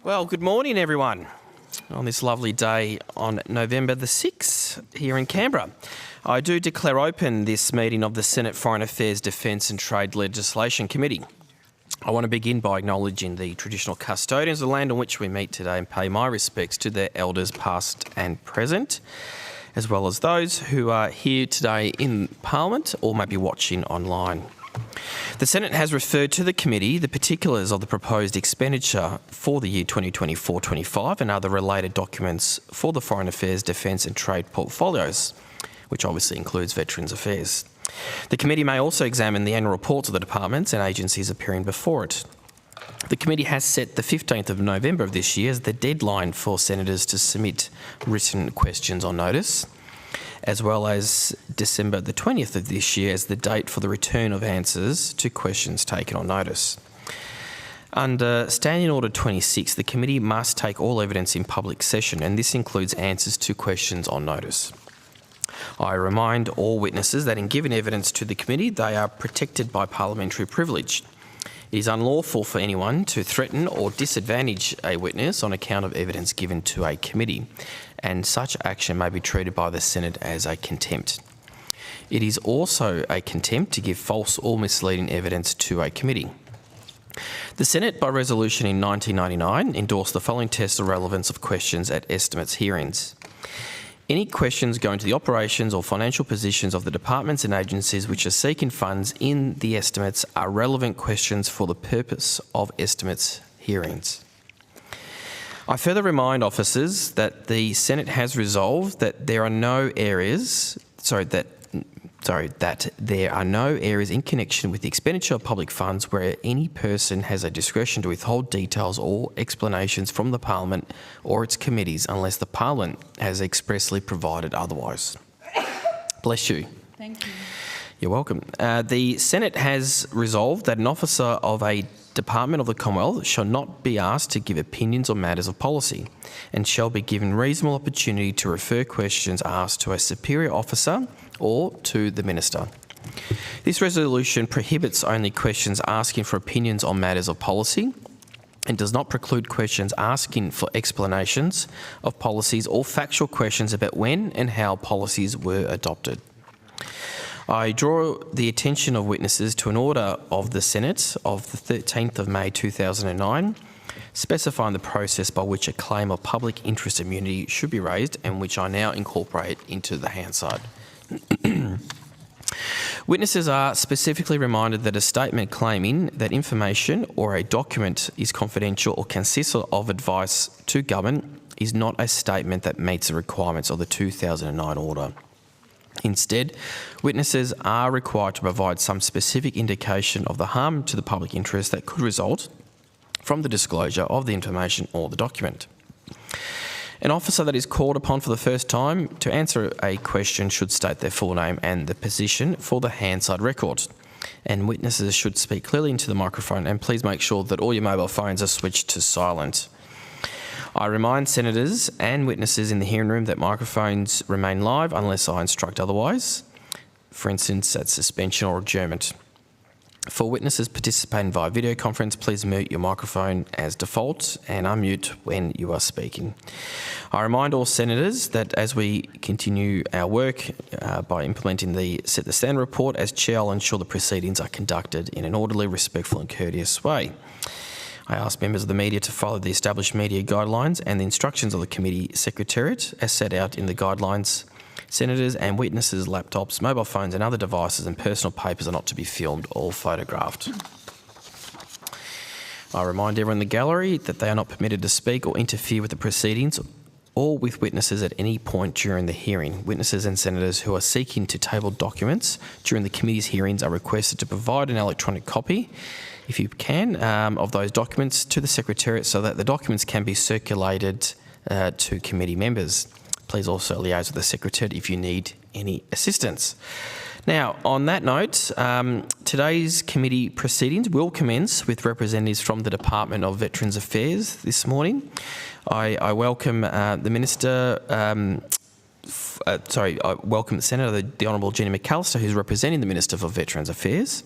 Well, good morning, everyone, on this lovely day on November the 6th here in Canberra. I do declare open this meeting of the Senate Foreign Affairs, Defence and Trade Legislation Committee. I want to begin by acknowledging the traditional custodians of the land on which we meet today and pay my respects to their elders past and present, as well as those who are here today in Parliament or may be watching online. The Senate has referred to the committee the particulars of the proposed expenditure for the year 2024-25 and other related documents for the Foreign Affairs, Defence and Trade portfolios, which obviously includes Veterans Affairs. The committee may also examine the annual reports of the departments and agencies appearing before it. The committee has set the 15th of November of this year as the deadline for senators to submit written questions on notice, as well as December the 20th of this year as the date for the return of answers to questions taken on notice. Under Standing Order 26, the committee must take all evidence in public session, and this includes answers to questions on notice. I remind all witnesses that in giving evidence to the committee, they are protected by parliamentary privilege. It is unlawful for anyone to threaten or disadvantage a witness on account of evidence given to a committee, and such action may be treated by the Senate as a contempt. It is also a contempt to give false or misleading evidence to a committee. The Senate, by resolution in 1999, endorsed the following test of relevance of questions at estimates hearings. Any questions going to the operations or financial positions of the departments and agencies which are seeking funds in the estimates are relevant questions for the purpose of estimates hearings. I further remind officers that the Senate has resolved that there are no areas, that there are no areas in connection with the expenditure of public funds where any person has a discretion to withhold details or explanations from the Parliament or its committees unless the Parliament has expressly provided otherwise. Bless you. Thank you. You're welcome. The Senate has resolved that an officer of a Department of the Commonwealth shall not be asked to give opinions on matters of policy and shall be given reasonable opportunity to refer questions asked to a superior officer or to the Minister. This resolution prohibits only questions asking for opinions on matters of policy and does not preclude questions asking for explanations of policies or factual questions about when and how policies were adopted. I draw the attention of witnesses to an order of the Senate of the 13th of May 2009 specifying the process by which a claim of public interest immunity should be raised and which I now incorporate into the Hansard. Witnesses are specifically reminded that a statement claiming that information or a document is confidential or consists of advice to government is not a statement that meets the requirements of the 2009 order. Instead, witnesses are required to provide some specific indication of the harm to the public interest that could result from the disclosure of the information or the document. An officer that is called upon for the first time to answer a question should state their full name and the position for the Hansard record. And witnesses should speak clearly into the microphone, and please make sure that all your mobile phones are switched to silent. I remind senators and witnesses in the hearing room that microphones remain live unless I instruct otherwise, for instance at suspension or adjournment. For witnesses participating via video conference, please mute your microphone as default and unmute when you are speaking. I remind all senators that as we continue our work by implementing the Set the Standard report, as chair I'll ensure the proceedings are conducted in an orderly, respectful and courteous way. I ask members of the media to follow the established media guidelines and the instructions of the committee secretariat as set out in the guidelines. Senators and witnesses' laptops, mobile phones and other devices and personal papers are not to be filmed or photographed. I remind everyone in the gallery that they are not permitted to speak or interfere with the proceedings or with witnesses at any point during the hearing. Witnesses and senators who are seeking to table documents during the committee's hearings are requested to provide an electronic copy, if you can, of those documents to the Secretariat so that the documents can be circulated to committee members. Please also liaise with the Secretariat if you need any assistance. Now, on that note, today's committee proceedings will commence with representatives from the Department of Veterans Affairs this morning. I welcome the Minister welcome the Senator, the Honourable Jenny McAllister, who's representing the Minister for Veterans Affairs,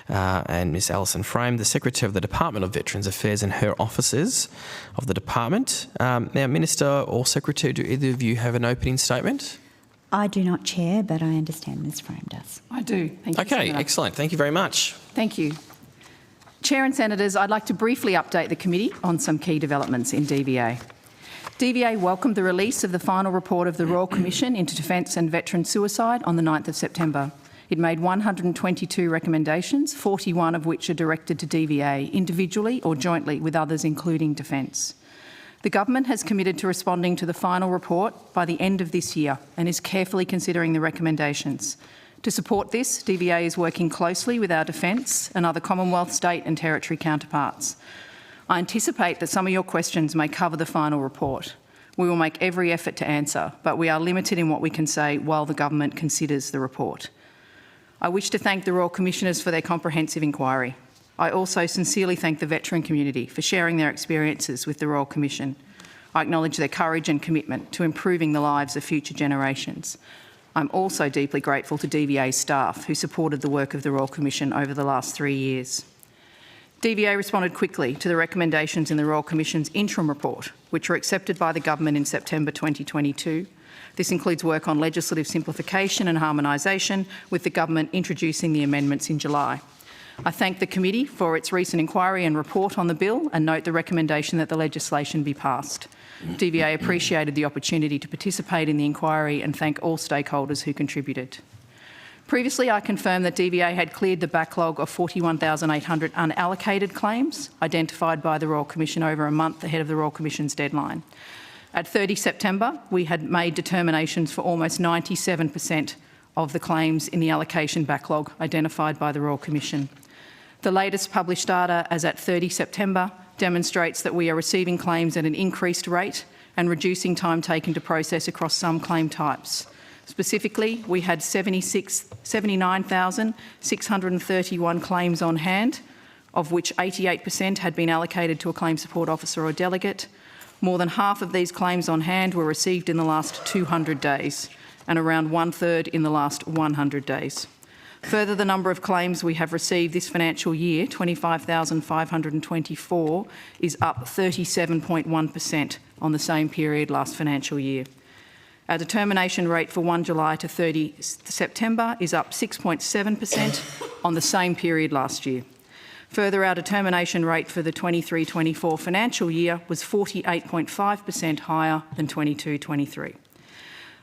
and Ms Alison Frame, the Secretary of the Department of Veterans Affairs, and her officers of the department. Now, Minister or Secretary, do either of you have an opening statement? I do not, Chair, but I understand Ms Frame does. I do. Thank you, Okay, Senator. excellent. Thank you very much. Thank you. Chair and Senators, I'd like to briefly update the committee on some key developments in DVA. DVA welcomed the release of the final report of the Royal Commission into Defence and Veteran Suicide on the 9th of September. It made 122 recommendations, 41 of which are directed to DVA individually or jointly with others, including Defence. The Government has committed to responding to the final report by the end of this year and is carefully considering the recommendations. To support this, DVA is working closely with our Defence and other Commonwealth, state and territory counterparts. I anticipate that some of your questions may cover the final report. We will make every effort to answer, but we are limited in what we can say while the Government considers the report. I wish to thank the Royal Commissioners for their comprehensive inquiry. I also sincerely thank the veteran community for sharing their experiences with the Royal Commission. I acknowledge their courage and commitment to improving the lives of future generations. I'm also deeply grateful to DVA staff who supported the work of the Royal Commission over the last 3 years. DVA responded quickly to the recommendations in the Royal Commission's interim report, which were accepted by the Government in September 2022. This includes work on legislative simplification and harmonisation, with the Government introducing the amendments in July. I thank the committee for its recent inquiry and report on the bill and note the recommendation that the legislation be passed. DVA appreciated the opportunity to participate in the inquiry and thank all stakeholders who contributed. Previously, I confirmed that DVA had cleared the backlog of 41,800 unallocated claims identified by the Royal Commission over a month ahead of the Royal Commission's deadline. At 30 September, we had made determinations for almost 97% of the claims in the allocation backlog identified by the Royal Commission. The latest published data as at 30 September demonstrates that we are receiving claims at an increased rate and reducing time taken to process across some claim types. Specifically, we had 79,631 claims on hand, of which 88% had been allocated to a claim support officer or delegate. More than half of these claims on hand were received in the last 200 days and around 1/3 in the last 100 days. Further, the number of claims we have received this financial year, 25,524, is up 37.1% on the same period last financial year. Our determination rate for 1 July to 30 September is up 6.7% on the same period last year. Further, our determination rate for the 23-24 financial year was 48.5% higher than 22-23.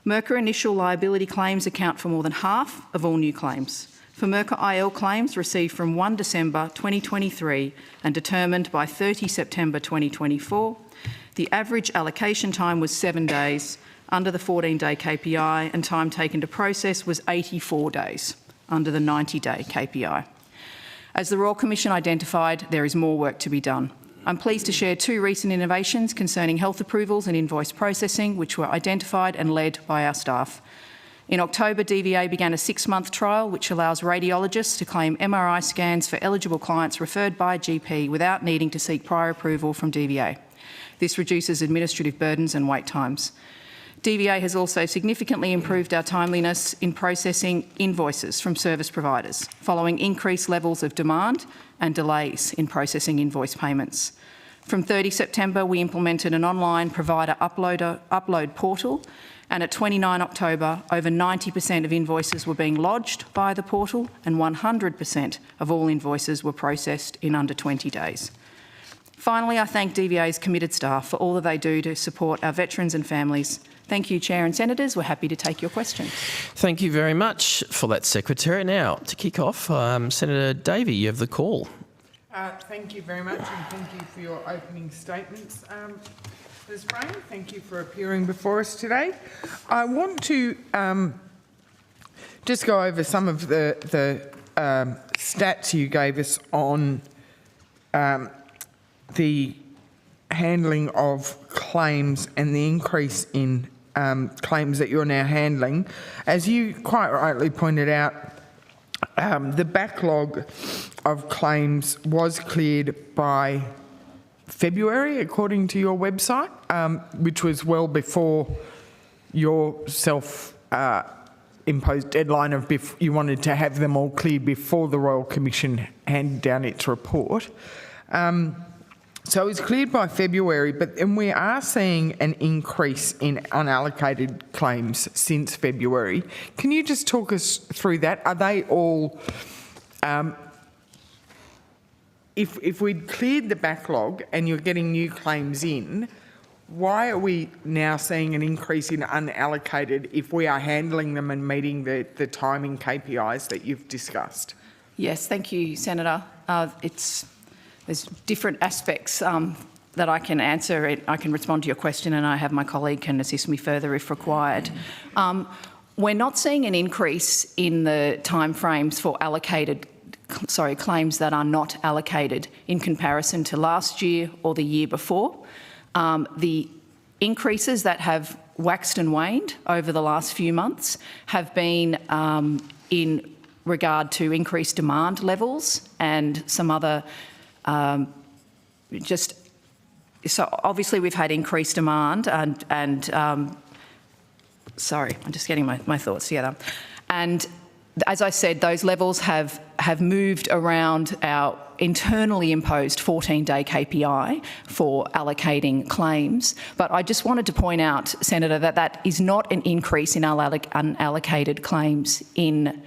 Mercer initial liability claims account for more than half of all new claims. For Mercer IL claims received from 1 December 2023 and determined by 30 September 2024, the average allocation time was 7 days under the 14-day KPI, and time taken to process was 84 days under the 90-day KPI. As the Royal Commission identified, there is more work to be done. I'm pleased to share 2 recent innovations concerning health approvals and invoice processing, which were identified and led by our staff. In October, DVA began a 6-month trial which allows radiologists to claim MRI scans for eligible clients referred by a GP without needing to seek prior approval from DVA. This reduces administrative burdens and wait times. DVA has also significantly improved our timeliness in processing invoices from service providers, following increased levels of demand and delays in processing invoice payments. From 30 September, we implemented an online provider upload portal, and at 29 October, over 90% of invoices were being lodged via the portal and 100% of all invoices were processed in under 20 days. Finally, I thank DVA's committed staff for all that they do to support our veterans and families. Thank you, Chair and Senators. We're happy to take your questions. Thank you very much for that, Secretary. Now, to kick off, Senator Davey, you have the call. Thank you very much, and thank you for your opening statements. Ms Frame, thank you for appearing before us today. I want to just go over some of the stats you gave us on the handling of claims and the increase in claims that you're now handling. As you quite rightly pointed out, the backlog of claims was cleared by February, according to your website, which was well before your self-imposed deadline of you wanted to have them all cleared before the Royal Commission handed down its report. So it was cleared by February, but then we are seeing an increase in unallocated claims since February. Can you just talk us through that? Are they all... If we'd cleared the backlog and you're getting new claims in, why are we now seeing an increase in unallocated if we are handling them and meeting the timing KPIs that you've discussed? Yes, thank you, Senator. There's different aspects that I can answer. I can respond to your question, and I have my colleague can assist me further if required. We're not seeing an increase in the timeframes for claims that are not allocated in comparison to last year or the year before. The increases that have waxed and waned over the last few months have been in regard to increased demand levels and some other so obviously we've had increased demand and sorry, I'm just getting my thoughts together. And as I said, those levels have moved around our internally imposed 14-day KPI for allocating claims. But I just wanted to point out, Senator, that is not an increase in unallocated claims in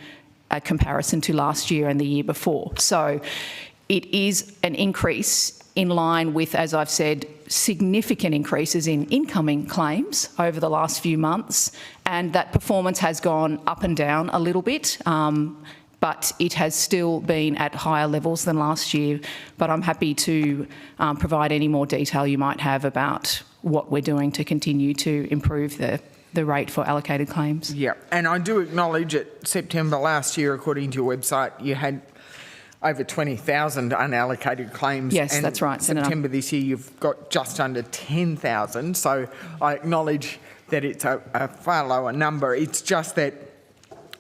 comparison to last year and the year before. So it is an increase in line with, as I've said, significant increases in incoming claims over the last few months, and that performance has gone up and down a little bit, but it has still been at higher levels than last year. But I'm happy to provide any more detail you might have about what we're doing to continue to improve the rate for allocated claims. Yeah, and I do acknowledge that September last year, according to your website, you had over 20,000 unallocated claims. Yes, and that's right, Senator. September this year, you've got just under 10,000. So I acknowledge that it's a far lower number. It's just that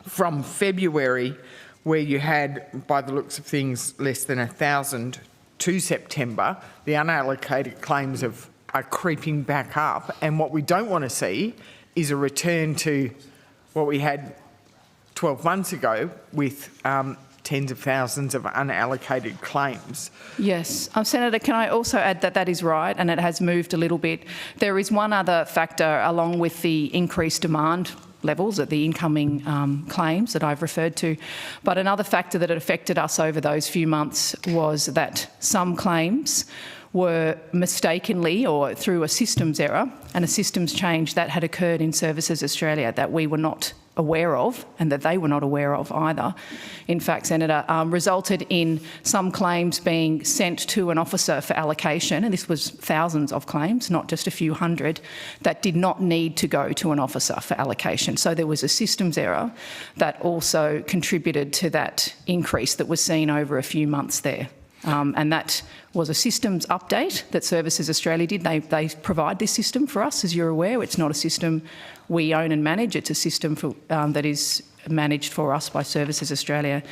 from February, where you had, by the looks of things, less than 1,000 to September, the unallocated claims are creeping back up. And what we don't want to see is a return to what we had 12 months ago with tens of thousands of unallocated claims. Yes. Senator, can I also add that is right, and it has moved a little bit. There is one other factor along with the increased demand levels at the incoming claims that I've referred to. But another factor that affected us over those few months was that some claims were mistakenly or through a systems error and a systems change that had occurred in Services Australia that we were not aware of and that they were not aware of either. In fact, Senator, resulted in some claims being sent to an officer for allocation, and this was thousands of claims, not just a few hundred, that did not need to go to an officer for allocation. So there was a systems error that also contributed to that increase that was seen over a few months there. And that was a systems update that Services Australia did. They provide this system for us, as you're aware. It's not a system we own and manage. It's a system that is managed for us by Services Australia.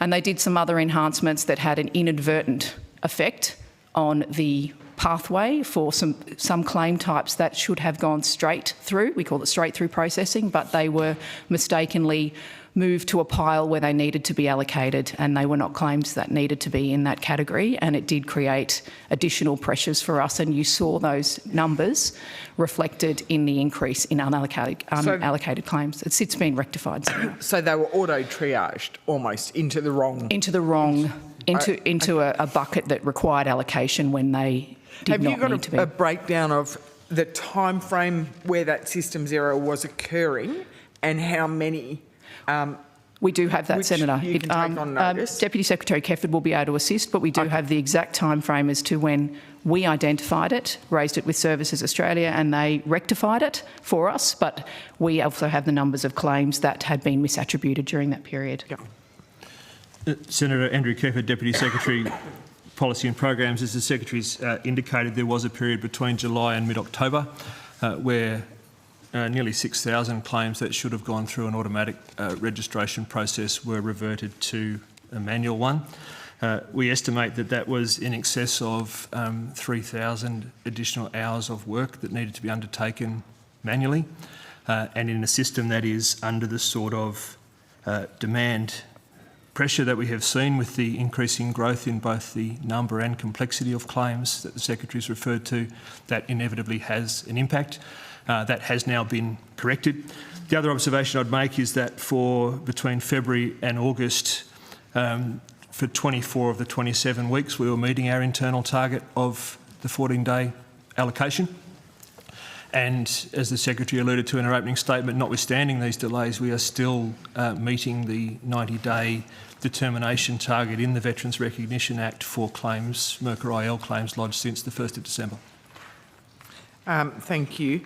And they did some other enhancements that had an inadvertent effect on the pathway for some claim types that should have gone straight through. We call it straight through processing, but they were mistakenly moved to a pile where they needed to be allocated, and they were not claims that needed to be in that category, and it did create additional pressures for us, and you saw those numbers reflected in the increase in unallocated claims. It's since been rectified. So they were auto-triaged almost into the wrong... Into a bucket that required allocation when they did not need to be. Have you got a breakdown of the time frame where that systems error was occurring and how many... we do have that, Senator. You can take on notice. Deputy Secretary Kefford will be able to assist, but we do have the exact time frame as to when we identified it, raised it with Services Australia, and they rectified it for us, but we also have the numbers of claims that had been misattributed during that period. Yep. Senator Andrew Kefford, Deputy Secretary, Policy and Programs. As the Secretary's indicated, there was a period between July and mid-October where nearly 6,000 claims that should have gone through an automatic registration process were reverted to a manual one. We estimate that was in excess of 3,000 additional hours of work that needed to be undertaken manually. and in a system that is under the sort of demand pressure that we have seen with the increasing growth in both the number and complexity of claims that the Secretary's referred to, that inevitably has an impact. That has now been corrected. The other observation I'd make is that for between February and August, for 24 of the 27 weeks, we were meeting our internal target of the 14-day allocation. And as the Secretary alluded to in her opening statement, notwithstanding these delays, we are still meeting the 90-day determination target in the Veterans Recognition Act for claims, Merkur-IL claims lodged since the 1st of December. Thank you.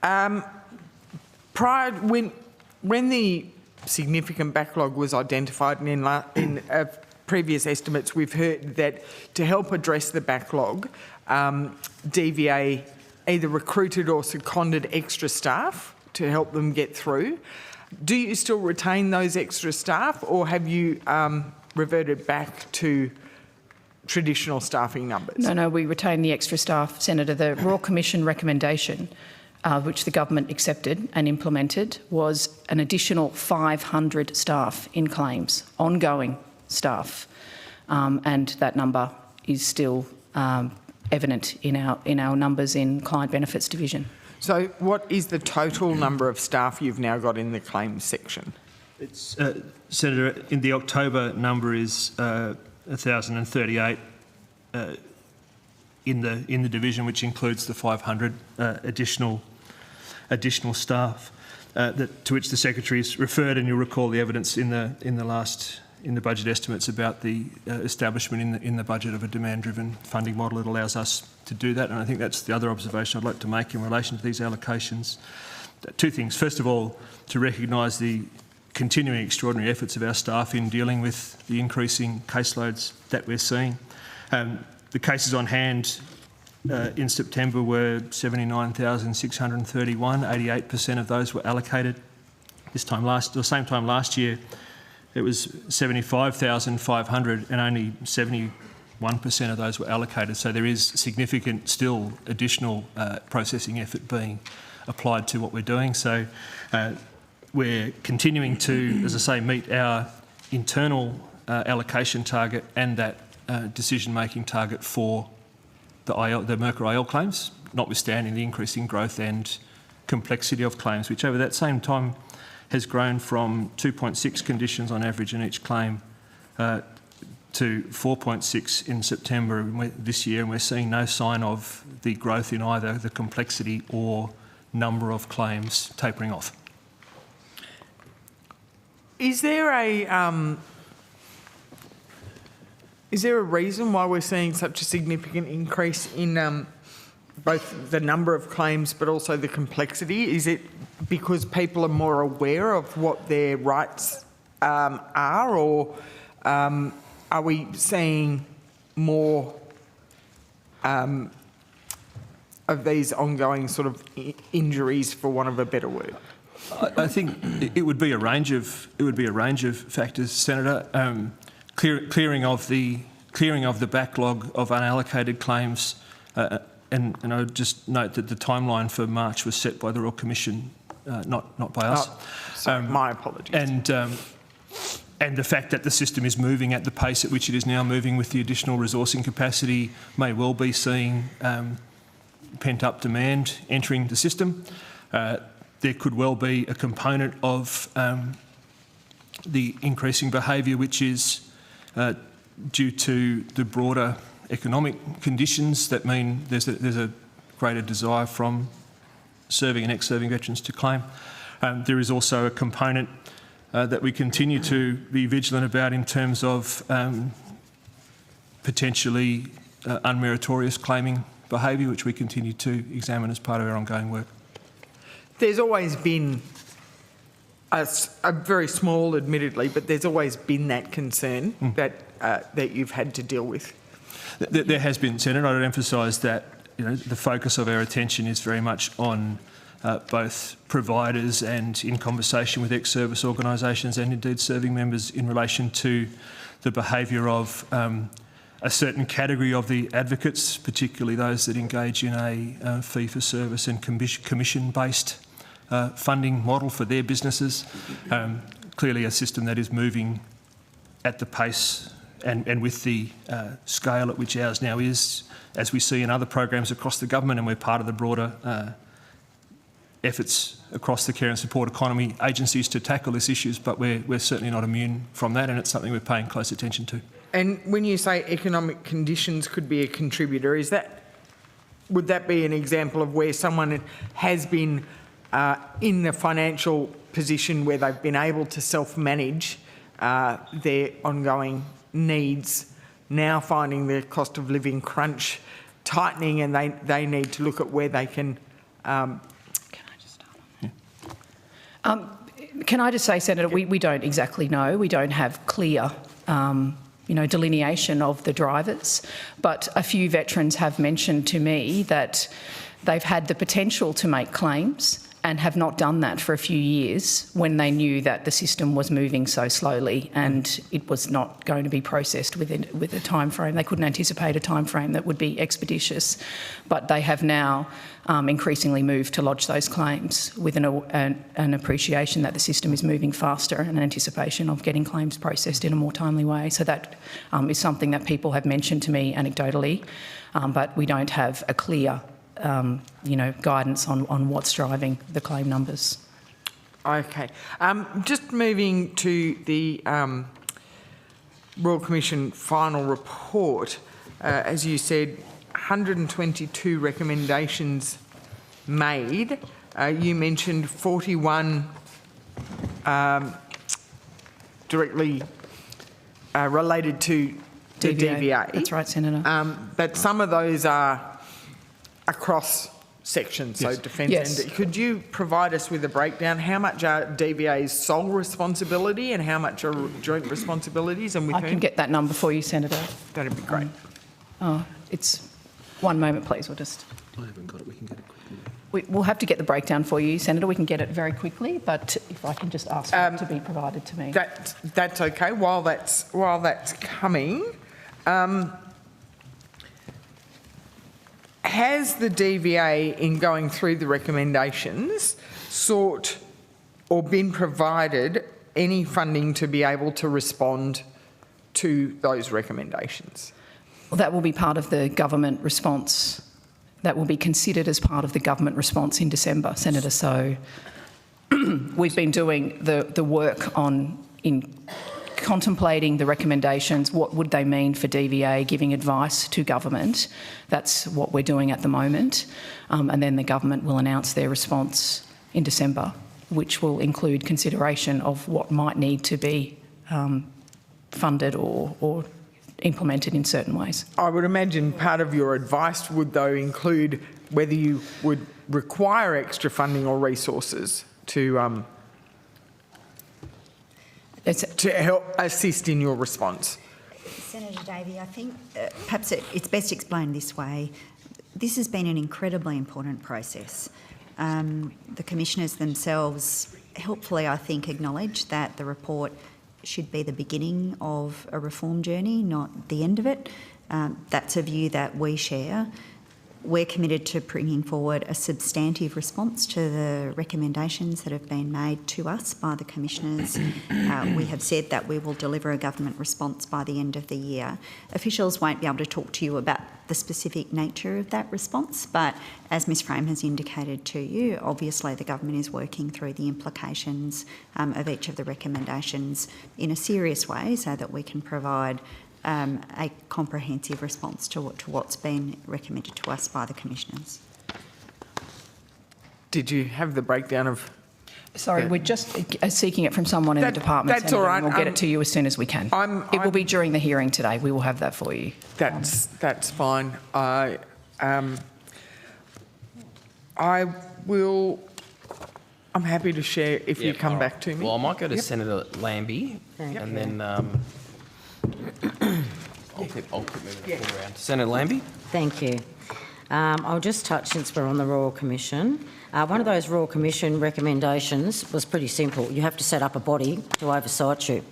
When the significant backlog was identified in previous estimates, we've heard that to help address the backlog, DVA either recruited or seconded extra staff to help them get through. Do you still retain those extra staff, or have you reverted back to traditional staffing numbers? No, we retain the extra staff, Senator. The Royal Commission recommendation, which the government accepted and implemented, was an additional 500 staff in claims, ongoing staff, and that number is still evident in our numbers in Client Benefits Division. So what is the total number of staff you've now got in the claims section? It's, Senator, in the October number is 1,038 in the division, which includes the 500 additional staff to which the Secretary's referred, and you'll recall the evidence in the budget estimates about the establishment in the budget of a demand-driven funding model that allows us to do that. And I think that's the other observation I'd like to make in relation to these allocations. Two things. First of all, to recognise the continuing extraordinary efforts of our staff in dealing with the increasing caseloads that we're seeing. The cases on hand in September were 79,631. 88% of those were allocated. The same time last year, it was 75,500, and only 71% of those were allocated. So there is significant still additional processing effort being applied to what we're doing. So we're continuing to, as I say, meet our internal allocation target and that decision-making target for the Merkur-IL claims, notwithstanding the increasing growth and complexity of claims, which over that same time has grown from 2.6 conditions on average in each claim to 4.6 in September this year, and we're seeing no sign of the growth in either the complexity or number of claims tapering off. Is there a reason why we're seeing such a significant increase in both the number of claims but also the complexity? Is it because people are more aware of what their rights are, or are we seeing more of these ongoing sort of injuries, for want of a better word? I think it would be a range of factors, Senator. Clearing of the backlog of unallocated claims, and I would just note that the timeline for March was set by the Royal Commission, not by us. Sorry, my apologies. And the fact that the system is moving at the pace at which it is now moving with the additional resourcing capacity may well be seeing pent-up demand entering the system. There could well be a component of the increasing behaviour which is due to the broader economic conditions that mean there's a greater desire from serving and ex-serving veterans to claim. There is also a component that we continue to be vigilant about in terms of potentially unmeritorious claiming behaviour, which we continue to examine as part of our ongoing work. There's always been a very small, admittedly, but there's always been that concern that you've had to deal with. There has been, Senator. I'd emphasise that the focus of our attention is very much on both providers and in conversation with ex-service organisations and indeed serving members in relation to the behaviour of a certain category of the advocates, particularly those that engage in a fee-for-service and commission-based funding model for their businesses. Clearly a system that is moving at the pace and with the scale at which ours now is, as we see in other programs across the government, and we're part of the broader efforts across the care and support economy agencies to tackle these issues, but we're certainly not immune from that, and it's something we're paying close attention to. And when you say economic conditions could be a contributor, would that be an example of where someone has been in the financial position where they've been able to self-manage their ongoing needs, now finding the cost of living crunch tightening, and they need to look at where they can... Can I just say, Senator, we don't exactly know. We don't have clear, delineation of the drivers, but a few veterans have mentioned to me that they've had the potential to make claims and have not done that for a few years when they knew that the system was moving so slowly and it was not going to be processed with a time frame. They couldn't anticipate a time frame that would be expeditious, but they have now increasingly moved to lodge those claims with an appreciation that the system is moving faster and an anticipation of getting claims processed in a more timely way. So that is something that people have mentioned to me anecdotally, but we don't have a clear guidance on what's driving the claim numbers. Okay. Just moving to the Royal Commission final report, as you said, 122 recommendations made. You mentioned 41 directly related to the DVA. That's right, Senator. But some of those are across sections, so defence. Yes. And could you provide us with a breakdown? How much are DVA's sole responsibility and how much are joint responsibilities, and with I whom? can get that number for you, Senator. That'd be great. It's one moment, please. I haven't got it. We can get it quickly. We'll have to get the breakdown for you, Senator. We can get it very quickly, but if I can just ask for it to be provided to me. That's okay. While that's coming, has the DVA, in going through the recommendations, sought or been provided any funding to be able to respond to those recommendations? Well, that will be part of the government response. That will be considered as part of the government response in December, Senator. So we've been doing the work in contemplating the recommendations, what would they mean for DVA, giving advice to government. That's what we're doing at the moment. And then the government will announce their response in December, which will include consideration of what might need to be funded or implemented in certain ways. I would imagine part of your advice would, though, include whether you would require extra funding or resources to help assist in your response. Senator Davey, I think perhaps it's best explained this way. This has been an incredibly important process. The commissioners themselves helpfully, I think, acknowledge that the report should be the beginning of a reform journey, not the end of it. That's a view that we share. We're committed to bringing forward a substantive response to the recommendations that have been made to us by the commissioners. We have said that we will deliver a government response by the end of the year. Officials won't be able to talk to you about the specific nature of that response, but as Ms Frame has indicated to you, obviously the government is working through the implications of each of the recommendations in a serious way so that we can provide a comprehensive response to what's been recommended to us by the commissioners. Did you have the breakdown of... Sorry, we're just seeking it from someone in the department. That's all right. We'll get it to you as soon as we can. It will be during the hearing today. We will have that for you. That's fine. I'm happy to share if you come back to me. Well, I might go to Senator Lambie and then I'll keep moving the call around. Senator Lambie. Thank you. I'll just touch, since we're on the Royal Commission. One of those Royal Commission recommendations was pretty simple. You have to set up a body to oversight you,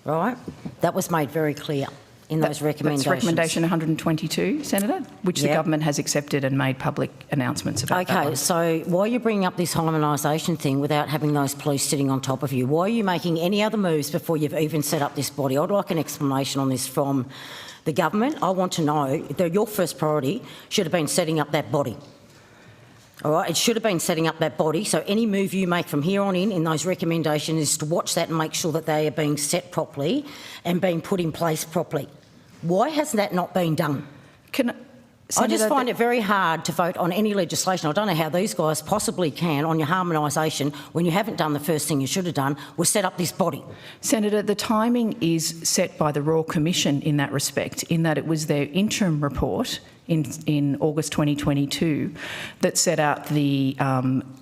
right? That was made very clear in those recommendations? That's recommendation 122, Senator, which the government has accepted and made public announcements about. Okay, so why are you bringing up this harmonisation thing without having those police sitting on top of you? Why are you making any other moves before you've even set up this body? I'd like an explanation on this from the government. I want to know that your first priority should have been setting up that body. All right, it should have been setting up that body, so any move you make from here on in those recommendations is to watch that and make sure that they are being set properly and being put in place properly. Why has that not been done? I just find it very hard to vote on any legislation. I don't know how these guys possibly can on your harmonisation when you haven't done the first thing you should have done, was set up this body. Senator, the timing is set by the Royal Commission in that respect, in that it was their interim report in August 2022 that set out the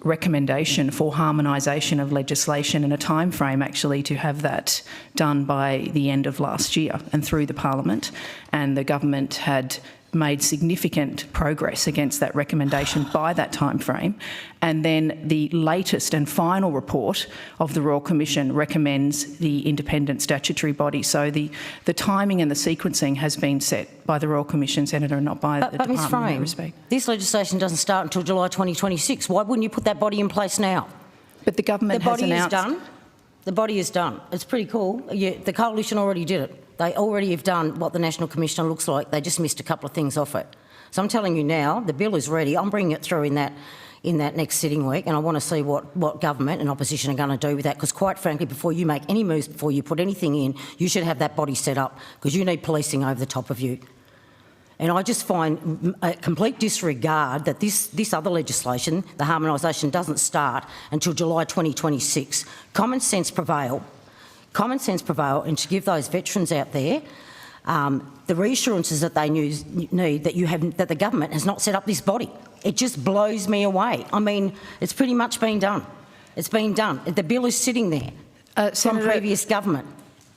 recommendation for harmonisation of legislation and a time frame actually to have that done by the end of last year and through the Parliament, and the government had made significant progress against that recommendation by that time frame. And then the latest and final report of the Royal Commission recommends the independent statutory body. So the timing and the sequencing has been set by the Royal Commission, Senator, and not by the Department Ms. Frame, in that respect. This legislation doesn't start until July 2026. Why wouldn't you put that body in place now? But the government has announced... The body is done. The body is done. It's pretty cool. Yeah, the coalition already did it. They already have done what the National Commissioner looks like. They just missed a couple of things off it. So I'm telling you now, the bill is ready. I'm bringing it through in that next sitting week, and I want to see what government and opposition are going to do with that, because quite frankly, before you make any moves, before you put anything in, you should have that body set up, because you need policing over the top of you. And I just find a complete disregard that this other legislation, the harmonisation, doesn't start until July 2026. Common sense prevail. Common sense prevail, and to give those veterans out there the reassurances that they need that the government has not set up this body. It just blows me away. I mean, it's pretty much been done. It's been done. The bill is sitting there from previous government.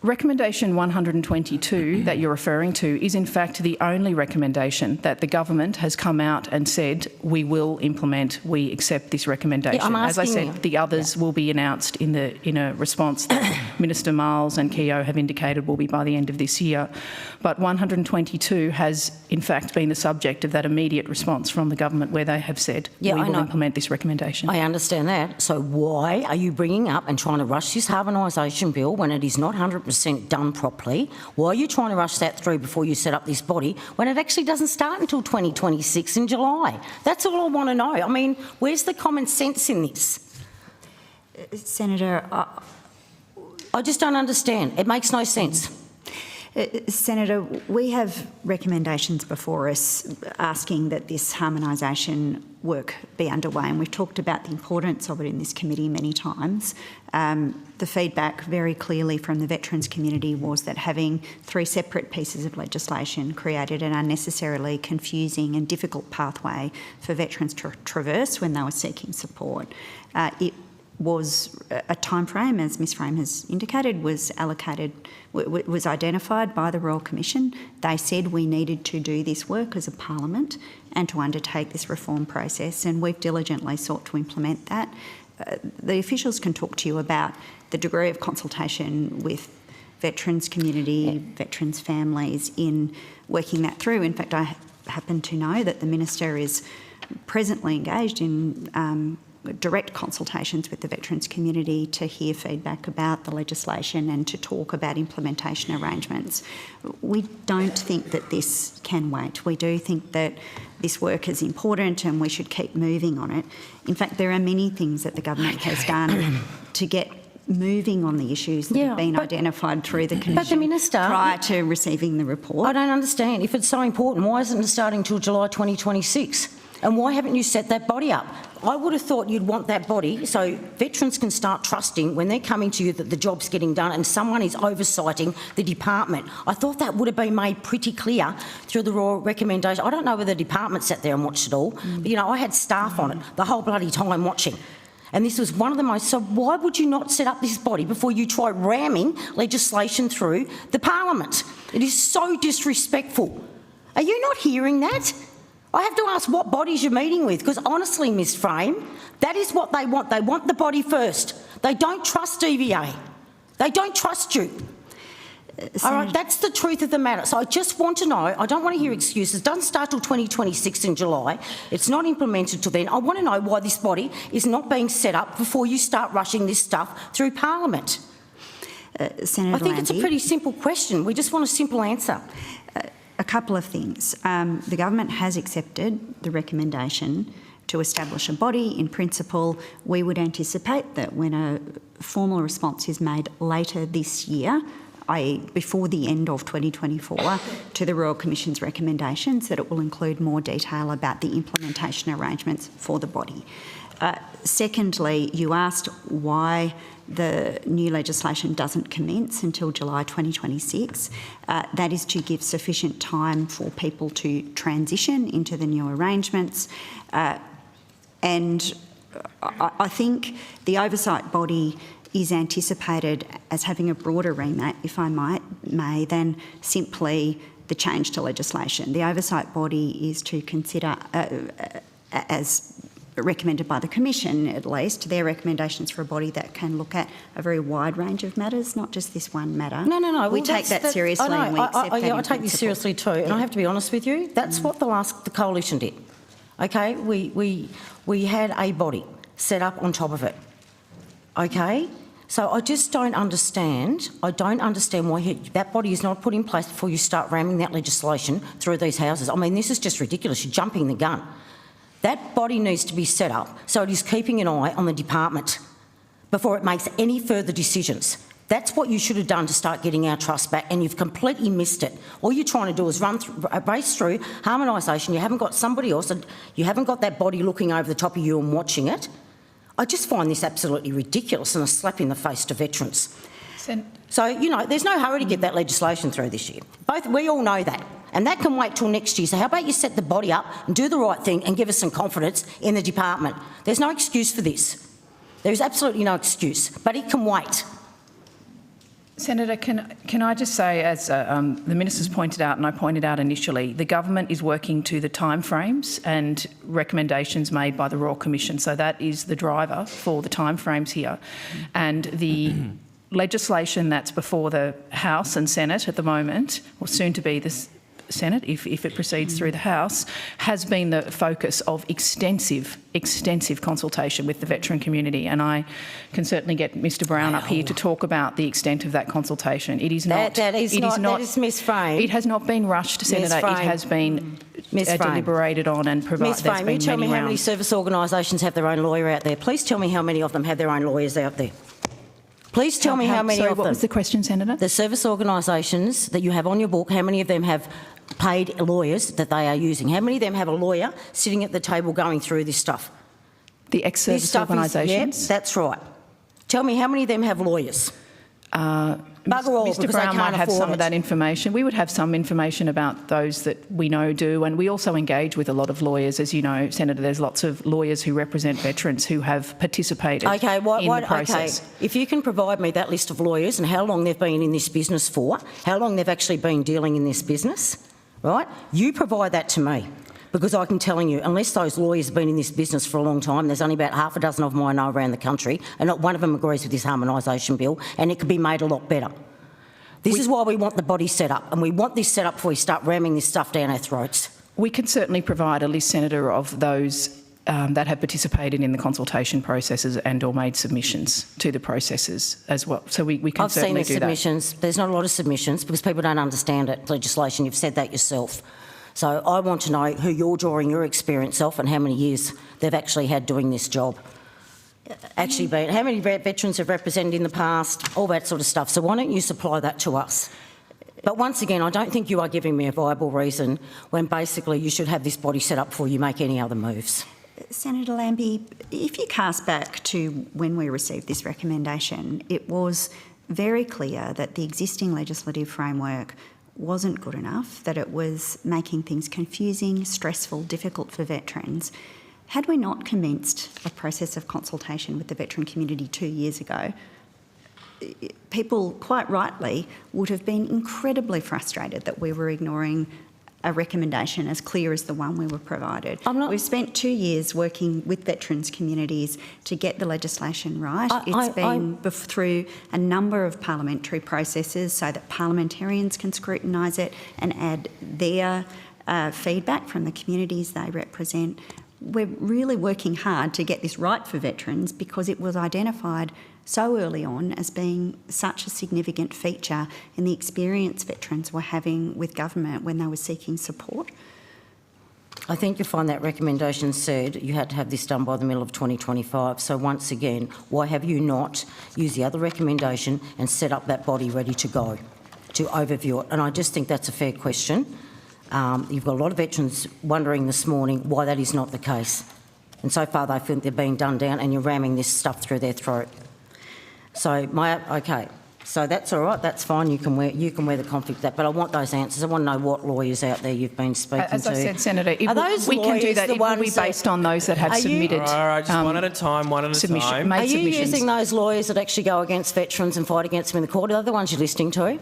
Recommendation 122 that you're referring to is in fact the only recommendation that the government has come out and said we will implement, we accept this recommendation. Yeah, as I said, the others will be announced in a response that Minister Miles and Keogh have indicated will be by the end of this year. But 122 has in fact been the subject of that immediate response from the government where they have said we will implement this recommendation. I understand that. So why are you bringing up and trying to rush this harmonisation bill when it is not 100% done properly? Why are you trying to rush that through before you set up this body when it actually doesn't start until 2026 in July? That's all I want to know. I mean, where's the common sense in this? Senator, I just don't understand. It makes no sense. Senator, we have recommendations before us asking that this harmonisation work be underway, and we've talked about the importance of it in this committee many times. The feedback very clearly from the veterans community was that having 3 separate pieces of legislation created an unnecessarily confusing and difficult pathway for veterans to traverse when they were seeking support. It was a time frame, as Ms Frame has indicated, was identified by the Royal Commission. They said we needed to do this work as a parliament and to undertake this reform process, and we've diligently sought to implement that. The officials can talk to you about the degree of consultation with veterans community, veterans families in working that through. In fact, I happen to know that the Minister is presently engaged in direct consultations with the veterans community to hear feedback about the legislation and to talk about implementation arrangements. We don't think that this can wait. We do think that this work is important and we should keep moving on it. In fact, there are many things that the government has done to get moving on the issues that have been identified through the Commission but the Minister, prior to receiving the report. I don't understand. If it's so important, why isn't it starting until July 2026? And why haven't you set that body up? I would have thought you'd want that body so veterans can start trusting when they're coming to you that the job's getting done and someone is oversighting the department. I thought that would have been made pretty clear through the Royal recommendation. I don't know whether the department sat there and watched it all, but, you know, I had staff on it the whole bloody time watching. And this was one of the most... So why would you not set up this body before you try ramming legislation through the Parliament? It is so disrespectful. Are you not hearing that? I have to ask what bodies you're meeting with, because honestly, Ms Frame, that is what they want. They want the body first. They don't trust DVA. They don't trust you. All right, that's the truth of the matter. So I just want to know, I don't want to hear excuses. It doesn't start till 2026 in July. It's not implemented till then. I want to know why this body is not being set up before you start rushing this stuff through Parliament. Senator I think it's a Lambie, pretty simple question. We just want a simple answer. a couple of things. The government has accepted the recommendation to establish a body. In principle, we would anticipate that when a formal response is made later this year, i.e. before the end of 2024, to the Royal Commission's recommendations, that it will include more detail about the implementation arrangements for the body. Secondly, you asked why the new legislation doesn't commence until July 2026. That is to give sufficient time for people to transition into the new arrangements. And I think the oversight body is anticipated as having a broader remit, if I may, than simply the change to legislation. The oversight body is to consider, as recommended by the Commission at least, their recommendations for a body that can look at a very wide range of matters, not just this one matter. No. We take that seriously and we accept that I take this seriously too, and I have to be honest with you, that's what the Coalition did. Okay, we had a body set up on top of it. Okay? So I just don't understand. I don't understand why that body is not put in place before you start ramming that legislation through these houses. I mean, this is just ridiculous. You're jumping the gun. That body needs to be set up so it is keeping an eye on the department before it makes any further decisions. That's what you should have done to start getting our trust back, and you've completely missed it. All you're trying to do is race through harmonisation. You haven't got somebody else, and you haven't got that body looking over the top of you and watching it. I just find this absolutely ridiculous and a slap in the face to veterans. So, you know, there's no hurry to get that legislation through this year. We all know that. And that can wait till next year. So how about you set the body up and do the right thing and give us some confidence in the department? There's no excuse for this. There is absolutely no excuse, but it can wait. Senator, can I just say, as the Minister's pointed out and I pointed out initially, the government is working to the timeframes and recommendations made by the Royal Commission. So that is the driver for the timeframes here. And the legislation that's before the House and Senate at the moment, or soon to be the Senate, if it proceeds through the House, has been the focus of extensive consultation with the veteran community. And I can certainly get Mr Brown up here to talk about the extent of that consultation. It is not... That is misframed. It has not been rushed, Senator. It has been deliberated on and provided. Ms. Frame, you tell me how many service organisations have their own lawyer out there. Please tell me how many of them have their own lawyers out there. Please tell me how many of them. What was the question, Senator? The service organisations that you have on your book, how many of them have paid lawyers that they are using? How many of them have a lawyer sitting at the table going through this stuff? The ex-service organisations? Yes, that's right. Tell me how many of them have lawyers? Bugger all, Mr Brown might have some of that information. We would have some information about those that we know do, and we also engage with a lot of lawyers. As you know, Senator, there's lots of lawyers who represent veterans who have participated in the process. Okay, if you can provide me that list of lawyers and how long they've been in this business for, how long they've actually been dealing in this business, right? You provide that to me. Because I can tell you, unless those lawyers have been in this business for a long time, there's only about half a dozen of them I know around the country, and not one of them agrees with this harmonisation bill, and it could be made a lot better. This is why we want the body set up, and we want this set up before we start ramming this stuff down our throats. We can certainly provide a list, Senator, of those that have participated in the consultation processes and or made submissions to the processes as well. So we can certainly do that. I've seen the submissions. There's not a lot of submissions because people don't understand it, legislation. You've said that yourself. So I want to know who you're drawing your experience off and how many years they've actually had doing this job. How many veterans have represented in the past, all that sort of stuff. So why don't you supply that to us? But once again, I don't think you are giving me a viable reason when basically you should have this body set up before you make any other moves. Senator Lambie, if you cast back to when we received this recommendation, it was very clear that the existing legislative framework wasn't good enough, that it was making things confusing, stressful, difficult for veterans. Had we not commenced a process of consultation with the veteran community 2 years ago, people, quite rightly, would have been incredibly frustrated that we were ignoring a recommendation as clear as the one we were provided. We've spent 2 years working with veterans communities to get the legislation right. It's been through a number of parliamentary processes so that parliamentarians can scrutinise it and add their feedback from the communities they represent. We're really working hard to get this right for veterans because it was identified so early on as being such a significant feature in the experience veterans were having with government when they were seeking support. I think you'll find that recommendation said you had to have this done by the middle of 2025. So once again, why have you not used the other recommendation and set up that body ready to go to overview it? And I just think that's a fair question. You've got a lot of veterans wondering this morning why that is not the case. And so far they think they're being done down and you're ramming this stuff through their throat. So, okay, so that's all right, that's fine, you can wear the conflict that, but I want those answers. I want to know what lawyers out there you've been speaking to. As I said, Senator, we can do that. It will be based on those that have submitted. All right, just one at a time, Are you using those lawyers that actually go against veterans and fight against them in the court? Are they the ones you're listening to?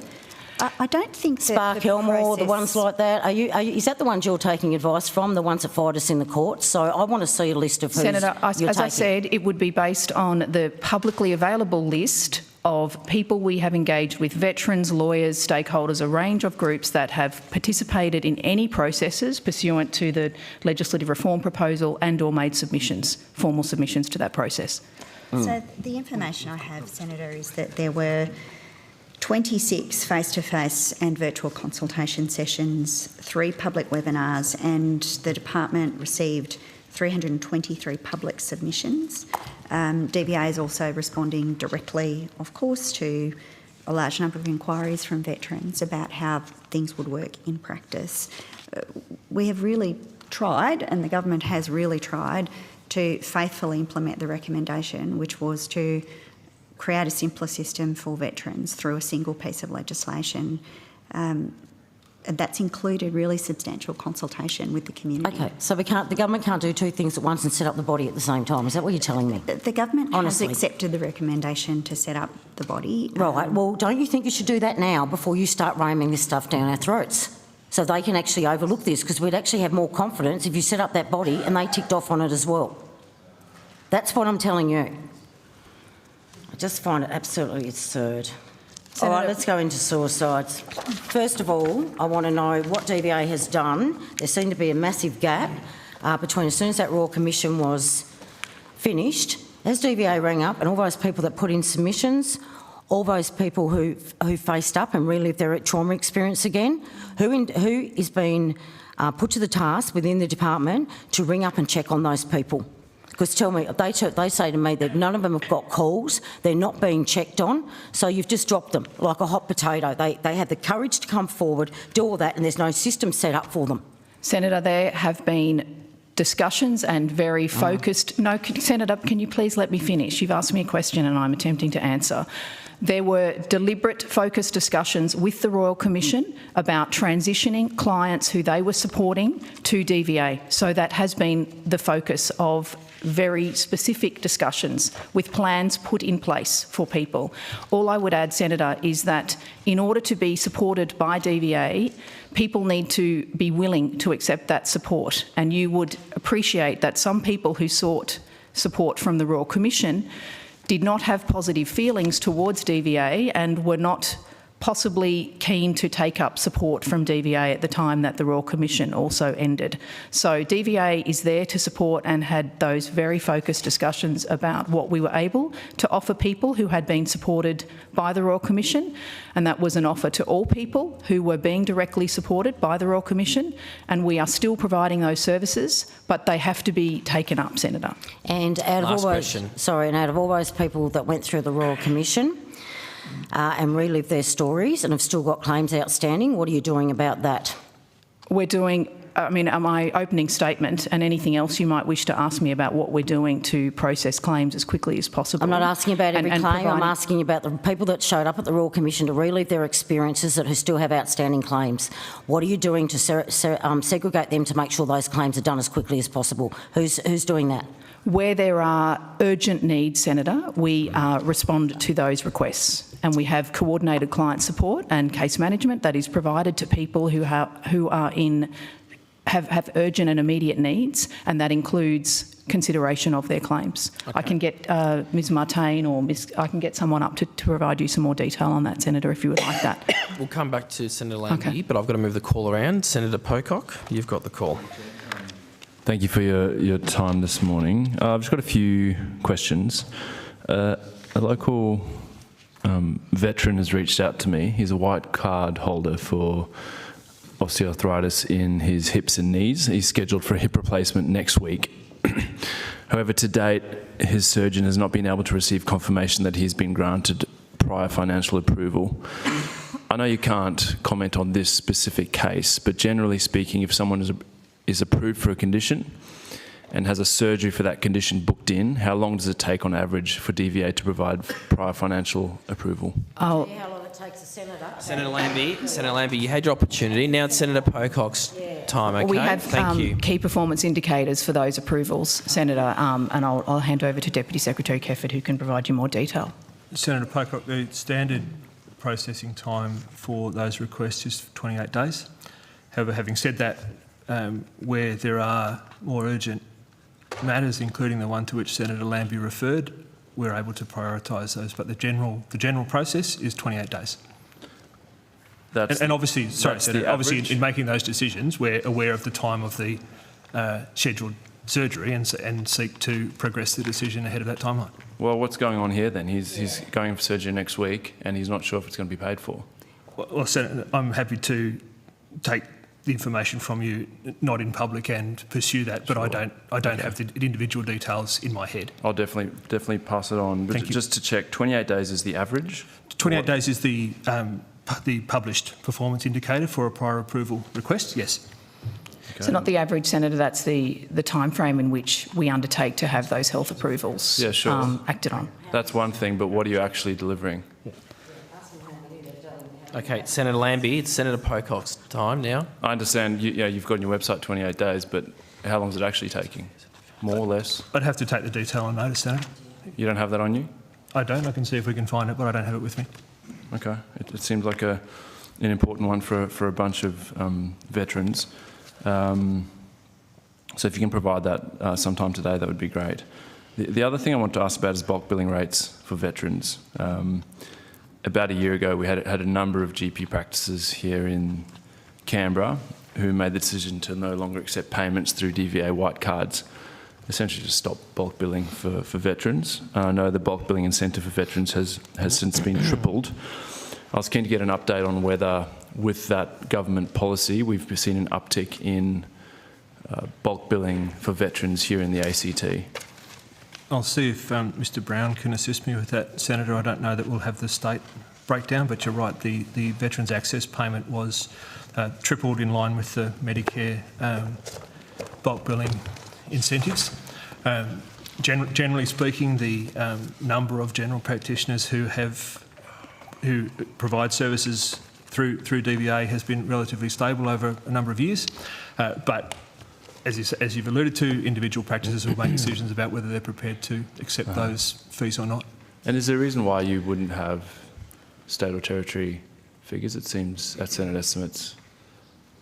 I don't think that Spark Elmore, the ones like that. Is that the ones you're taking advice from, the ones that fight us in the courts? So I want to see a list of who's Senator, as I said, it would be based on the publicly available list of people we have engaged with, veterans, lawyers, stakeholders, a range of groups that have participated in any processes pursuant to the legislative reform proposal and or made submissions, formal submissions to that process. So the information I have, Senator, is that there were 26 face-to-face and virtual consultation sessions, 3 public webinars, and the department received 323 public submissions. DVA is also responding directly, of course, to a large number of inquiries from veterans about how things would work in practice. We have really tried, and the government has really tried, to faithfully implement the recommendation, which was to create a simpler system for veterans through a single piece of legislation. And that's included really substantial consultation with the community. Okay, so the government can't do 2 things at once and set up the body at the same time. Is that what you're telling me? The government has accepted the recommendation to set up the body. Right, well, don't you think you should do that now before you start ramming this stuff down our throats? So they can actually overlook this, because we'd actually have more confidence if you set up that body and they ticked off on it as well. That's what I'm telling you. I just find it absolutely absurd. All right, let's go into suicides. First of all, I want to know what DVA has done. There seemed to be a massive gap between as soon as that Royal Commission was finished, as DVA rang up and all those people that put in submissions, all those people who faced up and relived their trauma experience again, who is being put to the task within the department to ring up and check on those people. Because tell me, they say to me that none of them have got calls, they're not being checked on, so you've just dropped them like a hot potato. They had the courage to come forward, do all that, and there's no system set up for them. Senator, there have been discussions and very focused... No, Senator, can you please let me finish? You've asked me a question and I'm attempting to answer. There were deliberate, focused discussions with the Royal Commission about transitioning clients who they were supporting to DVA. So that has been the focus of very specific discussions with plans put in place for people. All I would add, Senator, is that in order to be supported by DVA, people need to be willing to accept that support. And you would appreciate that some people who sought support from the Royal Commission did not have positive feelings towards DVA and were not possibly keen to take up support from DVA at the time that the Royal Commission also ended. So DVA is there to support and had those very focused discussions about what we were able to offer people who had been supported by the Royal Commission, and that was an offer to all people who were being directly supported by the Royal Commission, and we are still providing those services, but they have to be taken up, Senator. And out of all those people that went through the Royal Commission, and relive their stories and have still got claims outstanding, what are you doing about that? We're doing, my opening statement and anything else you might wish to ask me about what we're doing to process claims as quickly as possible. I'm not asking about every claim, I'm asking about the people that showed up at the Royal Commission to relive their experiences that who still have outstanding claims. What are you doing to segregate them to make sure those claims are done as quickly as possible? Who's doing that? Where there are urgent needs, Senator, we respond to those requests, and we have coordinated client support and case management that is provided to people who have urgent and immediate needs, and that includes consideration of their claims. Okay. I can get Ms Martain or I can get someone up to provide you some more detail on that, Senator, if you would like that. We'll come back to Senator Lambie, but I've got to move the call around. Senator Pocock, you've got the call. Thank you for your time this morning. I've just got a few questions. A local veteran has reached out to me. He's a white card holder for osteoarthritis in his hips and knees. He's scheduled for a hip replacement next week. However, to date, his surgeon has not been able to receive confirmation that he's been granted prior financial approval. I know you can't comment on this specific case, but generally speaking, if someone is approved for a condition and has a surgery for that condition booked in, how long does it take on average for DVA to provide prior financial approval? How long it takes a senator? Senator Lambie, you had your opportunity. Now it's Senator Pocock's time, okay? We have Thank you. key performance indicators for those approvals, Senator, and I'll hand over to Deputy Secretary Kefford, who can provide you more detail. Senator Pocock, the standard processing time for those requests is 28 days. However, having said that, where there are more urgent matters, including the one to which Senator Lambie referred, we're able to prioritise those. But the general process is 28 days. And obviously, Senator, obviously in making those decisions, we're aware of the time of the scheduled surgery and seek to progress the decision ahead of that timeline. Well, what's going on here then? He's going for surgery next week and he's not sure if it's going to be paid for. Well, Senator, I'm happy to take the information from you, not in public, and pursue that, but sure. I don't have the individual details in my head. I'll definitely pass it on. But just to check, 28 days is the average? 28 days is the published performance indicator for a prior approval request, yes. Okay. So not the average, Senator, that's the time frame in which we undertake to have those health approvals acted on. That's one thing, but what are you actually delivering? Yeah. Okay, Senator Lambie, it's Senator Pocock's time now. I understand you've got on your website 28 days, but how long is it actually taking? More or less? I'd have to take the detail on notice, Senator. You don't have that on you? I don't. I can see if we can find it, but I don't have it with me. Okay. It seems like an important one for a bunch of veterans. So if you can provide that sometime today, that would be great. The other thing I want to ask about is bulk billing rates for veterans. About a year ago, we had a number of GP practices here in Canberra who made the decision to no longer accept payments through DVA white cards, essentially to stop bulk billing for veterans. I know the bulk billing incentive for veterans has since been tripled. I was keen to get an update on whether, with that government policy, we've seen an uptick in bulk billing for veterans here in the ACT. I'll see if Mr Brown can assist me with that, Senator. I don't know that we'll have the state breakdown, but you're right, the Veterans Access payment was tripled in line with the Medicare bulk billing incentives. Generally speaking, the number of general practitioners who provide services through DVA has been relatively stable over a number of years, but as you've alluded to, individual practices will make decisions about whether they're prepared to accept those fees or not. And is there a reason why you wouldn't have state or territory figures? It seems at Senate estimates,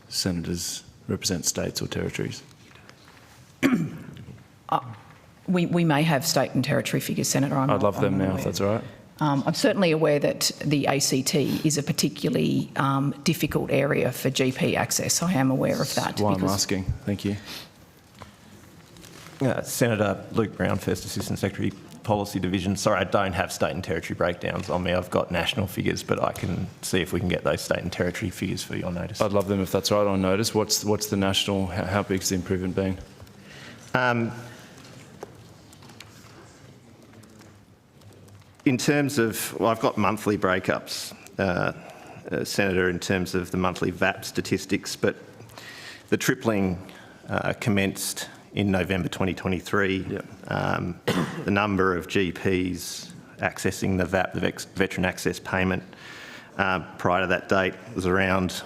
senators represent states or territories. We may have state and territory figures, Senator. I'd love them now, if that's all right. I'm certainly aware that the ACT is a particularly difficult area for GP access. I am aware of that. That's why I'm asking. Thank you. Senator Luke Brown, First Assistant Secretary, Policy Division. Sorry, I don't have state and territory breakdowns on me. I've got national figures, but I can see if we can get those state and territory figures for your notice. I'd love them if that's right on notice. What's the national, how big's the improvement been? In terms of, well, I've got monthly breakups, Senator, in terms of the monthly VAP statistics, but the tripling commenced in November 2023. Yep. The number of GPs accessing the VAP, the Veteran Access Payment, prior to that date was around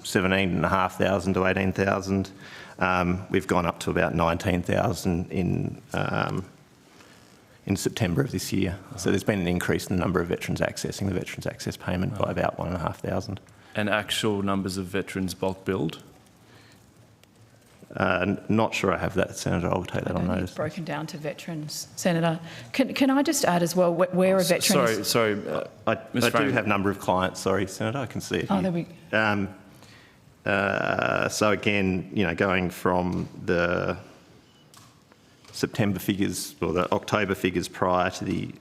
17,500 to 18,000. We've gone up to about 19,000 in September of this year. So there's been an increase in the number of veterans accessing the Veterans Access Payment by about 1,500. And actual numbers of veterans bulk billed? Not sure I have that, Senator. I'll take that on notice. Broken down to veterans, Senator. Can I just add as well where a veteran is... I do have a number of clients. Sorry, Senator. I can see it. Oh, there we go. So again, you know, going from the September figures or the October figures prior to the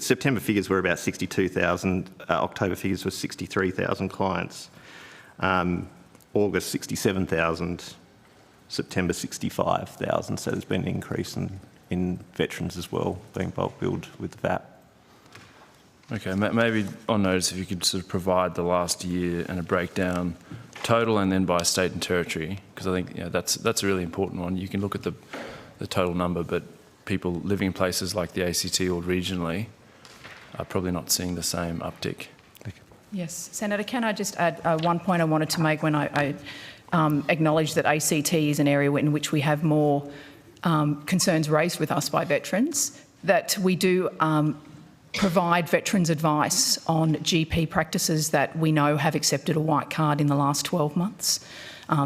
September figures were about 62,000. October figures were 63,000 clients. August 67,000. September 65,000. So there's been an increase in veterans as well being bulk billed with the VAT. Okay, maybe on notice if you could sort of provide the last year and a breakdown total and then by state and territory, because I think that's a really important one. You can look at the total number, but people living in places like the ACT or regionally are probably not seeing the same uptick. Yes, Senator, can I just add one point I wanted to make when I acknowledge that ACT is an area in which we have more concerns raised with us by veterans, that we do provide veterans advice on GP practices that we know have accepted a white card in the last 12 months.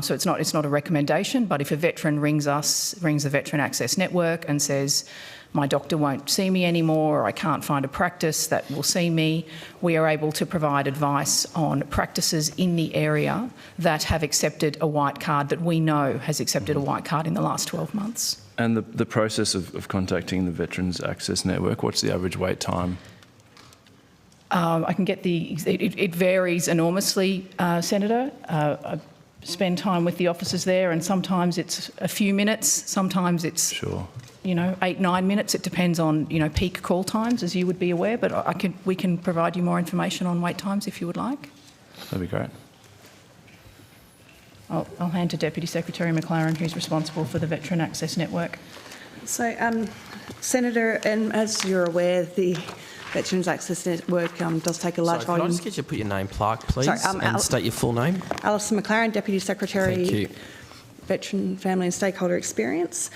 So it's not a recommendation, but if a veteran rings the Veteran Access Network and says, my doctor won't see me anymore, or I can't find a practice that will see me, we are able to provide advice on practices in the area that have accepted a white card, that we know has accepted a white card in the last 12 months. And the process of contacting the Veterans Access Network, what's the average wait time? I can get it varies enormously, Senator. I spend time with the officers there, and sometimes it's a few minutes, sometimes it's... Sure. 8-9 minutes. It depends on peak call times, as you would be aware. But we can provide you more information on wait times if you would like. That'd be great. I'll hand to Deputy Secretary McLaren, who's responsible for the Veteran Access Network. So, Senator, and as you're aware, the Veterans Access Network does take a large volume. Can I just get you to put your name plaque, please, Sorry, and state your full name? Alison McLaren, Deputy Secretary. Thank you. Veteran Family and Stakeholder Experience.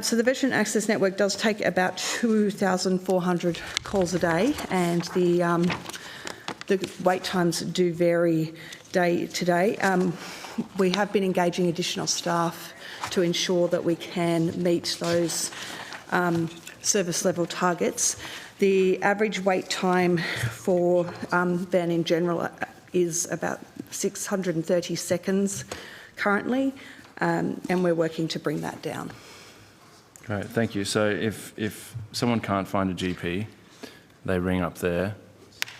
So the Veteran Access Network does take about 2,400 calls a day, and the wait times do vary day to day. We have been engaging additional staff to ensure that we can meet those service level targets. The average wait time for VAN in general is about 630 seconds currently. And we're working to bring that down. Great, thank you. So if someone can't find a GP, they ring up there,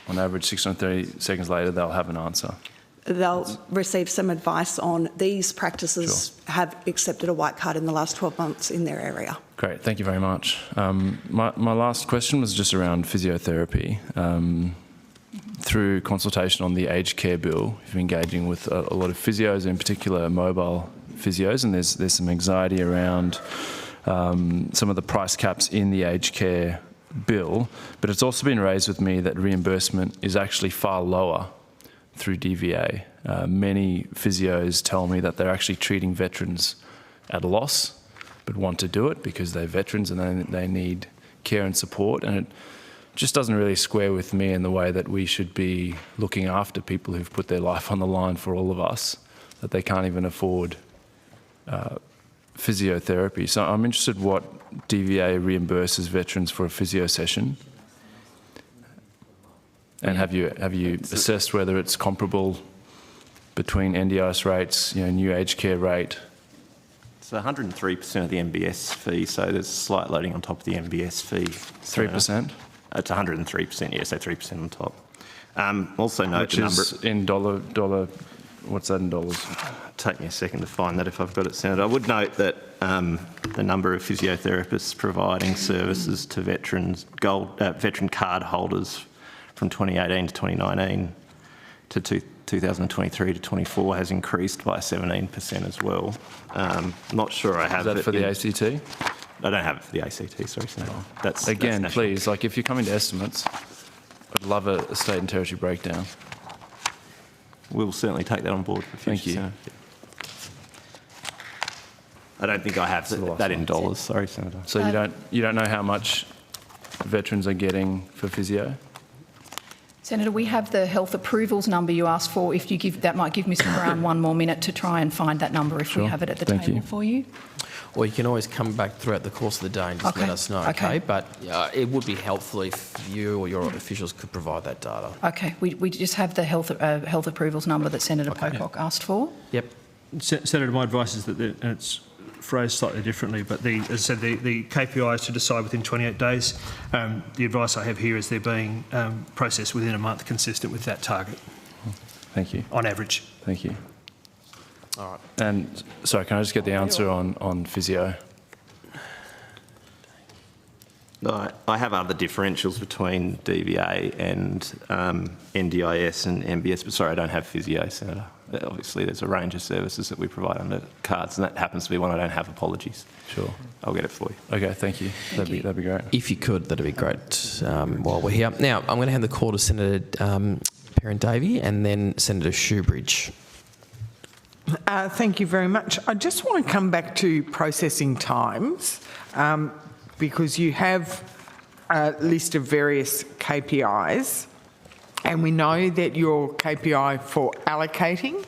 on average 630 seconds later they'll have an answer. They'll receive some advice on these practices have accepted a white card in the last 12 months in their area. Great, thank you very much. My last question was just around physiotherapy. Through consultation on the aged care bill, we've been engaging with a lot of physios, in particular mobile physios, and there's some anxiety around some of the price caps in the aged care bill, but it's also been raised with me that reimbursement is actually far lower through DVA. Many physios tell me that they're actually treating veterans at a loss, but want to do it because they're veterans and they need care and support, and it just doesn't really square with me in the way that we should be looking after people who've put their life on the line for all of us, that they can't even afford physiotherapy. So I'm interested what DVA reimburses veterans for a physio session, and have you assessed whether it's comparable between NDIS rates, new aged care rate? It's 103% of the MBS fee, so there's a slight loading on top of the MBS fee. 3%? It's 103%, yeah, so 3% on top. Also note Which the number... is in dollar, what's that in dollars? Take me a second to find that if I've got it, Senator. I would note that the number of physiotherapists providing services to veterans, veteran card holders from 2018 to 2019 to 2023 to 24 has increased by 17% as well. Not sure I have it. Is that for the ACT? I don't have it for the ACT, sorry, Senator. That's Again, that's please, if you're coming to estimates, I'd love a state and territory breakdown. We'll certainly take that on board for future. Thank you. Senator. I don't think I have that in dollars. Sorry, Senator. So you don't know how much veterans are getting for physio? Senator, we have the health approvals number you asked for. If you give, that might give Mr Brown 1 more minute to try and find that number if we have it at the table for you. Or you can always come back throughout the course of the day and just let us know, okay? But it would be helpful if you or your officials could provide that data. Okay, we just have the health approvals number that Senator Pocock asked for. Yep. Senator, my advice is that, and it's phrased slightly differently, but as I said, the KPI is to decide within 28 days. The advice I have here is they're being processed within a month, consistent with that target. Thank you. On average. Thank you. All right. And sorry, can I just get the answer on physio? No, I have other differentials between DVA and NDIS and MBS, but sorry, I don't have physio, Senator. Obviously, there's a range of services that we provide under cards, and that happens to be one I don't have. Apologies. Sure. I'll get it for you. Okay, thank you. That'd be great. If you could, that'd be great while we're here. Now, I'm going to hand the call to Senator Perrin-Davey and then Senator Shoebridge. Thank you very much. I just want to come back to processing times because you have a list of various KPIs, and we know that your KPI for allocating,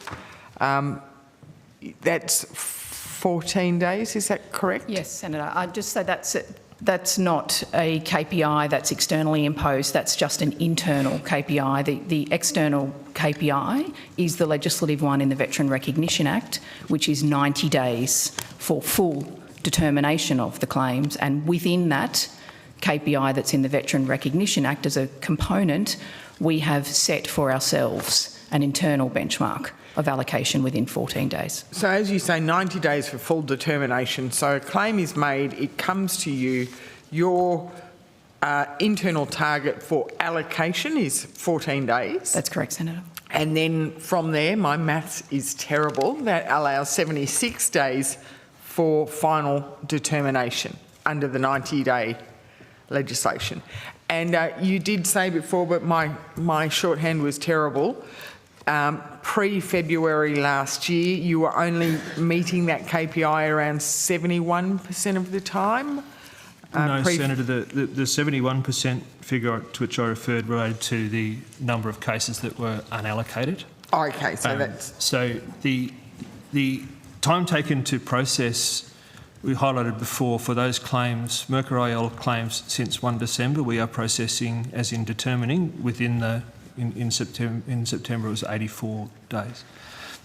that's 14 days, is that correct? Yes, Senator. I'd just say that's not a KPI that's externally imposed, that's just an internal KPI. The external KPI is the legislative one in the Veteran Recognition Act, which is 90 days for full determination of the claims, and within that KPI that's in the Veteran Recognition Act as a component, we have set for ourselves an internal benchmark of allocation within 14 days. So as you say, 90 days for full determination. So a claim is made, it comes to you, your internal target for allocation is 14 days. That's correct, Senator. And then from there, my maths is terrible, that allows 76 days for final determination under the 90-day legislation. And you did say before, but my shorthand was terrible, pre-February last year, you were only meeting that KPI around 71% of the time? No, Senator, the 71% figure to which I referred related to the number of cases that were unallocated. Okay, so that's... So the time taken to process, we highlighted before, for those claims, Merkur-IL claims since 1 December, we are processing, as in determining, within the... In September it was 84 days.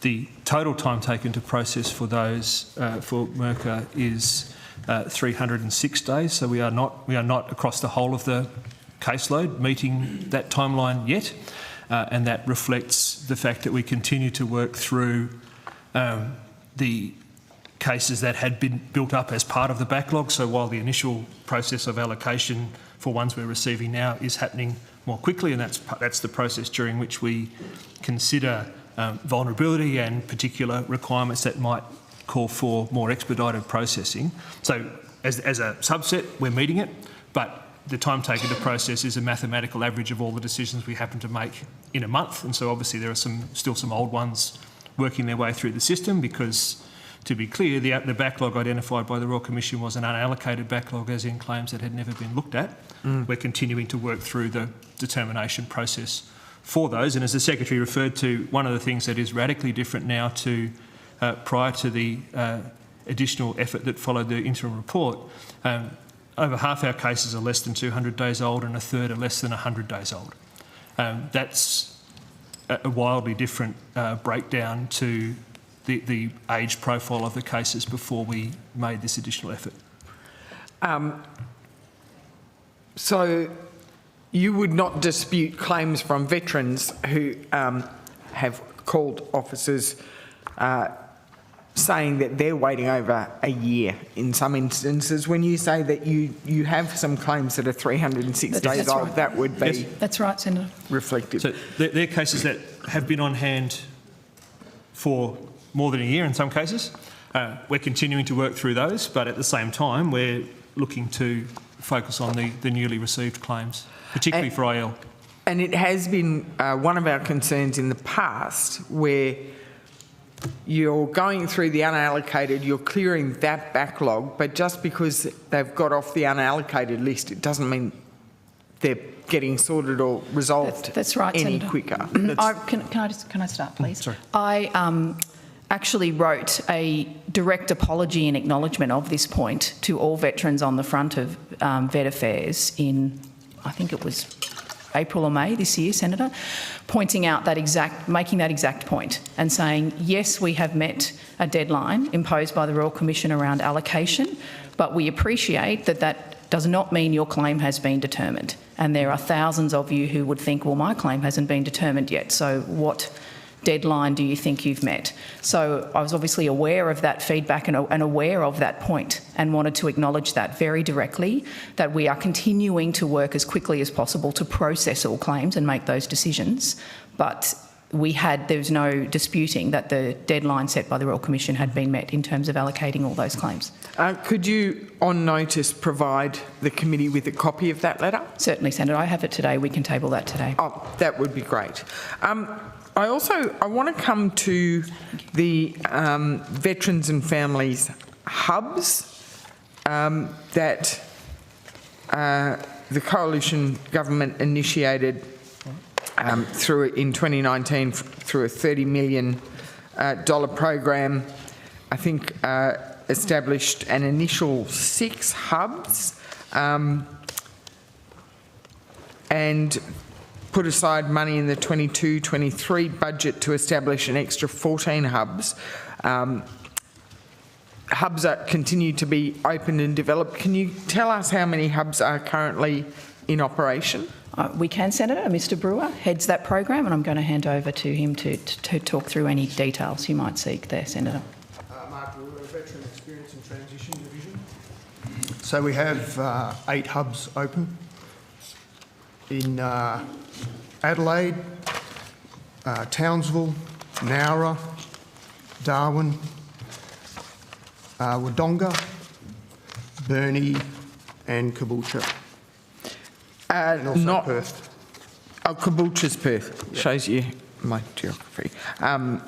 The total time taken to process for those for Merkur is 306 days. So we are not across the whole of the caseload meeting that timeline yet, and that reflects the fact that we continue to work through the cases that had been built up as part of the backlog. So while the initial process of allocation for ones we're receiving now is happening more quickly, and that's the process during which we consider vulnerability and particular requirements that might call for more expedited processing. So as a subset, we're meeting it, but the time taken to process is a mathematical average of all the decisions we happen to make in a month. And so obviously there are still some old ones working their way through the system because, to be clear, the backlog identified by the Royal Commission was an unallocated backlog, as in claims that had never been looked at. We're continuing to work through the determination process for those. And as the Secretary referred to, one of the things that is radically different now to prior to the additional effort that followed the interim report, over half our cases are less than 200 days old and a third are less than 100 days old. That's a wildly different breakdown to the age profile of the cases before we made this additional effort. So you would not dispute claims from veterans who have called officers saying that they're waiting over a year in some instances. When you say that you have some claims that are 306 days old, right. That would be... Yes, that's right, Senator. ...reflective. So they're cases that have been on hand for more than a year in some cases. We're continuing to work through those, but at the same time, we're looking to focus on the newly received claims, particularly for IL. And it has been one of our concerns in the past where you're going through the unallocated, you're clearing that backlog, but just because they've got off the unallocated list, it doesn't mean they're getting sorted or resolved That's right, any Senator. quicker. Can I start, please? Sorry. I actually wrote a direct apology and acknowledgement of this point to all veterans on the front of Vet Affairs in, I think it was April or May this year, Senator, pointing out making that exact point and saying, yes, we have met a deadline imposed by the Royal Commission around allocation, but we appreciate that that does not mean your claim has been determined. And there are thousands of you who would think, well, my claim hasn't been determined yet, so what deadline do you think you've met? So I was obviously aware of that feedback and aware of that point and wanted to acknowledge that very directly, that we are continuing to work as quickly as possible to process all claims and make those decisions. But there was no disputing that the deadline set by the Royal Commission had been met in terms of allocating all those claims. Could you, on notice, provide the committee with a copy of that letter? Certainly, Senator. I have it today. We can table that today. Oh, that would be great. I want to come to the Veterans and Families hubs that the coalition government initiated in 2019 through a $30 million program. I think established an initial 6 hubs and put aside money in the 22-23 budget to establish an extra 14 hubs. Hubs continue to be opened and developed. Can you tell us how many hubs are currently in operation? We can, Senator. Mr Brewer heads that program, and I'm going to hand over to him to talk through any details you might seek there, Senator. Mark Brewer, Veteran Experience and Transition Division. So we have 8 hubs open in Adelaide, Townsville, Nowra, Darwin, Wodonga, Burnie and Caboolture. And also not Perth. Oh, Caboolture's Perth. Yep. Shows you my geography. 1,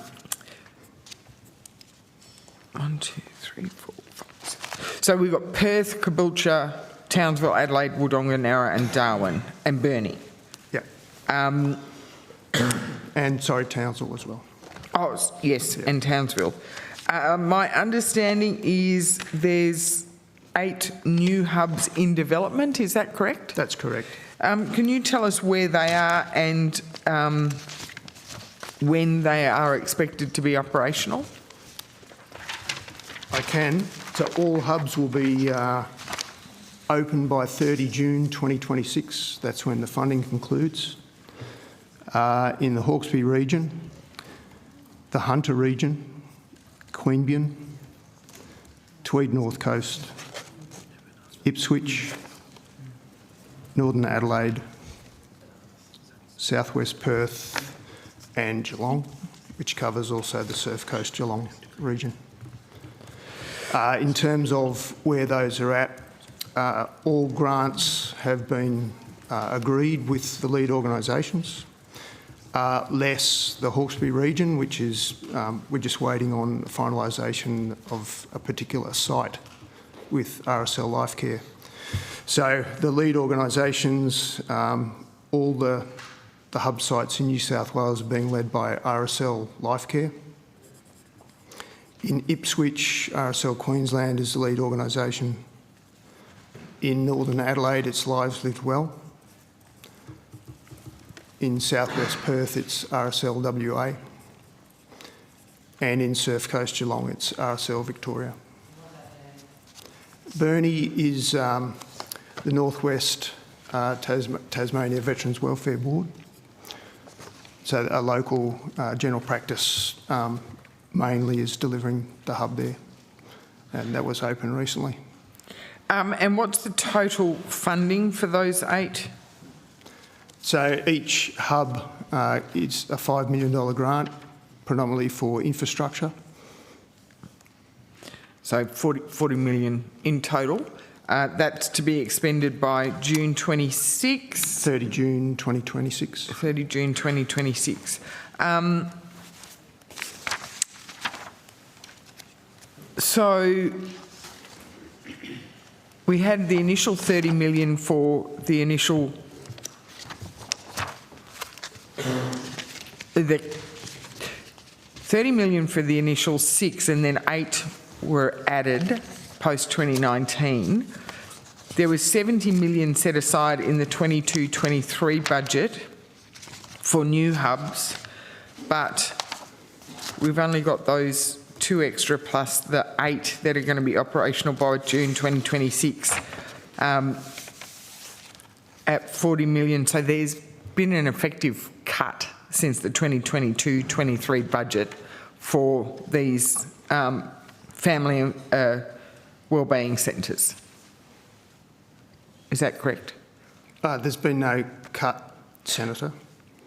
2, 3, 4, 5, 6. So we've got Perth, Caboolture, Townsville, Adelaide, Wodonga, Nowra and Darwin and Burnie. Yeah. And sorry, Townsville as well. Oh, yes, Yeah. and Townsville. My understanding is there's 8 new hubs in development, is that correct? That's correct. Can you tell us where they are and when they are expected to be operational? I can. So all hubs will be open by 30 June 2026. That's when the funding concludes. In the Hawkesbury region, the Hunter region, Queanbeyan, Tweed North Coast, Ipswich, Northern Adelaide, Southwest Perth and Geelong, which covers also the Surf Coast Geelong region. In terms of where those are at, all grants have been agreed with the lead organisations, less the Hawkesbury region, which is we're just waiting on finalisation of a particular site with RSL Life Care. So the lead organisations, all the hub sites in New South Wales are being led by RSL Life Care. In Ipswich, RSL Queensland is the lead organisation. In Northern Adelaide, it's Lives Lived Well. In Southwest Perth, it's RSL WA. And in Surf Coast Geelong, it's RSL Victoria. Burnie is the Northwest Tasmania Veterans Welfare Board. So a local general practice mainly is delivering the hub there, and that was open recently. And what's the total funding for those 8? So each hub is a $5 million grant, predominantly for infrastructure. So 40 million in total. That's to be expended by June 26. 30 June 2026. 30 June 2026. So we had the initial 30 million for the initial, the 30 million for the initial 6, and then 8 were added post 2019. There was 70 million set aside in the 22-23 budget for new hubs, but we've only got those 2 extra plus the 8 that are going to be operational by June 2026 at 40 million. So there's been an effective cut since the 2022-23 budget for these family wellbeing centres. Is that correct? There's been no cut, Senator.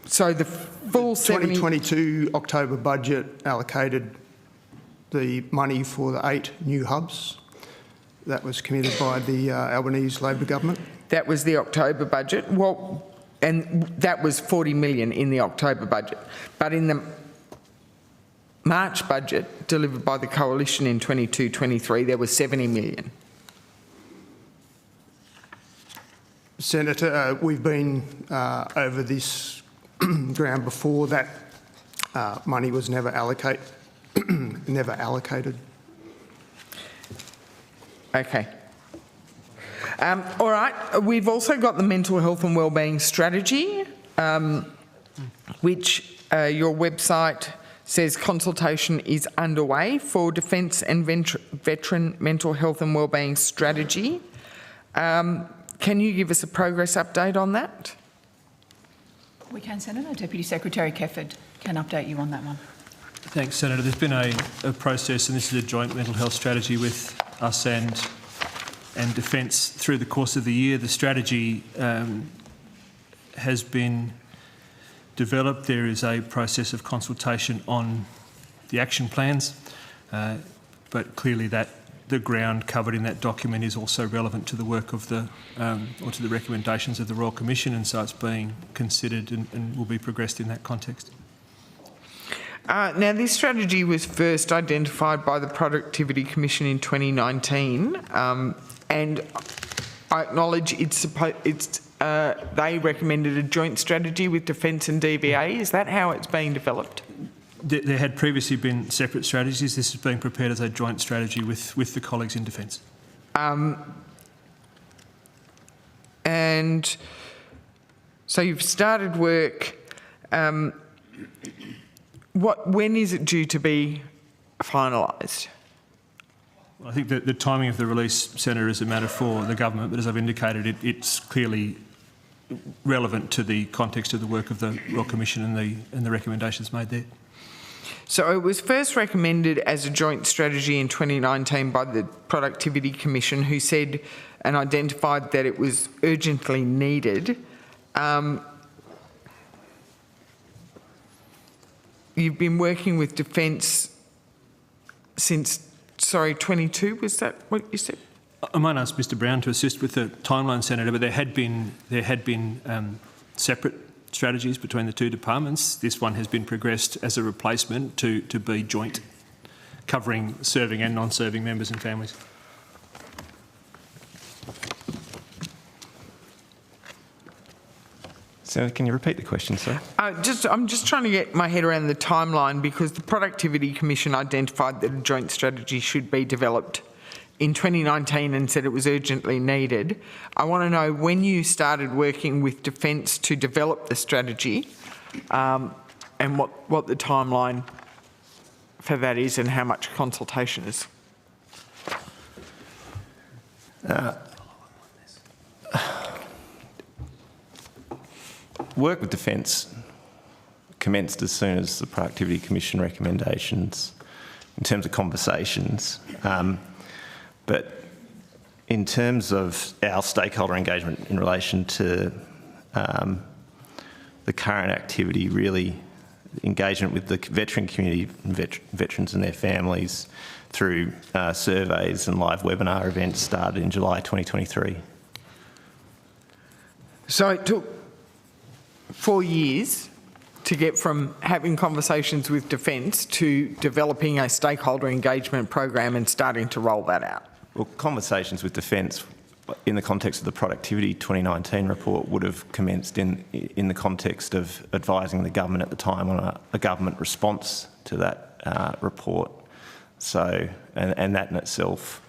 So the full 2022 October budget allocated the money for the 8 new hubs. That was committed by the Albanese Labor government. That was the October budget. Well, and that was 40 million in the October budget. But in the March budget delivered by the Coalition in 22-23, there was 70 million. Senator, we've been over this ground before. That money was never allocated. Okay. All right. We've also got the mental health and wellbeing strategy, which your website says consultation is underway for Defence and Veteran Mental Health and Wellbeing Strategy. Can you give us a progress update on that? We can, Senator. Deputy Secretary Kefford can update you on that one. Thanks, Senator. There's been a process, and this is a joint mental health strategy with us and Defence through the course of the year. The strategy has been developed. There is a process of consultation on the action plans, but clearly that the ground covered in that document is also relevant to the work of the, or to the recommendations of the Royal Commission, and so it's being considered and will be progressed in that context. Now, this strategy was first identified by the Productivity Commission in 2019, and I acknowledge they recommended a joint strategy with Defence and DVA. Is that how it's being developed? There had previously been separate strategies. This is being prepared as a joint strategy with the colleagues in Defence. And so you've started work. When is it due to be finalised? I think that the timing of the release, Senator, is a matter for the government, but as I've indicated, it's clearly relevant to the context of the work of the Royal Commission and the recommendations made there. So it was first recommended as a joint strategy in 2019 by the Productivity Commission, who said and identified that it was urgently needed. You've been working with Defence since, 22, was that what you said? I might ask Mr Brown to assist with the timeline, Senator, but there had been separate strategies between the two departments. This one has been progressed as a replacement to be joint, covering serving and non-serving members and families. So can you repeat the question, sir? I'm just trying to get my head around the timeline, because the Productivity Commission identified that a joint strategy should be developed in 2019 and said it was urgently needed. I want to know when you started working with Defence to develop the strategy, and what the timeline for that is and how much consultation is. Work with Defence commenced as soon as the Productivity Commission recommendations in terms of conversations. But in terms of our stakeholder engagement in relation to the current activity, really engagement with the veteran community and veterans and their families through surveys and live webinar events started in July 2023. So it took 4 years to get from having conversations with Defence to developing a stakeholder engagement program and starting to roll that out? Well, conversations with Defence in the context of the Productivity 2019 report would have commenced in the context of advising the government at the time on a government response to that report. So, and that in itself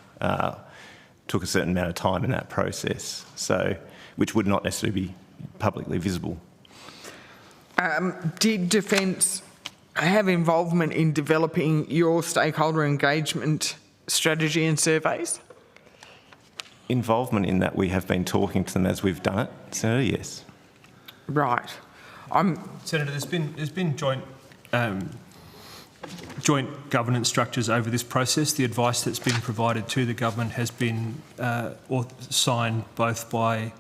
took a certain amount of time in that process, so which would not necessarily be publicly visible. Did Defence have involvement in developing your stakeholder engagement strategy and surveys? Involvement in that, we have been talking to them as we've done it, Senator, yes. Right. Senator, there's been joint governance structures over this process. The advice that's been provided to the government has been signed both by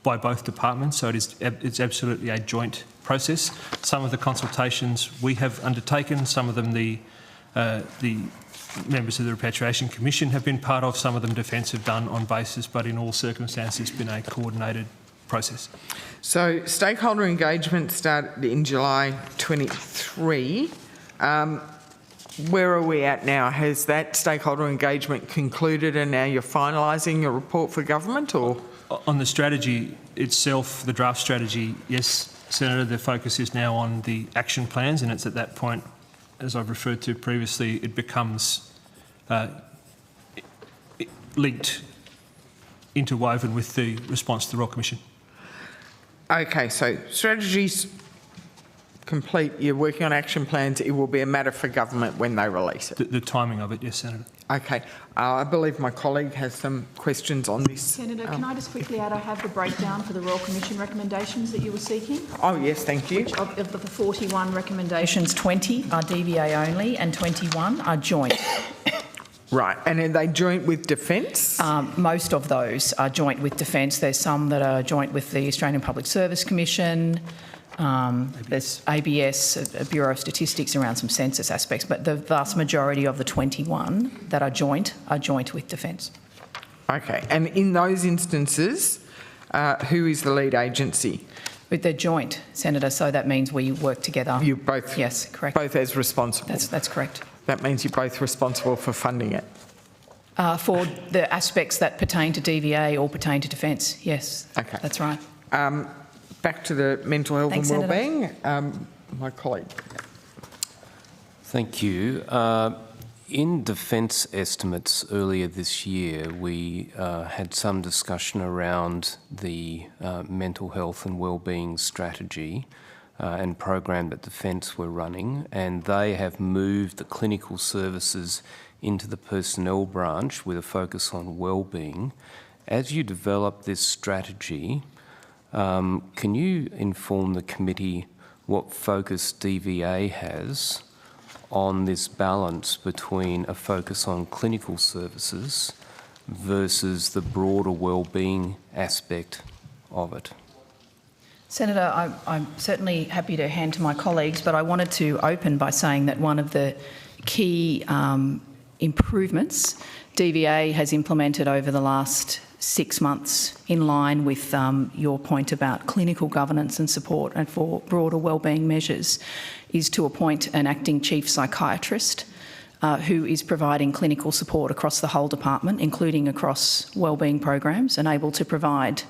both departments, so it's absolutely a joint process. Some of the consultations we have undertaken, some of them the members of the Repatriation Commission have been part of, some of them Defence have done on basis, but in all circumstances it's been a coordinated process. So stakeholder engagement started in July 23. Where are we at now? Has that stakeholder engagement concluded and now you're finalising your report for government, or? On the strategy itself, the draft strategy, yes, Senator, the focus is now on the action plans, and it's at that point, as I've referred to previously, it becomes linked, interwoven with the response to the Royal Commission. Okay, so strategy's complete, you're working on action plans, it will be a matter for government when they release it. The timing of it, yes, Senator. Okay, I believe my colleague has some questions on this. Senator, can I just quickly add, I have the breakdown for the Royal Commission recommendations that you were seeking. Oh yes, thank you. Which of the 41 recommendations, 20 are DVA only and 21 are joint. Right, and are they joint with Defence? Most of those are joint with Defence. There's some that are joint with the Australian Public Service Commission. There's ABS, a Bureau of Statistics, around some census aspects, but the vast majority of the 21 that are joint with Defence. Okay, and in those instances, who is the lead agency? They're joint, Senator, so that means we work together. You both? Yes, correct. Both as responsible? That's correct. That means you're both responsible for funding it? For the aspects that pertain to DVA or pertain to Defence, yes. Okay. That's right. Back to the mental health Thanks, and wellbeing, my colleague. Thank you. In Defence estimates earlier this year, we had some discussion around the mental health and wellbeing strategy and program that Defence were running, and they have moved the clinical services into the personnel branch with a focus on wellbeing. As you develop this strategy, can you inform the committee what focus DVA has on this balance between a focus on clinical services versus the broader wellbeing aspect of it? Senator, I'm certainly happy to hand to my colleagues, but I wanted to open by saying that one of the key improvements DVA has implemented over the last 6 months, in line with your point about clinical governance and support and for broader wellbeing measures, is to appoint an acting chief psychiatrist who is providing clinical support across the whole department, including across wellbeing programs, and able to provide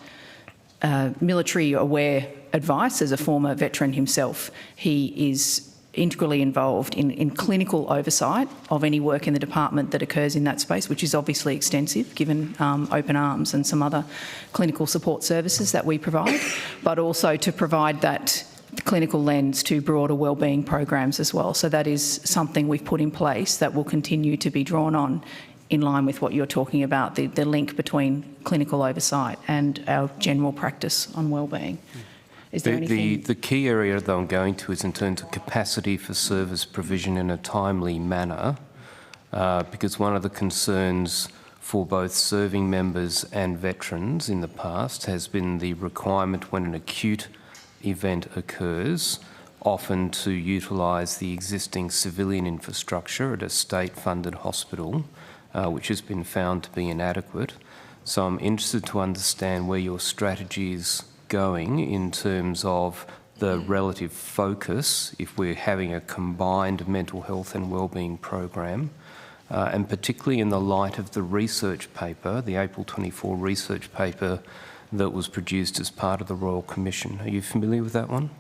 military-aware advice. As a former veteran himself, he is integrally involved in clinical oversight of any work in the department that occurs in that space, which is obviously extensive given Open Arms and some other clinical support services that we provide, but also to provide that clinical lens to broader wellbeing programs as well. So that is something we've put in place that will continue to be drawn on in line with what you're talking about, the link between clinical oversight and our general practice on wellbeing. Is there anything? The key area that I'm going to is in terms of capacity for service provision in a timely manner, because one of the concerns for both serving members and veterans in the past has been the requirement when an acute event occurs, often to utilise the existing civilian infrastructure at a state-funded hospital, which has been found to be inadequate. So I'm interested to understand where your strategy is going in terms of the relative focus if we're having a combined mental health and wellbeing program, and particularly in the light of the research paper, the April 24 research paper that was produced as part of the Royal Commission. Are you familiar with that one?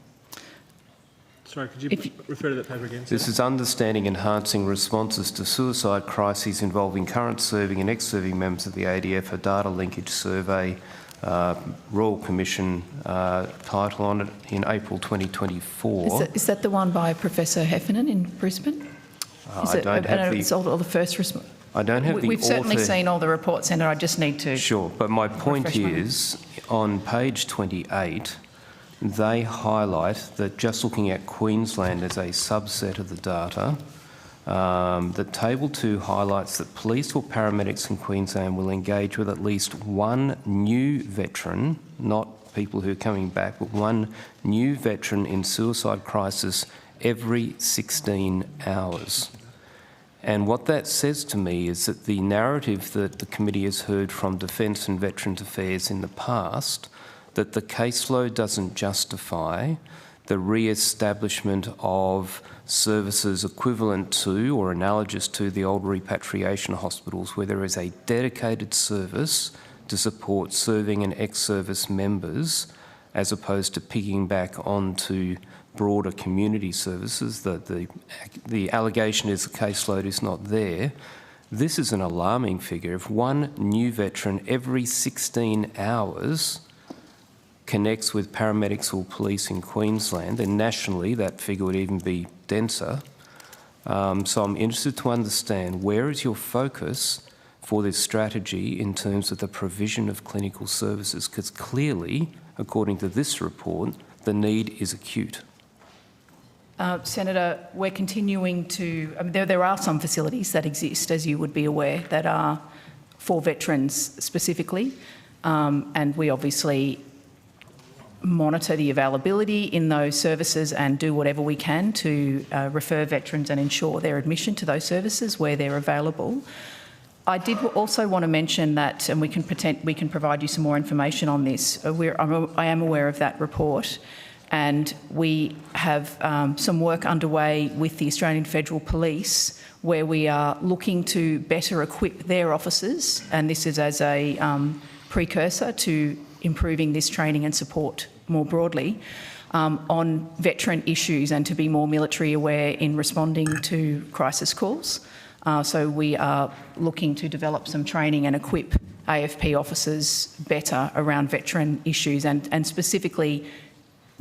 Sorry, could you refer to that paper again? This is Understanding Enhancing Responses to Suicide Crises Involving Current Serving and Ex-Serving Members of the ADF, a data linkage survey, Royal Commission title on it in April 2024. Is that the one by Professor Heffernan in Brisbane? I don't have the... It's all the first response. I don't have the author... We've certainly seen all the reports, Senator. I just need to... Sure, but my point is, on page 28, they highlight that just looking at Queensland as a subset of the data, that Table 2 highlights that police or paramedics in Queensland will engage with at least one new veteran, not people who are coming back, but one new veteran in suicide crisis every 16 hours. And what that says to me is that the narrative that the committee has heard from Defence and Veterans Affairs in the past, that the caseload doesn't justify the re-establishment of services equivalent to or analogous to the old repatriation hospitals, where there is a dedicated service to support serving and ex-service members, as opposed to picking back onto broader community services. The allegation is the caseload is not there. This is an alarming figure. If one new veteran every 16 hours connects with paramedics or police in Queensland, then nationally that figure would even be denser. So I'm interested to understand, where is your focus for this strategy in terms of the provision of clinical services? Because clearly, according to this report, the need is acute. Senator, we're continuing to... there are some facilities that exist, as you would be aware, that are for veterans specifically, and we obviously monitor the availability in those services and do whatever we can to refer veterans and ensure their admission to those services where they're available. I did also want to mention that, and we can provide you some more information on this. I am aware of that report, and we have some work underway with the Australian Federal Police where we are looking to better equip their officers, and this is as a precursor to improving this training and support more broadly on veteran issues and to be more military aware in responding to crisis calls. So we are looking to develop some training and equip AFP officers better around veteran issues and specifically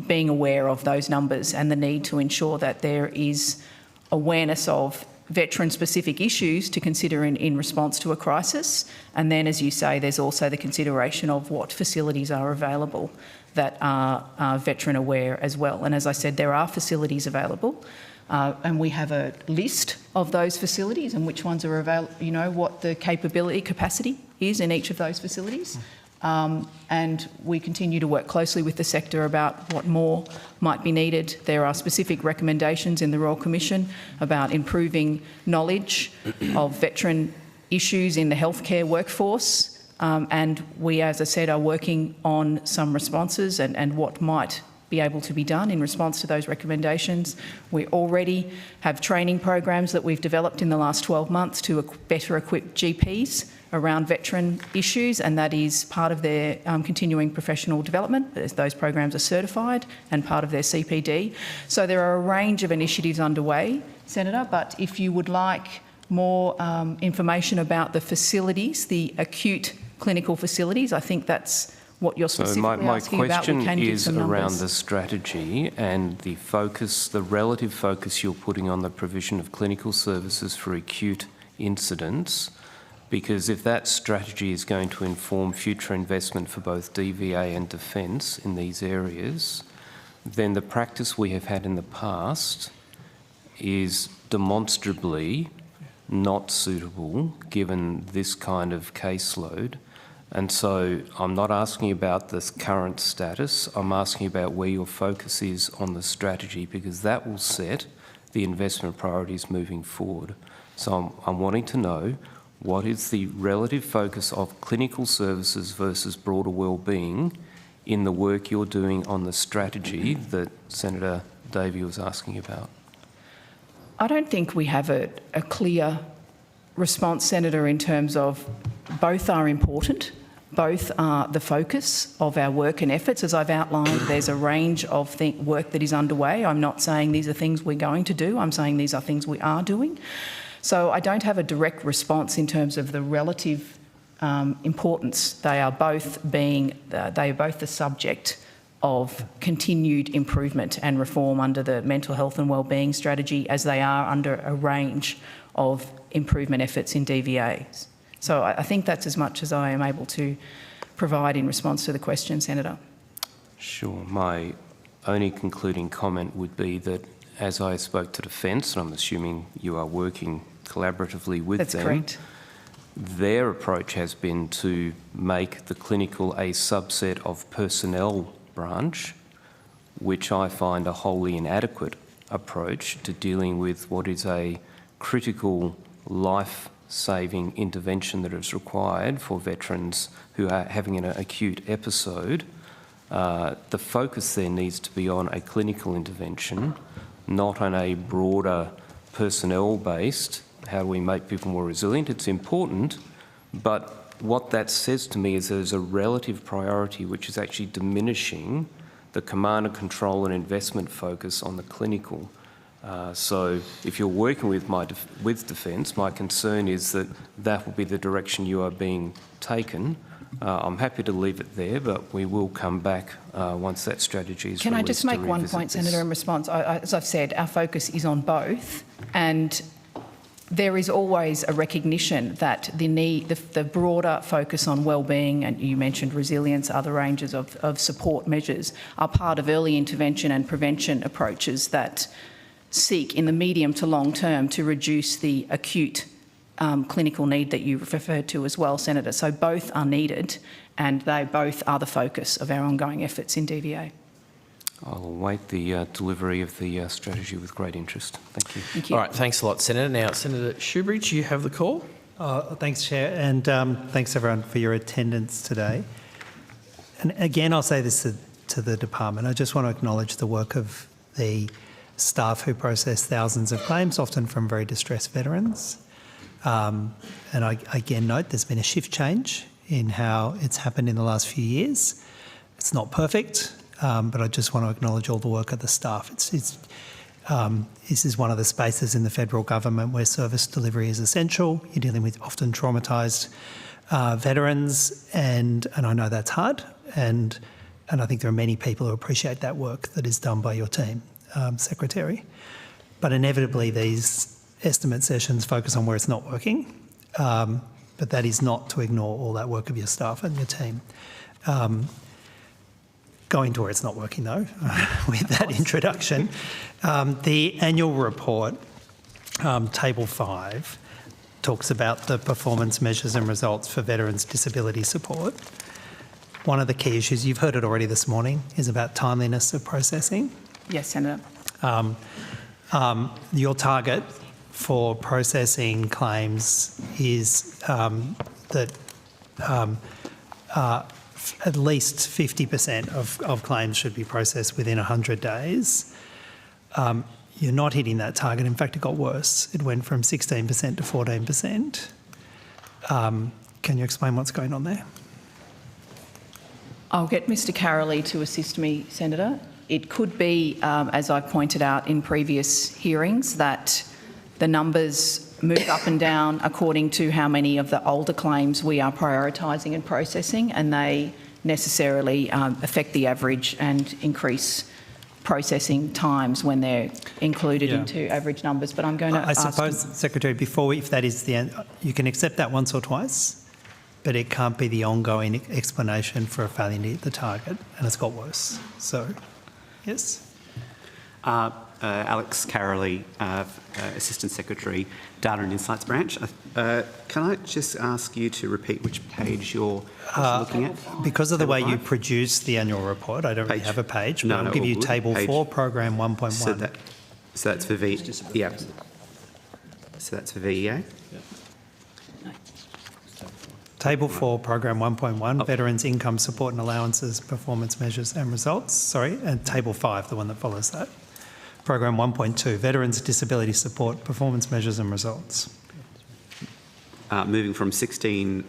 being aware of those numbers and the need to ensure that there is awareness of veteran-specific issues to consider in response to a crisis. And then, as you say, there's also the consideration of what facilities are available that are veteran aware as well. And as I said, there are facilities available, and we have a list of those facilities and which ones are available, you know, what the capacity is in each of those facilities. And we continue to work closely with the sector about what more might be needed. There are specific recommendations in the Royal Commission about improving knowledge of veteran issues in the healthcare workforce. And we, as I said, are working on some responses and what might be able to be done in response to those recommendations. We already have training programs that we've developed in the last 12 months to better equip GPs around veteran issues, and that is part of their continuing professional development. Those programs are certified and part of their CPD. So there are a range of initiatives underway, Senator, but if you would like more information about the facilities, the acute clinical facilities, I think that's what you're specifically asking about. So my question is around the strategy and the focus, the relative focus you're putting on the provision of clinical services for acute incidents, because if that strategy is going to inform future investment for both DVA and Defence in these areas, then the practice we have had in the past is demonstrably not suitable given this kind of caseload. And so I'm not asking about this current status, I'm asking about where your focus is on the strategy, because that will set the investment priorities moving forward. So I'm wanting to know, what is the relative focus of clinical services versus broader wellbeing in the work you're doing on the strategy that Senator Davey was asking about? I don't think we have a clear response, Senator, in terms of both are important, both are the focus of our work and efforts. As I've outlined, there's a range of work that is underway. I'm not saying these are things we're going to do. I'm saying these are things we are doing. So I don't have a direct response in terms of the relative importance. They are both the subject of continued improvement and reform under the mental health and wellbeing strategy, as they are under a range of improvement efforts in DVA. So I think that's as much as I am able to provide in response to the question, Senator. Sure. My only concluding comment would be that as I spoke to Defence, and I'm assuming you are working collaboratively with them. That's correct. Their approach has been to make the clinical a subset of personnel branch, which I find a wholly inadequate approach to dealing with what is a critical life-saving intervention that is required for veterans who are having an acute episode. The focus there needs to be on a clinical intervention, not on a broader personnel-based, how do we make people more resilient? It's important, but what that says to me is there's a relative priority which is actually diminishing the command and control and investment focus on the clinical. So if you're working with Defence, my concern is that that will be the direction you are being taken. I'm happy to leave it there, but we will come back once that strategy is Can released. I just make one point, Senator, in response? As I've said, our focus is on both, and there is always a recognition that the broader focus on wellbeing, and you mentioned resilience, other ranges of support measures, are part of early intervention and prevention approaches that seek, in the medium to long term, to reduce the acute clinical need that you referred to as well, Senator. So both are needed, and they both are the focus of our ongoing efforts in DVA. I'll await the delivery of the strategy with great interest. Thank you. Thank you. All right, thanks a lot, Senator. Now, Senator Shoebridge, you have the call. Thanks, Chair, and thanks everyone for your attendance today. And again, I'll say this to the department. I just want to acknowledge the work of the staff who process thousands of claims, often from very distressed veterans. And I again note there's been a shift change in how it's happened in the last few years. It's not perfect, but I just want to acknowledge all the work of the staff. This is one of the spaces in the federal government where service delivery is essential. You're dealing with often traumatised veterans, and I know that's hard, and I think there are many people who appreciate that work that is done by your team, Secretary. But inevitably these estimate sessions focus on where it's not working, but that is not to ignore all that work of your staff and your team. Going to where it's not working though, with that introduction. The annual report, Table 5, talks about the performance measures and results for veterans' disability support. One of the key issues, you've heard it already this morning, is about timeliness of processing. Yes, Senator. Your target for processing claims is that at least 50% of claims should be processed within 100 days. You're not hitting that target. In fact, it got worse. It went from 16% to 14%. Can you explain what's going on there? I'll get Mr Carrolley to assist me, Senator. It could be, as I pointed out in previous hearings, that the numbers move up and down according to how many of the older claims we are prioritising and processing, and they necessarily affect the average and increase processing times when they're included into average numbers. But I'm going to ask... I suppose, Secretary, if that is the end, you can accept that once or twice, but it can't be the ongoing explanation for a failure to hit the target, and it's got worse. So, yes? Alex Carrolley, Assistant Secretary, Data and Insights Branch. Can I just ask you to repeat which page you're looking at? Because of the way you produce the annual report, I don't really have a page, but I'll give you Table 4, Program 1.1. So that's for So that's for VEA? Table 4, Program 1.1, Veterans Income Support and Allowances, Performance Measures and Results. Sorry, and Table 5, the one that follows that. Program 1.2, Veterans Disability Support, Performance Measures and Results. Moving from 16%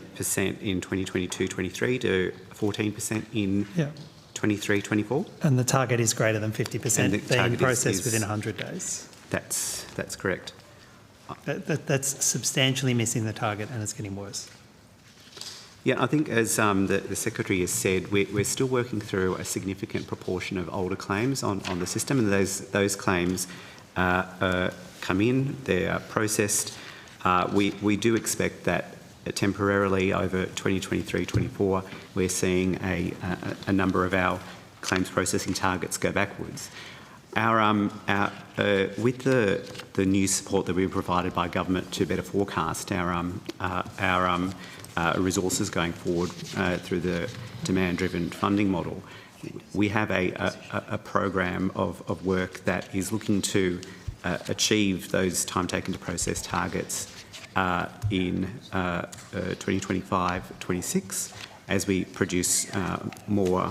in 2022-23 to 14% in 23-24. And the target is greater than 50% being processed within 100 days. That's correct. That's substantially missing the target, and it's getting worse. Yeah, I think as the Secretary has said, we're still working through a significant proportion of older claims on the system, and those claims come in, they are processed. We do expect that temporarily over 2023-24, we're seeing a number of our claims processing targets go backwards. With the new support that we've provided by government to better forecast our resources going forward through the demand-driven funding model, we have a program of work that is looking to achieve those time taken to process targets in 2025-26 as we produce more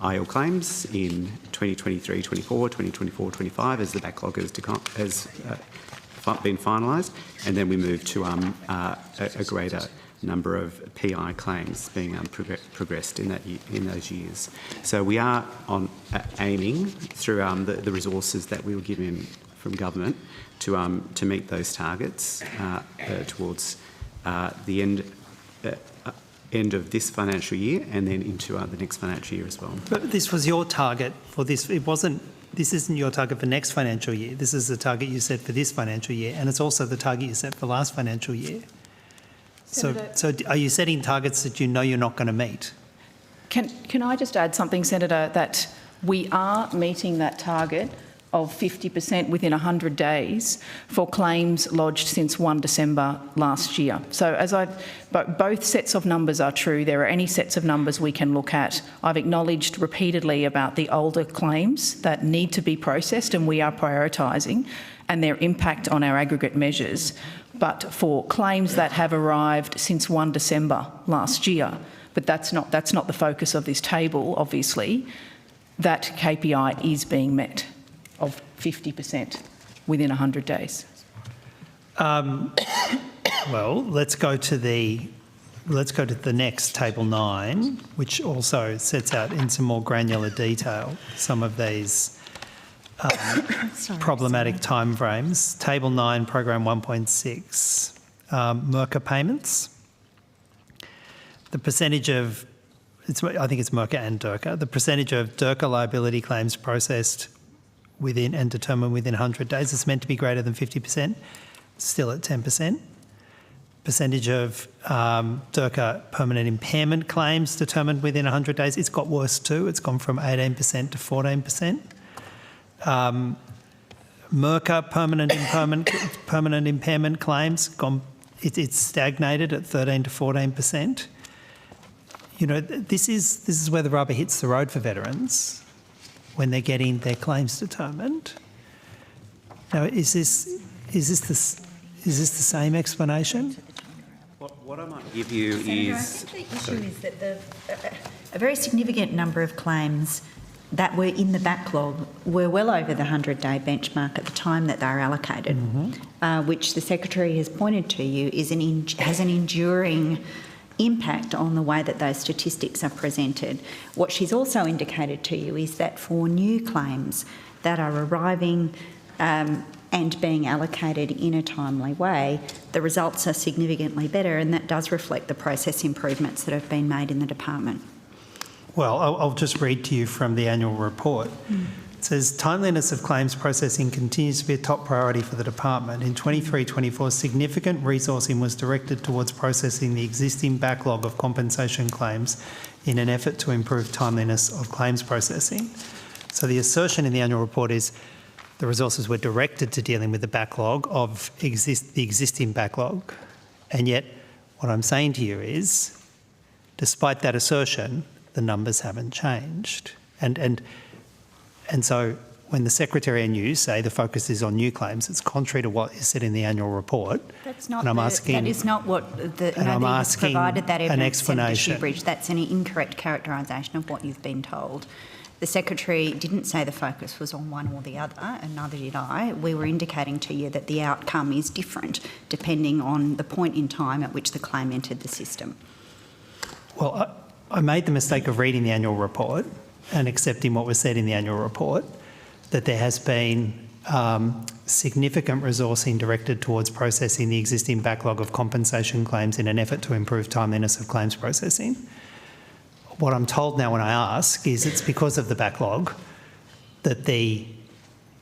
IL claims in 2023-24, 2024-25 as the backlog has been finalised, and then we move to a greater number of PI claims being progressed in those years. So we are aiming through the resources that we were given from government to meet those targets towards the end of this financial year and then into the next financial year as well. But this was your target for this. It wasn't. This isn't your target for next financial year. This is the target you set for this financial year, and it's also the target you set for last financial year. So are you setting targets that you know you're not going to meet? Can I just add something, Senator, that we are meeting that target of 50% within 100 days for claims lodged since 1 December last year. So both sets of numbers are true. There are any sets of numbers we can look at. I've acknowledged repeatedly about the older claims that need to be processed, and we are prioritising, and their impact on our aggregate measures. But for claims that have arrived since 1 December last year, but that's not the focus of this table, obviously, that KPI is being met of 50% within 100 days. Well, let's go to the next Table 9, which also sets out in some more granular detail some of these problematic timeframes. Table 9, Program 1.6, MERCA payments. The percentage of, I think it's MERCA and DIRCA, the percentage of DIRCA liability claims processed within and determined within 100 days is meant to be greater than 50%, still at 10%. Percentage of DIRCA permanent impairment claims determined within 100 days, it's got worse too. It's gone from 18% to 14%. MERCA permanent impairment claims, it's stagnated at 13 to 14%. You know, this is where the rubber hits the road for veterans when they're getting their claims determined. Now, is this the same explanation? What I might give you is... Senator, I think the issue is that a very significant number of claims that were in the backlog were well over the 100-day benchmark at the time that they were allocated, which the Secretary has pointed to you has an enduring impact on the way that those statistics are presented. What she's also indicated to you is that for new claims that are arriving and being allocated in a timely way, the results are significantly better, and that does reflect the process improvements that have been made in the department. Well, I'll just read to you from the annual report. It says, timeliness of claims processing continues to be a top priority for the department. In 23-24, significant resourcing was directed towards processing the existing backlog of compensation claims in an effort to improve timeliness of claims processing. So the assertion in the annual report is the resources were directed to dealing with the backlog of the existing backlog. And yet what I'm saying to you is, despite that assertion, the numbers haven't changed. And so when the Secretary and you say the focus is on new claims, it's contrary to what is said in the annual report. That's not. And I'm asking, that is not what the. And I'm asking provided that an evidence, explanation. Senator Shoebridge. That's an incorrect characterisation of what you've been told. The Secretary didn't say the focus was on one or the other, and neither did I. We were indicating to you that the outcome is different depending on the point in time at which the claim entered the system. Well, I made the mistake of reading the annual report and accepting what was said in the annual report, that there has been significant resourcing directed towards processing the existing backlog of compensation claims in an effort to improve timeliness of claims processing. What I'm told now when I ask is it's because of the backlog that the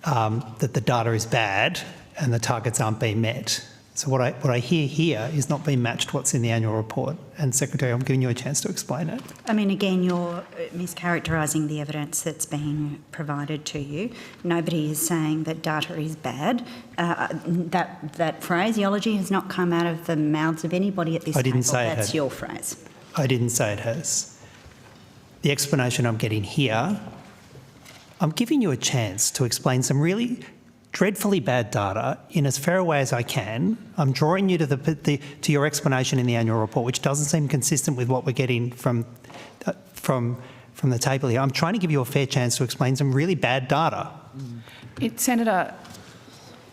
data is bad and the targets aren't being met. So what I hear here is not being matched what's in the annual report. And Secretary, I'm giving you a chance to explain it. I mean, again, you're mischaracterising the evidence that's being provided to you. Nobody is saying that data is bad. That phraseology has not come out of the mouths of anybody at this table. I didn't say it had. That's your phrase. I didn't say it has. The explanation I'm getting here, I'm giving you a chance to explain some really dreadfully bad data in as fair a way as I can. I'm drawing you to to your explanation in the annual report, which doesn't seem consistent with what we're getting from the table here. I'm trying to give you a fair chance to explain some really bad data. Senator,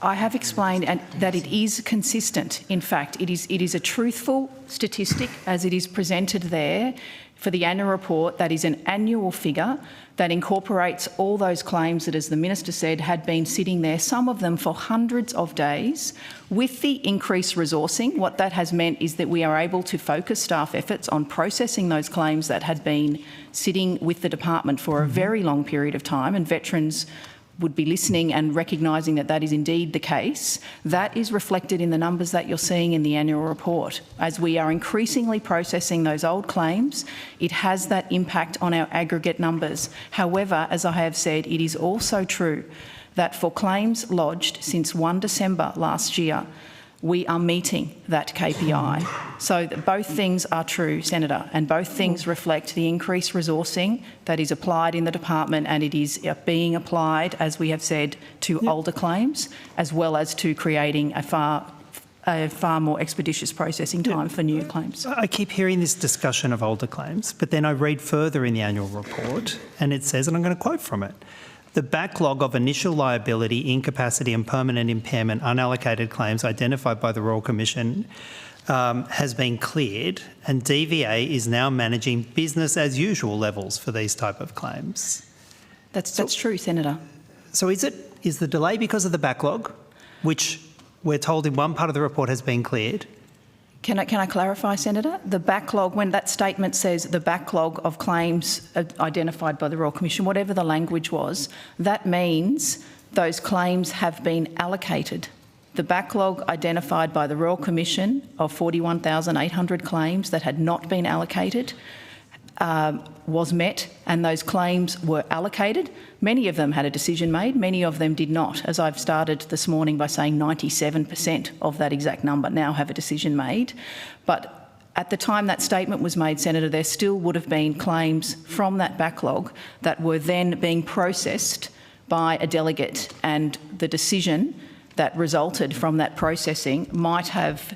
I have explained that it is consistent. In fact, it is a truthful statistic as it is presented there for the annual report. That is an annual figure that incorporates all those claims that, as the Minister said, had been sitting there, some of them for hundreds of days. With the increased resourcing, what that has meant is that we are able to focus staff efforts on processing those claims that had been sitting with the department for a very long period of time, and veterans would be listening and recognising that that is indeed the case. That is reflected in the numbers that you're seeing in the annual report. As we are increasingly processing those old claims, it has that impact on our aggregate numbers. However, as I have said, it is also true that for claims lodged since 1 December last year, we are meeting that KPI. So both things are true, Senator, and both things reflect the increased resourcing that is applied in the department, and it is being applied, as we have said, to older claims, as well as to creating a far more expeditious processing time for new claims. I keep hearing this discussion of older claims, but then I read further in the annual report and it says, and I'm going to quote from it, the backlog of initial liability, incapacity and permanent impairment unallocated claims identified by the Royal Commission has been cleared, and DVA is now managing business as usual levels for these type of claims. That's true, Senator. So is the delay because of the backlog, which we're told in one part of the report has been cleared? Can I clarify, Senator? The backlog, when that statement says the backlog of claims identified by the Royal Commission, whatever the language was, that means those claims have been allocated. The backlog identified by the Royal Commission of 41,800 claims that had not been allocated was met, and those claims were allocated. Many of them had a decision made, many of them did not. As I've started this morning by saying 97% of that exact number now have a decision made. But at the time that statement was made, Senator, there still would have been claims from that backlog that were then being processed by a delegate, and the decision that resulted from that processing might have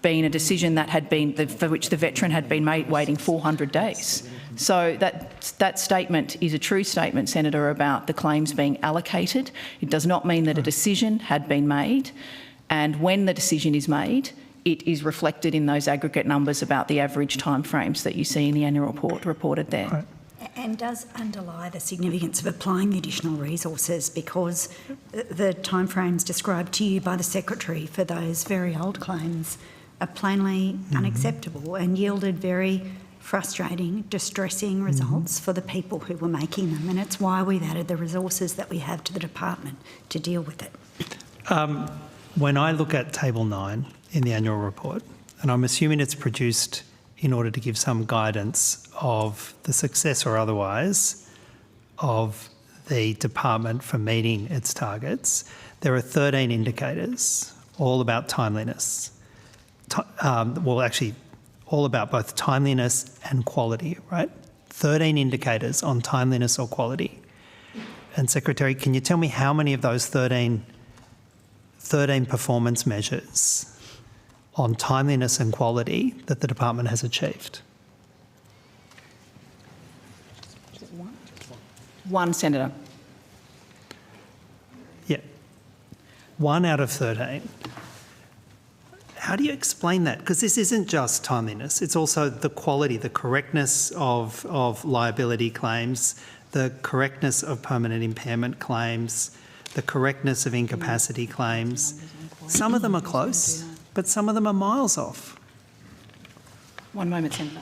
been a decision that had been for which the veteran had been waiting 400 days. So that statement is a true statement, Senator, about the claims being allocated. It does not mean that a decision had been made, and when the decision is made, it is reflected in those aggregate numbers about the average timeframes that you see in the annual report reported there. Right. And does underlie the significance of applying the additional resources, because the timeframes described to you by the Secretary for those very old claims are plainly unacceptable and yielded very frustrating, distressing results for the people who were making them. And it's why we've added the resources that we have to the department to deal with it. When I look at Table 9 in the annual report, and I'm assuming it's produced in order to give some guidance of the success or otherwise of the department for meeting its targets, there are 13 indicators, all about timeliness. Well, actually, all about both timeliness and quality, right? 13 indicators on timeliness or quality. And Secretary, can you tell me how many of those 13 performance measures on timeliness and quality that the department has achieved? One, Senator. Yeah. 1 out of 13. How do you explain that? Because this isn't just timeliness, it's also the quality, the correctness of liability claims, the correctness of permanent impairment claims, the correctness of incapacity claims. Some of them are close, but some of them are miles off. One moment, Senator.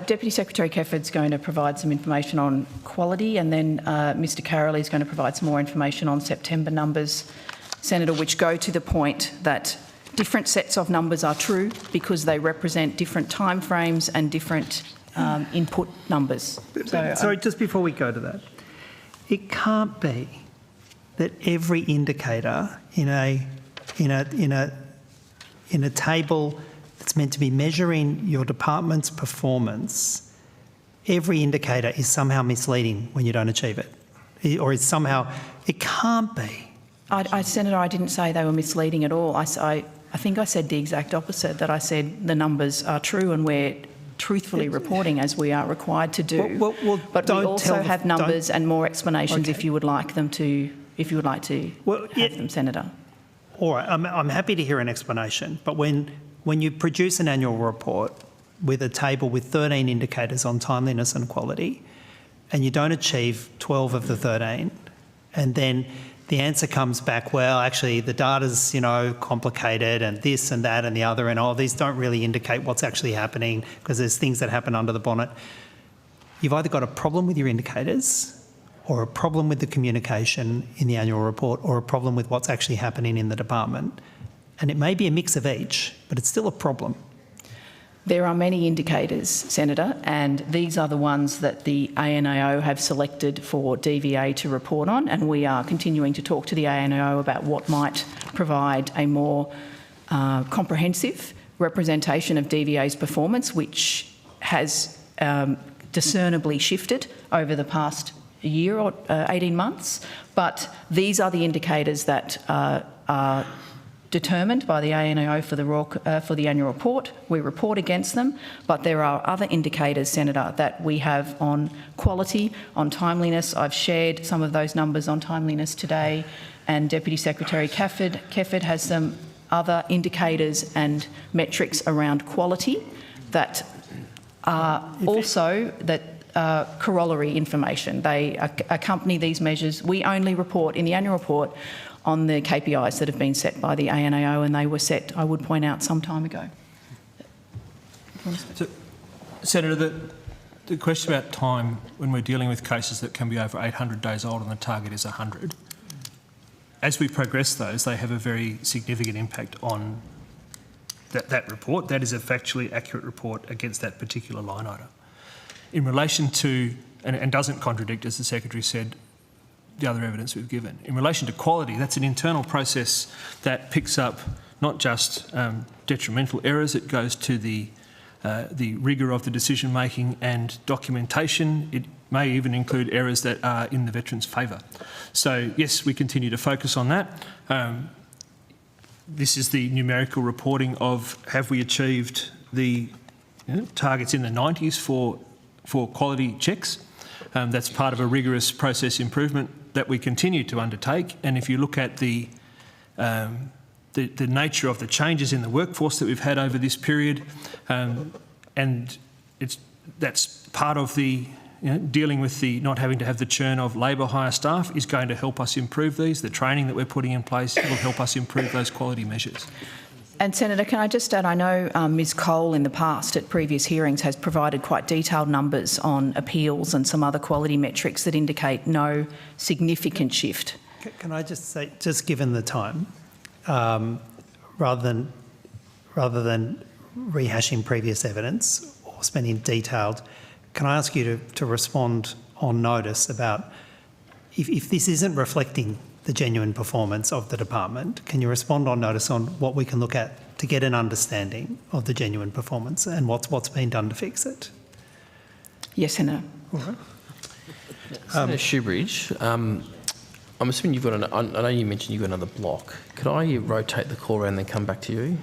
Deputy Secretary Kefford's going to provide some information on quality, and then Mr Carroll is going to provide some more information on September numbers, Senator, which go to the point that different sets of numbers are true because they represent different timeframes and different input numbers. Sorry, just before we go to that, it can't be that every indicator in a table that's meant to be measuring your department's performance, every indicator is somehow misleading when you don't achieve it, or is somehow, it can't be. Senator, I didn't say they were misleading at all. I think I said the exact opposite, that I said the numbers are true and we're truthfully reporting as we are required to do. But we also have numbers and more explanations if you would like them to, have them, Senator. All right, I'm happy to hear an explanation, but when you produce an annual report with a table with 13 indicators on timeliness and quality, and you don't achieve 12 of the 13, and then the answer comes back, well, actually the data's, complicated and this and that and the other, and these don't really indicate what's actually happening because there's things that happen under the bonnet. You've either got a problem with your indicators or a problem with the communication in the annual report or a problem with what's actually happening in the department. And it may be a mix of each, but it's still a problem. There are many indicators, Senator, and these are the ones that the ANAO have selected for DVA to report on, and we are continuing to talk to the ANAO about what might provide a more comprehensive representation of DVA's performance, which has discernibly shifted over the past year or 18 months. But these are the indicators that are determined by the ANAO for the annual report. We report against them, but there are other indicators, Senator, that we have on quality, on timeliness. I've shared some of those numbers on timeliness today, and Deputy Secretary Kefford has some other indicators and metrics around quality that are also corollary information. They accompany these measures. We only report in the annual report on the KPIs that have been set by the ANAO, and they were set, I would point out, some time ago. So, Senator, the question about time when we're dealing with cases that can be over 800 days old and the target is 100, as we progress those, they have a very significant impact on that report. That is a factually accurate report against that particular line item. In relation to, and doesn't contradict, as the Secretary said, the other evidence we've given. In relation to quality, that's an internal process that picks up not just detrimental errors, it goes to the rigour of the decision-making and documentation. It may even include errors that are in the veteran's favour. So, yes, we continue to focus on that. This is the numerical reporting of have we achieved the targets in the 90s for quality checks. That's part of a rigorous process improvement that we continue to undertake. And if you look at the nature of the changes in the workforce that we've had over this period, and that's part of the dealing with the not having to have the churn of labour hire staff is going to help us improve these. The training that we're putting in place will help us improve those quality measures. And Senator, can I just add, I know Ms Cole in the past at previous hearings has provided quite detailed numbers on appeals and some other quality metrics that indicate no significant shift. Can I just say, just given the time, rather than rehashing previous evidence or spending detailed, can I ask you to respond on notice about if this isn't reflecting the genuine performance of the department, can you respond on notice on what we can look at to get an understanding of the genuine performance and what's been done to fix it. Yes, Senator. All right. Senator Shoebridge, I'm assuming you've got I know you mentioned you've got another block. Could I rotate the call around and then come back to you?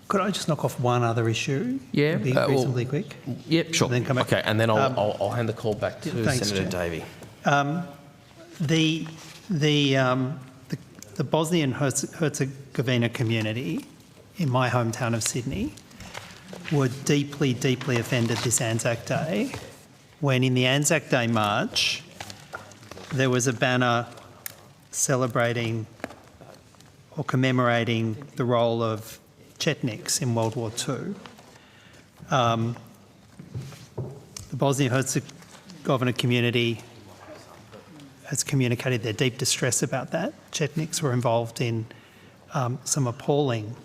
Could I just knock off one other issue? Yeah. Be reasonably quick? Yep, sure. And then come back. Okay, and then I'll hand the call back to Thanks, Senator Chair. Davey. The Bosnian Herzegovina community in my hometown of Sydney were deeply, deeply offended this Anzac Day when in the Anzac Day March there was a banner celebrating or commemorating the role of Chetniks in World War II. The Bosnia-Herzegovina community has communicated their deep distress about that. Chetniks were involved in some appalling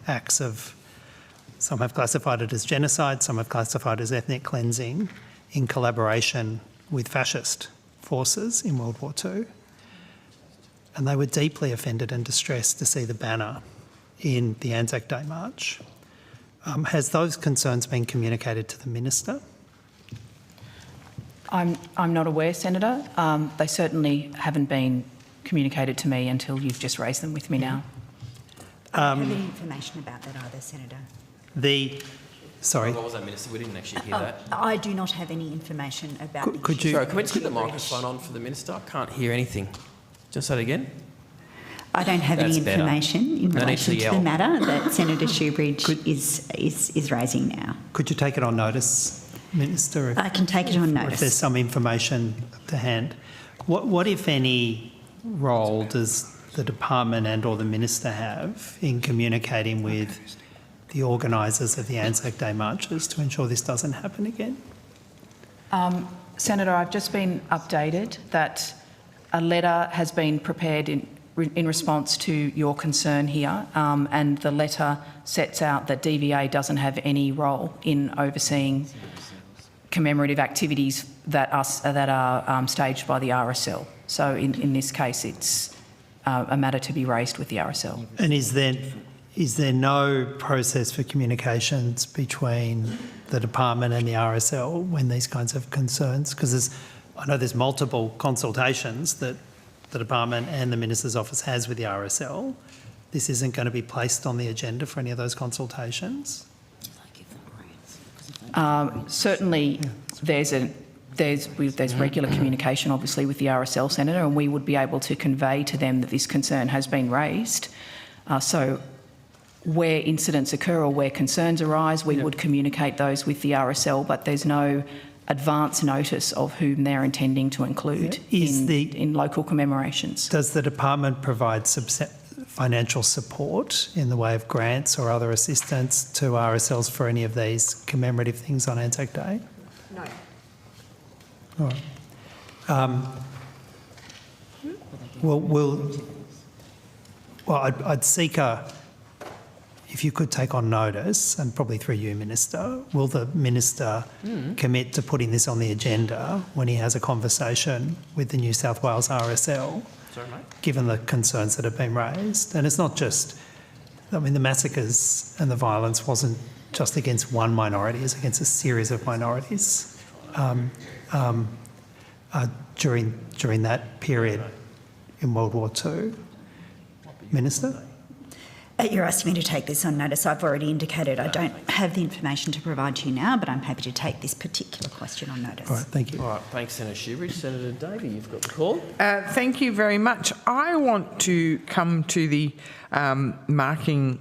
acts of, some have classified it as genocide, some have classified it as ethnic cleansing in collaboration with fascist forces in World War II. And they were deeply offended and distressed to see the banner in the Anzac Day March. Has those concerns been communicated to the Minister? I'm not aware, Senator. They certainly haven't been communicated to me until you've just raised them with me now. I don't have any information about that either, Senator. What was that, Minister? We didn't actually hear that. I do not have any information about the issue. Sorry, can we just get the microphone on for the Minister? I can't hear anything. Just say it again. I don't have any information in relation to the matter that Senator Shoebridge is raising now. Could you take it on notice, Minister? I can take it on notice. If there's some information to hand. What if any, role does the department and or the Minister have in communicating with the organisers of the Anzac Day marches to ensure this doesn't happen again? Senator, I've just been updated that a letter has been prepared in response to your concern here, and the letter sets out that DVA doesn't have any role in overseeing commemorative activities that are staged by the RSL. So in this case, it's a matter to be raised with the RSL. And is there no process for communications between the department and the RSL when these kinds of concerns? Because I know there's multiple consultations that the department and the Minister's office has with the RSL. This isn't going to be placed on the agenda for any of those consultations? Certainly, there's regular communication, obviously, with the RSL, Senator, and we would be able to convey to them that this concern has been raised. So where incidents occur or where concerns arise, we would communicate those with the RSL, but there's no advance notice of whom they're intending to include in local commemorations. Does the department provide financial support in the way of grants or other assistance to RSLs for any of these commemorative things on Anzac Day? No. All right. I'd seek if you could take on notice, and probably through you, Minister, will the Minister commit to putting this on the agenda when he has a conversation with the New South Wales RSL, given the concerns that have been raised? And it's not just, the massacres and the violence wasn't just against one minority, it's against a series of minorities during that period in World War II. Minister? You're asking me to take this on notice. I've already indicated I don't have the information to provide to you now, but I'm happy to take this particular question on notice. All right, thank you. All right, thanks, Senator Shoebridge. Senator Davey, you've got the call. Thank you very much. I want to come to the Marking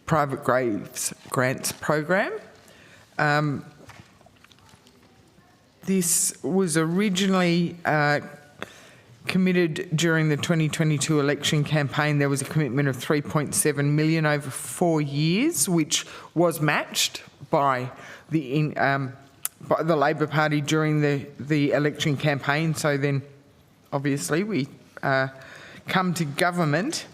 Private Graves Grants program. This was originally committed during the 2022 election campaign. There was a commitment of $3.7 million over 4 years, which was matched by the Labor Party during the election campaign. So then, obviously, we come to government.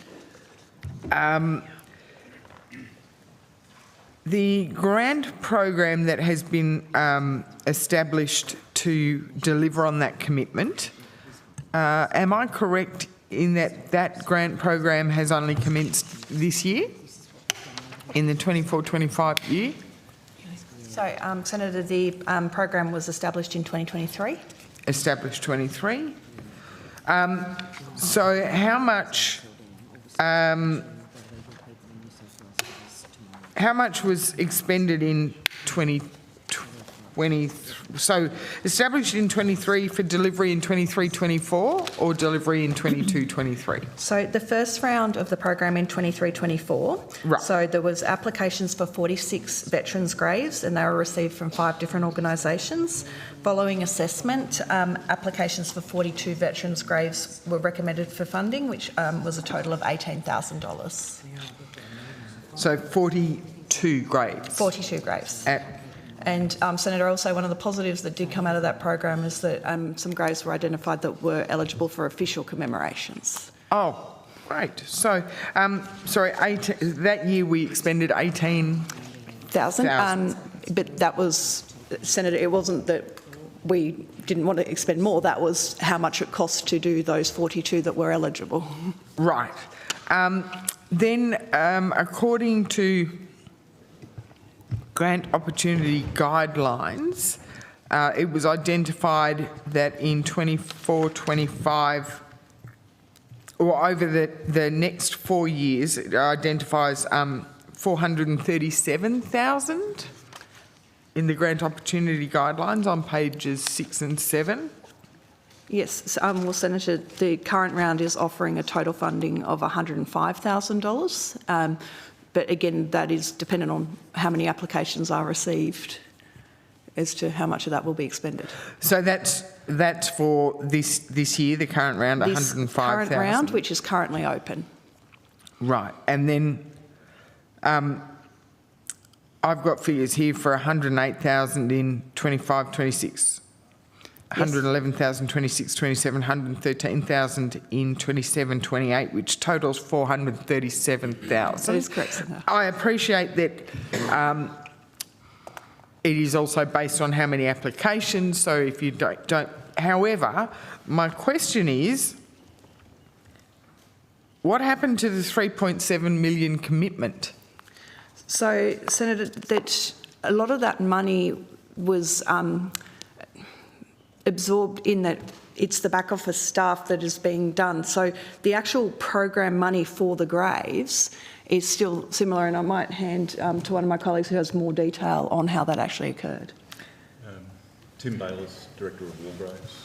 The grant program that has been established to deliver on that commitment, am I correct in that grant program has only commenced this year? in the 24-25 year? So, Senator, the program was established in 2023. Established 23. So how much was expended in 2023? So established in 23 for delivery in 23-24 or delivery in 22-23? So the first round of the program in 23-24. Right. So there was applications for 46 veterans' graves, and they were received from 5 different organisations. Following assessment, applications for 42 veterans' graves were recommended for funding, which was a total of $18,000. So 42 graves. 42 graves. And, Senator, also one of the positives that did come out of that program is that some graves were identified that were eligible for official commemorations. Oh, great. So, that year we expended 18,000. But that was, Senator, it wasn't that we didn't want to expend more, that was how much it cost to do those 42 that were eligible. Right. Then, according to grant opportunity guidelines, it was identified that in 24-25, or over the next 4 years, it identifies 437,000 in the grant opportunity guidelines on pages 6 and 7. Yes, well, Senator, the current round is offering a total funding of $105,000. But again, that is dependent on how many applications are received as to how much of that will be expended. So that's for this year, the current round, 105,000. Current round, which is currently open. Right, and then I've got figures here for 108,000 in 25-26. 111,000, 26-27, 113,000 in 27-28, which totals 437,000. That is correct, Senator. I appreciate that it is also based on how many applications, so if you don't... However, my question is, what happened to the 3.7 million commitment? So, Senator, that a lot of that money was absorbed in that it's the back office staff that is being done. So the actual program money for the graves is still similar, and I might hand to one of my colleagues who has more detail on how that actually occurred. Tim Bayliss, Director of War Graves.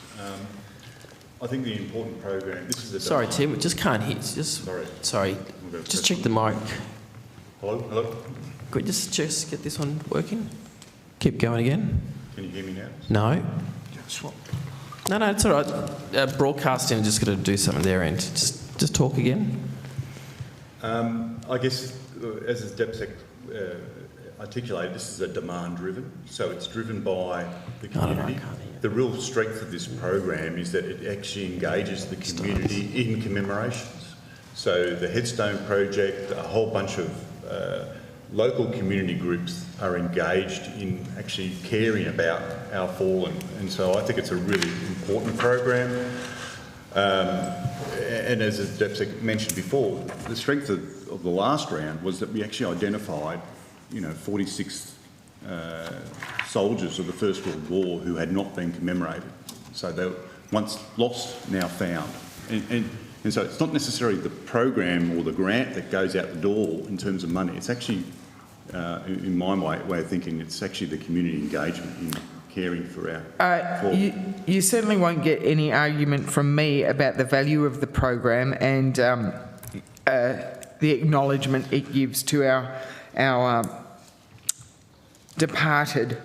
I think the important program... This is a Sorry, Tim, we just can't hear. Sorry. Just check the mic. Hello? Could we just get this one working? Keep going again. Can you hear me now? No. No, it's all right. Broadcasting are just going to do something there end. Just talk again. I guess, as the DepSec articulated, this is a demand-driven, so it's driven by the community. The real strength of this program is that it actually engages the community in commemorations. So the Headstone project, a whole bunch of local community groups are engaged in actually caring about our fallen, and so I think it's a really important program. And as DepSec mentioned before, the strength of the last round was that we actually identified, 46 soldiers of the First World War who had not been commemorated. So they were once lost, now found. And so it's not necessarily the program or the grant that goes out the door in terms of money. It's actually, in my way of thinking, it's actually the community engagement in caring for our... You certainly won't get any argument from me about the value of the program and the acknowledgement it gives to our departed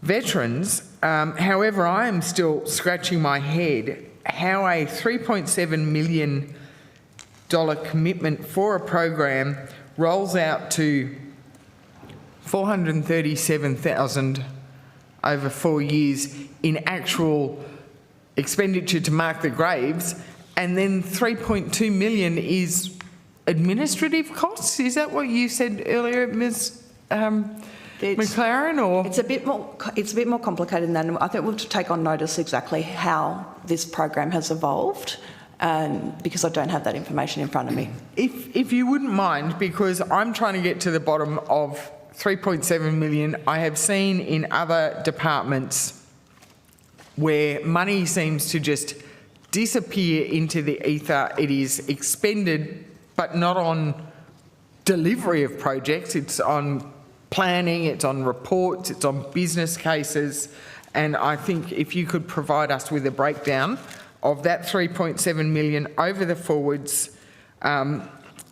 veterans. However, I am still scratching my head how a $3.7 million commitment for a program rolls out to $437,000 over 4 years in actual expenditure to mark the graves, and then $3.2 million is administrative costs. Is that what you said earlier, Ms. McLaren, or it's a bit more complicated than that. I think we'll take on notice exactly how this program has evolved, and because I don't have that information in front of me. If you wouldn't mind, because I'm trying to get to the bottom of 3.7 million. I have seen in other departments where money seems to just disappear into the ether. It is expended, but not on delivery of projects. It's on planning, it's on reports, it's on business cases. And I think if you could provide us with a breakdown of that 3.7 million over the forwards,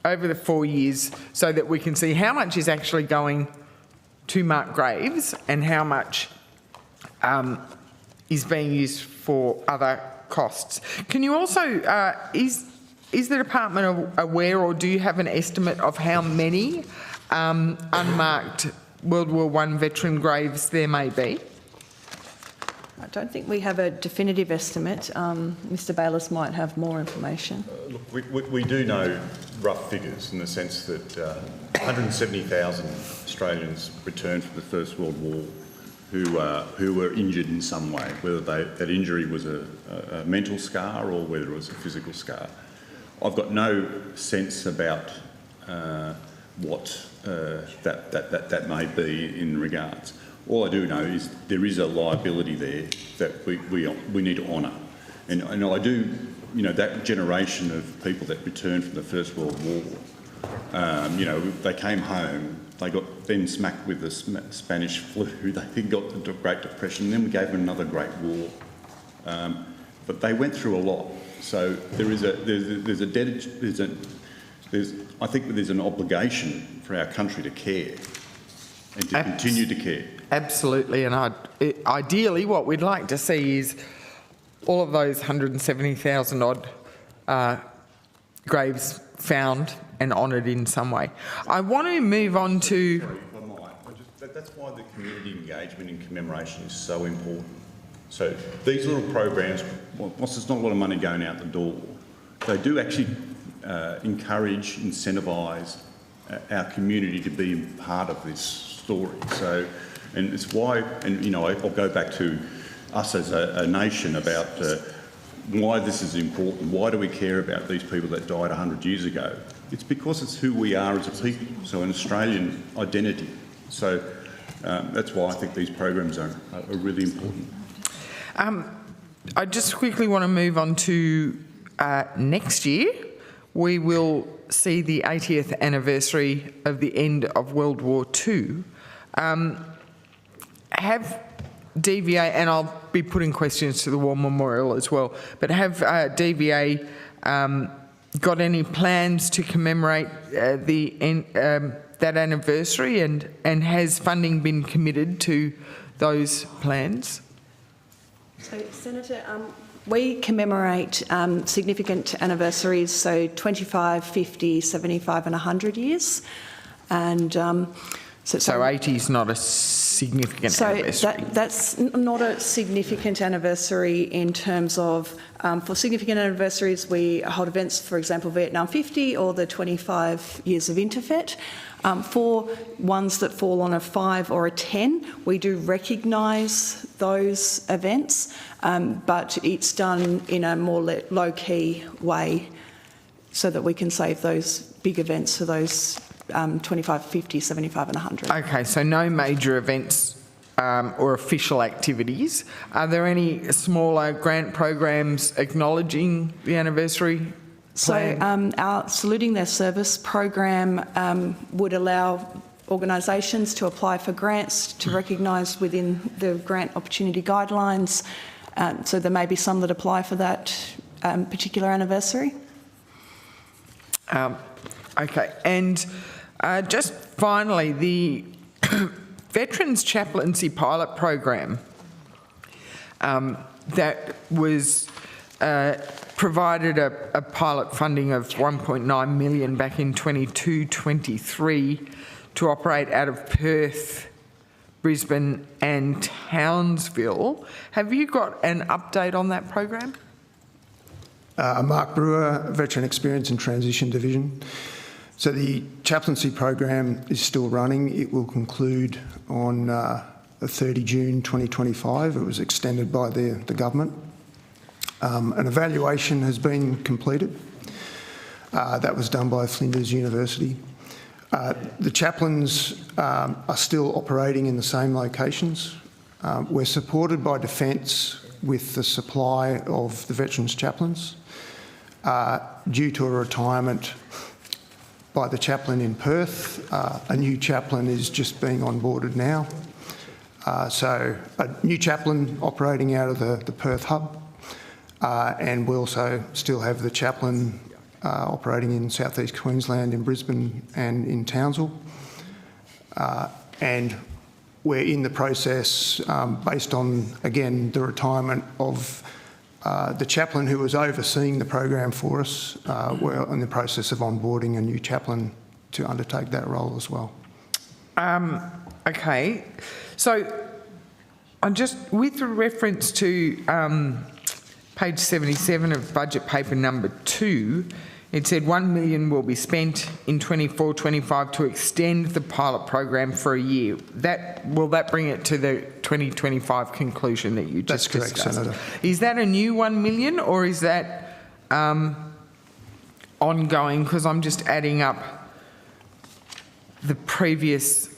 over the 4 years, so that we can see how much is actually going to mark graves and how much is being used for other costs. Can you also, is the department aware, or do you have an estimate of how many unmarked World War I veteran graves there may be? I don't think we have a definitive estimate. Mr Bayliss might have more information. Look, we do know rough figures in the sense that 170,000 Australians returned from the First World War who were injured in some way, whether that injury was a mental scar or whether it was a physical scar. I've got no sense about what that may be in regards. All I do know is there is a liability there that we need to honour. And I do, you know, that generation of people that returned from the First World War, you know, they came home, they got then smacked with the Spanish flu, they then got the Great Depression, and then we gave them another great war. But they went through a lot. So I think there's an obligation for our country to care and to continue to care. Absolutely, and ideally what we'd like to see is all of those 170,000 odd graves found and honoured in some way. I want to move on to... Sorry, if I might. That's why the community engagement and commemoration is so important. So these little programs, whilst there's not a lot of money going out the door, they do actually encourage, incentivise our community to be part of this story. So, and it's why, and you know, I'll go back to us as a nation about why this is important. Why do we care about these people that died 100 years ago? It's because it's who we are as a people, so an Australian identity. So that's why I think these programs are really important. I just quickly want to move on to next year. We will see the 80th anniversary of the end of World War II. Have DVA, and I'll be putting questions to the War Memorial as well, but have DVA got any plans to commemorate that anniversary, and has funding been committed to those plans? So, Senator, we commemorate significant anniversaries, so 25, 50, 75 and 100 years. And so 80 is not a significant anniversary? So that's not a significant anniversary in terms of, for significant anniversaries we hold events, for example, Vietnam 50 or the 25 years of Interfet. For ones that fall on a 5 or a 10, we do recognise those events, but it's done in a more low-key way so that we can save those big events for those 25, 50, 75 and 100. Okay, so no major events or official activities. Are there any smaller grant programs acknowledging the anniversary? So our Saluting Their Service program would allow organisations to apply for grants to recognise within the grant opportunity guidelines. So there may be some that apply for that particular anniversary. Okay, and just finally, the Veterans Chaplaincy Pilot Program that was provided a pilot funding of 1.9 million back in 22-23 to operate out of Perth, Brisbane and Townsville. Have you got an update on that program? Mark Brewer, Veteran Experience and Transition Division. So the chaplaincy program is still running. It will conclude on the 30 June 2025. It was extended by the government. An evaluation has been completed. That was done by Flinders University. The chaplains are still operating in the same locations. We're supported by Defence with the supply of the veterans chaplains. Due to a retirement by the chaplain in Perth, a new chaplain is just being onboarded now. So a new chaplain operating out of the Perth hub, and we also still have the chaplain operating in South East Queensland, in Brisbane and in Townsville. And we're in the process, based on, again, the retirement of the chaplain who was overseeing the program for us. We're in the process of onboarding a new chaplain to undertake that role as well. Okay, so I'm just, with reference to page 77 of budget paper number 2, it said 1 million will be spent in 24-25 to extend the pilot program for a year. Will that bring it to the 2025 conclusion that you just discussed? That's correct, Senator. Is that a new 1 million or is that ongoing? Because I'm just adding up the previous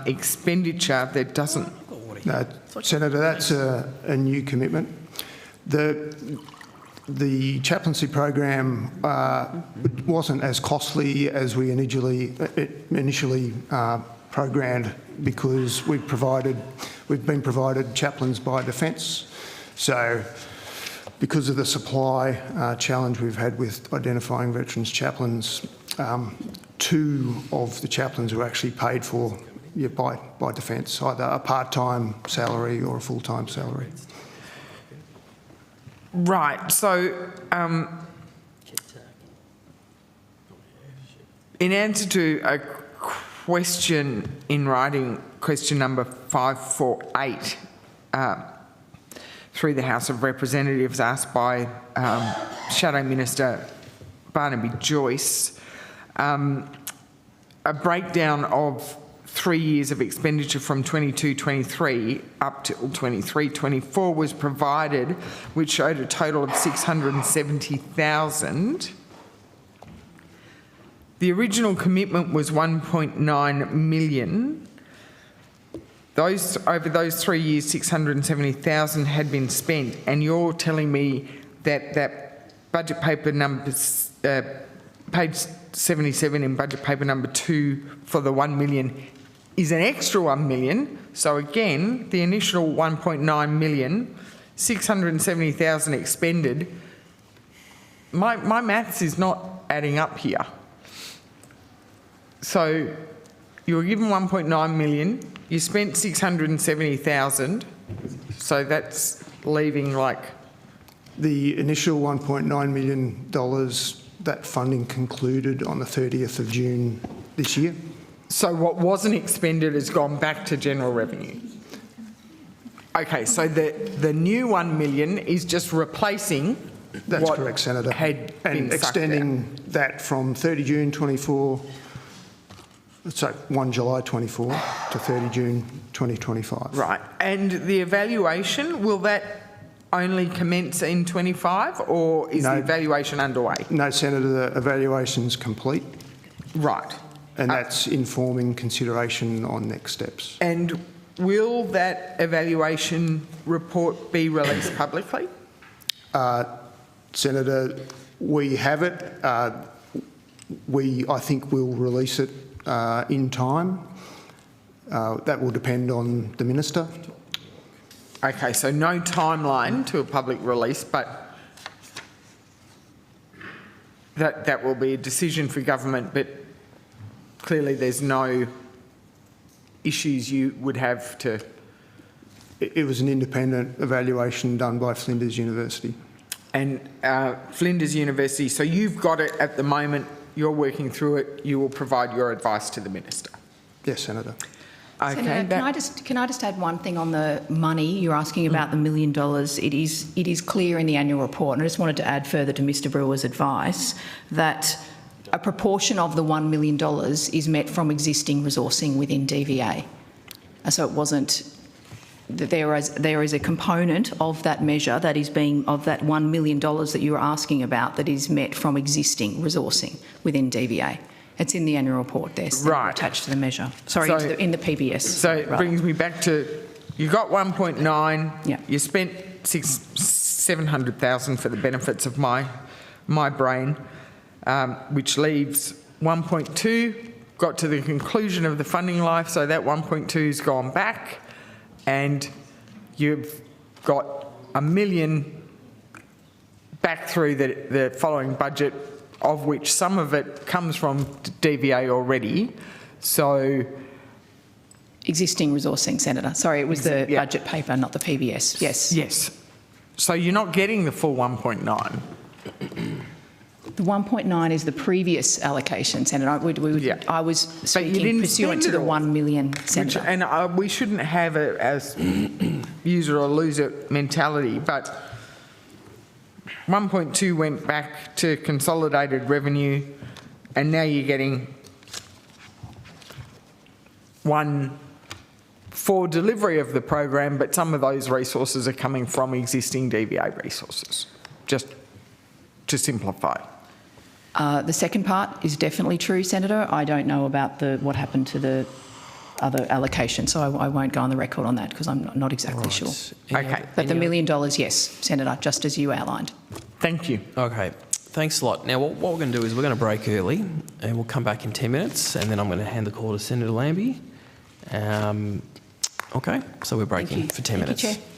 expenditure that doesn't... No, Senator, that's a new commitment. The chaplaincy program wasn't as costly as we initially programmed, because we've been provided chaplains by Defence. So because of the supply challenge we've had with identifying veterans chaplains, 2 of the chaplains were actually paid for by Defence, either a part-time salary or a full-time salary. Right, so in answer to a question in writing, question number 548, through the House of Representatives, asked by Shadow Minister Barnaby Joyce, a breakdown of 3 years of expenditure from 22-23 up to 23-24 was provided, which showed a total of 670,000. The original commitment was 1.9 million. Over those 3 years, 670,000 had been spent, and you're telling me that budget paper number, page 77 in budget paper number 2 for the 1 million is an extra 1 million. So again, the initial 1.9 million, 670,000 expended. My maths is not adding up here. So you were given 1.9 million, you spent 670,000, so that's leaving like... The initial $1.9 million, that funding concluded on the 30th of June this year. So what wasn't expended has gone back to general revenue? Okay, so the new 1 million is just replacing... That's correct, Senator. ...had been and extending that from 30 June 24, so 1 July 24 to 30 June 2025. Right, and the evaluation, will that only commence in 25, or is the evaluation underway? No, Senator, the evaluation's complete. Right. And that's informing consideration on next steps. And will that evaluation report be released publicly? Senator, we have it. I think we'll release it in time. That will depend on the Minister. Okay, so no timeline to a public release, but that will be a decision for government, but clearly there's no issues you would have to... It was an independent evaluation done by Flinders University. And Flinders University, so you've got it at the moment, you're working through it, you will provide your advice to the Minister? Yes, Senator. Okay, Senator, can I just add one thing on the money? You're asking about the $1 million. It is clear in the annual report, and I just wanted to add further to Mr Brewer's advice that a proportion of the $1 million is met from existing resourcing within DVA. So it wasn't there is a component of that measure that is being, of that $1 million that you were asking about, that is met from existing resourcing within DVA. It's in the annual report there, Right. attached to the measure. Sorry, So- in the PBS. So it brings me back to, you got 1.9, Yeah. you spent 700,000 for the benefits of my brain, which leaves 1.2, got to the conclusion of the funding life, so that 1.2's gone back, and you've got $1 million back through the following budget, of which some of it comes from DVA already. So Existing resourcing, Senator. Sorry, it was the Yeah. budget paper, not the PBS. Yes. yes. So you're not getting the full 1.9. The 1.9 is the previous allocation, Senator. I was speaking didn't pursuant spend to it the all. 1 million, Senator. And we shouldn't have it as user or loser mentality, but 1.2 went back to consolidated revenue, and now you're getting one for delivery of the program, but some of those resources are coming from existing DVA resources, just to simplify. The second part is definitely true, Senator. I don't know about what happened to the other allocation, so I won't go on the record on that because I'm not exactly sure. Okay. But the $1 million, yes, Senator, just as you outlined. Thank you. Okay, thanks a lot. Now, what we're going to do is we're going to break early and we'll come back in 10 minutes and then I'm going to hand the call to Senator Lambie. Okay, so we're breaking for 10 minutes. Thank you, Chair.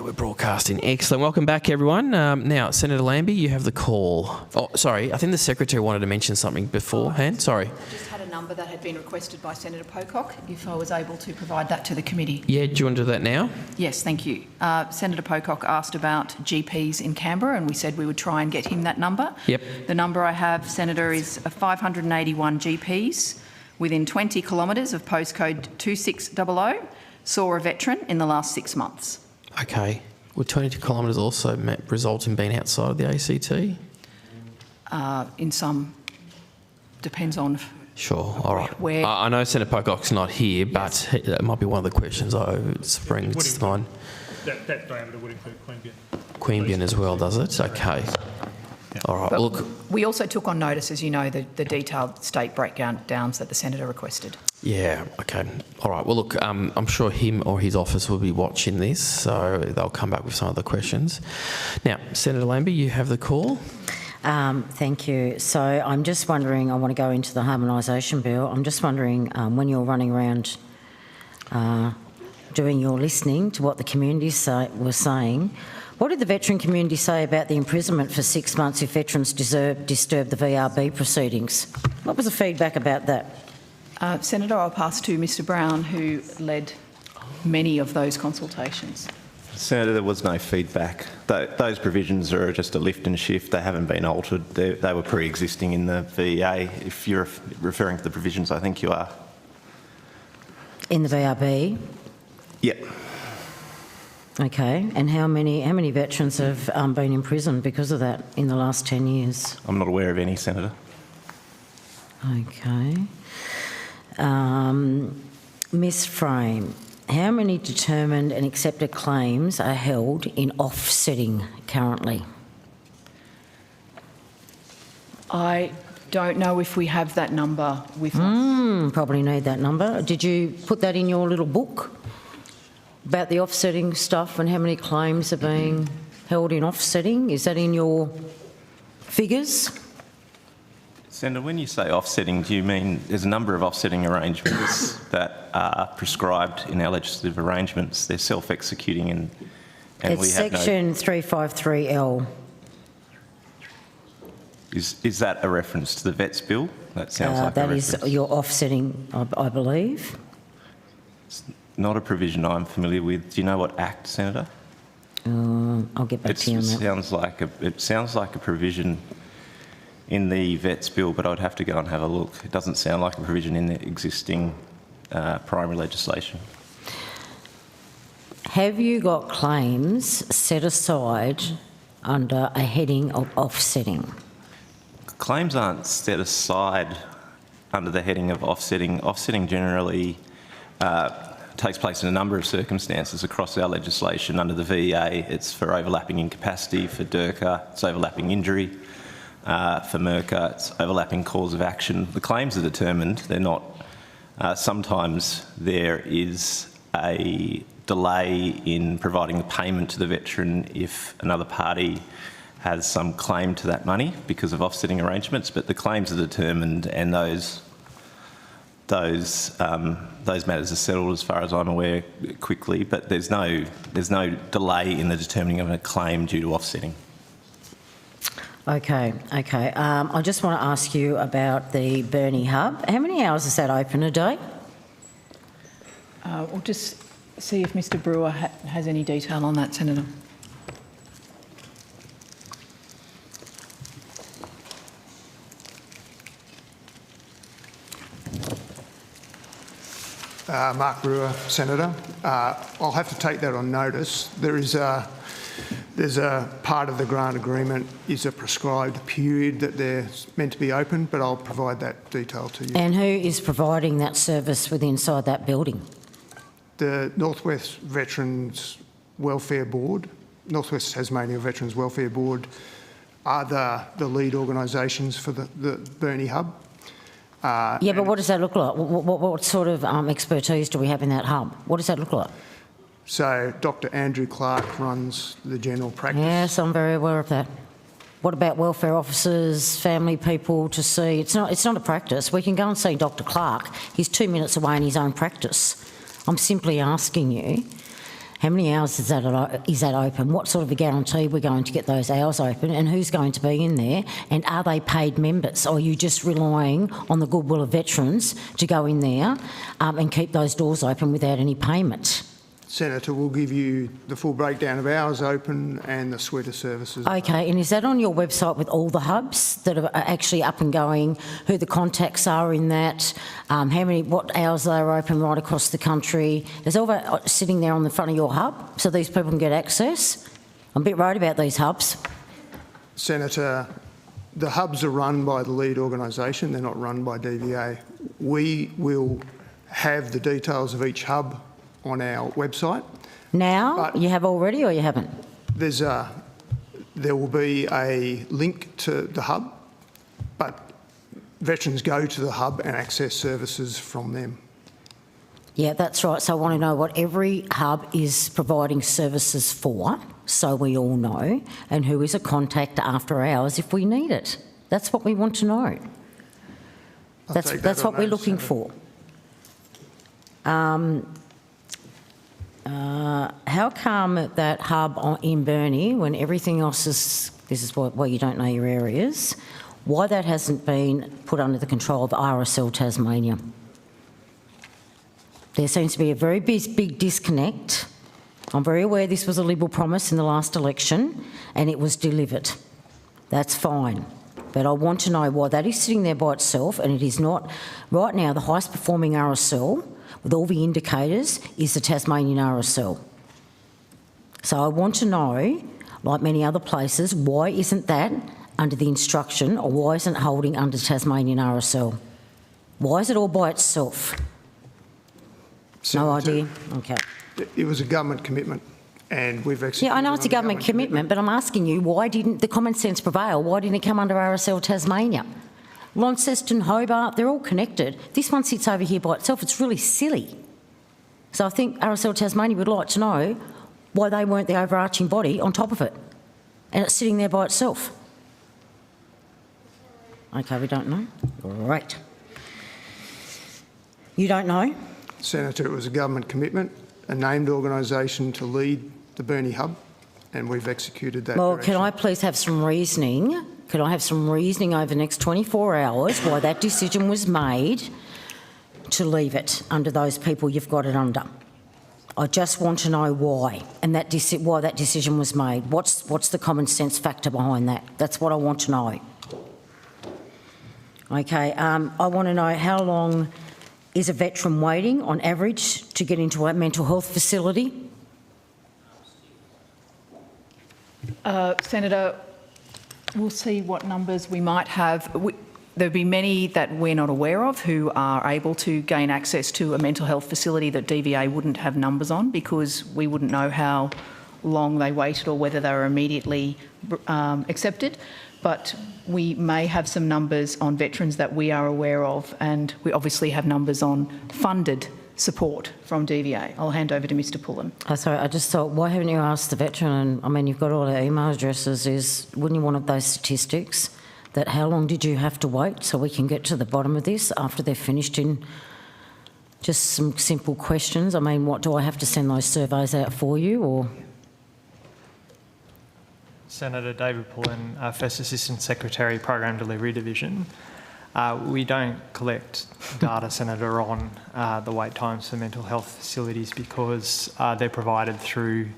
we're broadcasting. Excellent. Welcome back, everyone. Now, Senator Lambie, you have the call. Oh, sorry. I think the Secretary wanted to mention something beforehand. Sorry. I just had a number that had been requested by Senator Pocock, if I was able to provide that to the committee. Yeah, do you want to do that now? Yes, thank you. Senator Pocock asked about GPs in Canberra, and we said we would try and get him that number. Yep. The number I have, Senator, is 581 GPs within 20 kilometres of postcode 2600 saw a veteran in the last 6 months. Okay. Would 22 kilometres also result in being outside of the ACT? In some, depends on. Sure. All right. Where I know Senator Pocock's not here, but it might be one of the questions springs to mind. That diameter would include Queanbeyan as well, does it? Okay. All right. But Look. We also took on notice, as you know, the detailed state breakdowns that the Senator requested. Yeah, okay. All right. Well, look, I'm sure him or his office will be watching this, so they'll come back with some of the questions. Now, Senator Lambie, you have the call. Thank you. So I'm just wondering, I want to go into the harmonisation bill. I'm just wondering, when you're running around doing your listening to what the community were saying, what did the veteran community say about the imprisonment for 6 months if veterans disturb the VRB proceedings? What was the feedback about that? Senator, I'll pass to Mr Brown, who led many of those consultations. Senator, there was no feedback. Those provisions are just a lift and shift. They haven't been altered. They were pre-existing in the VEA. If you're referring to the provisions, I think you are. In the VRB? Yep. Okay, and how many veterans have been imprisoned because of that in the last 10 years? I'm not aware of any, Senator. Okay. Ms Frame, how many determined and accepted claims are held in offsetting currently? I don't know if we have that number with us. Probably need that number. Did you put that in your little book? About the offsetting stuff and how many claims are being held in offsetting? Is that in your figures? Senator, when you say offsetting, do you mean there's a number of offsetting arrangements that are prescribed in our legislative arrangements? They're self-executing and it's we have section 353L. Is that a reference to the Vets Bill? That sounds like that a is reference. your offsetting, I believe. It's not a provision I'm familiar with. Do you know what Act, Senator? I'll get back to you on that. It sounds like a provision in the Vets Bill, but I'd have to go and have a look. It doesn't sound like a provision in the existing primary legislation. Have you got claims set aside under a heading of offsetting? Claims aren't set aside under the heading of offsetting. Offsetting generally takes place in a number of circumstances across our legislation. Under the VEA, it's for overlapping incapacity. For DIRCA, it's overlapping injury. For MERCA, it's overlapping cause of action. The claims are determined. They're not. Sometimes there is a delay in providing the payment to the veteran if another party has some claim to that money because of offsetting arrangements, but the claims are determined and those matters are settled, as far as I'm aware, quickly, but there's no delay in the determining of a claim due to offsetting. Okay. I just want to ask you about the Burnie Hub. How many hours is that open a day? We'll just see if Mr Brewer has any detail on that, Senator. Mark Brewer, Senator. I'll have to take that on notice. There's a part of the grant agreement is a prescribed period that they're meant to be open, but I'll provide that detail to you. And who is providing that service inside that building? The Northwest Veterans Welfare Board, Northwest Tasmania Veterans Welfare Board, are the lead organisations for the Burnie Hub. Yeah, but what does that look like? What sort of expertise do we have in that hub? What does that look like? So Dr Andrew Clark runs the general practice. Yes, I'm very aware of that. What about welfare officers, family people to see? It's not a practice. We can go and see Dr Clark. He's 2 minutes away in his own practice. I'm simply asking you, How many hours is that open? What sort of a guarantee we're going to get those hours open, and who's going to be in there? And are they paid members, or are you just relying on the goodwill of veterans to go in there and keep those doors open without any payment? Senator, we'll give you the full breakdown of hours open and the suite of services. Okay, and is that on your website with all the hubs that are actually up and going, who the contacts are in that, what hours they are open right across the country? Is all that sitting there on the front of your hub so these people can get access? I'm a bit worried about these hubs. Senator, the hubs are run by the lead organisation, they're not run by DVA. We will have the details of each hub on our website. Now? But you have already or you haven't? There will be a link to the hub, but veterans go to the hub and access services from them. Yeah, that's right. So I want to know what every hub is providing services for, so we all know, and who is a contact after hours if we need it. That's what we want to know. That's what we're looking for. How come that hub in Burnie, when everything else is, this is why you don't know your areas, why that hasn't been put under the control of RSL Tasmania? There seems to be a very big disconnect. I'm very aware this was a Liberal promise in the last election and it was delivered. That's fine. But I want to know why that is sitting there by itself, and it is not. Right now, the highest performing RSL, with all the indicators, is the Tasmanian RSL. So I want to know, like many other places, why isn't that under the instruction, or why isn't it holding under Tasmanian RSL? Why is it all by itself? No idea? Okay. It was a government commitment and we've executed. Yeah, I know it's a government commitment, but I'm asking you, why didn't the common sense prevail? Why didn't it come under RSL Tasmania? Launceston, Hobart, they're all connected. This one sits over here by itself. It's really silly. So I think RSL Tasmania would like to know why they weren't the overarching body on top of it. And it's sitting there by itself. Okay, we don't know. Great. You don't know? Senator, it was a government commitment, a named organisation to lead the Burnie hub, and we've executed that. Well, direction. can I please have some reasoning? Could I have some reasoning over the next 24 hours why that decision was made to leave it under those people you've got it under? I just want to know why, and why that decision was made. What's the common sense factor behind that? That's what I want to know. Okay, I want to know how long is a veteran waiting on average to get into a mental health facility? Senator, we'll see what numbers we might have. There'll be many that we're not aware of who are able to gain access to a mental health facility that DVA wouldn't have numbers on, because we wouldn't know how long they waited or whether they were immediately accepted. But we may have some numbers on veterans that we are aware of, and we obviously have numbers on funded support from DVA. I'll hand over to Mr Pullen. Sorry, I just thought, why haven't you asked the veteran, and I mean, you've got all our email addresses, wouldn't you want those statistics, that how long did you have to wait, so we can get to the bottom of this after they're finished in just some simple questions? I mean, what, do I have to send those surveys out for you, or...? Senator David Pullen, First Assistant Secretary, Program Delivery Division. We don't collect data, Senator, on the wait times for mental health facilities because they're provided through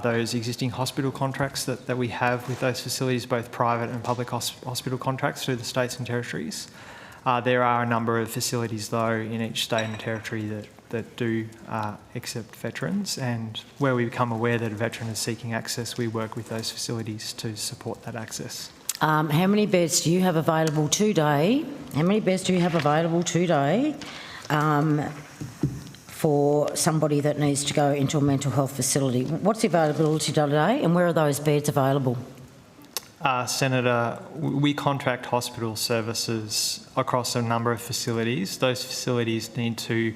those existing hospital contracts that we have with those facilities, both private and public hospital contracts through the states and territories. There are a number of facilities, though, in each state and territory that do accept veterans, and where we become aware that a veteran is seeking access, we work with those facilities to support that access. How many beds do you have available today? How many beds do you have available today for somebody that needs to go into a mental health facility? What's the availability today, and where are those beds available? Senator, we contract hospital services across a number of facilities. Those facilities need to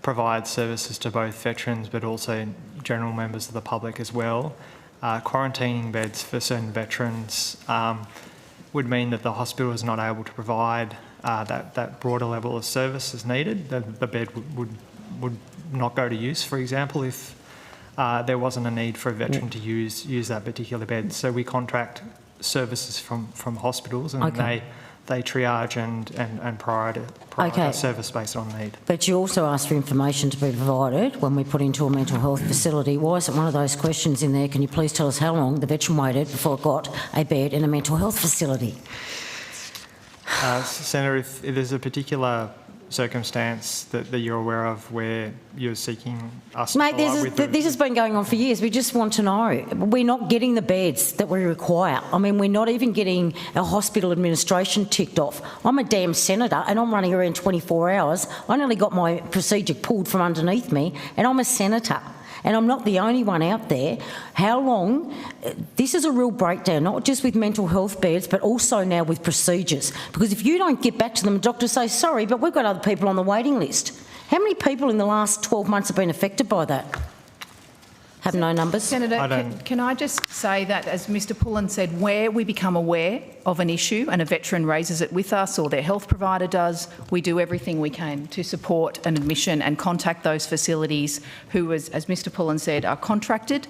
provide services to both veterans but also general members of the public as well. Quarantining beds for certain veterans would mean that the hospital is not able to provide that broader level of service as needed. The bed would not go to use, for example, if there wasn't a need for a veteran to use that particular bed. So we contract services from hospitals, and they triage and prioritise service based on need. But you also asked for information to be provided when we put into a mental health facility. Why isn't one of those questions in there? Can you please tell us how long the veteran waited before it got a bed in a mental health facility? Senator, if there's a particular circumstance that you're aware of where you're seeking us to follow up with... This has been going on for years. We just want to know. We're not getting the beds that we require. I mean, we're not even getting our hospital administration ticked off. I'm a damn senator and I'm running around 24 hours. I nearly got my procedure pulled from underneath me, and I'm a senator. And I'm not the only one out there. How long? This is a real breakdown, not just with mental health beds, but also now with procedures. Because if you don't get back to them, doctors say, sorry, but we've got other people on the waiting list. How many people in the last 12 months have been affected by that? Have no numbers? Senator, can I just say that, as Mr Pullen said, where we become aware of an issue and a veteran raises it with us or their health provider does, we do everything we can to support an admission and contact those facilities who, as Mr Pullen said, are contracted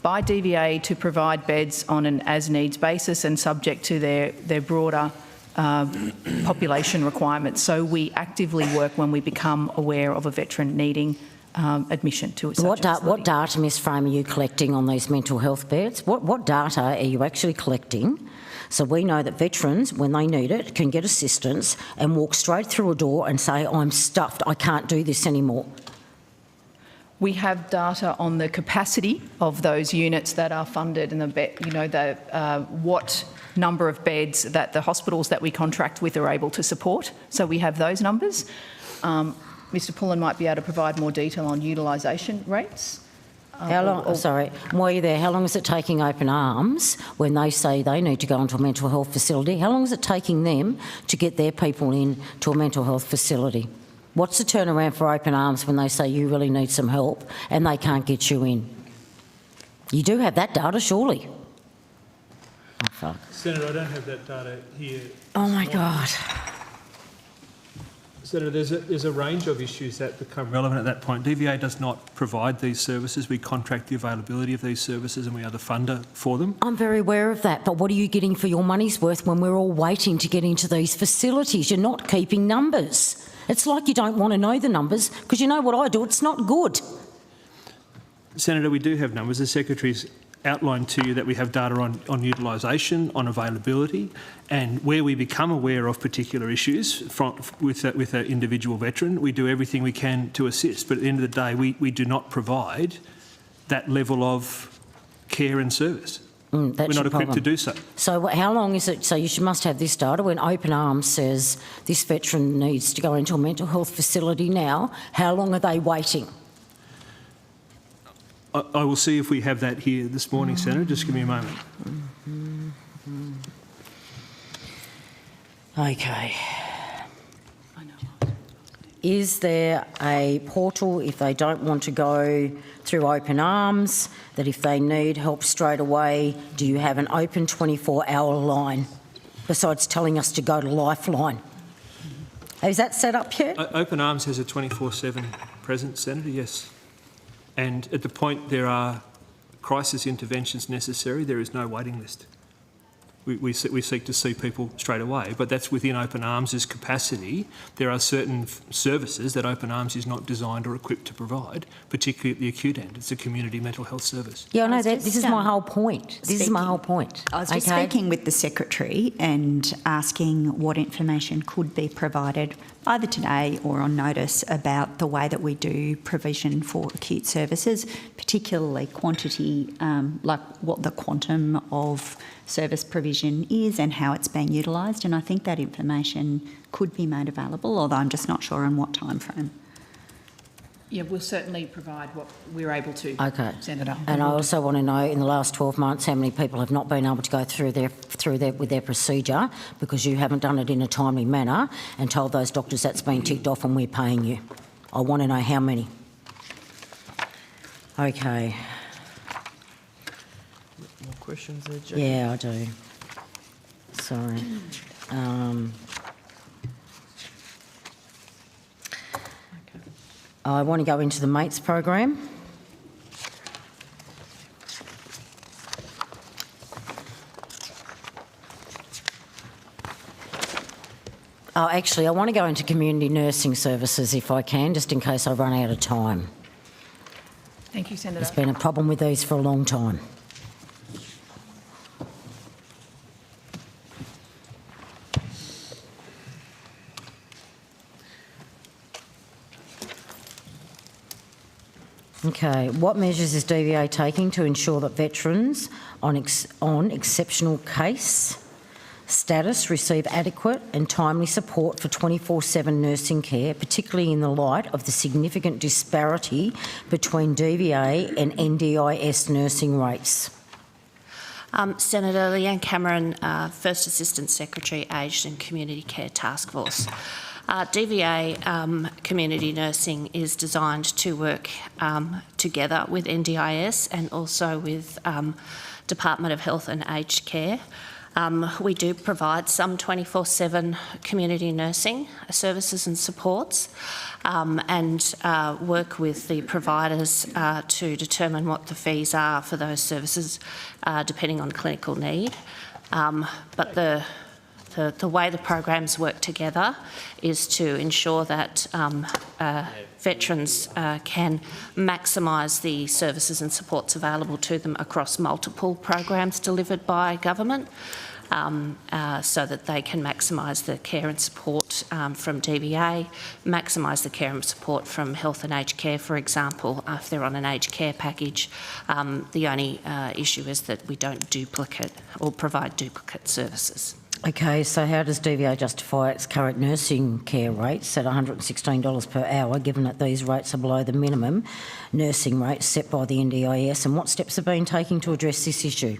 by DVA to provide beds on an as-needs basis and subject to their broader population requirements. So we actively work when we become aware of a veteran needing admission to a What data, Ms Frame, are you collecting on these mental health beds? What data are you actually collecting so we know that veterans, when they need it, can get assistance and walk straight through a door and say, I'm stuffed, I can't do this anymore? We have data on the capacity of those units that are funded and what number of beds that the hospitals that we contract with are able to support. So we have those numbers. Mr Pullen might be able to provide more detail on utilisation rates. How long, sorry, while you're there, how long is it taking Open Arms when they say they need to go into a mental health facility? How long is it taking them to get their people in to a mental health facility? What's the turnaround for Open Arms when they say you really need some help and they can't get you in? You do have that data, surely? Oh, fuck. Senator, I don't have that data here. Oh, my God. Senator, there's a range of issues that become relevant at that point. DVA does not provide these services. We contract the availability of these services and we are the funder for them. I'm very aware of that, but what are you getting for your money's worth when we're all waiting to get into these facilities? You're not keeping numbers. It's like you don't want to know the numbers because you know what I do, it's not good. Senator, we do have numbers. The Secretary's outlined to you that we have data on utilisation, on availability, and where we become aware of particular issues with an individual veteran, we do everything we can to assist. But at the end of the day, we do not provide that level of care and service. We're not equipped to do so. So how long is it? So you must have this data. When Open Arms says this veteran needs to go into a mental health facility now, how long are they waiting? I will see if we have that here this morning, Senator. Just give me a moment. Okay. Is there a portal if they don't want to go through Open Arms, that if they need help straight away, do you have an open 24-hour line besides telling us to go to Lifeline? Is that set up yet? Open Arms has a 24/7 presence, Senator, yes. And at the point there are crisis interventions necessary, there is no waiting list. We seek to see people straight away, but that's within Open Arms' capacity. There are certain services that Open Arms is not designed or equipped to provide, particularly at the acute end. It's a community mental health service. Yeah, I know that. This is my whole point. This is my whole point. I was just speaking with the Secretary and asking what information could be provided either today or on notice about the way that we do provision for acute services, particularly quantity, like what the quantum of service provision is and how it's being utilised. And I think that information could be made available, although I'm just not sure on what time frame. Yeah, we'll certainly provide what we're able to, Senator. And I also want to know, in the last 12 months, how many people have not been able to go through with their procedure because you haven't done it in a timely manner and told those doctors that's been ticked off and we're paying you. I want to know how many. Okay. More questions there, Jackie? Yeah, I do. Sorry. I want to go into the MATES program. Oh, actually, I want to go into community nursing services if I can, just in case I run out of time. Thank you, Senator. There's been a problem with these for a long time. Okay, what measures is DVA taking to ensure that veterans on exceptional case status receive adequate and timely support for 24/7 nursing care, particularly in the light of the significant disparity between DVA and NDIS nursing rates? Senator Leanne Cameron, First Assistant Secretary, Aged and Community Care Task Force. DVA community nursing is designed to work together with NDIS and also with Department of Health and Aged Care. We do provide some 24/7 community nursing services and supports and work with the providers to determine what the fees are for those services depending on clinical need. But the way the programs work together is to ensure that veterans can maximise the services and supports available to them across multiple programs delivered by government, so that they can maximise the care and support from DVA, maximise the care and support from health and aged care, for example, if they're on an aged care package. The only issue is that we don't duplicate or provide duplicate services. Okay, so how does DVA justify its current nursing care rates at $116 per hour, given that these rates are below the minimum nursing rates set by the NDIS, and what steps are being taken to address this issue?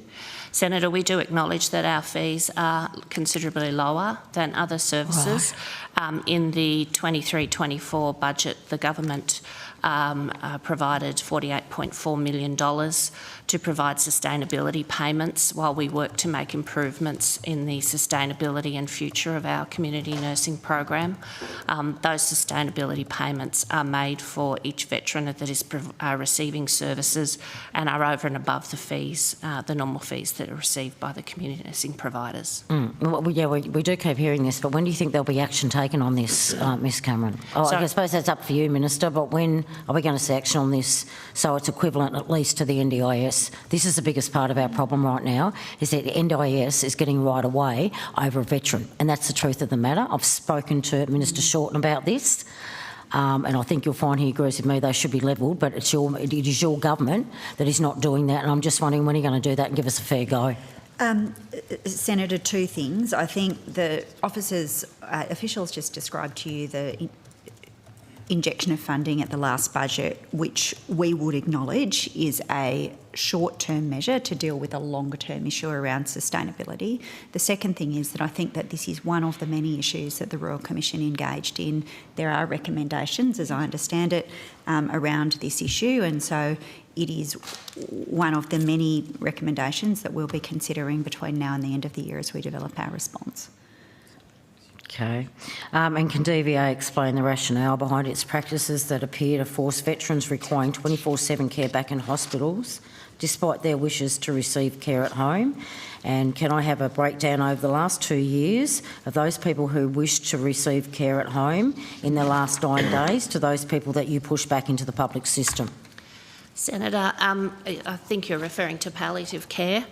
Senator, we do acknowledge that our fees are considerably lower than other services. Right. In the 23-24 budget, the government provided $48.4 million to provide sustainability payments while we work to make improvements in the sustainability and future of our community nursing program. Those sustainability payments are made for each veteran that is receiving services and are over and above the fees, the normal fees that are received by the community nursing providers. Well, yeah, we do keep hearing this, but when do you think there'll be action taken on this, Ms Cameron? I suppose that's up for you, Minister, but when are we going to see action on this so it's equivalent at least to the NDIS? This is the biggest part of our problem right now, is that the NDIS is getting right away over a veteran, and that's the truth of the matter. I've spoken to Minister Shorten about this, and I think you'll find he agrees with me they should be levelled, but it is your government that is not doing that, and I'm just wondering when you're going to do that and give us a fair go. Senator, two things. I think the officials just described to you the injection of funding at the last budget, which we would acknowledge is a short-term measure to deal with a longer-term issue around sustainability. The second thing is that I think that this is one of the many issues that the Royal Commission engaged in. There are recommendations, as I understand it, around this issue, and so it is one of the many recommendations that we'll be considering between now and the end of the year as we develop our response. Okay. And can DVA explain the rationale behind its practices that appear to force veterans requiring 24/7 care back in hospitals, despite their wishes to receive care at home? And can I have a breakdown over the last 2 years of those people who wish to receive care at home in their last 9 days to those people that you push back into the public system? Senator, I think you're referring to palliative care.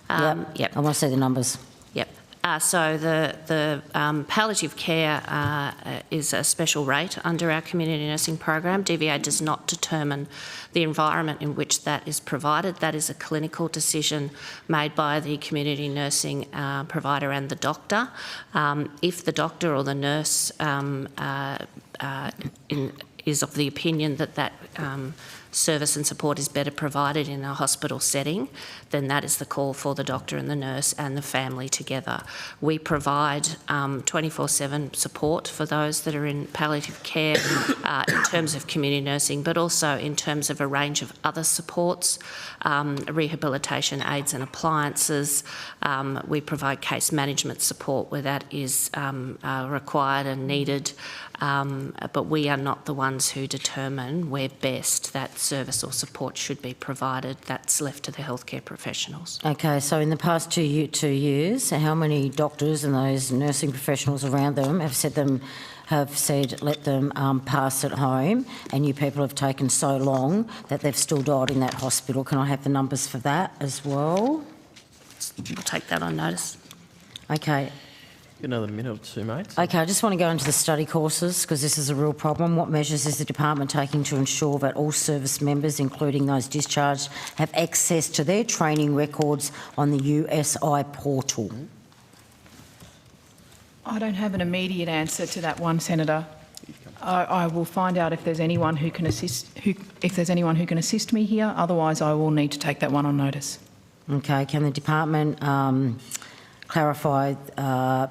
Yep. I want to see the numbers. Yep. So the palliative care is a special rate under our community nursing program. DVA does not determine the environment in which that is provided. That is a clinical decision made by the community nursing provider and the doctor. If the doctor or the nurse is of the opinion that service and support is better provided in a hospital setting, then that is the call for the doctor and the nurse and the family together. We provide 24/7 support for those that are in palliative care in terms of community nursing, but also in terms of a range of other supports, rehabilitation aids and appliances. We provide case management support where that is required and needed. but we are not the ones who determine where best that service or support should be provided. That's left to the healthcare professionals. Okay, so in the past 2 years, how many doctors and those nursing professionals around them have said let them pass at home, and you people have taken so long that they've still died in that hospital? Can I have the numbers for that as well? We'll take that on notice. Okay. Another minute or two, mate. Okay, I just want to go into the study courses because this is a real problem. What measures is the department taking to ensure that all service members, including those discharged, have access to their training records on the USI portal? I don't have an immediate answer to that one, Senator. I will find out if there's anyone who can assist. If there's anyone who can assist me here. Otherwise, I will need to take that one on notice. Okay. Can the department clarify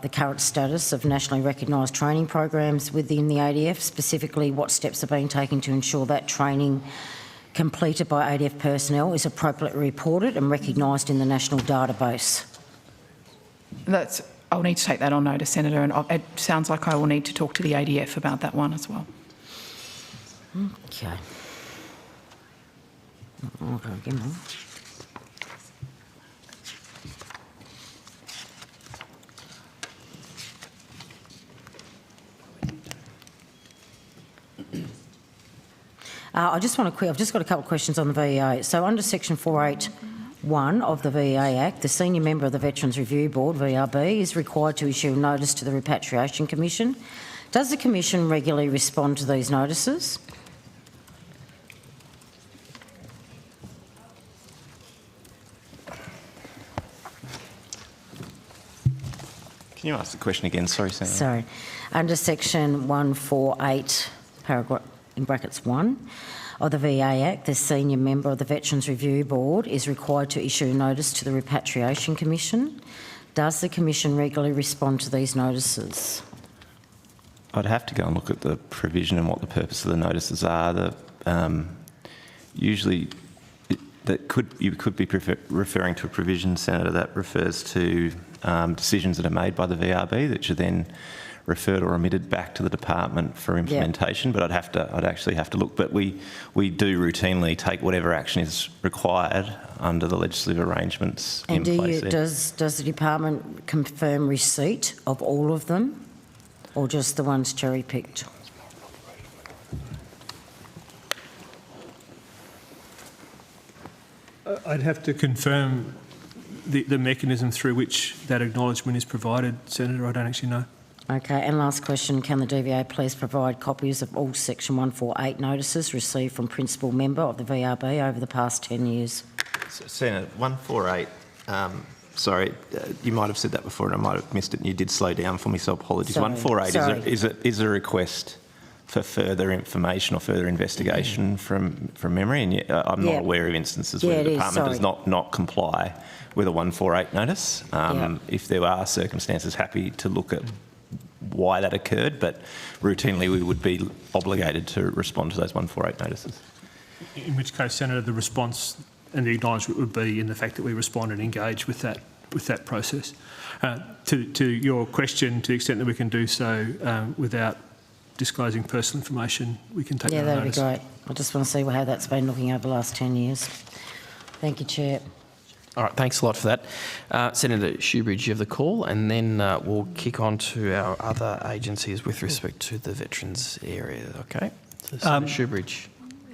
the current status of nationally recognised training programs within the ADF? Specifically, what steps are being taken to ensure that training completed by ADF personnel is appropriately reported and recognised in the national database? I'll need to take that on notice, Senator, and it sounds like I will need to talk to the ADF about that one as well. Okay. Okay, give me. I've just got a couple of questions on the VEA. So under section 481 of the VEA Act, the senior member of the Veterans Review Board, VRB, is required to issue a notice to the Repatriation Commission. Does the Commission regularly respond to these notices? Can you ask the question again? Sorry, Senator. Sorry. Under section 148, paragraph in brackets 1 of the VA Act, the senior member of the Veterans Review Board is required to issue a notice to the Repatriation Commission. Does the Commission regularly respond to these notices? I'd have to go and look at the provision and what the purpose of the notices are. Usually, you could be referring to a provision, Senator, that refers to decisions that are made by the VRB that are then referred or remitted back to the department for implementation. Yep. But I'd actually have to look. But we do routinely take whatever action is required under the legislative arrangements in place. And does the department confirm receipt of all of them, or just the ones cherry picked? I'd have to confirm the mechanism through which that acknowledgement is provided, Senator. I don't actually know. Okay, and last question, can the DVA please provide copies of all section 148 notices received from principal member of the VRB over the past 10 years? Senator, 148, sorry, you might have said that before and I might have missed it and you did slow down for me, so apologies. Sorry, 148 is a request for further information or further investigation from memory, and I'm not aware of instances where the department does not comply with a 148 notice. If there are circumstances, happy to look at why that occurred, but routinely we would be obligated to respond to those 148 notices. In which case, Senator, the response and the acknowledgement would be in the fact that we respond and engage with that process. To your question, to the extent that we can do so without disclosing personal information, we can take that that'd notice. be great. I just want to see how that's been looking over the last 10 years. Thank you, Chair. All right, thanks a lot for that. Senator Shoebridge, you have the call, and then we'll kick on to our other agencies with respect to the veterans area, okay? So Senator Shoebridge.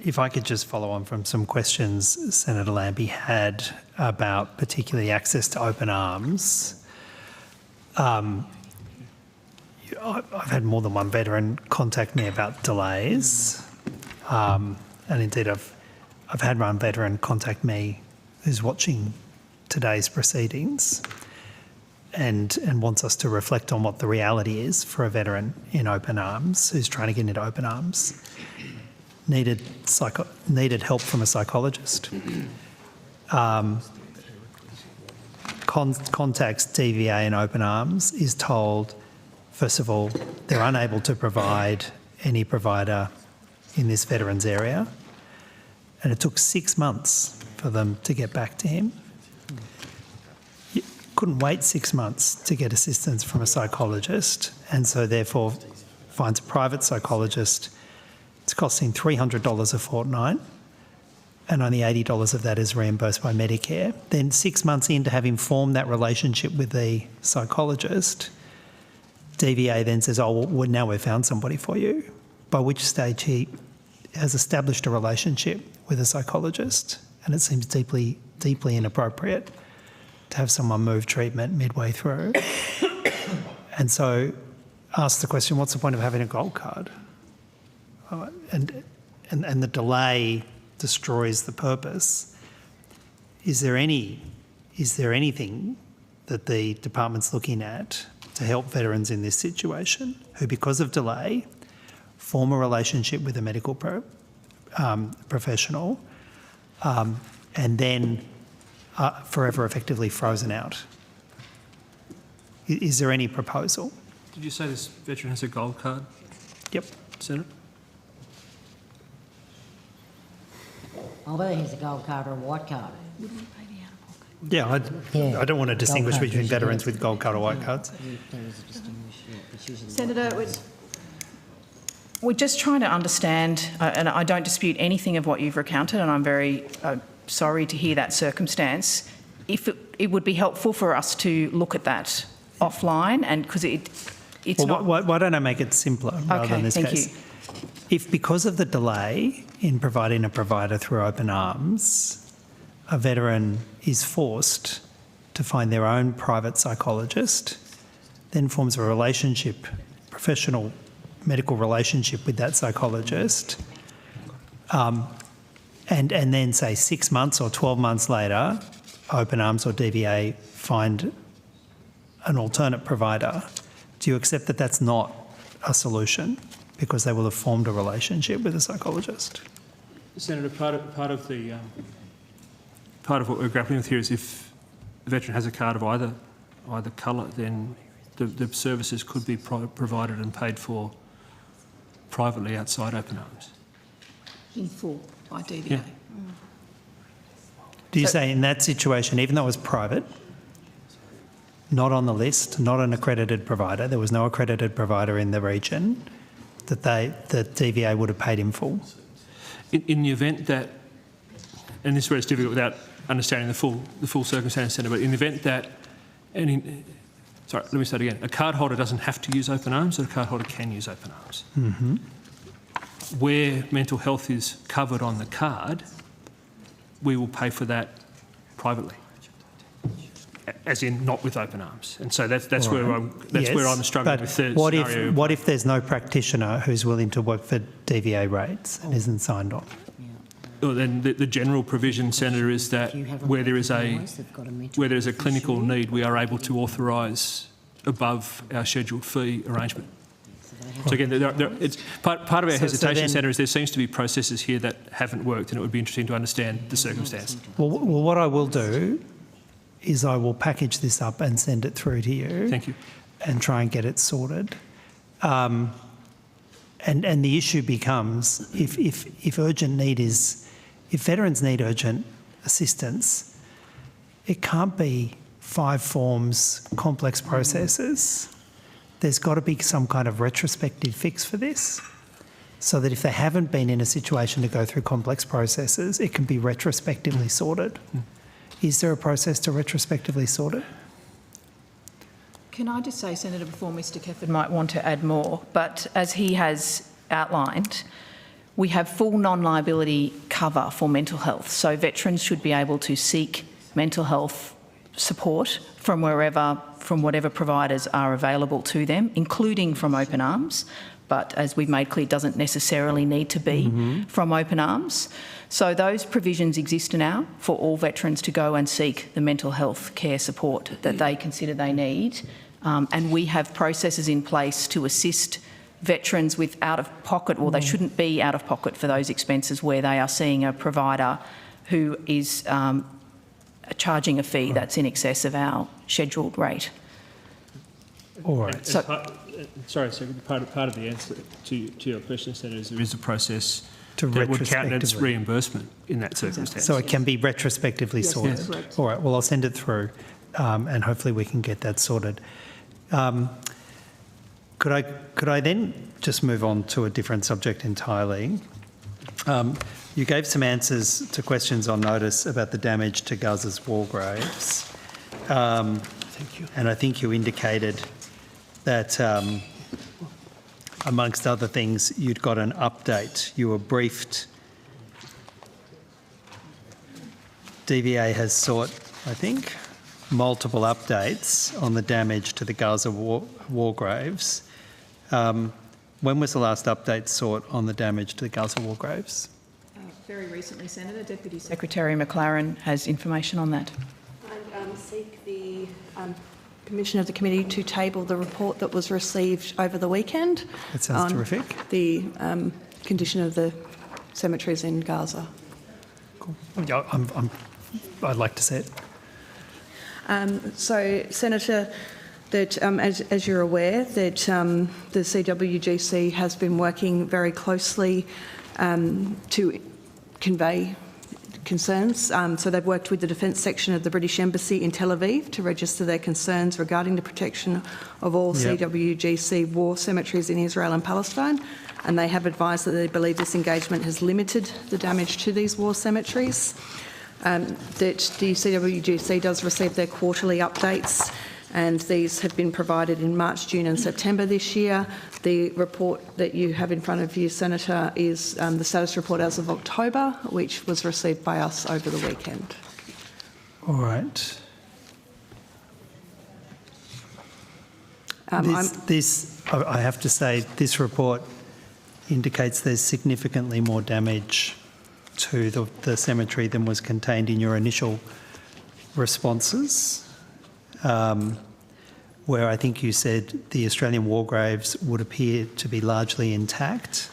If I could just follow on from some questions Senator Lambie had about particularly access to open arms. I've had more than one veteran contact me about delays, and indeed I've had one veteran contact me who's watching today's proceedings and wants us to reflect on what the reality is for a veteran in open arms who's trying to get into open arms. Needed help from a psychologist. Contacts DVA in open arms, is told, first of all, they're unable to provide any provider in this veterans area, and it took 6 months for them to get back to him. You couldn't wait 6 months to get assistance from a psychologist, and so therefore finds a private psychologist. It's costing $300 a fortnight, and only $80 of that is reimbursed by Medicare. Then 6 months in to having formed that relationship with the psychologist, DVA then says, oh, well, now we've found somebody for you, by which stage he has established a relationship with a psychologist, and it seems deeply inappropriate to have someone move treatment midway through. And so ask the question, what's the point of having a gold card? And the delay destroys the purpose. Is there anything that the department's looking at to help veterans in this situation who, because of delay, form a relationship with a medical professional and then are forever effectively frozen out? Is there any proposal? Did you say this veteran has a gold card? Yep. Senator? Whether he's a gold card or a white card. Yeah, I don't want to distinguish between veterans with gold card or white cards. Senator, we're just trying to understand, and I don't dispute anything of what you've recounted, and I'm very sorry to hear that circumstance. If it would be helpful for us to look at that offline, and because it's well, not... Why don't I make it simpler rather than this thank case? you. If because of the delay in providing a provider through Open Arms, a veteran is forced to find their own private psychologist, then forms a relationship, professional medical relationship with that psychologist, and then say 6 months or 12 months later, Open Arms or DVA find an alternate provider, do you accept that that's not a solution because they will have formed a relationship with a psychologist? Senator, part of what we're grappling with here is if the veteran has a card of either colour, then the services could be provided and paid for privately outside Open Arms. In full by DVA. Yeah. Do you say in that situation, even though it was private, not on the list, not an accredited provider, there was no accredited provider in the region, that DVA would have paid in full? In the event that, and this is where it's difficult without understanding the full circumstance, Senator, but in the event that sorry, let me start again. A card holder doesn't have to use Open Arms, but a card holder can use Open Arms. Mm-hmm. Where mental health is covered on the card, we will pay for that privately, as in not with Open Arms. And so that's Right. where I'm struggling with third scenario. What if there's no practitioner who's willing to work for DVA rates and isn't signed on? Well, then the general provision, Senator, is that where there is a clinical need, we are able to authorise above our scheduled fee arrangement. So again, it's part of our hesitation, Senator, is there seems to be processes here that haven't worked, and it would be interesting to understand the circumstance. Well, what I will do is I will package this up and send it through to you. Thank you. And try and get it sorted. And the issue becomes if urgent need is, if veterans need urgent assistance, it can't be 5 forms, complex processes. There's got to be some kind of retrospective fix for this, so that if they haven't been in a situation to go through complex processes, it can be retrospectively sorted. Is there a process to retrospectively sort it? Can I just say, Senator, before Mr Kefford might want to add more, but as he has outlined, we have full non-liability cover for mental health, so veterans should be able to seek mental health support from whatever providers are available to them, including from Open Arms, but as we've made clear, doesn't necessarily need to be from Open Arms. So those provisions exist now for all veterans to go and seek the mental health care support that they consider they need. And we have processes in place to assist veterans with out-of-pocket, or they shouldn't be out-of-pocket for those expenses where they are seeing a provider who is charging a fee that's in excess of our scheduled rate. All right. So, sorry, Secretary, part of the answer to your question, Senator, is there is a process that would countenance reimbursement in that circumstance. So it can be retrospectively sorted? Yes. All right, well, I'll send it through and hopefully we can get that sorted. Could I then just move on to a different subject entirely? You gave some answers to questions on notice about the damage to Gaza's war graves. Thank you. And I think you indicated that, amongst other things, you'd got an update. You were briefed. DVA has sought, I think, multiple updates on the damage to the Gaza war graves. When was the last update sought on the damage to the Gaza war graves? Very recently, Senator. Deputy Secretary McLaren has information on that. I seek the permission of the committee to table the report that was received over the weekend. That sounds terrific. The condition of the cemeteries in Gaza. Cool. Yeah, I'd like to see it. So, Senator, that as you're aware, that the CWGC has been working very closely to convey concerns. So they've worked with the Defence Section of the British Embassy in Tel Aviv to register their concerns regarding the protection of all CWGC war cemeteries in Israel and Palestine, and they have advised that they believe this engagement has limited the damage to these war cemeteries. That the CWGC does receive their quarterly updates, and these have been provided in March, June and September this year. The report that you have in front of you, Senator, is the status report as of October, which was received by us over the weekend. All right. I have to say, this report indicates there's significantly more damage to the cemetery than was contained in your initial responses, where I think you said the Australian war graves would appear to be largely intact.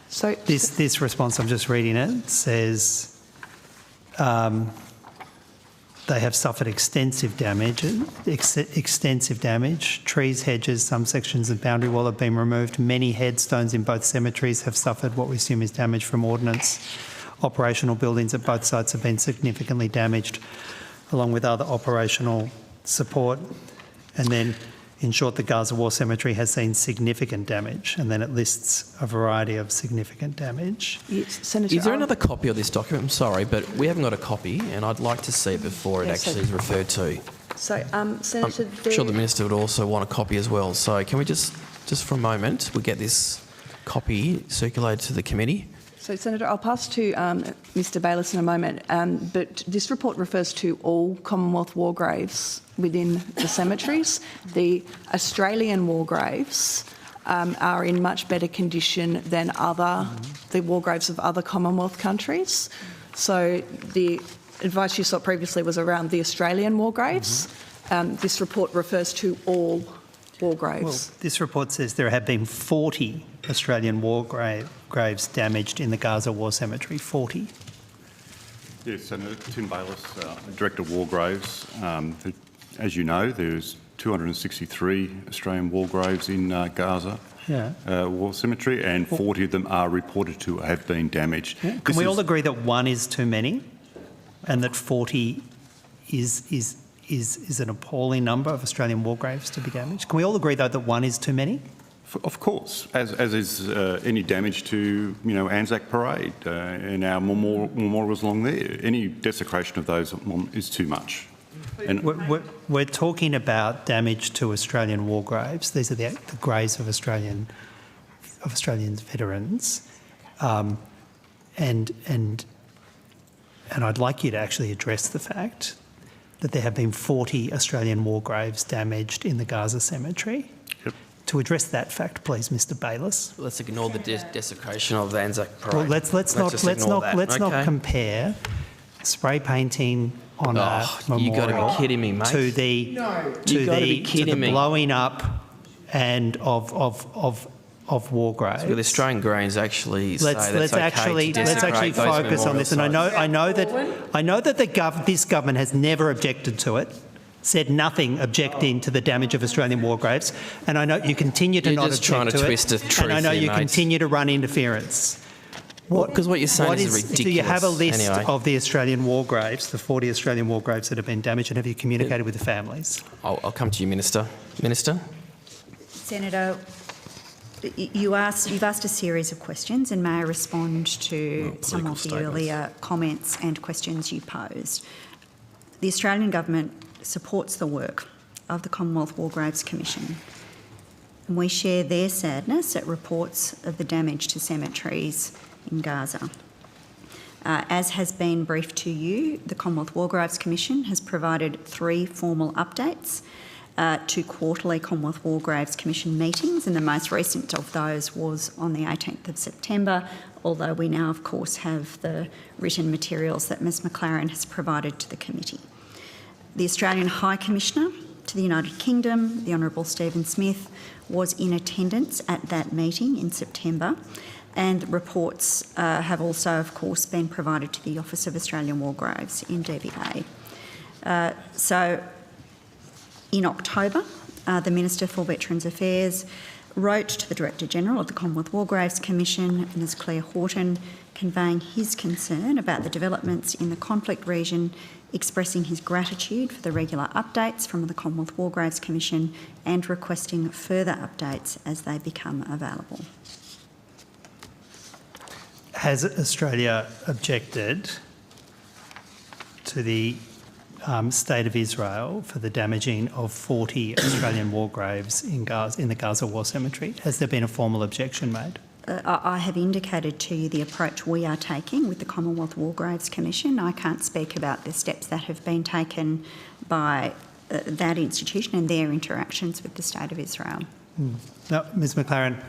So this response, I'm just reading it, says they have suffered extensive damage. Trees, hedges, some sections of boundary wall have been removed. Many headstones in both cemeteries have suffered what we assume is damage from ordnance. Operational buildings at both sites have been significantly damaged, along with other operational support. And then, in short, the Gaza War Cemetery has seen significant damage, and then it lists a variety of significant damage. Yes, Senator, is there another copy of this document? I'm sorry, but we haven't got a copy, and I'd like to see it before it actually is referred to. So, Senator, I'm sure the Minister would also want a copy as well. So can we just for a moment, we get this copy circulated to the committee? So, Senator, I'll pass to Mr Bayliss in a moment, but this report refers to all Commonwealth war graves within the cemeteries. The Australian war graves are in much better condition than the war graves of other Commonwealth countries. So the advice you sought previously was around the Australian war graves. This report refers to all war graves. Well, this report says there have been 40 Australian war graves damaged in the Gaza War Cemetery. 40. Yes, Senator Tim Bayliss, Director of War Graves. As you know, there's 263 Australian war graves in Gaza War Cemetery, and 40 of them are reported to have been damaged. Yeah. Can we all agree that one is too many, and that 40 is an appalling number of Australian war graves to be damaged? Can we all agree, though, that one is too many? Of course, as is any damage to, Anzac Parade and our memorials along there. Any desecration of those is too much. And we're talking about damage to Australian war graves. These are the graves of Australian veterans, and I'd like you to actually address the fact that there have been 40 Australian war graves damaged in the Gaza Cemetery. Yep. To address that fact, please, Mr Bayliss. Let's ignore the desecration of the Anzac Parade. Well, let's not compare spray painting on a memorial. You got to be kidding me, mate. To the blowing up and of war graves. Well, the Australian Greens actually say let's actually focus on this. And I know that this government has never objected to it. Said nothing objecting to the damage of Australian war graves, and I know you continue to not object to it, and I know you continue to run interference. Because what you're saying is ridiculous. Do you have a list of the Australian war graves, the 40 Australian war graves that have been damaged, and have you communicated with the families? I'll come to you, Minister. Minister? Senator, you've asked a series of questions, and may I respond to some of the earlier comments and questions you posed. The Australian Government supports the work of the Commonwealth War Graves Commission, and we share their sadness at reports of the damage to cemeteries in Gaza. As has been briefed to you, the Commonwealth War Graves Commission has provided 3 formal updates to quarterly Commonwealth War Graves Commission meetings, and the most recent of those was on the 18th of September, although we now, of course, have the written materials that Ms McLaren has provided to the committee. The Australian High Commissioner to the United Kingdom, the Honourable Stephen Smith, was in attendance at that meeting in September, and reports have also, of course, been provided to the Office of Australian War Graves in DVA. So, in October, the Minister for Veterans Affairs wrote to the Director-General of the Commonwealth War Graves Commission, Ms Claire Horton, conveying his concern about the developments in the conflict region, expressing his gratitude for the regular updates from the Commonwealth War Graves Commission and requesting further updates as they become available. Has Australia objected to the State of Israel for the damaging of 40 Australian war graves in the Gaza War Cemetery? Has there been a formal objection made? I have indicated to you the approach we are taking with the Commonwealth War Graves Commission. I can't speak about the steps that have been taken by that institution and their interactions with the State of Israel. Now, Ms McLaren,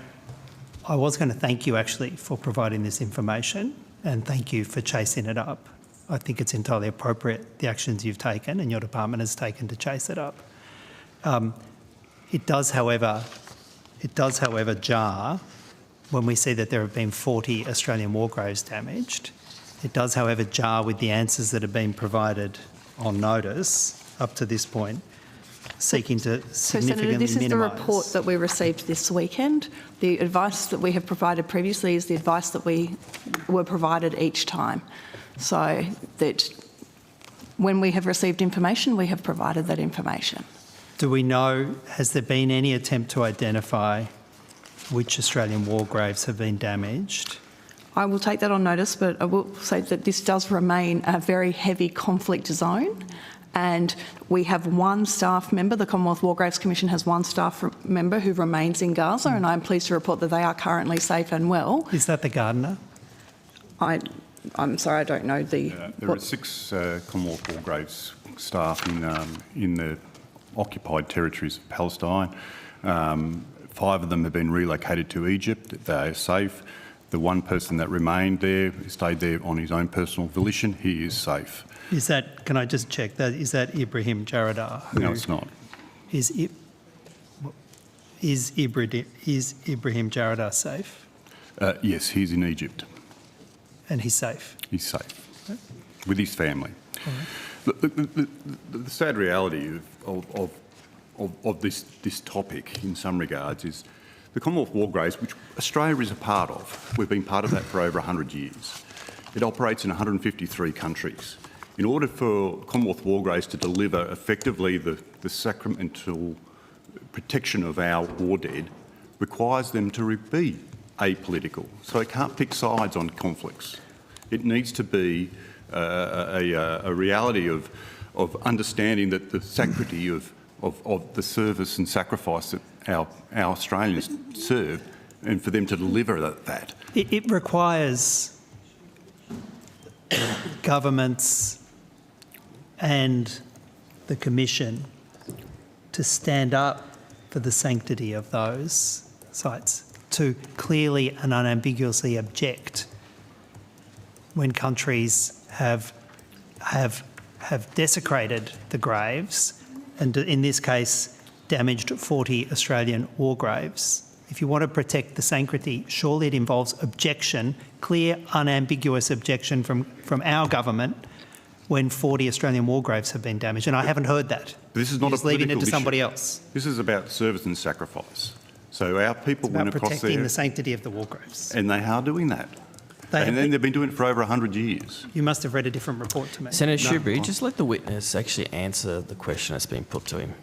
I was going to thank you actually for providing this information, and thank you for chasing it up. I think it's entirely appropriate, the actions you've taken and your department has taken to chase it up. It does, however, jar when we see that there have been 40 Australian war graves damaged. It does, however, jar with the answers that have been provided on notice up to this point, seeking to significantly minimise. This is the report that we received this weekend. The advice that we have provided previously is the advice that we were provided each time. So that when we have received information, we have provided that information. Do we know, has there been any attempt to identify which Australian war graves have been damaged? I will take that on notice, but I will say that this does remain a very heavy conflict zone, and we have one staff member, the Commonwealth War Graves Commission has one staff member who remains in Gaza, and I'm pleased to report that they are currently safe and well. Is that the gardener? I'm sorry, I don't know the... there are 6 Commonwealth War Graves staff in the occupied territories of Palestine. 5 of them have been relocated to Egypt. They are safe. The one person that remained there, stayed there on his own personal volition, he is safe. Is that, can I just check, that is that Ibrahim Jaradar? No, it's not. Is Ibrahim Jaradar safe? Yes, he's in Egypt. And he's safe? He's safe, with his family. Right. The sad reality of this topic, in some regards, is the Commonwealth War Graves, which Australia is a part of. We've been part of that for over 100 years. It operates in 153 countries. In order for Commonwealth War Graves to deliver effectively the sacramental protection of our war dead, requires them to be apolitical. So it can't pick sides on conflicts. It needs to be a reality of understanding that the sanctity of the service and sacrifice that our Australians serve, and for them to deliver that. It requires governments and the Commission to stand up for the sanctity of those sites, to clearly and unambiguously object when countries have desecrated the graves, and in this case damaged 40 Australian war graves. If you want to protect the sanctity, surely it involves objection, clear, unambiguous objection from our government when 40 Australian war graves have been damaged. And I haven't heard that. This is not You're just leaving it to somebody else. This is about service and sacrifice. So our people went across there... It's about protecting the sanctity of the war graves. And they are doing that. And then they've been doing it for over 100 years. You must have read a different report to me. Senator Shoebury, just let the witness actually answer the question that's been put to him.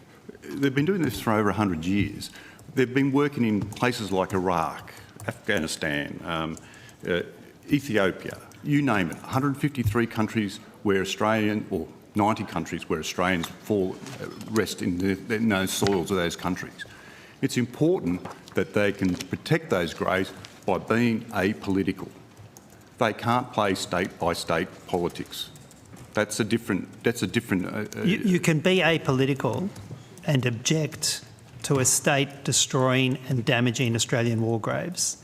They've been doing this for over 100 years. They've been working in places like Iraq, Afghanistan, Ethiopia, you name it, 153 countries where Australian, or 90 countries where Australians rest in those soils of those countries. It's important that they can protect those graves by being apolitical. They can't play state-by-state politics. That's a different. You can be apolitical and object to a state destroying and damaging Australian war graves.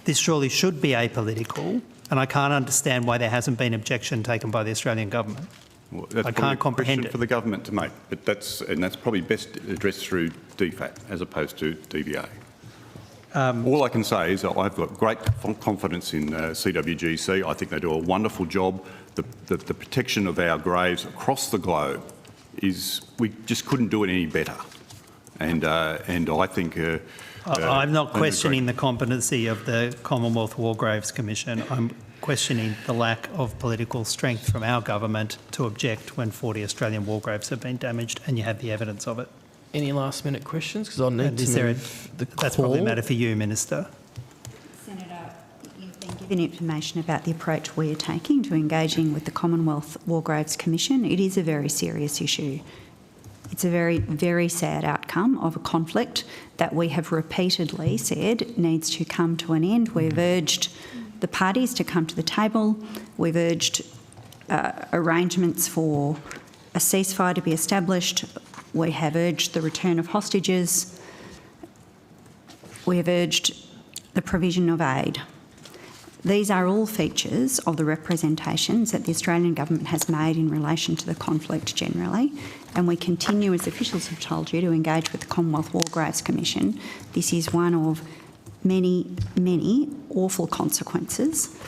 This surely should be apolitical, and I can't understand why there hasn't been objection taken by the Australian government. Well, that's I can't comprehend it. For the government to make, but that's probably best addressed through DFAT as opposed to DVA. All I can say is I've got great confidence in CWGC. I think they do a wonderful job. The protection of our graves across the globe we just couldn't do it any better. And I think I'm not questioning the competency of the Commonwealth War Graves Commission. I'm questioning the lack of political strength from our government to object when 40 Australian war graves have been damaged, and you have the evidence of it. Any last-minute questions? Because I need to move the call. That's probably a matter for you, Minister. Senator, you've been given information about the approach we're taking to engaging with the Commonwealth War Graves Commission. It is a very serious issue. It's a very, very sad outcome of a conflict that we have repeatedly said needs to come to an end. We've urged the parties to come to the table. We've urged arrangements for a ceasefire to be established. We have urged the return of hostages. We have urged the provision of aid. These are all features of the representations that the Australian government has made in relation to the conflict generally, and we continue, as officials have told you, to engage with the Commonwealth War Graves Commission. This is one of many, many awful consequences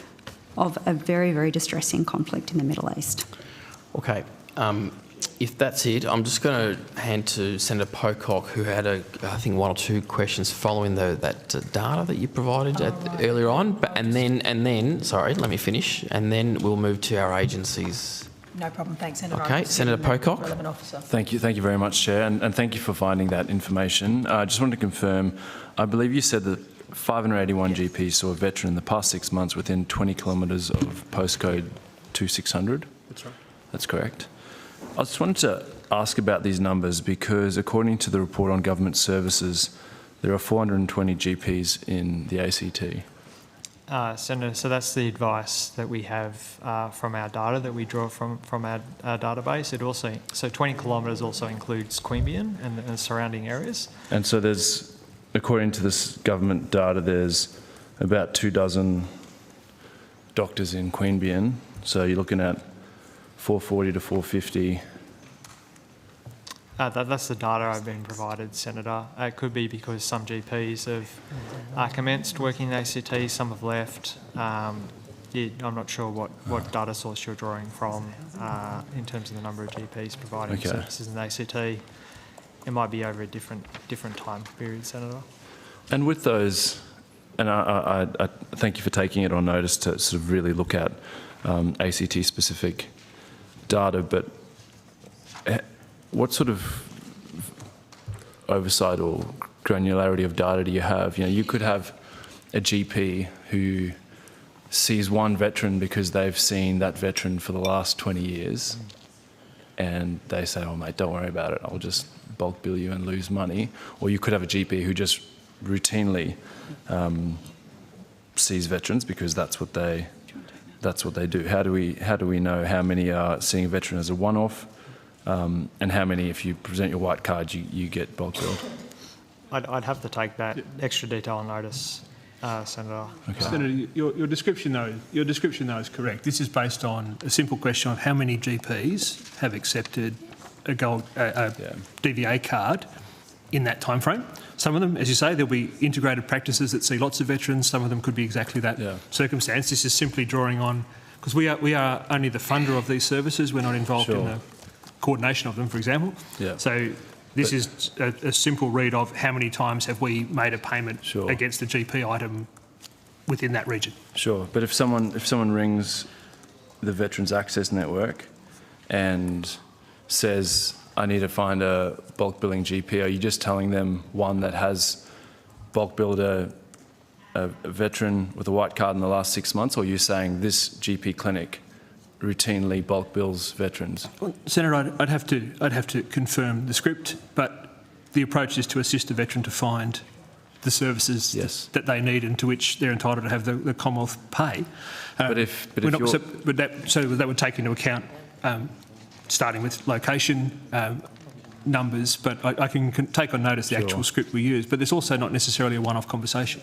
of a very, very distressing conflict in the Middle East. Okay. If that's it, I'm just going to hand to Senator Pocock, who had, I think, one or two questions following that data that you provided earlier on. And then, sorry, let me finish, and then we'll move to our agencies. No problem. Thanks, Senator. Okay, Senator Pocock. Relevant officer. Thank you very much, Chair, and thank you for finding that information. I just wanted to confirm, I believe you said that 581 GPs saw a veteran in the past 6 months within 20 kilometres of postcode 2600? That's right. That's correct. I just wanted to ask about these numbers because according to the report on government services, there are 420 GPs in the ACT. Senator, so that's the advice that we have from our data that we draw from our database. It also, so 20 kilometres also includes Queanbeyan and the surrounding areas. And so there's, according to this government data, there's about 24 doctors in Queanbeyan. So you're looking at 440 to 450. That's the data I've been provided, Senator. It could be because some GPs have commenced working in ACT, some have left. I'm not sure what data source you're drawing from in terms of the number of GPs providing services in ACT. It might be over a different time period, Senator. And with those, and I thank you for taking it on notice to sort of really look at ACT-specific data, but what sort of oversight or granularity of data do you have? You know, you could have a GP who sees one veteran because they've seen that veteran for the last 20 years and they say, oh mate, don't worry about it, I'll just bulk bill you and lose money. Or you could have a GP who just routinely sees veterans because that's what they do. How do we know how many are seeing a veteran as a one-off, and how many, if you present your white card, you get bulk billed? I'd have to take that extra detail on notice, Senator. Okay. Senator, your description though is correct. This is based on a simple question of how many GPs have accepted a DVA card in that time frame. Some of them, as you say, there'll be integrated practices that see lots of veterans. Some of them could be exactly that circumstance. This is simply drawing on, because we are only the funder of these services. We're not involved in the coordination of them, for example. Yeah. So this is a simple read of how many times have we made a payment against the GP item within that region. Sure, but if someone rings the Veterans Access Network and says, I need to find a bulk billing GP, are you just telling them one that has bulk billed a veteran with a white card in the last 6 months, or are you saying this GP clinic routinely bulk bills veterans? Well, Senator, I'd have to confirm the script, but the approach is to assist the veteran to find the services that they need and to which they're entitled to have the Commonwealth pay. So that would take into account starting with location numbers, but I can take on notice the actual script we use. But there's also not necessarily a one-off conversation.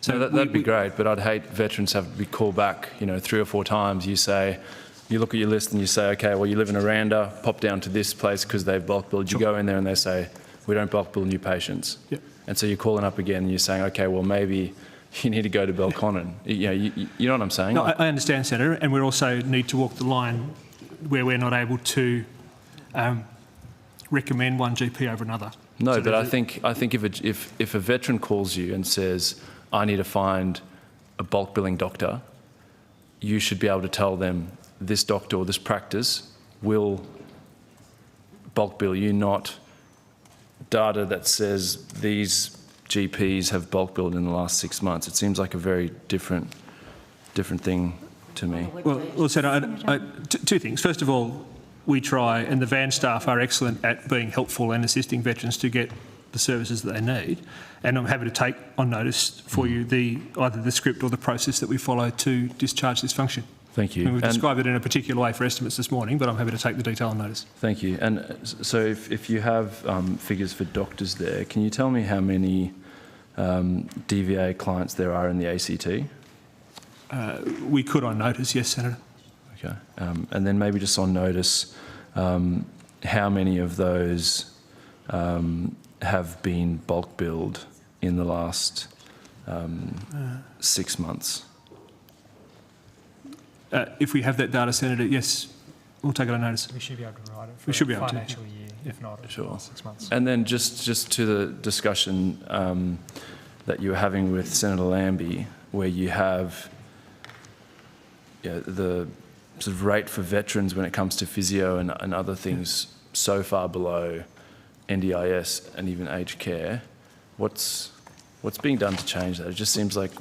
So no, that'd be great, but I'd hate veterans have to be called back, 3 or 4 times. You look at your list and you say, okay, well, you live in Aranda, pop down to this place because they've bulk billed. You go in there and they say, we don't bulk bill new patients. Yep. And so you're calling up again and you're saying, okay, well, maybe you need to go to Belconnen. You know what I'm saying? No, I understand, Senator, and we also need to walk the line where we're not able to recommend one GP over another. No, but I think if a veteran calls you and says, I need to find a bulk billing doctor, you should be able to tell them this doctor or this practice will bulk bill you, not data that says these GPs have bulk billed in the last 6 months. It seems like a very different thing to me. Well, Senator, 2 things. First of all, we try, and the van staff are excellent at being helpful and assisting veterans to get the services that they need. And I'm happy to take on notice for you either the script or the process that we follow to discharge this function. Thank you. And we've described it in a particular way for estimates this morning, but I'm happy to take the detail on notice. Thank you. And so if you have figures for doctors there, can you tell me how many DVA clients there are in the ACT? We could on notice, yes, Senator. Okay. And then maybe just on notice, how many of those have been bulk billed in the last 6 months? If we have that data, Senator, yes, we'll take it on notice. We should be able to provide it for the financial year, if not sure. 6 months. And then just to the discussion that you were having with Senator Lambie, where you have the sort of rate for veterans when it comes to physio and other things so far below NDIS and even aged care. What's being done to change that? It just seems like,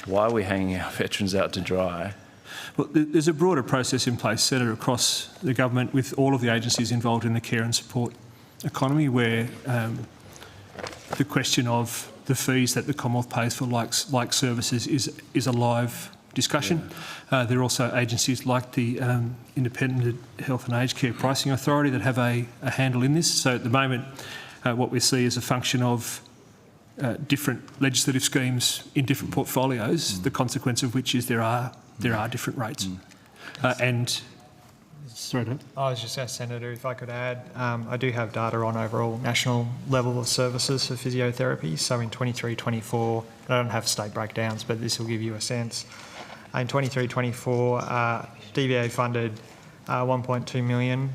why are we hanging our veterans out to dry? Well, there's a broader process in place, Senator, across the government with all of the agencies involved in the care and support economy, where the question of the fees that the Commonwealth pays for like services is a live discussion. Yeah. There are also agencies like the Independent Health and Aged Care Pricing Authority that have a handle in this. So at the moment, what we see is a function of different legislative schemes in different portfolios, the consequence of which is there are different rates. Sorry, Dave. I was just going to, Senator, if I could add, I do have data on overall national level of services for physiotherapy. So in 23-24, I don't have state breakdowns, but this will give you a sense. In 23-24, DVA funded 1.2 million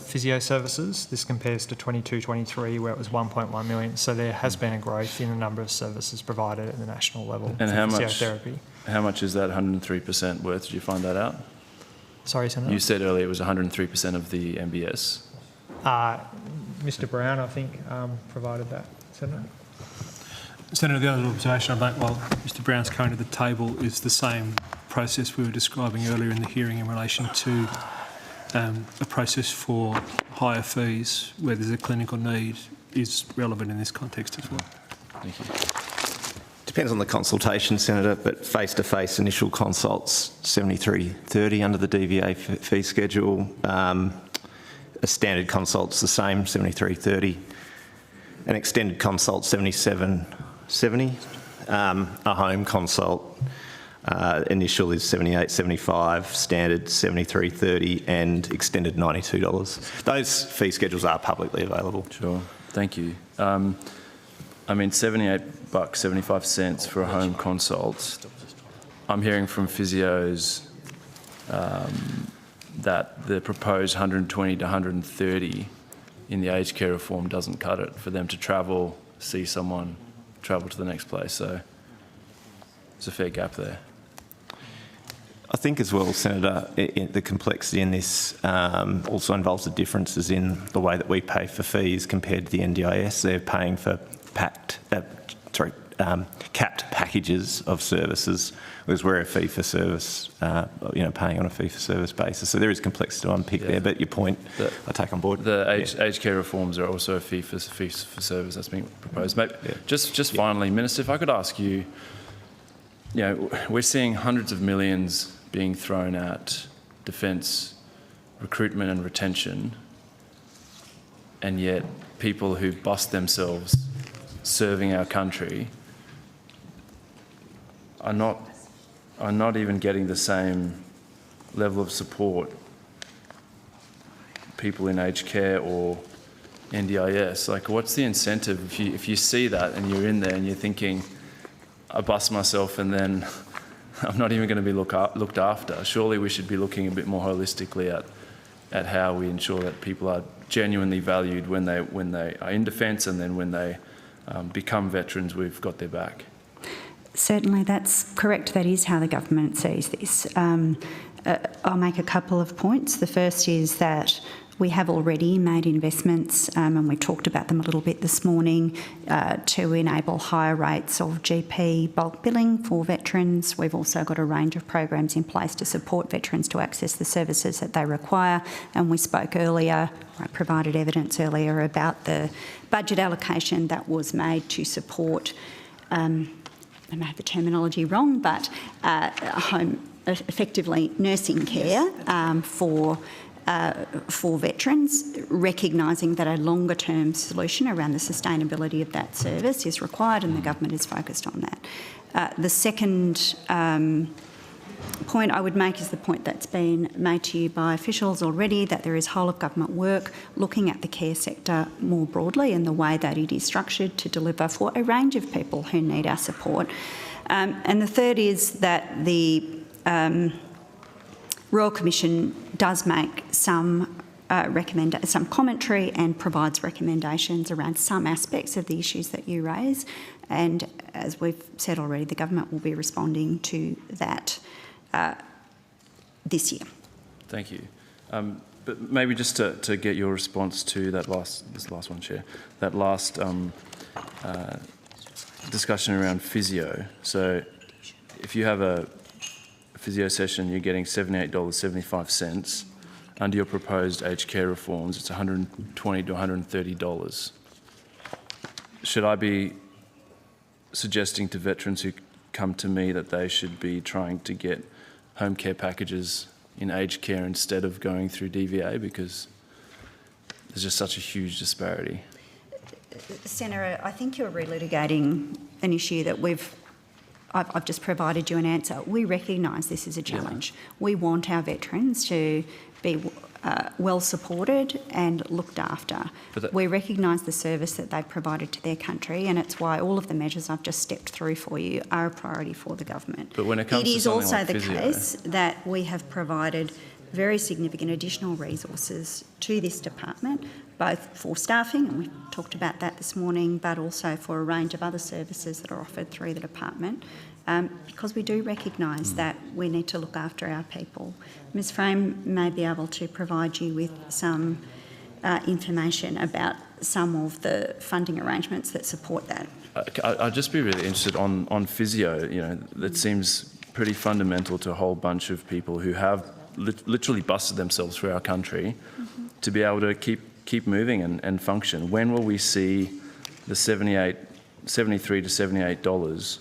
physio services. This compares to 22-23, where it was 1.1 million. So there has been a growth in the number of services provided at the national level and for physiotherapy. How much is that 103% worth? Did you find that out? Sorry, Senator? You said earlier it was 103% of the MBS. Mr Brown, I think, provided that, Senator. Senator, the other observation I'd make while Mr Brown's coming to the table is the same process we were describing earlier in the hearing in relation to a process for higher fees where there's a clinical need is relevant in this context as well. Thank you. Depends on the consultation, Senator, but face-to-face initial consults, $73.30 under the DVA fee schedule. A standard consult's the same, $73.30. An extended consult, $77.70. A home consult initial is $78.75, standard $73.30, and extended $92. Those fee schedules are publicly available. Sure, thank you. I mean, $78.75 for a home consult. I'm hearing from physios that the proposed 120 to 130 in the aged care reform doesn't cut it for them to travel, see someone, travel to the next place. So there's a fair gap there. I think as well, Senator, the complexity in this also involves the differences in the way that we pay for fees compared to the NDIS. They're paying for capped packages of services, whereas we're a fee for service, paying on a fee for service basis. So there is complexity to unpick there, but your point I take on board. The aged care reforms are also a fee for service that's being proposed. Maybe, just finally, Minister, if I could ask you, we're seeing hundreds of millions being thrown at defence recruitment and retention, and yet people who bust themselves serving our country are not even getting the same level of support people in aged care or NDIS. Like, what's the incentive if you see that and you're in there and you're thinking, I bust myself and then I'm not even going to be looked after? Surely we should be looking a bit more holistically at how we ensure that people are genuinely valued when they are in defence, and then when they become veterans, we've got their back. Certainly, that's correct. That is how the government sees this. I'll make a couple of points. The first is that we have already made investments, and we talked about them a little bit this morning, to enable higher rates of GP bulk billing for veterans. We've also got a range of programs in place to support veterans to access the services that they require. And we spoke earlier, I provided evidence earlier about the budget allocation that was made to support, I may have the terminology wrong, but effectively nursing care for veterans, recognising that a longer-term solution around the sustainability of that service is required, and the government is focused on that. The second point I would make is the point that's been made to you by officials already, that there is whole-of-government work looking at the care sector more broadly and the way that it is structured to deliver for a range of people who need our support. And the third is that the Royal Commission does make some commentary and provides recommendations around some aspects of the issues that you raise. And as we've said already, the government will be responding to that this year. Thank you. But maybe just to get your response to that this last one, Chair, that last discussion around physio. So if you have a physio session, you're getting $78.75. Under your proposed aged care reforms, it's $120 to $130. Should I be suggesting to veterans who come to me that they should be trying to get home care packages in aged care instead of going through DVA, because there's just such a huge disparity? Senator, I think you're relitigating an issue that I've just provided you an answer. We recognise this is a challenge. Yeah. We want our veterans to be well supported and looked after. We recognise the service that they've provided to their country, and it's why all of the measures I've just stepped through for you are a priority for the government. But when it comes to something like physio, it is also the case that we have provided very significant additional resources to this department, both for staffing, and we talked about that this morning, but also for a range of other services that are offered through the department, because we do recognise that we need to look after our people. Ms Frame may be able to provide you with some information about some of the funding arrangements that support that. I'd just be really interested on physio. That seems pretty fundamental to a whole bunch of people who have literally busted themselves for our country, to be able to keep moving and function. When will we see the $73 to $78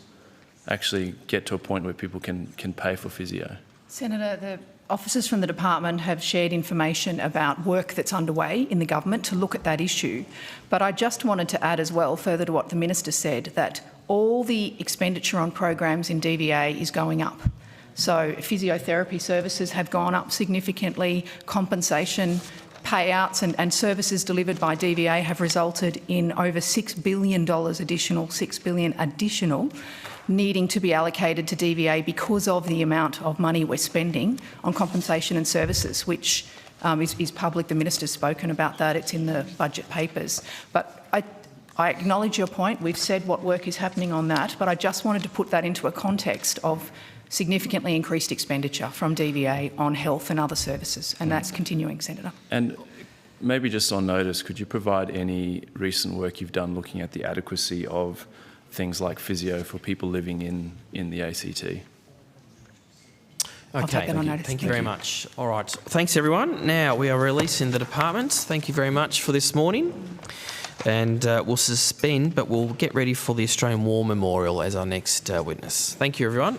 actually get to a point where people can pay for physio? Senator, the officers from the department have shared information about work that's underway in the government to look at that issue. But I just wanted to add as well, further to what the Minister said, that all the expenditure on programs in DVA is going up. So physiotherapy services have gone up significantly, compensation payouts and services delivered by DVA have resulted in over $6 billion additional needing to be allocated to DVA because of the amount of money we're spending on compensation and services, which is public. The Minister's spoken about that. It's in the budget papers. But I acknowledge your point. We've said what work is happening on that, but I just wanted to put that into a context of significantly increased expenditure from DVA on health and other services, and that's continuing, Senator. And maybe just on notice, could you provide any recent work you've done looking at the adequacy of things like physio for people living in the ACT? I'll take that on notice. Thank you very much. All right. Thanks, everyone. Now we are releasing the departments. Thank you very much for this morning. And we'll suspend, but we'll get ready for the Australian War Memorial as our next witness. Thank you, everyone.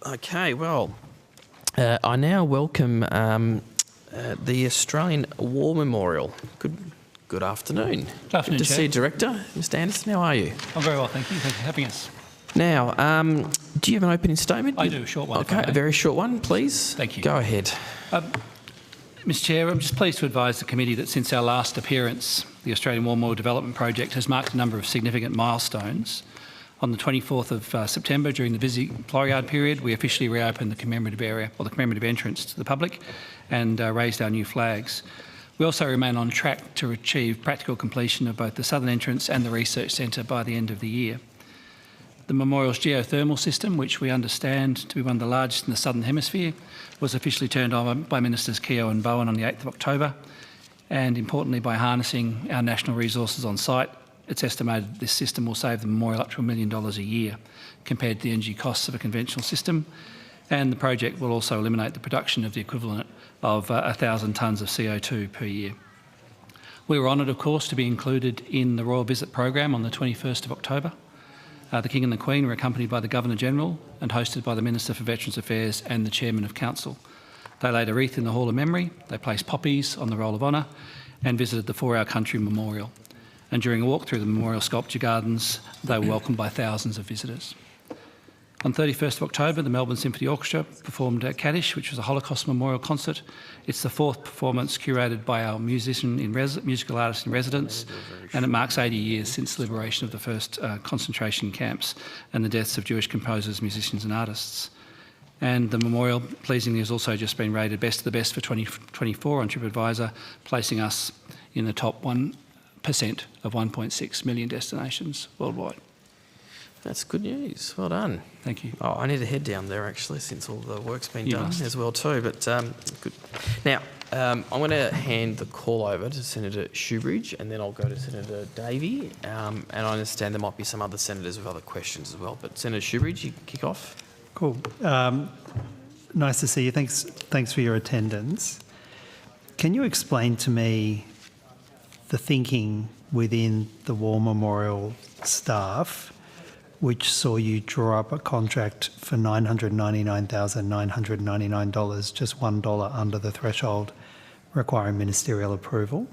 Okay, well, I now welcome the Australian War Memorial. Good afternoon. Good afternoon, Good to Chair. see you, Director. Mr Anderson, how are you? I'm very well, thank you. Thank you for having us. Now, do you have an opening statement? I do, a short one. if I Okay, may. a very short one, please. Thank you. Go ahead. Mr Chair, I'm just pleased to advise the committee that since our last appearance, the Australian War Memorial Development Project has marked a number of significant milestones. On the 24th of September, during the busy Floriade period, we officially reopened the commemorative area, or the commemorative entrance to the public, and raised our new flags. We also remain on track to achieve practical completion of both the southern entrance and the research centre by the end of the year. The memorial's geothermal system, which we understand to be one of the largest in the southern hemisphere, was officially turned on by Ministers Keogh and Bowen on the 8th of October. And importantly, by harnessing our national resources on site, it's estimated this system will save the memorial up to $1 million a year compared to the energy costs of a conventional system. And the project will also eliminate the production of the equivalent of 1,000 tonnes of CO2 per year. We were honoured, of course, to be included in the Royal Visit Program on the 21st of October. The King and the Queen were accompanied by the Governor-General and hosted by the Minister for Veterans Affairs and the Chairman of Council. They laid a wreath in the Hall of Memory, they placed poppies on the Roll of Honour and visited the For Our Country Memorial. And during a walk through the Memorial Sculpture Gardens, they were welcomed by thousands of visitors. On 31st of October, the Melbourne Symphony Orchestra performed at Kaddish, which was a Holocaust memorial concert. It's the fourth performance curated by our musical artist in residence, and it marks 80 years since the liberation of the first concentration camps and the deaths of Jewish composers, musicians and artists. And the memorial, pleasingly, has also just been rated Best of the Best for 2024 on TripAdvisor, placing us in the top 1% of 1.6 million destinations worldwide. That's good news. Well done. Thank you. I need to head down there, actually, since all the work's been You done must. as well too, but good. Now, I'm going to hand the call over to Senator Shoebridge, and then I'll go to Senator Davey. And I understand there might be some other senators with other questions as well. But Senator Shoebridge, you kick off. Cool. Nice to see you. Thanks for your attendance. Can you explain to me the thinking within the War Memorial staff which saw you draw up a contract for $999,999, just $1 under the threshold requiring ministerial approval?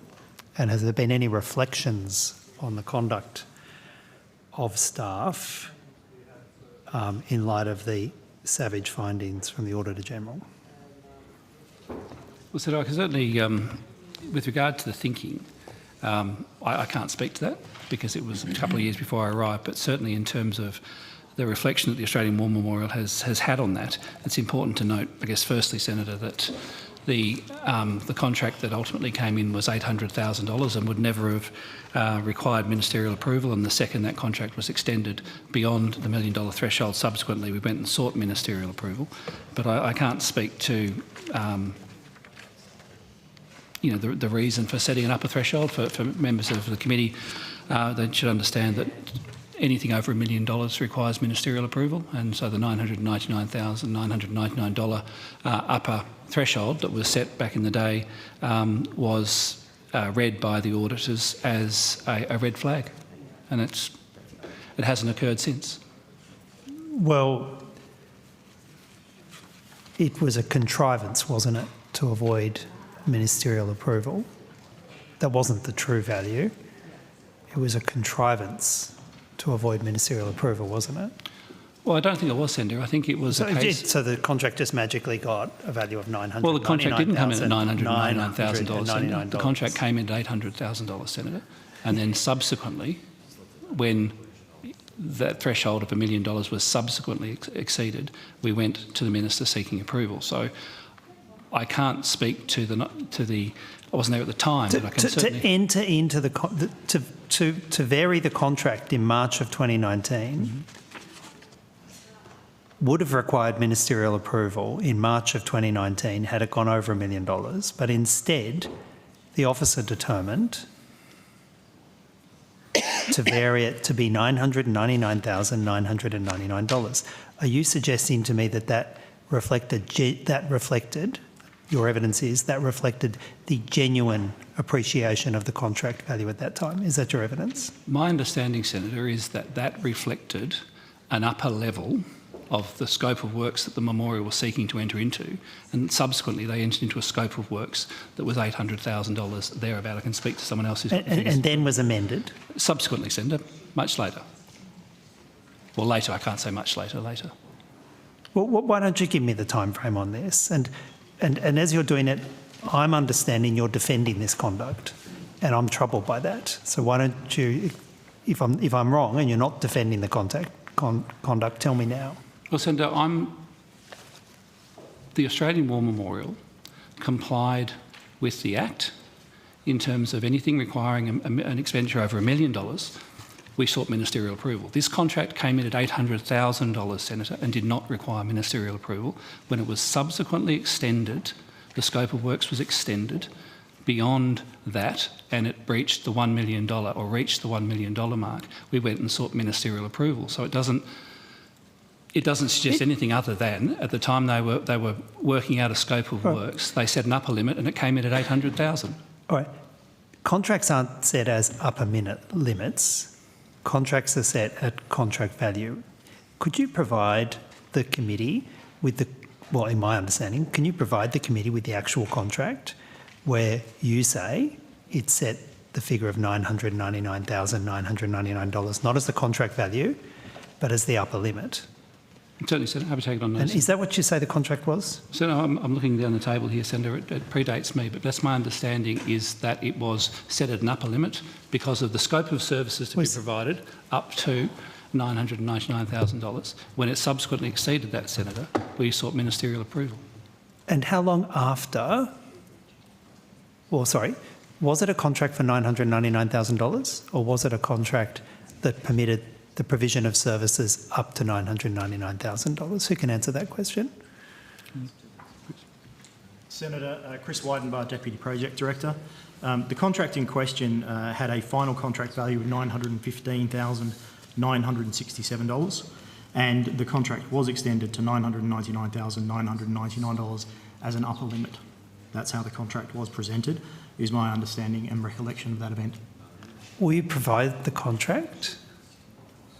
And has there been any reflections on the conduct of staff in light of the savage findings from the Auditor General? Well, so I can certainly, with regard to the thinking, I can't speak to that because it was a couple of years before I arrived, but certainly in terms of the reflection that the Australian War Memorial has had on that, it's important to note, I guess, firstly, Senator, that the contract that ultimately came in was $800,000 and would never have required ministerial approval, and the second that contract was extended beyond the $1 million threshold, subsequently we went and sought ministerial approval. But I can't speak to the reason for setting an upper threshold. For members of the committee, they should understand that anything over $1 million requires ministerial approval, and so the $999,999 upper threshold that was set back in the day was read by the auditors as a red flag, and it hasn't occurred since. Well, it was a contrivance, wasn't it, to avoid ministerial approval? That wasn't the true value. It was a contrivance to avoid ministerial approval, wasn't it? Well, I don't think it was, Senator. I think it was a case... So the contract just magically got a value of $999,000. Well, the contract didn't come in at $999,000, Senator. The contract came in at $800,000, Senator. And then subsequently, when that threshold of $1 million was subsequently exceeded, we went to the Minister seeking approval. So I can't speak to the I wasn't there at the time, but I can certainly... To enter into to vary the contract in March of 2019 would have required ministerial approval in March of 2019 had it gone over $1 million, but instead the officer determined to vary it to be $999,999. Are you suggesting to me that reflected your evidence is that reflected the genuine appreciation of the contract value at that time? Is that your evidence? My understanding, Senator, is that reflected an upper level of the scope of works that the memorial was seeking to enter into, and subsequently they entered into a scope of works that was $800,000 thereabout. I can speak to someone else who's... And then was amended? Subsequently, Senator, much later. Well, later, I can't say much later, later. Well, why don't you give me the time frame on this? And as you're doing it, I'm understanding you're defending this conduct, and I'm troubled by that. So why don't you, if I'm wrong and you're not defending the conduct, tell me now. Well, Senator, the Australian War Memorial complied with the Act in terms of anything requiring an expenditure over $1 million. We sought ministerial approval. This contract came in at $800,000, Senator, and did not require ministerial approval. When it was subsequently extended, the scope of works was extended beyond that, and it breached the $1 million or reached the $1 million mark. We went and sought ministerial approval. So it doesn't suggest anything other than at the time they were working out a scope of works, they set an upper limit and it came in at $800,000. All right. Contracts aren't set as upper limits. Contracts are set at contract value. Could you provide the committee with well, in my understanding, can you provide the committee with the actual contract where you say it set the figure of $999,999, not as the contract value, but as the upper limit? Certainly, Senator. Happy to take it on notice. And is that what you say the contract was? Senator, I'm looking down the table here, Senator. It predates me, but that's my understanding is that it was set at an upper limit because of the scope of services to be provided up to $999,000. When it subsequently exceeded that, Senator, we sought ministerial approval. And how long after? Well, sorry, was it a contract for $999,000 or was it a contract that permitted the provision of services up to $999,000? Who can answer that question? Senator Chris Weidenbach, Deputy Project Director. The contract in question had a final contract value of $915,967, and the contract was extended to $999,999 as an upper limit. That's how the contract was presented, is my understanding and recollection of that event. Will you provide the contract?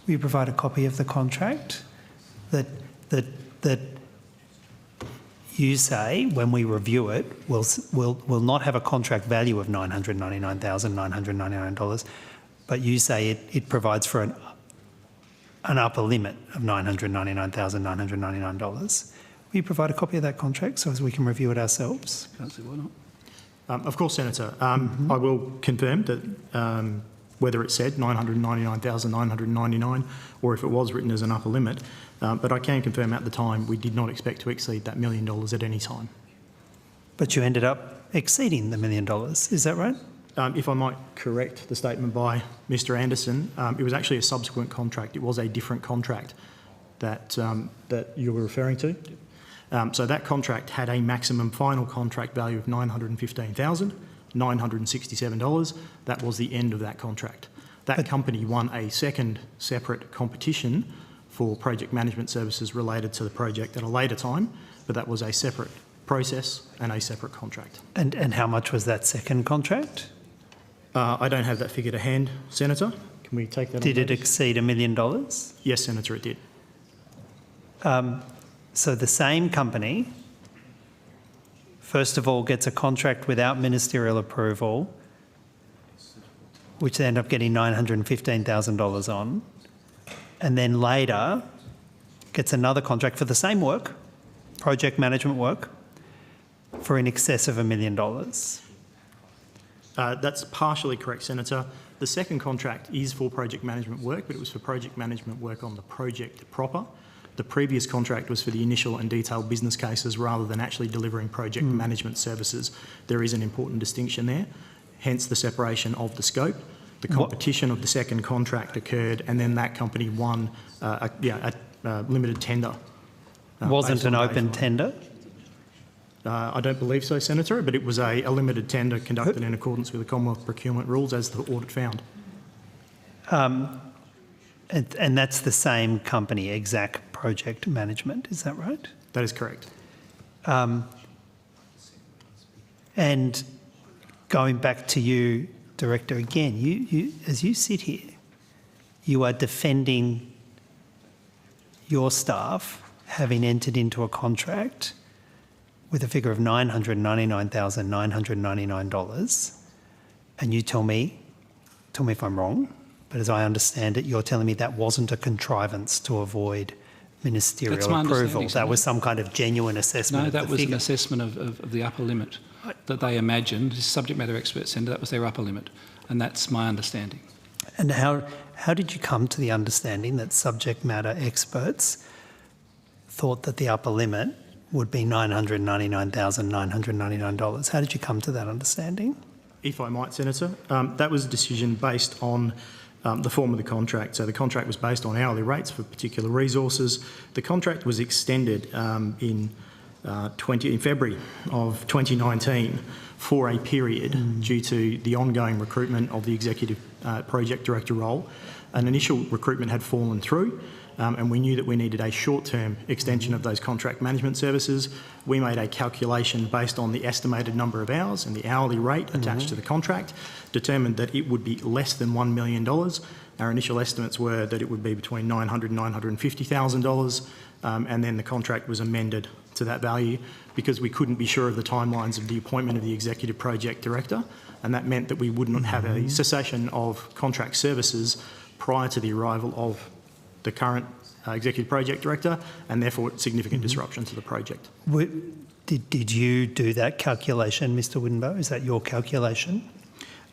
Will you provide a copy of the contract that you say, when we review it, will not have a contract value of $999,999, but you say it provides for an upper limit of $999,999. Will you provide a copy of that contract so as we can review it ourselves? Can't see why not. Of course, Senator. I will confirm that whether it said $999,999 or if it was written as an upper limit, but I can confirm at the time we did not expect to exceed that $1 million at any time. But you ended up exceeding the $1 million, is that right? If I might correct the statement by Mr Anderson, it was actually a subsequent contract. It was a different contract that you were referring to. So that contract had a maximum final contract value of $915,967. That was the end of that contract. That company won a second separate competition for project management services related to the project at a later time, but that was a separate process and a separate contract. And how much was that second contract? I don't have that figure to hand, Senator. Can we take that on Did it notice? exceed $1 million? Yes, Senator, it did. So the same company, first of all, gets a contract without ministerial approval, which they end up getting $915,000 on, and then later gets another contract for the same work, project management work, for in excess of $1 million. That's partially correct, Senator. The second contract is for project management work, but it was for project management work on the project proper. The previous contract was for the initial and detailed business cases rather than actually delivering project management services. There is an important distinction there, hence the separation of the scope. The competition of the second contract occurred and then that company won a limited tender. Wasn't an open tender? I don't believe so, Senator, but it was a limited tender conducted in accordance with the Commonwealth procurement rules as the audit found. And that's the same company, Exact Project Management, is that right? That is correct. And going back to you, Director, again, you as you sit here, you are defending your staff having entered into a contract with a figure of $999,999, and you tell me if I'm wrong, but as I understand it, you're telling me that wasn't a contrivance to avoid ministerial approval. That was some kind of genuine assessment. No, of the that was figure. an assessment of the upper limit that they imagined. This subject matter expert centre, that was their upper limit, and that's my understanding. And how did you come to the understanding that subject matter experts thought that the upper limit would be $999,999? How did you come to that understanding? If I might, Senator, that was a decision based on the form of the contract. So the contract was based on hourly rates for particular resources. The contract was extended in February of 2019 for a period due to the ongoing recruitment of the executive project director role. An initial recruitment had fallen through, and we knew that we needed a short-term extension of those contract management services. We made a calculation based on the estimated number of hours and the hourly rate attached to the contract, determined that it would be less than $1 million. Our initial estimates were that it would be between $900,000 and $950,000, and then the contract was amended to that value because we couldn't be sure of the timelines of the appointment of the executive project director, and that meant that we wouldn't have a cessation of contract services prior to the arrival of the current executive project director, and therefore significant disruption to the project. Did you do that calculation, Mr. Winbow? Is that your calculation?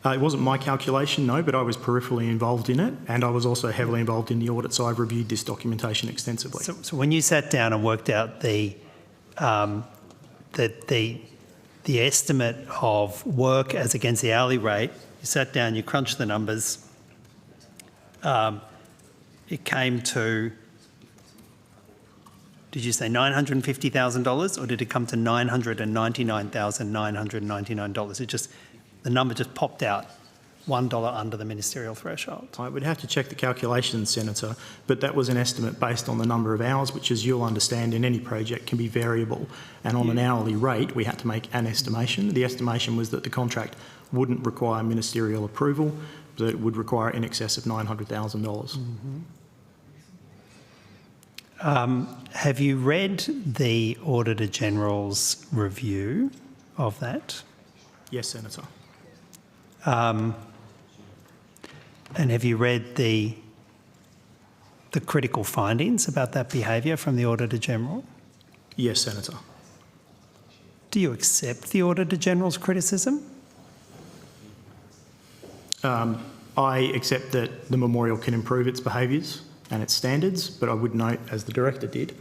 It wasn't my calculation, no, but I was peripherally involved in it, and I was also heavily involved in the audit, so I've reviewed this documentation extensively. So when you sat down and worked out the estimate of work as against the hourly rate, you sat down, you crunched the numbers, it came to Did you say $950,000 or did it come to $999,999? The number just popped out, $1 under the ministerial threshold. I would have to check the calculations, Senator, but that was an estimate based on the number of hours, which, as you'll understand, in any project can be variable. And on an hourly rate, we had to make an estimation. The estimation was that the contract wouldn't require ministerial approval, but it would require in excess of $900,000. Have you read the Auditor General's review of that? Yes, Senator. And have you read the critical findings about that behaviour from the Auditor General? Yes, Senator. Do you accept the Auditor General's criticism? I accept that the memorial can improve its behaviours and its standards, but I would note, as the Director did,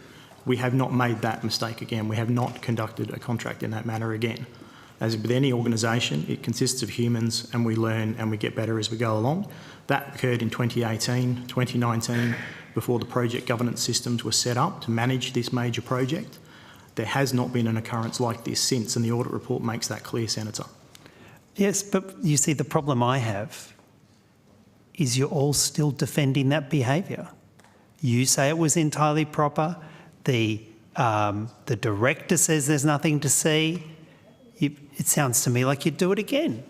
we have not made that mistake again. We have not conducted a contract in that manner again. As with any organisation, it consists of humans and we learn and we get better as we go along. That occurred in 2018, 2019, before the project governance systems were set up to manage this major project. There has not been an occurrence like this since, and the audit report makes that clear, Senator. Yes, but you see, the problem I have is you're all still defending that behaviour. You say it was entirely proper. The Director says there's nothing to see. It sounds to me like you'd do it again.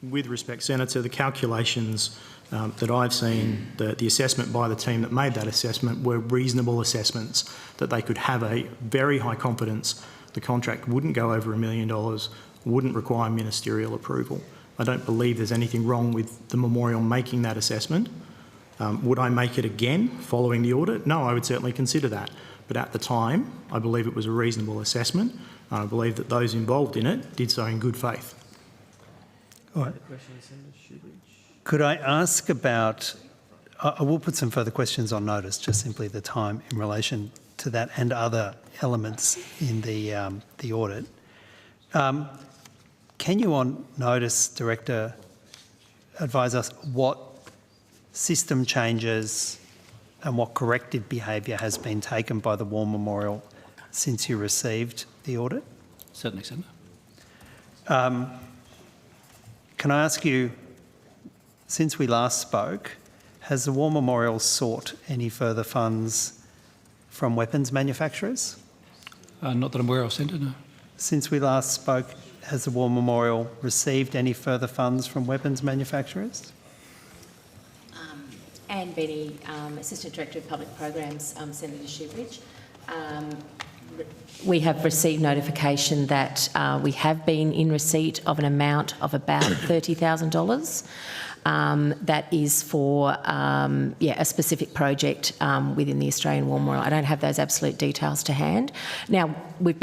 With respect, Senator, the calculations that I've seen, the assessment by the team that made that assessment were reasonable assessments, that they could have a very high confidence the contract wouldn't go over $1 million, wouldn't require ministerial approval. I don't believe there's anything wrong with the memorial making that assessment. Would I make it again following the audit? No, I would certainly consider that. But at the time, I believe it was a reasonable assessment. And I believe that those involved in it did so in good faith. All right. Could I ask about, I will put some further questions on notice, just simply the time in relation to that and other elements in the audit. Can you on notice, Director, advise us what system changes and what corrective behaviour has been taken by the War Memorial since you received the audit? Certainly, Senator. Can I ask you, since we last spoke, has the War Memorial sought any further funds from weapons manufacturers? Not that I'm aware of, Senator, no. Since we last spoke, has the War Memorial received any further funds from weapons manufacturers? Anne Benny, Assistant Director of Public Programs, Senator Shoebridge. We have received notification that we have been in receipt of an amount of about $30,000. That is for a specific project within the Australian War Memorial. I don't have those absolute details to hand. Now, we've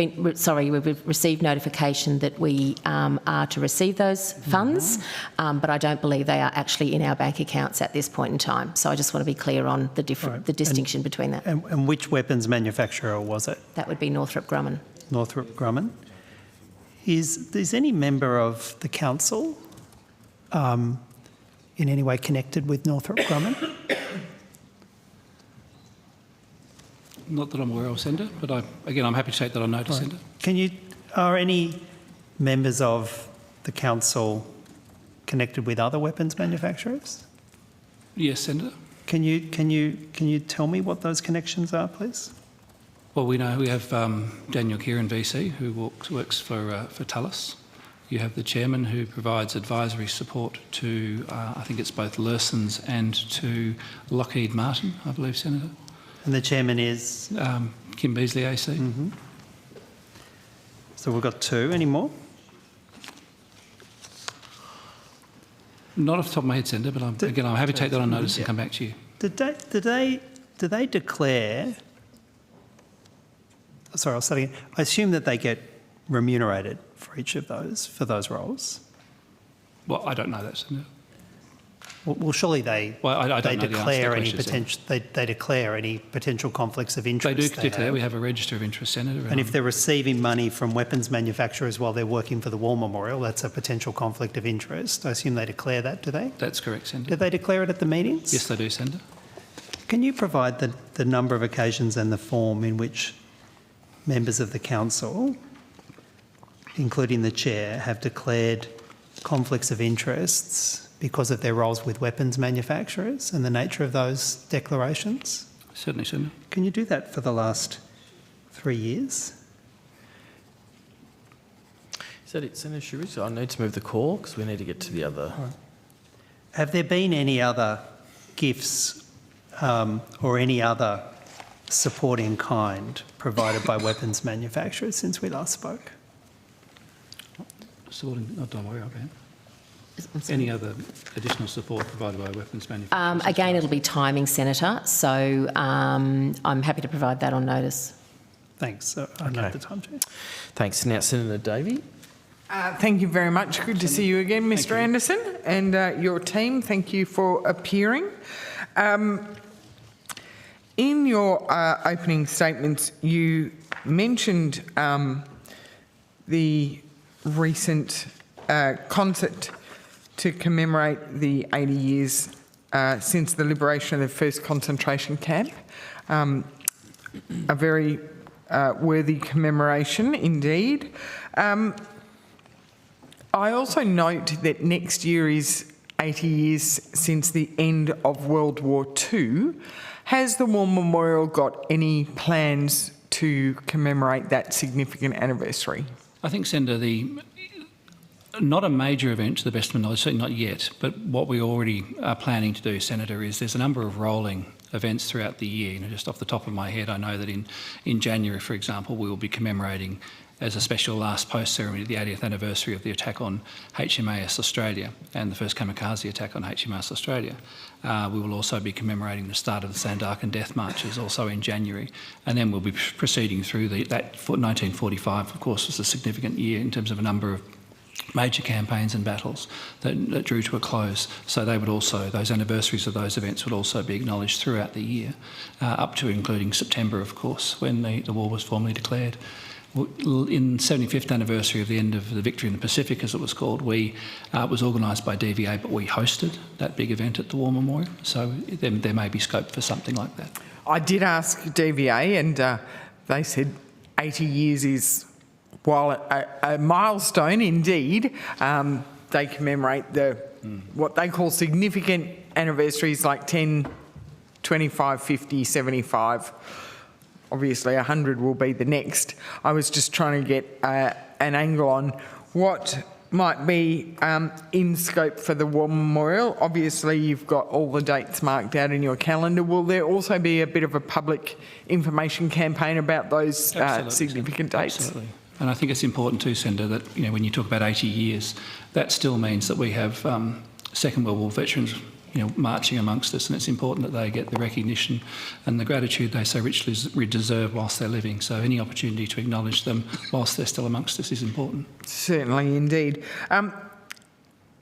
received notification that we are to receive those funds, but I don't believe they are actually in our bank accounts at this point in time. So I just want to be clear on the distinction between that. And which weapons manufacturer was it? That would be Northrop Grumman. Northrop Grumman. Is any member of the council in any way connected with Northrop Grumman? Not that I'm aware of, Senator, but I'm happy to take that on notice, Right. Senator. Are any members of the council connected with other weapons manufacturers? Yes, Senator. Can you tell me what those connections are, please? Well, we know we have Daniel Kieran VC, who works for Tallis. You have the chairman who provides advisory support to, I think it's both Lersons and to Lockheed Martin, I believe, Senator. And the chairman is? Kim Beasley AC. Mm-hmm. So we've got two. Any more? Not off the top of my head, Senator, but I'm happy to take that on notice and come back to you. Do they declare? Sorry, I'll start again. I assume that they get remunerated for each of those, for those roles? Well, I don't know that, Senator. Well, surely they declare any potential. They declare any potential conflicts of interest. They do declare. We have a register of interest, Senator. And if they're receiving money from weapons manufacturers while they're working for the War Memorial, that's a potential conflict of interest. I assume they declare that, do they? That's correct, Senator. Do they declare it at the meetings? Yes, they do, Senator. Can you provide the number of occasions and the form in which members of the council, including the chair, have declared conflicts of interests because of their roles with weapons manufacturers and the nature of those declarations? Certainly, Senator. Can you do that for the last 3 years? Is that it, Senator Shrews? I need to move the call because we need to get to the other. Right. Have there been any other gifts or any other support in kind provided by weapons manufacturers since we last spoke? Don't worry about it. Any other additional support provided by weapons manufacturers? Again, it'll be timing, Senator, so I'm happy to provide that on notice. Thanks. I know the time, Chair. Thanks. Now, Senator Davey. Thank you very much. Good to see you again, Mr. Anderson, and your team. Thank you for appearing. In your opening statements, you mentioned the recent concert to commemorate the 80 years since the liberation of the first concentration camp. A very worthy commemoration indeed. I also note that next year is 80 years since the end of World War II. Has the War Memorial got any plans to commemorate that significant anniversary? I think, Senator, not a major event to the best of my knowledge, certainly not yet, but what we already are planning to do, Senator, is there's a number of rolling events throughout the year. Just off the top of my head, I know that in January, for example, we will be commemorating as a special last post ceremony the 80th anniversary of the attack on HMAS Australia and the first kamikaze attack on HMAS Australia. We will also be commemorating the start of the Sandakan Death Marches also in January, and then we'll be proceeding through that 1945, of course, was a significant year in terms of a number of major campaigns and battles that drew to a close. So they would also, those anniversaries of those events would also be acknowledged throughout the year, up to including September, of course, when the war was formally declared. In 75th anniversary of the end of the victory in the Pacific, as it was called, it was organised by DVA, but we hosted that big event at the War Memorial. So there may be scope for something like that. I did ask DVA, and they said 80 years is, while a milestone indeed, they commemorate what they call significant anniversaries like 10, 25, 50, 75. Obviously 100 will be the next. I was just trying to get an angle on what might be in scope for the War Memorial. Obviously you've got all the dates marked out in your calendar. Will there also be a bit of a public information campaign about those significant dates? Absolutely. And I think it's important too, Senator, that when you talk about 80 years, that still means that we have Second World War veterans marching amongst us, and it's important that they get the recognition and the gratitude they so richly deserve whilst they're living. So any opportunity to acknowledge them whilst they're still amongst us is important. Certainly, indeed.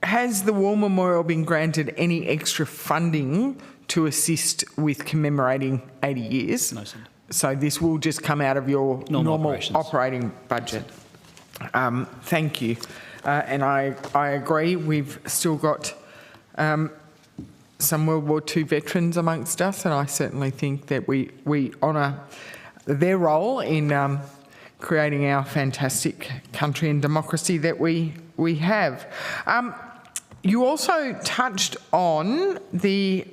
Has the War Memorial been granted any extra funding to assist with commemorating 80 years? No, Senator. So this will just come out of your normal operating budget? Thank you. And I agree, we've still got some World War II veterans amongst us, and I certainly think that we honour their role in creating our fantastic country and democracy that we have. You also touched on the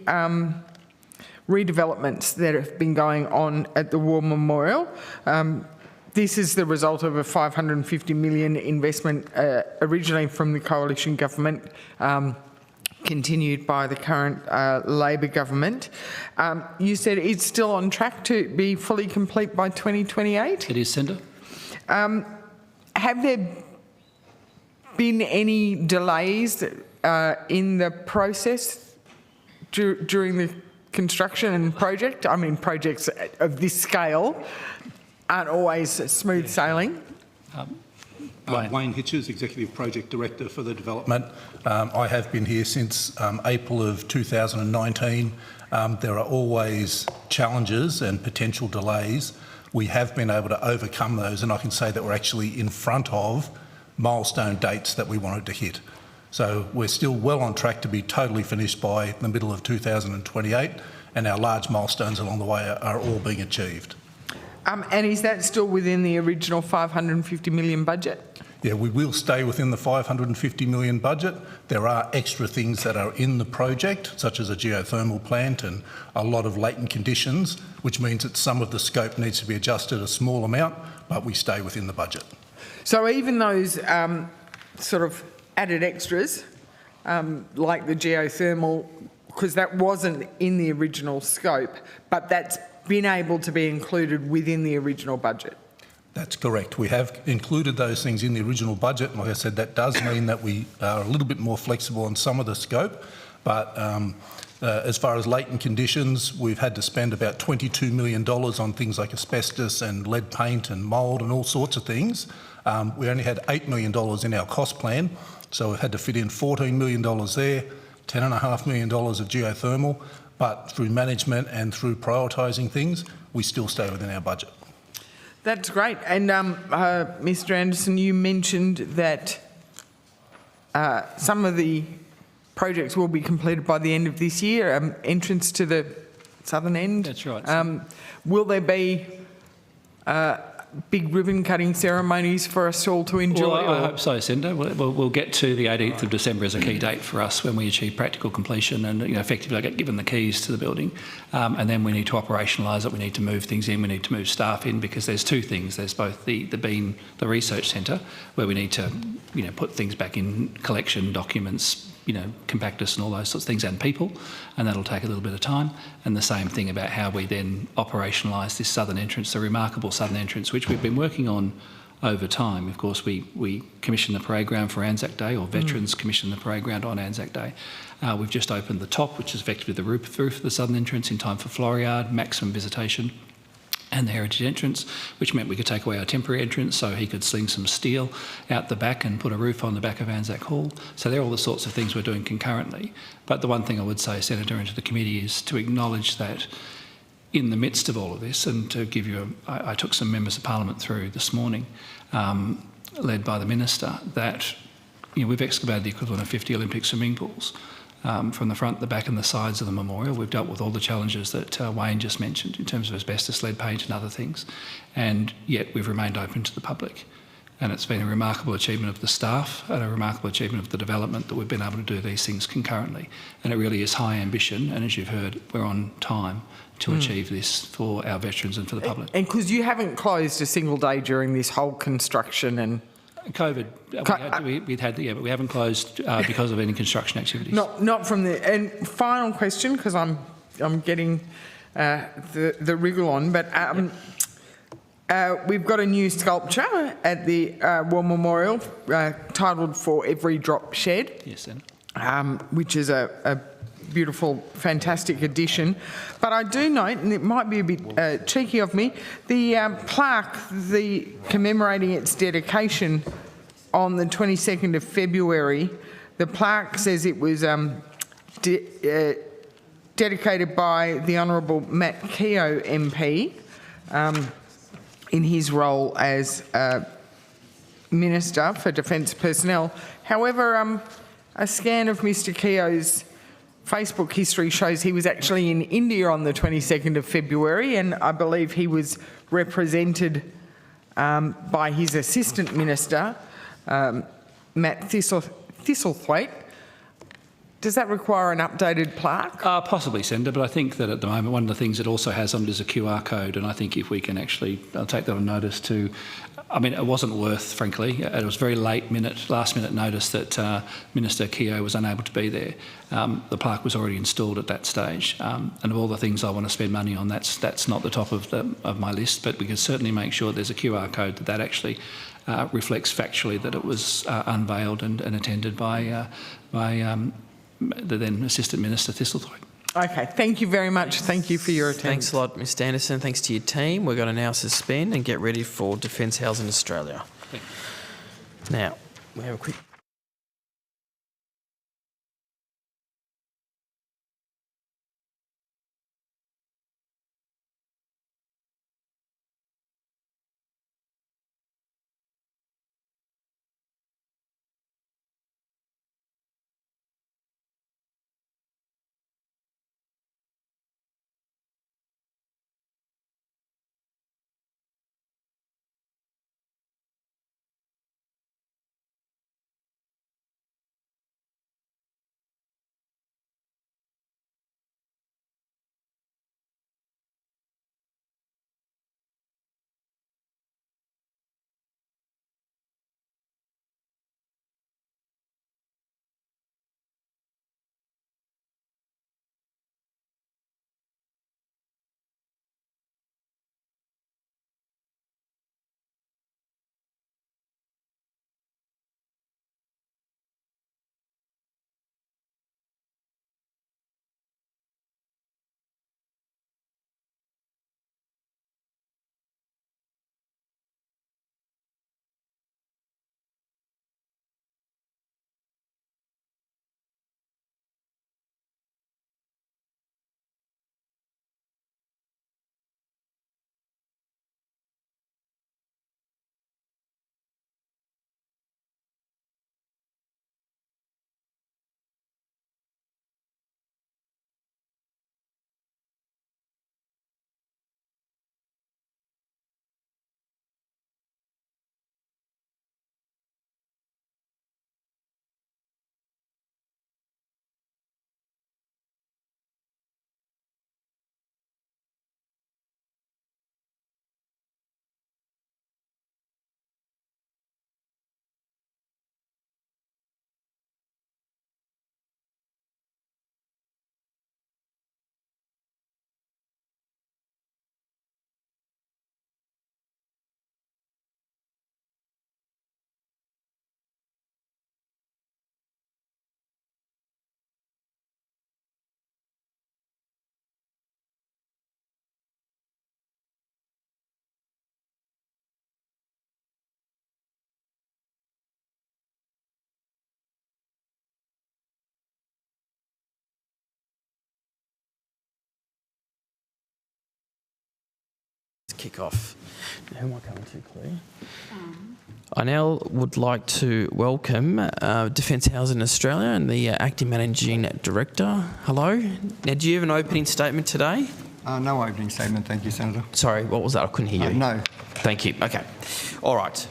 redevelopments that have been going on at the War Memorial. This is the result of a $550 million investment originally from the coalition government, continued by the current Labor government. You said it's still on track to be fully complete by 2028? It is, Senator. Have there been any delays in the process during the construction and project? I mean, projects of this scale aren't always smooth sailing. Wayne Hitchers, Executive Project Director for the development. I have been here since April of 2019. There are always challenges and potential delays. We have been able to overcome those, and I can say that we're actually in front of milestone dates that we wanted to hit. So we're still well on track to be totally finished by the middle of 2028, and our large milestones along the way are all being achieved. And is that still within the original 550 million budget? Yeah, we will stay within the 550 million budget. There are extra things that are in the project, such as a geothermal plant and a lot of latent conditions, which means that some of the scope needs to be adjusted a small amount, but we stay within the budget. So even those sort of added extras, like the geothermal, because that wasn't in the original scope, but that's been able to be included within the original budget? That's correct. We have included those things in the original budget. Like I said, that does mean that we are a little bit more flexible on some of the scope, but as far as latent conditions, we've had to spend about $22 million on things like asbestos and lead paint and mould and all sorts of things. We only had $8 million in our cost plan, so we've had to fit in $14 million there, $10.5 million of geothermal, but through management and through prioritising things, we still stay within our budget. That's great. And Mr Anderson, you mentioned that some of the projects will be completed by the end of this year, entrance to the southern end. That's right. Will there be big ribbon cutting ceremonies for us all to enjoy? Well, I hope so, Senator. We'll get to the 18th of December as a key date for us when we achieve practical completion and effectively get given the keys to the building. And then we need to operationalise it, we need to move things in, we need to move staff in, because there's two things. There's both the research centre, where we need to put things back in collection, documents, compactors and all those sorts of things, and people, and that'll take a little bit of time. And the same thing about how we then operationalise this southern entrance, the remarkable southern entrance, which we've been working on over time. Of course, we commissioned the parade ground for Anzac Day, or veterans commissioned the parade ground on Anzac Day. We've just opened the top, which is effectively the roof of the southern entrance, in time for Floriade, maximum visitation, and the heritage entrance, which meant we could take away our temporary entrance so he could sling some steel out the back and put a roof on the back of Anzac Hall. So they're all the sorts of things we're doing concurrently. But the one thing I would say, Senator, and to the committee, is to acknowledge that in the midst of all of this, and to give you I took some members of Parliament through this morning, led by the Minister, that we've excavated the equivalent of 50 Olympic swimming pools. From the front, the back and the sides of the memorial. We've dealt with all the challenges that Wayne just mentioned in terms of asbestos, lead paint and other things, and yet we've remained open to the public. And it's been a remarkable achievement of the staff and a remarkable achievement of the development that we've been able to do these things concurrently. And it really is high ambition, and as you've heard, we're on time to achieve this for our veterans and for the public. And because you haven't closed a single day during this whole construction and COVID, but we haven't closed because of any construction activities. Not from the. And final question, because I'm getting the wriggle on, but we've got a new sculpture at the War Memorial titled "For Every Drop Shed." Yes, Senator. Which is a beautiful, fantastic addition. But I do note, and it might be a bit cheeky of me, the plaque, commemorating its dedication on the 22nd of February, the plaque says it was dedicated by the Honourable Matt Keogh MP in his role as Minister for Defence Personnel. However, a scan of Mr Keogh's Facebook history shows he was actually in India on the 22nd of February, and I believe he was represented by his Assistant Minister, Matt Thistlethwaite. Does that require an updated plaque? Possibly, Senator, but I think that at the moment one of the things it also has on it is a QR code, and I think if we can actually, I'll take that on notice to, I mean, it wasn't worth, frankly, it was very last minute notice that Minister Keogh was unable to be there. The plaque was already installed at that stage, and of all the things I want to spend money on, that's not the top of my list, but we can certainly make sure there's a QR code that actually reflects factually that it was unveiled and attended by the then Assistant Minister Thistlethwaite. Okay, thank you very much. Thank you for your attendance. Thanks a lot, Mr Anderson. Thanks to your team. We're going to now suspend and get ready for Defence Housing Australia. Now, we have a quick kick off. Who am I going to, Claire? I now would like to welcome Defence Housing Australia and the Acting Managing Director. Hello. Now, do you have an opening statement today? No opening statement, thank you, Senator. Sorry, what was that? I couldn't hear you. No. Thank you. Okay. All right.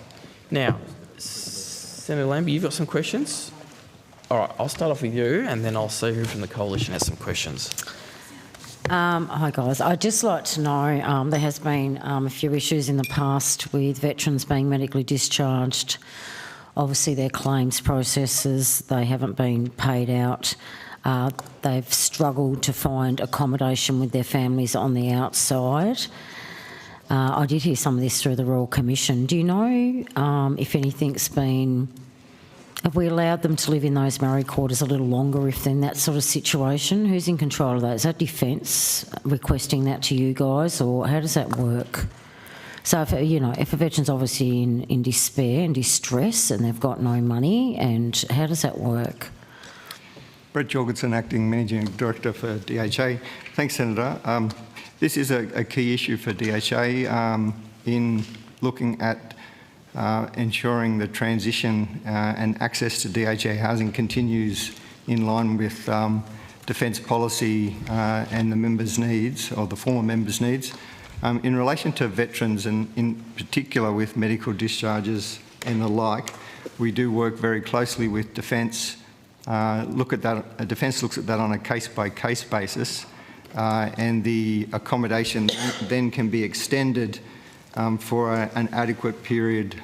Now, Senator Lambie, you've got some questions? All right, I'll start off with you and then I'll see who from the Coalition has some questions. Hi guys, I'd just like to know, there has been a few issues in the past with veterans being medically discharged. Obviously their claims processes, they haven't been paid out. They've struggled to find accommodation with their families on the outside. I did hear some of this through the Royal Commission. Do you know if anything's been... Have we allowed them to live in those married quarters a little longer if they're in that sort of situation? Who's in control of that? Is that Defence requesting that to you guys, or how does that work? So, if a veteran's obviously in despair and distress and they've got no money, and how does that work? Brett Jorgensen, Acting Managing Director for DHA. Thanks, Senator. This is a key issue for DHA in looking at ensuring the transition and access to DHA housing continues in line with Defence policy and the members' needs, or the former members' needs. In relation to veterans, and in particular with medical discharges and the like, we do work very closely with Defence. Defence looks at that on a case-by-case basis, and the accommodation then can be extended for an adequate period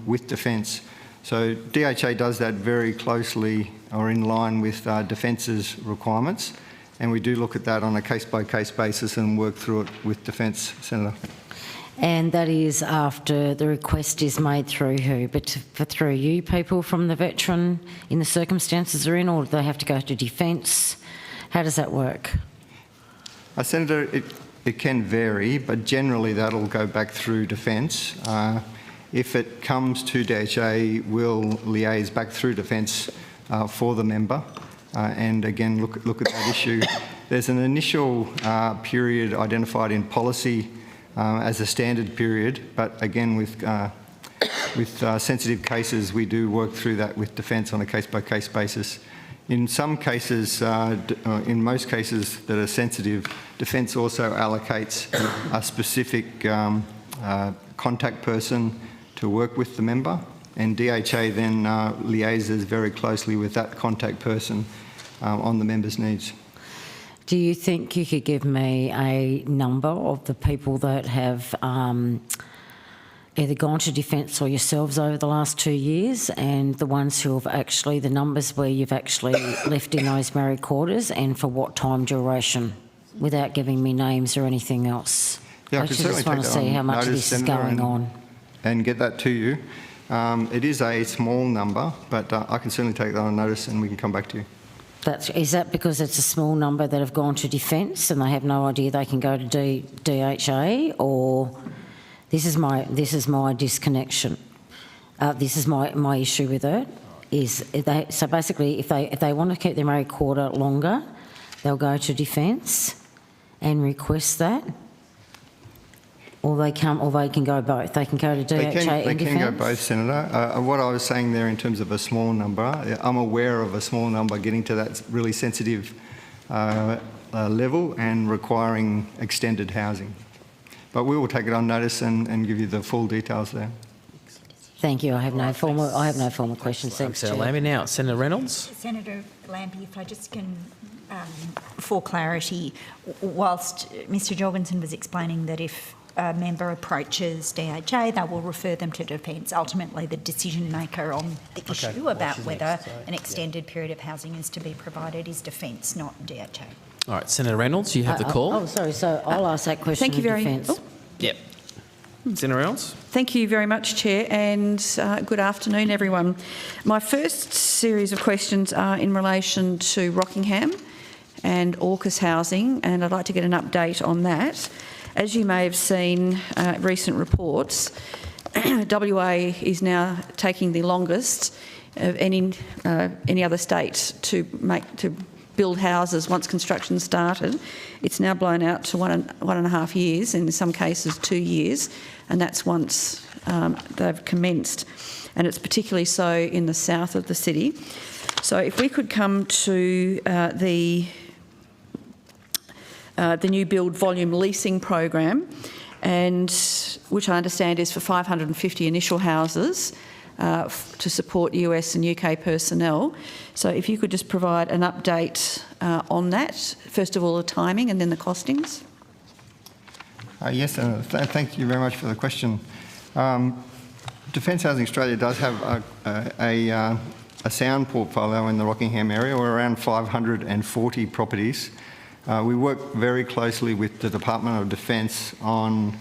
with Defence. So DHA does that very closely, or in line with Defence's requirements, and we do look at that on a case-by-case basis and work through it with Defence, Senator. And that is after the request is made through who? But through you people from the veteran in the circumstances they're in, or do they have to go to Defence? How does that work? Senator, it can vary, but generally that'll go back through Defence. If it comes to DHA, we'll liaise back through Defence for the member and again look at that issue. There's an initial period identified in policy as a standard period, but again with sensitive cases we do work through that with Defence on a case-by-case basis. In some cases, in most cases that are sensitive, Defence also allocates a specific contact person to work with the member, and DHA then liaises very closely with that contact person on the member's needs. Do you think you could give me a number of the people that have either gone to Defence or yourselves over the last 2 years, and the ones who have actually, the numbers where you've actually left in those married quarters, and for what time duration, without giving me names or anything else? Yeah, I just want to see how much of this is going on. And get that to you. It is a small number, but I can certainly take that on notice and we can come back to you. Is that because it's a small number that have gone to Defence and they have no idea they can go to DHA, or... This is my disconnection. This is my issue with it. So basically, if they want to keep their married quarter longer, they'll go to Defence and request that, or they can go both. They can go to DHA and Defence. They can go both, Senator. What I was saying there in terms of a small number, I'm aware of a small number getting to that really sensitive level and requiring extended housing. But we will take it on notice and give you the full details there. Thank you. I have no formal questions. Thanks, Senator Lambie. Now, Senator Reynolds. Senator Lambie, if I just can, for clarity, whilst Mr Jorgensen was explaining that if a member approaches DHA, they will refer them to Defence. Ultimately, the decision maker on the issue about whether an extended period of housing is to be provided is Defence, not DHA. All right, Senator Reynolds, you have the call. Sorry, so I'll ask that question. Thank you very much. Yep. Senator Reynolds. Thank you very much, Chair, and good afternoon, everyone. My first series of questions are in relation to Rockingham and AUKUS housing, and I'd like to get an update on that. As you may have seen recent reports, WA is now taking the longest of any other state to build houses once construction started. It's now blown out to one and a half years, and in some cases 2 years, and that's once they've commenced. And it's particularly so in the south of the city. So if we could come to the new build volume leasing program, and which I understand is for 550 initial houses to support US and UK personnel. So if you could just provide an update on that, first of all the timing and then the costings. Yes, thank you very much for the question. Defence Housing Australia does have a sound portfolio in the Rockingham area. We're around 540 properties. We work very closely with the Department of Defence on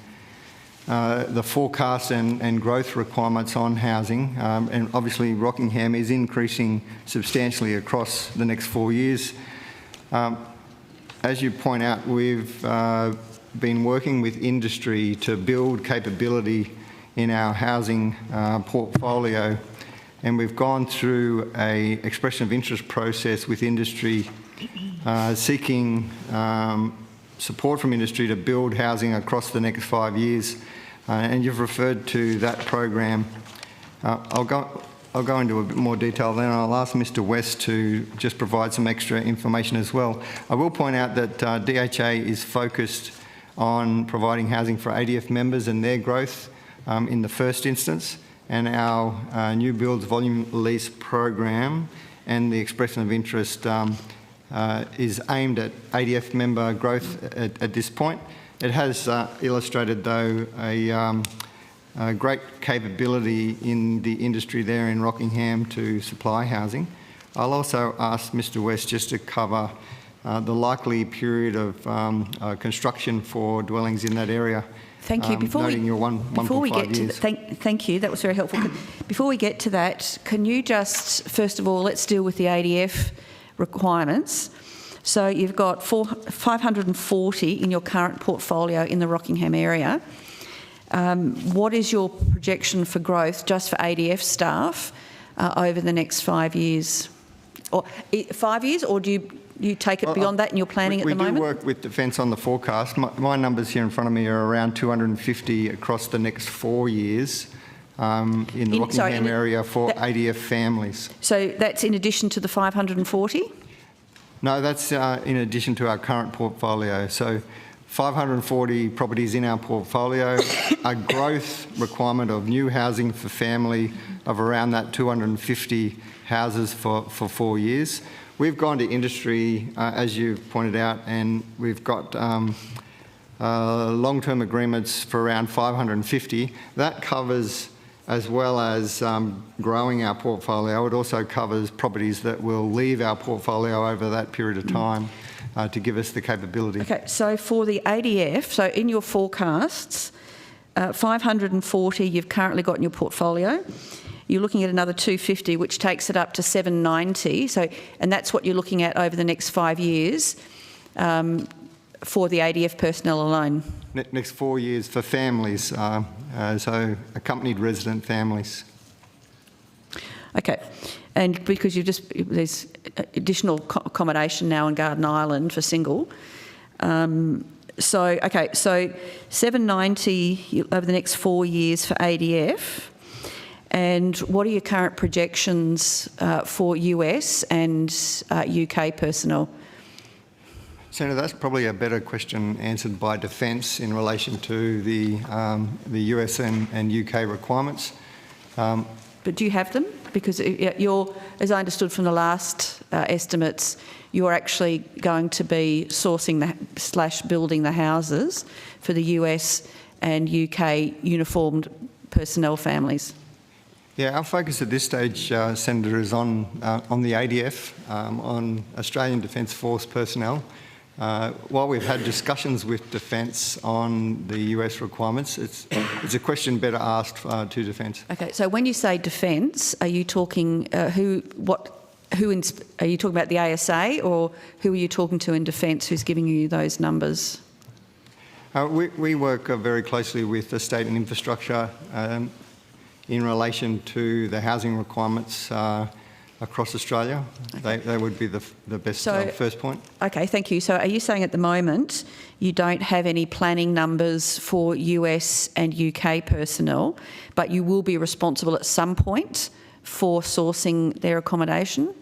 the forecast and growth requirements on housing, and obviously Rockingham is increasing substantially across the next 4 years. As you point out, we've been working with industry to build capability in our housing portfolio, and we've gone through a expression of interest process with industry seeking support from industry to build housing across the next 5 years. And you've referred to that program. I'll go into a bit more detail then. I'll ask Mr West to just provide some extra information as well. I will point out that DHA is focused on providing housing for ADF members and their growth in the first instance, and our new builds volume lease program and the expression of interest is aimed at ADF member growth at this point. It has illustrated, though, a great capability in the industry there in Rockingham to supply housing. I'll also ask Mr West just to cover the likely period of construction for dwellings in that area. Thank you. Before we get to thank you, that was very helpful. Before we get to that, can you just, first of all, let's deal with the ADF requirements. So you've got 540 in your current portfolio in the Rockingham area. What is your projection for growth just for ADF staff over the next 5 years? Or 5 years, or do you take it beyond that and you're planning at the moment? We do work with Defence on the forecast. My numbers here in front of me are around 250 across the next 4 years in the Rockingham area for ADF families. So that's in addition to the 540? No, that's in addition to our current portfolio. So 540 properties in our portfolio, a growth requirement of new housing for family of around that 250 houses for 4 years. We've gone to industry, as you pointed out, and we've got long-term agreements for around 550. That covers, as well as growing our portfolio, it also covers properties that will leave our portfolio over that period of time to give us the capability. Okay, so for the ADF, so in your forecasts, 540 you've currently got in your portfolio. You're looking at another 250, which takes it up to 790. So, and that's what you're looking at over the next 5 years for the ADF personnel alone. Next 4 years for families, so accompanied resident families. Okay, and because there's additional accommodation now in Garden Island for single. So 790 over the next 4 years for ADF. And what are your current projections for US and UK personnel? Senator, that's probably a better question answered by Defence in relation to the US and UK requirements. But do you have them? Because you're, as I understood from the last estimates, you're actually going to be sourcing building the houses for the US and UK uniformed personnel families. Yeah, our focus at this stage, Senator, is on the ADF, on Australian Defence Force personnel. While we've had discussions with Defence on the US requirements, it's a question better asked to Defence. Okay, so when you say Defence, are you talking are you talking about the ASA, or who are you talking to in Defence who's giving you those numbers? We work very closely with the State and Infrastructure in relation to the housing requirements across Australia. They would be the best first point. Okay, thank you. So are you saying at the moment you don't have any planning numbers for US and UK personnel, but you will be responsible at some point for sourcing their accommodation?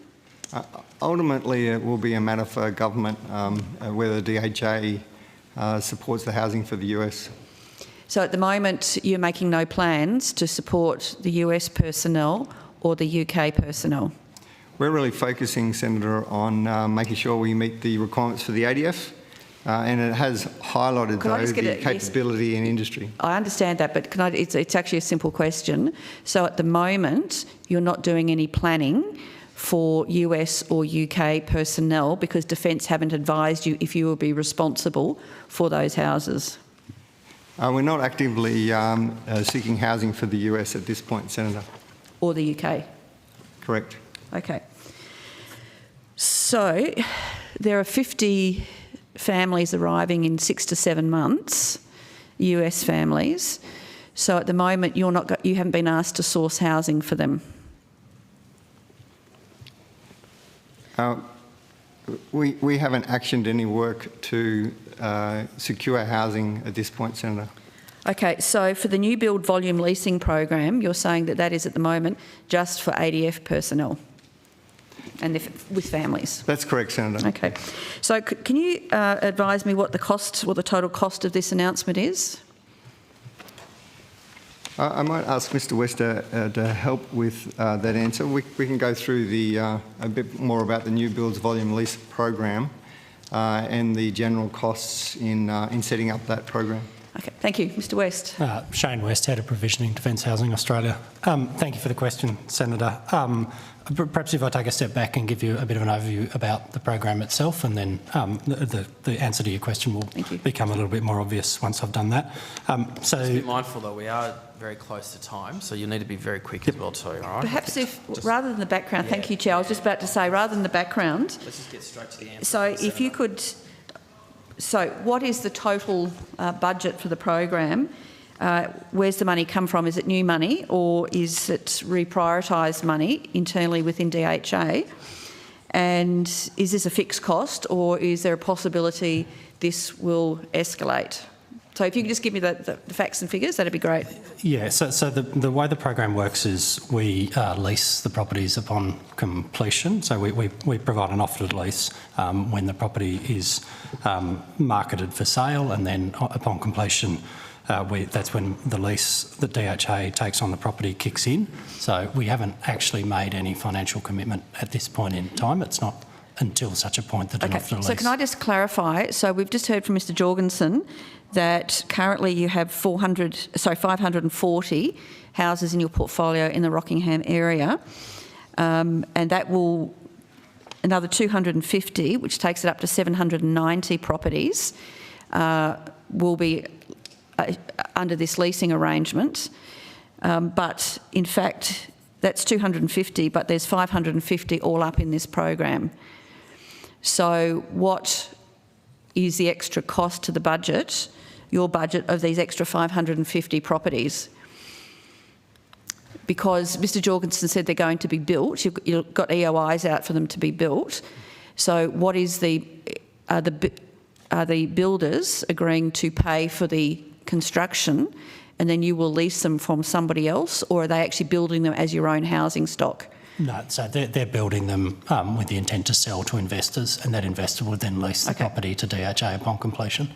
Ultimately, it will be a matter for government whether DHA supports the housing for the US. So at the moment, you're making no plans to support the US personnel or the UK personnel? We're really focusing, Senator, on making sure we meet the requirements for the ADF, and it has highlighted, the capability in industry. I understand that, but it's actually a simple question. So at the moment, you're not doing any planning for US or UK personnel because Defence haven't advised you if you will be responsible for those houses? We're not actively seeking housing for the US at this point, Senator. Or the UK? Correct. Okay. So there are 50 families arriving in 6 to 7 months, US families. So at the moment you haven't been asked to source housing for them. We haven't actioned any work to secure housing at this point, Senator. Okay, so for the new build volume leasing program, you're saying that is at the moment just for ADF personnel and with families? That's correct, Senator. Okay. So can you advise me what the total cost of this announcement is? I might ask Mr West to help with that answer. We can go through a bit more about the new builds volume lease program and the general costs in setting up that program. Okay, thank you. Mr West. Shane West, Head of Provisioning, Defence Housing Australia. Thank you for the question, Senator. Perhaps if I take a step back and give you a bit of an overview about the program itself, and then the answer to your question will become a little bit more obvious once I've done that. Just be mindful though, we are very close to time, so you need to be very quick as well too, all right? Perhaps rather than the background, thank you, Chair, I was just about to say, rather than the background. Let's just get straight to the answer. So if you could, what is the total budget for the program? Where's the money come from? Is it new money or is it reprioritised money internally within DHA? And is this a fixed cost or is there a possibility this will escalate? So if you could just give me the facts and figures, that'd be great. Yeah, so the way the program works is we lease the properties upon completion. So we provide an offer to lease when the property is marketed for sale, and then upon completion, that's when the lease that DHA takes on the property kicks in. So we haven't actually made any financial commitment at this point in time. It's not until such a point that an offer to lease. So can I just clarify? So we've just heard from Mr Jorgensen that currently you have 540 houses in your portfolio in the Rockingham area, and that will another 250, which takes it up to 790 properties, will be under this leasing arrangement. But in fact, that's 250, but there's 550 all up in this program. So what is the extra cost to the budget, your budget, of these extra 550 properties? Because Mr Jorgensen said they're going to be built, you've got EOIs out for them to be built. So what is are the builders agreeing to pay for the construction and then you will lease them from somebody else, or are they actually building them as your own housing stock? No, so they're building them with the intent to sell to investors, and that investor would then lease the property to DHA upon completion.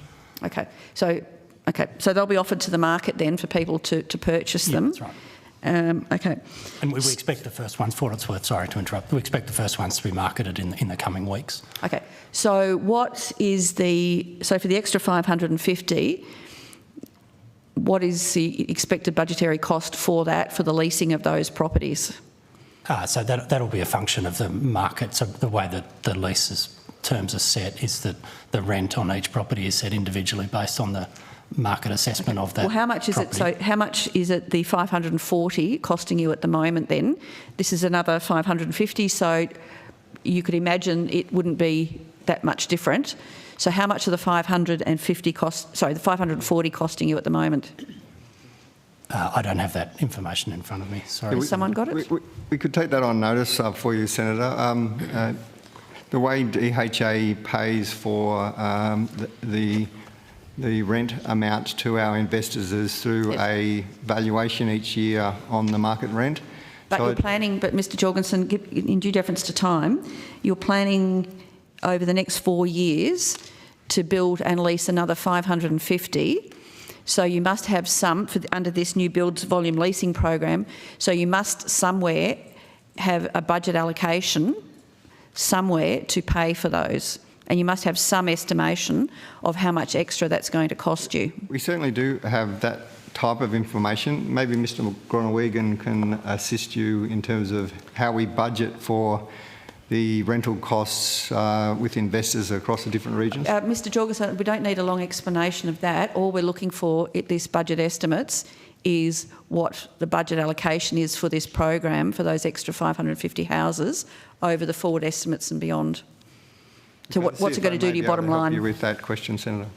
Okay, so they'll be offered to the market then for people to purchase them. That's right. Okay. And we expect the first ones, for what it's worth, sorry to interrupt, we expect the first ones to be marketed in the coming weeks. Okay, so what is so for the extra 550, what is the expected budgetary cost for that, for the leasing of those properties? So that'll be a function of the market. So the way that the leases terms are set is that the rent on each property is set individually based on the market assessment of that. Well, how much is it? So how much is it, the 540 costing you at the moment then? This is another 550, so you could imagine it wouldn't be that much different. So how much are the 540 costing you at the moment? I don't have that information in front of me, sorry. Has someone got it? We could take that on notice for you, Senator. The way DHA pays for the rent amount to our investors is through a valuation each year on the market rent. But you're planning, but Mr Jorgensen, in due deference to time, you're planning over the next 4 years to build and lease another 550. So you must have some, under this new builds volume leasing program, so you must somewhere have a budget allocation somewhere to pay for those. And you must have some estimation of how much extra that's going to cost you. We certainly do have that type of information. Maybe Mr Groenewegen can assist you in terms of how we budget for the rental costs with investors across the different regions. Mr Jorgensen, we don't need a long explanation of that. All we're looking for at this budget estimates is what the budget allocation is for this program for those extra 550 houses over the forward estimates and beyond. So what's it going to do to your bottom line? You with that question, Senator.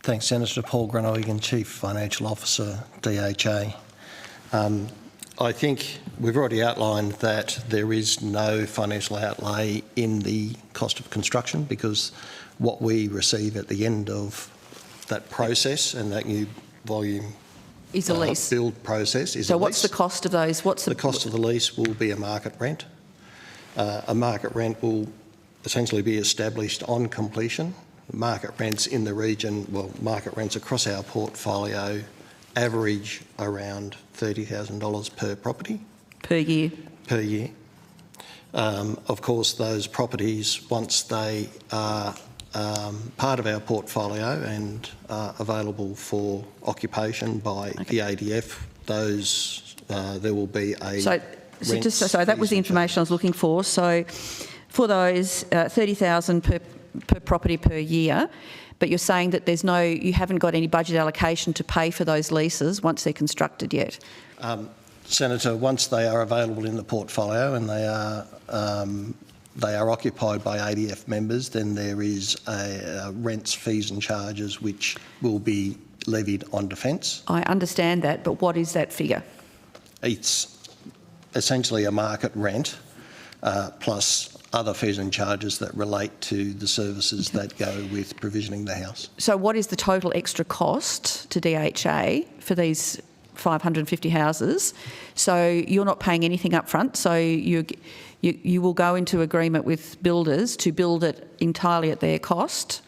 Thanks, Senator. Paul Groenewegen, Chief Financial Officer, DHA. I think we've already outlined that there is no financial outlay in the cost of construction because what we receive at the end of that process and that new volume is a lease. Build process is a lease. So what's the cost of those? What's the cost of the lease will be a market rent. A market rent will essentially be established on completion. Market rents in the region, well, market rents across our portfolio average around $30,000 per property. Per year? Per year. Of course, those properties, once they are part of our portfolio and available for occupation by the ADF, those there will be a So that was the information I was looking for. So for those $30,000 per property per year, but you're saying that you haven't got any budget allocation to pay for those leases once they're constructed yet? Senator, once they are available in the portfolio and they are occupied by ADF members, then there is rents, fees and charges which will be levied on defence. I understand that, but what is that figure? It's essentially a market rent plus other fees and charges that relate to the services that go with provisioning the house. So what is the total extra cost to DHA for these 550 houses? So you're not paying anything up front, so you will go into agreement with builders to build it entirely at their cost.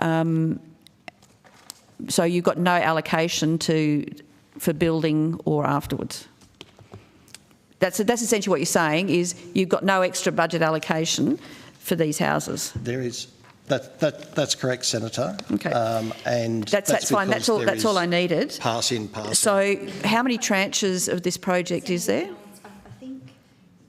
So you've got no allocation for building or afterwards. That's essentially what you're saying, is you've got no extra budget allocation for these houses. There is. That's correct, Senator. Okay. And that's fine. That's all I needed. Pass in, pass out. So how many tranches of this project is there? I think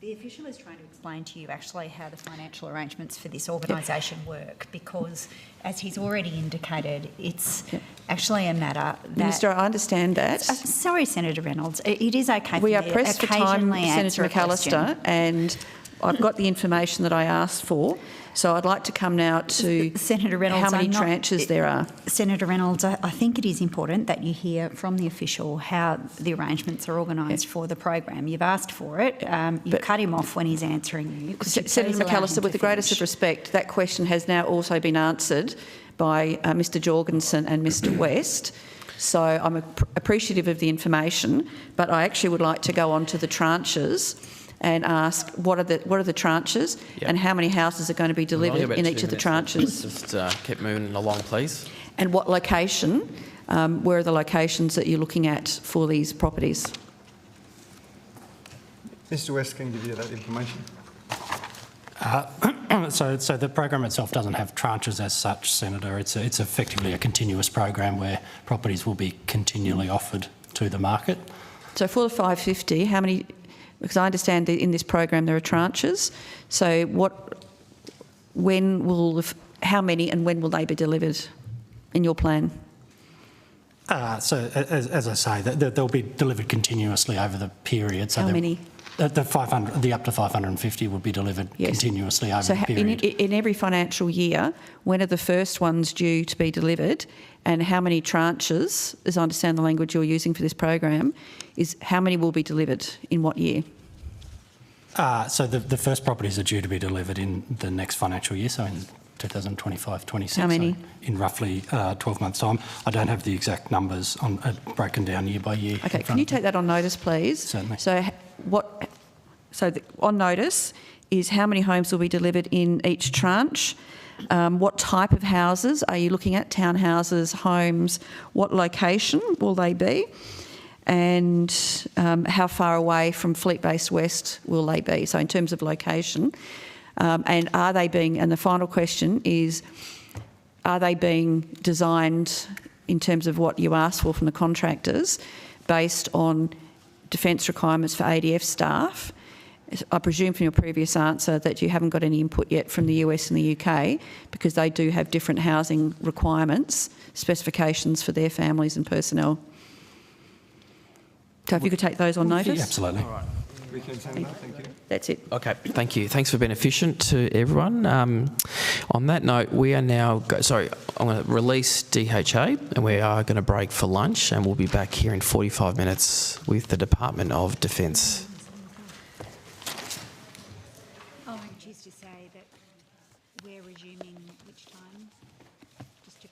the official is trying to explain to you actually how the financial arrangements for this organisation work, because as he's already indicated, it's actually a matter that... Minister, I understand that. Sorry, Senator Reynolds. It is okay for we me are pressed for time, Senator McAllister, and I've got the information that I asked for. So I'd like to come now to Senator Reynolds, how many tranches there are. Senator Reynolds, I think it is important that you hear from the official how the arrangements are organised for the program. You've asked for it. You cut him off when he's answering you. Senator McAllister, with the greatest of respect, that question has now also been answered by Mr Jorgensen and Mr West. So I'm appreciative of the information, but I actually would like to go on to the tranches and ask what are the tranches and how many houses are going to be delivered in each of the tranches. Just keep moving along, please. And what location, where are the locations that you're looking at for these properties? Mr West can give you that information. So the program itself doesn't have tranches as such, Senator. It's effectively a continuous program where properties will be continually offered to the market. So for the 550, how many? Because I understand that in this program there are tranches. So how many and when will they be delivered in your plan? So as I say, they'll be delivered continuously over the period. So how many? The up to 550 would be delivered continuously over the period. In every financial year, when are the first ones due to be delivered, and how many tranches, as I understand the language you're using for this program, is how many will be delivered in what year? So the first properties are due to be delivered in the next financial year, so in 2025-26. How many? So in roughly 12 months' time. I don't have the exact numbers broken down year by year. Okay, can you take that on notice, please? Certainly. On notice is how many homes will be delivered in each tranche? What type of houses are you looking at? Townhouses, homes? What location will they be? And how far away from Fleet-based West will they be? So in terms of location, and are they being? And the final question is, are they being designed in terms of what you asked for from the contractors, based on defence requirements for ADF staff? I presume from your previous answer that you haven't got any input yet from the US and the UK, because they do have different housing requirements, specifications for their families and personnel. So if you could take those on notice. Yeah, absolutely. All right. Thank you. That's it. Okay, thank you. Thanks for being efficient to everyone. On that note, we are now... I'm going to release DHA, and we are going to break for lunch, and we'll be back here in 45 minutes with the Department of Defence. Oh, and just to say that we're resuming which time? Just to...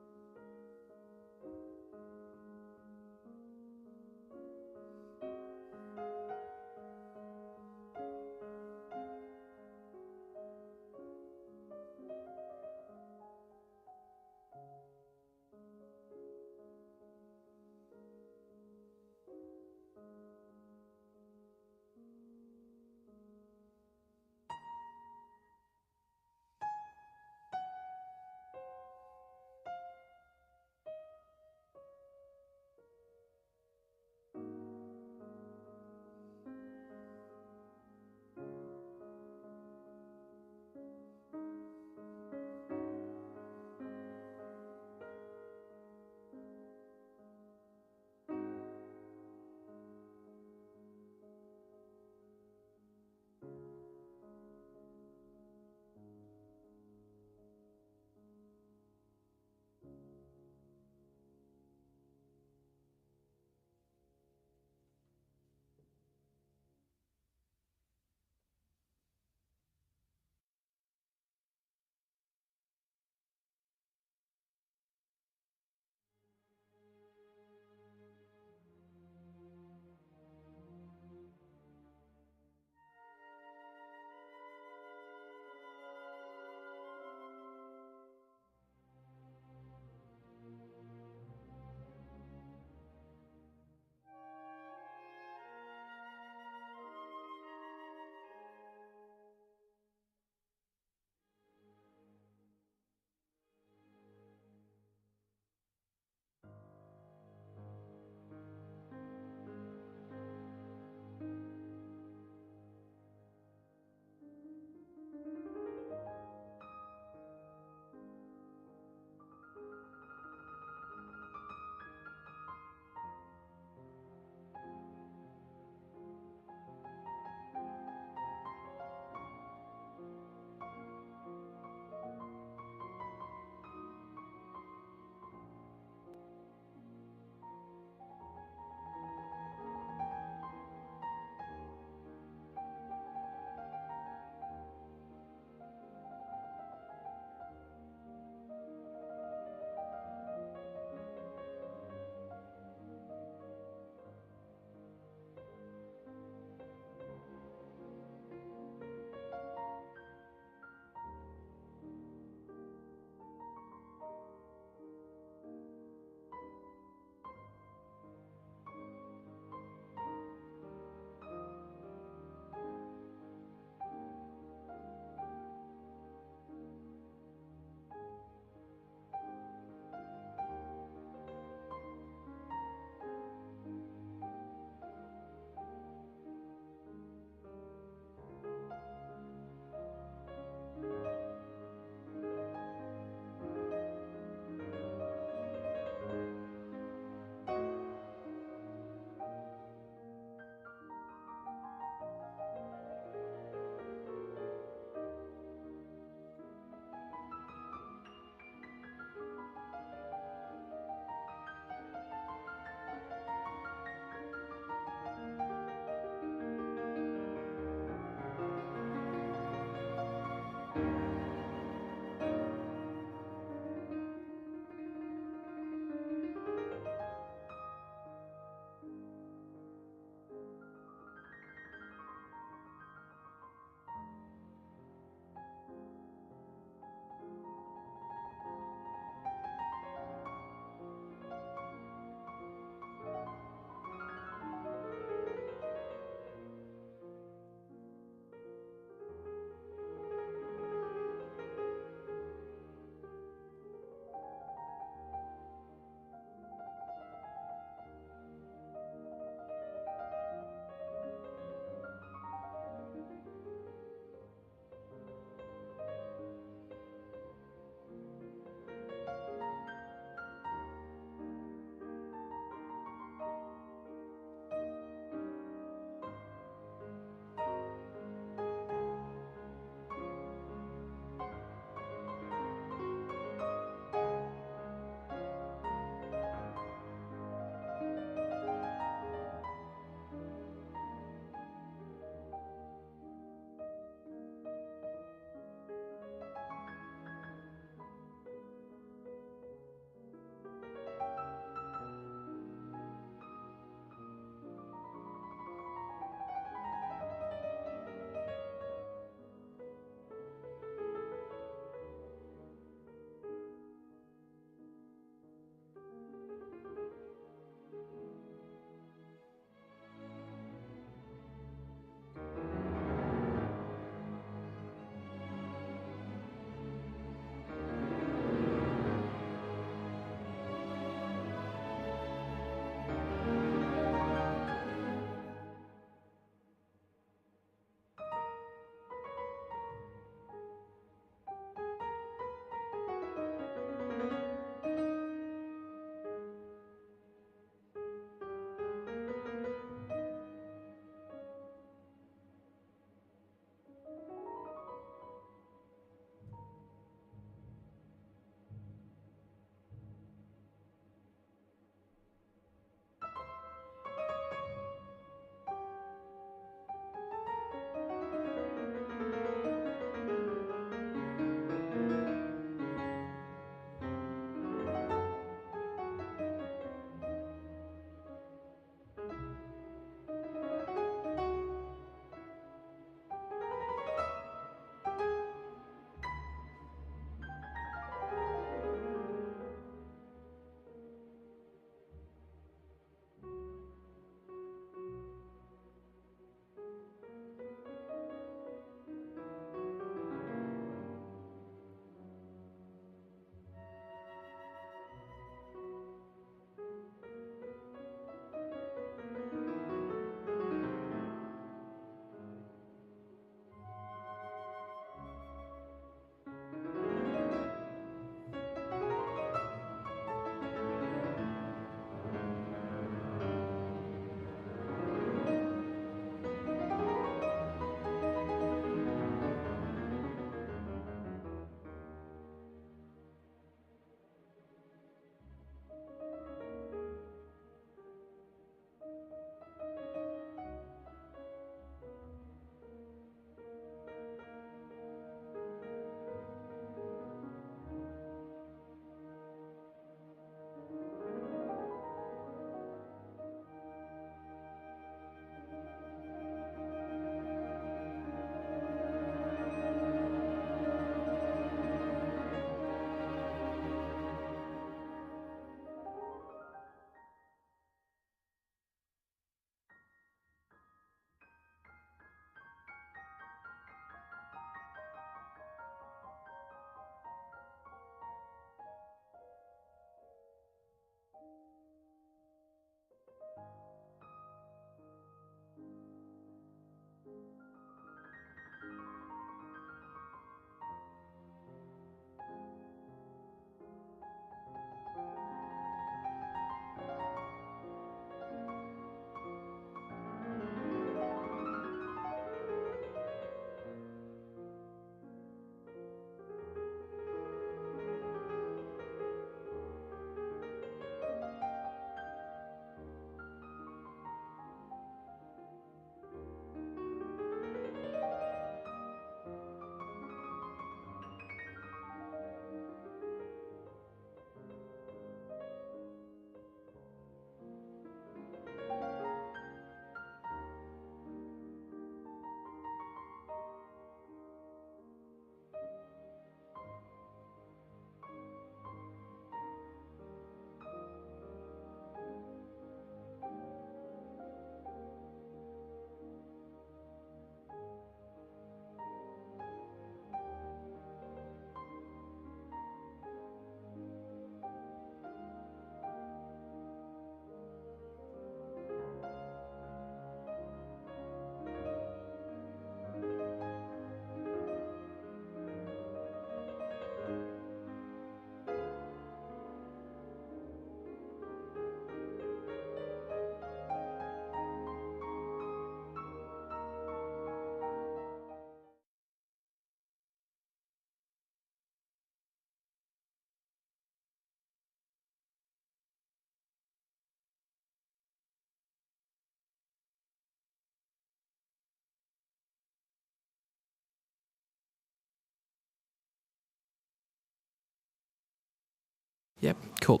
Yep, cool.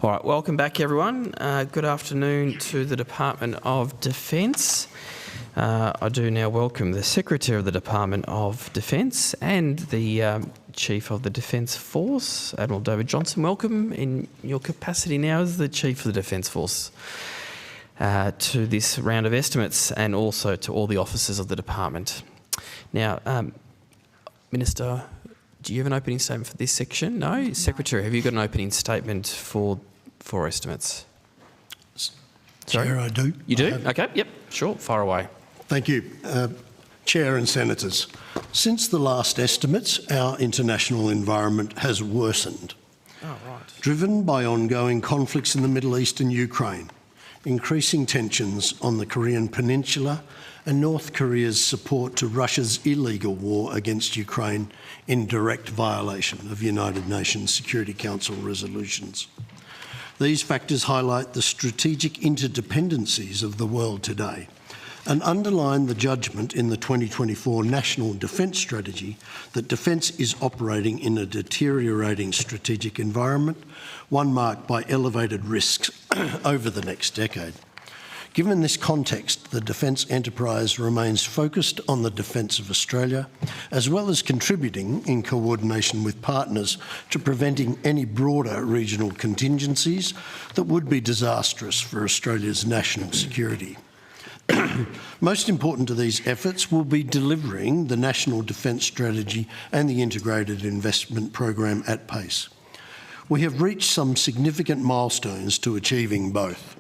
All right, welcome back, everyone. Good afternoon to the Department of Defence. I do now welcome the Secretary of the Department of Defence and the Chief of the Defence Force, Admiral David Johnson. Welcome in your capacity now as the Chief of the Defence Force to this round of estimates, and also to all the officers of the department. Now, Minister, do you have an opening statement for this section? No? Secretary, have you got an opening statement for estimates? Sorry? Chair, I do. You do? Okay, yep, sure, fire away. Thank you. Chair and Senators, since the last estimates, our international environment has worsened. Oh, right. Driven by ongoing conflicts in the Middle East and Ukraine, increasing tensions on the Korean Peninsula, and North Korea's support to Russia's illegal war against Ukraine in direct violation of United Nations Security Council resolutions. These factors highlight the strategic interdependencies of the world today and underline the judgment in the 2024 National Defence Strategy that defence is operating in a deteriorating strategic environment, one marked by elevated risks over the next decade. Given this context, the defence enterprise remains focused on the defence of Australia, as well as contributing in coordination with partners to preventing any broader regional contingencies that would be disastrous for Australia's national security. Most important to these efforts will be delivering the National Defence Strategy and the Integrated Investment Program at pace. We have reached some significant milestones to achieving both.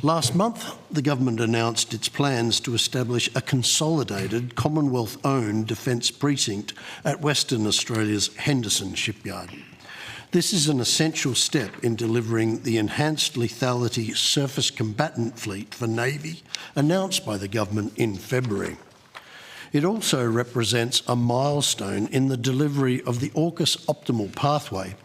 Last month, the government announced its plans to establish a consolidated Commonwealth-owned defence precinct at Western Australia's Henderson shipyard. This is an essential step in delivering the enhanced lethality surface combatant fleet for Navy announced by the government in February. It also represents a milestone in the delivery of the AUKUS optimal pathway,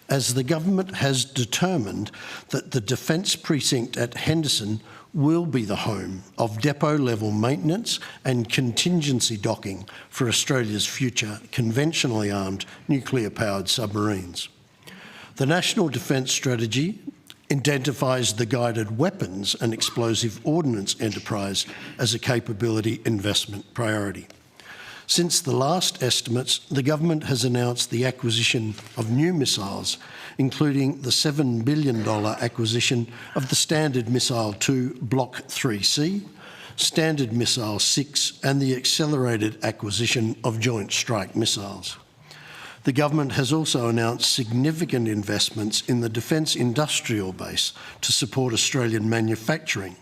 as the government has determined that the Defence Precinct at Henderson will be the home of depot-level maintenance and contingency docking for Australia's future conventionally armed nuclear-powered submarines. The National Defence Strategy identifies the guided weapons and explosive ordnance enterprise as a capability investment priority. Since the last estimates, the government has announced the acquisition of new missiles, including the $7 billion acquisition of the Standard Missile 2 Block 3C, Standard Missile 6, and the accelerated acquisition of Joint Strike Missiles. The government has also announced significant investments in the defence industrial base to support Australian manufacturing,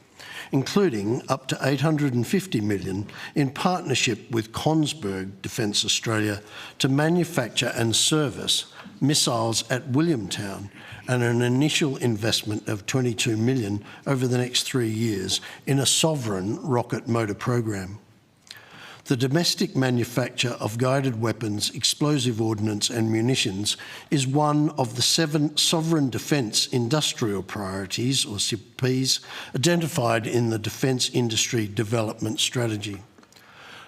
including up to $850 million in partnership with Kongsberg Defence Australia to manufacture and service missiles at Williamtown, and an initial investment of $22 million over the next 3 years in a sovereign rocket motor program. The domestic manufacture of guided weapons, explosive ordnance and munitions is one of the 7 sovereign defence industrial priorities, or SIPPs, identified in the Defence Industry Development Strategy.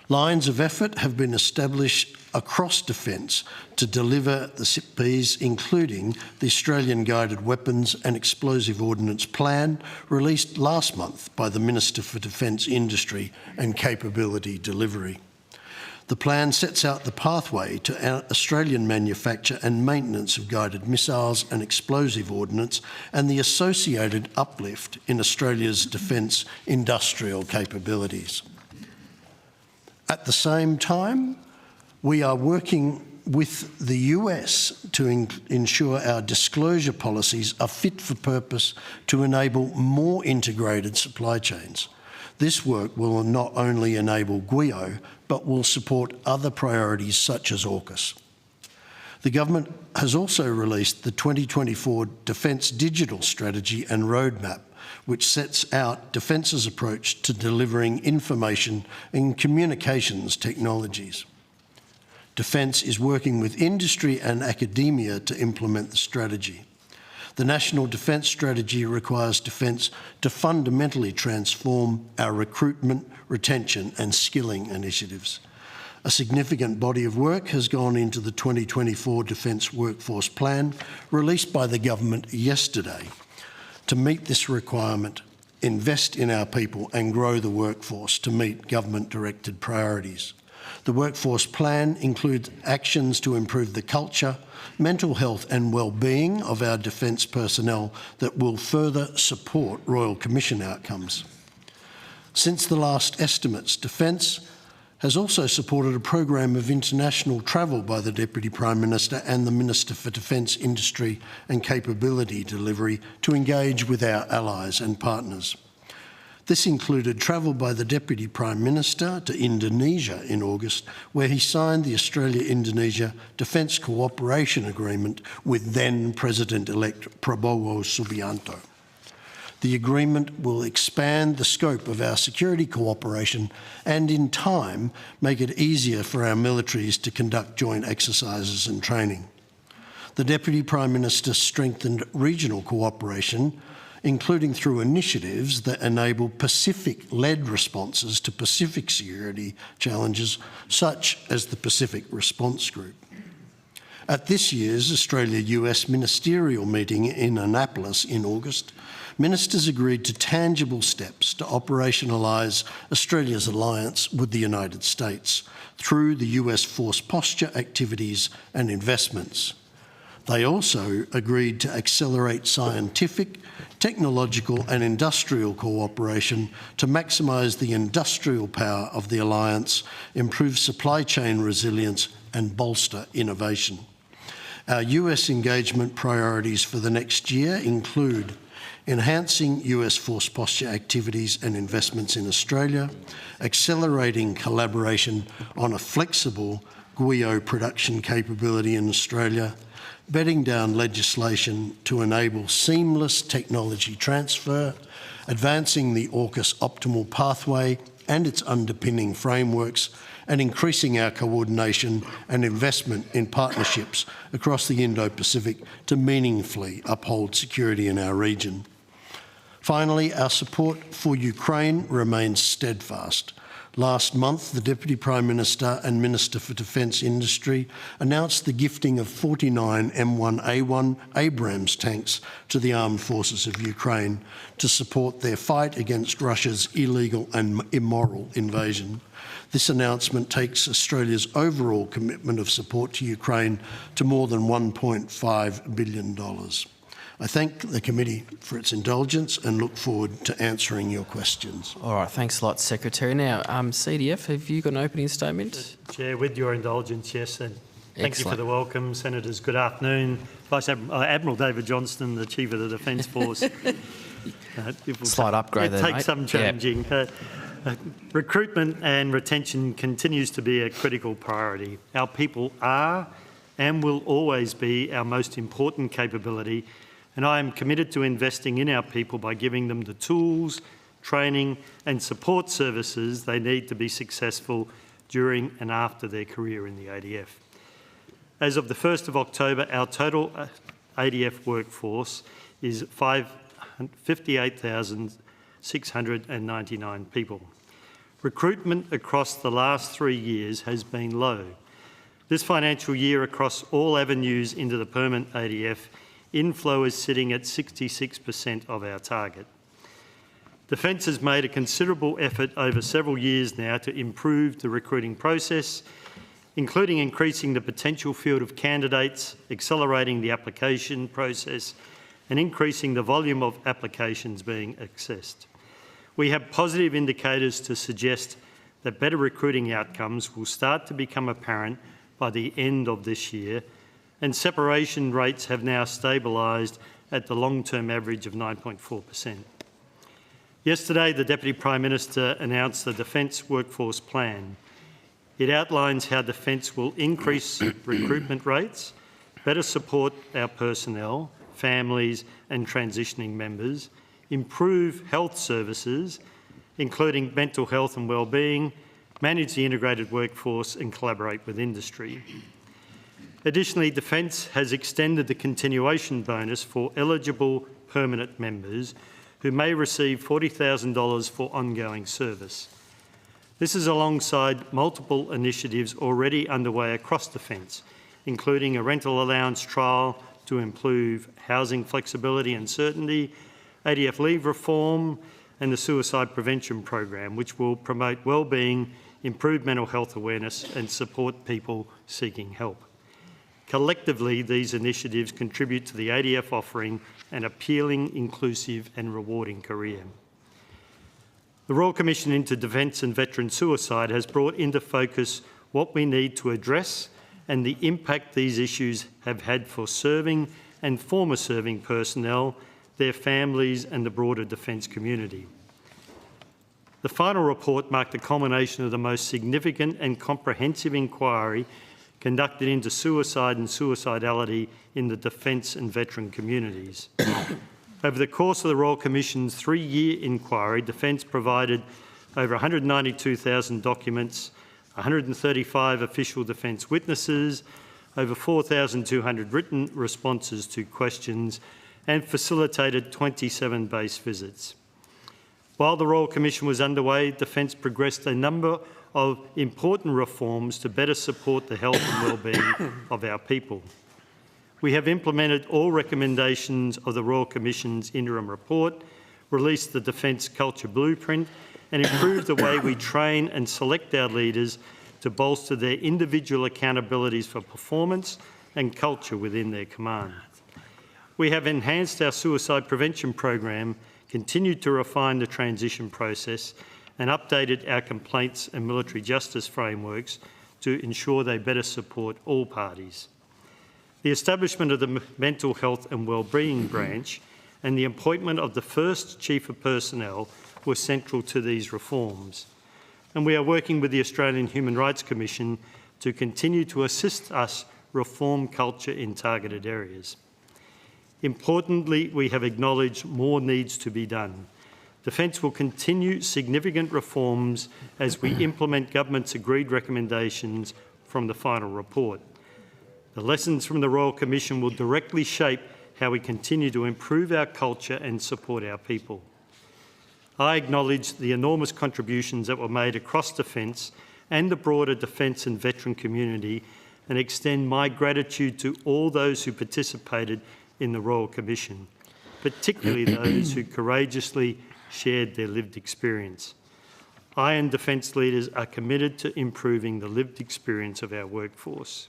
Lines of effort have been established across defence to deliver the SIPPs, including the Australian Guided Weapons and Explosive Ordnance Plan, released last month by the Minister for Defence Industry and Capability Delivery. The plan sets out the pathway to Australian manufacture and maintenance of guided missiles and explosive ordnance, and the associated uplift in Australia's defence industrial capabilities. At the same time, we are working with the US to ensure our disclosure policies are fit for purpose to enable more integrated supply chains. This work will not only enable GWIO, but will support other priorities such as AUKUS. The government has also released the 2024 Defence Digital Strategy and Roadmap, which sets out Defence's approach to delivering information and communications technologies. Defence is working with industry and academia to implement the strategy. The National Defence Strategy requires Defence to fundamentally transform our recruitment, retention and skilling initiatives. A significant body of work has gone into the 2024 Defence Workforce Plan, released by the government yesterday. To meet this requirement, invest in our people and grow the workforce to meet government-directed priorities. The Workforce Plan includes actions to improve the culture, mental health and well-being of our defence personnel that will further support Royal Commission outcomes. Since the last estimates, Defence has also supported a program of international travel by the Deputy Prime Minister and the Minister for Defence Industry and Capability Delivery to engage with our allies and partners. This included travel by the Deputy Prime Minister to Indonesia in August, where he signed the Australia-Indonesia Defence Cooperation Agreement with then President-elect Prabowo Subianto. The agreement will expand the scope of our security cooperation and, in time, make it easier for our militaries to conduct joint exercises and training. The Deputy Prime Minister strengthened regional cooperation, including through initiatives that enable Pacific-led responses to Pacific security challenges, such as the Pacific Response Group. At this year's Australia-US ministerial meeting in Annapolis in August, ministers agreed to tangible steps to operationalise Australia's alliance with the United States through the US force posture activities and investments. They also agreed to accelerate scientific, technological and industrial cooperation to maximise the industrial power of the alliance, improve supply chain resilience and bolster innovation. Our US engagement priorities for the next year include enhancing US force posture activities and investments in Australia, accelerating collaboration on a flexible GUIO production capability in Australia, bedding down legislation to enable seamless technology transfer, advancing the AUKUS optimal pathway and its underpinning frameworks, and increasing our coordination and investment in partnerships across the Indo-Pacific to meaningfully uphold security in our region. Finally, our support for Ukraine remains steadfast. Last month, the Deputy Prime Minister and Minister for Defence Industry announced the gifting of 49 M1A1 Abrams tanks to the armed forces of Ukraine to support their fight against Russia's illegal and immoral invasion. This announcement takes Australia's overall commitment of support to Ukraine to more than $1.5 billion. I thank the committee for its indulgence and look forward to answering your questions. All right, thanks a lot, Secretary. Now, CDF, have you got an opening statement? Chair, with your indulgence, yes, and thank you for Excellent. the welcome. Senators, good afternoon. Vice Admiral David Johnston, the Chief of the Defence Force. Slight upgrade there, It takes mate. some changing. Recruitment and retention continues to be a critical priority. Our people are and will always be our most important capability, and I am committed to investing in our people by giving them the tools, training and support services they need to be successful during and after their career in the ADF. As of the 1st of October, our total ADF workforce is 58,699 people. Recruitment across the last 3 years has been low. This financial year, across all avenues into the permanent ADF, inflow is sitting at 66% of our target. Defence has made a considerable effort over several years now to improve the recruiting process, including increasing the potential field of candidates, accelerating the application process, and increasing the volume of applications being accessed. We have positive indicators to suggest that better recruiting outcomes will start to become apparent by the end of this year, and separation rates have now stabilised at the long-term average of 9.4%. Yesterday, the Deputy Prime Minister announced the Defence Workforce Plan. It outlines how Defence will increase recruitment rates, better support our personnel, families and transitioning members, improve health services, including mental health and wellbeing, manage the integrated workforce and collaborate with industry. Additionally, Defence has extended the continuation bonus for eligible permanent members who may receive $40,000 for ongoing service. This is alongside multiple initiatives already underway across Defence, including a rental allowance trial to improve housing flexibility and certainty, ADF leave reform, and the suicide prevention program, which will promote wellbeing, improve mental health awareness and support people seeking help. Collectively, these initiatives contribute to the ADF offering an appealing, inclusive and rewarding career. The Royal Commission into Defence and Veteran Suicide has brought into focus what we need to address and the impact these issues have had for serving and former serving personnel, their families and the broader defence community. The final report marked the culmination of the most significant and comprehensive inquiry conducted into suicide and suicidality in the defence and veteran communities. Over the course of the Royal Commission's 3-year inquiry, Defence provided over 192,000 documents, 135 official defence witnesses, over 4,200 written responses to questions and facilitated 27 base visits. While the Royal Commission was underway, Defence progressed a number of important reforms to better support the health and wellbeing of our people. We have implemented all recommendations of the Royal Commission's interim report, released the Defence Culture Blueprint and improved the way we train and select our leaders to bolster their individual accountabilities for performance and culture within their command. We have enhanced our suicide prevention program, continued to refine the transition process and updated our complaints and military justice frameworks to ensure they better support all parties. The establishment of the Mental Health and Wellbeing branch and the appointment of the first Chief of Personnel were central to these reforms. And we are working with the Australian Human Rights Commission to continue to assist us reform culture in targeted areas. Importantly, we have acknowledged more needs to be done. Defence will continue significant reforms as we implement government's agreed recommendations from the final report. The lessons from the Royal Commission will directly shape how we continue to improve our culture and support our people. I acknowledge the enormous contributions that were made across Defence and the broader defence and veteran community and extend my gratitude to all those who participated in the Royal Commission, particularly those who courageously shared their lived experience. I and Defence leaders are committed to improving the lived experience of our workforce.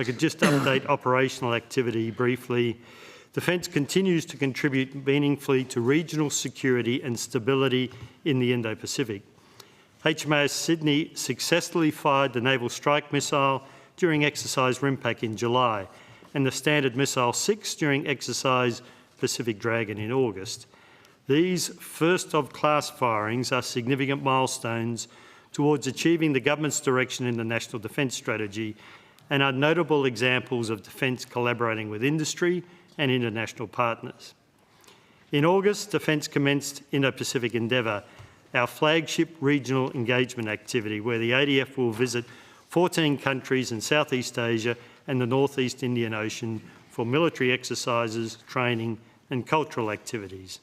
I could just update operational activity briefly. Defence continues to contribute meaningfully to regional security and stability in the Indo-Pacific. HMAS Sydney successfully fired the Naval Strike Missile during Exercise RIMPAC in July and the Standard Missile 6 during Exercise Pacific Dragon in August. These first-of-class firings are significant milestones towards achieving the government's direction in the National Defence Strategy and are notable examples of Defence collaborating with industry and international partners. In August, Defence commenced Indo-Pacific Endeavour, our flagship regional engagement activity where the ADF will visit 14 countries in Southeast Asia and the Northeast Indian Ocean for military exercises, training and cultural activities.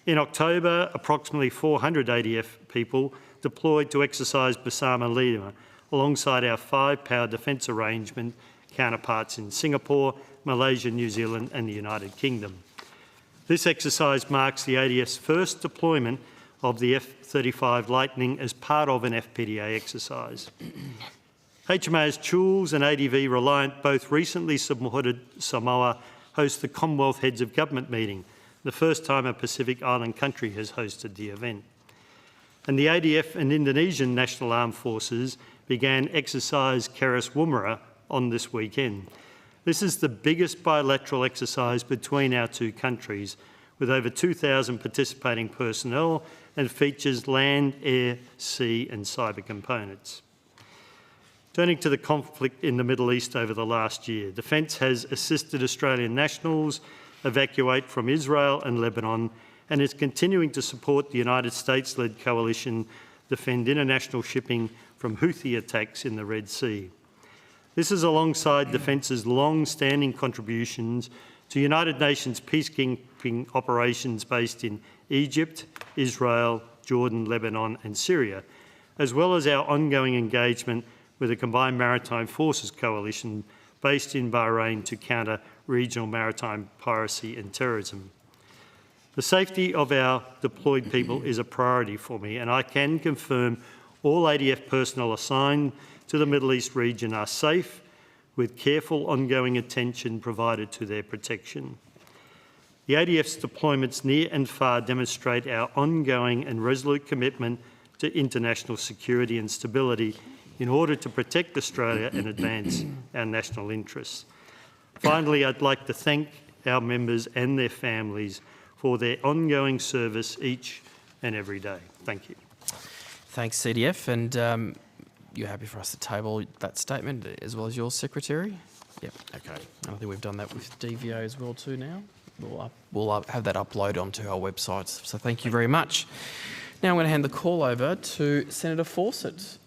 In October, approximately 400 ADF people deployed to exercise Bersama Lima alongside our 5-power defence arrangement counterparts in Singapore, Malaysia, New Zealand and the United Kingdom. This exercise marks the ADF's first deployment of the F-35 Lightning as part of an FPDA exercise. HMAS Choules and ADV Reliant both recently supported Samoa host the Commonwealth Heads of Government meeting, the first time a Pacific Island country has hosted the event. And the ADF and Indonesian National Armed Forces began Exercise Keras Woomera on this weekend. This is the biggest bilateral exercise between our two countries, with over 2,000 participating personnel and features land, air, sea and cyber components. Turning to the conflict in the Middle East over the last year, Defence has assisted Australian nationals evacuate from Israel and Lebanon and is continuing to support the United States-led coalition defend international shipping from Houthi attacks in the Red Sea. This is alongside Defence's long-standing contributions to United Nations peacekeeping operations based in Egypt, Israel, Jordan, Lebanon and Syria, as well as our ongoing engagement with the Combined Maritime Forces Coalition based in Bahrain to counter regional maritime piracy and terrorism. The safety of our deployed people is a priority for me, and I can confirm all ADF personnel assigned to the Middle East region are safe, with careful ongoing attention provided to their protection. The ADF's deployments near and far demonstrate our ongoing and resolute commitment to international security and stability in order to protect Australia and advance our national interests. Finally, I'd like to thank our members and their families for their ongoing service each and every day. Thank you. Thanks, CDF. And you're happy for us to table that statement as well as your secretary? Yep, okay. I think we've done that with DVA as well too now. We'll have that uploaded onto our websites. So thank you very much. Now I'm going to hand the call over to Senator Fawcett.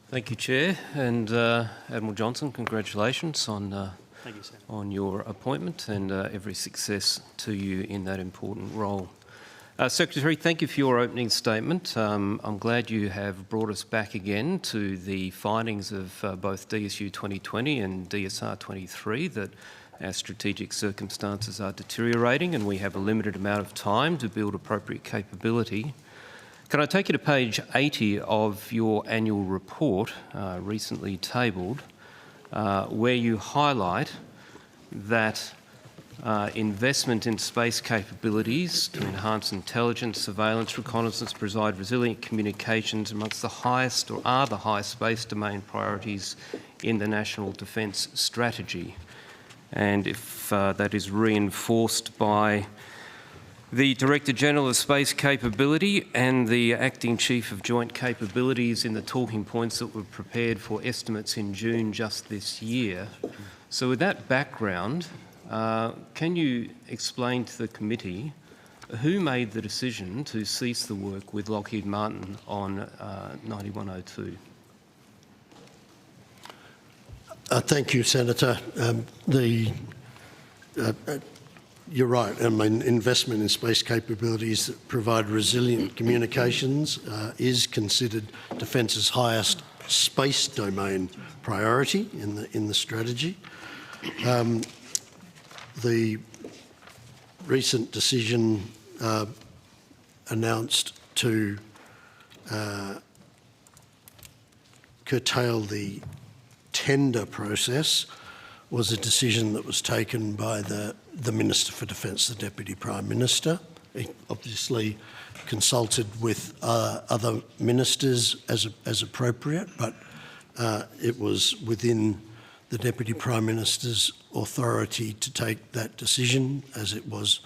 Thank you, Chair. And Admiral Johnson, congratulations on Thank you, Senator. on your appointment, and every success to you in that important role. Secretary, thank you for your opening statement. I'm glad you have brought us back again to the findings of both DSU 2020 and DSR 23 that our strategic circumstances are deteriorating and we have a limited amount of time to build appropriate capability. Can I take you to page 80 of your annual report, recently tabled, where you highlight that investment in space capabilities to enhance intelligence, surveillance, reconnaissance, provide resilient communications amongst the highest or are the highest space domain priorities in the National Defence Strategy. And if that is reinforced by the Director General of Space Capability and the Acting Chief of Joint Capabilities in the talking points that were prepared for estimates in June just this year. So with that background, can you explain to the committee who made the decision to cease the work with Lockheed Martin on 9102? Thank you, Senator. You're right. I mean, investment in space capabilities that provide resilient communications is considered Defence's highest space domain priority in the strategy. The recent decision announced to curtail the tender process was a decision that was taken by the Minister for Defence, the Deputy Prime Minister. He obviously consulted with other ministers as appropriate, but it was within the Deputy Prime Minister's authority to take that decision, as it was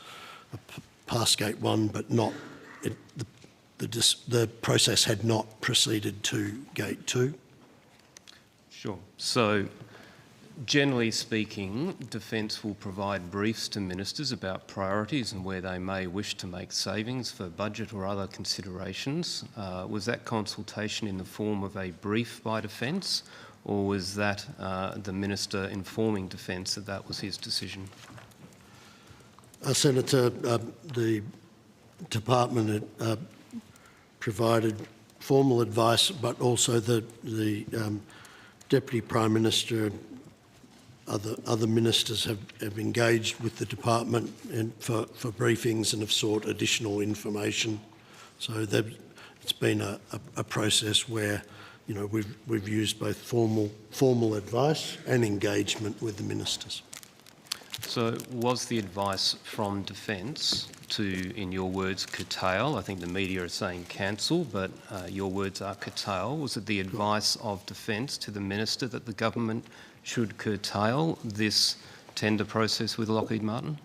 past Gate 1, but not the process had not proceeded to Gate 2. Sure. So, generally speaking, Defence will provide briefs to ministers about priorities and where they may wish to make savings for budget or other considerations. Was that consultation in the form of a brief by Defence, or was that the Minister informing Defence that that was his decision? Senator, the Department provided formal advice, but also the Deputy Prime Minister and other ministers have engaged with the Department for briefings and have sought additional information. So it's been a process where, you know, we've used both formal advice and engagement with the ministers. So was the advice from Defence to, in your words, curtail? I think the media are saying cancel, but your words are curtail. Was it the advice of Defence to the Minister that the government should curtail this tender process with Lockheed Martin?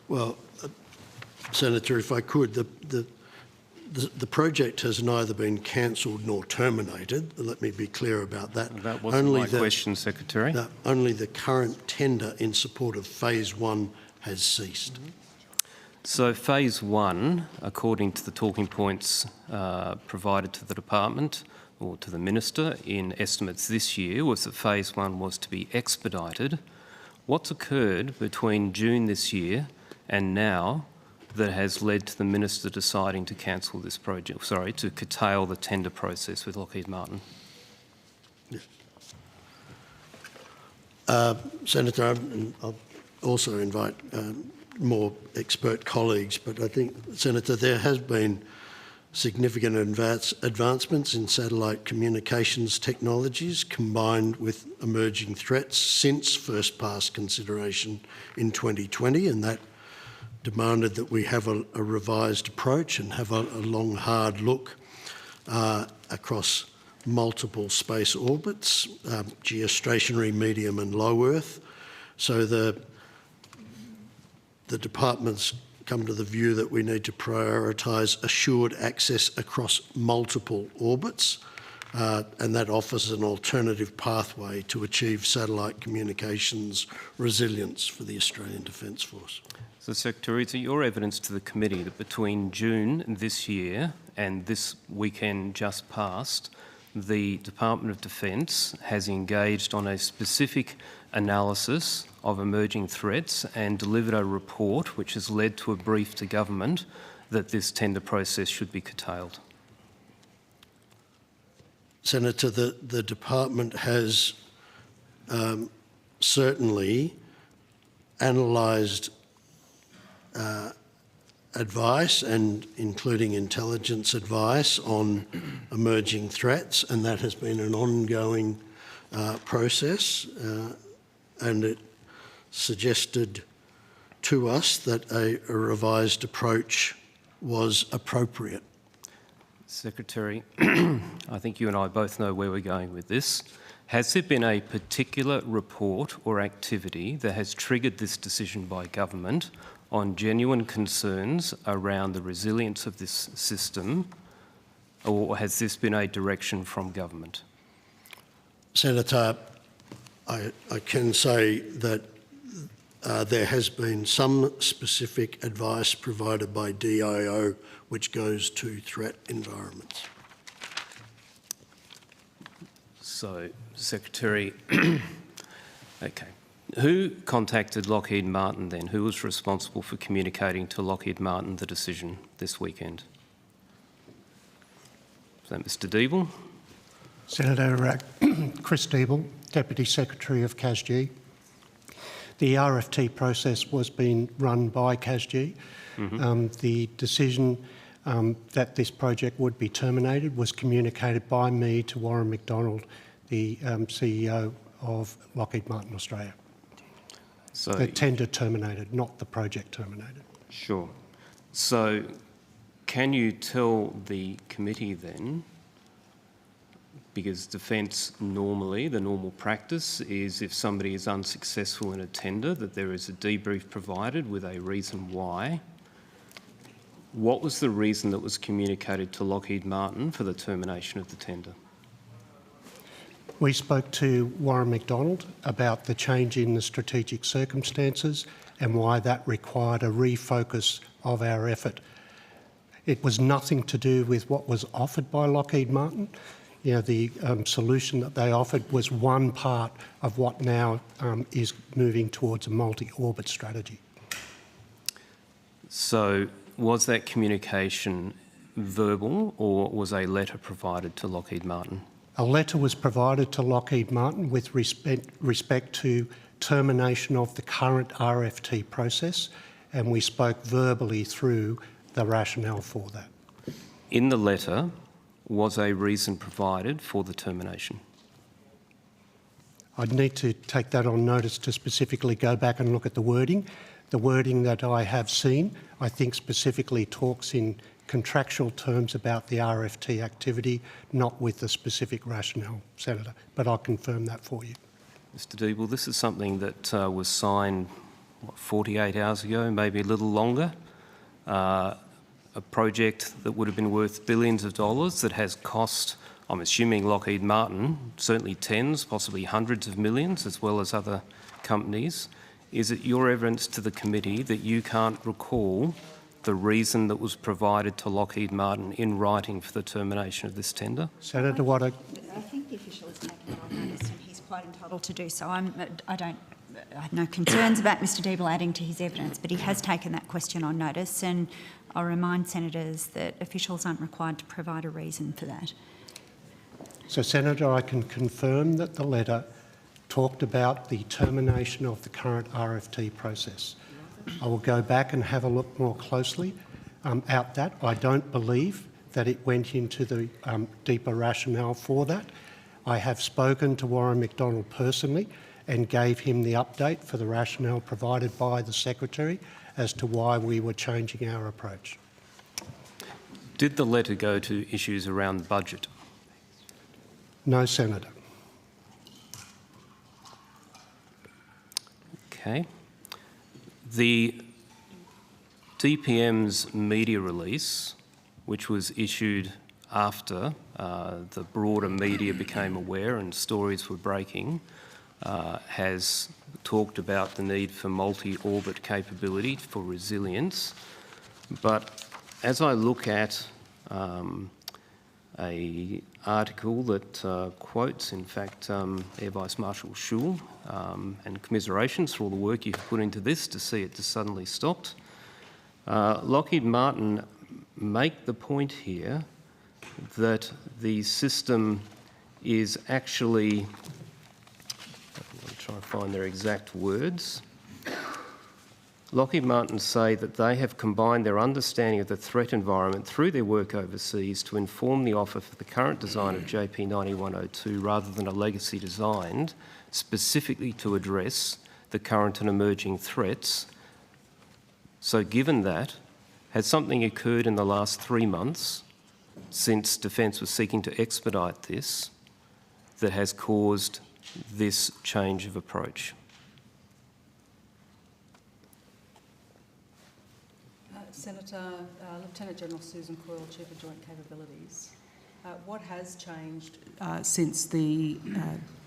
Well, Senator, if I could, the project has neither been cancelled nor terminated. Let me be clear about that. That wasn't my question, Secretary. Only the current tender in support of Phase 1 has ceased. So Phase 1, according to the talking points provided to the Department or to the Minister in estimates this year, was that Phase 1 was to be expedited. What's occurred between June this year and now that has led to the Minister deciding to cancel this project, to curtail the tender process with Lockheed Martin? Senator, I'll also invite more expert colleagues, but I think, Senator, there has been significant advancements in satellite communications technologies combined with emerging threats since first pass consideration in 2020, and that demanded that we have a revised approach and have a long, hard look across multiple space orbits, geostationary, medium and low Earth. So the department's come to the view that we need to prioritise assured access across multiple orbits, and that offers an alternative pathway to achieve satellite communications resilience for the Australian Defence Force. So, Secretary, is it your evidence to the committee that between June this year and this weekend just past, the Department of Defence has engaged on a specific analysis of emerging threats and delivered a report which has led to a brief to government that this tender process should be curtailed? Senator, the department has certainly analysed advice, and including intelligence advice on emerging threats, and that has been an ongoing process, and it suggested to us that a revised approach was appropriate. Secretary, I think you and I both know where we're going with this. Has there been a particular report or activity that has triggered this decision by government on genuine concerns around the resilience of this system, or has this been a direction from government? Senator, I can say that there has been some specific advice provided by DIO which goes to threat environments. So, Secretary, okay. Who contacted Lockheed Martin then? Who was responsible for communicating to Lockheed Martin the decision this weekend? Is that Mr Deeble? Senator Chris Deeble, Deputy Secretary of CASG. The RFT process was being run by CASG. The decision that this project would be terminated was communicated by me to Warren McDonald, the CEO of Lockheed Martin Australia. So the tender terminated, not the project terminated. Sure. So can you tell the committee then, because defence normally, the normal practice is if somebody is unsuccessful in a tender, that there is a debrief provided with a reason why. What was the reason that was communicated to Lockheed Martin for the termination of the tender? We spoke to Warren McDonald about the change in the strategic circumstances and why that required a refocus of our effort. It was nothing to do with what was offered by Lockheed Martin. You know, the solution that they offered was one part of what now is moving towards a multi-orbit strategy. So was that communication verbal or was a letter provided to Lockheed Martin? A letter was provided to Lockheed Martin with respect to termination of the current RFT process, and we spoke verbally through the rationale for that. In the letter, was a reason provided for the termination? I'd need to take that on notice to specifically go back and look at the wording. The wording that I have seen, I think specifically talks in contractual terms about the RFT activity, not with the specific rationale, Senator, but I'll confirm that for you. Mr Deeble, this is something that was signed, what, 48 hours ago, maybe a little longer. A project that would have been worth billions of dollars that has cost, I'm assuming Lockheed Martin, certainly tens, possibly hundreds of millions, as well as other companies. Is it your evidence to the committee that you can't recall the reason that was provided to Lockheed Martin in writing for the termination of this tender? Senator, I think the official has taken it on notice and he's quite entitled to do so. I don't I have no concerns about Mr Deeble adding to his evidence, but he has taken that question on notice, and I'll remind senators that officials aren't required to provide a reason for that. So, Senator, I can confirm that the letter talked about the termination of the current RFT process. I will go back and have a look more closely at that. I don't believe that it went into the deeper rationale for that. I have spoken to Warren McDonald personally and gave him the update for the rationale provided by the Secretary as to why we were changing our approach. Did the letter go to issues around budget? No, Senator. Okay. The DPM's media release, which was issued after the broader media became aware and stories were breaking, has talked about the need for multi-orbit capability for resilience. But as I look at an article that quotes, in fact, Air Vice Marshal Schul, and commiserations for all the work you've put into this to see it just suddenly stopped. Lockheed Martin make the point here that the system is actually, I'm trying to find their exact words. Lockheed Martin say that they have combined their understanding of the threat environment through their work overseas to inform the offer for the current design of JP9102 rather than a legacy designed specifically to address the current and emerging threats. So given that, has something occurred in the last 3 months since Defence was seeking to expedite this that has caused this change of approach? Senator, Lieutenant General Susan Coyle, Chief of Joint Capabilities. What has changed since the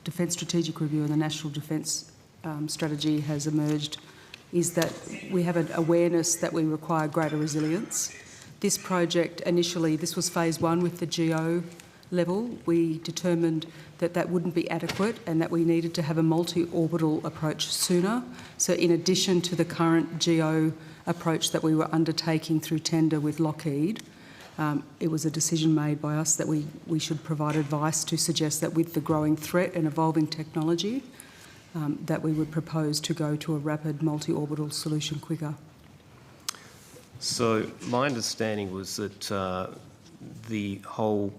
Defence Strategic Review and the National Defence Strategy has emerged is that we have an awareness that we require greater resilience. This project, initially, this was phase 1 with the GEO level. We determined that that wouldn't be adequate and that we needed to have a multi-orbital approach sooner. So in addition to the current GEO approach that we were undertaking through tender with Lockheed, it was a decision made by us that we should provide advice to suggest that with the growing threat and evolving technology, that we would propose to go to a rapid multi-orbital solution quicker. So my understanding was that the whole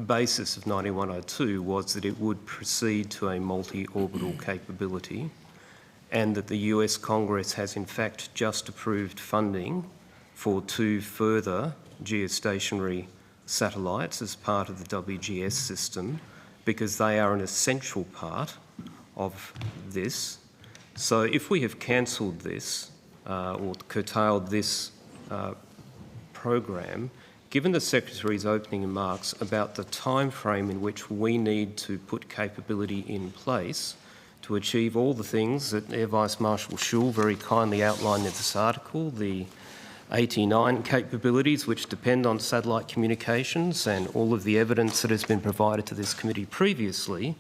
basis of 9102 was that it would proceed to a multi-orbital capability, and that the US Congress has in fact just approved funding for 2 further geostationary satellites as part of the WGS system, because they are an essential part of this. So if we have cancelled this or curtailed this program, given the Secretary's opening remarks about the time frame in which we need to put capability in place to achieve all the things that Air Vice Marshal Schul very kindly outlined in this article, the 89 capabilities which depend on satellite communications, and all of the evidence that has been provided to this committee previously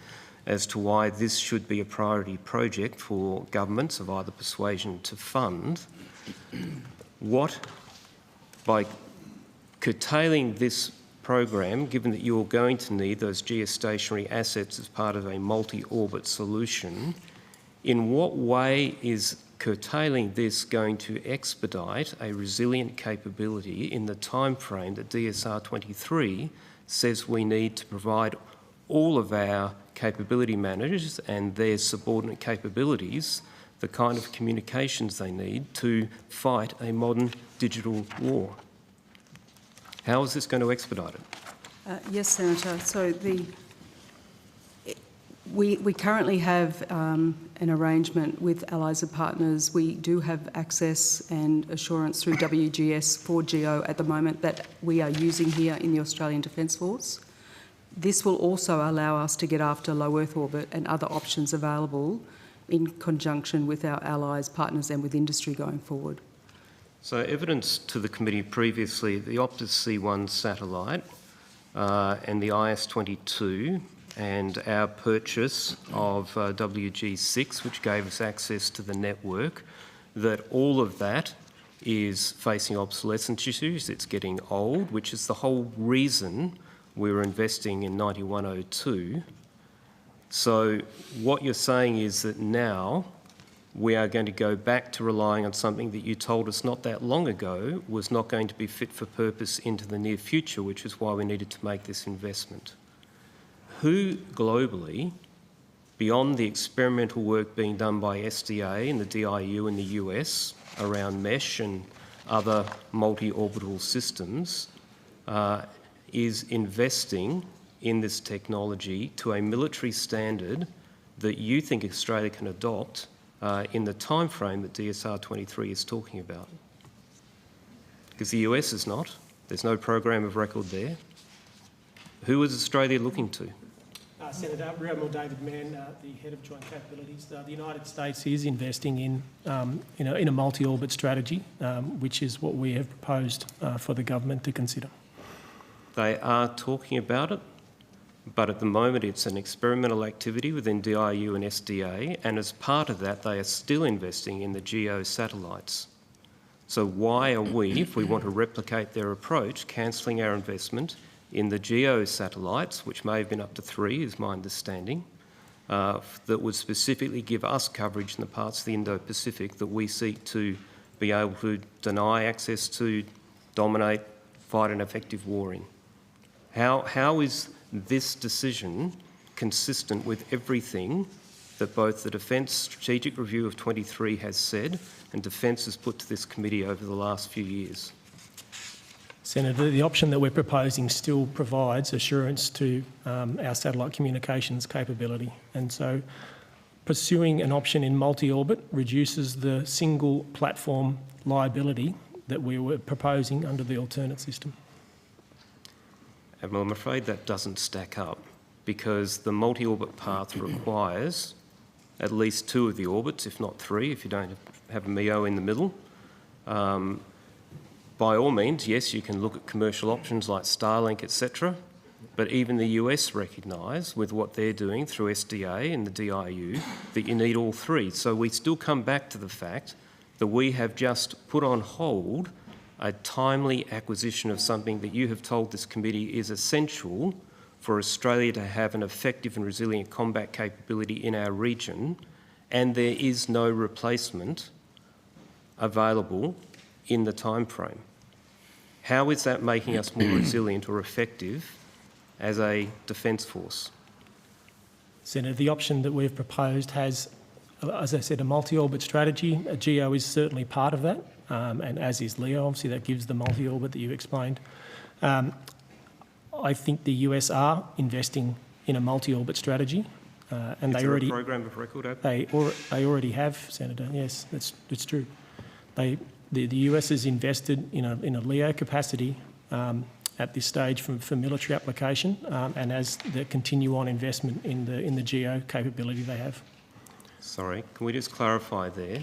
as to why this should be a priority project for governments of either persuasion to fund. What, by curtailing this program, given that you're going to need those geostationary assets as part of a multi-orbit solution, in what way is curtailing this going to expedite a resilient capability in the time frame that DSR 23 says we need to provide all of our capability managers and their subordinate capabilities the kind of communications they need to fight a modern digital war? How is this going to expedite it? Yes, Senator. So we currently have an arrangement with allies and partners. We do have access and assurance through WGS for GEO at the moment that we are using here in the Australian Defence Force. This will also allow us to get after low Earth orbit and other options available in conjunction with our allies, partners and with industry going forward. So evidence to the committee previously, the Optus C1 satellite and the IS-22 and our purchase of WG6, which gave us access to the network, that all of that is facing obsolescence issues. It's getting old, which is the whole reason we were investing in 9102. So what you're saying is that now we are going to go back to relying on something that you told us not that long ago was not going to be fit for purpose into the near future, which is why we needed to make this investment. Who globally, beyond the experimental work being done by SDA and the DIU in the US around mesh and other multi-orbital systems, is investing in this technology to a military standard that you think Australia can adopt in the time frame that DSR 23 is talking about? Because the US is not. There's no program of record there. Who is Australia looking to? Senator, Rear Admiral David Mann, the head of Joint Capabilities. The United States is investing in a multi-orbit strategy, which is what we have proposed for the government to consider. They are talking about it, but at the moment it's an experimental activity within DIU and SDA, and as part of that they are still investing in the GEO satellites. So why are we, if we want to replicate their approach, cancelling our investment in the GEO satellites, which may have been up to 3 is my understanding, that would specifically give us coverage in the parts of the Indo-Pacific that we seek to be able to deny access to, dominate, fight an effective war in? How is this decision consistent with everything that both the Defence Strategic Review of 23 has said and Defence has put to this committee over the last few years? Senator, the option that we're proposing still provides assurance to our satellite communications capability, and so pursuing an option in multi-orbit reduces the single platform liability that we were proposing under the alternate system. Admiral, I'm afraid that doesn't stack up, because the multi-orbit path requires at least 2 of the orbits, if not 3, if you don't have a MEO in the middle. By all means, yes, you can look at commercial options like Starlink, etc., but even the US recognise, with what they're doing through SDA and the DIU, that you need all 3. So we still come back to the fact that we have just put on hold a timely acquisition of something that you have told this committee is essential for Australia to have an effective and resilient combat capability in our region, and there is no replacement available in the time frame. How is that making us more resilient or effective as a defence force? Senator, the option that we've proposed has, as I said, a multi-orbit strategy. A GEO is certainly part of that, and as is LEO. Obviously, that gives the multi-orbit that you explained. I think the US are investing in a multi-orbit strategy, and they already. Is there a program of record? They already have, Senator. Yes, it's true. The US has invested in a LEO capacity at this stage for military application, and as they continue on investment in the GEO capability they have. Sorry, can we just clarify there?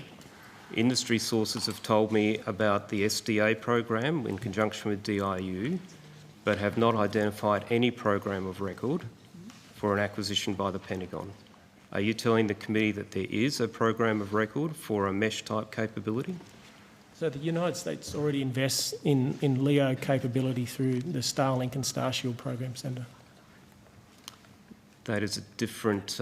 Industry sources have told me about the SDA program in conjunction with DIU, but have not identified any program of record for an acquisition by the Pentagon. Are you telling the committee that there is a program of record for a mesh-type capability? So the United States already invests in LEO capability through the Starlink and Starshield program, Senator. That is a different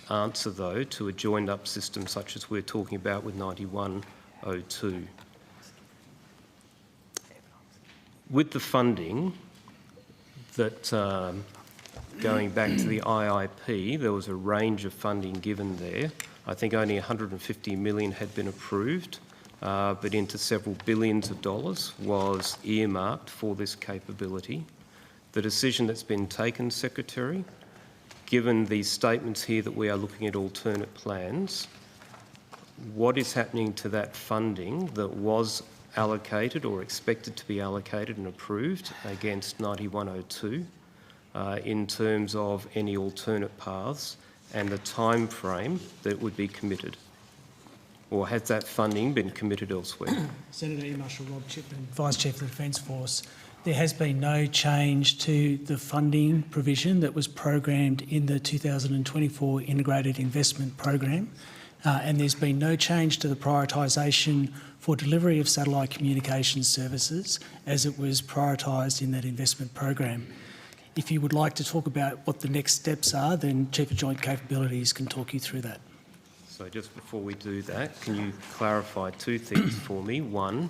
answer, though, to a joined-up system such as we're talking about with 9102. With the funding that, going back to the IIP, there was a range of funding given there. I think only 150 million had been approved, but into several billions of dollars was earmarked for this capability. The decision that's been taken, Secretary, given these statements here that we are looking at alternate plans, what is happening to that funding that was allocated or expected to be allocated and approved against 9102 in terms of any alternate paths and the time frame that would be committed? Or has that funding been committed elsewhere? Senator Air Marshal Rob Chipman, Vice Chief of the Defence Force. There has been no change to the funding provision that was programmed in the 2024 Integrated Investment Program, and there's been no change to the prioritisation for delivery of satellite communications services as it was prioritised in that investment program. If you would like to talk about what the next steps are, then Chief of Joint Capabilities can talk you through that. So just before we do that, can you clarify two things for me? One,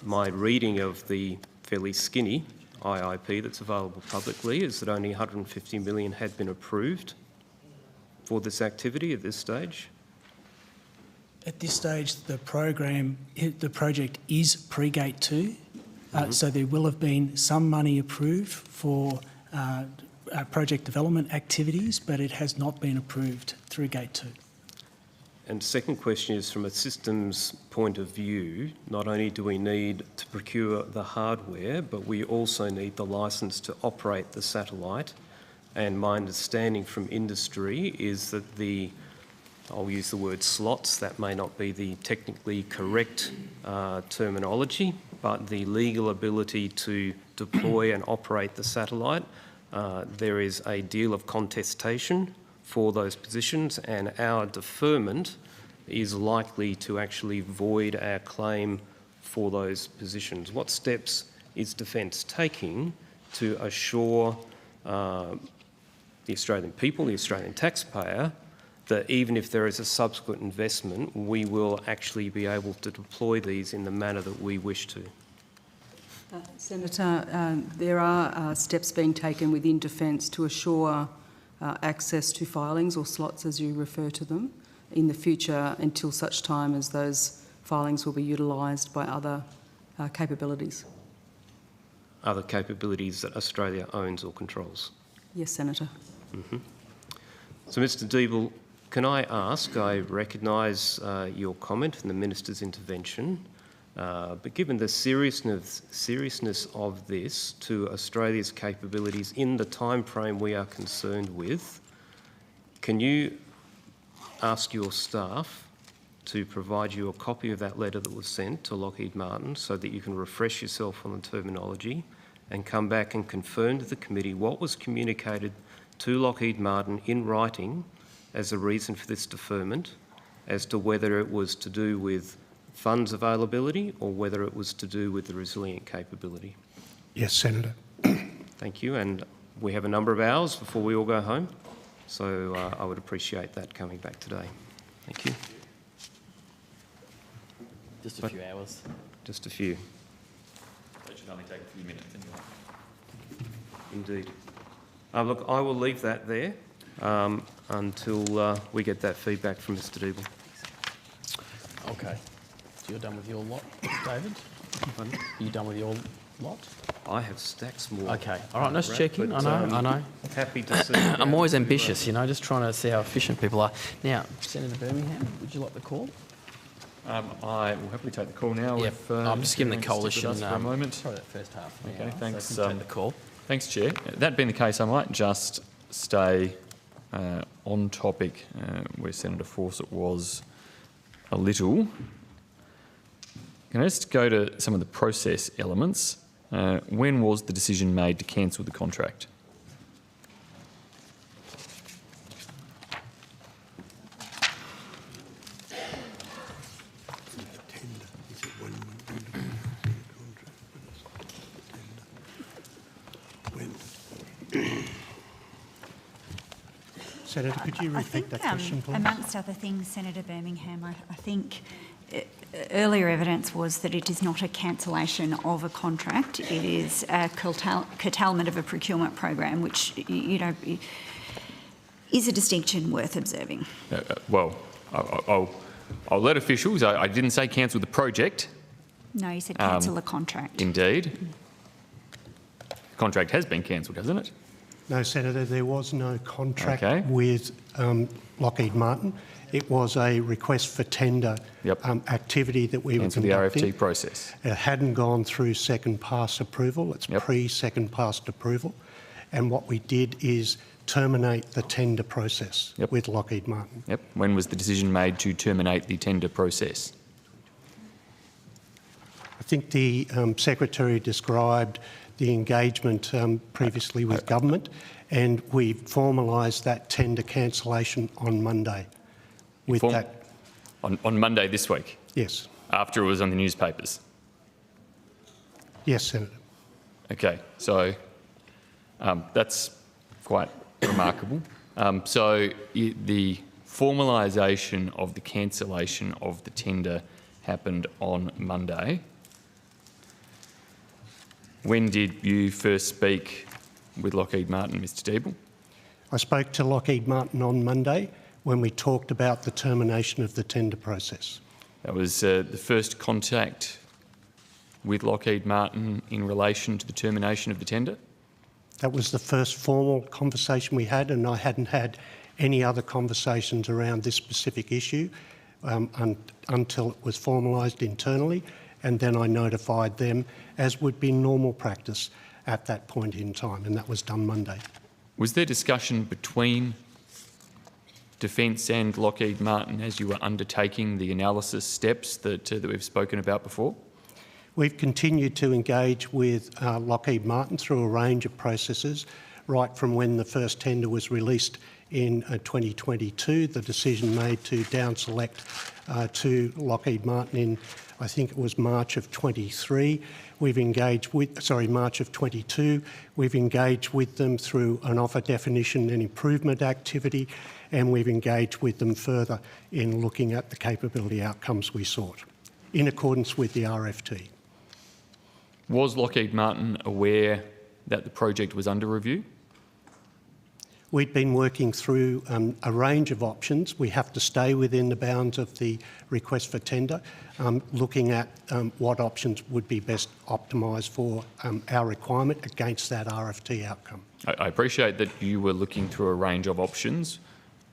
my reading of the fairly skinny IIP that's available publicly is that only 150 million had been approved for this activity at this stage. At this stage, the project is pre-Gate 2, so there will have been some money approved for project development activities, but it has not been approved through Gate 2. And second question is, from a systems point of view, not only do we need to procure the hardware, but we also need the licence to operate the satellite. And my understanding from industry is that I'll use the word slots, that may not be the technically correct terminology, but the legal ability to deploy and operate the satellite, there is a deal of contestation for those positions, and our deferment is likely to actually void our claim for those positions. What steps is Defence taking to assure the Australian people, the Australian taxpayer, that even if there is a subsequent investment, we will actually be able to deploy these in the manner that we wish to? Senator, there are steps being taken within Defence to assure access to filings, or slots as you refer to them, in the future until such time as those filings will be utilised by other capabilities. Other capabilities that Australia owns or controls? Yes, Senator. Mm-hmm. So, Mr Deeble, can I ask, I recognise your comment and the Minister's intervention, but given the seriousness of this to Australia's capabilities in the time frame we are concerned with, can you ask your staff to provide you a copy of that letter that was sent to Lockheed Martin so that you can refresh yourself on the terminology and come back and confirm to the committee what was communicated to Lockheed Martin in writing as a reason for this deferment, as to whether it was to do with funds availability or whether it was to do with the resilient capability? Yes, Senator. Thank you. And we have a number of hours before we all go home, so I would appreciate that coming back today. Thank you. Just a few hours. Just a few. It should only take a few minutes anyway. Indeed. Look, I will leave that there until we get that feedback from Mr Deeble. Okay. So you're done with your lot, David? Pardon? Are you done with your lot? I have stacks more. Okay. All right, nice checking. I know. Happy to see. I'm always ambitious, just trying to see how efficient people are. Now, Senator Birmingham, would you like the call? I will happily take the call now. Yep. I'm just giving the coalition for a moment. Probably that first half. Okay, thanks. So take the call. Thanks, Chair. That being the case, I might just stay on topic where Senator Fawcett was a little. Can I just go to some of the process elements? When was the decision made to cancel the contract? Senator, could you repeat that question, please? Amongst other things, Senator Birmingham, I think earlier evidence was that it is not a cancellation of a contract, it is a curtailment of a procurement program, which, is a distinction worth observing. Well, I'll let officials, I didn't say cancel the project. No, you said cancel the contract. Indeed. The contract has been cancelled, hasn't it? No, Senator, there was no contract with Lockheed Martin. It was a request for tender activity that we were conducting. The RFT process. It hadn't gone through second pass approval. It's pre-second pass approval. And what we did is terminate the tender process with Lockheed Martin. Yep. When was the decision made to terminate the tender process? I think the Secretary described the engagement previously with government, and we formalised that tender cancellation on Monday. On Monday this week? Yes. After it was on the newspapers? Yes, Senator. Okay, so that's quite remarkable. So the formalisation of the cancellation of the tender happened on Monday. When did you first speak with Lockheed Martin, Mr Deeble? I spoke to Lockheed Martin on Monday when we talked about the termination of the tender process. That was the first contact with Lockheed Martin in relation to the termination of the tender? That was the first formal conversation we had, and I hadn't had any other conversations around this specific issue until it was formalised internally, and then I notified them, as would be normal practice at that point in time, and that was done Monday. Was there discussion between Defence and Lockheed Martin as you were undertaking the analysis steps that we've spoken about before? We've continued to engage with Lockheed Martin through a range of processes, right from when the first tender was released in 2022, the decision made to down select to Lockheed Martin in, I think it was March of 23. We've engaged with, March of 22. We've engaged with them through an offer definition and improvement activity, and we've engaged with them further in looking at the capability outcomes we sought, in accordance with the RFT. Was Lockheed Martin aware that the project was under review? We'd been working through a range of options. We have to stay within the bounds of the request for tender, looking at what options would be best optimised for our requirement against that RFT outcome. I appreciate that you were looking through a range of options.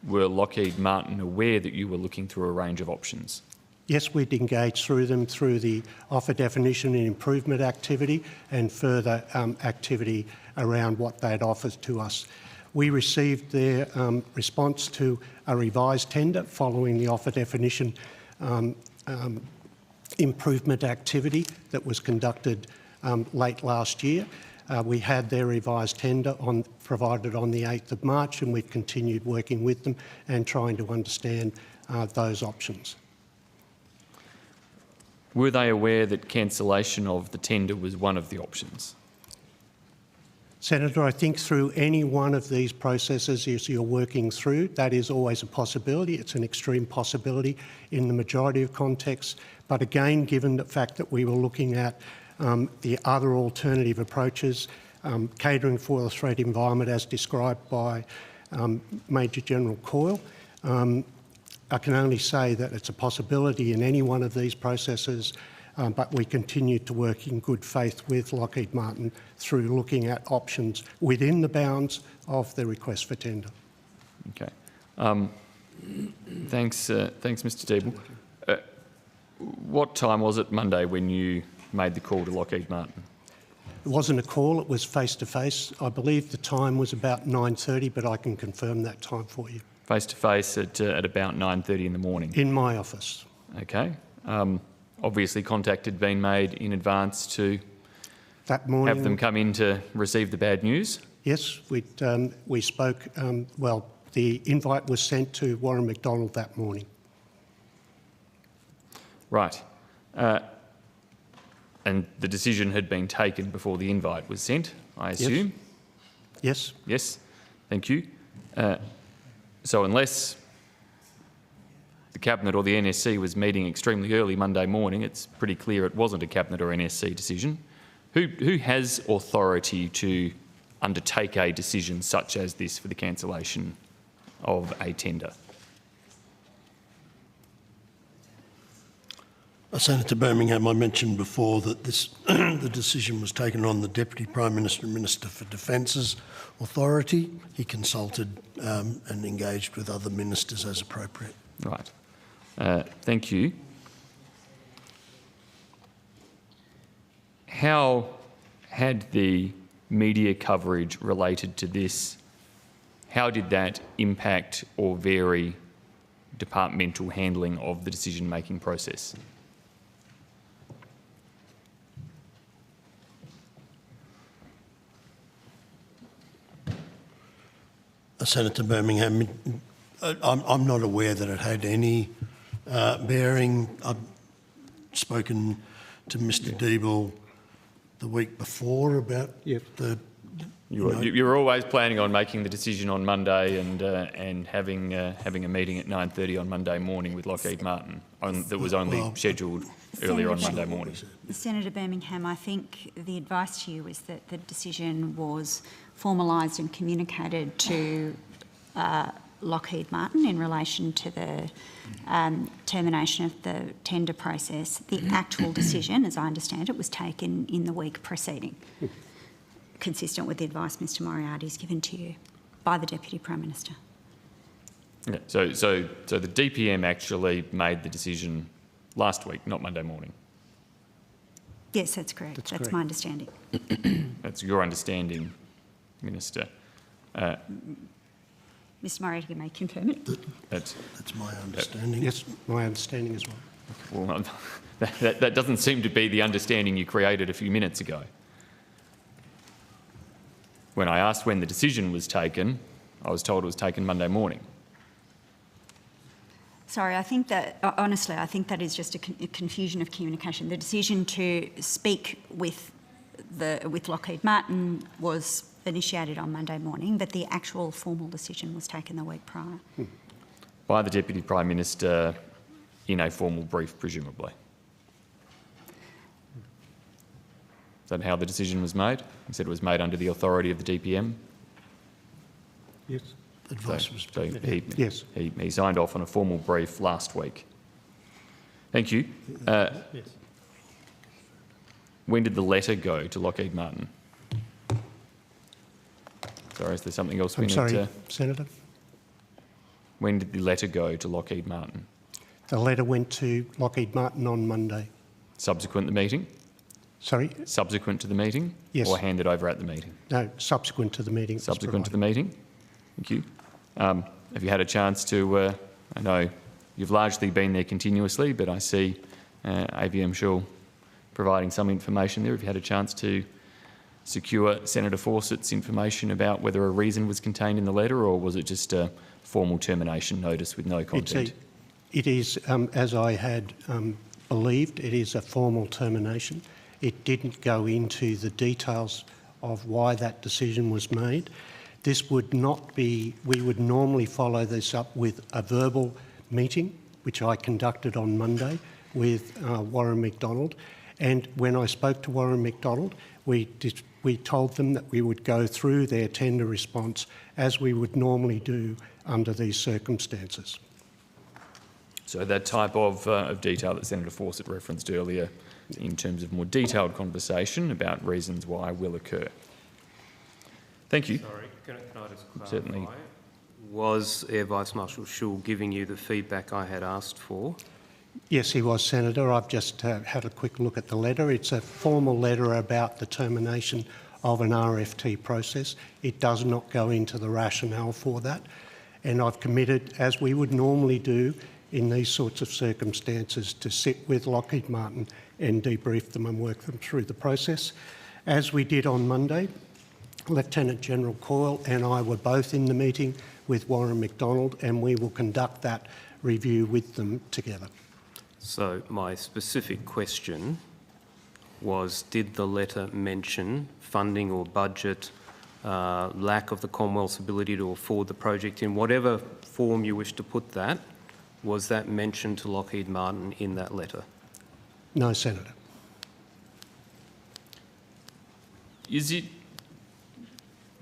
Were Lockheed Martin aware that you were looking through a range of options? Yes, we'd engaged through them through the offer definition and improvement activity and further activity around what they'd offered to us. We received their response to a revised tender following the offer definition improvement activity that was conducted late last year. We had their revised tender provided on the 8th of March, and we've continued working with them and trying to understand those options. Were they aware that cancellation of the tender was one of the options? Senator, I think through any one of these processes as you're working through, that is always a possibility. It's an extreme possibility in the majority of contexts. But again, given the fact that we were looking at the other alternative approaches, catering for the threat environment as described by Major General Coyle, I can only say that it's a possibility in any one of these processes, but we continue to work in good faith with Lockheed Martin through looking at options within the bounds of the request for tender. Okay. Thanks, Mr Deeble. What time was it Monday when you made the call to Lockheed Martin? It wasn't a call, it was face-to-face. I believe the time was about 9:30, but I can confirm that time for you. Face-to-face at about 9:30 in the morning? In my office. Okay. Obviously contact had been made in advance to that morning, have them come in to receive the bad news? Yes, we spoke. Well, the invite was sent to Warren McDonald that morning. Right. And the decision had been taken before the invite was sent, I assume? Yes. Yes. Thank you. So unless the Cabinet or the NSC was meeting extremely early Monday morning, it's pretty clear it wasn't a Cabinet or NSC decision. Who has authority to undertake a decision such as this for the cancellation of a tender? Senator Birmingham, I mentioned before that the decision was taken on the Deputy Prime Minister and Minister for Defence's authority. He consulted and engaged with other ministers as appropriate. Right. Thank you. How had the media coverage related to this, how did that impact or vary departmental handling of the decision-making process? Senator Birmingham, I'm not aware that it had any bearing. I've spoken to Mr. Deeble the week before about the... You're always planning on making the decision on Monday and having a meeting at 9:30 on Monday morning with Lockheed Martin that was only scheduled earlier on Monday morning. Senator Birmingham, I think the advice to you is that the decision was formalised and communicated to Lockheed Martin in relation to the termination of the tender process. The actual decision, as I understand it, was taken in the week preceding, consistent with the advice Mr Moriarty has given to you by the Deputy Prime Minister. Yeah, so the DPM actually made the decision last week, not Monday morning. Yes, that's correct. That's correct. My understanding. That's your understanding, Minister. Mr Moriarty may confirm it. That's my understanding. Yes, my understanding as well. Well, that doesn't seem to be the understanding you created a few minutes ago. When I asked when the decision was taken, I was told it was taken Monday morning. Sorry, I think that, honestly, I think that is just a confusion of communication. The decision to speak with Lockheed Martin was initiated on Monday morning, but the actual formal decision was taken the week prior. By the Deputy Prime Minister in a formal brief, presumably. Is that how the decision was made? He said it was made under the authority of the DPM? Yes. Yes. He signed off on a formal brief last week. Thank you. Yes. When did the letter go to Lockheed Martin? Sorry, is there something else we need to... I'm sorry, Senator? When did the letter go to Lockheed Martin? The letter went to Lockheed Martin on Monday. Subsequent to the meeting? Sorry? Subsequent to the meeting? Yes. Or handed over at the meeting? No, subsequent to the meeting. Subsequent to the meeting? Thank you. Have you had a chance to... I know you've largely been there continuously, but I see AVM Shaw providing some information there. Have you had a chance to secure Senator Fawcett's information about whether a reason was contained in the letter, or was it just a formal termination notice with no content? It is, as I had believed, it is a formal termination. It didn't go into the details of why that decision was made. This would not be, we would normally follow this up with a verbal meeting, which I conducted on Monday with Warren McDonald. And when I spoke to Warren McDonald, we told them that we would go through their tender response as we would normally do under these circumstances. So that type of detail that Senator Fawcett referenced earlier in terms of more detailed conversation about reasons why will occur. Thank you. Sorry, can I just clarify? Certainly. Was Air Vice Marshal Schull giving you the feedback I had asked for? Yes, he was, Senator. I've just had a quick look at the letter. It's a formal letter about the termination of an RFT process. It does not go into the rationale for that. And I've committed, as we would normally do in these sorts of circumstances, to sit with Lockheed Martin and debrief them and work them through the process. As we did on Monday, Lieutenant General Coyle and I were both in the meeting with Warren McDonald, and we will conduct that review with them together. So my specific question was, did the letter mention funding or budget, lack of the Commonwealth's ability to afford the project in whatever form you wish to put that? Was that mentioned to Lockheed Martin in that letter? No, Senator. Is it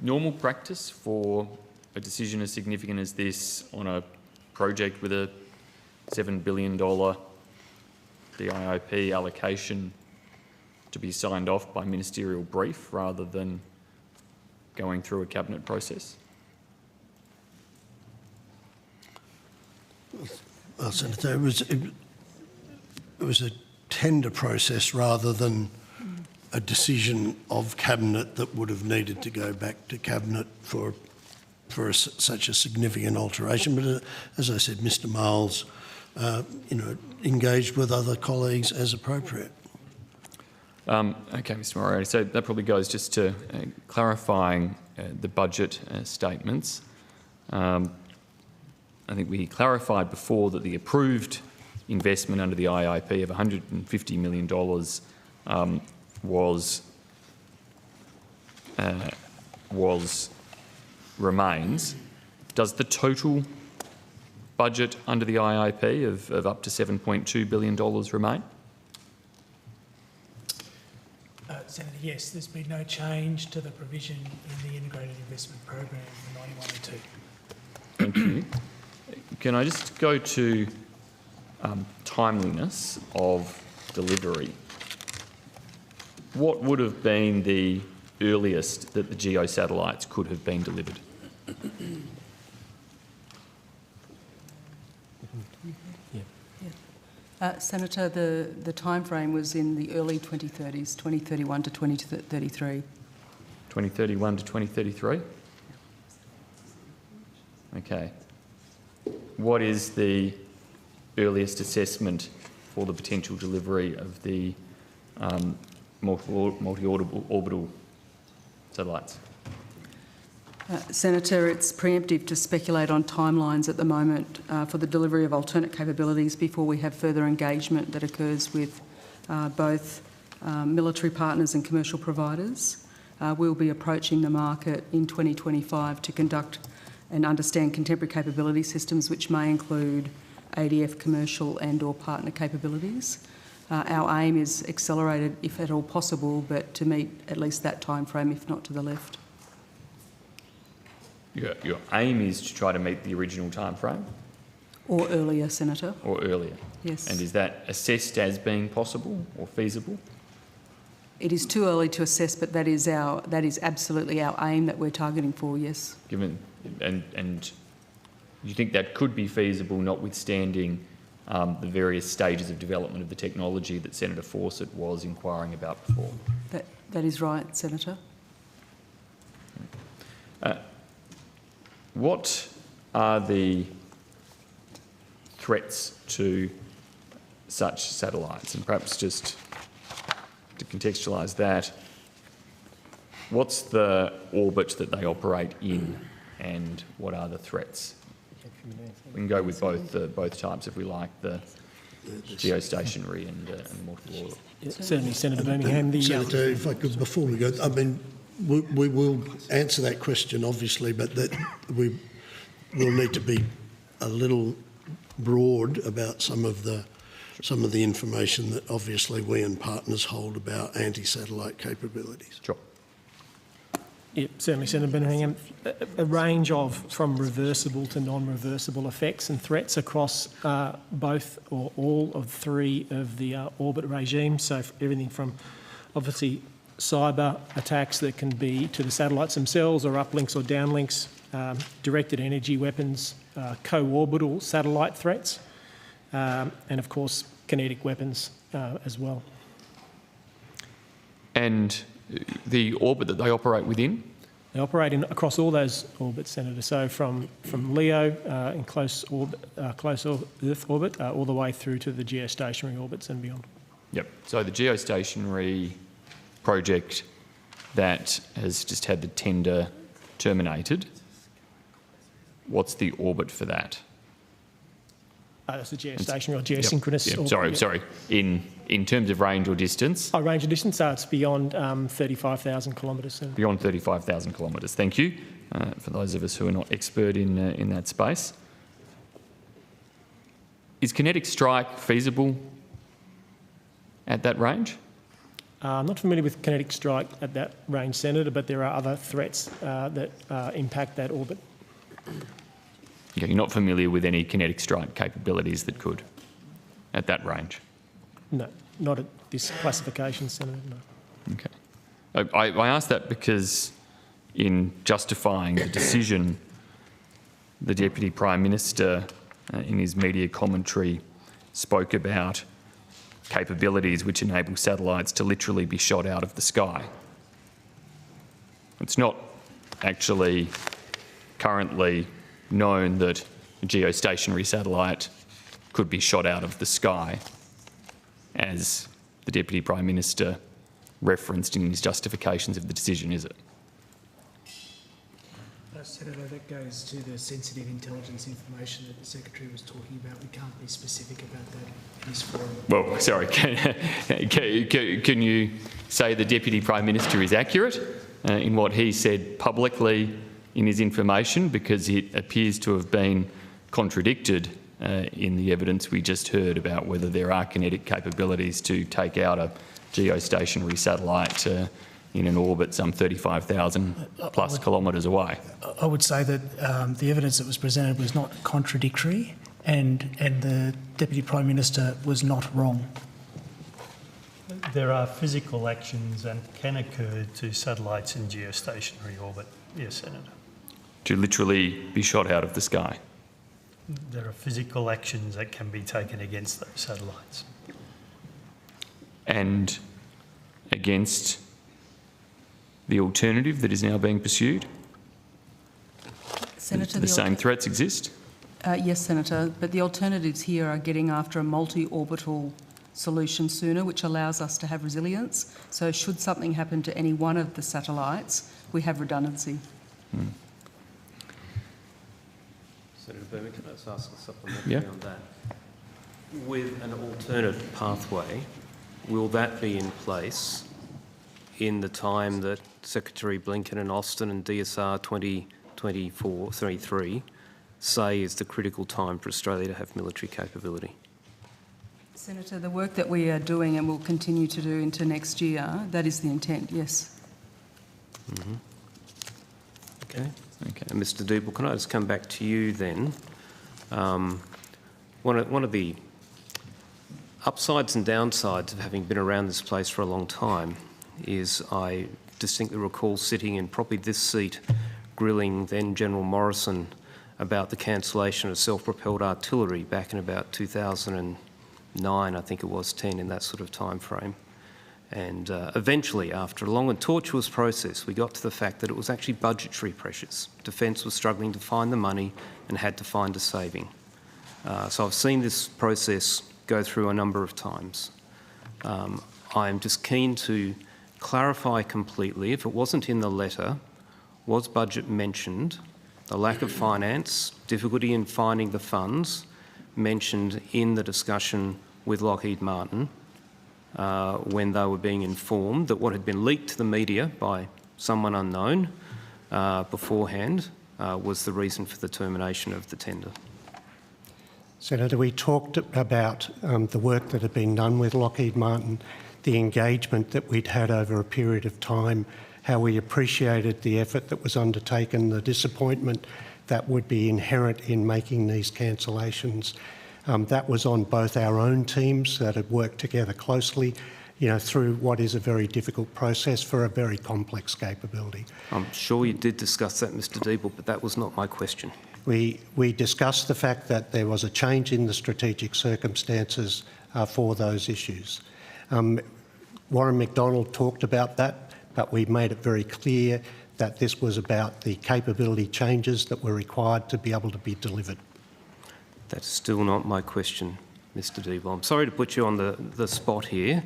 normal practice for a decision as significant as this on a project with a $7 billion DIOP allocation to be signed off by ministerial brief rather than going through a cabinet process? Well, Senator, it was a tender process rather than a decision of cabinet that would have needed to go back to cabinet for such a significant alteration. But as I said, Mr. Miles, engaged with other colleagues as appropriate. Okay, Mr. Moriarty. So that probably goes just to clarifying the budget statements. I think we clarified before that the approved investment under the IIP of $150 million remains. Does the total budget under the IIP of up to $7.2 billion remain? Senator, yes, there's been no change to the provision in the Integrated Investment Program for 9102. Thank you. Can I just go to timeliness of delivery? What would have been the earliest that the geosatellites could have been delivered? Senator, the timeframe was in the early 2030s, 2031 to 2033. 2031 to 2033? Okay. What is the earliest assessment for the potential delivery of the multi-orbital satellites? Senator, it's preemptive to speculate on timelines at the moment for the delivery of alternate capabilities before we have further engagement that occurs with both military partners and commercial providers. We'll be approaching the market in 2025 to conduct and understand contemporary capability systems, which may include ADF commercial and/or partner capabilities. Our aim is accelerated, if at all possible, but to meet at least that timeframe, if not to the left. Your aim is to try to meet the original timeframe? Or earlier, Senator. Or earlier? Yes. And is that assessed as being possible or feasible? It is too early to assess, but that is absolutely our aim that we're targeting for, yes. And you think that could be feasible, notwithstanding the various stages of development of the technology that Senator Fawcett was inquiring about before? That is right, Senator. What are the threats to such satellites? And perhaps just to contextualise that, what's the orbit that they operate in and what are the threats? We can go with both types if we like, the geostationary and multiple orbit. Certainly, Senator Birmingham. Senator, if I could, before we go, I mean, we will answer that question, obviously, but that we will need to be a little broad about some of the information that obviously we and partners hold about anti-satellite capabilities. Sure. Yeah, certainly, Senator Birmingham. A range of from reversible to non-reversible effects and threats across both or all of three of the orbit regimes. So everything from obviously cyber attacks that can be to the satellites themselves or uplinks or downlinks, directed energy weapons, co-orbital satellite threats, and of course kinetic weapons as well. And the orbit that they operate within? They operate across all those orbits, Senator. So from LEO in close Earth orbit all the way through to the geostationary orbits and beyond. Yep. So the geostationary project that has just had the tender terminated, what's the orbit for that? That's the geostationary or geosynchronous. Yep. Sorry. In terms of range or distance? Range and distance, it's beyond 35,000 kilometres. Beyond 35,000 kilometres. Thank you. For those of us who are not expert in that space. Is kinetic strike feasible at that range? I'm not familiar with kinetic strike at that range, Senator, but there are other threats that impact that orbit. Okay, you're not familiar with any kinetic strike capabilities that could at that range? No, not at this classification, Senator, no. Okay. I ask that because in justifying the decision, the Deputy Prime Minister in his media commentary spoke about capabilities which enable satellites to literally be shot out of the sky. It's not actually currently known that a geostationary satellite could be shot out of the sky, as the Deputy Prime Minister referenced in his justifications of the decision, is it? Senator, that goes to the sensitive intelligence information that the Secretary was talking about. We can't be specific about that in this forum. Well, sorry, can you say the Deputy Prime Minister is accurate in what he said publicly in his information, because it appears to have been contradicted in the evidence we just heard about whether there are kinetic capabilities to take out a geostationary satellite in an orbit some 35,000 plus kilometres away? I would say that the evidence that was presented was not contradictory, and the Deputy Prime Minister was not wrong. There are physical actions and can occur to satellites in geostationary orbit. Yes, Senator. To literally be shot out of the sky? There are physical actions that can be taken against those satellites. And against the alternative that is now being pursued? Senator, the same threats exist? Yes, Senator, but the alternatives here are getting after a multi-orbital solution sooner, which allows us to have resilience. So should something happen to any one of the satellites, we have redundancy. Senator Berman, can I just ask a supplementary on that? With an alternate pathway, will that be in place in the time that Secretary Blinken and Austin and DSR 2024-33 say is the critical time for Australia to have military capability? Senator, the work that we are doing and will continue to do into next year, that is the intent, yes. Okay. And Mr Deeble, can I just come back to you then? One of the upsides and downsides of having been around this place for a long time is I distinctly recall sitting in probably this seat grilling then General Morrison about the cancellation of self-propelled artillery back in about 2009, I think it was, 10, in that sort of time frame. And eventually, after a long and tortuous process, we got to the fact that it was actually budgetary pressures. Defence was struggling to find the money and had to find a saving. So I've seen this process go through a number of times. I'm just keen to clarify completely, if it wasn't in the letter, was budget mentioned, the lack of finance, difficulty in finding the funds mentioned in the discussion with Lockheed Martin, when they were being informed that what had been leaked to the media by someone unknown beforehand was the reason for the termination of the tender. Senator, we talked about the work that had been done with Lockheed Martin, the engagement that we'd had over a period of time, how we appreciated the effort that was undertaken, the disappointment that would be inherent in making these cancellations. That was on both our own teams that had worked together closely, through what is a very difficult process for a very complex capability. I'm sure you did discuss that, Mr Deeble, but that was not my question. We discussed the fact that there was a change in the strategic circumstances for those issues. Warren McDonald talked about that, but we made it very clear that this was about the capability changes that were required to be able to be delivered. That's still not my question, Mr Deeble. I'm sorry to put you on the spot here,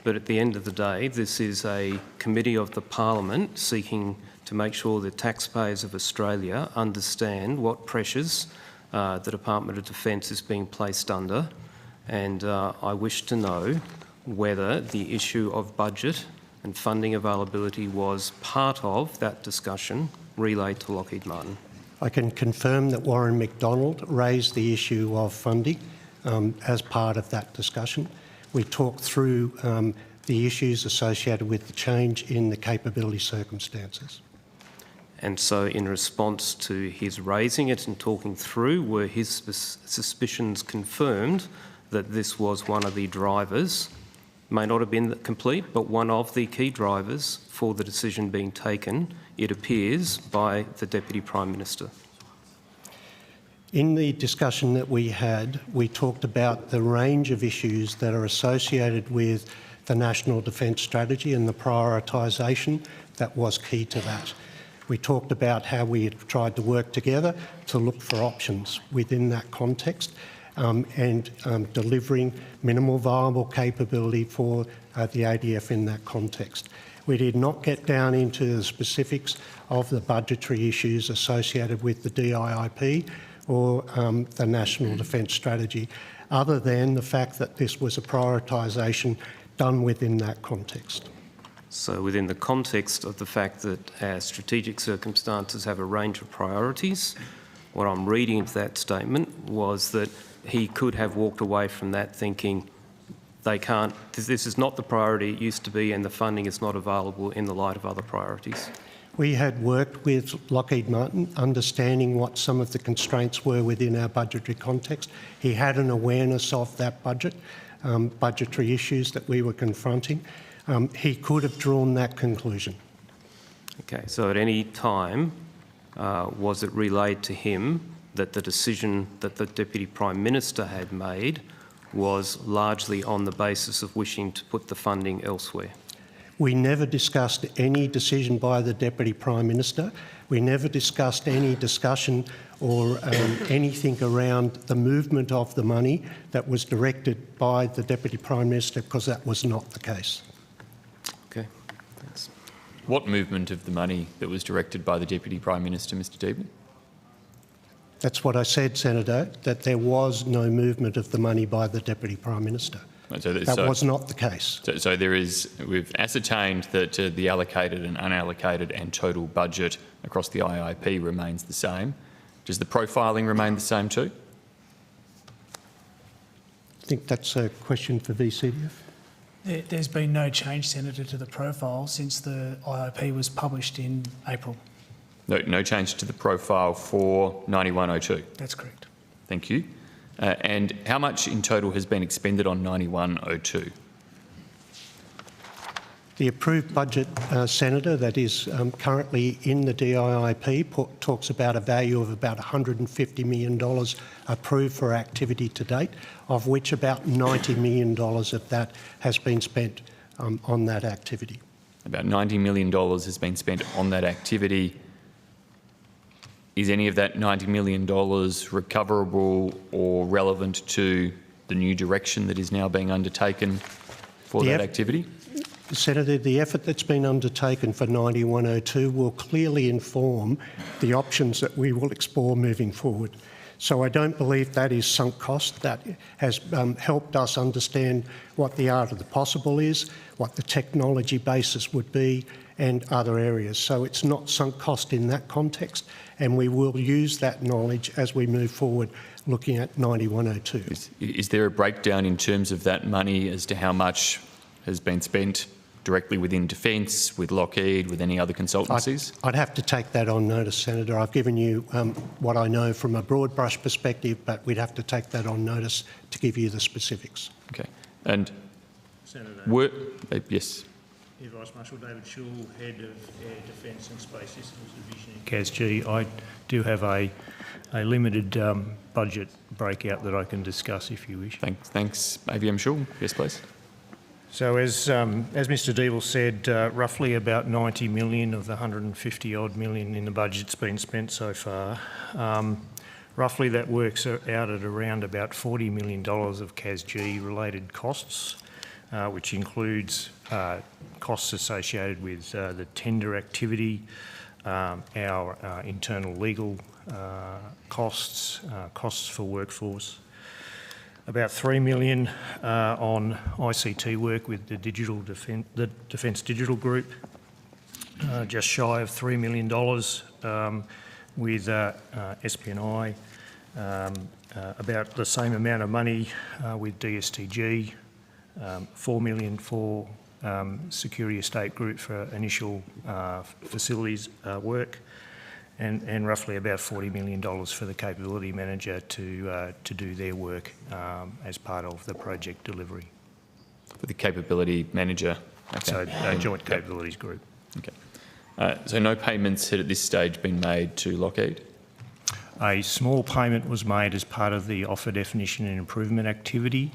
but at the end of the day, this is a committee of the Parliament seeking to make sure the taxpayers of Australia understand what pressures the Department of Defence is being placed under, and I wish to know whether the issue of budget and funding availability was part of that discussion relayed to Lockheed Martin. I can confirm that Warren McDonald raised the issue of funding as part of that discussion. We talked through the issues associated with the change in the capability circumstances. And so in response to his raising it and talking through, were his suspicions confirmed that this was one of the drivers, may not have been complete, but one of the key drivers for the decision being taken, it appears, by the Deputy Prime Minister? In the discussion that we had, we talked about the range of issues that are associated with the National Defence Strategy and the prioritisation that was key to that. We talked about how we had tried to work together to look for options within that context and delivering minimal viable capability for the ADF in that context. We did not get down into the specifics of the budgetary issues associated with the DIIP or the National Defence Strategy, other than the fact that this was a prioritisation done within that context. So within the context of the fact that our strategic circumstances have a range of priorities, what I'm reading into that statement was that he could have walked away from that thinking they can't, this is not the priority it used to be and the funding is not available in the light of other priorities. We had worked with Lockheed Martin, understanding what some of the constraints were within our budgetary context. He had an awareness of that budgetary issues that we were confronting. He could have drawn that conclusion. Okay, so at any time, was it relayed to him that the decision that the Deputy Prime Minister had made was largely on the basis of wishing to put the funding elsewhere? We never discussed any decision by the Deputy Prime Minister. We never discussed any discussion or anything around the movement of the money that was directed by the Deputy Prime Minister, because that was not the case. Okay, thanks. What movement of the money that was directed by the Deputy Prime Minister, Mr Deeble? That's what I said, Senator, that there was no movement of the money by the Deputy Prime Minister. That was not the case. So there is, we've ascertained that the allocated and unallocated and total budget across the IIP remains the same. Does the profiling remain the same too? I think that's a question for VCDF. There's been no change, Senator, to the profile since the IIP was published in April. No change to the profile for 9102? That's correct. Thank you. And how much in total has been expended on 9102? The approved budget, Senator, that is currently in the DIIP talks about a value of about $150 million approved for activity to date, of which about $90 million of that has been spent on that activity. About $90 million has been spent on that activity. Is any of that $90 million recoverable or relevant to the new direction that is now being undertaken for that activity? Senator, the effort that's been undertaken for 9102 will clearly inform the options that we will explore moving forward. So I don't believe that is sunk cost. That has helped us understand what the art of the possible is, what the technology basis would be, and other areas. So it's not sunk cost in that context, and we will use that knowledge as we move forward looking at 9102. Is there a breakdown in terms of that money as to how much has been spent directly within Defence, with Lockheed, with any other consultancies? I'd have to take that on notice, Senator. I've given you what I know from a broad brush perspective, but we'd have to take that on notice to give you the specifics. Okay. And Senator. Yes. Air Vice Marshal David Schul, Head of Air Defence and Space Systems Division in CASG. I do have a limited budget breakout that I can discuss if you wish. Thanks, AVM Schul. Yes, please. So as Mr Deeble said, roughly about 90 million of the 150 odd million in the budget's been spent so far. Roughly that works out at around about $40 million of CASG related costs, which includes costs associated with the tender activity, our internal legal costs, costs for workforce. About $3 million on ICT work with the Defence Digital Group, just shy of $3 million with SPNI, about the same amount of money with DSTG, $4 million for Security Estate Group for initial facilities work, and roughly about $40 million for the capability manager to do their work as part of the project delivery. For the capability manager? Okay. So Joint Capabilities Group. Okay. So no payments had at this stage been made to Lockheed? A small payment was made as part of the offer definition and improvement activity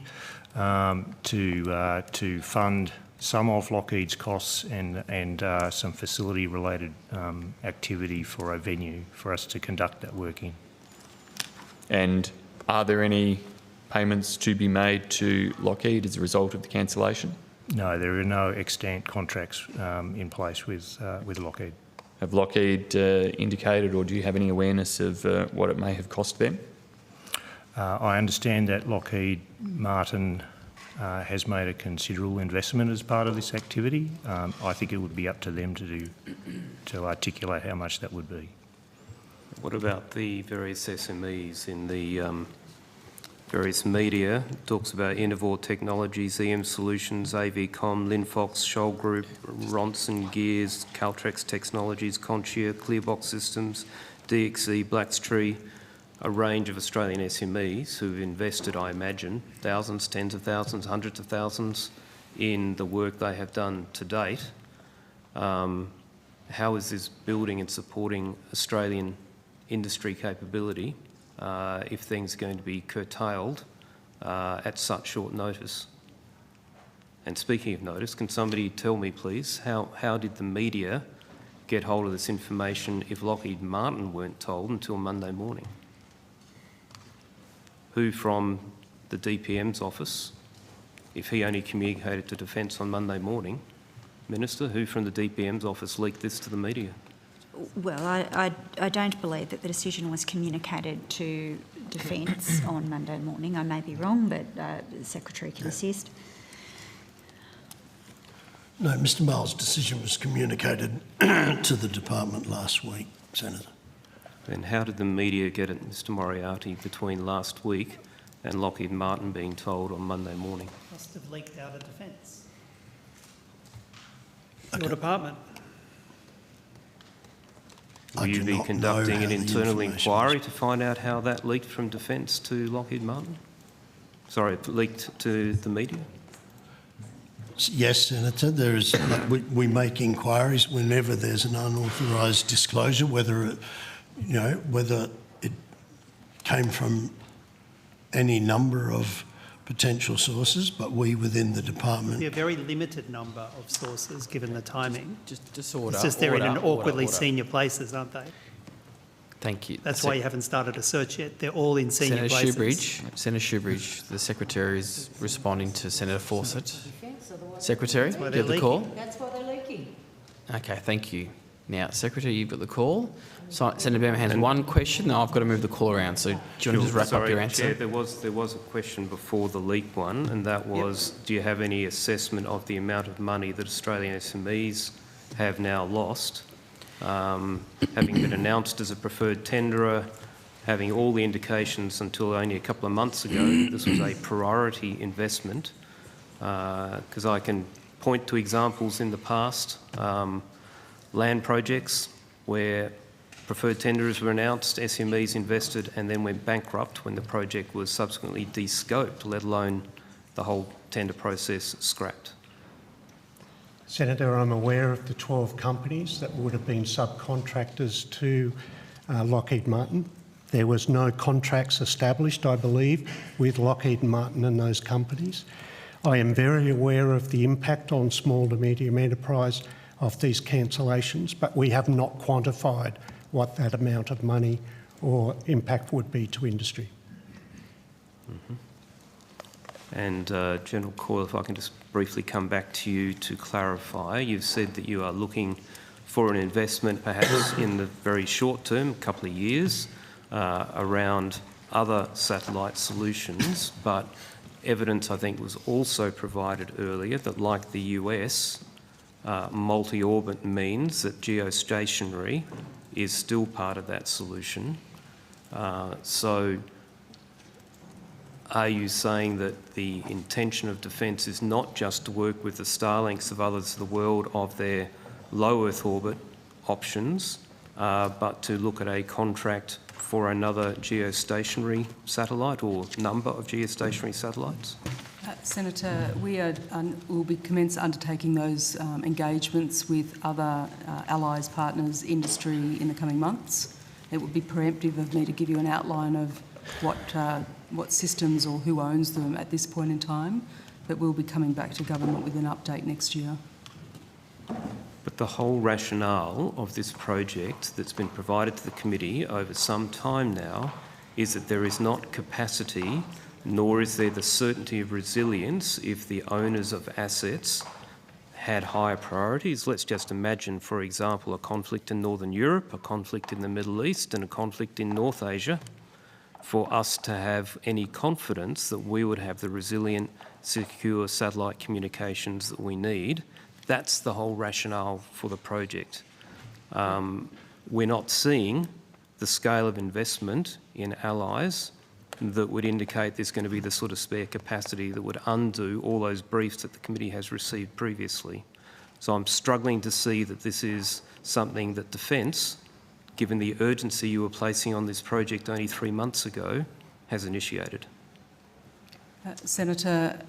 to fund some of Lockheed's costs and some facility-related activity for a venue for us to conduct that work in. And are there any payments to be made to Lockheed as a result of the cancellation? No, there are no extant contracts in place with Lockheed. Have Lockheed indicated, or do you have any awareness of what it may have cost them? I understand that Lockheed Martin has made a considerable investment as part of this activity. I think it would be up to them to articulate how much that would be. What about the various SMEs in the various media? It talks about Innovor Technologies, EM Solutions, AVCom, Linfox, Scholl Group, Ronson Gears, Caltrex Technologies, Conchia, Clearbox Systems, DXE, Blackstree, a range of Australian SMEs who've invested, I imagine, thousands, tens of thousands, hundreds of thousands in the work they have done to date. How is this building and supporting Australian industry capability if things are going to be curtailed at such short notice? And speaking of notice, can somebody tell me, please, how did the media get hold of this information if Lockheed Martin weren't told until Monday morning? Who from the DPM's office, if he only communicated to Defence on Monday morning, Minister, who from the DPM's office leaked this to the media? Well, I don't believe that the decision was communicated to Defence on Monday morning. I may be wrong, but the Secretary can assist. No, Mr Miles' decision was communicated to the department last week, Senator. Then how did the media get at Mr Moriarty between last week and Lockheed Martin being told on Monday morning? Must have leaked out of Defence. Your department. Will you be conducting an internal inquiry to find out how that leaked from Defence to Lockheed Martin? Sorry, leaked to the media? Yes, Senator. There is. We make inquiries whenever there's an unauthorised disclosure, whether it came from any number of potential sources, but we within the department. Be a very limited number of sources given the timing. Just order. It's just they're in awkwardly senior places, aren't they? Thank you. That's why you haven't started a search yet. They're all in senior places. Senator Shoebridge, the Secretary is responding to Senator Fawcett. Secretary, you have the call? That's why they're leaking. Okay, thank you. Now, Secretary, you've got the call. So, Senator Behrman has one question. Now I've got to move the call around. So, do you want to just wrap up your answer? Chair, there was a question before the leak one, and that was, do you have any assessment of the amount of money that Australian SMEs have now lost, having been announced as a preferred tenderer, having all the indications until only a couple of months ago this was a priority investment, because I can point to examples in the past, land projects where preferred tenderers were announced, SMEs invested and then went bankrupt when the project was subsequently de-scoped, let alone the whole tender process scrapped. Senator, I'm aware of the 12 companies that would have been subcontractors to Lockheed Martin. There was no contracts established, I believe, with Lockheed Martin and those companies. I am very aware of the impact on small to medium enterprise of these cancellations, but we have not quantified what that amount of money or impact would be to industry. Mm-hmm. And General Coyle, if I can just briefly come back to you to clarify, you've said that you are looking for an investment perhaps in the very short term, a couple of years, around other satellite solutions, but evidence I think was also provided earlier that, like the US, multi-orbit means that geostationary is still part of that solution. So are you saying that the intention of Defence is not just to work with the Starlinks of others of the world of their low Earth orbit options, but to look at a contract for another geostationary satellite or number of geostationary satellites? Senator, we'll commence undertaking those engagements with other allies, partners, industry in the coming months. It would be preemptive of me to give you an outline of what systems or who owns them at this point in time, but we'll be coming back to government with an update next year. But the whole rationale of this project that's been provided to the committee over some time now is that there is not capacity nor is there the certainty of resilience if the owners of assets had higher priorities. Let's just imagine, for example, a conflict in Northern Europe, a conflict in the Middle East and a conflict in North Asia, for us to have any confidence that we would have the resilient, secure satellite communications that we need. That's the whole rationale for the project. We're not seeing the scale of investment in allies that would indicate there's going to be the sort of spare capacity that would undo all those briefs that the committee has received previously. So I'm struggling to see that this is something that Defence, given the urgency you were placing on this project only 3 months ago, has initiated. Senator,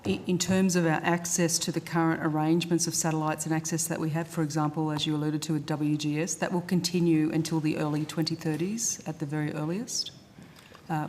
in terms of our access to the current arrangements of satellites and access that we have, for example, as you alluded to with WGS, that will continue until the early 2030s at the very earliest.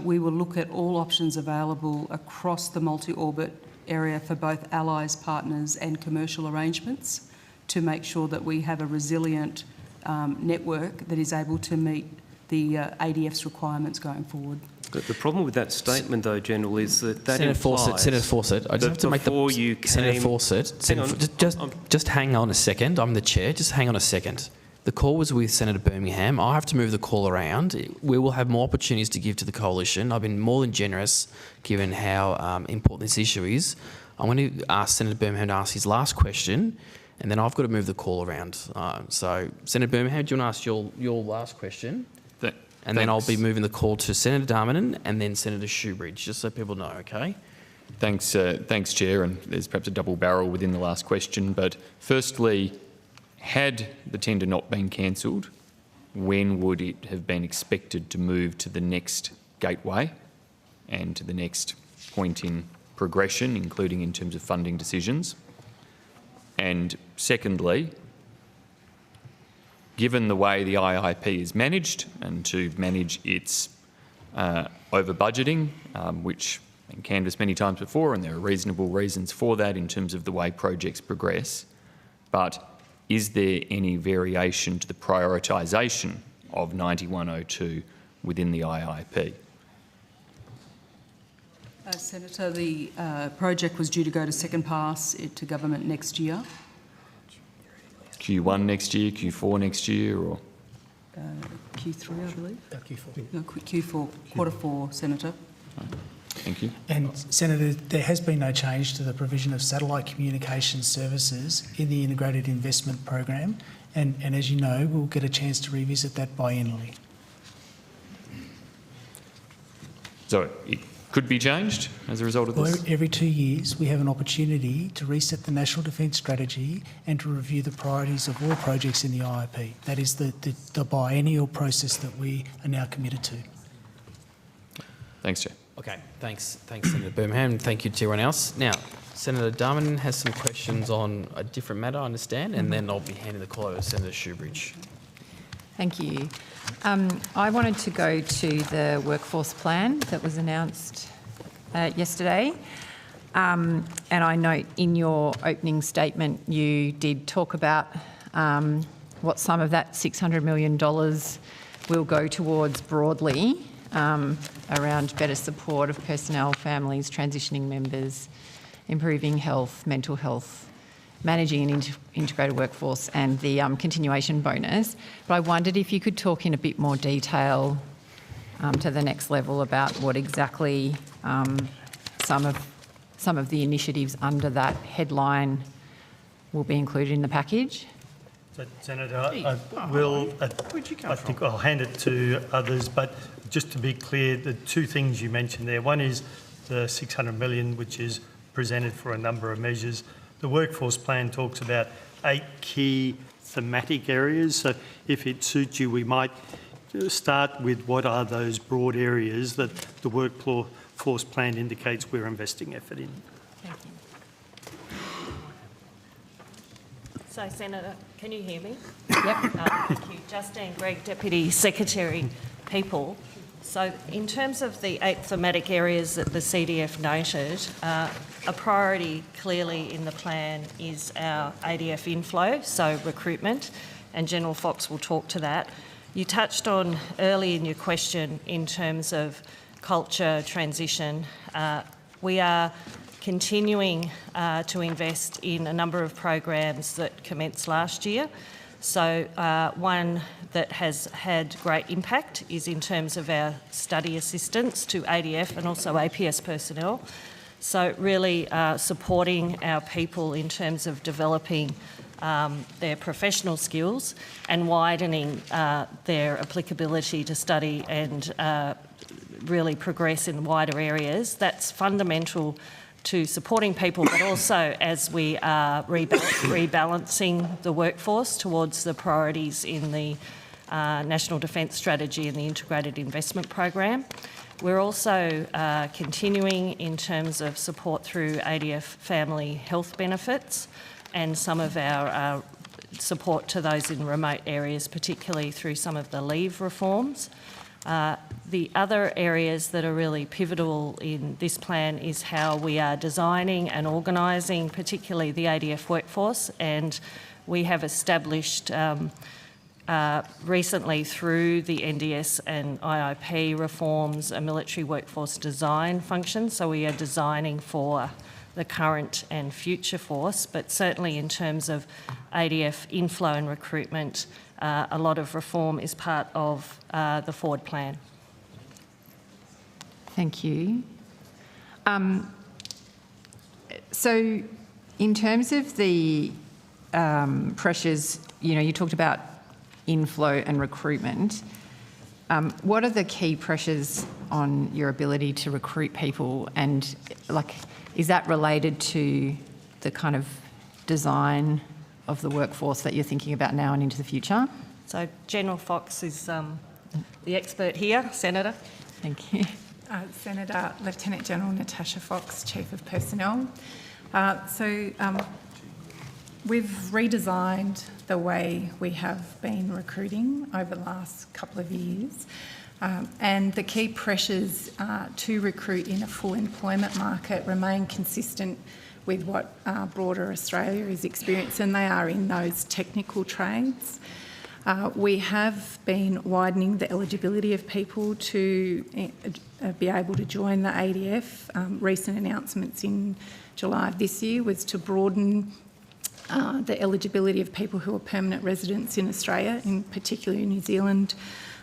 We will look at all options available across the multi-orbit area for both allies, partners and commercial arrangements to make sure that we have a resilient network that is able to meet the ADF's requirements going forward. The problem with that statement, though, General, is that Senator Fawcett, I just have to make the... Senator Fawcett, just hang on a second. I'm the chair. Just hang on a second. The call was with Senator Birmingham. I have to move the call around. We will have more opportunities to give to the coalition. I've been more than generous given how important this issue is. I'm going to ask Senator Birmingham to ask his last question, and then I've got to move the call around. So, Senator Birmingham, do you want to ask your last question? And then I'll be moving the call to Senator Darmanin and then Senator Shoebridge, just so people know, okay? Thanks, Chair, and there's perhaps a double barrel within the last question. But firstly, had the tender not been cancelled, when would it have been expected to move to the next gateway and to the next point in progression, including in terms of funding decisions? And secondly, given the way the IIP is managed and to manage its over-budgeting, which has been canvassed many times before, and there are reasonable reasons for that in terms of the way projects progress, but is there any variation to the prioritisation of 9102 within the IIP? Senator, the project was due to go to second pass to government next year. Q1 next year, Q4 next year, or? Q3, I believe. Q4. No, Q4, quarter 4, Senator. Thank you. And Senator, there has been no change to the provision of satellite communication services in the integrated investment program, and as you know, we'll get a chance to revisit that biennially. So it could be changed as a result of this? Well, every 2 years we have an opportunity to reset the National Defence Strategy and to review the priorities of all projects in the IIP. That is the biennial process that we are now committed to. Thanks, Chair. Okay, thanks Senator Birmingham. Thank you to everyone else. Now, Senator Darmanin has some questions on a different matter, I understand, and then I'll be handing the call over to Senator Shoebridge. Thank you. I wanted to go to the workforce plan that was announced yesterday. And I note in your opening statement you did talk about what some of that $600 million will go towards broadly around better support of personnel, families, transitioning members, improving health, mental health, managing an integrated workforce and the continuation bonus. But I wondered if you could talk in a bit more detail to the next level about what exactly some of the initiatives under that headline will be included in the package. So, Senator, I think I'll hand it to others, but just to be clear, the two things you mentioned there, one is the $600 million, which is presented for a number of measures. The workforce plan talks about 8 key thematic areas. So if it suits you, we might start with what are those broad areas that the workforce plan indicates we're investing effort in. Thank you. So, Senator, can you hear me? Yep. Thank you. Justine Gregg, Deputy Secretary, People. So, in terms of the 8 thematic areas that the CDF noted, a priority clearly in the plan is our ADF inflow, so recruitment, and General Fox will talk to that. You touched on early in your question in terms of culture transition, we are continuing to invest in a number of programs that commenced last year. So one that has had great impact is in terms of our study assistance to ADF and also APS personnel. So really supporting our people in terms of developing their professional skills and widening their applicability to study and really progress in wider areas. That's fundamental to supporting people, but also as we are rebalancing the workforce towards the priorities in the National Defence Strategy and the Integrated Investment Program. We're also continuing in terms of support through ADF family health benefits and some of our support to those in remote areas, particularly through some of the leave reforms. The other areas that are really pivotal in this plan is how we are designing and organising, particularly the ADF workforce, and we have established recently through the NDS and IIP reforms a military workforce design function. So we are designing for the current and future force, but certainly in terms of ADF inflow and recruitment, a lot of reform is part of the forward plan. Thank you. So in terms of the pressures, you talked about inflow and recruitment. What are the key pressures on your ability to recruit people, and is that related to the kind of design of the workforce that you're thinking about now and into the future? So General Fox is the expert here. Senator. Thank you. Senator Lieutenant General Natasha Fox, Chief of Personnel. We've redesigned the way we have been recruiting over the last couple of years. And the key pressures to recruit in a full employment market remain consistent with what broader Australia is experiencing, and they are in those technical trades. We have been widening the eligibility of people to be able to join the ADF. Recent announcements in July of this year was to broaden the eligibility of people who are permanent residents in Australia, in particular New Zealand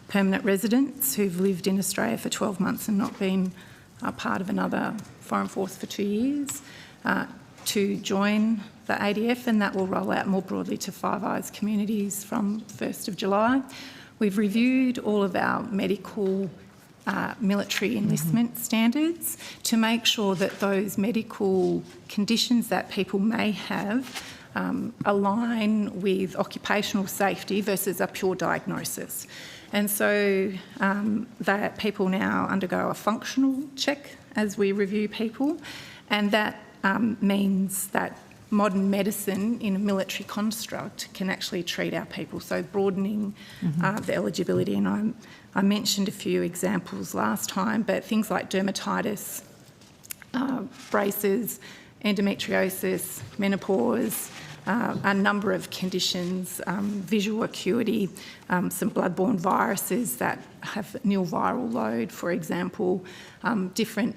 permanent residents who've lived in Australia for 12 months and not been part of another foreign force for 2 years, to join the ADF, and that will roll out more broadly to Five Eyes communities from 1st of July. We've reviewed all of our medical military enlistment standards to make sure that those medical conditions that people may have align with occupational safety versus a pure diagnosis. And so that people now undergo a functional check as we review people, and that means that modern medicine in a military construct can actually treat our people, so broadening the eligibility. And I mentioned a few examples last time, but things like dermatitis, braces, endometriosis, menopause, a number of conditions, visual acuity, some bloodborne viruses that have nil viral load, for example, different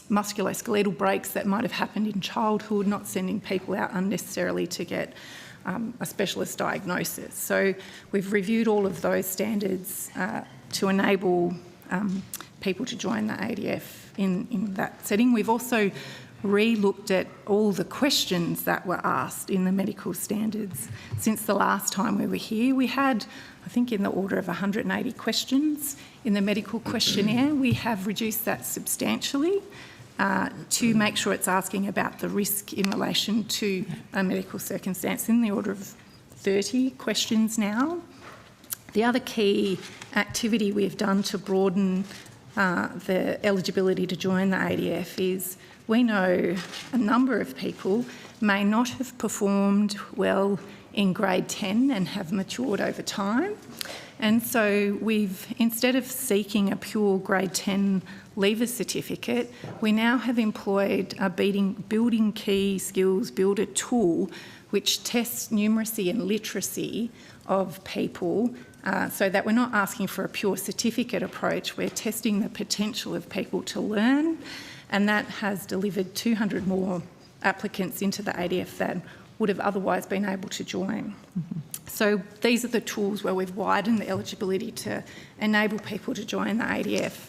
musculoskeletal breaks that might have happened in childhood, not sending people out unnecessarily to get a specialist diagnosis. So we've reviewed all of those standards to enable people to join the ADF in that setting. We've also re-looked at all the questions that were asked in the medical standards. Since the last time we were here, we had, I think, in the order of 180 questions in the medical questionnaire. We have reduced that substantially to make sure it's asking about the risk in relation to a medical circumstance, in the order of 30 questions now. The other key activity we've done to broaden the eligibility to join the ADF is we know a number of people may not have performed well in grade 10 and have matured over time. And so we've, instead of seeking a pure grade 10 leaver certificate, we now have employed a building key skills builder tool which tests numeracy and literacy of people so that we're not asking for a pure certificate approach. We're testing the potential of people to learn, and that has delivered 200 more applicants into the ADF than would have otherwise been able to join. So these are the tools where we've widened the eligibility to enable people to join the ADF.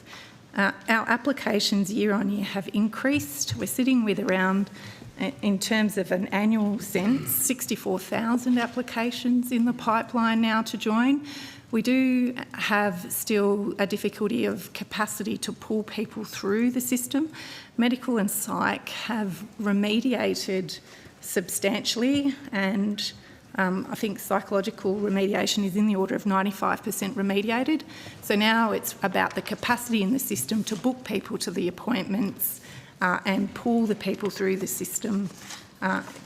Our applications year on year have increased. We're sitting with around, in terms of an annual sense, 64,000 applications in the pipeline now to join. We do have still a difficulty of capacity to pull people through the system. Medical and psych have remediated substantially, and I think psychological remediation is in the order of 95% remediated. So now it's about the capacity in the system to book people to the appointments and pull the people through the system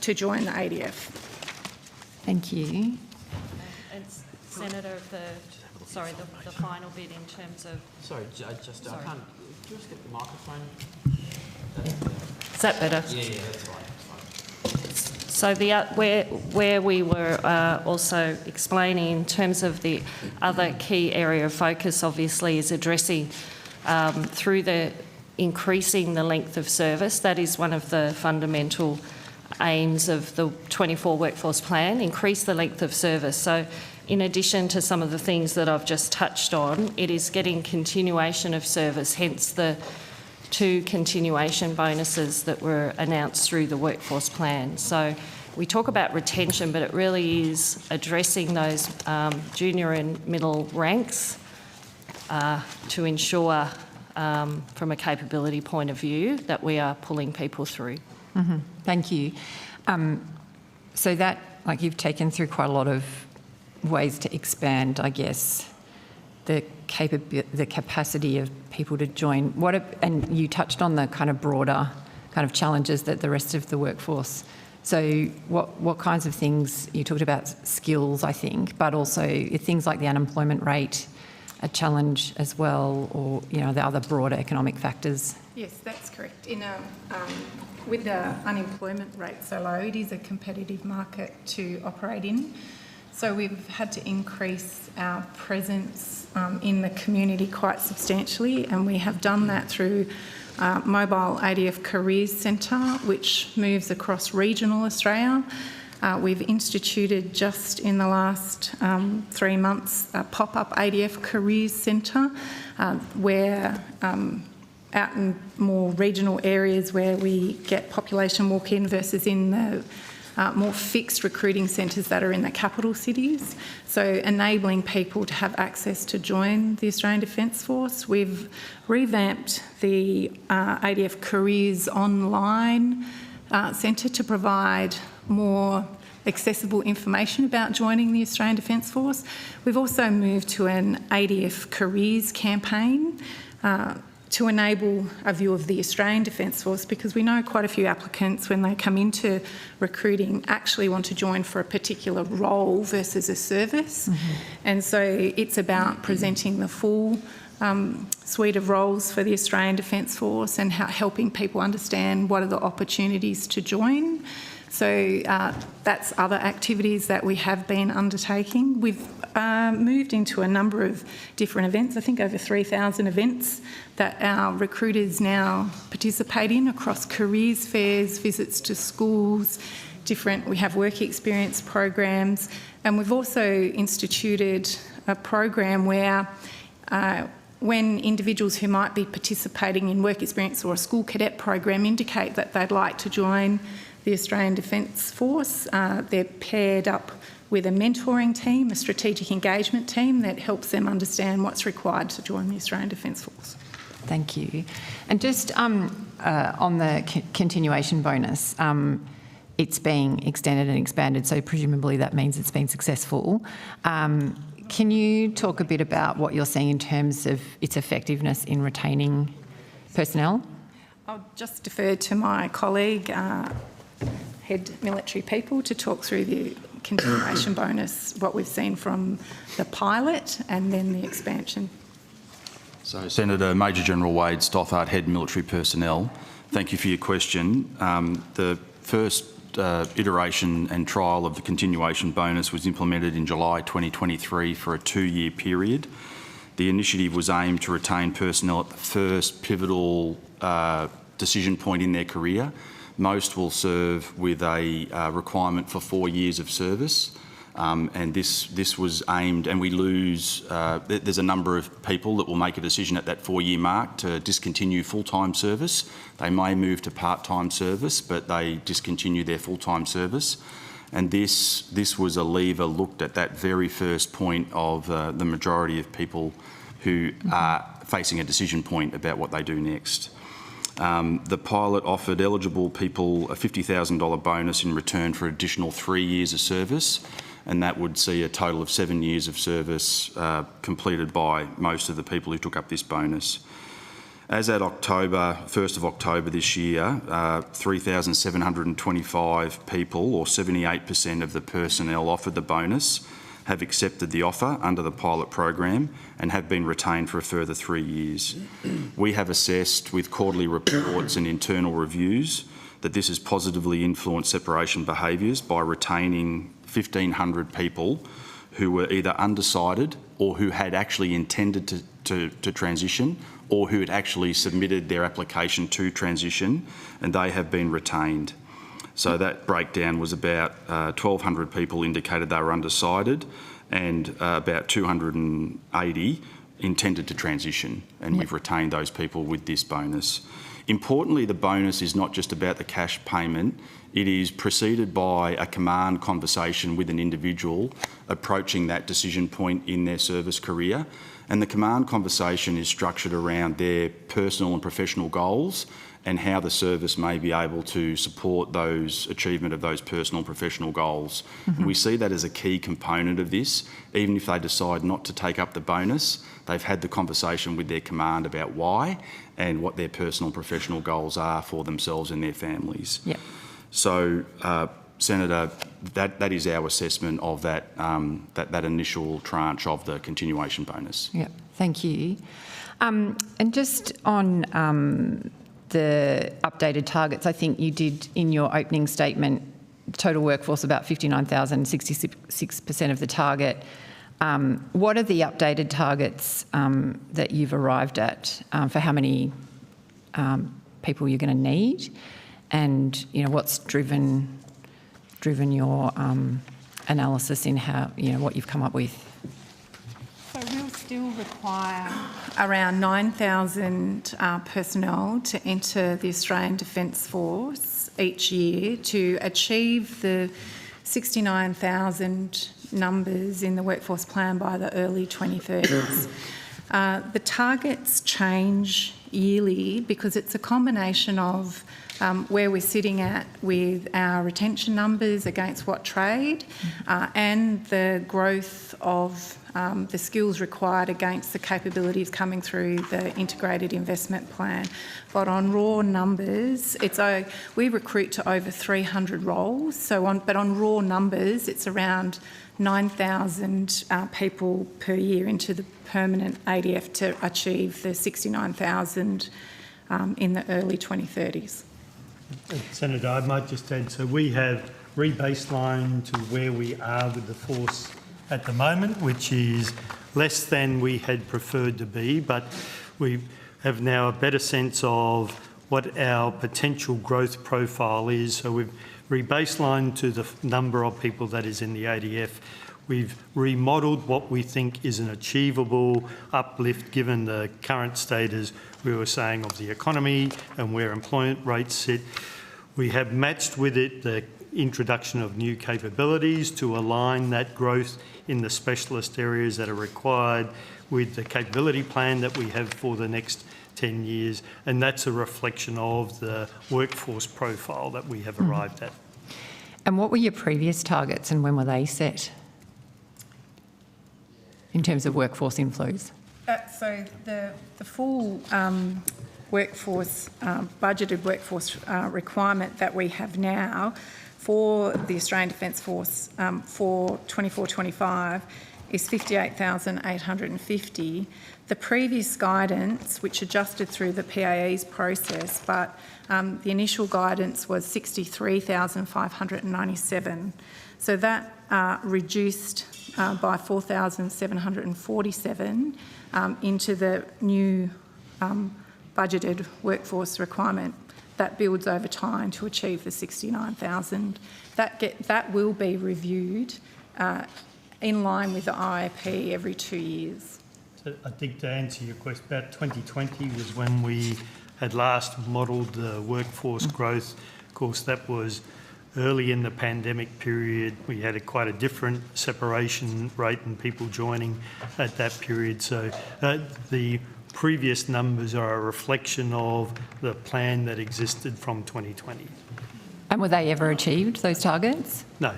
to join the ADF. Thank you. And Senator, the final bit in terms of... Sorry, I can't... Could you just get the microphone? Is that better? Yeah, that's fine. So where we were also explaining in terms of the other key area of focus, obviously, is addressing through the increasing the length of service. That is one of the fundamental aims of the 24 Workforce Plan, increase the length of service. So in addition to some of the things that I've just touched on, it is getting continuation of service, hence the 2 continuation bonuses that were announced through the Workforce Plan. So we talk about retention, but it really is addressing those junior and middle ranks to ensure, from a capability point of view, that we are pulling people through. Mm-hmm. Thank you. So that, like, you've taken through quite a lot of ways to expand, I guess, the capacity of people to join. And you touched on the kind of broader kind of challenges that the rest of the workforce. So what kinds of things, you talked about skills, I think, but also things like the unemployment rate, a challenge as well, or, you know, the other broader economic factors? Yes, that's correct. With the unemployment rate so low, it is a competitive market to operate in. So we've had to increase our presence in the community quite substantially, and we have done that through Mobile ADF Careers Centre, which moves across regional Australia. We've instituted just in the last 3 months a pop-up ADF Careers Centre where out in more regional areas where we get population walk-in versus in the more fixed recruiting centres that are in the capital cities. So enabling people to have access to join the Australian Defence Force. We've revamped the ADF Careers Online Centre to provide more accessible information about joining the Australian Defence Force. We've also moved to an ADF Careers campaign to enable a view of the Australian Defence Force, because we know quite a few applicants, when they come into recruiting, actually want to join for a particular role versus a service. Mm-hmm. And so it's about presenting the full suite of roles for the Australian Defence Force and helping people understand what are the opportunities to join. So that's other activities that we have been undertaking. We've moved into a number of different events, I think over 3,000 events that our recruiters now participate in across careers fairs, visits to schools, we have work experience programs, and we've also instituted a program where when individuals who might be participating in work experience or a school cadet program indicate that they'd like to join the Australian Defence Force, they're paired up with a mentoring team, a strategic engagement team that helps them understand what's required to join the Australian Defence Force. Thank you. And just on the continuation bonus, it's being extended and expanded, so presumably that means it's been successful. Can you talk a bit about what you're seeing in terms of its effectiveness in retaining personnel? I'll just defer to my colleague, Head Military People, to talk through the continuation bonus, what we've seen from the pilot and then the expansion. So, Senator Major General Wade Stothard, Head Military Personnel, thank you for your question. The first iteration and trial of the continuation bonus was implemented in July 2023 for a 2-year period. The initiative was aimed to retain personnel at the first pivotal decision point in their career. Most will serve with a requirement for 4 years of service. And this was aimed, and we lose, there's a number of people that will make a decision at that 4-year mark to discontinue full-time service. They may move to part-time service, but they discontinue their full-time service. And this was a lever looked at that very first point of the majority of people who are facing a decision point about what they do next. The pilot offered eligible people a $50,000 bonus in return for additional 3 years of service, and that would see a total of 7 years of service completed by most of the people who took up this bonus. As at 1st of October this year, 3,725 people, or 78% of the personnel offered the bonus, have accepted the offer under the pilot program and have been retained for a further 3 years. We have assessed with quarterly reports and internal reviews that this has positively influenced separation behaviours by retaining 1,500 people who were either undecided or who had actually intended to transition, or who had actually submitted their application to transition, and they have been retained. So that breakdown was about 1,200 people indicated they were undecided, and about 280 intended to transition, and we've retained those people with this bonus. Importantly, the bonus is not just about the cash payment. It is preceded by a command conversation with an individual approaching that decision point in their service career. And the command conversation is structured around their personal and professional goals and how the service may be able to support those achievement of those personal and professional goals. And we see that as a key component of this. Even if they decide not to take up the bonus, they've had the conversation with their command about why and what their personal and professional goals are for themselves and their families. Yep. So, Senator, that is our assessment of that initial tranche of the continuation bonus. Yeah, thank you. And just on the updated targets, I think you did in your opening statement, total workforce about 59,000, 66% of the target. What are the updated targets that you've arrived at for how many people you're going to need? And, you know, what's driven your analysis in how, you know, what you've come up with? So we'll still require around 9,000 personnel to enter the Australian Defence Force each year to achieve the 69,000 numbers in the workforce plan by the early 2030s. The targets change yearly because it's a combination of where we're sitting at with our retention numbers against what trade and the growth of the skills required against the capabilities coming through the integrated investment plan. But on raw numbers, we recruit to over 300 roles. But on raw numbers, it's around 9,000 people per year into the permanent ADF to achieve the 69,000 in the early 2030s. Senator, I might just add, so we have re-baselined to where we are with the force at the moment, which is less than we had preferred to be, but we have now a better sense of what our potential growth profile is. So we've re-baselined to the number of people that is in the ADF. We've remodelled what we think is an achievable uplift given the current state, as we were saying, of the economy and where employment rates sit. We have matched with it the introduction of new capabilities to align that growth in the specialist areas that are required with the capability plan that we have for the next 10 years. And that's a reflection of the workforce profile that we have arrived at. And what were your previous targets and when were they set in terms of workforce inflows? So the full workforce, budgeted workforce requirement that we have now for the Australian Defence Force for 24-25 is 58,850. The previous guidance, which adjusted through the PAE's process, but the initial guidance was 63,597. So that reduced by 4,747 into the new budgeted workforce requirement. That builds over time to achieve the 69,000. That will be reviewed in line with the IAP every 2 years. So I think to answer your question, about 2020 was when we had last modelled the workforce growth. Of course, that was early in the pandemic period. We had quite a different separation rate and people joining at that period. So the previous numbers are a reflection of the plan that existed from 2020. And were they ever achieved, those targets? No.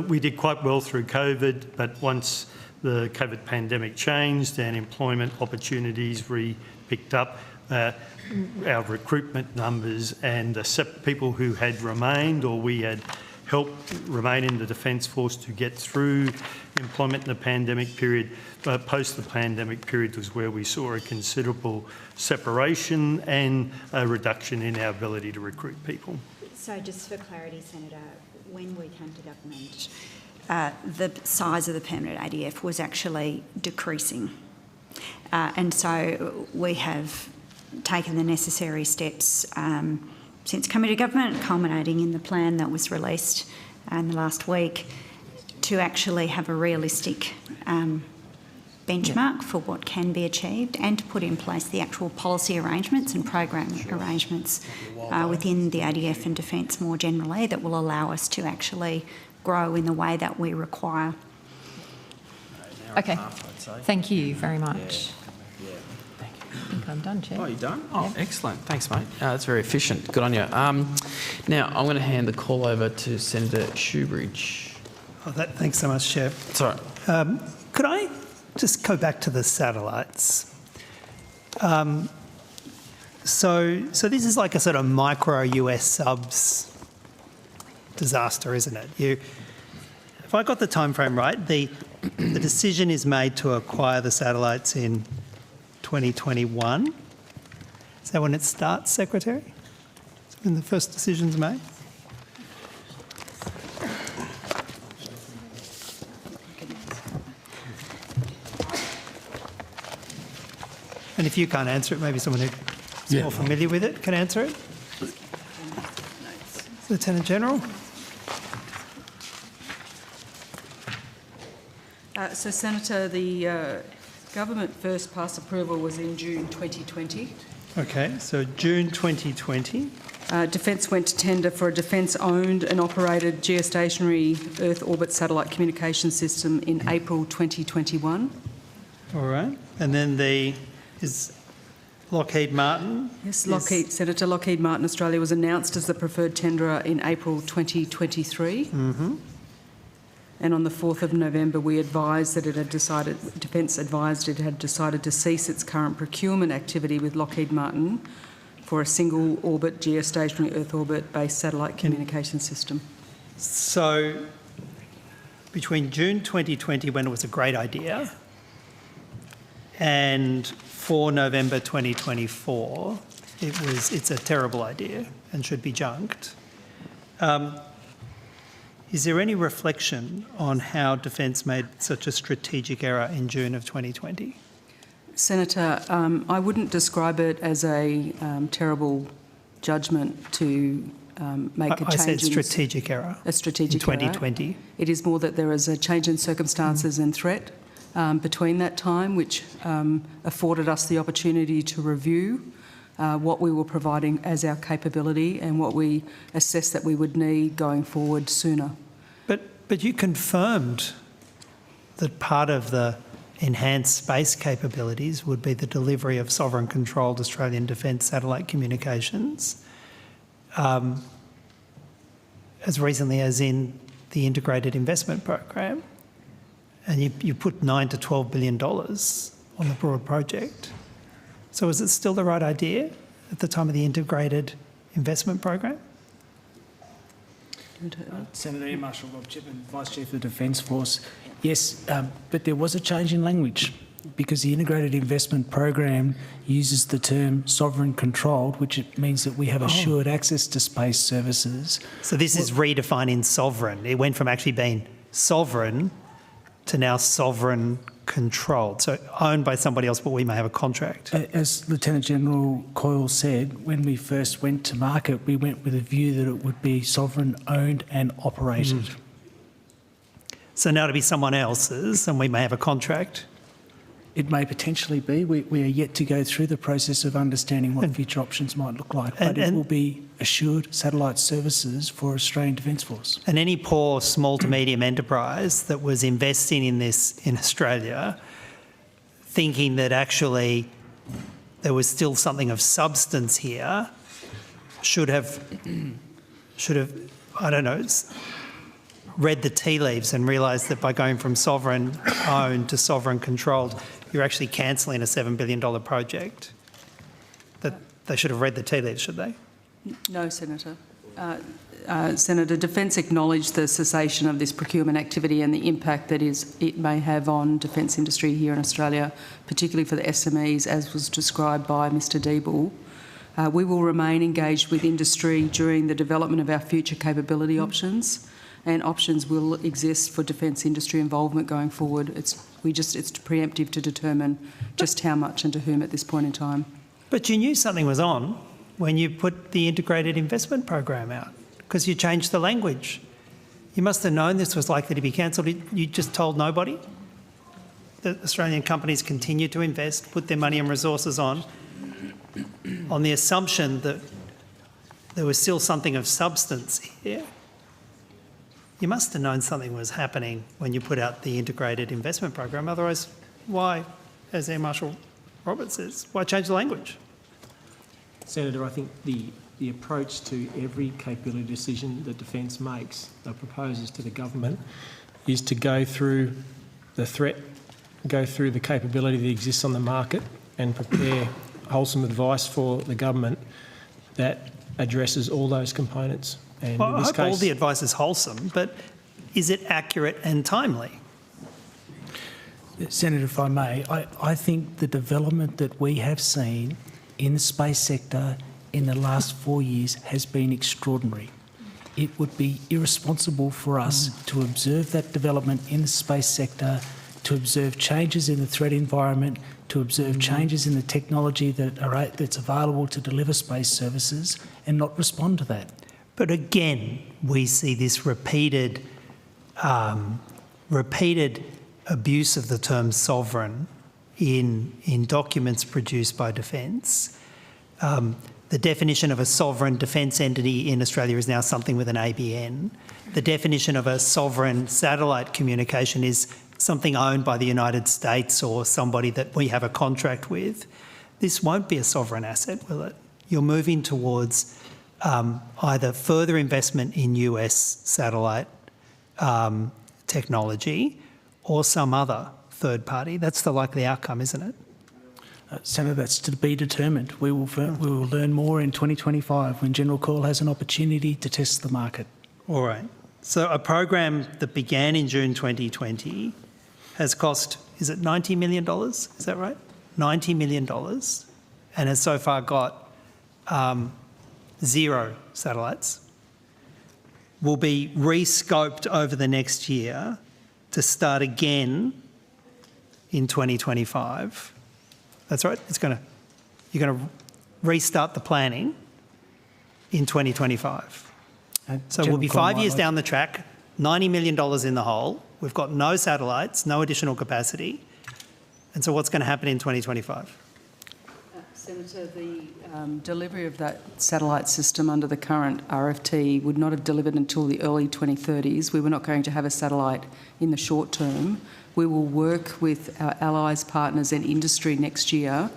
We did quite well through COVID, but once the COVID pandemic changed and employment opportunities picked up, our recruitment numbers and the people who had remained or we had helped remain in the Defence Force to get through employment in the pandemic period, post the pandemic period was where we saw a considerable separation and a reduction in our ability to recruit people. So just for clarity, Senator, when we came to government, the size of the permanent ADF was actually decreasing. And so we have taken the necessary steps since coming to government, culminating in the plan that was released in the last week, to actually have a realistic benchmark for what can be achieved and to put in place the actual policy arrangements and program arrangements within the ADF and Defence more generally that will allow us to actually grow in the way that we require. Okay, thank you very much. I think I'm done, Chair. Oh, you done? Oh, excellent. Thanks, mate. That's very efficient. Good on you. Now, I'm going to hand the call over to Senator Shoebridge. Oh, thanks so much, Chair. Sorry. Could I just go back to the satellites? So this is like a sort of micro US subs disaster, isn't it? If I got the time frame right, the decision is made to acquire the satellites in 2021. Is that when it starts, Secretary? Is when the first decision's made? And if you can't answer it, maybe someone who's more familiar with it can answer it. Lieutenant General. So, Senator, the government first pass approval was in June 2020. Okay, so June 2020. Defence went to tender for a Defence-owned and operated geostationary Earth orbit satellite communication system in April 2021. All right, and then is Lockheed Martin? Yes, Senator Lockheed Martin Australia was announced as the preferred tenderer in April 2023. Mm-hmm. And on the 4th of November, we advised that Defence advised it had decided to cease its current procurement activity with Lockheed Martin for a single orbit geostationary Earth orbit based satellite communication system. So between June 2020, when it was a great idea, and 4 November 2024, it's a terrible idea and should be junked. Is there any reflection on how Defence made such a strategic error in June of 2020? Senator, I wouldn't describe it as a terrible judgment to make a change. I said strategic error. A strategic error. In 2020. It is more that there is a change in circumstances and threat between that time, which afforded us the opportunity to review what we were providing as our capability and what we assessed that we would need going forward sooner. But you confirmed that part of the enhanced space capabilities would be the delivery of sovereign-controlled Australian Defence satellite communications as recently as in the Integrated Investment Program. And you put $9 to $12 billion on the broad project. So is it still the right idea at the time of the Integrated Investment Program? Senator Air Marshal Rob Chipman, Vice Chief of the Defence Force. Yes, but there was a change in language because the Integrated Investment Program uses the term sovereign controlled, which means that we have assured access to space services. So this is redefining sovereign. It went from actually being sovereign to now sovereign controlled, so owned by somebody else, but we may have a contract. As Lieutenant General Coyle said, when we first went to market, we went with a view that it would be sovereign owned and operated. So now to be someone else's, and we may have a contract. It may potentially be. We are yet to go through the process of understanding what future options might look like, but it will be assured satellite services for Australian Defence Force. And any poor small to medium enterprise that was investing in this in Australia, thinking that actually there was still something of substance here, should have, I don't know, read the tea leaves and realised that by going from sovereign owned to sovereign controlled, you're actually cancelling a $7 billion project. That they should have read the tea leaves, should they? No, Senator. Senator, Defence acknowledged the cessation of this procurement activity and the impact that it may have on defence industry here in Australia, particularly for the SMEs, as was described by Mr Deeble. We will remain engaged with industry during the development of our future capability options, and options will exist for defence industry involvement going forward. It's preemptive to determine just how much and to whom at this point in time. But you knew something was on when you put the Integrated Investment Program out, because you changed the language. You must have known this was likely to be cancelled. You just told nobody that Australian companies continue to invest, put their money and resources on the assumption that there was still something of substance here. You must have known something was happening when you put out the Integrated Investment Program. Otherwise, why, as Air Marshal Roberts says, why change the language? Senator, I think the approach to every capability decision that Defence makes or proposes to the government is to go through the threat, go through the capability that exists on the market and prepare wholesome advice for the government that addresses all those components. And well, in this I hope case, all the advice is wholesome, but is it accurate and timely? Senator, if I may, I think the development that we have seen in the space sector in the last 4 years has been extraordinary. It would be irresponsible for us to observe that development in the space sector, to observe changes in the threat environment, to observe changes in the technology that's available to deliver space services and not respond to that. But again, we see this repeated abuse of the term sovereign in documents produced by Defence. The definition of a sovereign defence entity in Australia is now something with an ABN. The definition of a sovereign satellite communication is something owned by the United States or somebody that we have a contract with. This won't be a sovereign asset, will it? You're moving towards either further investment in US satellite technology or some other third party. That's the likely outcome, isn't it? Senator, that's to be determined. We will learn more in 2025 when General Coyle has an opportunity to test the market. All right. So a program that began in June 2020 has cost, is it $90 million? Is that right? $90 million, and has so far got 0 satellites. Will be re-scoped over the next year to start again in 2025. That's right. You're going to restart the planning in 2025. So we'll be 5 years down the track, $90 million in the hole. We've got no satellites, no additional capacity. And so what's going to happen in 2025? Senator, the delivery of that satellite system under the current RFT would not have delivered until the early 2030s. We were not going to have a satellite in the short term. We will work with our allies, partners and industry next year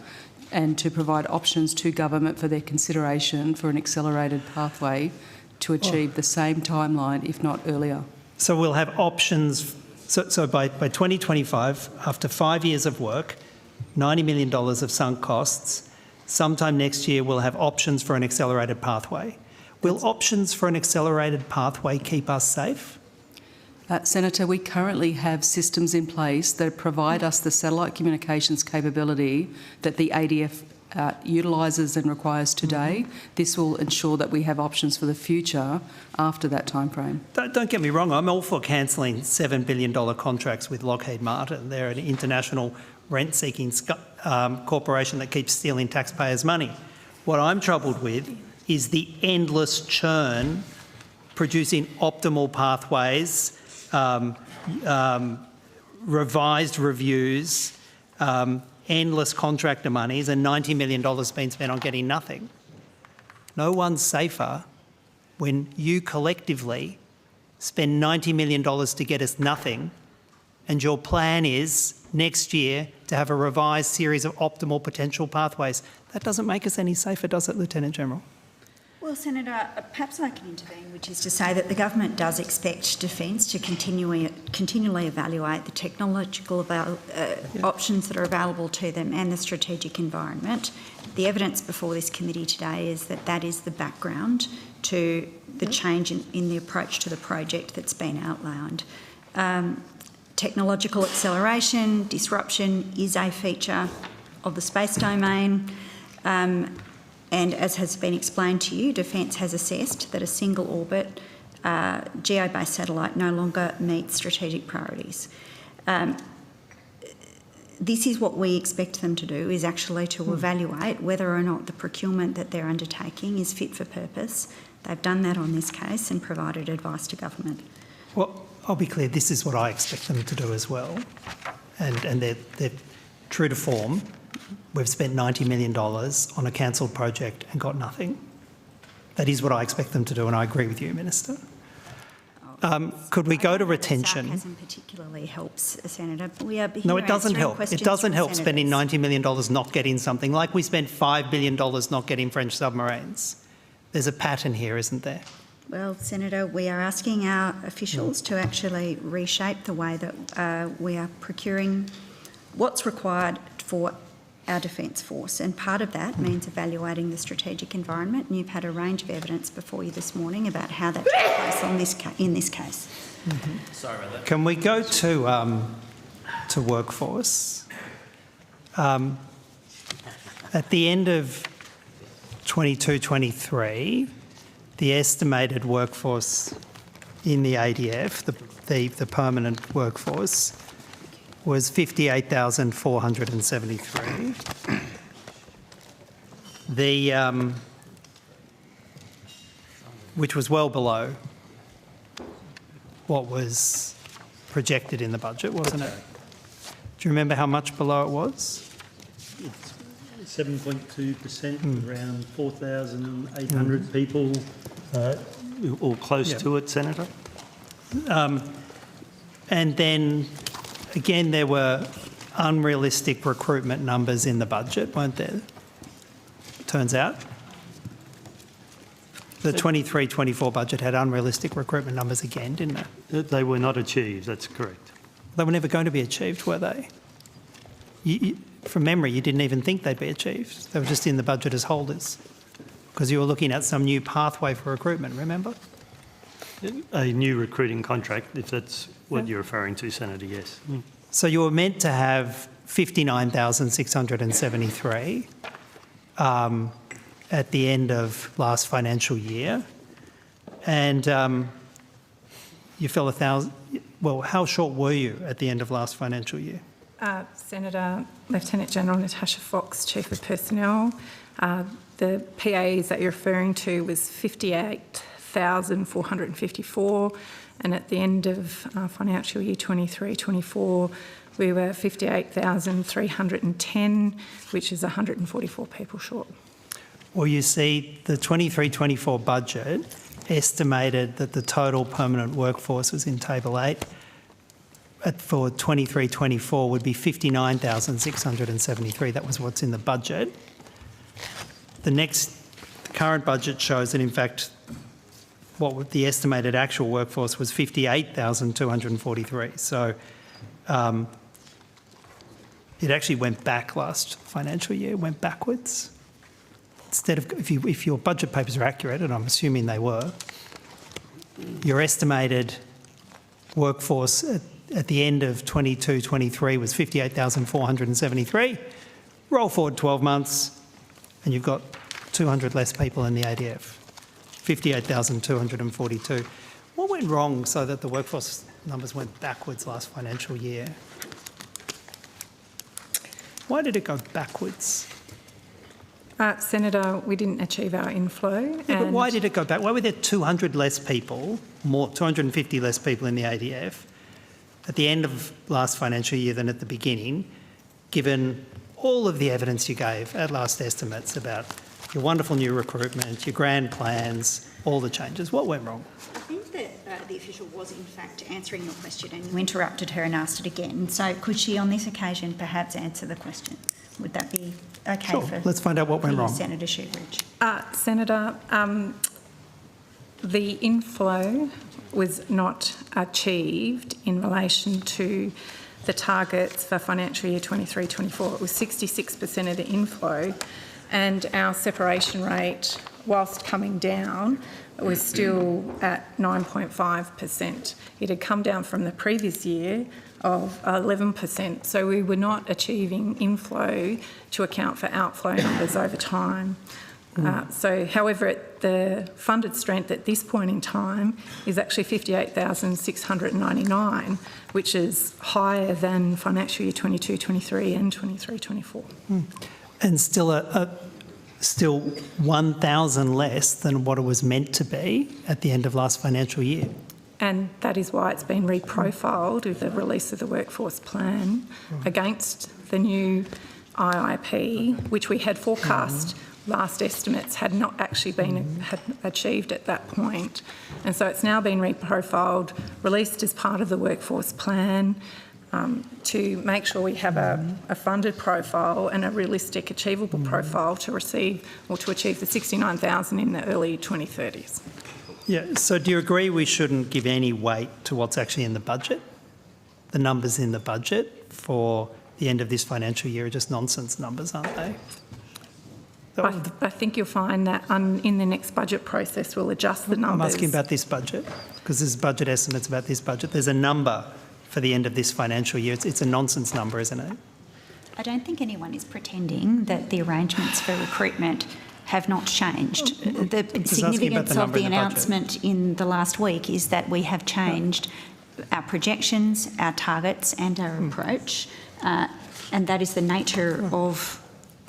and to provide options to government for their consideration for an accelerated pathway to achieve the same timeline, if not earlier. So we'll have options. So by 2025, after 5 years of work, $90 million of sunk costs, sometime next year we'll have options for an accelerated pathway. Will options for an accelerated pathway keep us safe? Senator, we currently have systems in place that provide us the satellite communications capability that the ADF utilises and requires today. This will ensure that we have options for the future after that timeframe. Don't get me wrong, I'm all for cancelling $7 billion contracts with Lockheed Martin. They're an international rent-seeking corporation that keeps stealing taxpayers' money. What I'm troubled with is the endless churn producing optimal pathways, revised reviews, endless contractor monies, and $90 million being spent on getting nothing. No one's safer when you collectively spend $90 million to get us nothing, and your plan is next year to have a revised series of optimal potential pathways. That doesn't make us any safer, does it, Lieutenant General? Well, Senator, perhaps I can intervene, which is to say that the government does expect Defence to continually evaluate the technological options that are available to them and the strategic environment. The evidence before this committee today is that that is the background to the change in the approach to the project that's been outlined. Technological acceleration, disruption is a feature of the space domain. And as has been explained to you, Defence has assessed that a single orbit geo-based satellite no longer meets strategic priorities. This is what we expect them to do, is actually to evaluate whether or not the procurement that they're undertaking is fit for purpose. They've done that on this case and provided advice to government. Well, I'll be clear, this is what I expect them to do as well. And they're true to form. We've spent $90 million on a cancelled project and got nothing. That is what I expect them to do, and I agree with you, Minister. Could we go to retention? Sarcasm particularly helps, Senator. We are No, it doesn't help. It doesn't help spending $90 million not getting something, like we spent $5 billion not getting French submarines. There's a pattern here, isn't there? Well, Senator, we are asking our officials to actually reshape the way that we are procuring what's required for our Defence Force, and part of that means evaluating the strategic environment, and you've had a range of evidence before you this morning about how that took place in this case. Mm-hmm. Sorry about that. Can we go to workforce? At the end of 22-23, the estimated workforce in the ADF, the permanent workforce, was 58,473. Which was well below what was projected in the budget, wasn't it? Do you remember how much below it was? 7.2%, around 4,800 people, or close to it, Senator. And then, again, there were unrealistic recruitment numbers in the budget, weren't there? Turns out. The 23-24 budget had unrealistic recruitment numbers again, didn't it? They were not achieved, that's correct. They were never going to be achieved, were they? From memory, you didn't even think they'd be achieved. They were just in the budget as holders because you were looking at some new pathway for recruitment, remember? A new recruiting contract, if that's what you're referring to, Senator, yes. So you were meant to have 59,673 at the end of last financial year, and you fell 1,000. Well, how short were you at the end of last financial year? Senator, Lieutenant General Natasha Fox, Chief of Personnel. The PAs that you're referring to was 58,454, and at the end of financial year 23-24, we were 58,310, which is 144 people short. Well, you see, the 23-24 budget estimated that the total permanent workforce was in Table 8 for 23-24 would be 59,673. That was what's in the budget. The current budget shows that, in fact, the estimated actual workforce was 58,243. So it actually went back last financial year, went backwards. instead of, if your budget papers are accurate, and I'm assuming they were, your estimated workforce at the end of 22-23 was 58,473. Roll forward 12 months and you've got 200 less people in the ADF, 58,242. What went wrong so that the workforce numbers went backwards last financial year? Why did it go backwards? Senator, we didn't achieve our inflow. Yeah, but why did it go back? Why were there 200 less people, 250 less people in the ADF at the end of last financial year than at the beginning, given all of the evidence you gave at last estimates about your wonderful new recruitment, your grand plans, all the changes? What went wrong? I think that the official was in fact answering your question and you interrupted her and asked it again. So could she on this occasion perhaps answer the question? Would that be okay? Sure. For Let's find out what went wrong. Senator Sheepridge. Senator, the inflow was not achieved in relation to the targets for financial year 23-24. It was 66% of the inflow, and our separation rate, whilst coming down, was still at 9.5%. It had come down from the previous year of 11%, so we were not achieving inflow to account for outflow numbers over time. However, the funded strength at this point in time is actually 58,699, which is higher than financial year 22-23 and 23-24. And still 1,000 less than what it was meant to be at the end of last financial year. And that is why it's been reprofiled with the release of the workforce plan against the new IIP, which we had forecast last estimates had not actually been achieved at that point. And so it's now been reprofiled, released as part of the workforce plan to make sure we have a funded profile and a realistic, achievable profile to receive or to achieve the 69,000 in the early 2030s. Yeah, so do you agree we shouldn't give any weight to what's actually in the budget? The numbers in the budget for the end of this financial year are just nonsense numbers, aren't they? I think you'll find that in the next budget process we'll adjust the numbers. I'm asking about this budget, because there's budget estimates about this budget. There's a number for the end of this financial year. It's a nonsense number, isn't it? I don't think anyone is pretending that the arrangements for recruitment have not changed. The significance of the announcement in the last week is that we have changed our projections, our targets and our approach, and that is the nature of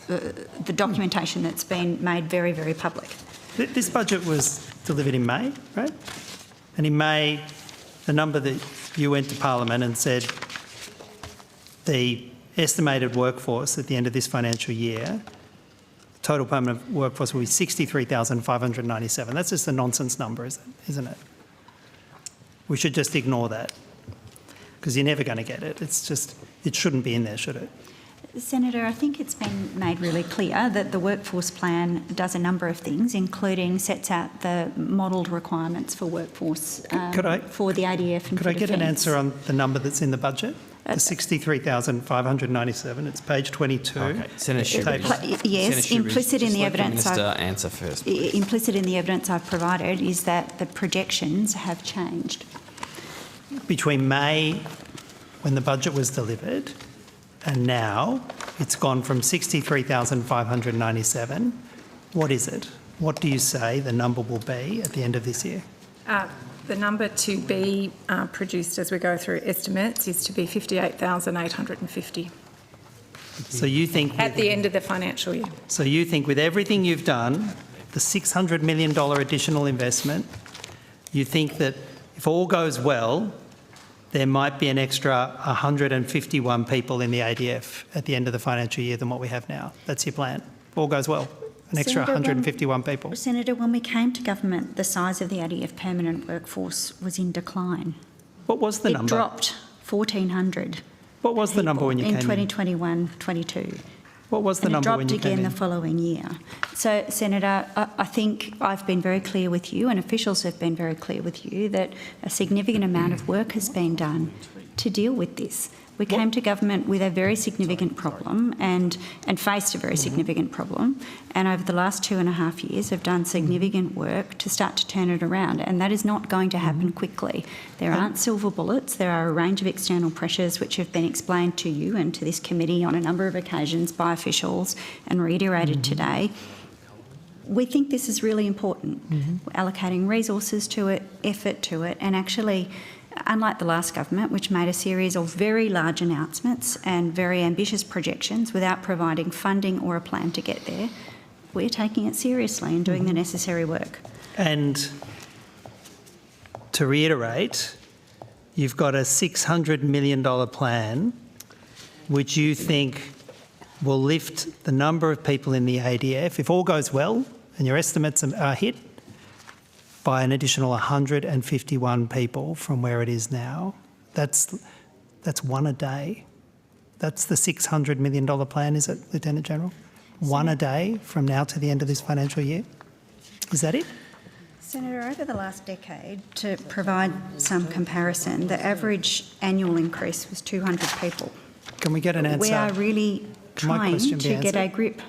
the documentation that's been made very, very public. This budget was delivered in May, right? And in May, the number that you went to Parliament and said the estimated workforce at the end of this financial year, total permanent workforce will be 63,597. That's just a nonsense number, isn't it? We should just ignore that because you're never going to get it. It's just, it shouldn't be in there, should it? Senator, I think it's been made really clear that the workforce plan does a number of things, including sets out the modelled requirements for workforce for the ADF and Could I get an answer on the number that's in the budget? The 63,597. It's page 22. Okay, Senator Sheepridge. Yes, implicit in the evidence. Answer first. Implicit in the evidence I've provided is that the projections have changed. Between May, when the budget was delivered, and now, it's gone from 63,597. What is it? What do you say the number will be at the end of this year? The number to be produced as we go through estimates is to be 58,850. So you think... At the end of the financial year. So you think with everything you've done, the $600 million additional investment, you think that if all goes well, there might be an extra 151 people in the ADF at the end of the financial year than what we have now. That's your plan. If all goes well, an extra 151 people. Senator, when we came to government, the size of the ADF permanent workforce was in decline. What was the number? It dropped 1,400. What was the number when you came in? In 2021-22. What was the number when you came in? It dropped again the following year. So, Senator, I think I've been very clear with you and officials have been very clear with you that a significant amount of work has been done to deal with this. We came to government with a very significant problem and faced a very significant problem, and over the last 2.5 years have done significant work to start to turn it around, and that is not going to happen quickly. There aren't silver bullets. There are a range of external pressures which have been explained to you and to this committee on a number of occasions by officials and reiterated today. We think this is really important. We're allocating resources to it, effort to it, and actually, unlike the last government, which made a series of very large announcements and very ambitious projections without providing funding or a plan to get there, we're taking it seriously and doing the necessary work. And to reiterate, you've got a $600 million plan which you think will lift the number of people in the ADF, if all goes well and your estimates are hit, by an additional 151 people from where it is now. That's one a day. That's the $600 million plan, is it, Lieutenant General? One a day from now to the end of this financial year? Is that it? Senator, over the last decade, to provide some comparison, the average annual increase was 200 people. Can we get an answer? We are really trying to get a grip.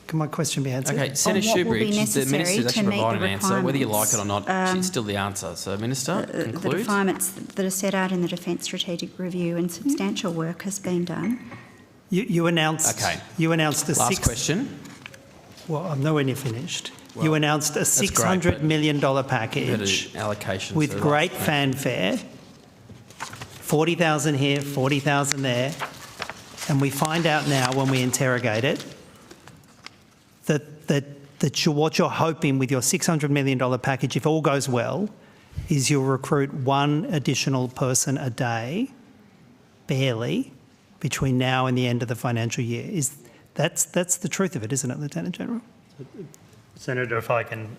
Can my question be answered? Okay, Senator Shoebridge, the Minister's actually provided an answer. Whether you like it or not, it's still the answer. So, Minister, conclude. The requirements that are set out in the Defence Strategic Review, and substantial work has been done. You announced. Okay. You announced a last question. Well, I'm nowhere near finished. Well, you announced a $600 million package allocation with great fanfare. 40,000 here, 40,000 there, and we find out now when we interrogate it that what you're hoping with your $600 million package, if all goes well, is you'll recruit one additional person a day, barely, between now and the end of the financial year. That's the truth of it, isn't it, Lieutenant General? Senator, if I can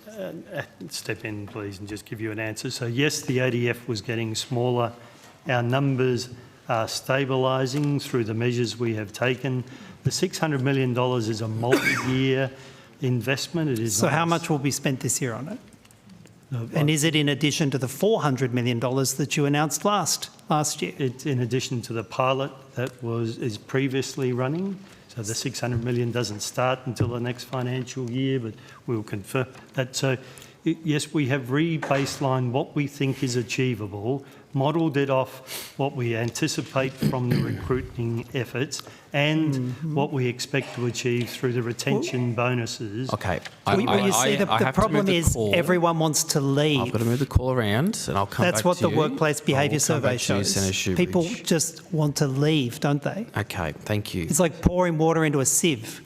step in, please, and just give you an answer. So, yes, the ADF was getting smaller. Our numbers are stabilising through the measures we have taken. The $600 million is a multi-year investment. It is. So how much will be spent this year on it? And is it in addition to the $400 million that you announced last year? It's in addition to the pilot that is previously running. So the $600 million doesn't start until the next financial year, but we'll confirm that. So, yes, we have re-baselined what we think is achievable, modelled it off what we anticipate from the recruiting efforts and what we expect to achieve through the retention bonuses. Okay. The problem is everyone wants to leave. I've got to move the call around and I'll come back to you. That's what the workplace behaviour survey shows. People just want to leave, don't they? Okay, thank you. It's like pouring water into a sieve.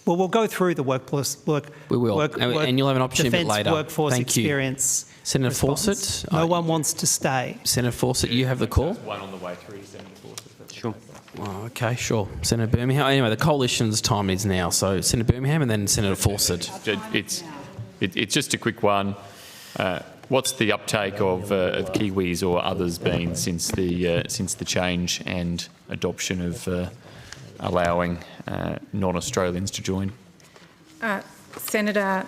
Well, we'll go through the workforce we will, and you'll have an opportunity a bit later. Workforce Thank experience. Senator response. Fawcett. No one wants to stay. Senator Fawcett, you have the call. One on the way through, Senator Fawcett. Sure. Oh, okay, sure. Senator Birmingham. Anyway, the coalition's time is now. So Senator Birmingham and then Senator Fawcett. It's just a quick one. What's the uptake of Kiwis or others been since the change and adoption of allowing non-Australians to join? Senator,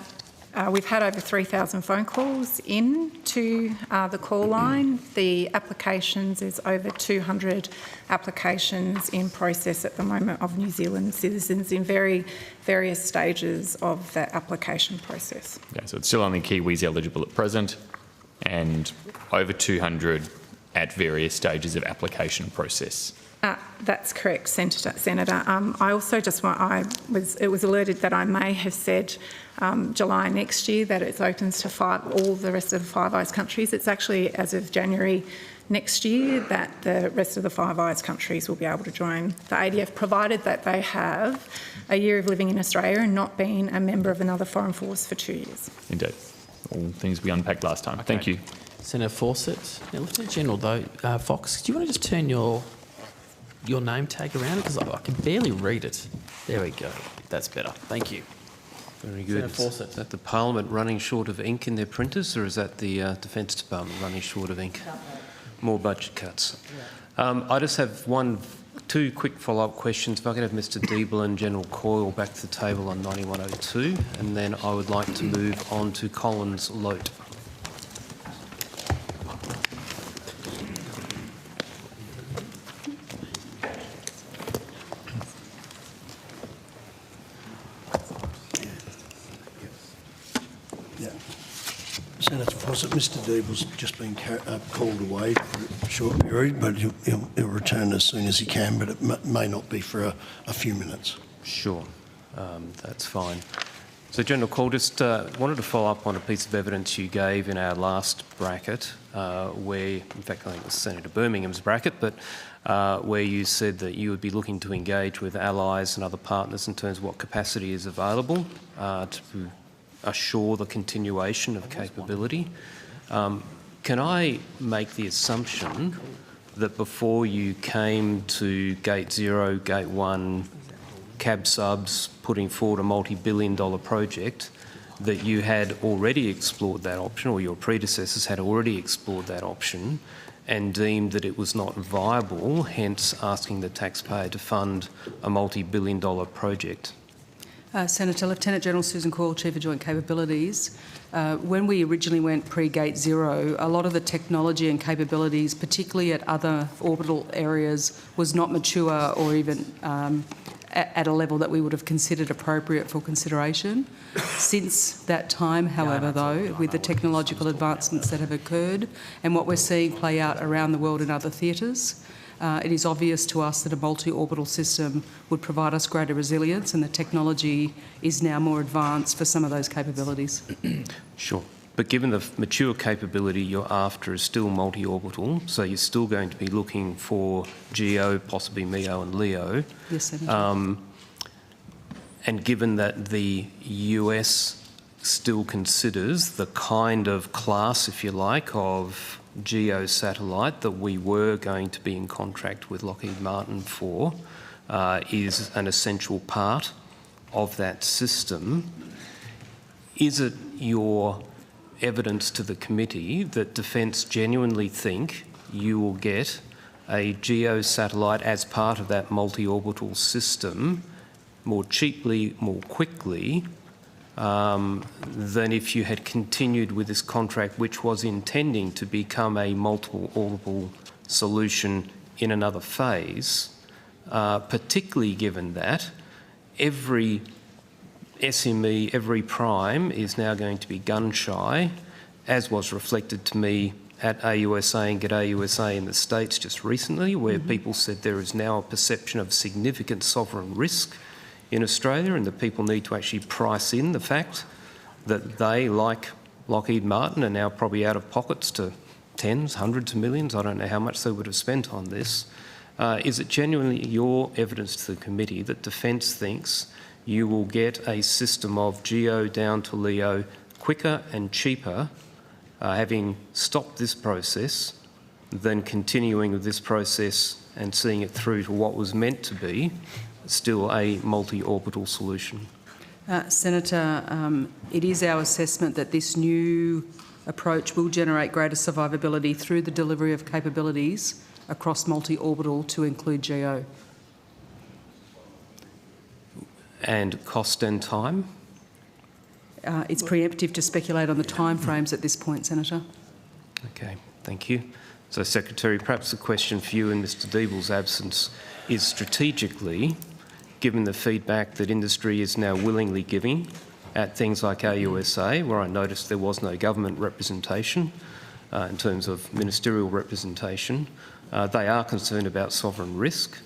we've had over 3,000 phone calls in to the call line. The applications is over 200 applications in process at the moment of New Zealand citizens in various stages of the application process. Okay, so it's still only Kiwis eligible at present and over 200 at various stages of application process. That's correct, Senator. I also it was alerted that I may have said July next year that it's open to all the rest of the Five Eyes countries. It's actually as of January next year that the rest of the Five Eyes countries will be able to join the ADF, provided that they have a year of living in Australia and not been a member of another foreign force for 2 years. Indeed. All things we unpacked last time. Okay. Thank you. Senator Fawcett. Now, Lieutenant General, though, Fox, do you want to just turn your name tag around? Because I can barely read it. There we go. That's better. Thank you. Very good. Is that the Parliament running short of ink in their printers, or is that the Defence Department running short of ink? More budget cuts. I just have two quick follow-up questions. If I could have Mr. Deeble and General Coyle back to the table on 9102, and then I would like to move on to Collins Lote. Yeah. Senator Fawcett, Mr Deeble's just been called away for a short period, but he'll return as soon as he can, but it may not be for a few minutes. Sure, that's fine. So, General Call, just wanted to follow up on a piece of evidence you gave in our last bracket, where, in fact, I think it was Senator Birmingham's bracket, but where you said that you would be looking to engage with allies and other partners in terms of what capacity is available to assure the continuation of capability. Can I make the assumption that before you came to Gate 0, Gate 1, cab subs, putting forward a multi-billion-dollar project, that you had already explored that option, or your predecessors had already explored that option, and deemed that it was not viable, hence asking the taxpayer to fund a multi-billion-dollar project? Senator, Lieutenant General Susan Coyle, Chief of Joint Capabilities. When we originally went pre-Gate 0, a lot of the technology and capabilities, particularly at other orbital areas, was not mature or even at a level that we would have considered appropriate for consideration. Since that time, however, though, with the technological advancements that have occurred and what we're seeing play out around the world in other theatres, it is obvious to us that a multi-orbital system would provide us greater resilience, and the technology is now more advanced for some of those capabilities. Sure. But given the mature capability you're after is still multi-orbital, so you're still going to be looking for GEO, possibly MEO and LEO. Yes, Senator. And given that the US still considers the kind of class, if you like, of GEO satellite that we were going to be in contract with Lockheed Martin for is an essential part of that system, is it your evidence to the committee that Defence genuinely think you will get a GEO satellite as part of that multi-orbital system more cheaply, more quickly, than if you had continued with this contract, which was intending to become a multiple orbital solution in another phase, particularly given that every SME, every prime is now going to be gun shy, as was reflected to me at AUSA and GetAUSA in the States just recently, where people said there is now a perception of significant sovereign risk in Australia, and that people need to actually price in the fact that they, like Lockheed Martin, are now probably out of pockets to tens, hundreds of millions. I don't know how much they would have spent on this. Is it genuinely your evidence to the committee that Defence thinks you will get a system of GEO down to LEO quicker and cheaper, having stopped this process, than continuing with this process and seeing it through to what was meant to be still a multi-orbital solution? Senator, it is our assessment that this new approach will generate greater survivability through the delivery of capabilities across multi-orbital to include GEO. And cost and time? It's preemptive to speculate on the timeframes at this point, Senator. Okay, thank you. So, Secretary, perhaps the question for you in Mr Deeble's absence is strategically, given the feedback that industry is now willingly giving at things like AUSA, where I noticed there was no government representation in terms of ministerial representation, they are concerned about sovereign risk.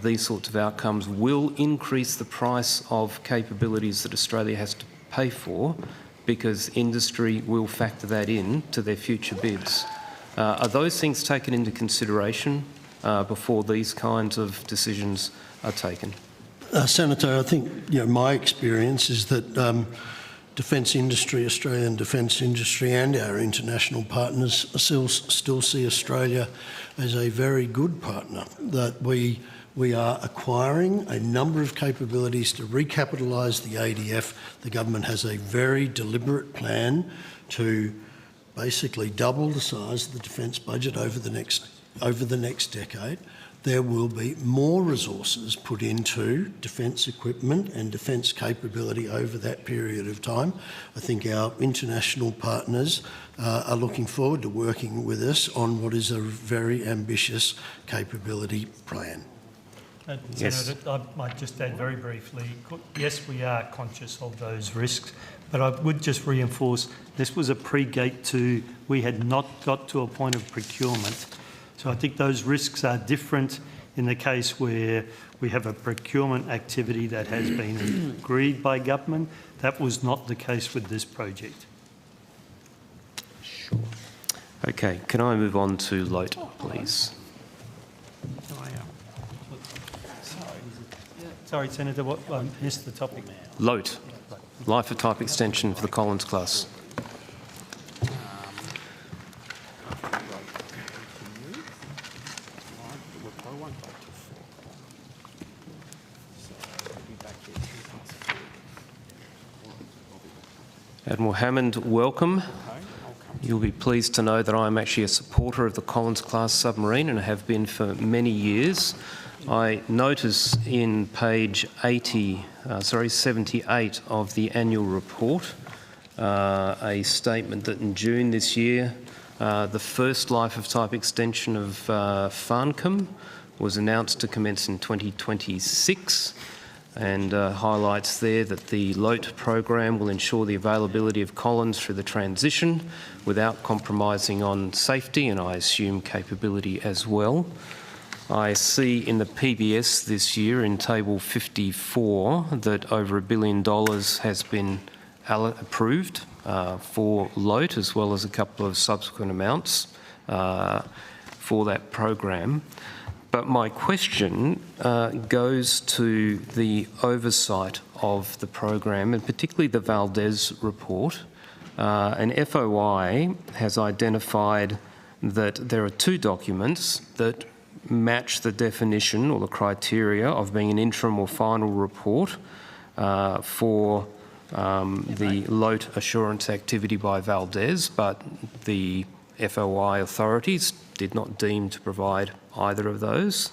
These sorts of outcomes will increase the price of capabilities that Australia has to pay for, because industry will factor that in to their future bids. Are those things taken into consideration before these kinds of decisions are taken? Senator, I think my experience is that defence industry, Australian defence industry and our international partners still see Australia as a very good partner, that we are acquiring a number of capabilities to recapitalise the ADF. The government has a very deliberate plan to basically double the size of the defence budget over the next decade. There will be more resources put into defence equipment and defence capability over that period of time. I think our international partners are looking forward to working with us on what is a very ambitious capability plan. Yes. Senator, I might just add very briefly, yes, we are conscious of those risks, but I would just reinforce this was a pre-gate 2. We had not got to a point of procurement. So I think those risks are different in the case where we have a procurement activity that has been agreed by government. That was not the case with this project. Sure. Okay, can I move on to Lote, please? Sorry, Senator, what, I missed the topic. Lote, life of type extension for the Collins class. Admiral Hammond, welcome. You'll be pleased to know that I'm actually a supporter of the Collins class submarine and have been for many years. I notice in page 78 of the annual report a statement that in June this year the first life of type extension of Farncombe was announced to commence in 2026, and highlights there that the Lote program will ensure the availability of Collins through the transition without compromising on safety and I assume capability as well. I see in the PBS this year in table 54 that over $1 billion has been approved for Lote, as well as a couple of subsequent amounts for that program. But my question goes to the oversight of the program, and particularly the Valdez report. An FOI has identified that there are 2 documents that match the definition or the criteria of being an interim or final report for the Lote assurance activity by Valdez, but the FOI authorities did not deem to provide either of those.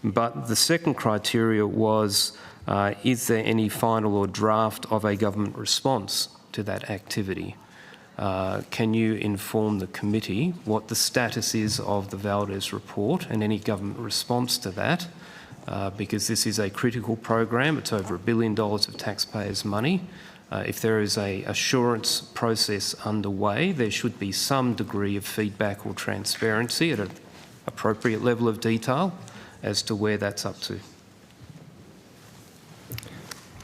But the second criteria was, is there any final or draft of a government response to that activity? Can you inform the committee what the status is of the Valdez report and any government response to that? Because this is a critical program. It's over $1 billion of taxpayers' money. If there is an assurance process underway, there should be some degree of feedback or transparency at an appropriate level of detail as to where that's up to.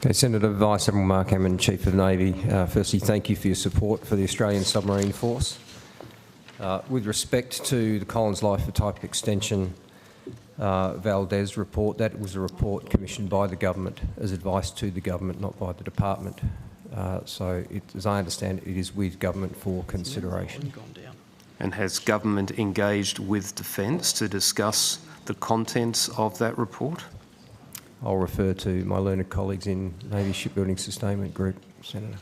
Okay, Senator Vice Admiral Mark Hammond, Chief of Navy. Firstly, thank you for your support for the Australian Submarine Force. With respect to the Collins Life of Type Extension Valdez report, that was a report commissioned by the government as advice to the government, not by the department. So, as I understand it, is with government for consideration. And has government engaged with Defence to discuss the contents of that report? I'll refer to my learned colleagues in Navy Shipbuilding Sustainment Group, Senator.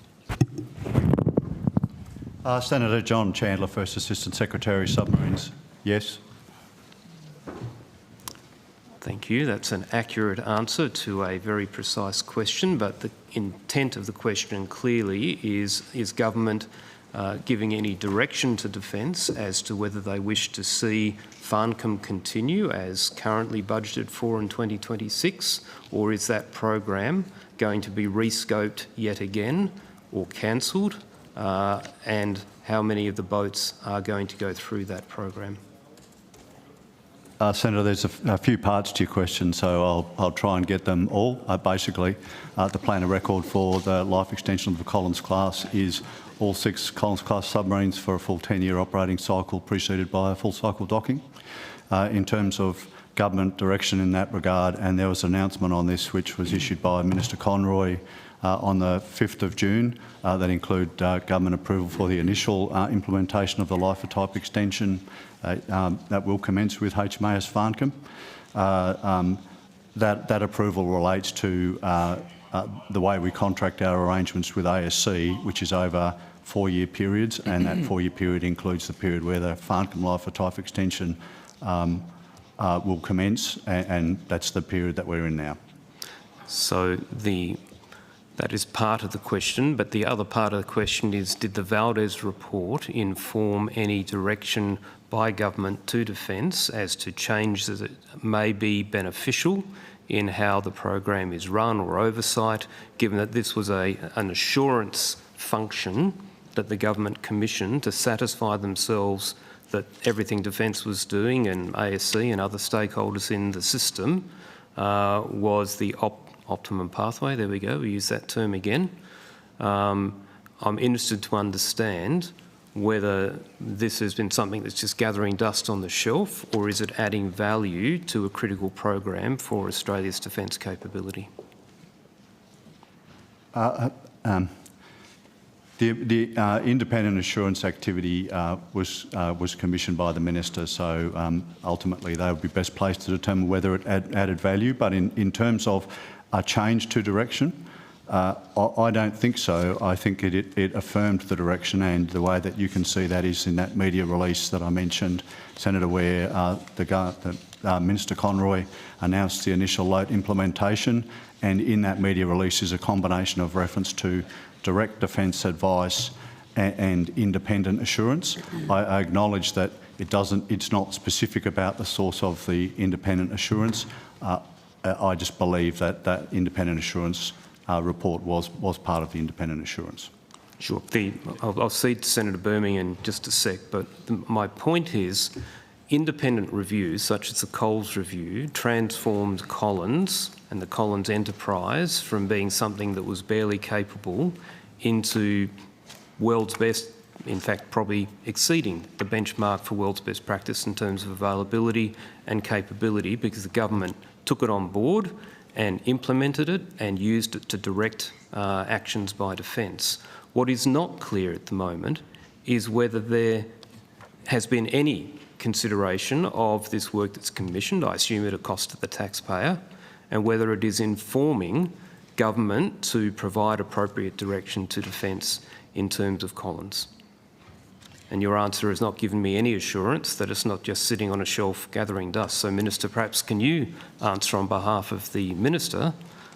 Senator John Chandler, First Assistant Secretary, Submarines. Yes. Thank you. That's an accurate answer to a very precise question, but the intent of the question clearly is government giving any direction to Defence as to whether they wish to see Farncombe continue as currently budgeted for in 2026, or is that program going to be rescoped yet again or cancelled, and how many of the boats are going to go through that program? Senator, there's a few parts to your question, so I'll try and get them all. Basically, the plan of record for the life extension of the Collins class is all 6 Collins class submarines for a full 10-year operating cycle preceded by a full cycle docking. In terms of government direction in that regard, and there was an announcement on this which was issued by Minister Conroy on the 5th of June that include government approval for the initial implementation of the life of type extension that will commence with HMAS Farncombe. That approval relates to the way we contract our arrangements with ASC, which is over 4-year periods, and that 4-year period includes the period where the Farncombe life of type extension will commence, and that's the period that we're in now. So that is part of the question, but the other part of the question is, did the Valdez report inform any direction by government to Defence as to changes that may be beneficial in how the program is run or oversight, given that this was an assurance function that the government commissioned to satisfy themselves that everything Defence was doing, and ASC and other stakeholders in the system, was the optimum pathway. There we go, we use that term again. I'm interested to understand whether this has been something that's just gathering dust on the shelf, or is it adding value to a critical program for Australia's defence capability? The independent assurance activity was commissioned by the Minister, so ultimately they would be best placed to determine whether it added value. But in terms of a change to direction, I don't think so. I think it affirmed the direction, and the way that you can see that is in that media release that I mentioned, Senator, where Minister Conroy announced the initial LOTE implementation, and in that media release is a combination of reference to direct defence advice and independent assurance. I acknowledge that it's not specific about the source of the independent assurance. I just believe that that independent assurance report was part of the independent assurance. Sure. I'll cede to Senator Birmingham in just a sec, but my point is independent reviews, such as the Coles review, transformed Collins and the Collins enterprise from being something that was barely capable into world's best, in fact probably exceeding the benchmark for world's best practice in terms of availability and capability, because the government took it on board and implemented it and used it to direct actions by Defence. What is not clear at the moment is whether there has been any consideration of this work that's commissioned, I assume at a cost to the taxpayer, and whether it is informing government to provide appropriate direction to Defence in terms of Collins. And your answer has not given me any assurance that it's not just sitting on a shelf gathering dust. So, Minister, perhaps can you answer on behalf of the Minister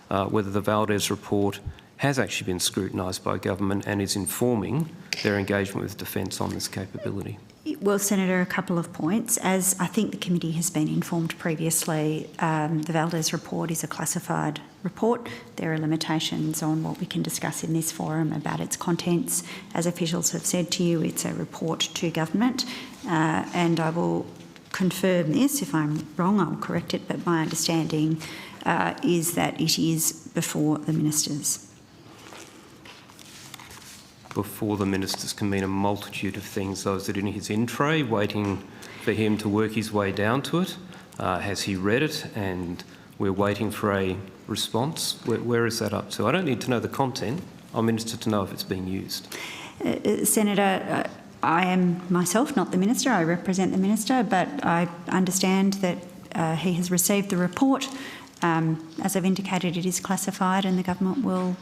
whether the Valdez report has actually been scrutinised by government and is informing their engagement with Defence on this capability? Well, Senator, a couple of points. As I think the committee has been informed previously, the Valdez report is a classified report. There are limitations on what we can discuss in this forum about its contents. As officials have said to you, it's a report to government, and I will confirm this. If I'm wrong, I'll correct it, but my understanding is that it is before the ministers. Before the ministers can mean a multitude of things. So is it in his in-tray, waiting for him to work his way down to it? Has he read it and we're waiting for a response? Where is that up to? I don't need to know the content. I'm interested to know if it's being used. Senator, I am myself not the minister. I represent the minister, but I understand that he has received the report. As I've indicated, it is classified, and the government will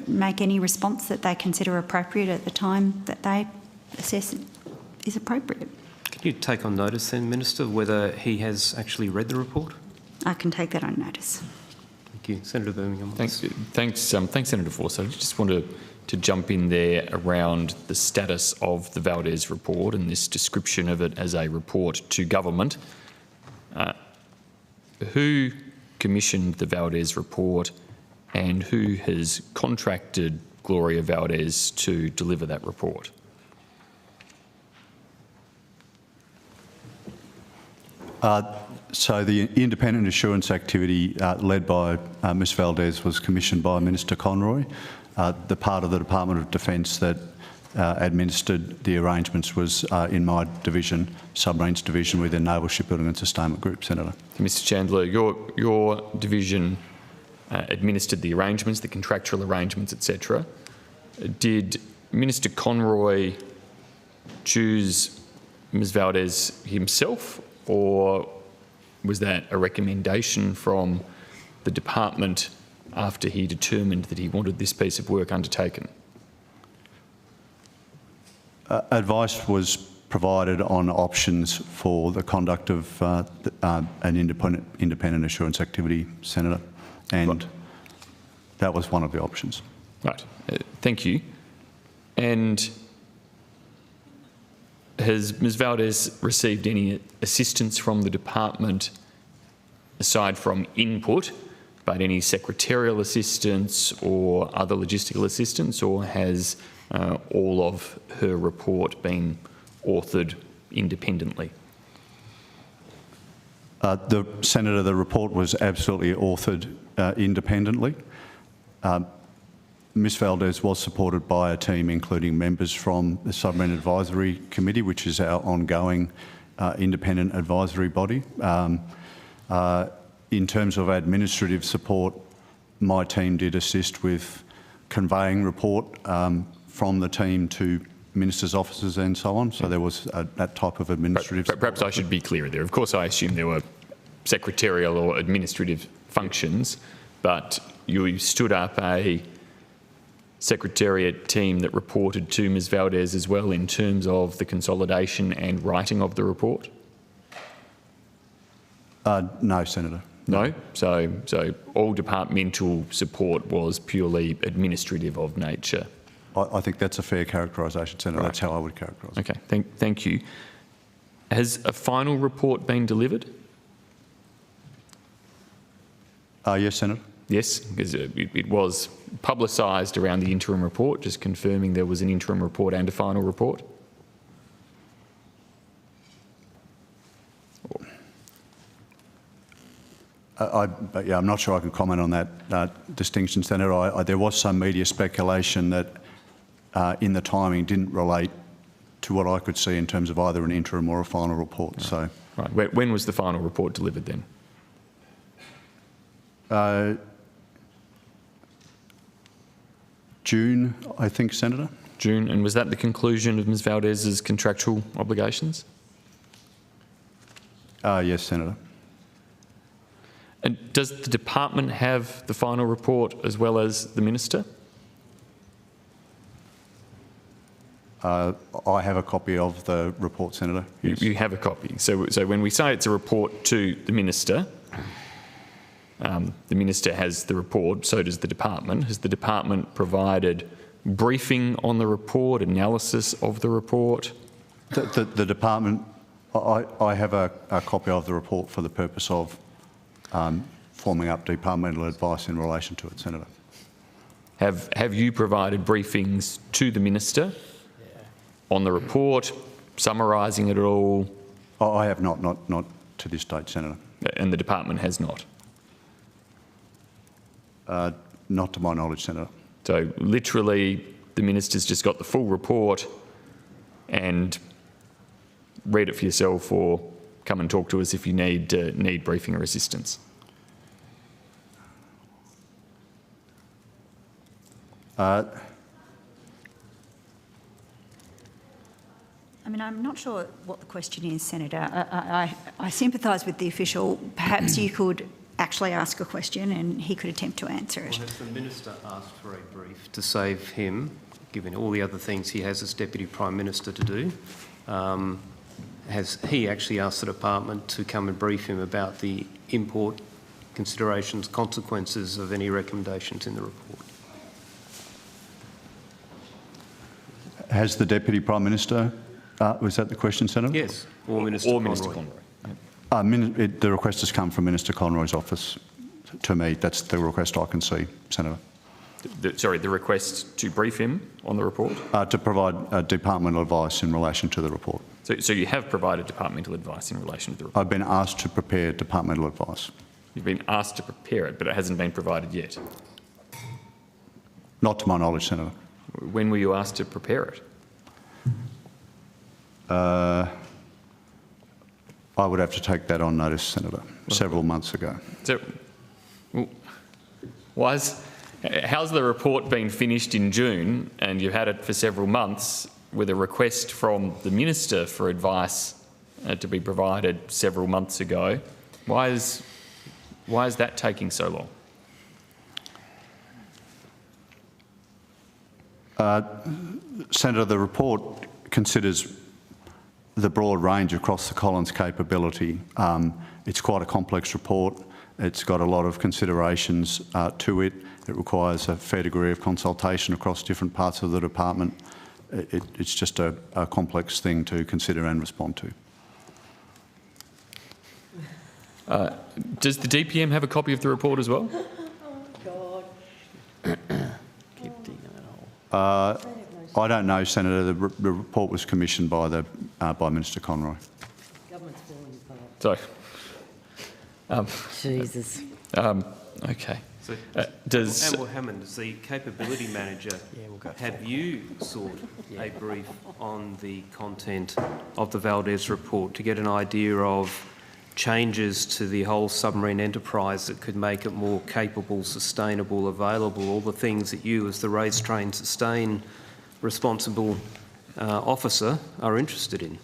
make any response that they consider appropriate at the time that they assess is appropriate. Can you take on notice then, Minister, whether he has actually read the report? I can take that on notice. Thank you. Senator Birmingham. Thanks, Senator Forsyth. I just wanted to jump in there around the status of the Valdez report and this description of it as a report to government. Who commissioned the Valdez report, and who has contracted Gloria Valdez to deliver that report? So the independent assurance activity led by Ms Valdez was commissioned by Minister Conroy. The part of the Department of Defence that administered the arrangements was in my division, Submarines Division, within Naval Shipbuilding and Sustainment Group, Senator. Mr Chandler, your division administered the arrangements, the contractual arrangements, etc. Did Minister Conroy choose Ms Valdez himself, or was that a recommendation from the department after he determined that he wanted this piece of work undertaken? Advice was provided on options for the conduct of an independent assurance activity, Senator, and that was one of the options. Right. Thank you. And has Ms Valdez received any assistance from the department aside from input, but any secretarial assistance or other logistical assistance, or has all of her report been authored independently? Senator, the report was absolutely authored independently. Ms Valdez was supported by a team including members from the Submarine Advisory Committee, which is our ongoing independent advisory body. In terms of administrative support, my team did assist with conveying report from the team to ministers' offices and so on. So there was that type of administrative support. Perhaps I should be clearer there. Of course, I assume there were secretarial or administrative functions, but you stood up a Secretariat team that reported to Ms Valdez as well in terms of the consolidation and writing of the report? No, Senator. No? So all departmental support was purely administrative of nature? I think that's a fair characterisation, Senator. Right. That's how I would characterise it. Okay, thank you. Has a final report been delivered? Yes, Senator. Yes, because it was publicised around the interim report, just confirming there was an interim report and a final report. I'm not sure I can comment on that distinction, Senator. There was some media speculation that in the timing didn't relate to what I could see in terms of either an interim or a final report. Right. So, right. When was the final report delivered then? June, I think, Senator. June, and was that the conclusion of Ms Valdez's contractual obligations? Yes, Senator. And does the department have the final report as well as the minister? I have a copy of the report, Senator. Yes. You have a copy. So when we say it's a report to the minister has the report, so does the department. Has the department provided briefing on the report, analysis of the report? The department, I have a copy of the report for the purpose of forming up departmental advice in relation to it, Senator. Have you provided briefings to the minister on the report, summarising it all? I have not to this date, Senator. And the department has not? Not to my knowledge, Senator. So literally the minister's just got the full report and read it for yourself, or come and talk to us if you need briefing or assistance. I mean, I'm not sure what the question is, Senator. I sympathise with the official. Perhaps you could actually ask a question and he could attempt to answer it. Well, has the Minister asked for a brief to save him, given all the other things he has as Deputy Prime Minister to do? Has he actually asked the Department to come and brief him about the import, considerations, consequences of any recommendations in the report? Has the Deputy Prime Minister, was that the question, Senator? Yes, or Minister Conroy. The request has come from Minister Conroy's office to me. That's the request I can see, Senator. The request to brief him on the report? To provide departmental advice in relation to the report. So you have provided departmental advice in relation to the report? I've been asked to prepare departmental advice. You've been asked to prepare it, but it hasn't been provided yet? Not to my knowledge, Senator. When were you asked to prepare it? I would have to take that on notice, Senator, several months ago. So, how's the report been finished in June and you've had it for several months with a request from the Minister for advice to be provided several months ago? Why is that taking so long? Senator, the report considers the broad range across the Collins capability. It's quite a complex report. It's got a lot of considerations to it. It requires a fair degree of consultation across different parts of the department. It's just a complex thing to consider and respond to. Does the DPM have a copy of the report as well? I don't know, Senator. The report was commissioned by by Minister Conroy. Sorry. Jesus. Okay. So, does Amber Hammond, as the capability manager, have you sought a brief on the content of the Valdez report to get an idea of changes to the whole submarine enterprise that could make it more capable, sustainable, available, all the things that you as the race, train, sustain responsible officer are interested in?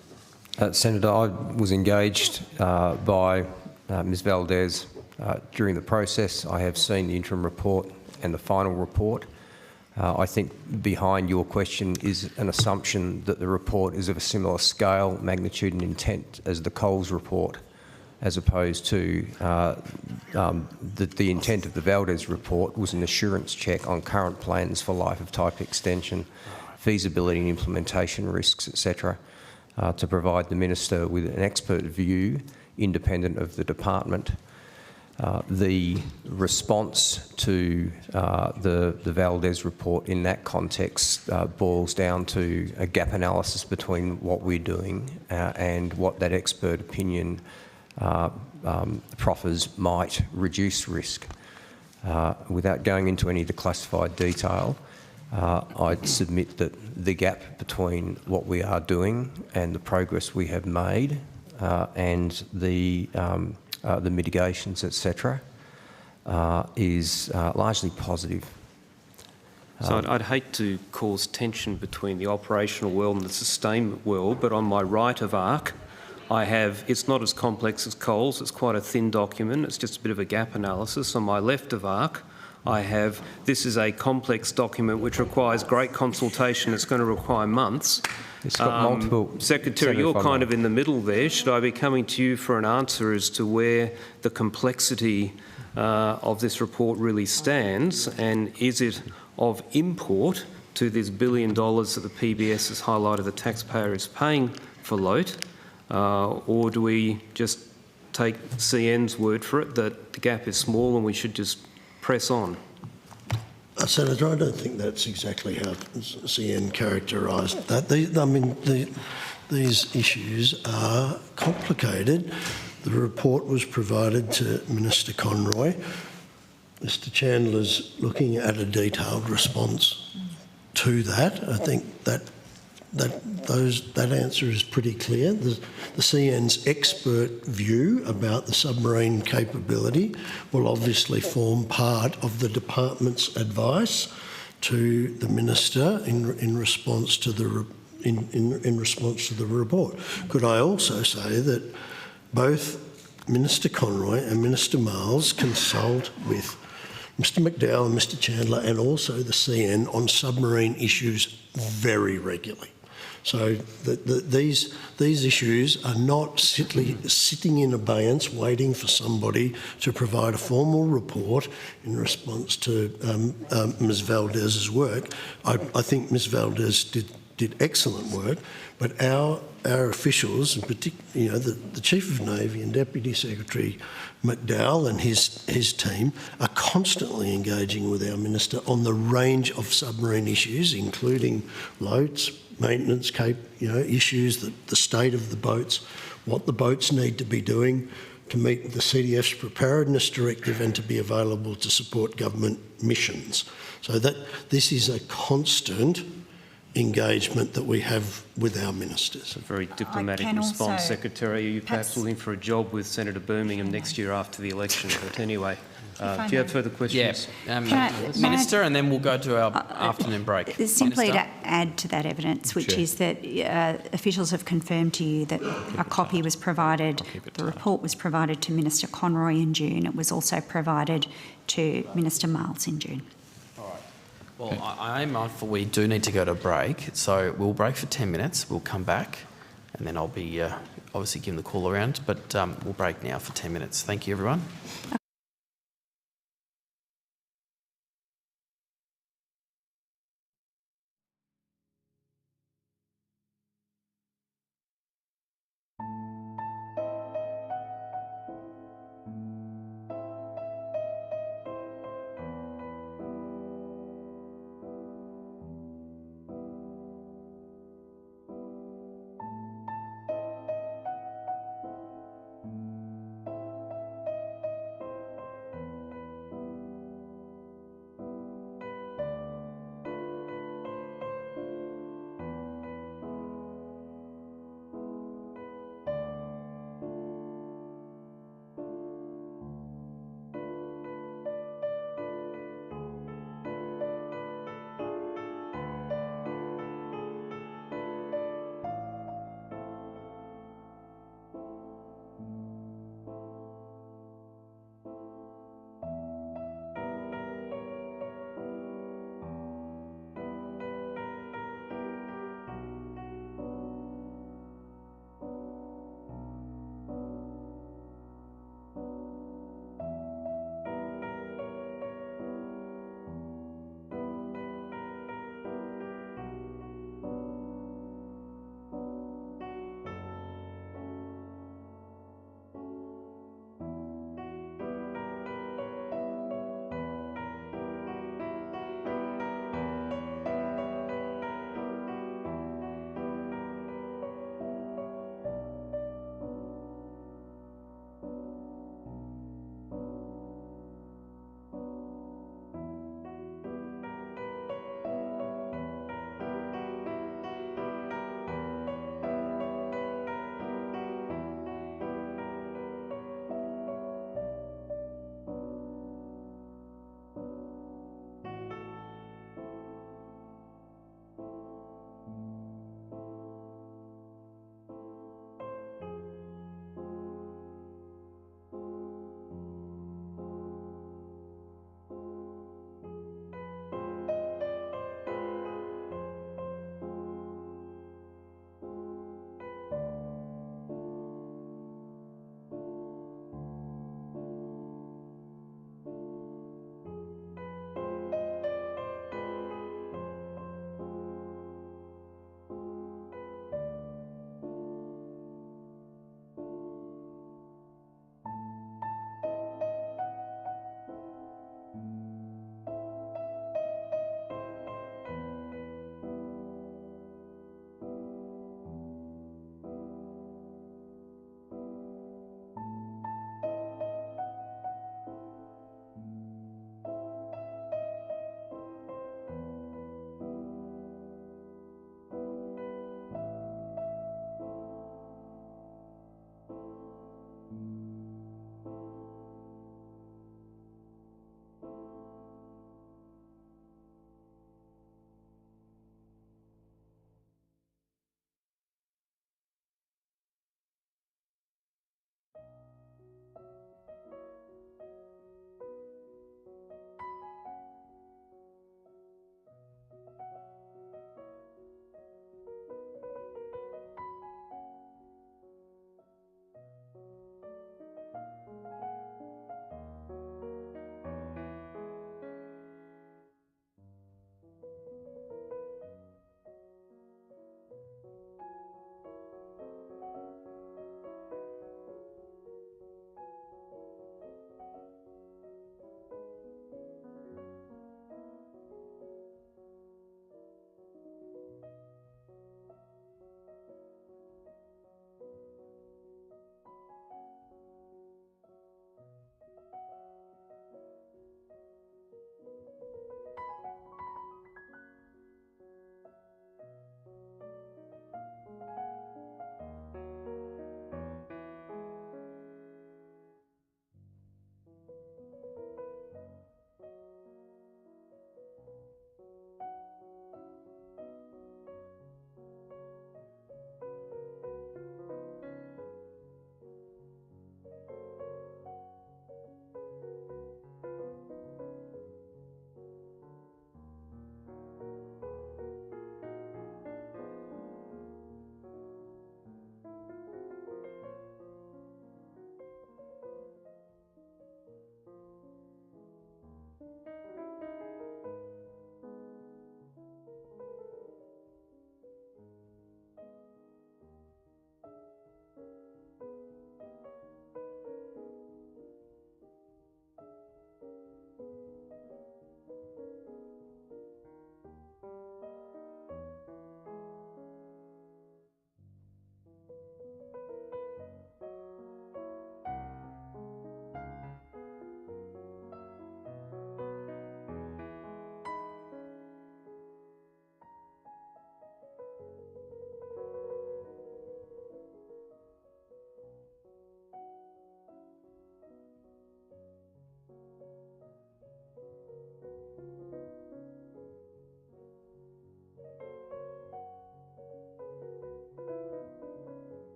Senator, I was engaged by Ms Valdez during the process. I have seen the interim report and the final report. I think behind your question is an assumption that the report is of a similar scale, magnitude and intent as the Coles report, as opposed to the intent of the Valdez report was an assurance check on current plans for life of type extension, feasibility and implementation risks, etc., to provide the Minister with an expert view independent of the department. The response to the Valdez report in that context boils down to a gap analysis between what we're doing and what that expert opinion proffers might reduce risk. Without going into any of the classified detail, I'd submit that the gap between what we are doing and the progress we have made and the mitigations, etc., is largely positive. So I'd hate to cause tension between the operational world and the sustainment world, but on my right of ARC, I have, it's not as complex as Coles, it's quite a thin document, it's just a bit of a gap analysis. On my left of ARC, I have, this is a complex document which requires great consultation, it's going to require months. It's got multiple... Secretary, you're kind of in the middle there. Should I be coming to you for an answer as to where the complexity of this report really stands, and is it of import to this $1 billion that the PBS has highlighted the taxpayer is paying for LOTE, or do we just take CN's word for it that the gap is small and we should just press on? Senator, I don't think that's exactly how CN characterised that. These issues are complicated. The report was provided to Minister Conroy. Mr Chandler's looking at a detailed response to that. I think that answer is pretty clear. The CN's expert view about the submarine capability will obviously form part of the department's advice to the minister in response to the report. Could I also say that both Minister Conroy and Minister Miles consult with Mr McDowell and Mr Chandler and also the CN on submarine issues very regularly. So these issues are not sitting in abeyance waiting for somebody to provide a formal report in response to Ms Valdez's work. I think Ms Valdez did excellent work, but our officials, and particularly the Chief of Navy and Deputy Secretary McDowell and his team, are constantly engaging with our Minister on the range of submarine issues, including loads, maintenance, issues, the state of the boats, what the boats need to be doing to meet the CDF's preparedness directive and to be available to support government missions. So that this is a constant engagement that we have with our ministers. A very diplomatic response, Secretary. Are you perhaps looking for a job with Senator Birmingham next year after the election? But anyway, do you have further questions? Yeah. Minister, and then we'll go to our afternoon break. Simply Minister? to add to that evidence, which is that officials have confirmed to you that a copy was provided, the report was provided to Minister Conroy in June. It was also provided to Minister Miles in June. Well, I am mindful we do need to go to a break, so we'll break for 10 minutes. We'll come back, and then I'll be obviously giving the call around, but we'll break now for 10 minutes. Thank you, everyone.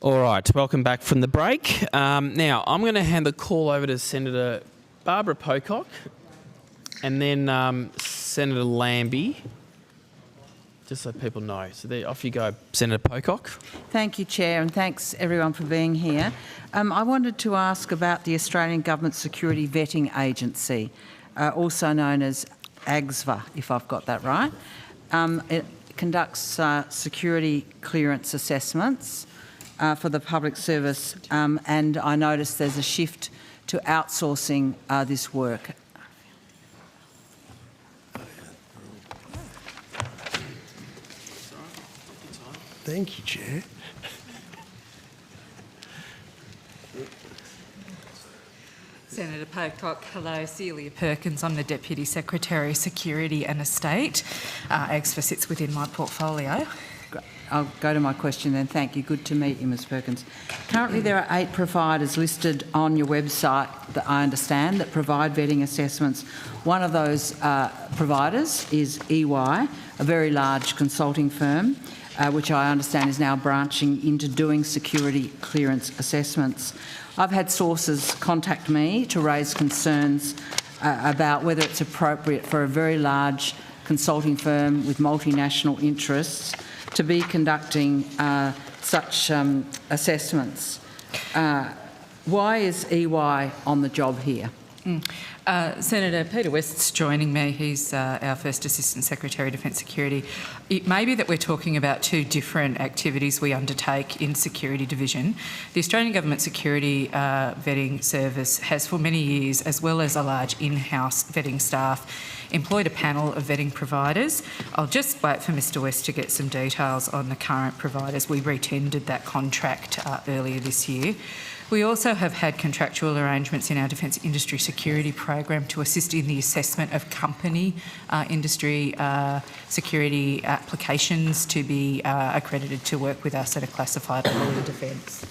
All right, welcome back from the break. Now, I'm going to hand the call over to Senator Barbara Pocock and then Senator Lambie, just so people know. So there, off you go, Senator Pocock. Thank you, Chair, and thanks everyone for being here. I wanted to ask about the Australian Government Security Vetting Agency, also known as AUSPA, if I've got that right. It conducts security clearance assessments for the public service, and I noticed there's a shift to outsourcing this work. Thank you, Chair. Senator Pocock, hello. Celia Perkins, I'm the Deputy Secretary, Security and Estate. AUSPA sits within my portfolio. I'll go to my question then. Thank you. Good to meet you, Ms Perkins. Currently there are 8 providers listed on your website that I understand that provide vetting assessments. One of those providers is EY, a very large consulting firm, which I understand is now branching into doing security clearance assessments. I've had sources contact me to raise concerns about whether it's appropriate for a very large consulting firm with multinational interests to be conducting such assessments. Why is EY on the job here? Senator Peter West's joining me. He's our First Assistant Secretary of Defence Security. It may be that we're talking about 2 different activities we undertake in Security Division. The Australian Government Security Vetting Service has for many years, as well as a large in-house vetting staff, employed a panel of vetting providers. I'll just wait for Mr West to get some details on the current providers. We re-tendered that contract earlier this year. We also have had contractual arrangements in our Defence Industry Security Program to assist in the assessment of company industry security applications to be accredited to work with us at a classified level in defence.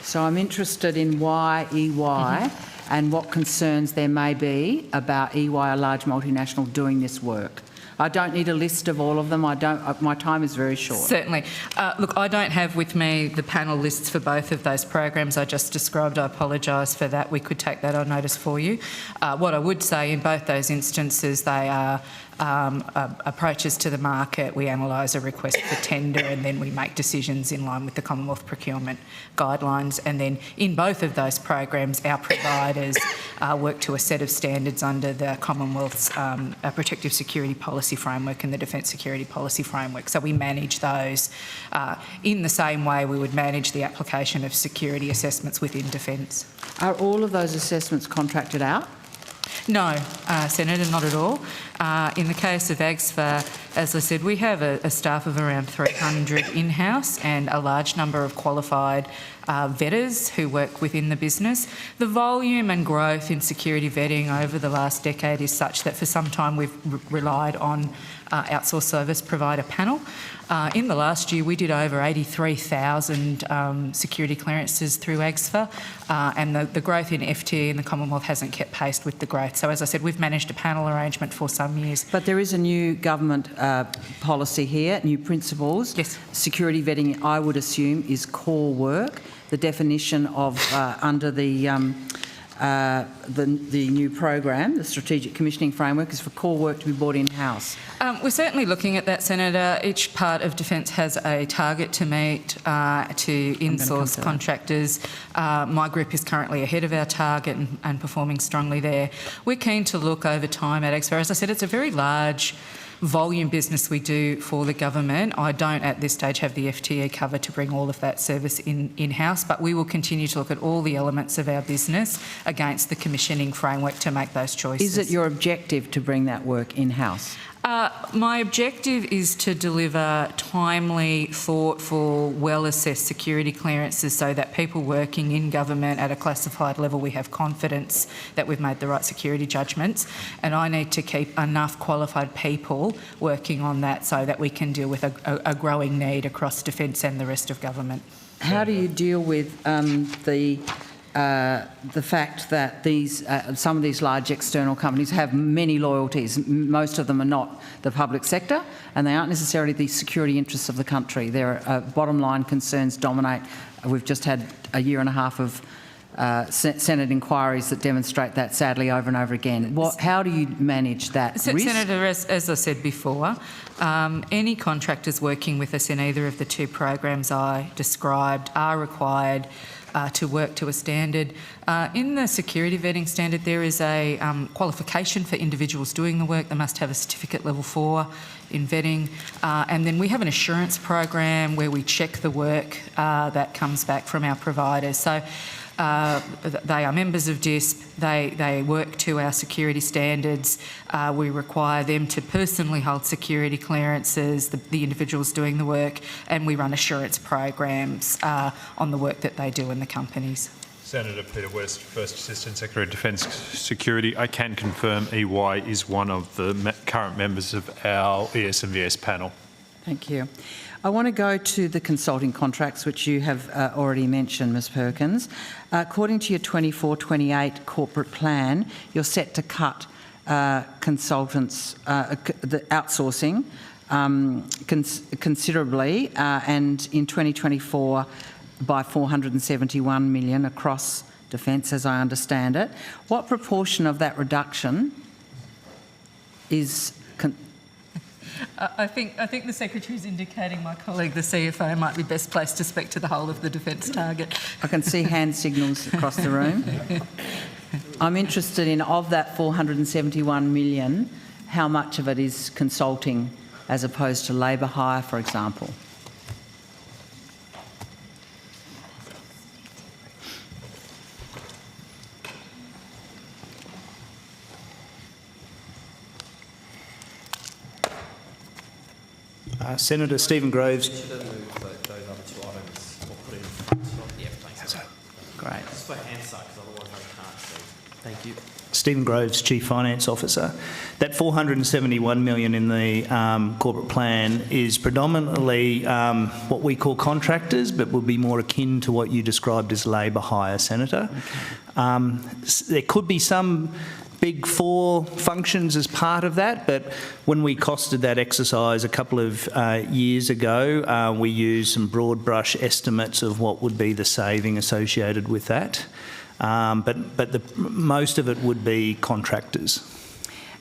So I'm interested in why EY and what concerns there may be about EY, a large multinational, doing this work. I don't need a list of all of them. My time is very short. Certainly. Look, I don't have with me the panel lists for both of those programs I just described. I apologise for that. We could take that on notice for you. What I would say in both those instances, they are approaches to the market. We analyse a request for tender and then we make decisions in line with the Commonwealth procurement guidelines. And then in both of those programs, our providers work to a set of standards under the Commonwealth's Protective Security Policy Framework and the Defence Security Policy Framework. So we manage those in the same way we would manage the application of security assessments within Defence. Are all of those assessments contracted out? No, Senator, not at all. In the case of AUSPA, as I said, we have a staff of around 300 in-house and a large number of qualified vetters who work within the business. The volume and growth in security vetting over the last decade is such that for some time we've relied on outsourced service provider panel. In the last year, we did over 83,000 security clearances through AUSPA, and the growth in FTE in the Commonwealth hasn't kept pace with the growth. So, as I said, we've managed a panel arrangement for some years. But there is a new government policy here, new principles. Yes. Security vetting, I would assume, is core work. The definition of under the new program, the Strategic Commissioning Framework, is for core work to be brought in-house. We're certainly looking at that, Senator. Each part of Defence has a target to meet to in-source contractors. My group is currently ahead of our target and performing strongly there. We're keen to look over time at AUSPA. As I said, it's a very large volume business we do for the government. I don't at this stage have the FTE cover to bring all of that service in-house, but we will continue to look at all the elements of our business against the commissioning framework to make those choices. Is it your objective to bring that work in-house? My objective is to deliver timely, thoughtful, well-assessed security clearances so that people working in government at a classified level, we have confidence that we've made the right security judgments, and I need to keep enough qualified people working on that so that we can deal with a growing need across Defence and the rest of government. How do you deal with the the fact that some of these large external companies have many loyalties. Most of them are not the public sector, and they aren't necessarily the security interests of the country. Their bottom line concerns dominate. We've just had a year and a half of Senate inquiries that demonstrate that, sadly, over and over again. How do you manage that risk? Senator, as I said before, any contractors working with us in either of the two programs I described are required to work to a standard. In the security vetting standard, there is a qualification for individuals doing the work. They must have a certificate level 4 in vetting. And then we have an assurance program where we check the work that comes back from our providers. So they are members of DISP, they work to our security standards, we require them to personally hold security clearances, the individuals doing the work, and we run assurance programs on the work that they do in the companies. Senator Peter West, First Assistant Secretary of Defence Security. I can confirm EY is one of the current members of our ES&VS panel. Thank you. I want to go to the consulting contracts, which you have already mentioned, Ms Perkins. According to your 24-28 corporate plan, you're set to cut consultants, the outsourcing considerably, and in 2024 by $471 million across defence, as I understand it. What proportion of that reduction is... I think the Secretary is indicating my colleague, the CFO, might be best placed to speak to the whole of the defence target. I can see hand signals across the room. I'm interested in, of that $471 million, how much of it is consulting as opposed to labour hire, for example? Senator Stephen Groves. Great. Thank you. Stephen Groves, Chief Finance Officer. That $471 million in the corporate plan is predominantly what we call contractors, but will be more akin to what you described as labour hire, Senator. Okay. There could be some Big Four functions as part of that, but when we costed that exercise a couple of years ago, we used some broad brush estimates of what would be the saving associated with that. But most of it would be contractors.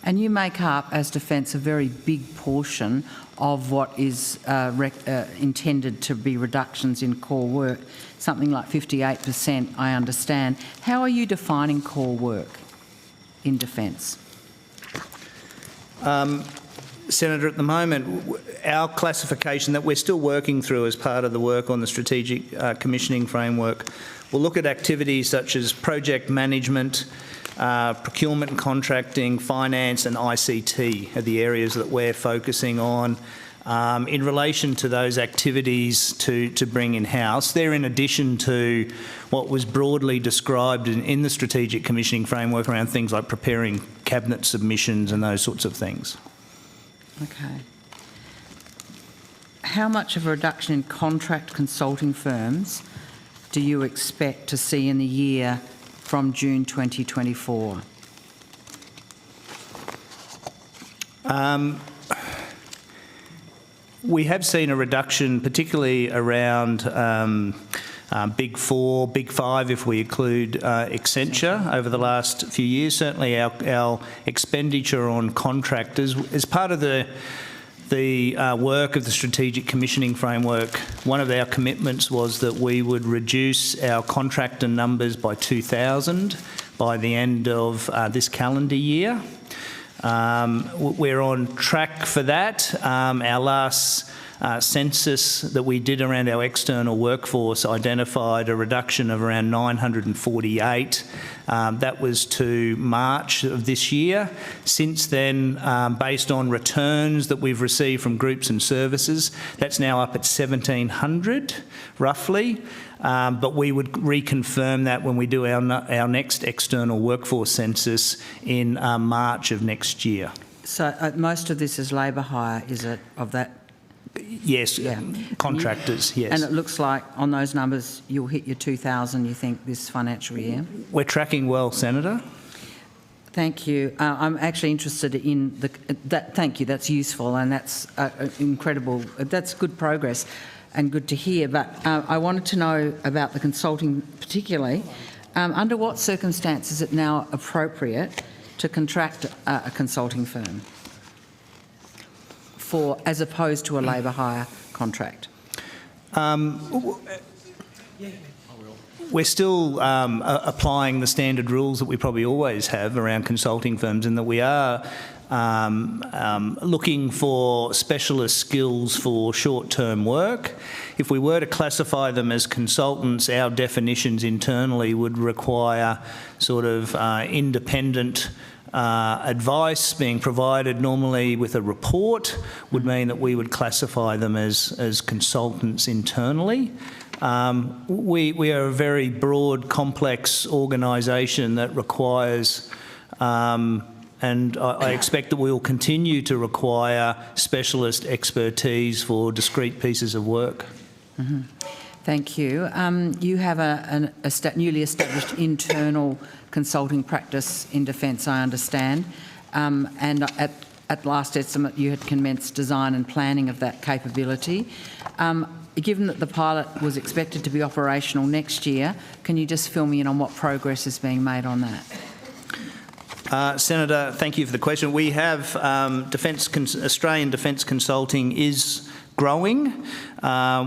And you make up, as Defence, a very big portion of what is intended to be reductions in core work, something like 58%, I understand. How are you defining core work in Defence? Senator, at the moment, our classification that we're still working through as part of the work on the strategic commissioning framework will look at activities such as project management, procurement and contracting, finance and ICT are the areas that we're focusing on in relation to those activities to bring in-house. They're in addition to what was broadly described in the strategic commissioning framework around things like preparing cabinet submissions and those sorts of things. Okay. How much of a reduction in contract consulting firms do you expect to see in the year from June 2024? We have seen a reduction, particularly around Big Four, Big Five, if we include Accenture, over the last few years. Certainly our expenditure on contractors, as part of the work of the strategic commissioning framework, one of our commitments was that we would reduce our contractor numbers by 2,000 by the end of this calendar year. We're on track for that. Our last census that we did around our external workforce identified a reduction of around 948. That was to March of this year. Since then, based on returns that we've received from groups and services, that's now up at 1,700, roughly. But we would reconfirm that when we do our next external workforce census in March of next year. So most of this is labour hire, is it, of that Yes, contractors, yes. And it looks like on those numbers you'll hit your 2,000, you think, this financial year? We're tracking well, Senator. Thank you. I'm actually interested in that. Thank you. That's useful, and that's incredible. That's good progress, and good to hear. But I wanted to know about the consulting, particularly. Under what circumstances is it now appropriate to contract a consulting firm as opposed to a labour hire contract? We're still applying the standard rules that we probably always have around consulting firms, in that we are looking for specialist skills for short-term work. If we were to classify them as consultants, our definitions internally would require sort of independent advice being provided, normally with a report, would mean that we would classify them as consultants internally. We are a very broad, complex organisation that requires, and I expect that we will continue to require specialist expertise for discrete pieces of work. Mm-hmm. Thank you. You have a newly established internal consulting practice in defence, I understand, and at last estimate you had commenced design and planning of that capability. Given that the pilot was expected to be operational next year, can you just fill me in on what progress is being made on that? Senator, thank you for the question. We have Australian Defence Consulting is growing.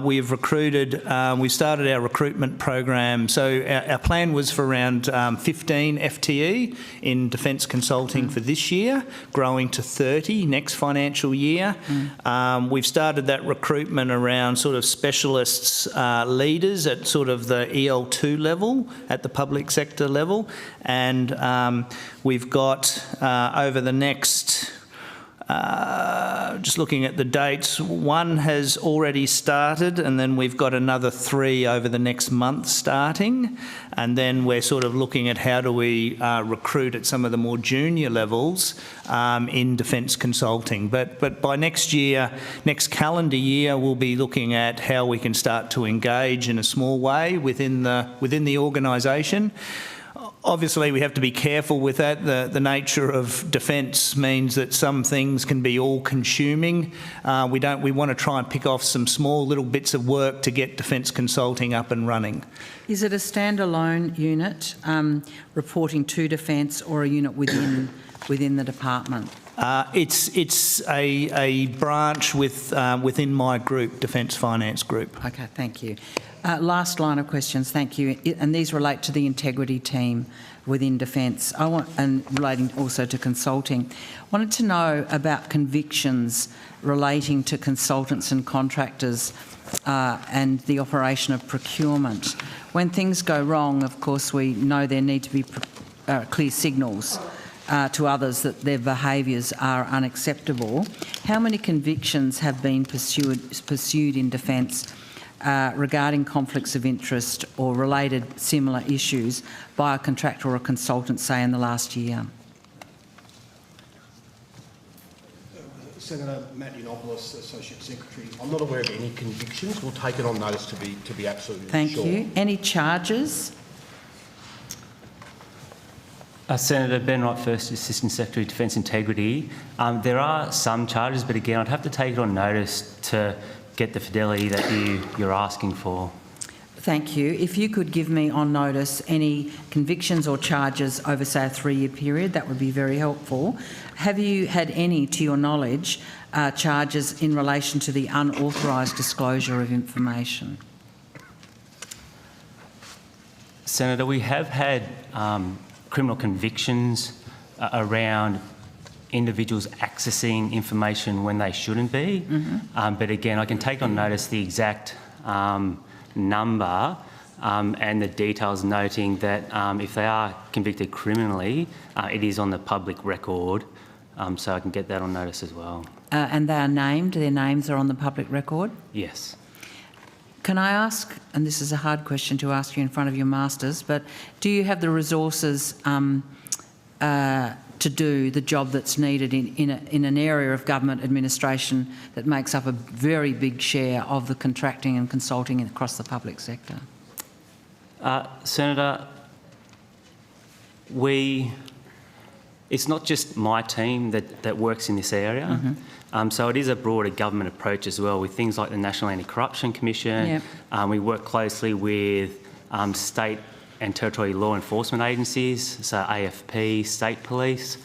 We have recruited, we started our recruitment program. So our plan was for around 15 FTE in defence consulting for this year, growing to 30 next financial year. We've started that recruitment around sort of specialists, leaders at sort of the EL2 level, at the public sector level. And we've got over the next just looking at the dates, one has already started, and then we've got another 3 over the next month starting, and then we're sort of looking at how do we recruit at some of the more junior levels in defence consulting. But by next year, next calendar year, we'll be looking at how we can start to engage in a small way within the organisation. Obviously, we have to be careful with that. The nature of defence means that some things can be all-consuming. We want to try and pick off some small little bits of work to get defence consulting up and running. Is it a standalone unit reporting to Defence, or a unit within the department? It's a branch within my group, Defence Finance Group. Okay, thank you. Last line of questions, thank you. And these relate to the integrity team within Defence. And relating also to consulting. Wanted to know about convictions relating to consultants and contractors and the operation of procurement. When things go wrong, of course, we know there need to be clear signals to others that their behaviours are unacceptable. How many convictions have been pursued in Defence regarding conflicts of interest or related similar issues by a contractor or a consultant, say, in the last year? Senator Matt Yiannopoulos, Associate Secretary. I'm not aware of any convictions. We'll take it on notice to be absolutely Thank sure. you. Any charges? Senator Ben Wright, First Assistant Secretary, Defence Integrity. There are some charges, but again, I'd have to take it on notice to get the fidelity that you're asking for. Thank you. If you could give me on notice any convictions or charges over, say, a 3-year period, that would be very helpful. Have you had any, to your knowledge, charges in relation to the unauthorised disclosure of information? Senator, we have had criminal convictions around individuals accessing information when they shouldn't be. But again, I can take on notice the exact number and the details, noting that if they are convicted criminally, it is on the public record, so I can get that on notice as well. And they are named, their names are on the public record? Yes. Can I ask, and this is a hard question to ask you in front of your masters, but do you have the resources to do the job that's needed in an area of government administration that makes up a very big share of the contracting and consulting across the public sector? Senator, it's not just my team that works in this area. So it is a broader government approach as well, with things like the National Anti-Corruption Commission. Yep. We work closely with state and territory law enforcement agencies, so AFP, state police.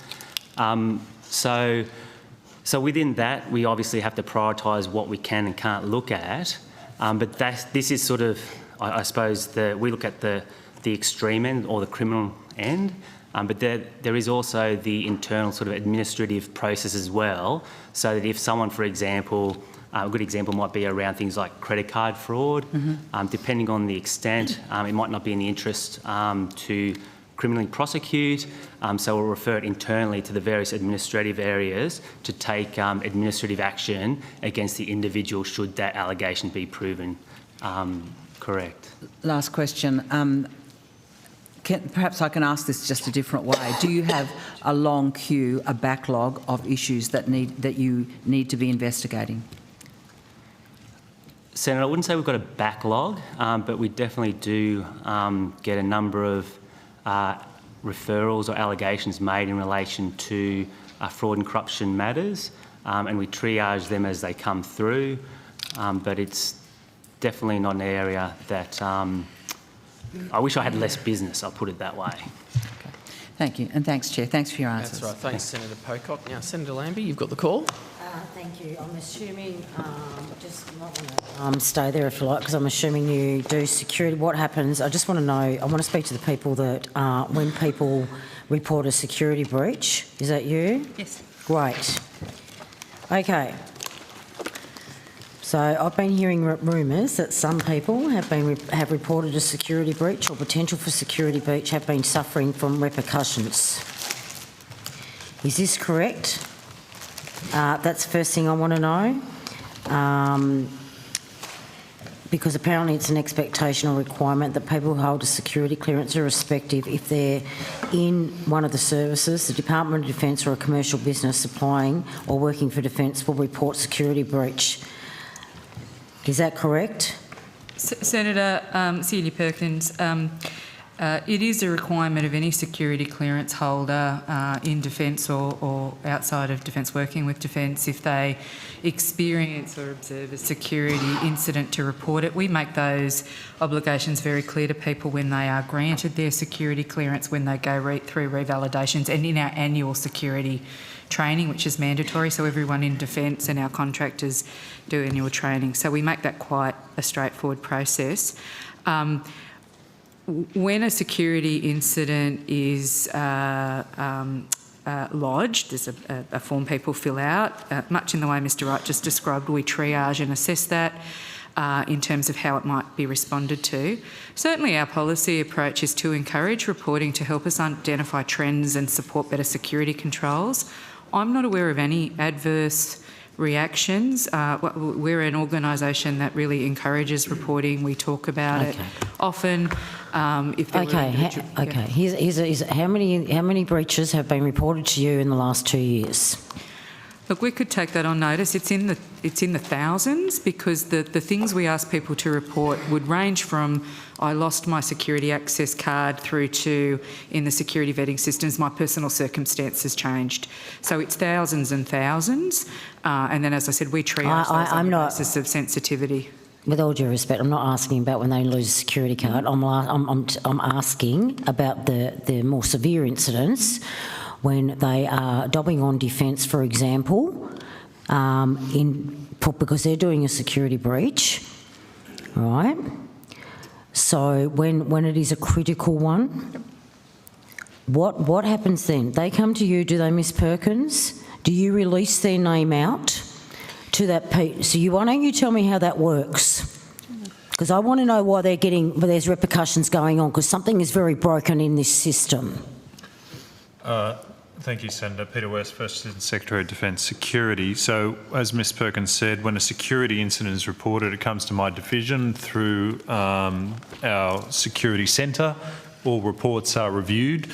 So within that, we obviously have to prioritise what we can and can't look at. But this is sort of, I suppose, we look at the extreme end or the criminal end. But there is also the internal sort of administrative process as well, so that if someone, for example, a good example might be around things like credit card fraud. Depending on the extent, it might not be in the interest to criminally prosecute, so we'll refer it internally to the various administrative areas to take administrative action against the individual should that allegation be proven correct. Last question. Perhaps I can ask this just a different way. Do you have a long queue, a backlog of issues that you need to be investigating? Senator, I wouldn't say we've got a backlog, but we definitely do get a number of referrals or allegations made in relation to fraud and corruption matters, and we triage them as they come through, but it's definitely not an area that I wish I had less business, I'll put it that way. Okay. Thank you, and thanks, Chair. Thanks for your answers. That's right. Thanks, Senator Pocock. Now, Senator Lambie, you've got the call. Thank you. I'm assuming, stay there if you like, because I'm assuming you do security. What happens, I just want to know, I want to speak to the people that when people report a security breach, is that you? Yes. Great. Okay. So I've been hearing rumours that some people have reported a security breach or potential for security breach have been suffering from repercussions. Is this correct? That's the first thing I want to know. Because apparently it's an expectation or requirement that people who hold a security clearance, irrespective if they're in one of the services, the Department of Defence or a commercial business supplying or working for Defence, will report security breach. Is that correct? Senator Celia Perkins, it is a requirement of any security clearance holder in Defence or outside of Defence, working with Defence, if they experience or observe a security incident, to report it. We make those obligations very clear to people when they are granted their security clearance, when they go through revalidations, and in our annual security training, which is mandatory, so everyone in Defence and our contractors do annual training. So we make that quite a straightforward process. When a security incident is lodged, there's a form people fill out, much in the way Mr Wright just described. We triage and assess that in terms of how it might be responded to. Certainly our policy approach is to encourage reporting to help us identify trends and support better security controls. I'm not aware of any adverse reactions. We're an organisation that really encourages reporting. We talk about it often. If there Here's how many breaches have been reported to you in the last 2 years? Look, we could take that on notice. It's in the thousands, because the things we ask people to report would range from I lost my security access card through to, in the security vetting systems, my personal circumstances changed. So it's thousands and thousands. And then, as I said, we triage those on the basis of sensitivity. With all due respect, I'm not asking about when they lose a security card. I'm asking about the more severe incidents when they are dobbing on Defence, for example, because they're doing a security breach, right? So when it is a critical one, what happens then? They come to you, do they, Ms Perkins? Do you release their name out to that? So why don't you tell me how that works? Because I want to know why there's repercussions going on, because something is very broken in this system. Thank you, Senator. Peter West, First Assistant Secretary of Defence Security. So, as Ms Perkins said, when a security incident is reported, it comes to my division through our security centre. All reports are reviewed.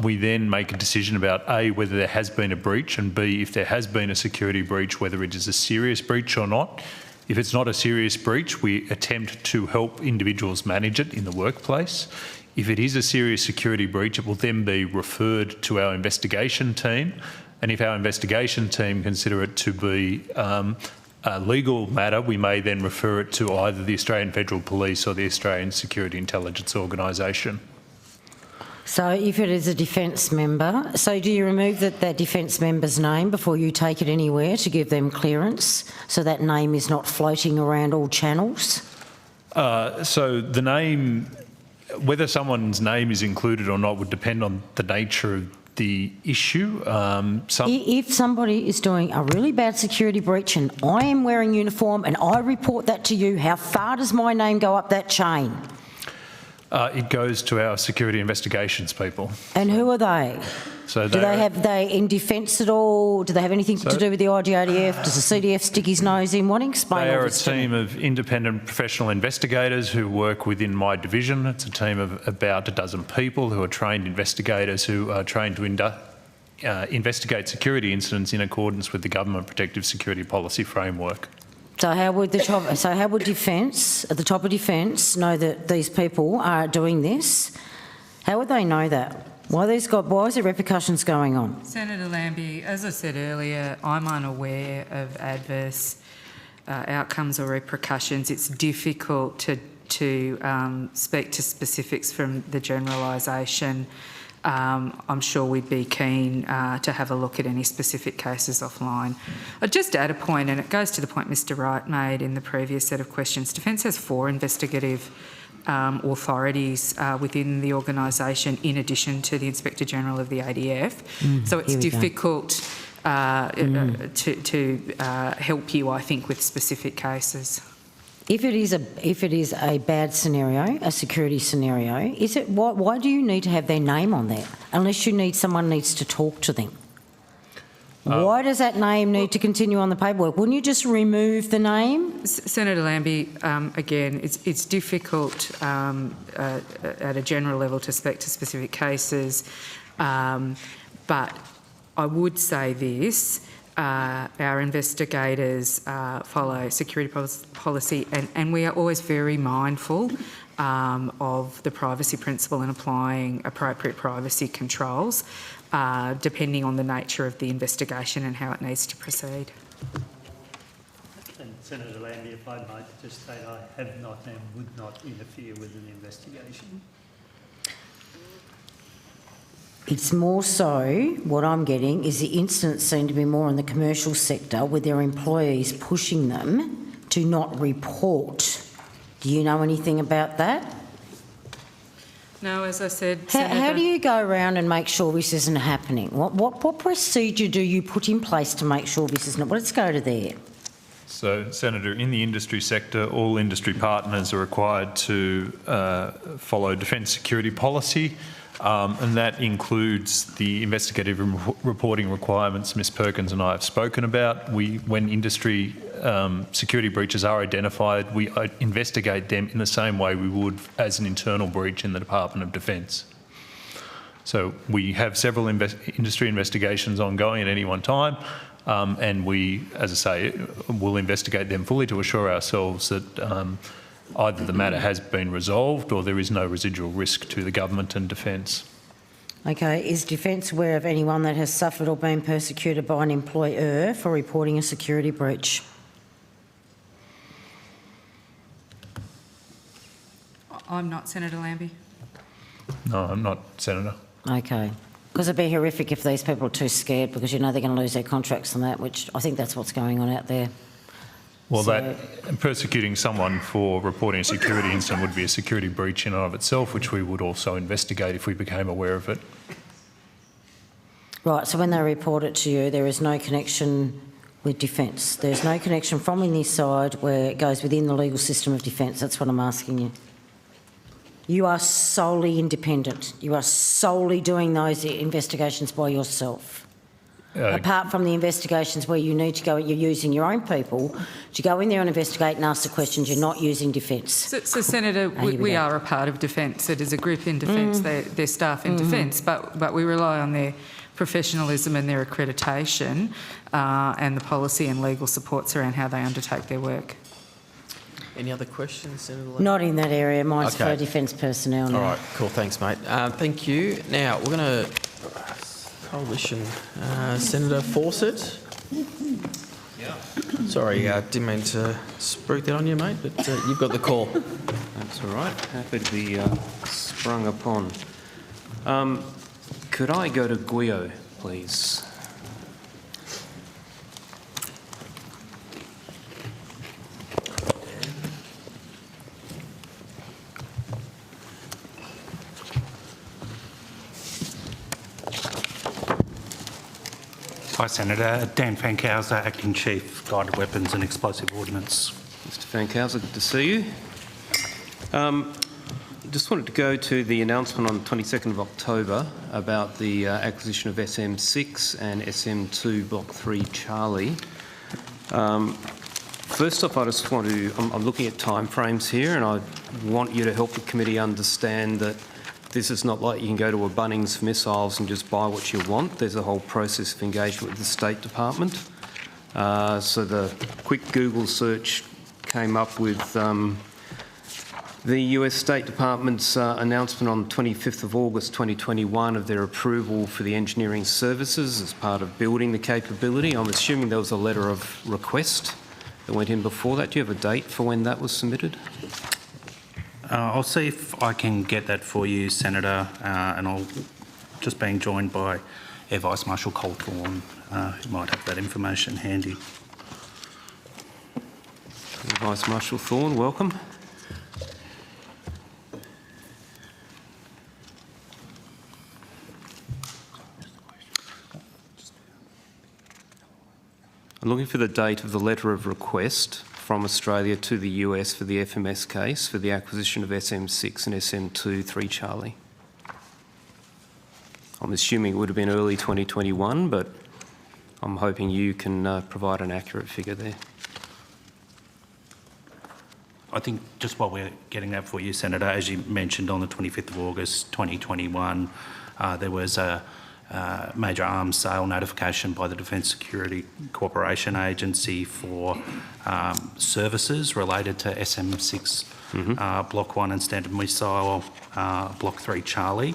We then make a decision about A, whether there has been a breach, and B, if there has been a security breach, whether it is a serious breach or not. If it's not a serious breach, we attempt to help individuals manage it in the workplace. If it is a serious security breach, it will then be referred to our investigation team. And if our investigation team consider it to be a legal matter, we may then refer it to either the Australian Federal Police or the Australian Security Intelligence Organisation. So if it is a defence member, so do you remove that defence member's name before you take it anywhere to give them clearance, so that name is not floating around all channels? So the name, whether someone's name is included or not, would depend on the nature of the issue. If somebody is doing a really bad security breach and I am wearing uniform and I report that to you, how far does my name go up that chain? It goes to our security investigations people. And who are they? So do they in defence at all? Do they have anything to do with the IDADF? Does the CDF stick his nose in? What explain? They are a team of independent professional investigators who work within my division. It's a team of about a dozen people who are trained investigators who are trained to investigate security incidents in accordance with the government protective security policy framework. So how would defence, at the top of defence, know that these people are doing this? How would they know that? Why is there repercussions going on? Senator Lambie, as I said earlier, I'm unaware of adverse outcomes or repercussions. It's difficult to speak to specifics from the generalisation. I'm sure we'd be keen to have a look at any specific cases offline. I'd just add a point, and it goes to the point Mr Wright made in the previous set of questions. Defence has 4 investigative authorities within the organisation in addition to the Inspector General of the ADF. So it's difficult to help you, I think, with specific cases. If it is a bad scenario, a security scenario, why do you need to have their name on there unless someone needs to talk to them? Why does that name need to continue on the paperwork? Wouldn't you just remove the name? Senator Lambie, again, it's difficult at a general level to speak to specific cases, but I would say this. Our investigators follow security policy and we are always very mindful of the privacy principle and applying appropriate privacy controls depending on the nature of the investigation and how it needs to proceed. And Senator Lambie, if I might just state I have not and would not interfere with an investigation. It's more so, what I'm getting is the incidents seem to be more in the commercial sector with their employees pushing them to not report. Do you know anything about that? No, as I said, How do you go around and make sure this isn't happening? What procedure do you put in place to make sure this isn't? Let's go to there. So, Senator, in the industry sector, all industry partners are required to follow defence security policy. And that includes the investigative reporting requirements Ms Perkins and I have spoken about. When industry security breaches are identified, we investigate them in the same way we would as an internal breach in the Department of Defence. So we have several industry investigations ongoing at any one time, and we, as I say, will investigate them fully to assure ourselves that either the matter has been resolved or there is no residual risk to the government and defence. Okay, is Defence aware of anyone that has suffered or been persecuted by an employer for reporting a security breach? I'm not, Senator Lambie. No, I'm not, Senator. Okay. Because it'd be horrific if these people are too scared because you know they're going to lose their contracts and that, which I think that's what's going on out there. Well, that persecuting someone for reporting a security incident would be a security breach in and of itself, which we would also investigate if we became aware of it. Right, so when they report it to you, there is no connection with Defence. There's no connection from in this side where it goes within the legal system of Defence. That's what I'm asking you. You are solely independent. You are solely doing those investigations by yourself. Apart from the investigations where you need to go, you're using your own people to go in there and investigate and ask the questions, you're not using defence. So Senator, we are a part of defence. It is a group in defence, they're staff in defence, but we rely on their professionalism and their accreditation and the policy and legal supports around how they undertake their work. Any other questions, Senator Lee? Not in that area. Mine's for defence personnel now. All right, cool. Thanks, mate. Thank you. Now, we're going to... Coalition. Senator Fawcett. Sorry, didn't mean to spruik that on you, mate, but you've got the call. That's all right. Happy to be sprung upon. Could I go to Guyo, please? Hi, Senator. Dan Fankhauser, Acting Chief, Guided Weapons and Explosive Ordnance. Mr Fankhauser, good to see you. Just wanted to go to the announcement on the 22nd of October about the acquisition of SM6 and SM2 Block 3 Charlie. First off, I just want to... I'm looking at timeframes here, and I want you to help the committee understand that this is not like you can go to a Bunnings for missiles and just buy what you want. There's a whole process of engagement with the State Department. So the quick Google search came up with the US State Department's announcement on 25th of August 2021 of their approval for the engineering services as part of building the capability. I'm assuming there was a letter of request that went in before that. Do you have a date for when that was submitted? I'll see if I can get that for you, Senator, and I'll just being joined by Air Vice Marshal Colthorne, who might have that information handy. Air Vice Marshal Thorne, welcome. I'm looking for the date of the letter of request from Australia to the US for the FMS case for the acquisition of SM6 and SM2 3 Charlie. I'm assuming it would have been early 2021, but I'm hoping you can provide an accurate figure there. I think just while we're getting that for you, Senator, as you mentioned on the 25th of August 2021, there was a major arms sale notification by the Defence Security Cooperation Agency for services related to SM6 Block 1 and Standard Missile Block 3 Charlie,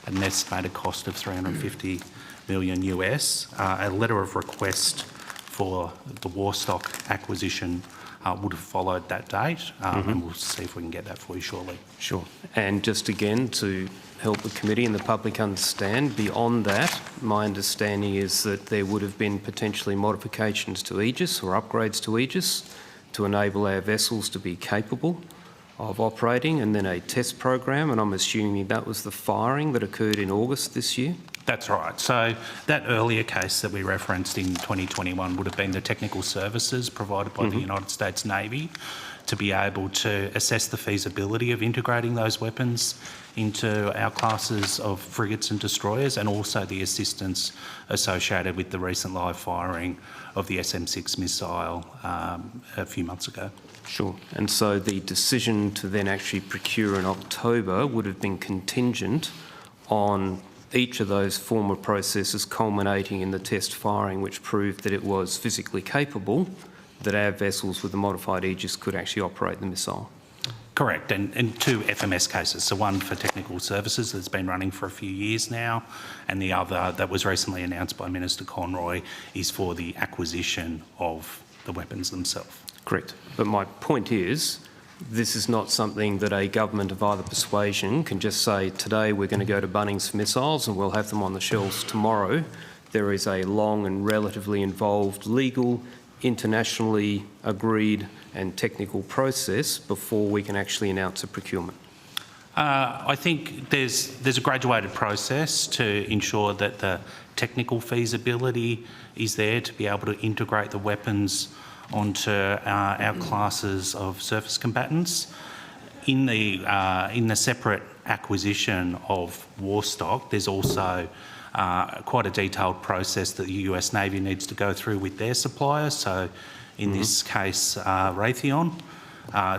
at an estimated cost of $350 million US. A letter of request for the Warstock acquisition would have followed that date, and we'll see if we can get that for you shortly. Sure. And just again to help the committee and the public understand, beyond that, my understanding is that there would have been potentially modifications to Aegis or upgrades to Aegis to enable our vessels to be capable of operating, and then a test program, and I'm assuming that was the firing that occurred in August this year? That's right. So that earlier case that we referenced in 2021 would have been the technical services provided by the United States Navy to be able to assess the feasibility of integrating those weapons into our classes of frigates and destroyers, and also the assistance associated with the recent live firing of the SM6 missile a few months ago. Sure. And so the decision to then actually procure in October would have been contingent on each of those former processes culminating in the test firing, which proved that it was physically capable, that our vessels with the modified Aegis could actually operate the missile. Correct, and two FMS cases. So one for technical services that's been running for a few years now, and the other that was recently announced by Minister Conroy is for the acquisition of the weapons themselves. Correct. But my point is, this is not something that a government of either persuasion can just say, today we're going to go to Bunnings for missiles and we'll have them on the shelves tomorrow. There is a long and relatively involved legal, internationally agreed and technical process before we can actually announce a procurement. I think there's a graduated process to ensure that the technical feasibility is there to be able to integrate the weapons onto our classes of surface combatants. In the separate acquisition of Warstock, there's also quite a detailed process that the US Navy needs to go through with their suppliers, so in this case Raytheon,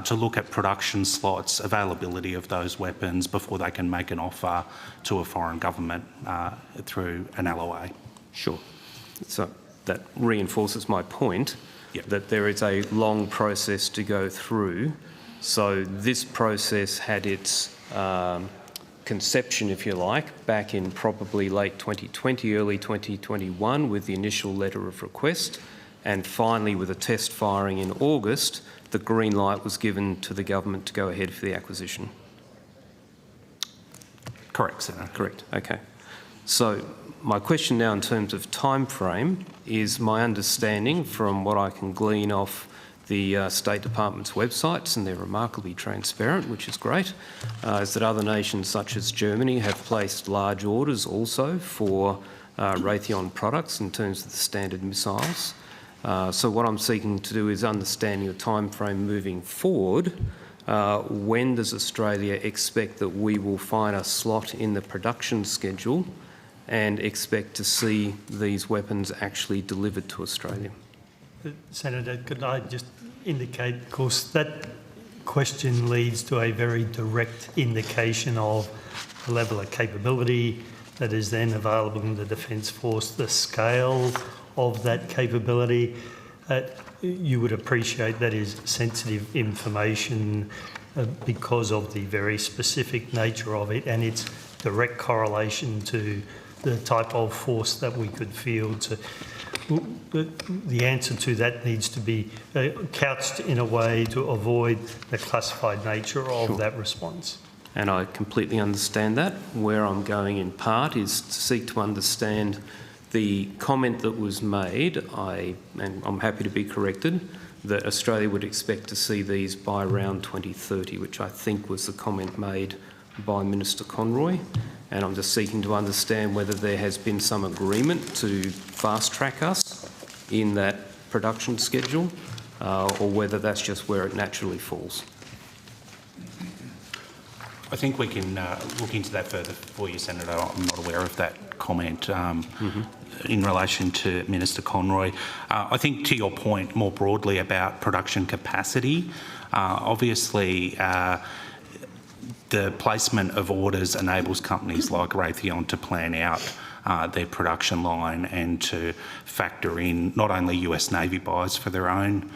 to look at production slots, availability of those weapons before they can make an offer to a foreign government through an LOA. Sure. So that reinforces my point that there is a long process to go through. So this process had its conception, if you like, back in probably late 2020, early 2021 with the initial letter of request, and finally with a test firing in August, the green light was given to the government to go ahead for the acquisition. Correct, Senator. Correct, okay. So my question now in terms of time frame is my understanding from what I can glean off the State Department's websites, and they're remarkably transparent, which is great, is that other nations such as Germany have placed large orders also for Raytheon products in terms of the standard missiles. So what I'm seeking to do is understand your time frame moving forward. When does Australia expect that we will find a slot in the production schedule and expect to see these weapons actually delivered to Australia? Senator, could I just indicate, of course, that question leads to a very direct indication of the level of capability that is then available in the Defence Force, the scale of that capability. You would appreciate that is sensitive information because of the very specific nature of it and its direct correlation to the type of force that we could field. So the answer to that needs to be couched in a way to avoid the classified nature of that response. And I completely understand that. Where I'm going in part is to seek to understand the comment that was made, and I'm happy to be corrected, that Australia would expect to see these by around 2030, which I think was the comment made by Minister Conroy. And I'm just seeking to understand whether there has been some agreement to fast-track us in that production schedule, or whether that's just where it naturally falls. I think we can look into that further for you, Senator. I'm not aware of that comment in relation to Minister Conroy. I think to your point more broadly about production capacity, obviously the placement of orders enables companies like Raytheon to plan out their production line and to factor in not only US Navy buys for their own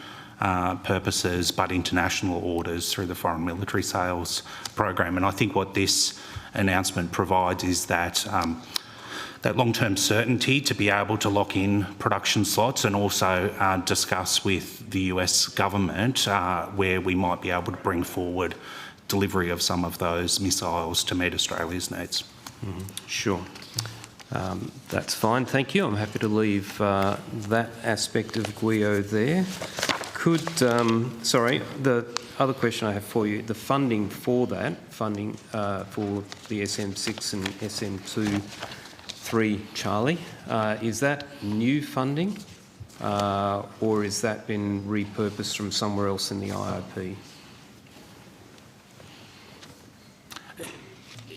purposes, but international orders through the foreign military sales program. And I think what this announcement provides is that that long-term certainty to be able to lock in production slots and also discuss with the US government where we might be able to bring forward delivery of some of those missiles to meet Australia's needs. Sure. That's fine, thank you. I'm happy to leave that aspect of GWIO there. Could, sorry, the other question I have for you, the funding for that, funding for the SM6 and SM2-3 Charlie, is that new funding or has that been repurposed from somewhere else in the IIP?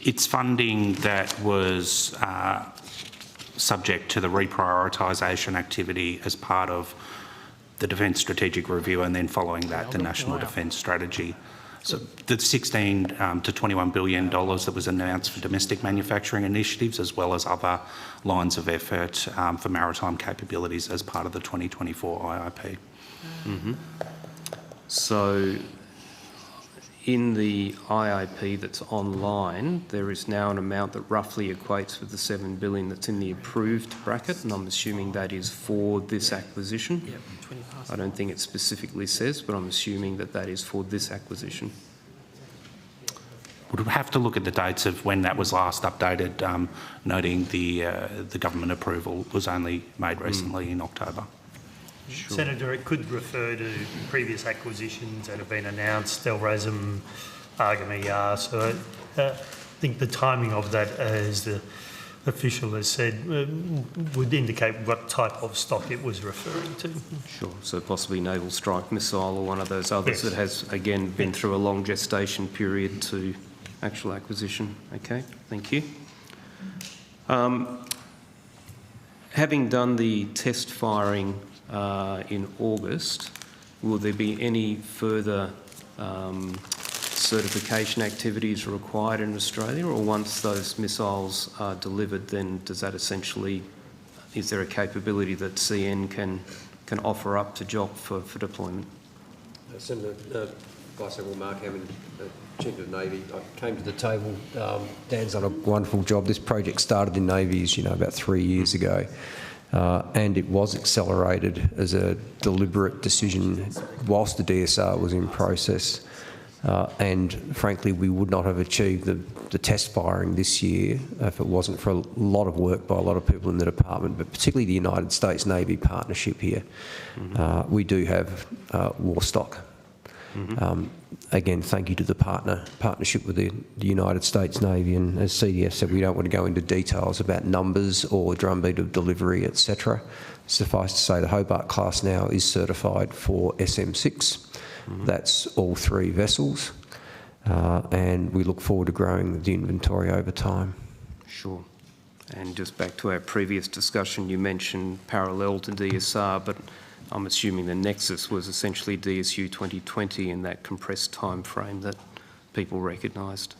It's funding that was subject to the reprioritisation activity as part of the Defence Strategic Review, and then following that, the National Defence Strategy. So the $16 to $21 billion that was announced for domestic manufacturing initiatives, as well as other lines of effort for maritime capabilities as part of the 2024 IIP. So in the IIP that's online, there is now an amount that roughly equates with the $7 billion that's in the approved bracket, and I'm assuming that is for this acquisition. Yep, I don't think it specifically says, but I'm assuming that that is for this acquisition. We'd have to look at the dates of when that was last updated, noting the government approval was only made recently in October. Sure. Senator, it could refer to previous acquisitions that have been announced, Delrasm, Argam-ER, so I think the timing of that, as the official has said, would indicate what type of stock it was referring to. Sure, so possibly Naval Strike Missile or one of those others that has, again, been through a long gestation period to actual acquisition. Okay, thank you. Having done the test firing in August, will there be any further certification activities required in Australia, or once those missiles are delivered, then does that essentially, is there a capability that CN can offer up to JOC for deployment? Senator, Vice Admiral Mark Hammond, Chief of Navy, I came to the table. Dan's done a wonderful job. This project started in Navy, as you know, about 3 years ago. And it was accelerated as a deliberate decision whilst the DSR was in process. And frankly, we would not have achieved the test firing this year if it wasn't for a lot of work by a lot of people in the department, but particularly the United States Navy partnership here. We do have war stock. Again, thank you to the partnership with the United States Navy, and as CDF said, we don't want to go into details about numbers or drumbeat of delivery, etc. Suffice to say, the Hobart class now is certified for SM6. That's all 3 vessels, and we look forward to growing the inventory over time. Sure. And just back to our previous discussion, you mentioned parallel to DSR, but I'm assuming the nexus was essentially DSU 2020 in that compressed time frame that people recognised.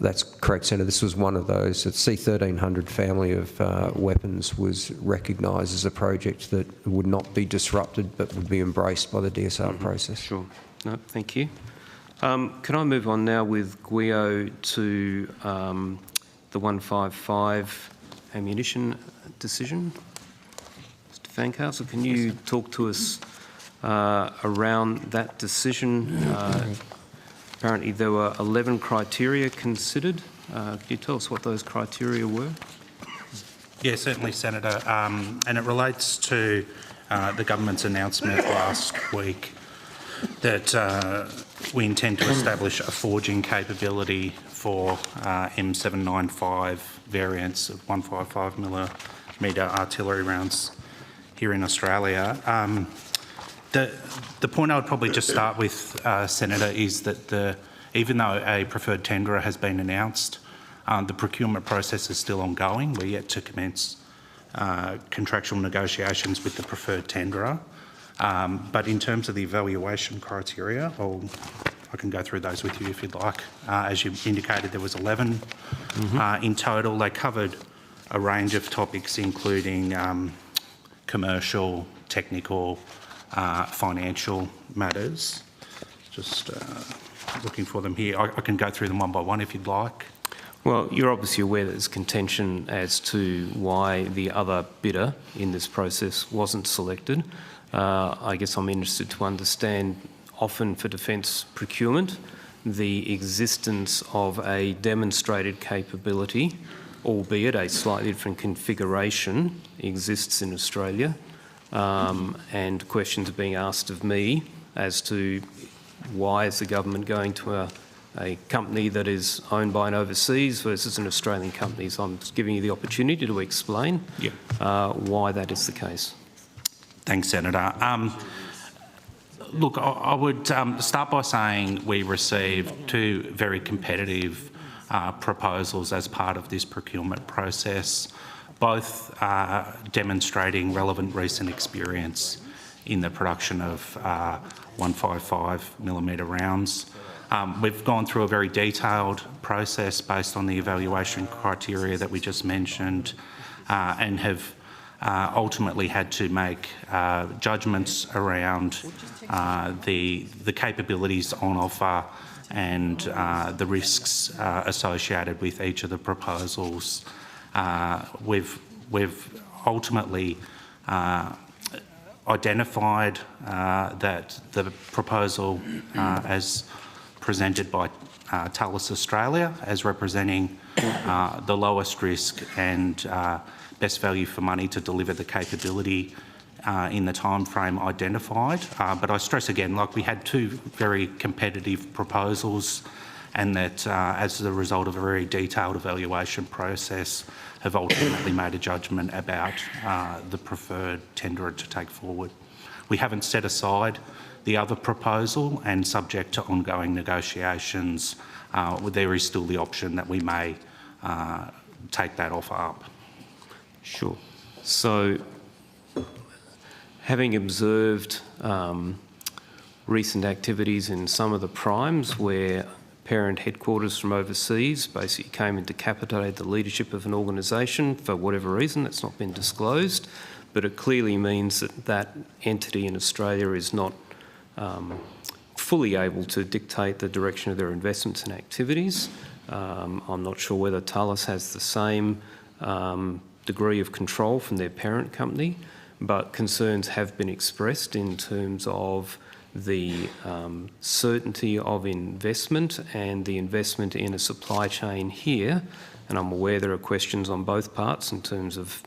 That's correct, Senator. This was one of those. The C1300 family of weapons was recognised as a project that would not be disrupted but would be embraced by the DSR process. Sure. No, thank you. Can I move on now with GWIO to the 155 ammunition decision? Mr Fankhauser, can you talk to us around that decision? Apparently there were 11 criteria considered. Can you tell us what those criteria were? Yeah, certainly, Senator. And it relates to the government's announcement last week that we intend to establish a forging capability for M795 variants of 155mm artillery rounds here in Australia. The point I would probably just start with, Senator, is that even though a preferred tenderer has been announced, the procurement process is still ongoing. We're yet to commence contractual negotiations with the preferred tenderer. But in terms of the evaluation criteria, I can go through those with you if you'd like. As you indicated, there was 11 in total. They covered a range of topics, including commercial, technical, financial matters. Just looking for them here. I can go through them one by one if you'd like. Well, you're obviously aware that there's contention as to why the other bidder in this process wasn't selected. I guess I'm interested to understand, often for defence procurement, the existence of a demonstrated capability, albeit a slightly different configuration, exists in Australia. And questions are being asked of me as to why is the government going to a company that is owned by an overseas versus an Australian company. So I'm just giving you the opportunity to explain why that is the case. Thanks, Senator. Look, I would start by saying we received 2 very competitive proposals as part of this procurement process, both demonstrating relevant recent experience in the production of 155mm rounds. We've gone through a very detailed process based on the evaluation criteria that we just mentioned, and have ultimately had to make judgments around the capabilities on offer and the risks associated with each of the proposals. We've ultimately identified that the proposal as presented by Thales Australia as representing the lowest risk and best value for money to deliver the capability in the time frame identified. But I stress again, like we had 2 very competitive proposals, and that as a result of a very detailed evaluation process, have ultimately made a judgment about the preferred tenderer to take forward. We haven't set aside the other proposal, and subject to ongoing negotiations, there is still the option that we may take that offer up. Sure. So, having observed recent activities in some of the primes where parent headquarters from overseas basically came and decapitated the leadership of an organisation for whatever reason, that's not been disclosed, but it clearly means that that entity in Australia is not fully able to dictate the direction of their investments and activities. I'm not sure whether Thales has the same degree of control from their parent company, but concerns have been expressed in terms of the certainty of investment and the investment in a supply chain here. And I'm aware there are questions on both parts in terms of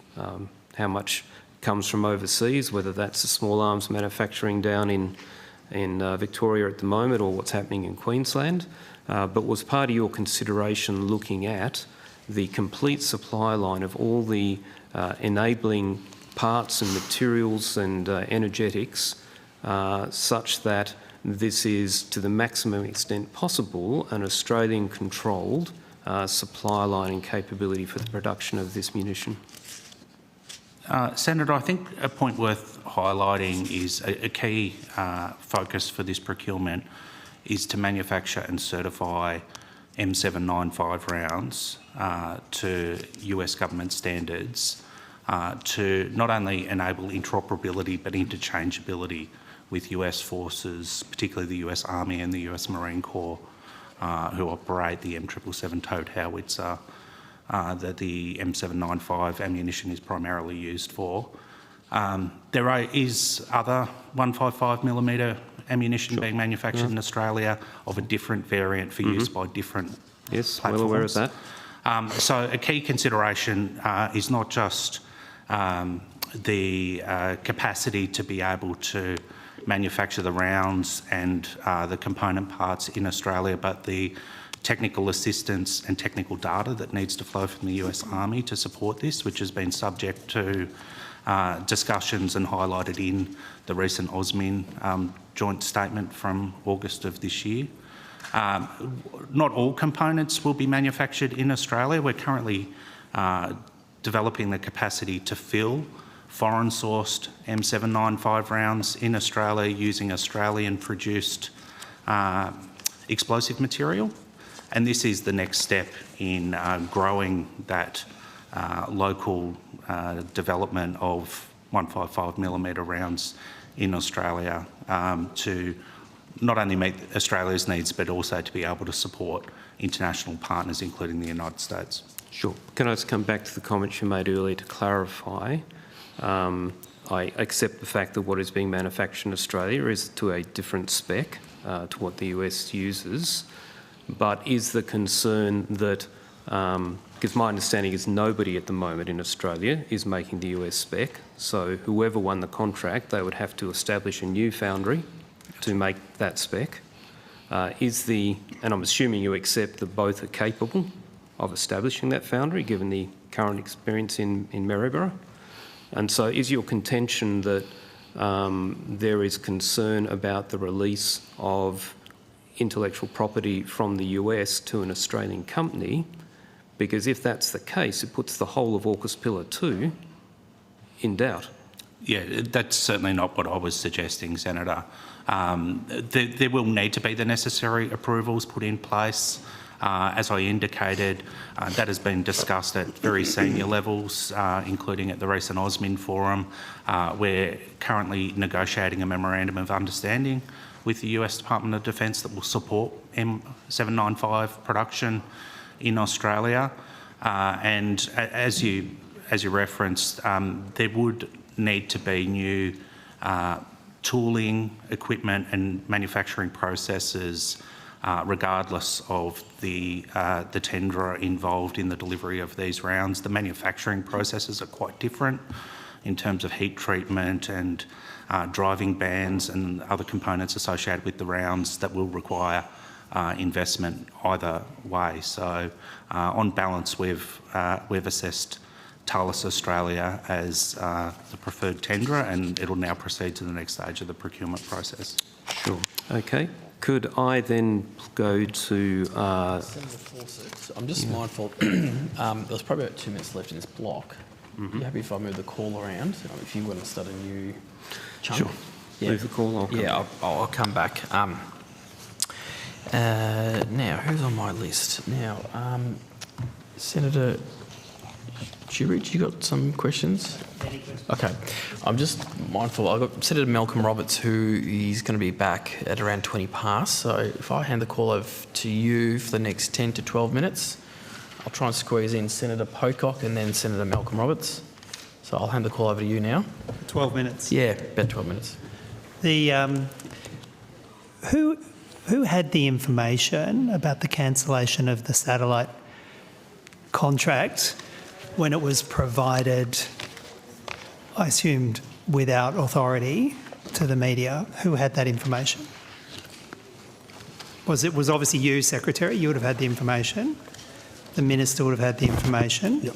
how much comes from overseas, whether that's the small arms manufacturing down in Victoria at the moment or what's happening in Queensland. But was part of your consideration looking at the complete supply line of all the enabling parts and materials and energetics such that this is, to the maximum extent possible, an Australian-controlled supply line and capability for the production of this munition? Senator, I think a point worth highlighting is a key focus for this procurement is to manufacture and certify M795 rounds to US government standards to not only enable interoperability but interchangeability with US forces, particularly the US Army and the US Marine Corps, who operate the M777 towed howitzer that the M795 ammunition is primarily used for. There is other 155mm ammunition being manufactured in Australia of a different variant for use by different platforms. Well aware of that. So a key consideration is not just the capacity to be able to manufacture the rounds and the component parts in Australia, but the technical assistance and technical data that needs to flow from the US Army to support this, which has been subject to discussions and highlighted in the recent AUSMIN joint statement from August of this year. Not all components will be manufactured in Australia. We're currently developing the capacity to fill foreign-sourced M795 rounds in Australia using Australian-produced explosive material. And this is the next step in growing that local development of 155mm rounds in Australia to not only meet Australia's needs but also to be able to support international partners, including the United States. Sure. Can I just come back to the comments you made earlier to clarify? I accept the fact that what is being manufactured in Australia is to a different spec to what the US uses, but is the concern that, because my understanding is nobody at the moment in Australia is making the US spec, so whoever won the contract, they would have to establish a new foundry to make that spec. And I'm assuming you accept that both are capable of establishing that foundry, given the current experience in Maryborough. And so is your contention that there is concern about the release of intellectual property from the US to an Australian company? Because if that's the case, it puts the whole of AUKUS Pillar 2 in doubt. Yeah, that's certainly not what I was suggesting, Senator. There will need to be the necessary approvals put in place. As I indicated, that has been discussed at very senior levels, including at the recent AUSMIN forum. We're currently negotiating a memorandum of understanding with the US Department of Defence that will support M795 production in Australia. And as you referenced, there would need to be new tooling, equipment and manufacturing processes regardless of the tenderer involved in the delivery of these rounds. The manufacturing processes are quite different in terms of heat treatment and driving bands and other components associated with the rounds that will require investment either way. So on balance, we've assessed Thales Australia as the preferred tenderer, and it'll now proceed to the next stage of the procurement process. Sure. Okay. Could I then go to... Senator Fawcett, I'm just mindful, there's probably about 2 minutes left in this block. You happy if I move the call around? If you want to start a new chunk. Sure. Yeah. Move the call. I'll come back. Now, who's on my list? Now, Senator Gibbridge, you got some questions? Okay. I'm just mindful. I've got Senator Malcolm Roberts, who is going to be back at around 20 past. So if I hand the call over to you for the next 10 to 12 minutes, I'll try and squeeze in Senator Pocock and then Senator Malcolm Roberts. So I'll hand the call over to you now. 12 minutes? Yeah, about 12 minutes. The who had the information about the cancellation of the satellite contract when it was provided, I assumed, without authority to the media? Who had that information? Was obviously you, Secretary? You would have had the information. The Minister would have had the information. Yep.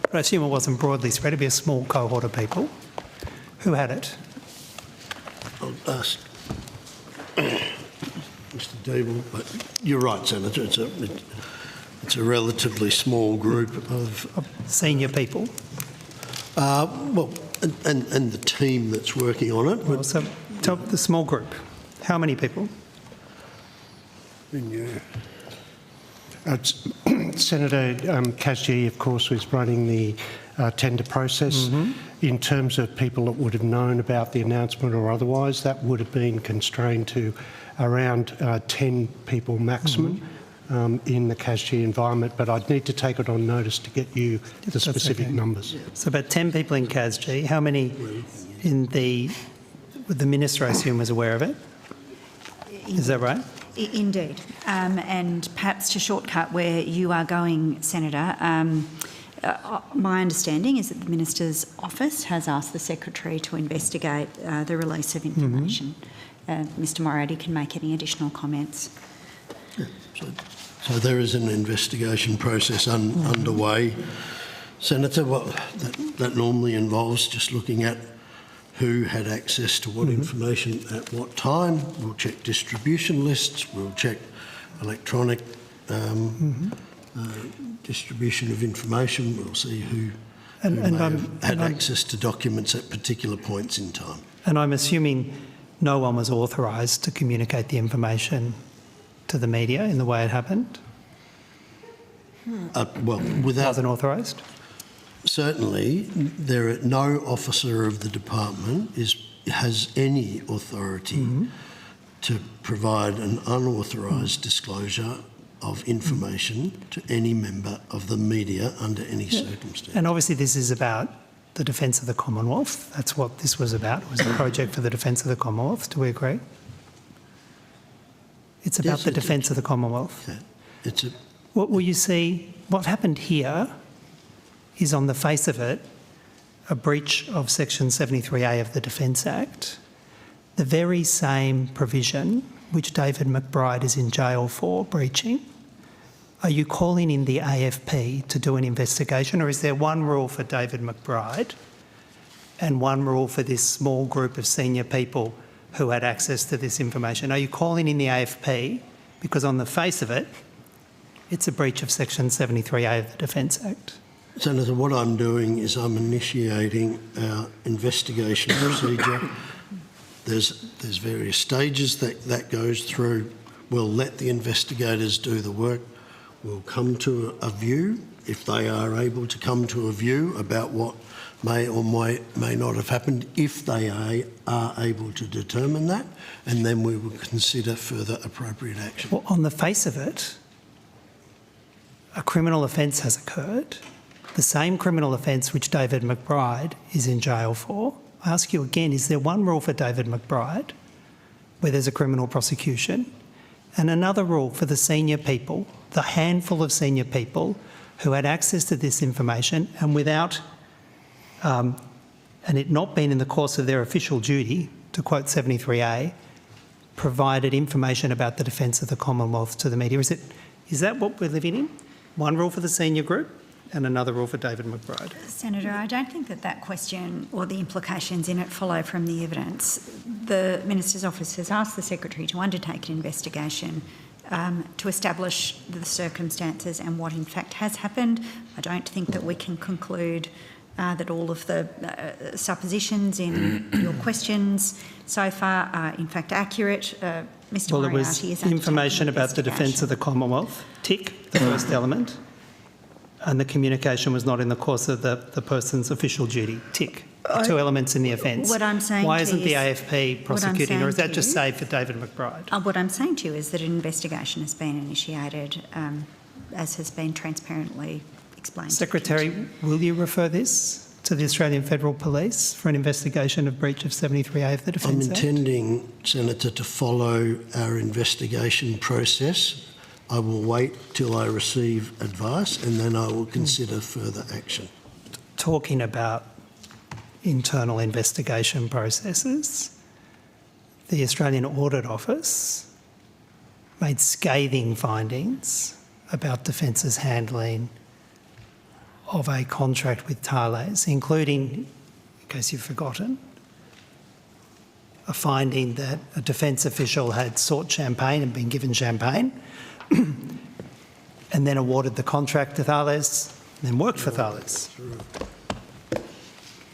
But I assume it wasn't broadly spread. It'd be a small cohort of people. Who had it? I'll ask Mr. Deeble, but you're right, Senator. It's a relatively small group of senior people. Well, and the team that's working on it. Well, so the small group. How many people? Senator Kasji, of course, was running the tender process. In terms of people that would have known about the announcement or otherwise, that would have been constrained to around 10 people maximum in the Kasji environment, but I'd need to take it on notice to get you the specific numbers. So about 10 people in Kasji. How many in the Minister, I assume, was aware of it? Is that right? Indeed. And perhaps to shortcut where you are going, Senator, my understanding is that the Minister's office has asked the Secretary to investigate the release of information. Mr Moriarty can make any additional comments. Yeah, so there is an investigation process underway. Senator, that normally involves just looking at who had access to what information at what time. We'll check distribution lists, we'll check electronic distribution of information, we'll see who had access to documents at particular points in time. And I'm assuming no one was authorised to communicate the information to the media in the way it happened? Wasn't authorised? Certainly, no officer of the department has any authority to provide an unauthorised disclosure of information to any member of the media under any circumstance. And obviously this is about the defence of the Commonwealth. That's what this was about. It was a project for the defence of the Commonwealth. Do we agree? It's about the defence of the Commonwealth. Yeah. What will you see? What happened here is, on the face of it, a breach of Section 73A of the Defence Act, the very same provision which David McBride is in jail for breaching. Are you calling in the AFP to do an investigation, or is there one rule for David McBride and one rule for this small group of senior people who had access to this information? Are you calling in the AFP because, on the face of it, it's a breach of Section 73A of the Defence Act? Senator, what I'm doing is I'm initiating our investigation procedure. There's various stages that goes through. We'll let the investigators do the work. We'll come to a view, if they are able to come to a view about what may or may not have happened, if they are able to determine that, and then we will consider further appropriate action. Well, on the face of it, a criminal offence has occurred, the same criminal offence which David McBride is in jail for. I ask you again, is there one rule for David McBride where there's a criminal prosecution, and another rule for the senior people, the handful of senior people who had access to this information and without, and it not being in the course of their official duty, to quote 73A, provided information about the defence of the Commonwealth to the media? Is that what we're living in? One rule for the senior group and another rule for David McBride? Senator, I don't think that question or the implications in it follow from the evidence. The Minister's office has asked the Secretary to undertake an investigation to establish the circumstances and what in fact has happened. I don't think that we can conclude that all of the suppositions in your questions so far are in fact accurate. Mr Well, there was Moriarty is information about the defence of the Commonwealth, tick, the first element, and the communication was not in the course of the person's official duty, tick. The two elements in the offence. What I'm saying Why to isn't you the is- AFP prosecuting, or is that just saved for David McBride? What I'm saying to you is that an investigation has been initiated, as has been transparently explained. Secretary, will you refer this to the Australian Federal Police for an investigation of breach of 73A of the Defence I'm Act? intending, Senator, to follow our investigation process. I will wait till I receive advice and then I will consider further action. Talking about internal investigation processes, the Australian Audit Office made scathing findings about Defence's handling of a contract with Thales, including, in case you've forgotten, a finding that a Defence official had sought champagne and been given champagne and then awarded the contract to Thales and then worked for Thales.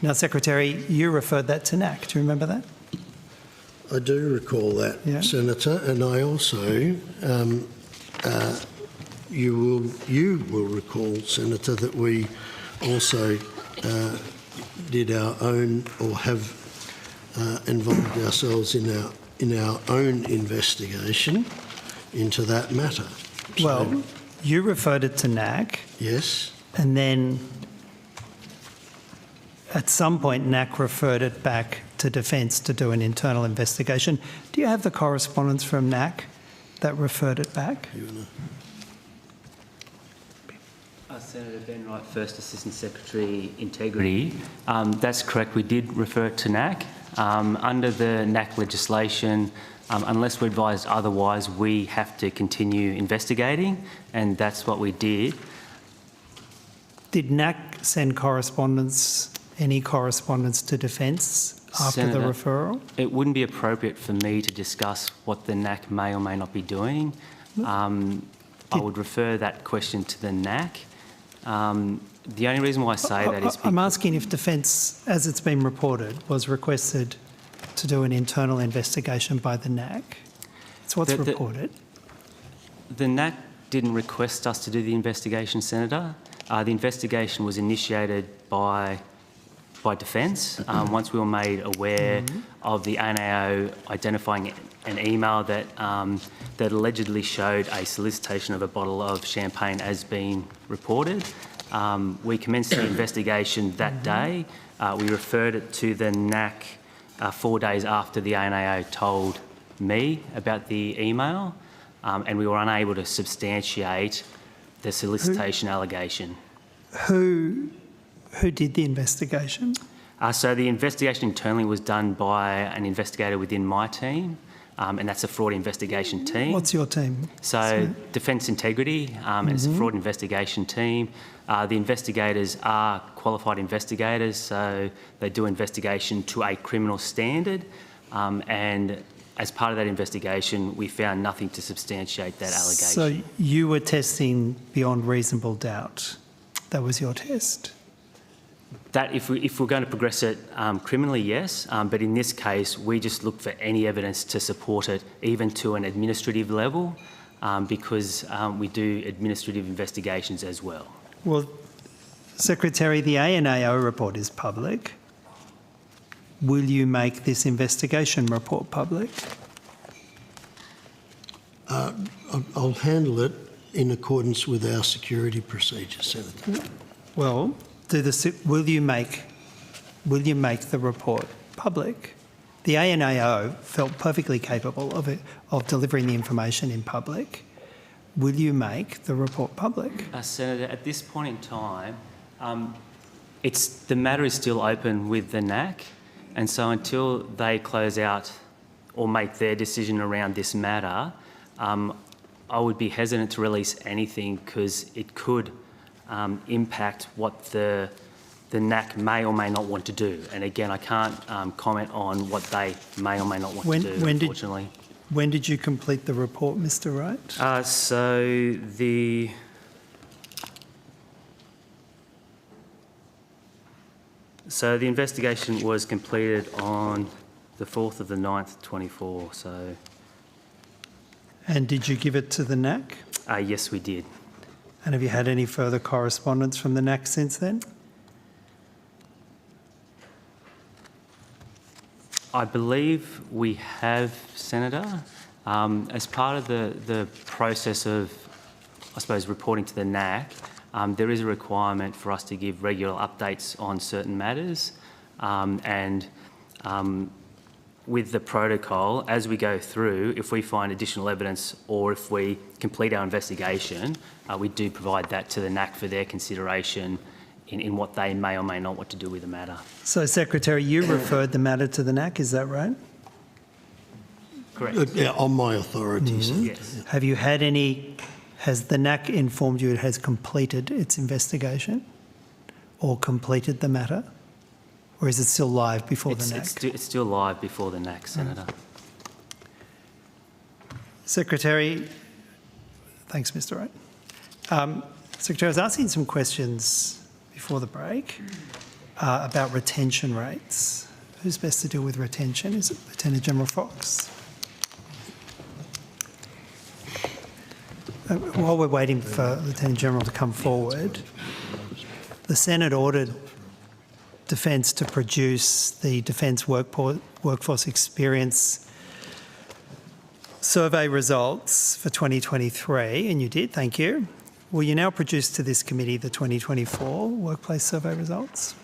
Now, Secretary, you referred that to NAC. Do you remember that? I do recall that, Senator, and I also, you will recall, Senator, that we also did our own, or have involved ourselves in our own investigation into that matter. Well, you referred it to NAC. Yes. And then at some point, NAC referred it back to Defence to do an internal investigation. Do you have the correspondence from NAC that referred it back? Senator Ben Wright, First Assistant Secretary, Integrity. That's correct, we did refer it to NAC. Under the NAC legislation, unless we're advised otherwise, we have to continue investigating, and that's what we did. Did NAC send correspondence, any correspondence to Defence after Senator, the referral? It wouldn't be appropriate for me to discuss what the NAC may or may not be doing. I would refer that question to the NAC. The only reason why I say that is I'm asking if Defence, as it's been reported, was requested to do an internal investigation by the NAC. It's what's reported. The NAC didn't request us to do the investigation, Senator. The investigation was initiated by Defence once we were made aware of the ANAO identifying an email that that allegedly showed a solicitation of a bottle of champagne as being reported. We commenced the investigation that day. We referred it to the NAC 4 days after the ANAO told me about the email, and we were unable to substantiate the solicitation allegation. Who did the investigation? So the investigation internally was done by an investigator within my team, and that's a fraud investigation team. What's your team? So Defence Integrity, and it's a fraud investigation team. The investigators are qualified investigators, so they do investigation to a criminal standard, and as part of that investigation, we found nothing to substantiate that allegation. So you were testing beyond reasonable doubt. That was your test? That, if we're going to progress it criminally, yes, but in this case, we just looked for any evidence to support it, even to an administrative level, because we do administrative investigations as well. Well, Secretary, the ANAO report is public. Will you make this investigation report public? I'll handle it in accordance with our security procedures, Senator. Well, will you make the report public? The ANAO felt perfectly capable of delivering the information in public. Will you make the report public? Senator, at this point in time, the matter is still open with the NAC, and so until they close out or make their decision around this matter, I would be hesitant to release anything because it could impact what the NAC may or may not want to do. And again, I can't comment on what they may or may not want to do, unfortunately. When did you complete the report, Mr. Wright? So the investigation was completed on the 4th of the 9th, 24. So. And did you give it to the NAC? Yes, we did. And have you had any further correspondence from the NAC since then? I believe we have, Senator. As part of the process of, I suppose, reporting to the NAC, there is a requirement for us to give regular updates on certain matters. With the protocol, as we go through, if we find additional evidence or if we complete our investigation, we do provide that to the NAC for their consideration in what they may or may not want to do with the matter. So, Secretary, you referred the matter to the NAC, is that right? Correct. Yeah, on my authority. So. Yes. Have you had any, has the NAC informed you it has completed its investigation or completed the matter? Or is it still live before the NAC? It's still live before the NAC, Senator. Secretary, thanks, Mr. Wright. Secretary, I was asking some questions before the break about retention rates. Who's best to deal with retention? Is it Lieutenant General Fox? While we're waiting for Lieutenant General to come forward, the Senate ordered Defence to produce the Defence Workforce Experience Survey results for 2023, and you did, thank you. Will you now produce to this committee the 2024 Workplace Survey results?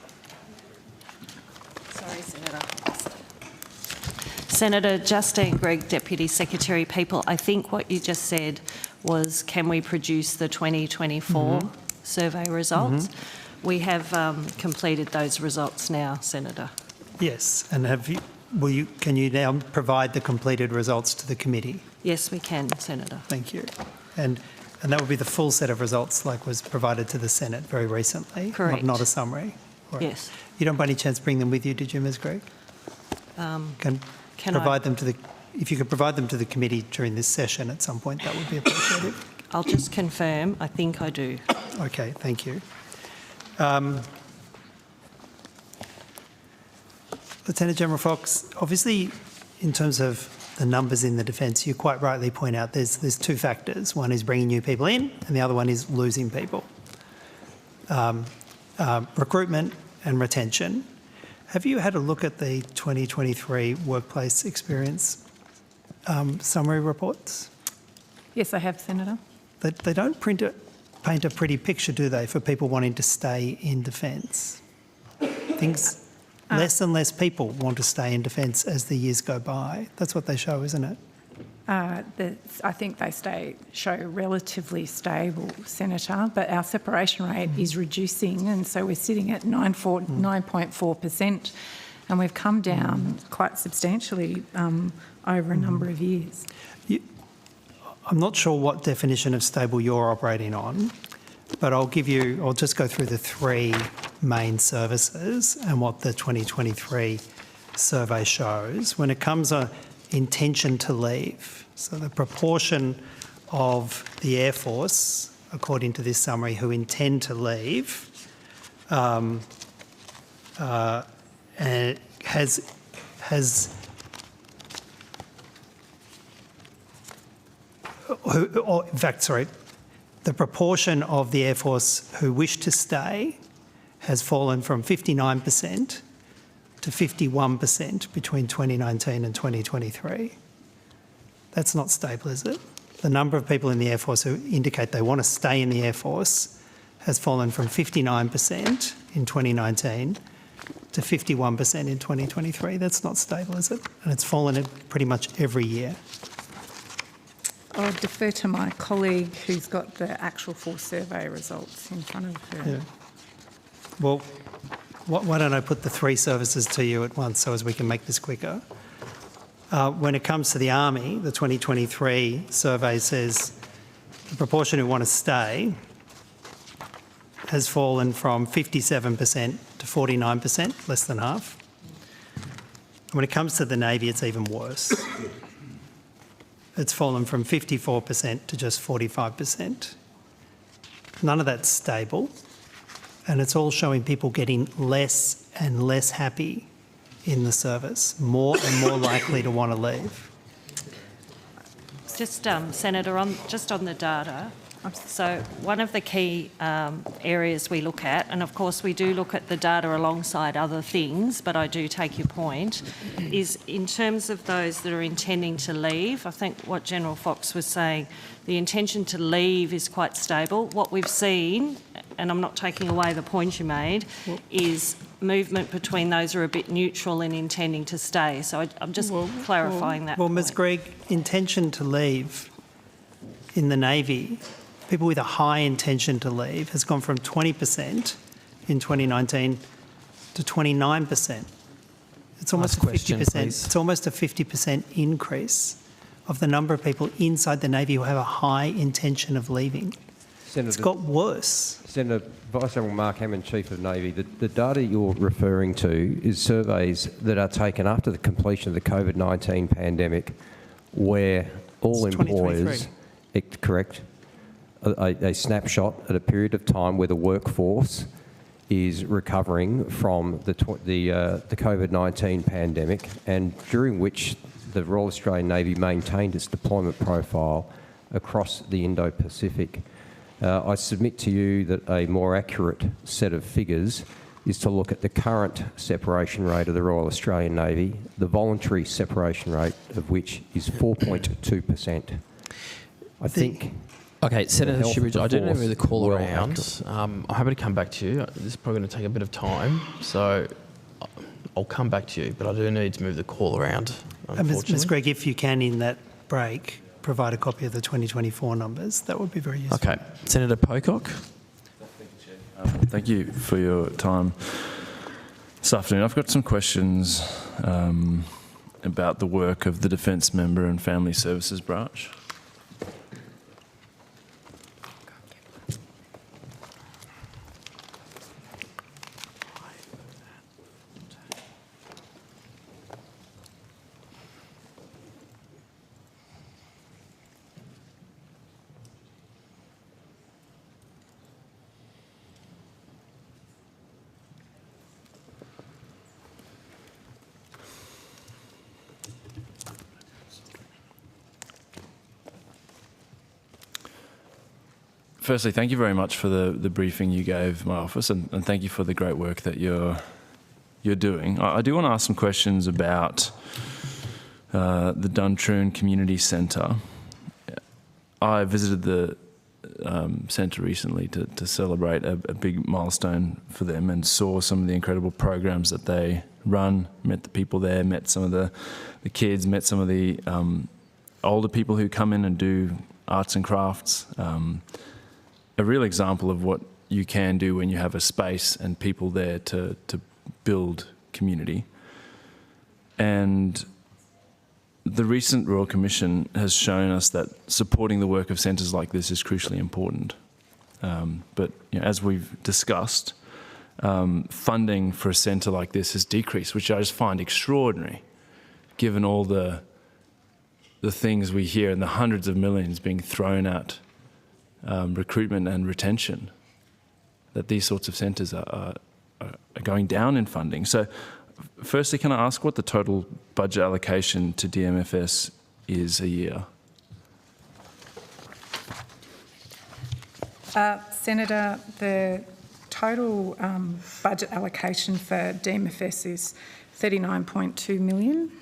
Sorry, Senator. Senator Justine Gregg, Deputy Secretary People, I think what you just said was, can we produce the 2024 survey results? We have completed those results now, Senator. Yes, and have you? Can you now provide the completed results to the committee? Yes, we can, Senator. Thank you. And that would be the full set of results like was provided to the Senate very recently? Correct. Not a summary? Right. Yes. You don't by any chance bring them with you, did you, Ms Gregg? Can provide them to the, if you could provide them to the committee during this session at some point, that would be appreciated. I'll just confirm. I think I do. Okay, thank you. Lieutenant General Fox, obviously in terms of the numbers in the defence, you quite rightly point out there's two factors. One is bringing new people in and the other one is losing people. Recruitment and retention. Have you had a look at the 2023 workplace experience summary reports? Yes, I have, Senator. They don't paint a pretty picture, do they, for people wanting to stay in defence? Less and less people want to stay in defence as the years go by. That's what they show, isn't it? I think they show relatively stable, Senator, but our separation rate is reducing, and so we're sitting at 9.4%, and we've come down quite substantially over a number of years. I'm not sure what definition of stable you're operating on, but I'll just go through the three main services and what the 2023 survey shows. When it comes to intention to leave, so the proportion of the Air Force, according to this summary, who intend to leave the proportion of the Air Force who wish to stay has fallen from 59% to 51% between 2019 and 2023. That's not stable, is it? The number of people in the Air Force who indicate they want to stay in the Air Force has fallen from 59% in 2019 to 51% in 2023. That's not stable, is it? And it's fallen pretty much every year. I'll defer to my colleague who's got the actual full survey results in front of her. Yeah. Well, why don't I put the three services to you at once so as we can make this quicker? When it comes to the Army, the 2023 survey says the proportion who want to stay has fallen from 57% to 49%, less than half. And when it comes to the Navy, it's even worse. It's fallen from 54% to just 45%. None of that's stable, and it's all showing people getting less and less happy in the service, more and more likely to want to leave? Just, Senator, on the data, so one of the key areas we look at, and of course we do look at the data alongside other things, but I do take your point, is in terms of those that are intending to leave. I think what General Fox was saying, the intention to leave is quite stable. What we've seen, and I'm not taking away the point you made, is movement between those who are a bit neutral and intending to stay. So I'm just clarifying that. Well, Ms Gregg, intention to leave in the Navy, people with a high intention to leave, has gone from 20% in 2019 to 29%. It's almost a 50%. It's almost a 50% increase of the number of people inside the Navy who have a high intention of leaving. Senator, it's got worse. Senator, Vice Admiral Mark Hammond, Chief of Navy, the data you're referring to is surveys that are taken after the completion of the COVID-19 pandemic, where all employers, correct, a snapshot at a period of time where the workforce is recovering from the COVID-19 pandemic, and during which the Royal Australian Navy maintained its deployment profile across the Indo-Pacific. I submit to you that a more accurate set of figures is to look at the current separation rate of the Royal Australian Navy, the voluntary separation rate of which is 4.2%. I think... Okay, Senator Shibridge, I do know the call around. I'm happy to come back to you. This is probably going to take a bit of time, so I'll come back to you, but I do need to move the call around, unfortunately. Ms Gregg, if you can, in that break, provide a copy of the 2024 numbers, that would be very useful. Okay. Senator Pocock. Thank you for your time this afternoon. I've got some questions about the work of the Defence Member and Family Services Branch. Firstly, thank you very much for the briefing you gave my office, and thank you for the great work that you're doing. I do want to ask some questions about the Duntroon Community Centre. I visited the centre recently to celebrate a big milestone for them, and saw some of the incredible programs that they run, met the people there, met some of the kids, met some of the older people who come in and do arts and crafts. A real example of what you can do when you have a space and people there to build community. And the recent Royal Commission has shown us that supporting the work of centres like this is crucially important. But as we've discussed, funding for a centre like this has decreased, which I just find extraordinary, given all the things we hear and the hundreds of millions being thrown at recruitment and retention, that these sorts of centres are going down in funding. So firstly, can I ask what the total budget allocation to DMFS is a year? Senator, the total budget allocation for DMFS is $39.2 million.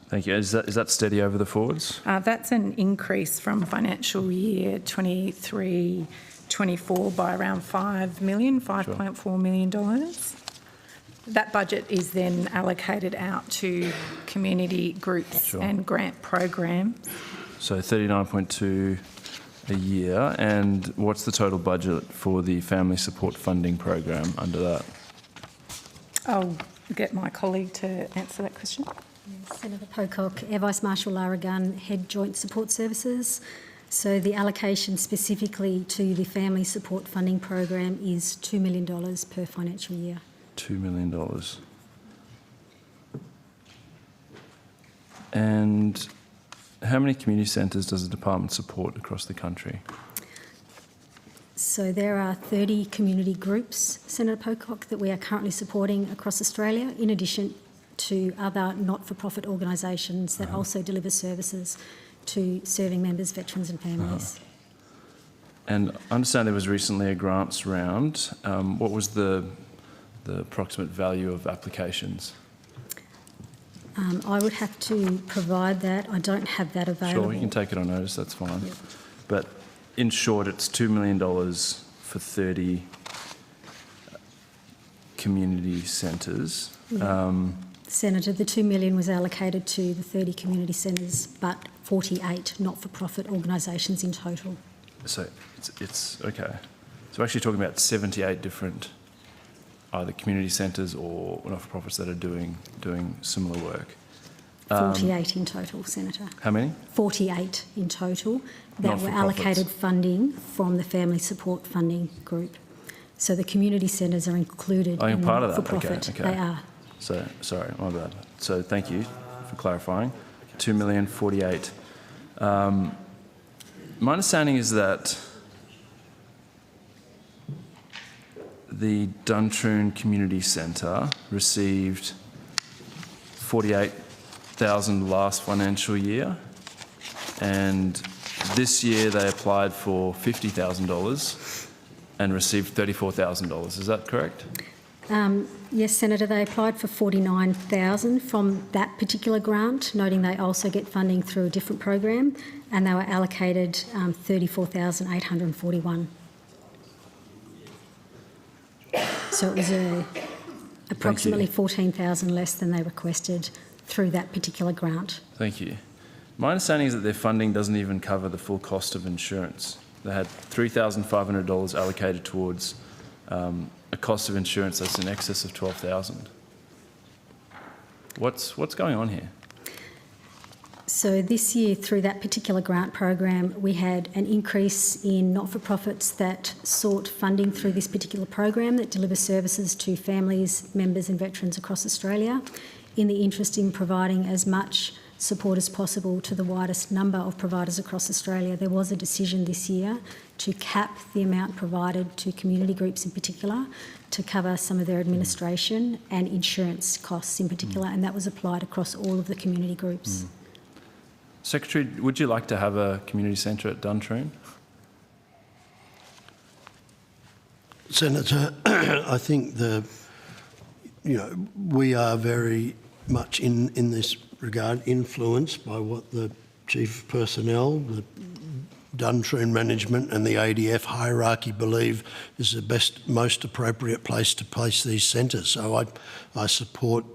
Thank you. Is that steady over the forwards? That's an increase from financial year 23-24 by around $5.4 million. That budget is then allocated out to community groups and grant programs. So 39.2 a year. And what's the total budget for the family support funding program under that? I'll get my colleague to answer that question. Senator Pocock, Air Vice Marshal Lara Gunn, Head Joint Support Services. So the allocation specifically to the Family Support Funding Program is $2 million per financial year. $2 million. And how many community centres does the department support across the country? So there are 30 community groups, Senator Pocock, that we are currently supporting across Australia, in addition to other not-for-profit organisations that also deliver services to serving members, veterans and families. And I understand there was recently a grants round. What was the approximate value of applications? I would have to provide that. I don't have that available. Sure, you can take it on notice, that's fine. Yep. But in short, it's $2 million for 30 community centres. Yeah. Senator, the $2 million was allocated to the 30 community centres, but 48 not-for-profit organisations in total. So it's okay. So we're actually talking about 78 different either community centres or not-for-profits that are doing similar work. 48 in total, Senator. How many? 48 in total that were allocated funding from the Family Support Funding Group. So the community centres are included in the part of that? not-for-profit. Okay. They are. So, sorry, my bad. So thank you for clarifying. 2,048,000. My understanding is that the Duntroon Community Centre received $48,000 last financial year, and this year they applied for $50,000 and received $34,000. Is that correct? Yes, Senator, they applied for $49,000 from that particular grant, noting they also get funding through a different program, and they were allocated $34,841. So it was approximately $14,000 less than they requested through that particular grant. Thank you. My understanding is that their funding doesn't even cover the full cost of insurance. They had $3,500 allocated towards a cost of insurance that's in excess of $12,000. What's going on here? So this year, through that particular grant program, we had an increase in not-for-profits that sought funding through this particular program that delivers services to families, members and veterans across Australia, in the interest in providing as much support as possible to the widest number of providers across Australia. There was a decision this year to cap the amount provided to community groups in particular to cover some of their administration and insurance costs in particular, and that was applied across all of the community groups. Secretary, would you like to have a community centre at Duntroon? Senator, I think we are very much in this regard influenced by what the Chief of Personnel, the Duntroon management and the ADF hierarchy believe is the best, most appropriate place to place these centres. So I support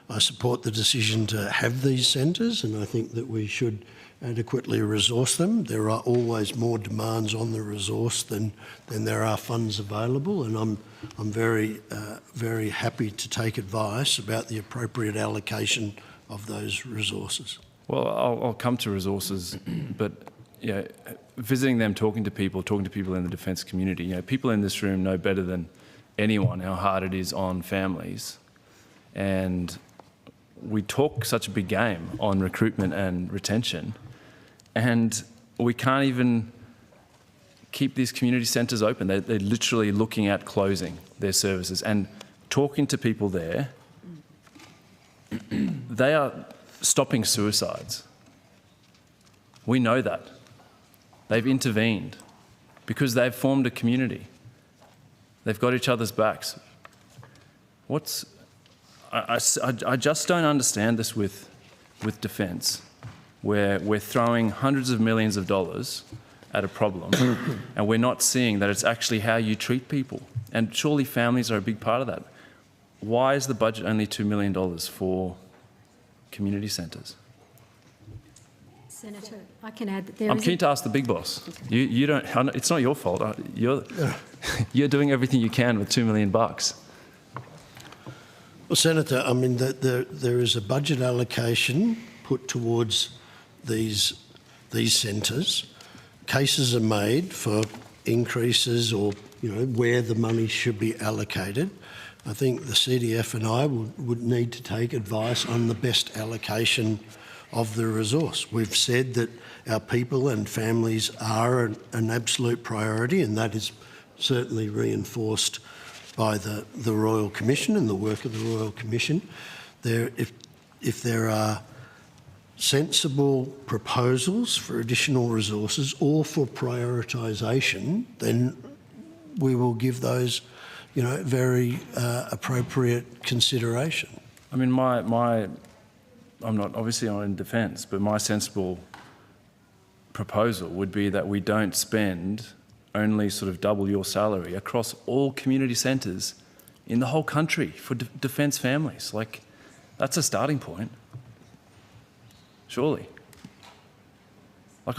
the decision to have these centres, and I think that we should adequately resource them. There are always more demands on the resource than there are funds available, and I'm very happy to take advice about the appropriate allocation of those resources. Well, I'll come to resources, but visiting them, talking to people in the defence community, people in this room know better than anyone how hard it is on families, and we talk such a big game on recruitment and retention, and we can't even keep these community centres open. They're literally looking at closing their services, and talking to people there, they are stopping suicides. We know that. They've intervened because they've formed a community. They've got each other's backs. I just don't understand this with defence, where we're throwing hundreds of millions of dollars at a problem and we're not seeing that it's actually how you treat people. And surely families are a big part of that. Why is the budget only $2 million for community centres? Senator, I can add that I'm keen to ask the big boss. You don't. It's not your fault. You're doing everything you can with $2 million. Well, Senator, I mean, there is a budget allocation put towards these centres. Cases are made for increases or, where the money should be allocated. I think the CDF and I would need to take advice on the best allocation of the resource. We've said that our people and families are an absolute priority, and that is certainly reinforced by the Royal Commission and the work of the Royal Commission. If there are sensible proposals for additional resources or for prioritisation, then we will give those, very appropriate consideration. I mean, I'm not obviously not in defence, but my sensible proposal would be that we don't spend only sort of double your salary across all community centres in the whole country for defence families. Like, that's a starting point. Surely. Like,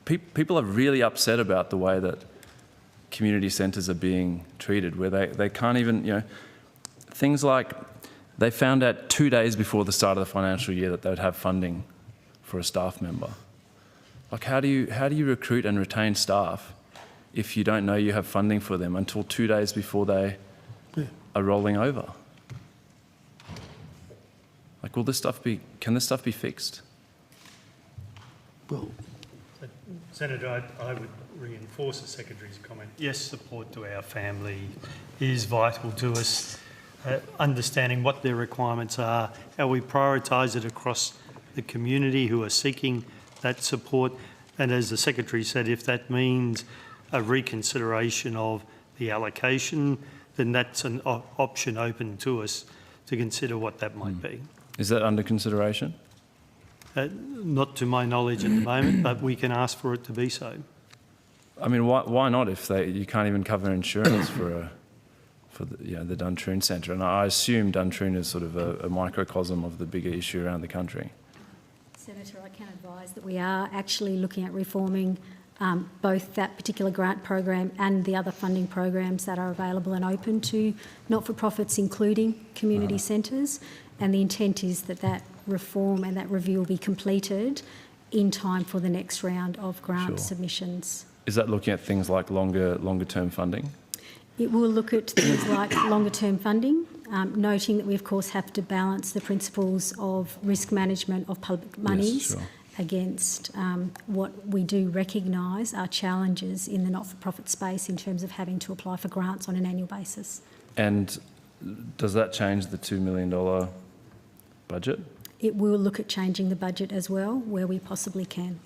people are really upset about the way that community centres are being treated, where they can't even, things like they found out 2 days before the start of the financial year that they'd have funding for a staff member. Like, how do you recruit and retain staff if you don't know you have funding for them until 2 days before they are rolling over? Like, can this stuff be fixed? Well, Senator, I would reinforce the Secretary's comment. Yes, support to our family is vital to us. Understanding what their requirements are, how we prioritise it across the community who are seeking that support. And as the Secretary said, if that means a reconsideration of the allocation, then that's an option open to us to consider what that might be. Is that under consideration? Not to my knowledge at the moment, but we can ask for it to be so. I mean, why not if you can't even cover insurance for the Duntroon Centre? And I assume Duntroon is sort of a microcosm of the bigger issue around the country. Senator, I can advise that we are actually looking at reforming both that particular grant program and the other funding programs that are available and open to not-for-profits, including community centres. And the intent is that reform and that review will be completed in time for the next round of grant submissions. Is that looking at things like longer-term funding? It will look at things like longer-term funding, noting that we, of course, have to balance the principles of risk management of public monies against what we do recognise are challenges in the not-for-profit space in terms of having to apply for grants on an annual basis. And does that change the $2 million budget? It will look at changing the budget as well, where we possibly can.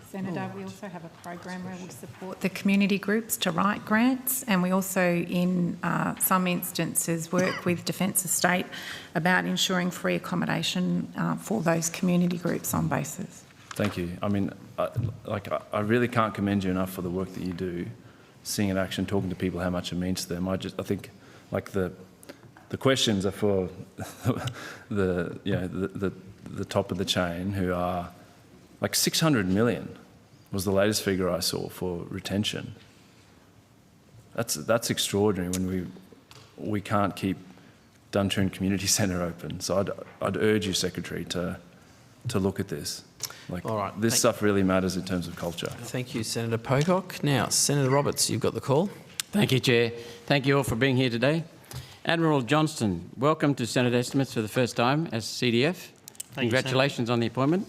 Senator, we also have a program where we support the community groups to write grants, and we also, in some instances, work with Defence Estate about ensuring free accommodation for those community groups on basis. Thank you. I mean, I really can't commend you enough for the work that you do, seeing in action, talking to people, how much it means to them. I think, like, the questions are for the top of the chain, who are like 600 million was the latest figure I saw for retention. That's extraordinary when we can't keep Duntroon Community Centre open. So I'd urge you, Secretary, to look at this. Like, all right, this stuff really matters in terms of culture. Thank you, Senator Pocock. Now, Senator Roberts, you've got the call. Thank you, Chair. Thank you all for being here today. Admiral Johnston, welcome to Senate Estimates for the first time as CDF. Congratulations on the appointment.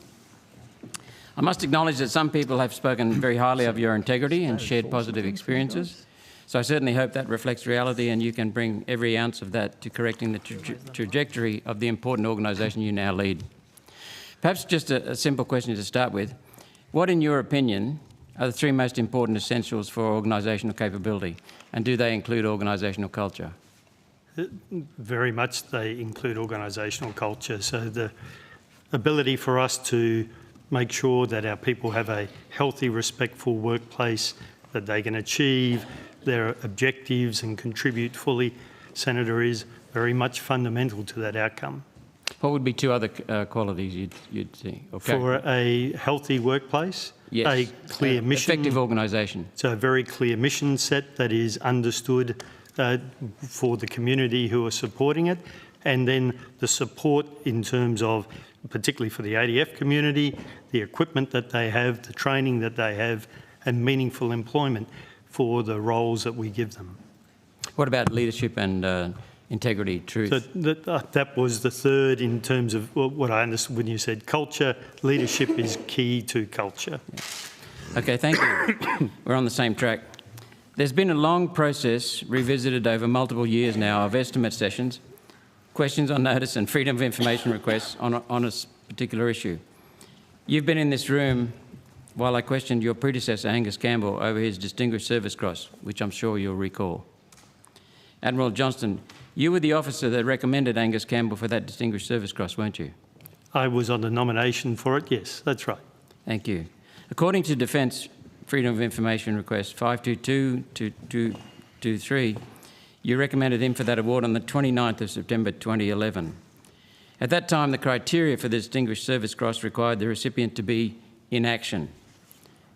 I must acknowledge that some people have spoken very highly of your integrity and shared positive experiences. So I certainly hope that reflects reality and you can bring every ounce of that to correcting the trajectory of the important organisation you now lead. Perhaps just a simple question to start with. What, in your opinion, are the three most important essentials for organisational capability, and do they include organisational culture? Very much they include organisational culture. So the ability for us to make sure that our people have a healthy, respectful workplace, that they can achieve their objectives and contribute fully, Senator, is very much fundamental to that outcome. What would be two other qualities you'd see? For a healthy workplace, a clear mission. Effective organisation. So a very clear mission set that is understood for the community who are supporting it, and then the support in terms of, particularly for the ADF community, the equipment that they have, the training that they have, and meaningful employment for the roles that we give them. What about leadership and integrity, truth? So that was the third in terms of what I understood when you said culture. Leadership is key to culture. Okay, thank you. We're on the same track. There's been a long process, revisited over multiple years now, of estimate sessions, questions on notice and freedom of information requests on a particular issue. You've been in this room while I questioned your predecessor, Angus Campbell, over his Distinguished Service Cross, which I'm sure you'll recall. Admiral Johnston, you were the officer that recommended Angus Campbell for that Distinguished Service Cross, weren't you? I was on the nomination for it, yes, that's right. Thank you. According to Defence Freedom of Information Request 522-2223, you recommended him for that award on the 29th of September 2011. At that time, the criteria for the Distinguished Service Cross required the recipient to be in action.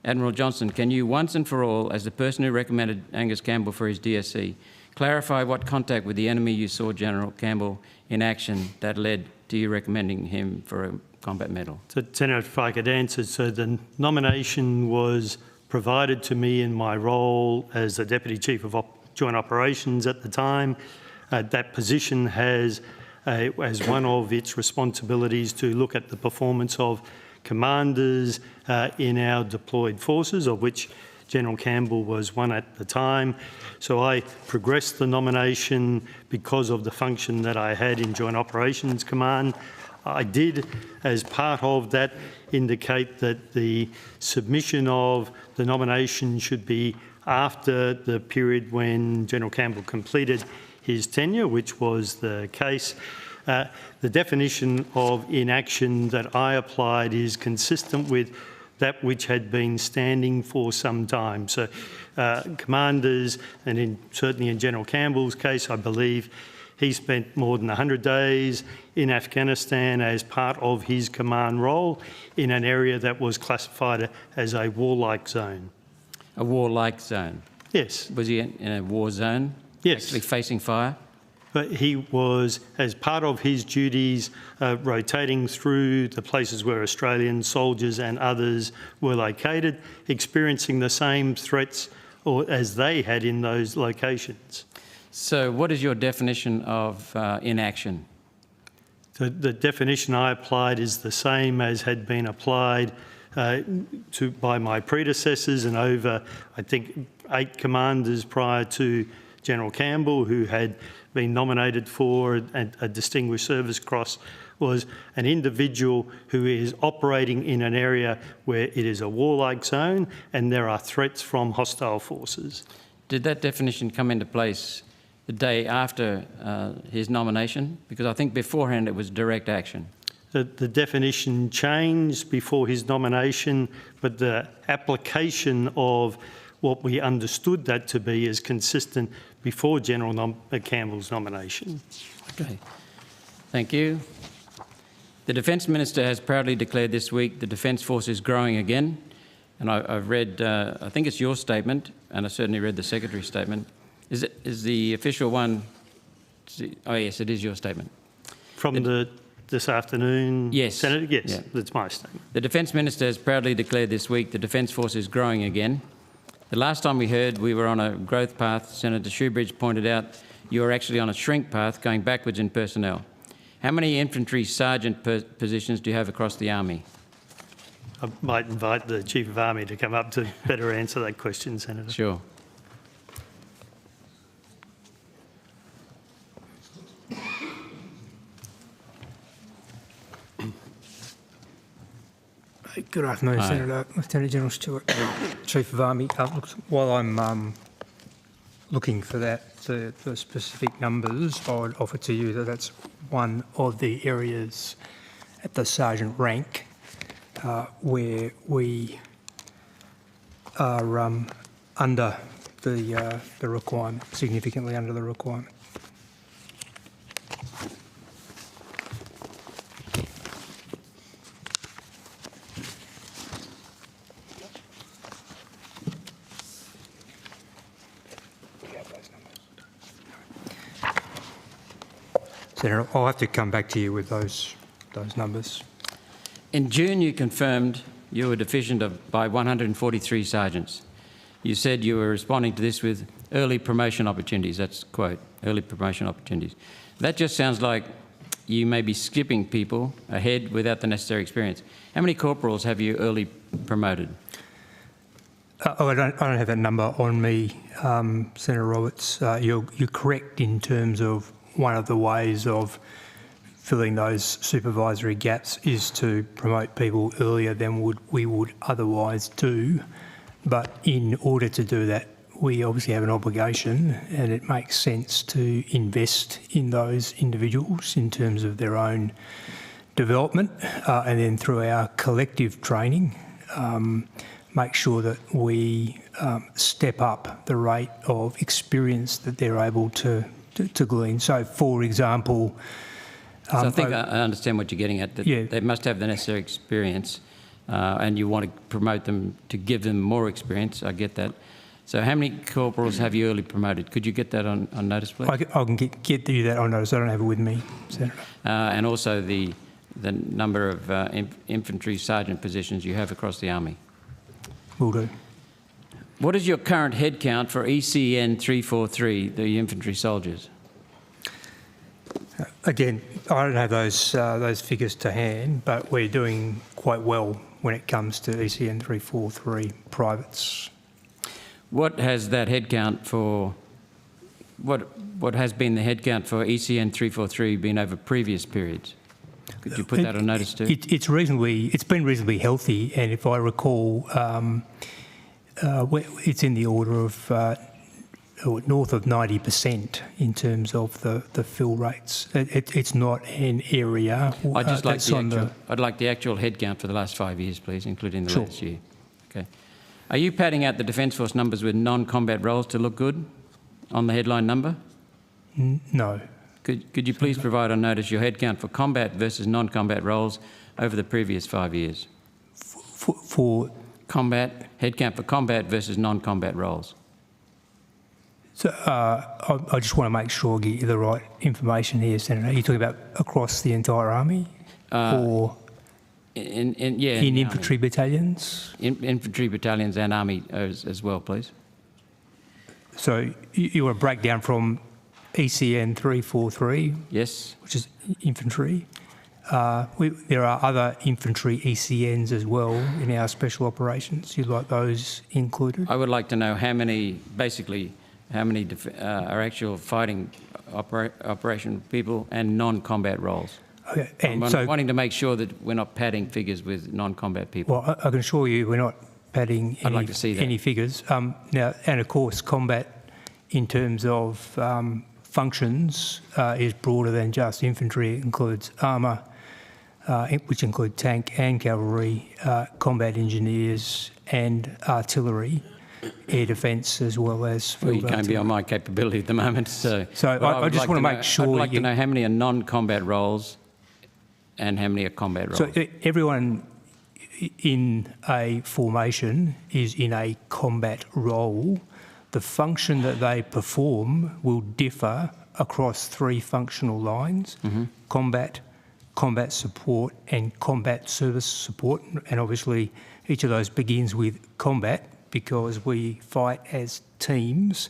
Admiral Johnston, can you once and for all, as the person who recommended Angus Campbell for his DSC, clarify what contact with the enemy you saw General Campbell in action that led to you recommending him for a combat medal? So, Senator, if I could answer, so the nomination was provided to me in my role as the Deputy Chief of Joint Operations at the time. That position has, as one of its responsibilities, to look at the performance of commanders in our deployed forces, of which General Campbell was one at the time. So I progressed the nomination because of the function that I had in Joint Operations Command. I did, as part of that, indicate that the submission of the nomination should be after the period when General Campbell completed his tenure, which was the case. The definition of inaction that I applied is consistent with that which had been standing for some time. So commanders, and certainly in General Campbell's case, I believe he spent more than 100 days in Afghanistan as part of his command role in an area that was classified as a warlike zone. A warlike zone? Yes. Was he in a war zone? Yes. Actually facing fire? But he was, as part of his duties, rotating through the places where Australian soldiers and others were located, experiencing the same threats as they had in those locations. So what is your definition of inaction? The definition I applied is the same as had been applied by my predecessors and over, I think, 8 commanders prior to General Campbell, who had been nominated for a Distinguished Service Cross, was an individual who is operating in an area where it is a warlike zone and there are threats from hostile forces. Did that definition come into place the day after his nomination? Because I think beforehand it was direct action. The definition changed before his nomination, but the application of what we understood that to be is consistent before General Campbell's nomination. Okay, thank you. The Defence Minister has proudly declared this week the Defence Force is growing again. And I've read, I think it's your statement, and I certainly read the Secretary's statement. Is the official one? Oh yes, it is your statement. From this afternoon? Yes. Senator? Yes, yeah. That's my statement. The Defence Minister has proudly declared this week the Defence Force is growing again. The last time we heard, we were on a growth path. Senator Shoebridge pointed out you are actually on a shrink path going backwards in personnel. How many infantry sergeant positions do you have across the Army? I might invite the Chief of Army to come up to better answer that question, Senator. Sure. Good afternoon, Hi. Senator. Lieutenant General Stewart, Chief of Army. Look, while I'm looking for that, the specific numbers, I would offer to you that that's one of the areas at the sergeant rank where we are under the requirement, significantly under the requirement. Senator, I'll have to come back to you with those numbers. In June, you confirmed you were deficient by 143 sergeants. You said you were responding to this with early promotion opportunities. That's quote, early promotion opportunities. That just sounds like you may be skipping people ahead without the necessary experience. How many corporals have you early promoted? I don't have that number on me, Senator Roberts. You're correct in terms of one of the ways of filling those supervisory gaps is to promote people earlier than we would otherwise do. But in order to do that, we obviously have an obligation, and it makes sense to invest in those individuals in terms of their own development, and then through our collective training, make sure that we step up the rate of experience that they're able to glean. So, for example... So I think I understand what you're getting at, that they must have the necessary experience, and you want to promote them to give them more experience. I get that. So how many corporals have you early promoted? Could you get that on notice, please? I can get you that on notice. I don't have it with me, Senator. And also the number of infantry sergeant positions you have across the Army. Will do. What is your current headcount for ECN 343, the infantry soldiers? Again, I don't have those figures to hand, but we're doing quite well when it comes to ECN 343 privates. What has that headcount for? What has been the headcount for ECN 343 been over previous periods? Could you put that on notice too? It's been reasonably healthy, and if I recall, it's in the order of north of 90% in terms of the fill rates. It's not an area. I'd like the actual headcount for the last 5 years, please, including the last year. Okay. Are you padding out the Defence Force numbers with non-combat roles to look good on the headline number? No. Could you please provide on notice your headcount for combat versus non-combat roles over the previous 5 years? For combat, headcount for combat versus non-combat roles. So I just want to make sure I get you the right information here, Senator. Are you talking about across the entire Army, or in infantry battalions? Infantry battalions and Army as well, please. So you want to break down from ECN 343? Yes. Which is infantry. There are other infantry ECNs as well in our special operations. You'd like those included? I would like to know how many, basically, how many are actual fighting operation people and non-combat roles. Okay. And I'm wanting to make sure that we're not padding figures with non-combat people. Well, I can assure you we're not padding any figures. Now, and of course, combat in terms of functions is broader than just infantry. It includes armour, which include tank and cavalry, combat engineers and artillery, air defence as well as... Well, you can't be on my capability at the moment, so I just want to make sure... I'd like to know how many are non-combat roles and how many are combat roles. So everyone in a formation is in a combat role. The function that they perform will differ across three functional lines: combat, combat support and combat service support. And obviously each of those begins with combat because we fight as teams,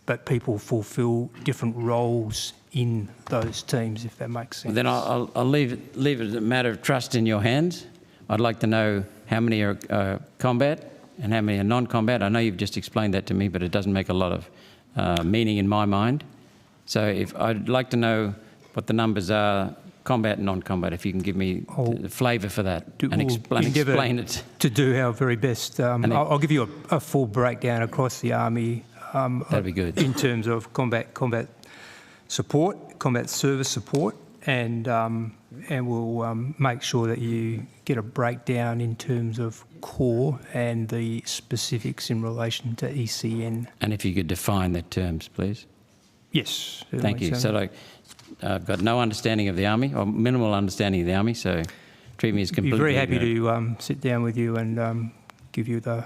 but people fulfil different roles in those teams, if that makes sense. Then I'll leave it as a matter of trust in your hands. I'd like to know how many are combat and how many are non-combat. I know you've just explained that to me, but it doesn't make a lot of meaning in my mind. So I'd like to know what the numbers are, combat and non-combat, if you can give me the flavour for that and explain it. To do our very best. I'll give you a full breakdown across the Army. That'd be good. In terms of combat support, combat service support, and we'll make sure that you get a breakdown in terms of core and the specifics in relation to ECN. And if you could define the terms, please. Yes. Thank you. So I've got no understanding of the Army, or minimal understanding of the Army, so treat me as completely... I'd be very happy to sit down with you and give you the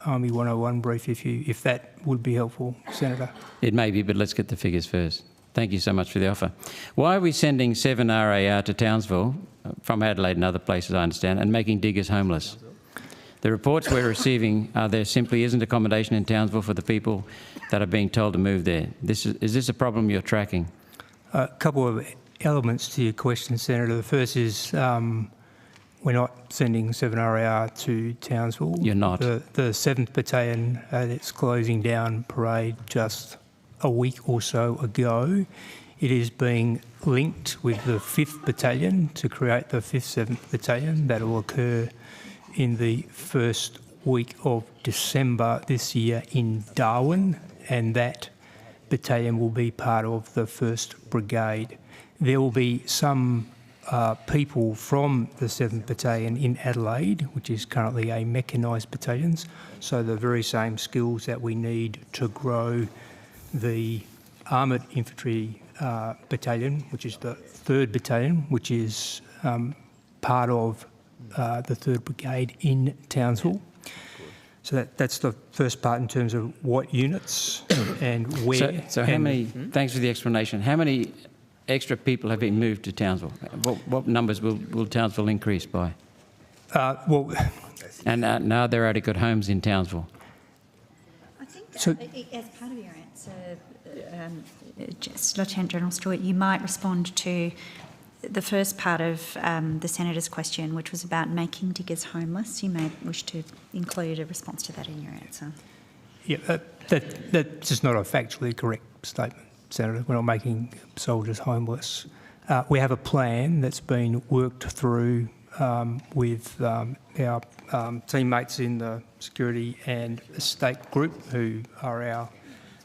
Army 101 brief if that would be helpful, Senator. It may be, but let's get the figures first. Thank you so much for the offer. Why are we sending 7 RAR to Townsville, from Adelaide and other places I understand, and making diggers homeless? The reports we're receiving are there simply isn't accommodation in Townsville for the people that are being told to move there. Is this a problem you're tracking? A couple of elements to your question, Senator. The first is we're not sending 7RAR to Townsville. You're not. The 7th Battalion had its closing down parade just a week or so ago. It is being linked with the 5th Battalion to create the 5th 7th Battalion. That will occur in the first week of December this year in Darwin, and that battalion will be part of the 1st Brigade. There will be some people from the 7th Battalion in Adelaide, which is currently a mechanised battalion, so the very same skills that we need to grow the armoured infantry battalion, which is the 3rd Battalion, which is part of the 3rd Brigade in Townsville. So that's the first part in terms of what units and where. So how many, thanks for the explanation, how many extra people have been moved to Townsville? What numbers will Townsville increase by? And now they're already got homes in Townsville. I think as part of your answer, Lieutenant General Stewart, you might respond to the first part of the Senator's question, which was about making diggers homeless. You may wish to include a response to that in your answer. Yeah, that's just not a factually correct statement, Senator. We're not making soldiers homeless. We have a plan that's been worked through with our teammates in the security and estate group, who are our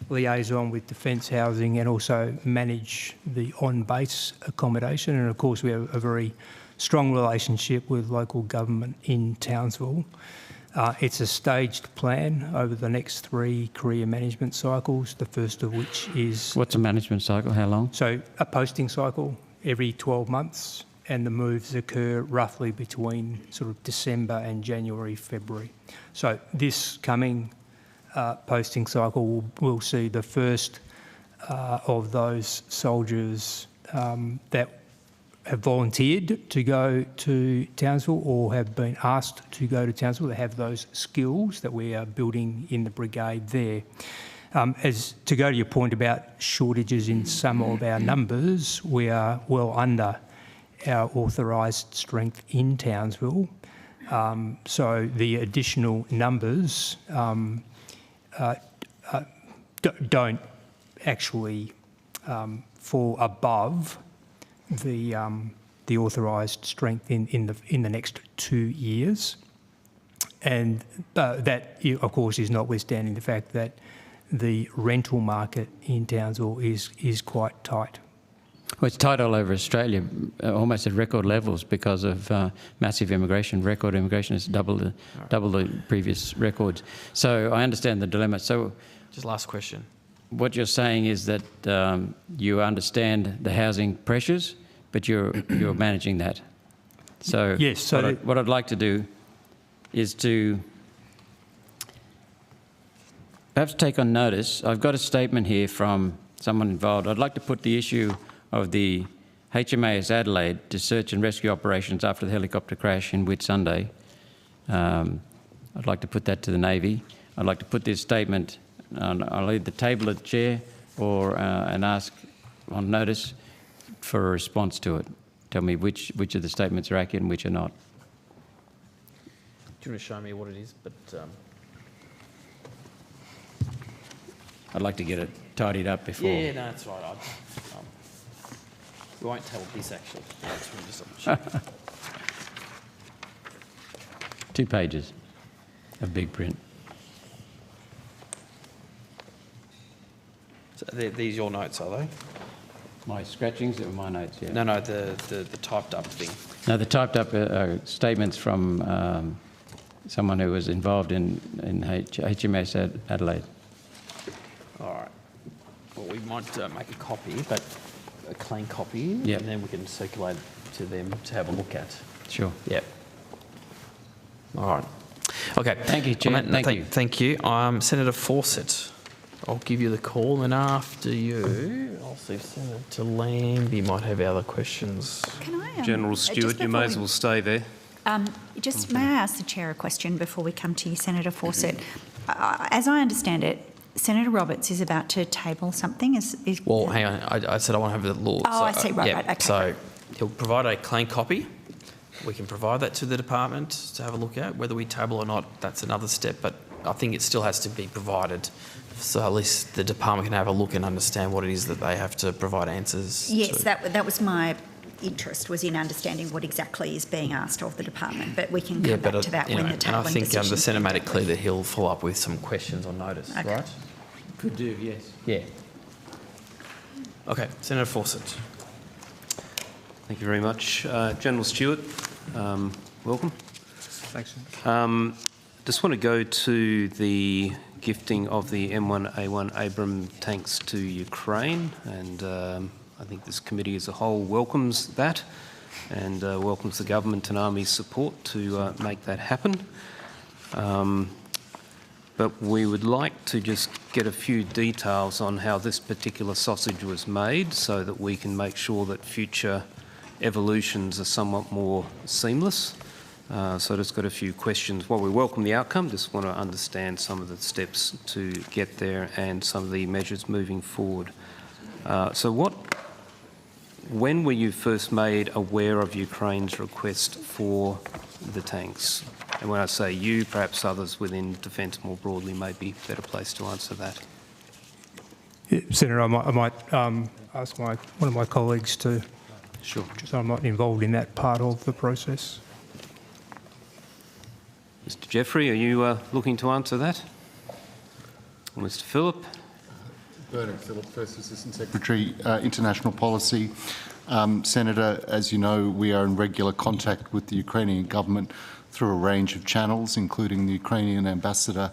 liaison with Defence Housing and also manage the on-base accommodation. And of course we have a very strong relationship with local government in Townsville. It's a staged plan over the next 3 career management cycles, the first of which is... What's a management cycle? How long? So a posting cycle every 12 months, and the moves occur roughly between sort of December and January, February. So this coming posting cycle will see the first of those soldiers that have volunteered to go to Townsville or have been asked to go to Townsville, that have those skills that we are building in the brigade there. As to go to your point about shortages in some of our numbers, we are well under our authorised strength in Townsville. So the additional numbers don't actually fall above the authorised strength in the next 2 years, and that of course is notwithstanding the fact that the rental market in Townsville is quite tight. Well, it's tight all over Australia, almost at record levels because of massive immigration. Record immigration is double the previous records. So I understand the dilemma. So, just last question. What you're saying is that you understand the housing pressures, but you're managing that. So yes. So what I'd like to do is to perhaps take on notice. I've got a statement here from someone involved. I'd like to put the issue of the HMAS Adelaide to search and rescue operations after the helicopter crash in Whitsunday. I'd like to put that to the Navy. I'd like to put this statement on, I'll either table at the chair or and ask on notice for a response to it. Tell me which of the statements are accurate and which are not. Do you want to show me what it is? But I'd like to get it tidied up before. Yeah, no, that's right. We won't tell this actually. Just 2 pages of big print. So these your notes, are they? My scratchings or my notes? Yeah. No, the typed up thing. No, the typed up statements from someone who was involved in HMAS Adelaide. All right. Well, we might make a copy, but a clean copy, yep. And then we can circulate it to them to have a look at. Sure. Yep. All right. Okay. Thank you, Chair. Thank you. Senator Fawcett, I'll give you the call, and after you, I'll see if Senator Lambie might have other questions. Can I, General Stewart, you may as well stay there. May I ask the Chair a question before we come to you, Senator Fawcett? As I understand it, Senator Roberts is about to table something. Well, hang on. I said I want to have the law. Oh, I see. Right, okay. So he'll provide a clean copy, we can provide that to the department to have a look at. Whether we table or not, that's another step, but I think it still has to be provided, so at least the department can have a look and understand what it is that they have to provide answers Yes, to. that was my interest, was in understanding what exactly is being asked of the department, but we can come back to that when the tabling and I think the decision's Senator been made it dealt clear with. that he'll follow up with some questions on notice, Okay. right? Could do, yes. Yeah. Okay, Senator Fawcett. Thank you very much. General Stewart, welcome. Thanks. Just want to go to the gifting of the M1A1 Abram tanks to Ukraine, and I think this committee as a whole welcomes that and welcomes the government and Army's support to make that happen. But we would like to just get a few details on how this particular sausage was made so that we can make sure that future evolutions are somewhat more seamless. So I just got a few questions. While we welcome the outcome, just want to understand some of the steps to get there and some of the measures moving forward. When were you first made aware of Ukraine's request for the tanks? And when I say you, perhaps others within Defence more broadly may be better placed to answer that. Yeah, Senator, I might ask one of my colleagues to... Sure. So I'm not involved in that part of the process. Mr Jeffrey, are you looking to answer that? Or Mr Phillip? Bernard Phillip, First Assistant Secretary, International Policy. Senator, as you know, we are in regular contact with the Ukrainian government through a range of channels, including the Ukrainian ambassador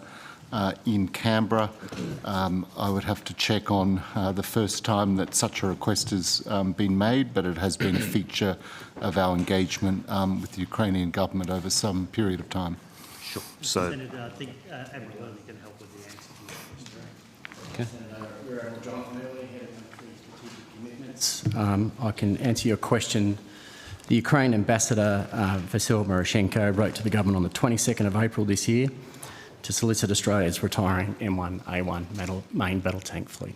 in Canberra. I would have to check on the first time that such a request has been made, but it has been a feature of our engagement with the Ukrainian government over some period of time. Sure. So, Senator, I think Admiral Early can help with the answer to your question. okay. Senator, Admiral Jonathan Early, Head of Strategic Commitments. I can answer your question. The Ukraine ambassador, Vasyl Marashenko, wrote to the government on the 22nd of April this year to solicit Australia's retiring M1A1 main battle tank fleet.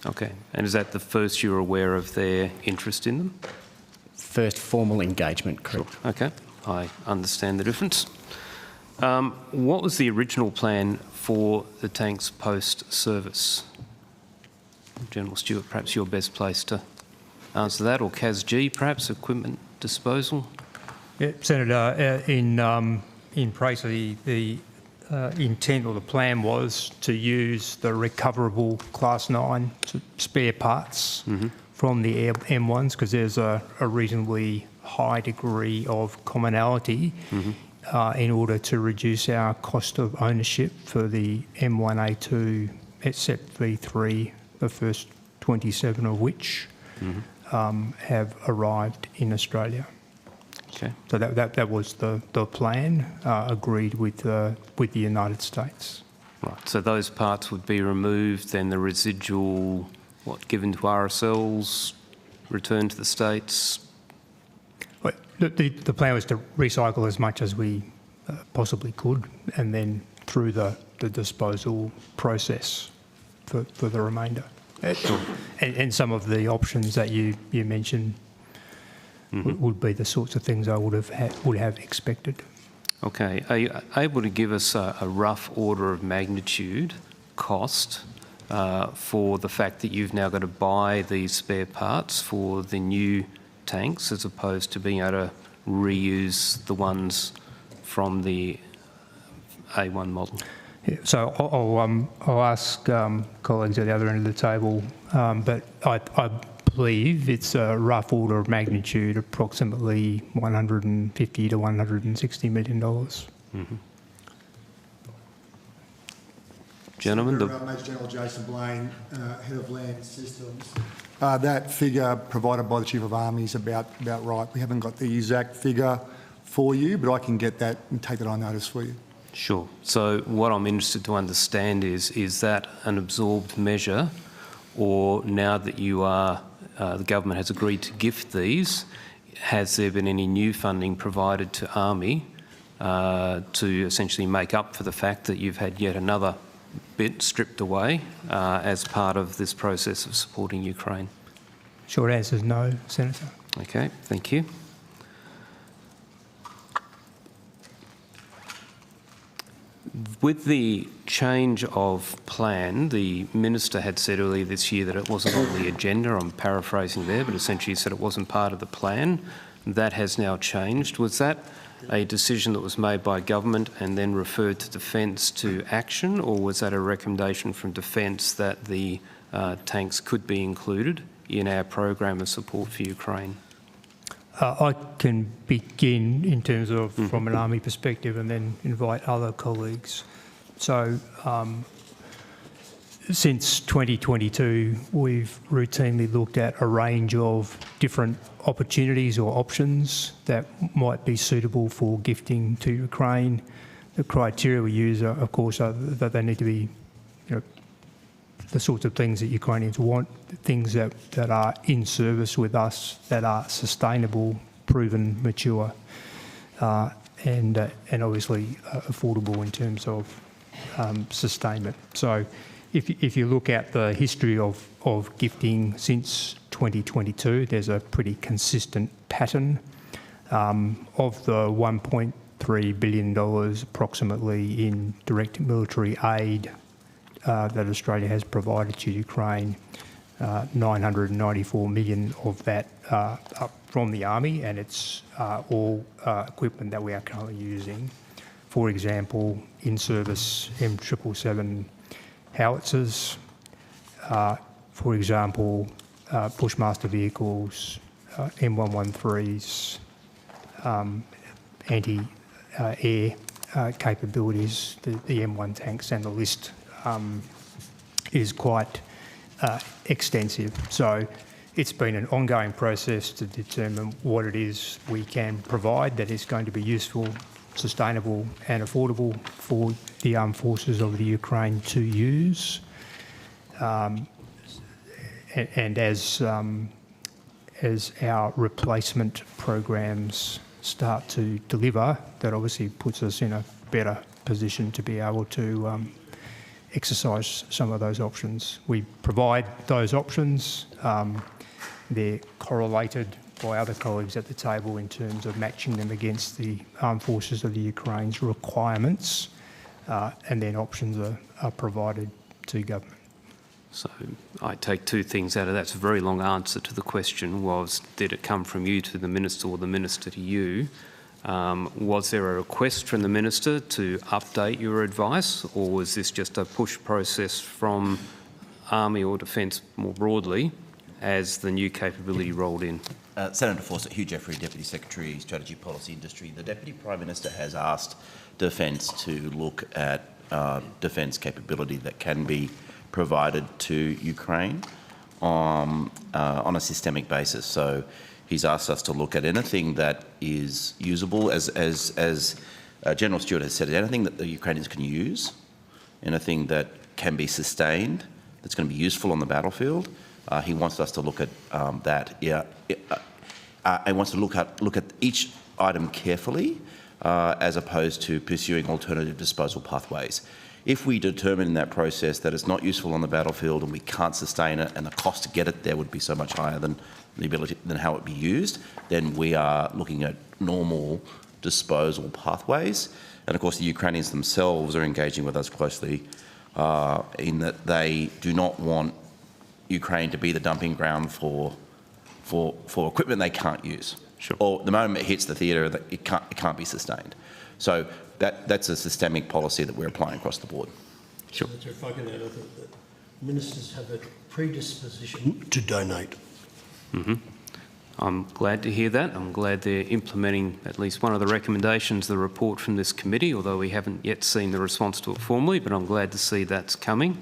Okay. And is that the first you're aware of their interest in them? First formal engagement, correct. Sure. Okay. I understand the difference. What was the original plan for the tanks post-service? General Stewart, perhaps you're best placed to answer that, or CASG, perhaps, equipment disposal? Yeah, Senator, in praise of the intent or the plan was to use the recoverable Class 9 spare parts from the M1s, because there's a reasonably high degree of commonality in order to reduce our cost of ownership for the M1A2 except V3, the first 27 of which have arrived in Australia. Okay. So that was the plan agreed with the United States. Right. So those parts would be removed, then the residual, given to RSLs, returned to the States? But the plan was to recycle as much as we possibly could, and then through the disposal process for the remainder. And some of the options that you mentioned would be the sorts of things I would have expected. Okay. Are you able to give us a rough order of magnitude cost for the fact that you've now got to buy these spare parts for the new tanks as opposed to being able to reuse the ones from the A1 model? Yeah, so I'll ask colleagues at the other end of the table, but I believe it's a rough order of magnitude, approximately $150 to $160 million. Gentlemen, Major General Jason Blaine, Head of Land Systems. That figure provided by the Chief of Army is about right. We haven't got the exact figure for you, but I can get that and take that on notice for you. Sure. So what I'm interested to understand is that an absorbed measure, or now that you are, the government has agreed to gift these, has there been any new funding provided to Army to essentially make up for the fact that you've had yet another bit stripped away as part of this process of supporting Ukraine? Short answer is no, Senator. Okay, thank you. With the change of plan, the Minister had said earlier this year that it wasn't on the agenda. I'm paraphrasing there, but essentially said it wasn't part of the plan. That has now changed. Was that a decision that was made by government and then referred to Defence to action, or was that a recommendation from Defence that the tanks could be included in our program of support for Ukraine? I can begin in terms of from an Army perspective and then invite other colleagues. So since 2022, we've routinely looked at a range of different opportunities or options that might be suitable for gifting to Ukraine. The criteria we use, of course, are that they need to be, the sorts of things that Ukrainians want, things that are in service with us, that are sustainable, proven, mature, and obviously affordable in terms of sustainment. So if you look at the history of gifting since 2022, there's a pretty consistent pattern. Of the $1.3 billion approximately in direct military aid that Australia has provided to Ukraine, 994 million of that up from the Army, and it's all equipment that we are currently using. For example, in-service M777 howitzers, for example, Bushmaster vehicles, M113s, anti-air capabilities, the M1 tanks, and the list is quite extensive. So it's been an ongoing process to determine what it is we can provide that is going to be useful, sustainable and affordable for the armed forces of the Ukraine to use. And as our replacement programs start to deliver, that obviously puts us in a better position to be able to exercise some of those options. We provide those options. They're correlated by other colleagues at the table in terms of matching them against the armed forces of the Ukraine's requirements, and then options are provided to government. So I take two things out of that. It's a very long answer to the question was, did it come from you to the Minister or the Minister to you? Was there a request from the Minister to update your advice, or was this just a push process from Army or Defence more broadly as the new capability rolled in? Senator Fawcett, Hugh Jeffrey, Deputy Secretary, Strategy, Policy, Industry. The Deputy Prime Minister has asked Defence to look at defence capability that can be provided to Ukraine on a systemic basis. So he's asked us to look at anything that is usable, as General Stewart has said, anything that the Ukrainians can use, anything that can be sustained, that's going to be useful on the battlefield. He wants us to look at that. He wants to look at each item carefully, as opposed to pursuing alternative disposal pathways. If we determine in that process that it's not useful on the battlefield and we can't sustain it, and the cost to get it there would be so much higher than how it be used, then we are looking at normal disposal pathways. And of course, the Ukrainians themselves are engaging with us closely in that they do not want Ukraine to be the dumping ground for equipment they can't use. Sure. Or the moment it hits the theatre, it can't be sustained. So that's a systemic policy that we're applying across the board. Sure. Senator, if I can add, I think that ministers have a predisposition to donate. I'm glad to hear that. I'm glad they're implementing at least one of the recommendations of the report from this committee, although we haven't yet seen the response to it formally, but I'm glad to see that's coming.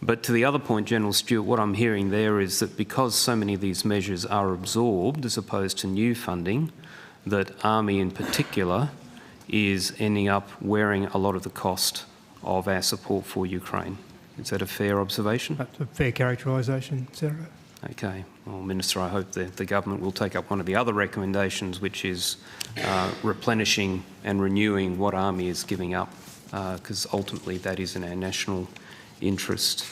But to the other point, General Stewart, what I'm hearing there is that because so many of these measures are absorbed as opposed to new funding, that Army in particular is ending up wearing a lot of the cost of our support for Ukraine. Is that a fair observation? That's a fair characterisation, Senator. Okay. Well, Minister, I hope the government will take up one of the other recommendations, which is replenishing and renewing what Army is giving up, because ultimately that is in our national interest.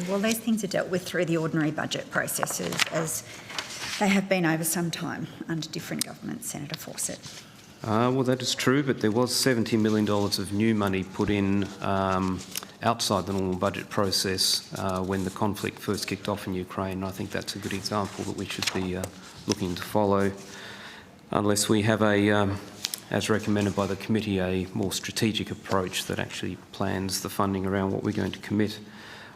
Well, these things are dealt with through the ordinary budget processes, as they have been over some time under different governments, Senator Fawcett. Well, that is true, but there was $70 million of new money put in outside the normal budget process when the conflict first kicked off in Ukraine. I think that's a good example that we should be looking to follow, unless we have as recommended by the committee, a more strategic approach that actually plans the funding around what we're going to commit.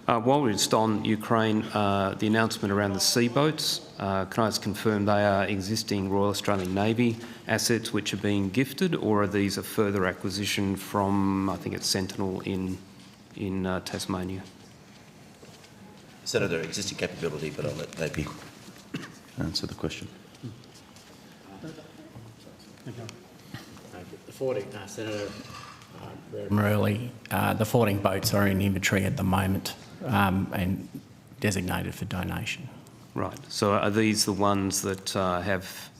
While we're just on Ukraine, the announcement around the sea boats, can I just confirm they are existing Royal Australian Navy assets which are being gifted, or are these a further acquisition from, I think it's Sentinel in Tasmania? Senator, existing capability, but I'll let Napi answer the question. The 14, Senator Morelli, the 14 boats are in inventory at the moment and designated for donation. Right. So are these the ones that have...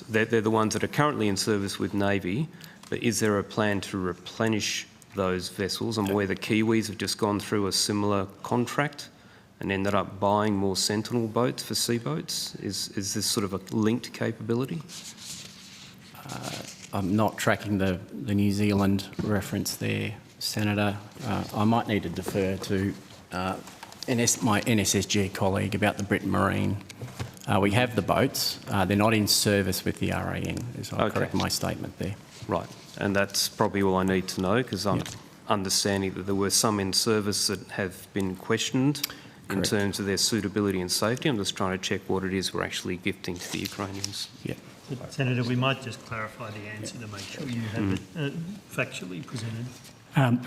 they're the ones that are currently in service with Navy, but is there a plan to replenish those vessels? I'm aware the Kiwis have just gone through a similar contract and ended up buying more Sentinel boats for sea boats. Is this sort of a linked capability? I'm not tracking the New Zealand reference there, Senator. I might need to defer to my NSSG colleague about the Britain Marine. We have the boats. They're not in service with the RAN, as I correct my statement there. Right, and that's probably all I need to know, because I'm understanding that there were some in service that have been questioned in terms of their suitability and safety. I'm just trying to check what it is we're actually gifting to the Ukrainians. Yeah. Senator, we might just clarify the answer to make sure you have it factually presented.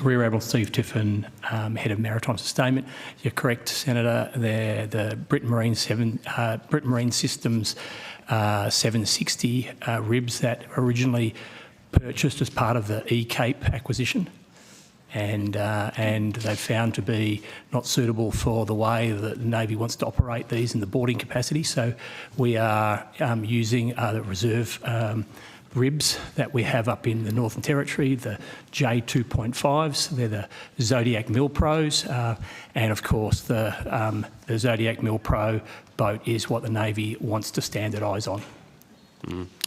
Rear Admiral Steve Tiffin, Head of Maritime Sustainment. You're correct, Senator. The Britain Marine Systems 760 ribs that originally purchased as part of the E-Cape acquisition, and they've found to be not suitable for the way that the Navy wants to operate these in the boarding capacity. So we are using the reserve ribs that we have up in the Northern Territory, the J2.5s. They're the Zodiac Mill Pros, and of course the Zodiac Mill Pro boat is what the Navy wants to standardise on.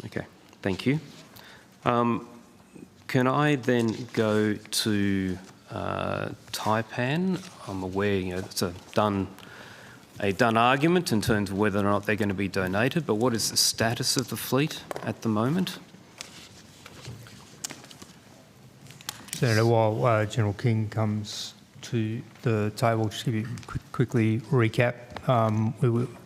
Okay, thank you. Can I then go to Taipan? I'm aware it's a done argument in terms of whether or not they're going to be donated, but what is the status of the fleet at the moment? Senator, while General King comes to the table, just give you quickly recap.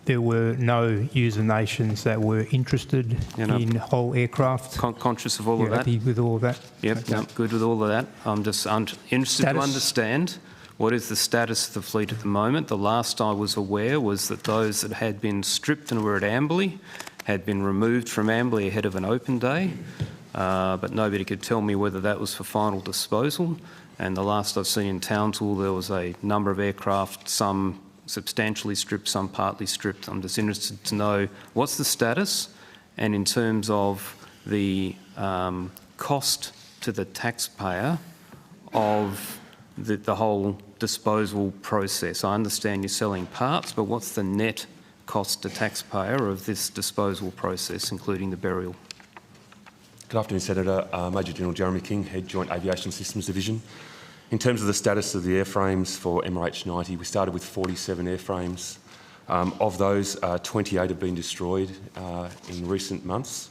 There were no user nations that were interested in whole aircraft. Conscious of all of that? Happy with all of that? Yep, Okay. no, good with all of that. I'm just interested to understand what is the status of the fleet at the moment. The last I was aware was that those that had been stripped and were at Amberley had been removed from Amberley ahead of an open day, but nobody could tell me whether that was for final disposal. And the last I've seen in Townsville, there was a number of aircraft, some substantially stripped, some partly stripped. I'm just interested to know what's the status, and in terms of the cost to the taxpayer of the whole disposal process. I understand you're selling parts, but what's the net cost to taxpayer of this disposal process, including the burial? Good afternoon, Senator. Major General Jeremy King, Head Joint Aviation Systems Division. In terms of the status of the airframes for MRH-90, we started with 47 airframes. Of those, 28 have been destroyed in recent months.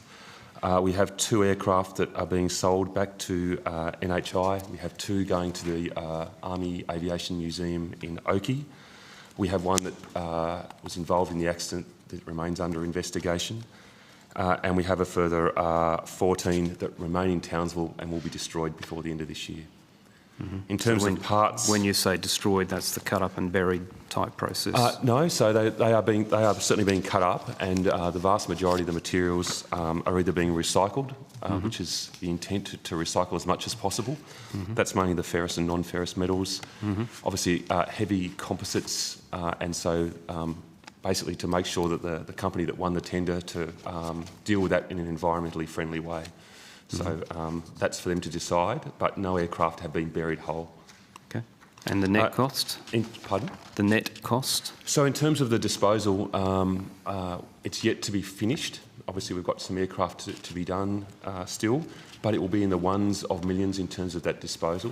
We have 2 aircraft that are being sold back to NHI. We have 2 going to the Army Aviation Museum in Oakey. We have one that was involved in the accident that remains under investigation. And we have a further 14 that remain in Townsville and will be destroyed before the end of this year. In terms of parts, when you say destroyed, that's the cut up and buried type process. No, so they are certainly being cut up, and the vast majority of the materials are either being recycled, which is the intent to recycle as much as possible. That's mainly the ferrous and non-ferrous metals. Obviously, heavy composites, and so basically to make sure that the company that won the tender to deal with that in an environmentally friendly way. So that's for them to decide, but no aircraft have been buried whole. Okay. And the net cost? Pardon? The net cost? So in terms of the disposal, it's yet to be finished. Obviously, we've got some aircraft to be done still, but it will be in the ones of millions in terms of that disposal.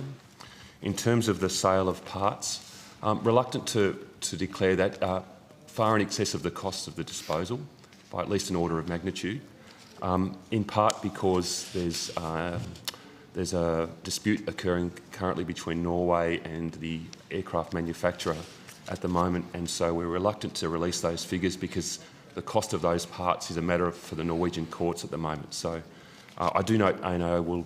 In terms of the sale of parts, reluctant to declare that far in excess of the cost of the disposal by at least an order of magnitude, in part because there's a dispute occurring currently between Norway and the aircraft manufacturer at the moment, and so we're reluctant to release those figures because the cost of those parts is a matter for the Norwegian courts at the moment. So I do note ANO will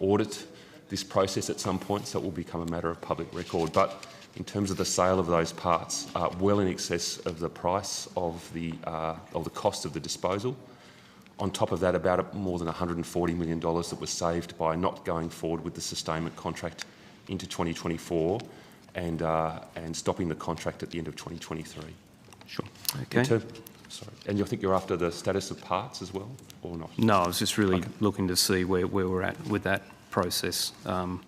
audit this process at some point, so it will become a matter of public record. But in terms of the sale of those parts, well in excess of the price of the cost of the disposal. On top of that, about more than $140 million that was saved by not going forward with the sustainment contract into 2024 and stopping the contract at the end of 2023. Sure. Okay. Sorry. And you think you're after the status of parts as well, or not? No, I was just really looking to see where we're at with that process. I'm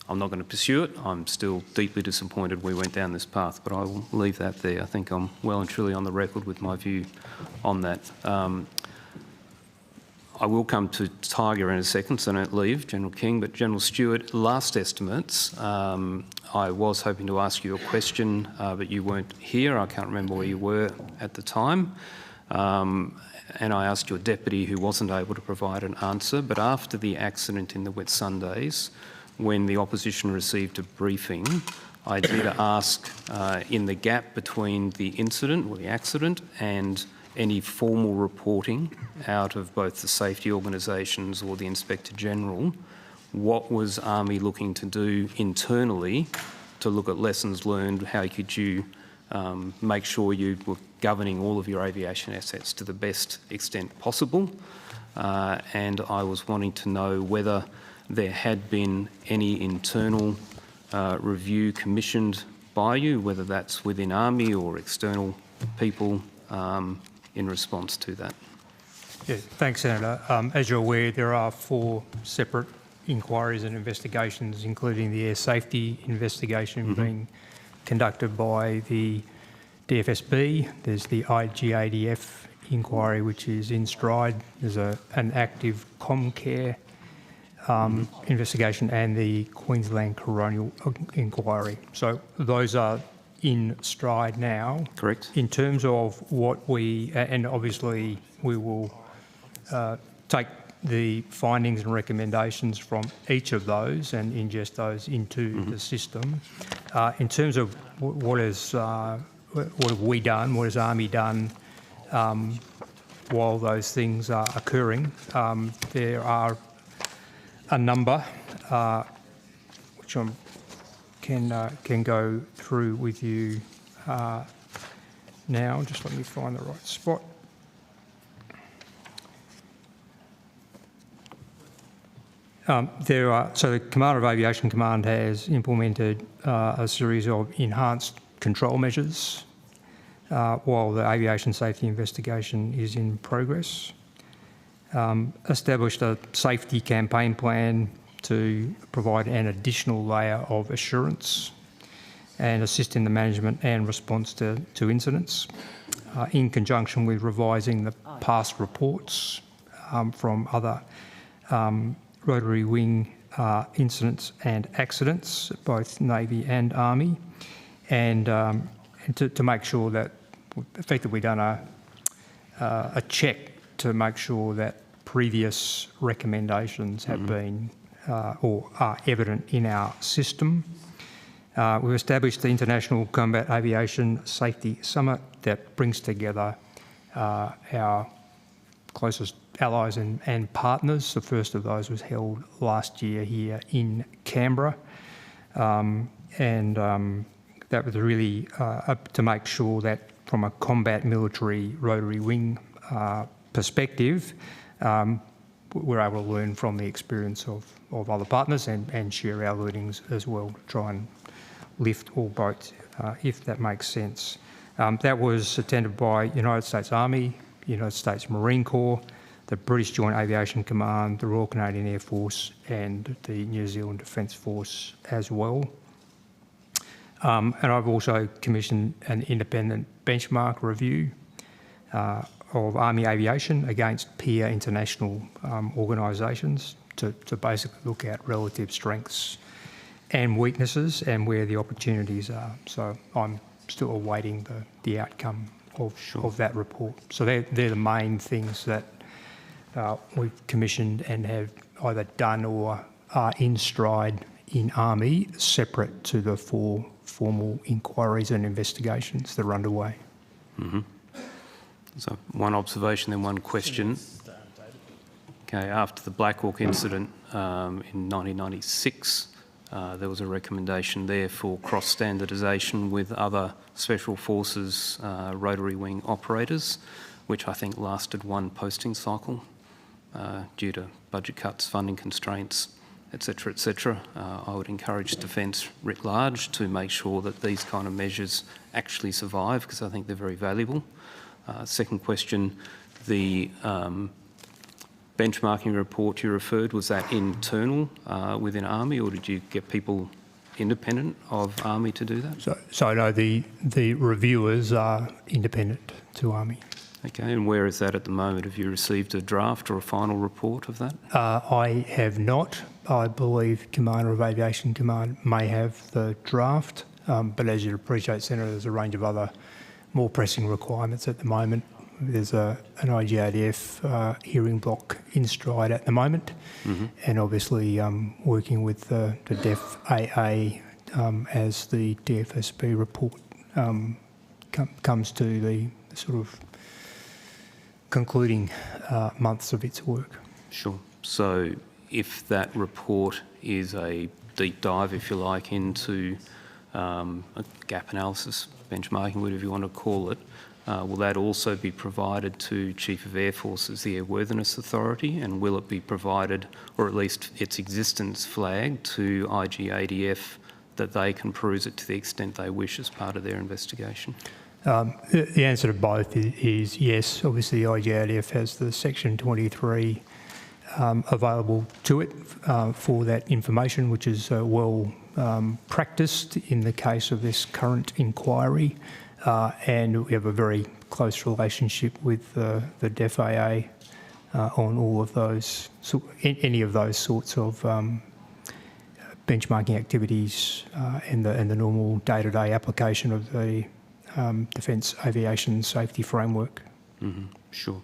not going to pursue it. I'm still deeply disappointed we went down this path, but I will leave that there. I think I'm well and truly on the record with my view on that. I will come to Tiger in a second, so don't leave, General King. But General Stewart, last estimates, I was hoping to ask you a question, but you weren't here. I can't remember where you were at the time. And I asked your deputy, who wasn't able to provide an answer. But after the accident in the Wet Sundays, when the opposition received a briefing, I did ask in the gap between the incident or the accident and any formal reporting out of both the safety organisations or the Inspector General, what was Army looking to do internally to look at lessons learned? How could you make sure you were governing all of your aviation assets to the best extent possible? And I was wanting to know whether there had been any internal review commissioned by you, whether that's within Army or external people, in response to that. Yeah, thanks, Senator. As you're aware, there are 4 separate inquiries and investigations, including the air safety investigation being conducted by the DFSB. There's the IGADF inquiry, which is in stride. There's an active Comcare investigation and the Queensland Coronial inquiry. So those are in stride now. Correct. In terms of what we, and obviously we will take the findings and recommendations from each of those and ingest those into the system. In terms of what have we done, what has Army done while those things are occurring, there are a number which I can go through with you now. Just let me find the right spot. So the Commander of Aviation Command has implemented a series of enhanced control measures while the aviation safety investigation is in progress. Established a safety campaign plan to provide an additional layer of assurance and assist in the management and response to incidents, in conjunction with revising the past reports from other rotary wing incidents and accidents, both Navy and Army, and to make sure that effectively done a check to make sure that previous recommendations have been or are evident in our system. We've established the International Combat Aviation Safety Summit that brings together our closest allies and partners. The first of those was held last year here in Canberra. That was really to make sure that from a combat military rotary wing perspective, we're able to learn from the experience of other partners and share our learnings as well to try and lift all boats, if that makes sense. That was attended by United States Army, United States Marine Corps, the British Joint Aviation Command, the Royal Canadian Air Force and the New Zealand Defence Force as well. And I've also commissioned an independent benchmark review of Army aviation against peer international organisations to basically look at relative strengths and weaknesses and where the opportunities are. So I'm still awaiting the outcome of that report. So they're the main things that we've commissioned and have either done or are in stride in Army, separate to the 4 formal inquiries and investigations that are underway. Mm-hmm. So one observation, then one question. Okay, after the Black Hawk incident in 1996, there was a recommendation there for cross-standardisation with other Special Forces rotary wing operators, which I think lasted 1 posting cycle due to budget cuts, funding constraints, etc., etc. I would encourage Defence writ large to make sure that these kind of measures actually survive, because I think they're very valuable. Second question, the benchmarking report you referred, was that internal within Army, or did you get people independent of Army to do that? So no, the reviewers are independent to Army. Okay, and where is that at the moment? Have you received a draft or a final report of that? I have not. I believe Commander of Aviation Command may have the draft, but as you'd appreciate, Senator, there's a range of other more pressing requirements at the moment. There's an IGADF hearing block in stride at the moment, and obviously working with the DEF AA as the DFSB report comes to the sort of concluding months of its work. Sure. So if that report is a deep dive, if you like, into a gap analysis, benchmarking, whatever you want to call it, will that also be provided to Chief of Air Forces, the Airworthiness Authority, and will it be provided, or at least its existence flagged, to IGADF that they can peruse it to the extent they wish as part of their investigation? The answer to both is yes. Obviously, IGADF has the Section 23 available to it for that information, which is well practiced in the case of this current inquiry, and we have a very close relationship with the DEF AA on all of those, any of those sorts of benchmarking activities and the normal day-to-day application of the Defence Aviation Safety Framework. Mm-hmm. Sure.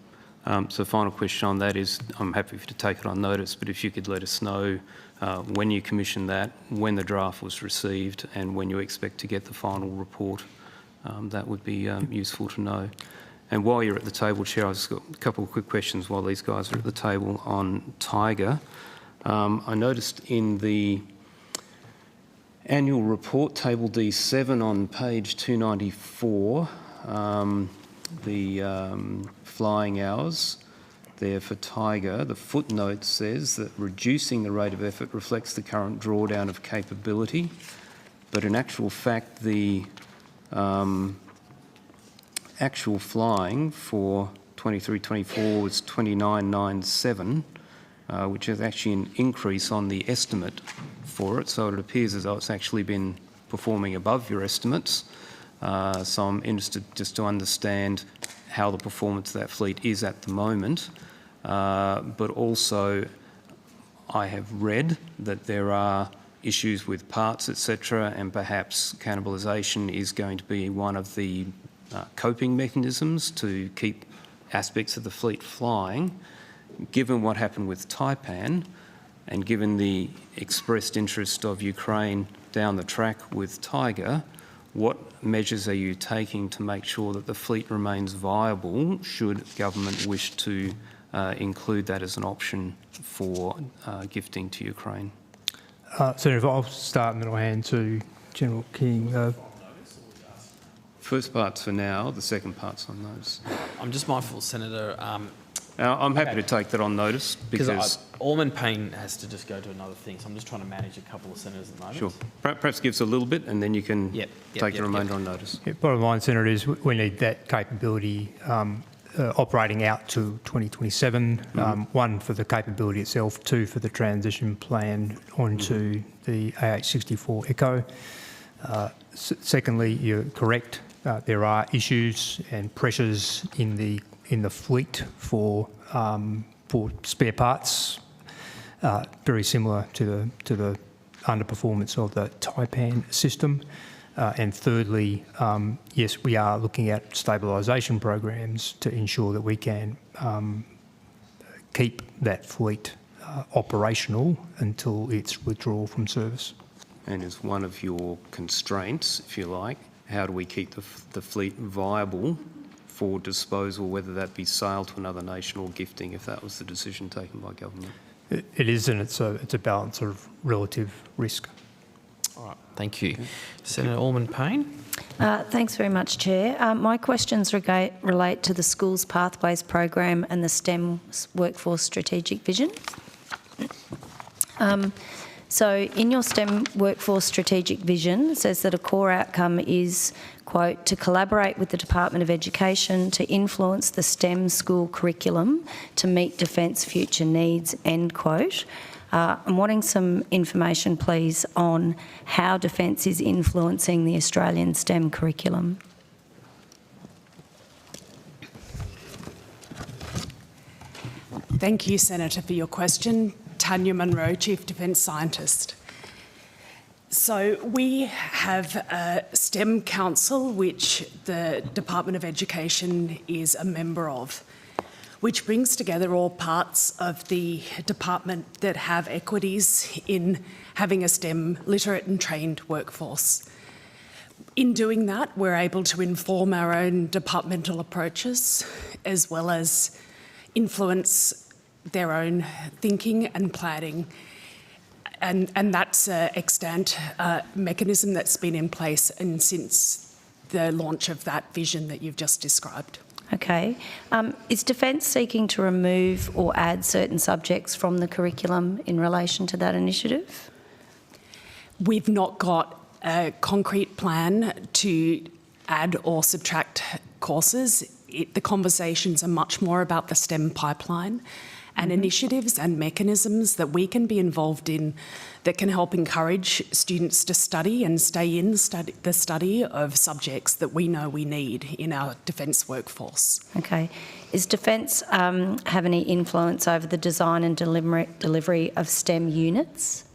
So final question on that is, I'm happy for you to take it on notice, but if you could let us know when you commissioned that, when the draft was received, and when you expect to get the final report, that would be useful to know. And while you're at the table, Chair, I've just got a couple of quick questions while these guys are at the table on Tiger. I noticed in the annual report, table D7 on page 294, the flying hours there for Tiger, the footnote says that reducing the rate of effort reflects the current drawdown of capability, but in actual fact the actual flying for 23-24 was 2997, which is actually an increase on the estimate for it, so it appears as though it's actually been performing above your estimates. So I'm interested just to understand how the performance of that fleet is at the moment, but also I have read that there are issues with parts, etc., and perhaps cannibalisation is going to be one of the coping mechanisms to keep aspects of the fleet flying. Given what happened with Taipan, and given the expressed interest of Ukraine down the track with Tiger, what measures are you taking to make sure that the fleet remains viable should government wish to include that as an option for gifting to Ukraine? Senator, if I'll start and then I'll hand to General King. First part's for now, the second part's on notice. I'm just mindful, Senator. I'm happy to take that on notice because Ormond Payne has to just go to another thing, so I'm just trying to manage a couple of senators at the moment. Sure. Perhaps give us a little bit and then you can take the remainder on notice. Bottom line, Senator, is we need that capability operating out to 2027, one for the capability itself, two for the transition plan onto the AH-64 Echo. Secondly, you're correct. There are issues and pressures in the fleet for spare parts, very similar to the underperformance of the Taipan system. And thirdly, yes, we are looking at stabilisation programs to ensure that we can keep that fleet operational until its withdrawal from service. And as one of your constraints, if you like, how do we keep the fleet viable for disposal, whether that be sale to another nation or gifting, if that was the decision taken by government? It is, and it's a balance of relative risk. All right, thank you. Senator Allman-Payne. Thanks very much, Chair. My questions relate to the Schools Pathways Program and the STEM Workforce Strategic Vision. So in your STEM Workforce Strategic Vision, it says that a core outcome is, quote, to collaborate with the Department of Education to influence the STEM school curriculum to meet defence future needs, end quote. I'm wanting some information, please, on how defence is influencing the Australian STEM curriculum. Thank you, Senator, for your question. Tanya Munro, Chief Defence Scientist. So we have a STEM Council, which the Department of Education is a member of, which brings together all parts of the department that have equities in having a STEM literate and trained workforce. In doing that, we're able to inform our own departmental approaches as well as influence their own thinking and planning. And that's an extant mechanism that's been in place and since the launch of that vision that you've just described. Okay. Is Defence seeking to remove or add certain subjects from the curriculum in relation to that initiative? We've not got a concrete plan to add or subtract courses. The conversations are much more about the STEM pipeline and initiatives and mechanisms that we can be involved in that can help encourage students to study and stay in the study of subjects that we know we need in our defence workforce. Okay. Is Defence have any influence over the design and delivery of STEM units?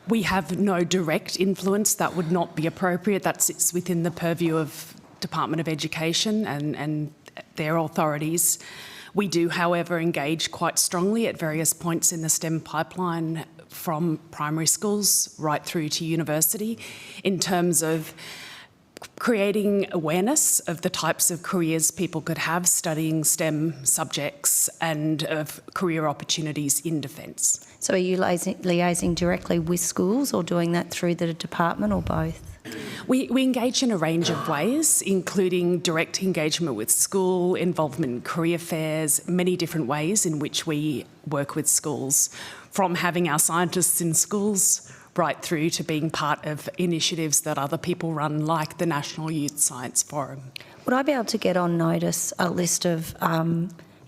We have no direct influence. That would not be appropriate. That sits within the purview of Department of Education and their authorities. We do, however, engage quite strongly at various points in the STEM pipeline from primary schools right through to university in terms of creating awareness of the types of careers people could have studying STEM subjects and of career opportunities in defence. So are you liaising directly with schools or doing that through the department or both? We engage in a range of ways, including direct engagement with school, involvement in career fairs, many different ways in which we work with schools, from having our scientists in schools right through to being part of initiatives that other people run, like the National Youth Science Forum. Would I be able to get on notice a list of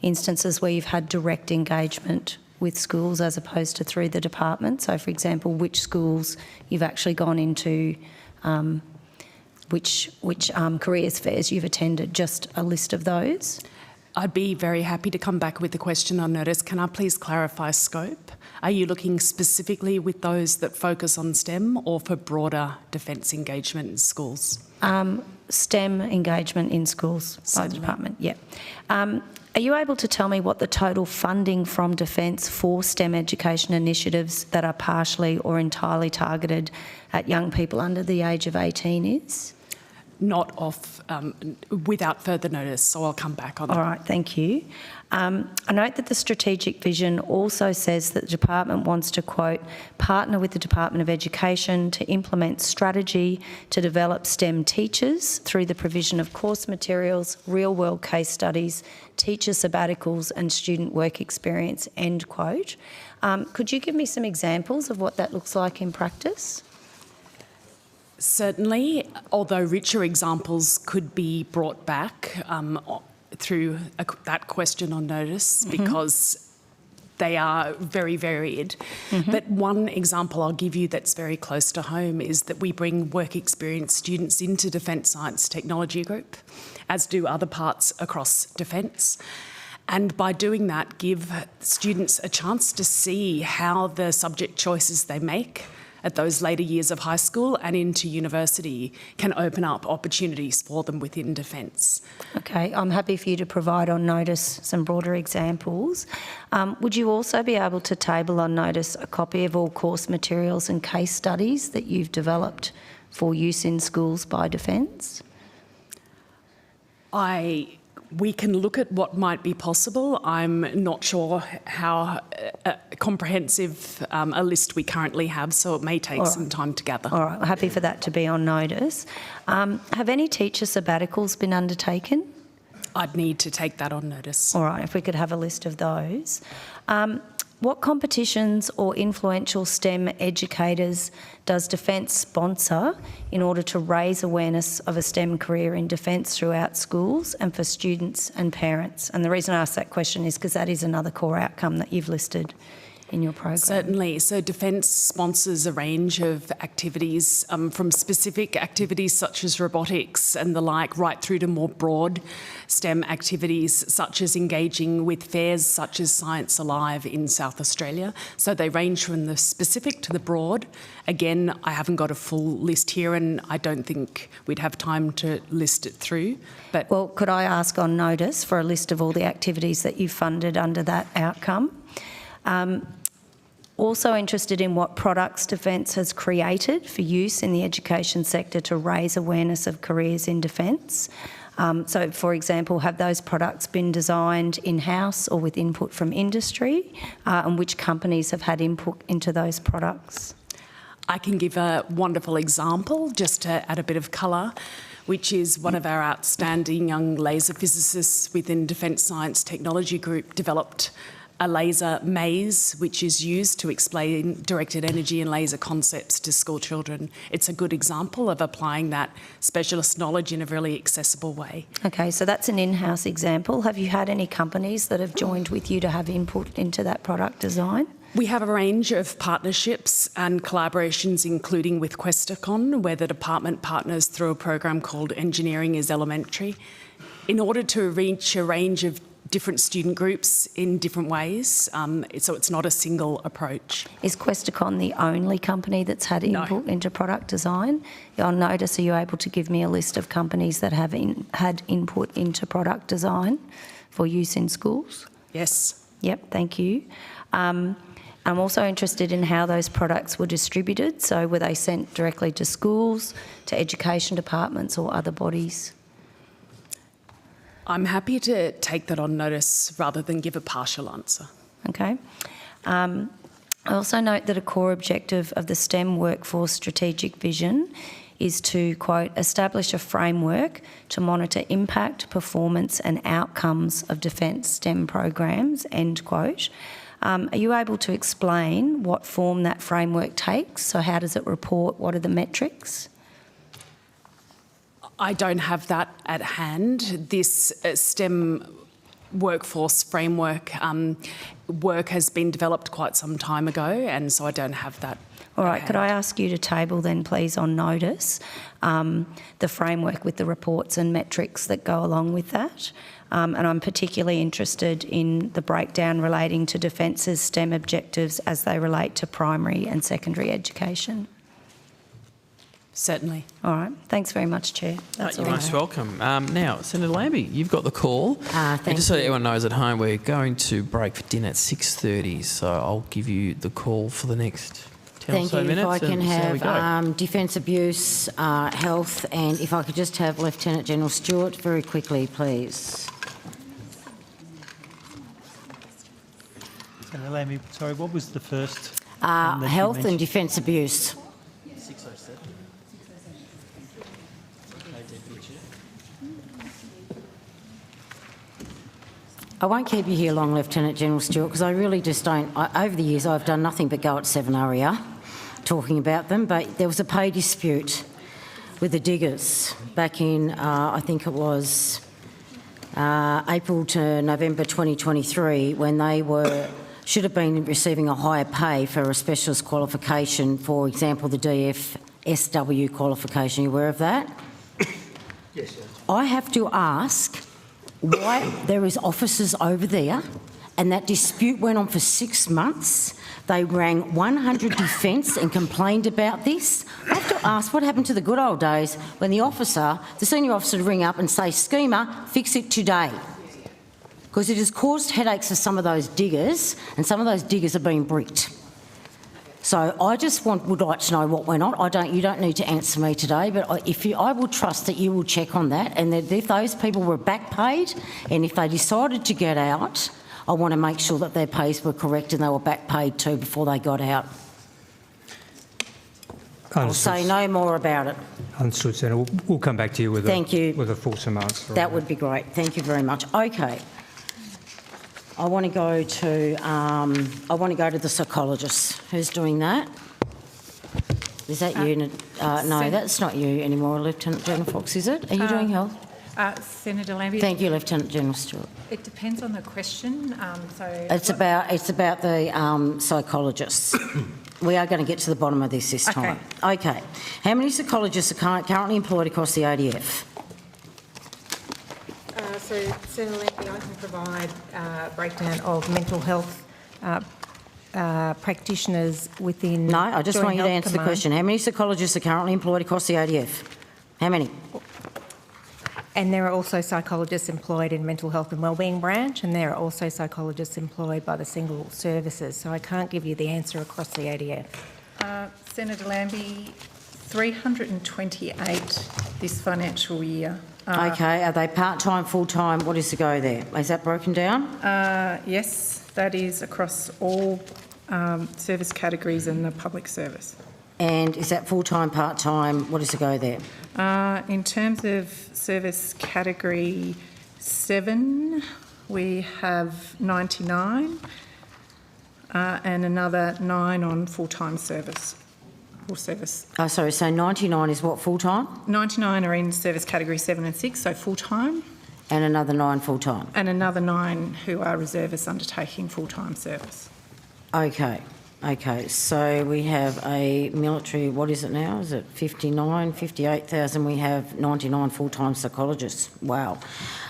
instances where you've had direct engagement with schools as opposed to through the department? So, for example, which schools you've actually gone into, which careers fairs you've attended, just a list of those? I'd be very happy to come back with the question on notice. Can I please clarify scope? Are you looking specifically with those that focus on STEM or for broader defence engagement in schools? STEM engagement in schools by the department, yeah. Are you able to tell me what the total funding from Defence for STEM education initiatives that are partially or entirely targeted at young people under the age of 18 is? Not off, without further notice, so I'll come back on that. All right, thank you. I note that the strategic vision also says that the department wants to, quote, partner with the Department of Education to implement strategy to develop STEM teachers through the provision of course materials, real-world case studies, teacher sabbaticals and student work experience, end quote. Could you give me some examples of what that looks like in practice? Certainly, although richer examples could be brought back through that question on notice, because they are very varied. But one example I'll give you that's very close to home is that we bring work experience students into Defence Science Technology Group, as do other parts across Defence. And by doing that, give students a chance to see how the subject choices they make at those later years of high school and into university can open up opportunities for them within Defence. Okay, I'm happy for you to provide on notice some broader examples. Would you also be able to table on notice a copy of all course materials and case studies that you've developed for use in schools by Defence? We can look at what might be possible. I'm not sure how comprehensive a list we currently have, so it may take some time to gather. All right, happy for that to be on notice. Have any teacher sabbaticals been undertaken? I'd need to take that on notice. All right, if we could have a list of those. What competitions or influential STEM educators does Defence sponsor in order to raise awareness of a STEM career in Defence throughout schools and for students and parents? And the reason I ask that question is because that is another core outcome that you've listed in your program. Certainly. So Defence sponsors a range of activities, from specific activities such as robotics and the like, right through to more broad STEM activities such as engaging with fairs such as Science Alive in South Australia. So they range from the specific to the broad. Again, I haven't got a full list here and I don't think we'd have time to list it through. But well, could I ask on notice for a list of all the activities that you've funded under that outcome? Also interested in what products Defence has created for use in the education sector to raise awareness of careers in Defence. So, for example, have those products been designed in-house or with input from industry, and which companies have had input into those products? I can give a wonderful example just to add a bit of colour, which is one of our outstanding young laser physicists within Defence Science Technology Group developed a laser maze which is used to explain directed energy and laser concepts to school children. It's a good example of applying that specialist knowledge in a really accessible way. Okay, so that's an in-house example. Have you had any companies that have joined with you to have input into that product design? We have a range of partnerships and collaborations, including with Questacon, where the department partners through a program called Engineering is Elementary, in order to reach a range of different student groups in different ways, so it's not a single approach. Is Questacon the only company that's had input into product design? On notice, are you able to give me a list of companies that have had input into product design for use in schools? Yes. Yep, thank you. I'm also interested in how those products were distributed. So were they sent directly to schools, to education departments or other bodies? I'm happy to take that on notice rather than give a partial answer. Okay. I also note that a core objective of the STEM Workforce Strategic Vision is to, quote, establish a framework to monitor impact, performance and outcomes of Defence STEM programs, end quote. Are you able to explain what form that framework takes? So how does it report? What are the metrics? I don't have that at hand. This STEM workforce framework work has been developed quite some time ago, and so I don't have that. All right, could I ask you to table then, please, on notice, the framework with the reports and metrics that go along with that? And I'm particularly interested in the breakdown relating to Defence's STEM objectives as they relate to primary and secondary education. Certainly. All right. Thanks very much, Chair. That's You're all. most welcome. Now, Senator Lambie, you've got the call. Thank and just so you. everyone knows at home, we're going to break for dinner at 6:30, so I'll give you the call for the next 10 or so minutes. If I can and see how we go. have defence abuse, health, and if I could just have Lieutenant General Stewart very quickly, please. Senator Lambie, sorry, what was the first? Health and defence abuse. 607. I won't keep you here long, Lieutenant General Stewart, because I really just don't. Over the years, I've done nothing but go at 7RER talking about them, but there was a pay dispute with the diggers back in, I think it was April to November 2023, when they were should have been receiving a higher pay for a specialist qualification, for example, the DFSW qualification. Are you aware of that? Yes, sir. I have to ask why there is officers over there, and that dispute went on for 6 months. They rang 100 Defence and complained about this. I have to ask, what happened to the good old days when the senior officer would ring up and say, "Schemer, fix it today"? Because it has caused headaches for some of those diggers, and some of those diggers are being bricked. So I just would like to know what went on. You don't need to answer me today, but I will trust that you will check on that, and that if those people were back paid, and if they decided to get out, I want to make sure that their pays were correct and they were back paid too before they got out. I'll say no more about it. Understood, Senator. We'll come back to you with a fulsome answer. That would be great. Thank you very much. Okay. I want to go to the psychologist. Who's doing that? Is that you? No, that's not you anymore, Lieutenant General Fox, is it? Are you doing health? Senator Lambie. Thank you, Lieutenant General Stewart. It depends on the question. It's about the psychologists. We are going to get to the bottom of this time. Okay. How many psychologists are currently employed across the ADF? So, Senator Lambie, I can provide a breakdown of mental health practitioners within. No, I just want you to answer the question. How many psychologists are currently employed across the ADF? How many? And there are also psychologists employed in mental health and wellbeing branch, and there are also psychologists employed by the single services. So I can't give you the answer across the ADF. Senator Lambie, 328 this financial year. Okay, are they part-time, full-time? What is the go there? Is that broken down? Yes, that is across all service categories in the public service. And is that full-time, part-time? What is the go there? In terms of service category 7, we have 99 and another 9 on full-time service. Oh, sorry, so 99 is what, full-time? 99 are in service category 7 and 6, so full-time. And another 9 full-time? And another 9 who are reservists undertaking full-time service. Okay. Okay, so we have a military, what is it now? Is it 59, 58,000? We have 99 full-time psychologists. Wow.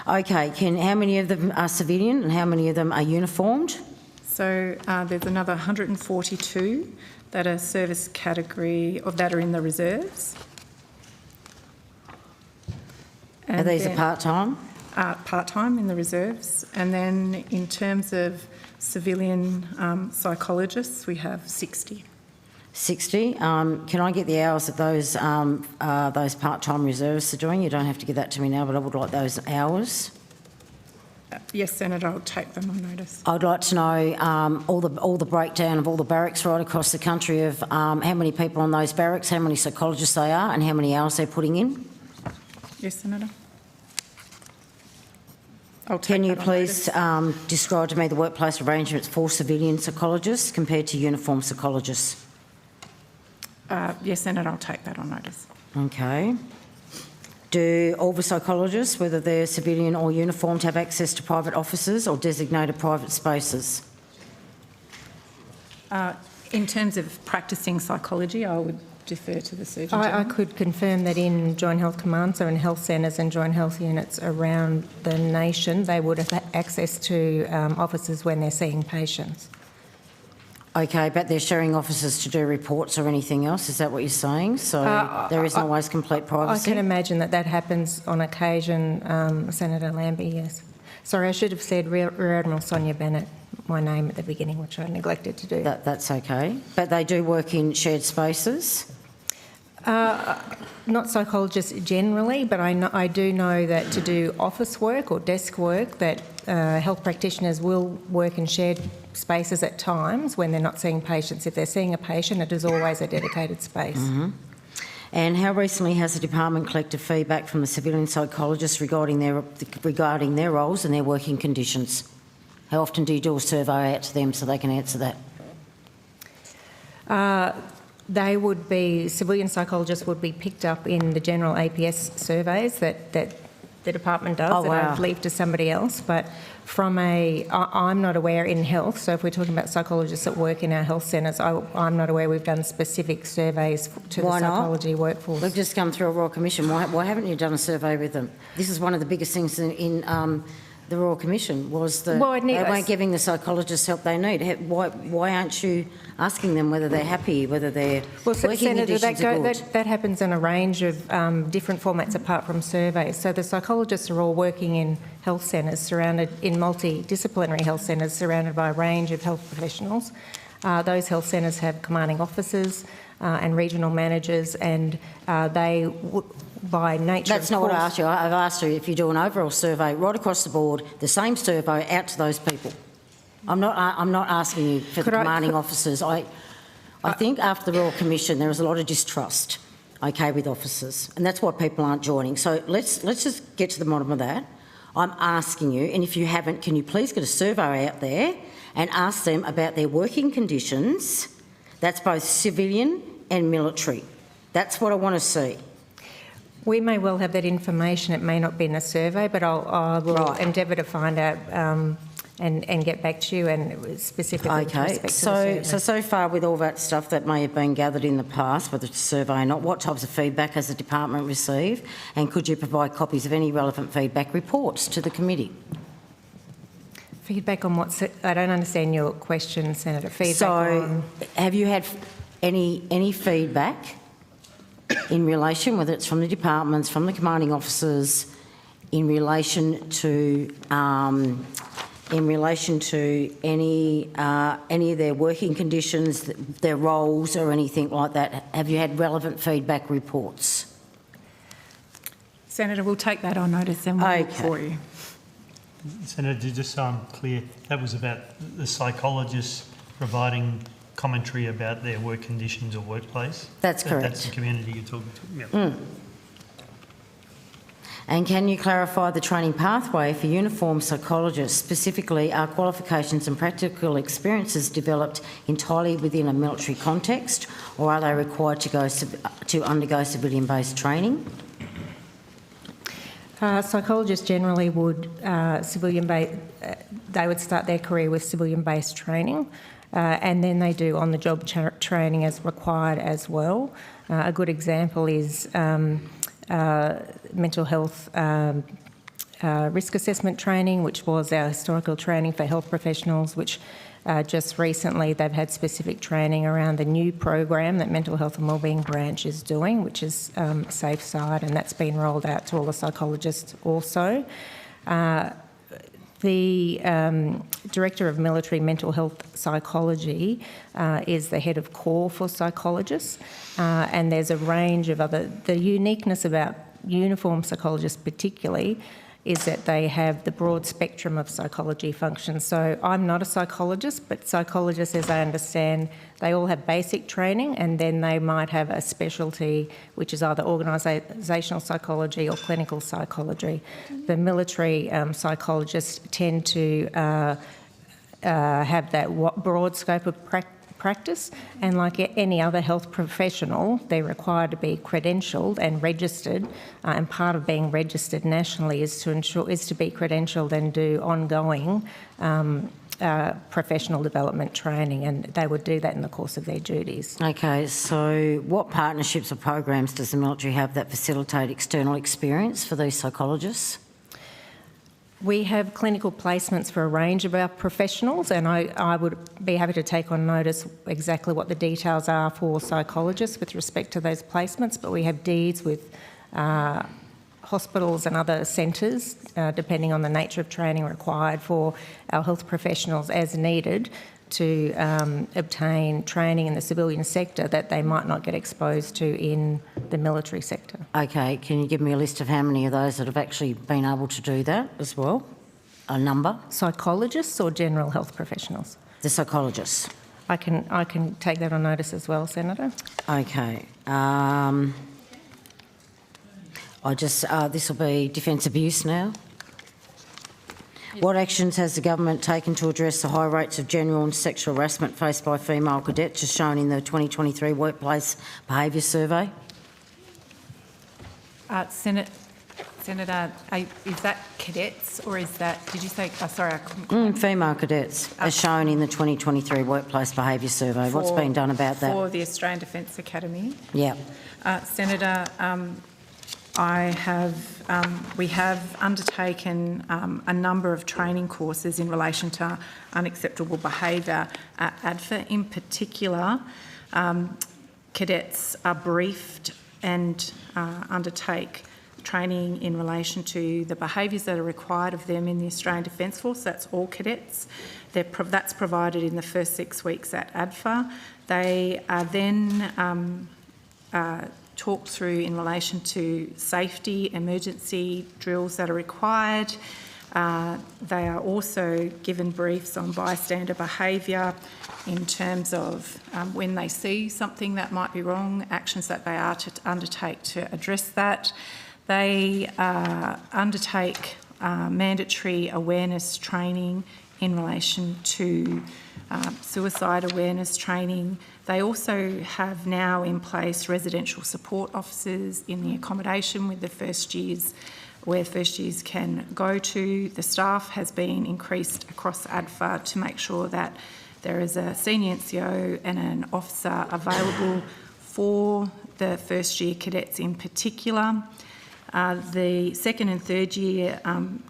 Okay, how many of them are civilian and how many of them are uniformed? So there's another 142 that are service category, that are in the reserves. And are these are part-time? Part-time in the reserves. And then in terms of civilian psychologists, we have 60. 60. Can I get the hours that those part-time reservists are doing? You don't have to give that to me now, but I would like those hours. Yes, Senator, I'll take them on notice. I'd like to know all the breakdown of all the barracks right across the country of how many people on those barracks, how many psychologists they are, and how many hours they're putting in. Yes, Senator. Can you please describe to me the workplace arrangements for civilian psychologists compared to uniformed psychologists? Yes, Senator, I'll take that on notice. Okay. Do all the psychologists, whether they're civilian or uniformed, have access to private offices or designated private spaces? In terms of practising psychology, I would defer to the Surgeon General. I could confirm that in Joint Health Command, so in health centres and joint health units around the nation, they would have access to offices when they're seeing patients. Okay, but they're sharing offices to do reports or anything else, is that what you're saying? So there isn't always complete privacy? I can imagine that happens on occasion, Senator Lambie, yes. Sorry, I should have said Rear Admiral Sonia Bennett, my name at the beginning, which I neglected to do. That's okay. But they do work in shared spaces? Not psychologists generally, but I do know that to do office work or desk work, that health practitioners will work in shared spaces at times when they're not seeing patients. If they're seeing a patient, it is always a dedicated space. Mm-hmm. And how recently has the department collected feedback from the civilian psychologists regarding their roles and their working conditions? How often do you do a survey out to them so they can answer that? They would be, civilian psychologists would be picked up in the general APS surveys that the department does, Oh, that wow. I'd leave to somebody else. But I'm not aware in health, so if we're talking about psychologists that work in our health centres, I'm not aware we've done specific surveys to Why the not? psychology workforce. We've just come through a Royal Commission. Why haven't you done a survey with them? This is one of the biggest things in the Royal Commission was that they weren't giving the psychologists help they need. Why aren't you asking them whether they're happy, whether their working Senator, conditions are good? that happens in a range of different formats apart from surveys. So the psychologists are all working in health centres, surrounded in multidisciplinary health centres, surrounded by a range of health professionals. Those health centres have commanding officers and regional managers, and they would, by nature. That's not what I asked you. I've asked you if you do an overall survey right across the board, the same survey out to those people. I'm not asking you for the commanding officers. I think after the Royal Commission there was a lot of distrust, okay, with officers, and that's why people aren't joining. So let's just get to the bottom of that. I'm asking you, and if you haven't, can you please get a survey out there and ask them about their working conditions? That's both civilian and military. That's what I want to see. We may well have that information. It may not be in a survey, but I will endeavour to find out and get back to you and specifically with respect to the survey. So far with all that stuff that may have been gathered in the past, whether it's a survey or not, what types of feedback has the department received, and could you provide copies of any relevant feedback reports to the committee? Feedback on what? I don't understand your question, Senator. Feedback on... have you had any feedback in relation, whether it's from the departments, from the commanding officers, in relation to any of their working conditions, their roles, or anything like that? Have you had relevant feedback reports? Senator, we'll take that on notice and we'll look for you. Senator, just so I'm clear, that was about the psychologists providing commentary about their work conditions or workplace? That's correct. That's the community you're talking to? Yep. Mm. And can you clarify the training pathway for uniformed psychologists? Specifically, are qualifications and practical experiences developed entirely within a military context, or are they required to undergo civilian-based training? Psychologists generally would they would start their career with civilian-based training, and then they do on-the-job training as required as well. A good example is mental health risk assessment training, which was our historical training for health professionals, which just recently they've had specific training around the new program that Mental Health and Wellbeing Branch is doing, which is Safe Side, and that's been rolled out to all the psychologists also. The Director of Military Mental Health Psychology is the head of core for psychologists, and there's a range of the uniqueness about uniformed psychologists particularly is that they have the broad spectrum of psychology functions. So I'm not a psychologist, but psychologists, as I understand, they all have basic training, and then they might have a specialty which is either organisational psychology or clinical psychology. The military psychologists tend to have that broad scope of practice, and like any other health professional, they're required to be credentialed and registered, and part of being registered nationally is to be credentialed and do ongoing professional development training, and they would do that in the course of their duties. Okay, so what partnerships or programs does the military have that facilitate external experience for these psychologists? We have clinical placements for a range of our professionals, and I would be happy to take on notice exactly what the details are for psychologists with respect to those placements, but we have deeds with hospitals and other centres, depending on the nature of training required for our health professionals as needed to obtain training in the civilian sector that they might not get exposed to in the military sector. Okay, can you give me a list of how many of those that have actually been able to do that as well? A number? Psychologists or general health professionals? The psychologists. I can take that on notice as well, Senator. Okay. This will be defence abuse now. What actions has the government taken to address the high rates of general and sexual harassment faced by female cadets, as shown in the 2023 Workplace Behaviour Survey? Senator, is that cadets or is that, did you say, sorry, I couldn't. Female cadets, as shown in the 2023 Workplace Behaviour Survey. What's been done about that? For the Australian Defence Academy? Yeah. Senator, we have undertaken a number of training courses in relation to unacceptable behaviour at ADFA. In particular, cadets are briefed and undertake training in relation to the behaviours that are required of them in the Australian Defence Force. That's all cadets. That's provided in the first 6 weeks at ADFA. They are then talked through in relation to safety, emergency drills that are required. They are also given briefs on bystander behaviour in terms of when they see something that might be wrong, actions that they are to undertake to address that. They undertake mandatory awareness training in relation to suicide awareness training. They also have now in place residential support officers in the accommodation with the first years, where first years can go to. The staff has been increased across ADFA to make sure that there is a senior NCO and an officer available for the first year cadets in particular. The second and third year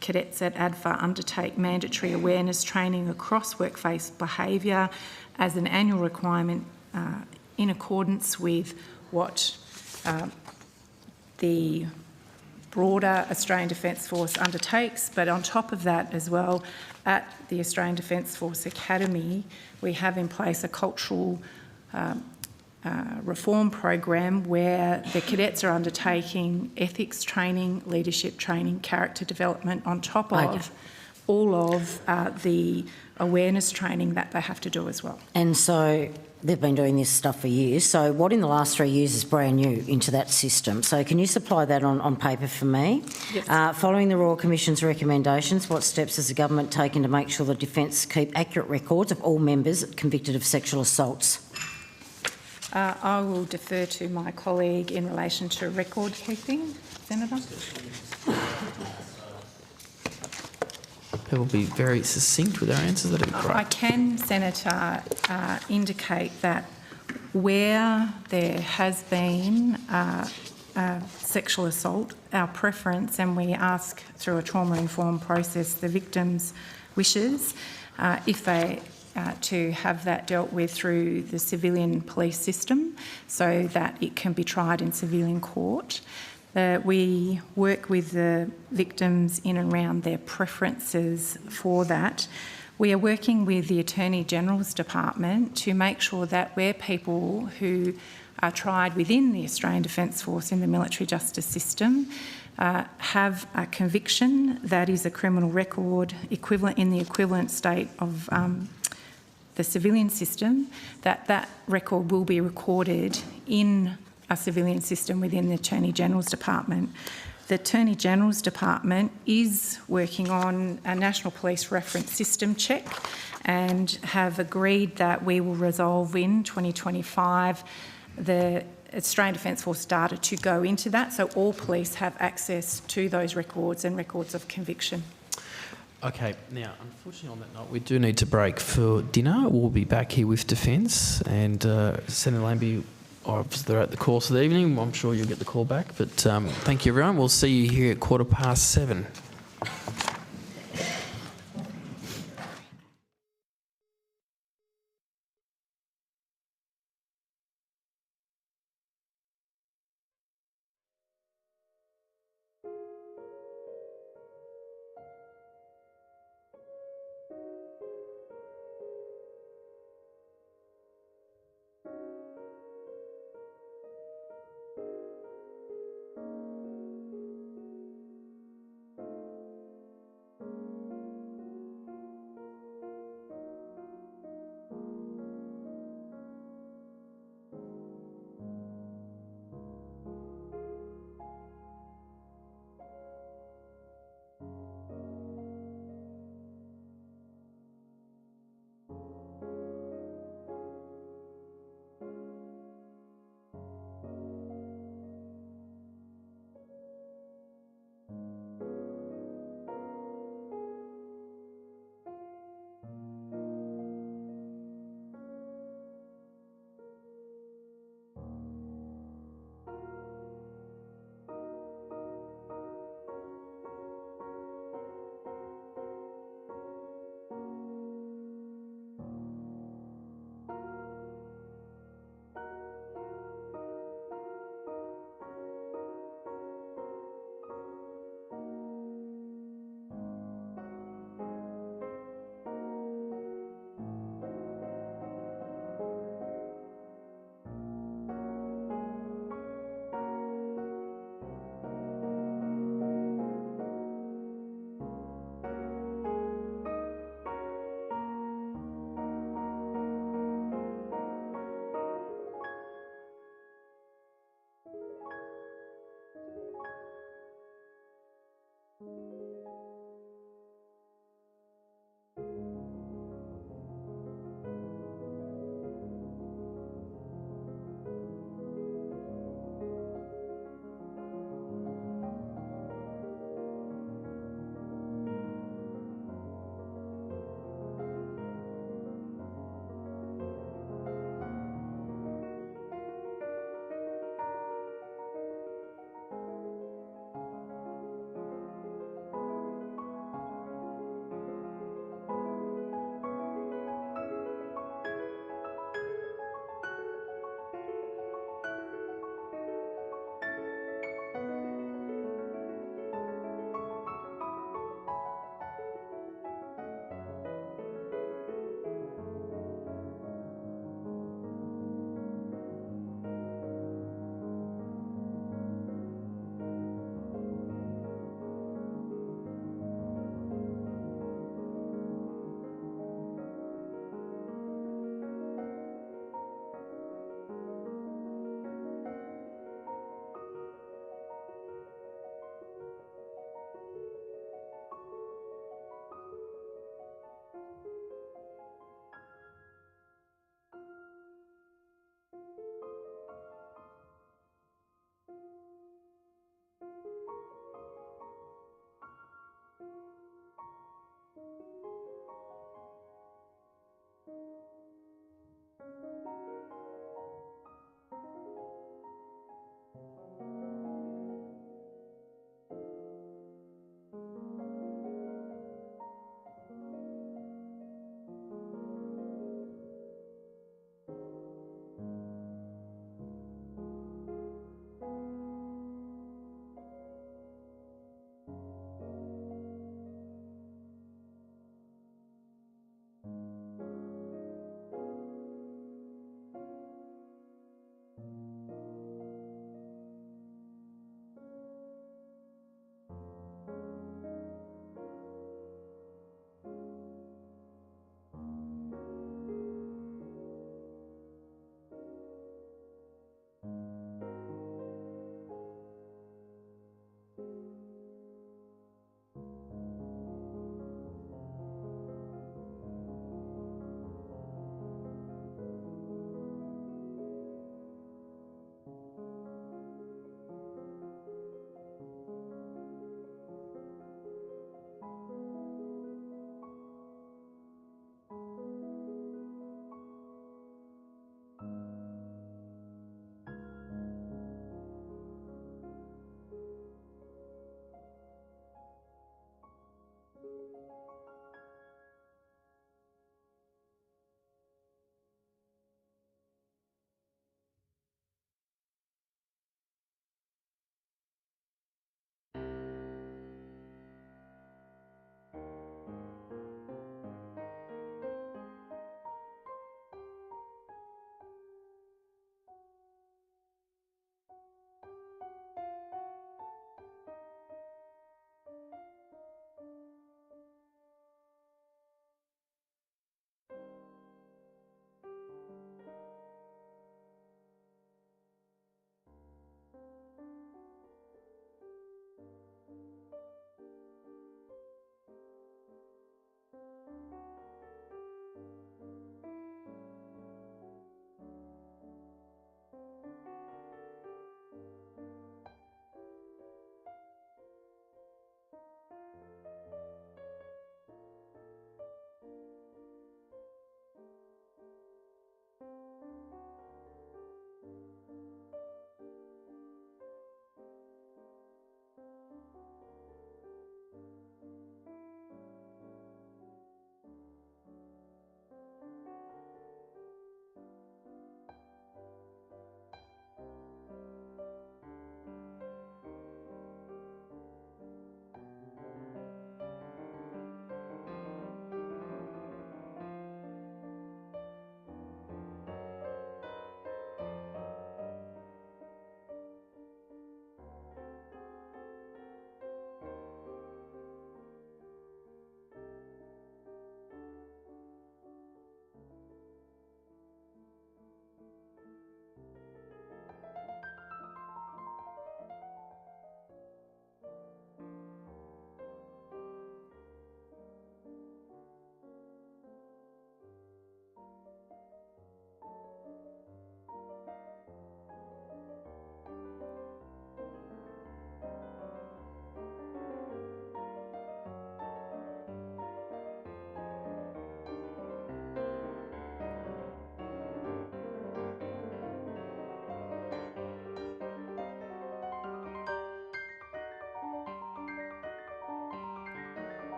cadets at ADFA undertake mandatory awareness training across workplace behaviour as an annual requirement in accordance with what the broader Australian Defence Force undertakes. But on top of that as well, at the Australian Defence Force Academy, we have in place a cultural reform program where the cadets are undertaking ethics training, leadership training, character development on top of all of the awareness training that they have to do as well. And so they've been doing this stuff for years. So what in the last 3 years is brand new into that system? So can you supply that on paper for me? Yes. Following the Royal Commission's recommendations, what steps has the government taken to make sure the Defence keep accurate records of all members convicted of sexual assaults? I will defer to my colleague in relation to record keeping. Senator? People will be very succinct with their answers. That'd be great. I can, Senator, indicate that where there has been sexual assault, our preference, and we ask through a trauma-informed process the victim's wishes, if they to have that dealt with through the civilian police system so that it can be tried in civilian court. We work with the victims in and around their preferences for that. We are working with the Attorney General's Department to make sure that where people who are tried within the Australian Defence Force in the military justice system have a conviction that is a criminal record equivalent in the equivalent state of the civilian system, that record will be recorded in a civilian system within the Attorney General's Department. The Attorney General's Department is working on a National Police Reference System check and have agreed that we will resolve in 2025 the Australian Defence Force data to go into that, so all police have access to those records and records of conviction. Okay, now, unfortunately on that note, we do need to break for dinner. We'll be back here with Defence and Senator Lambie, throughout the course of the evening. I'm sure you'll get the call back, but thank you everyone. We'll see you here at 7:15.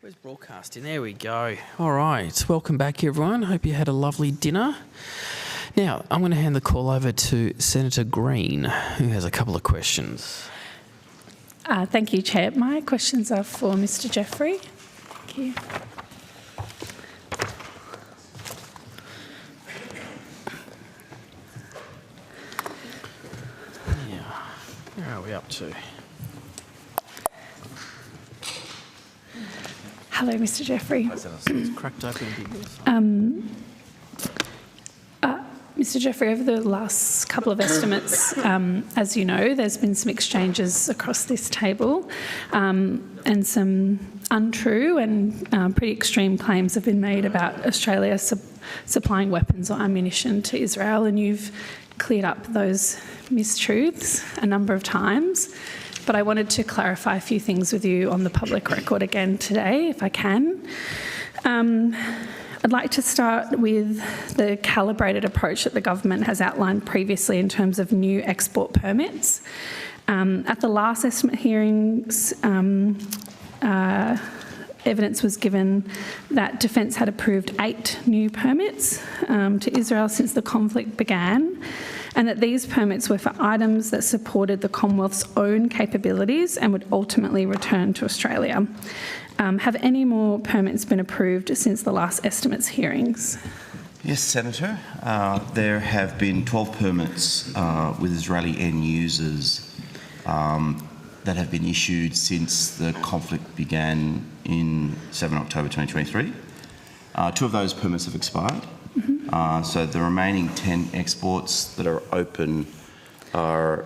Where's broadcasting? There we go. All right. Welcome back, everyone. Hope you had a lovely dinner. Now, I'm going to hand the call over to Senator Green, who has a couple of questions. Thank you, Chair. My questions are for Mr. Jeffrey. Thank you. Yeah. Where are we up to? Hello, Mr. Jeffrey. It's cracked open. Mr. Jeffrey, over the last couple of estimates, as you know, there's been some exchanges across this table and some untrue and pretty extreme claims have been made about Australia supplying weapons or ammunition to Israel, and you've cleared up those mistruths a number of times. But I wanted to clarify a few things with you on the public record again today, if I can. I'd like to start with the calibrated approach that the government has outlined previously in terms of new export permits. At the last estimate hearings, evidence was given that Defence had approved 8 new permits to Israel since the conflict began, and that these permits were for items that supported the Commonwealth's own capabilities and would ultimately return to Australia. Have any more permits been approved since the last estimates hearings? Yes, Senator. There have been 12 permits with Israeli end users that have been issued since the conflict began in 7 October 2023. 2 of those permits have expired. So the remaining 10 exports that are open are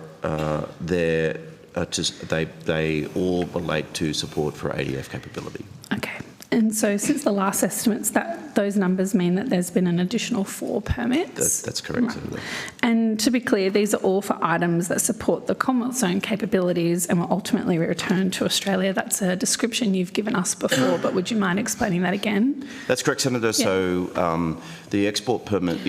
there. They all relate to support for ADF capability. Okay. And so since the last estimates, those numbers mean that there's been an additional 4 permits? That's correct. Right. And to be clear, these are all for items that support the Commonwealth's own capabilities and will ultimately return to Australia. That's a description you've given us before, but would you mind explaining that again? That's correct, Senator. Yeah. So the export permit,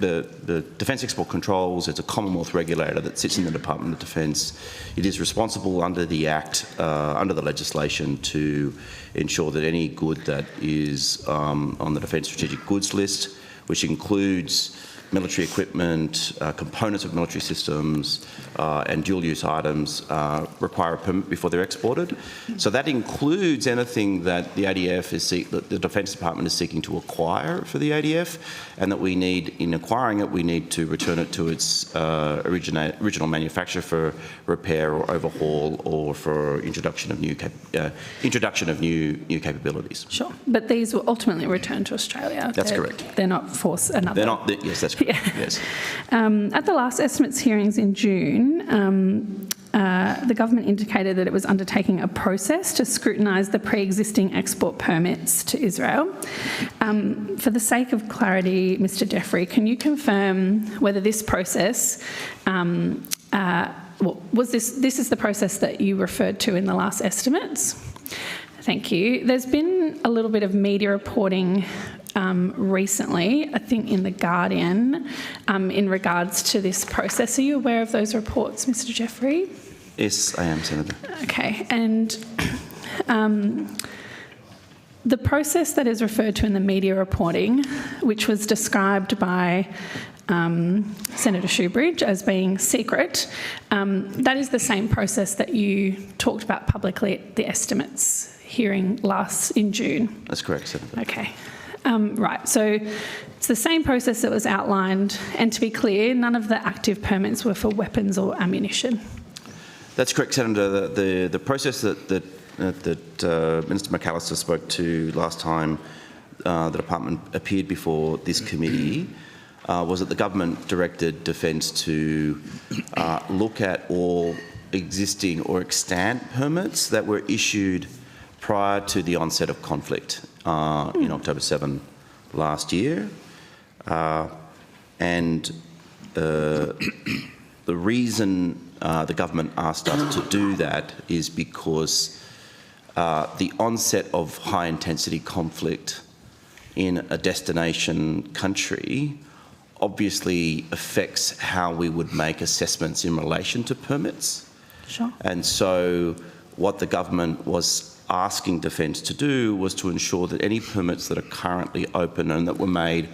the Defence Export Controls, it's a Commonwealth regulator that sits in the Department of Defence. It is responsible under the Act, under the legislation, to ensure that any good that is on the Defence Strategic Goods list, which includes military equipment, components of military systems, and dual-use items require a permit before they're exported. So that includes anything that the ADF that the Defence Department is seeking to acquire for the ADF, and that we need, in acquiring it, we need to return it to its original manufacturer for repair or overhaul, or for introduction of new capabilities. Sure, but these will ultimately return to Australia. That's correct. They're not forced another. They're not. Yes, that's correct. Yeah. Yes. At the last estimates hearings in June, the government indicated that it was undertaking a process to scrutinise the pre-existing export permits to Israel. For the sake of clarity, Mr. Jeffrey, can you confirm whether this process this is the process that you referred to in the last estimates? Thank you. There's been a little bit of media reporting recently, I think in The Guardian, in regards to this process. Are you aware of those reports, Mr. Jeffrey? Yes, I am, Senator. Okay, and the process that is referred to in the media reporting, which was described by Senator Shoebridge as being secret, that is the same process that you talked about publicly at the estimates hearing in June. That's correct, Senator. Okay. Right, so it's the same process that was outlined, and to be clear, none of the active permits were for weapons or ammunition. That's correct, Senator. The process that Minister McAllister spoke to last time the department appeared before this committee was that the government directed Defence to look at all existing or extant permits that were issued prior to the onset of conflict in October 7 last year. And the reason the government asked us to do that is because the onset of high-intensity conflict in a destination country obviously affects how we would make assessments in relation to permits. Sure. And so what the government was asking Defence to do was to ensure that any permits that are currently open and that were made,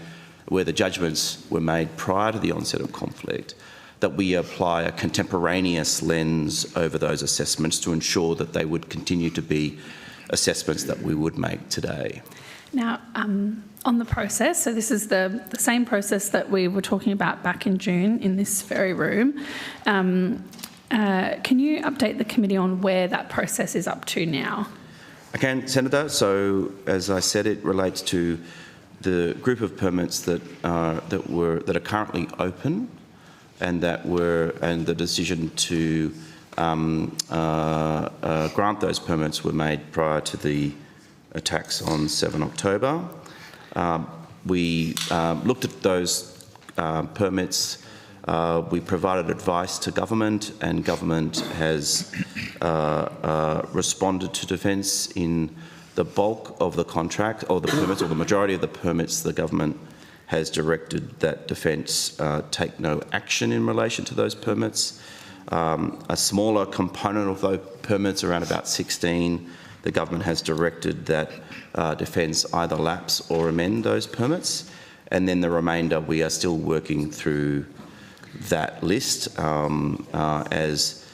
where the judgments were made prior to the onset of conflict, that we apply a contemporaneous lens over those assessments to ensure that they would continue to be assessments that we would make today. Now, on the process, so this is the same process that we were talking about back in June in this very room. Can you update the committee on where that process is up to now? I can, Senator. So, as I said, it relates to the group of permits that are currently open, and the decision to grant those permits were made prior to the attacks on 7 October. We looked at those permits. We provided advice to government, and government has responded to Defence in the bulk of the contract, or the permits, or the majority of the permits. The government has directed that Defence take no action in relation to those permits. A smaller component of those permits, around about 16, the government has directed that Defence either lapse or amend those permits, and then the remainder we are still working through that list as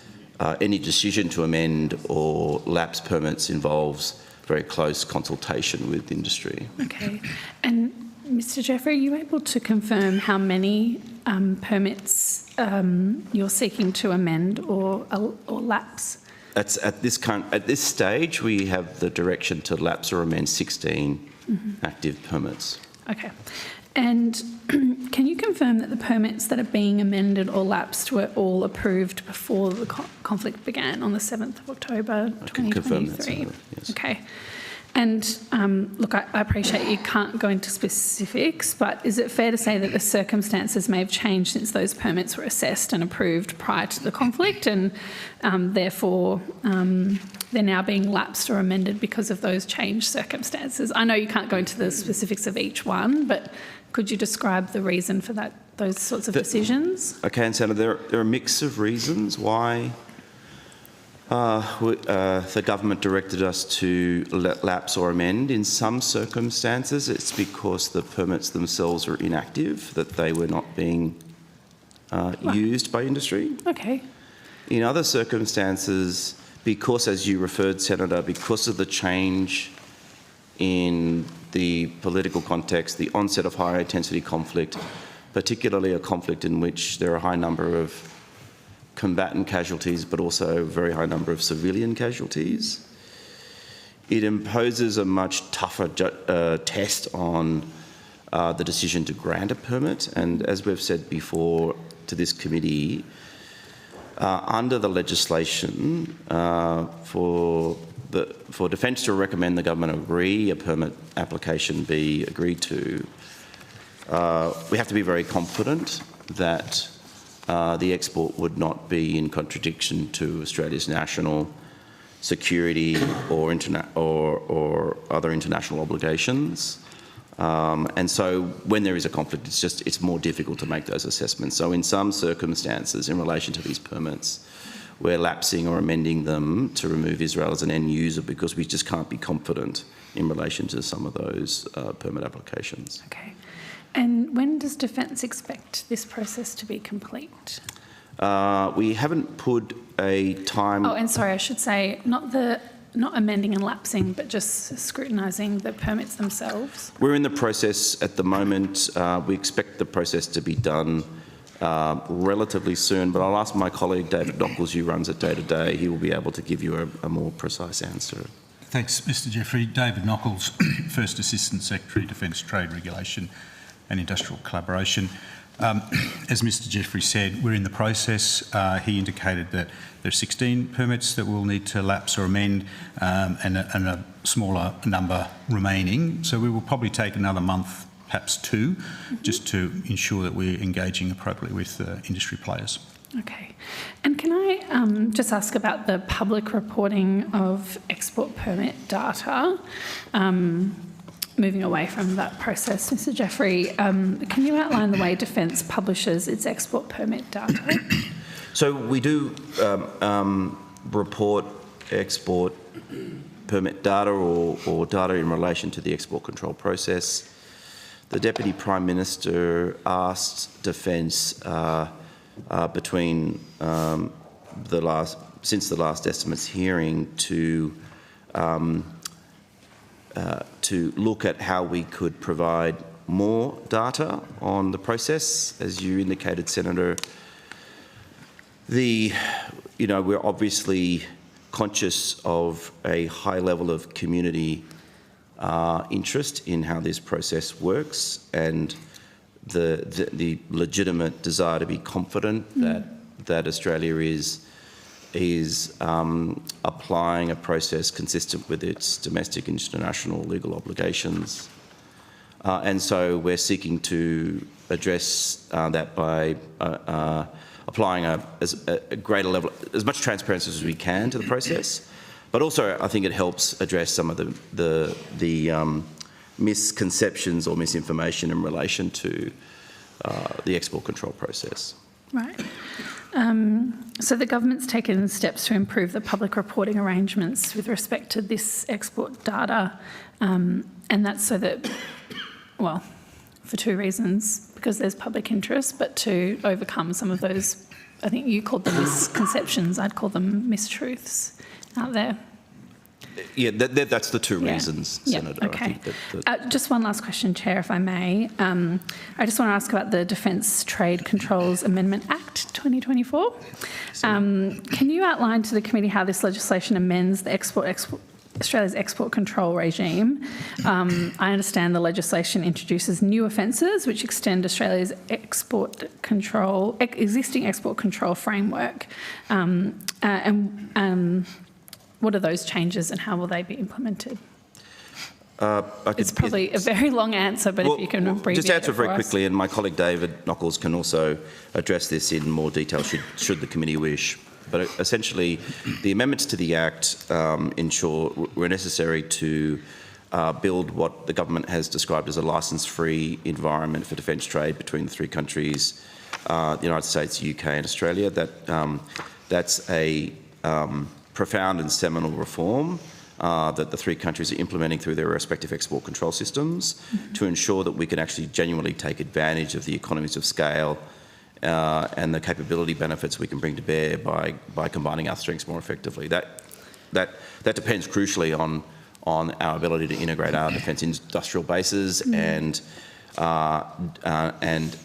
any decision to amend or lapse permits involves very close consultation with industry. Okay, and Mr. Jeffrey, are you able to confirm how many permits you're seeking to amend or lapse? At this stage, we have the direction to lapse or amend 16 active permits. Okay. And can you confirm that the permits that are being amended or lapsed were all approved before the conflict began on the 7th of October 2023? I can confirm that, Senator, yes. Okay. And look, I appreciate you can't go into specifics, but is it fair to say that the circumstances may have changed since those permits were assessed and approved prior to the conflict, and therefore they're now being lapsed or amended because of those changed circumstances? I know you can't go into the specifics of each one, but could you describe the reason for those sorts of decisions? Okay, and Senator, there are a mix of reasons why the government directed us to lapse or amend. In some circumstances, it's because the permits themselves are inactive, that they were not being used by industry. Okay. In other circumstances, because, as you referred, Senator, because of the change in the political context, the onset of higher intensity conflict, particularly a conflict in which there are a high number of combatant casualties, but also a very high number of civilian casualties. It imposes a much tougher test on the decision to grant a permit. And as we've said before to this committee, under the legislation, for Defence to recommend the government agree a permit application be agreed to, we have to be very confident that the export would not be in contradiction to Australia's national security or other international obligations. And so when there is a conflict, it's more difficult to make those assessments. So in some circumstances in relation to these permits, we're lapsing or amending them to remove Israel as an end user because we just can't be confident in relation to some of those permit applications. Okay. And when does Defence expect this process to be complete? We haven't put a time... Oh, and sorry, I should say, not amending and lapsing, but just scrutinising the permits themselves. We're in the process at the moment. We expect the process to be done relatively soon, but I'll ask my colleague David Nockels, who runs it day to day. He will be able to give you a more precise answer. Thanks, Mr Jeffrey. David Nockels, First Assistant Secretary, Defence Trade Regulation and Industrial Collaboration. As Mr Jeffrey said, we're in the process. He indicated that there are 16 permits that we'll need to lapse or amend and a smaller number remaining. So we will probably take another month, perhaps two, just to ensure that we're engaging appropriately with industry players. Okay. And can I just ask about the public reporting of export permit data? Moving away from that process, Mr Jeffrey, can you outline the way Defence publishes its export permit data? So we do report export permit data or data in relation to the export control process. The Deputy Prime Minister asked Defence since the last estimates hearing to look at how we could provide more data on the process. As you indicated, Senator, we're obviously conscious of a high level of community interest in how this process works and the legitimate desire to be confident that Australia is applying a process consistent with its domestic and international legal obligations. And so we're seeking to address that by applying a greater level, as much transparency as we can to the process. But also, I think it helps address some of the misconceptions or misinformation in relation to the export control process. Right. So the government's taken steps to improve the public reporting arrangements with respect to this export data, and that's so that, well, for two reasons, because there's public interest, but to overcome some of those, I think you called them misconceptions, I'd call them mistruths out there. Yeah, that's the two reasons, Senator. Okay. Just one last question, Chair, if I may. I just want to ask about the Defence Trade Controls Amendment Act 2024. Can you outline to the committee how this legislation amends the Australia's export control regime? I understand the legislation introduces new offences which extend Australia's existing export control framework. Mm-hmm. What are those changes and how will they be implemented? It's probably a very long answer, but if you can abbreviate just answer it for very us. quickly, and my colleague David Nockels can also address this in more detail should the committee wish. But essentially, the amendments to the Act were necessary to build what the government has described as a licence-free environment for defence trade between the three countries, the United States, UK and Australia. That's a profound and seminal reform that the three countries are implementing through their respective export control systems to ensure that we can actually genuinely take advantage of the economies of scale and the capability benefits we can bring to bear by combining our strengths more effectively. That depends crucially on our ability to integrate our defence industrial bases and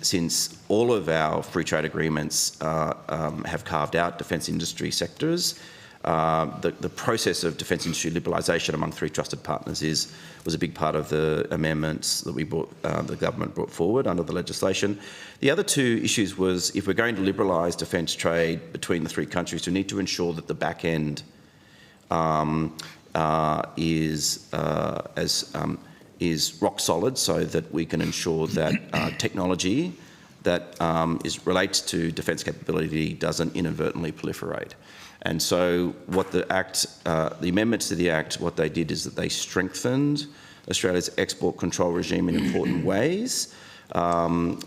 since all of our free trade agreements have carved out defence industry sectors, the process of defence industry liberalisation among three trusted partners was a big part of the amendments that the government brought forward under the legislation. The other two issues was if we're going to liberalise defence trade between the three countries, we need to ensure that the back end is rock solid, so that we can ensure that technology that relates to defence capability doesn't inadvertently proliferate. And so what the amendments to the Act, what they did is that they strengthened Australia's export control regime in important ways, in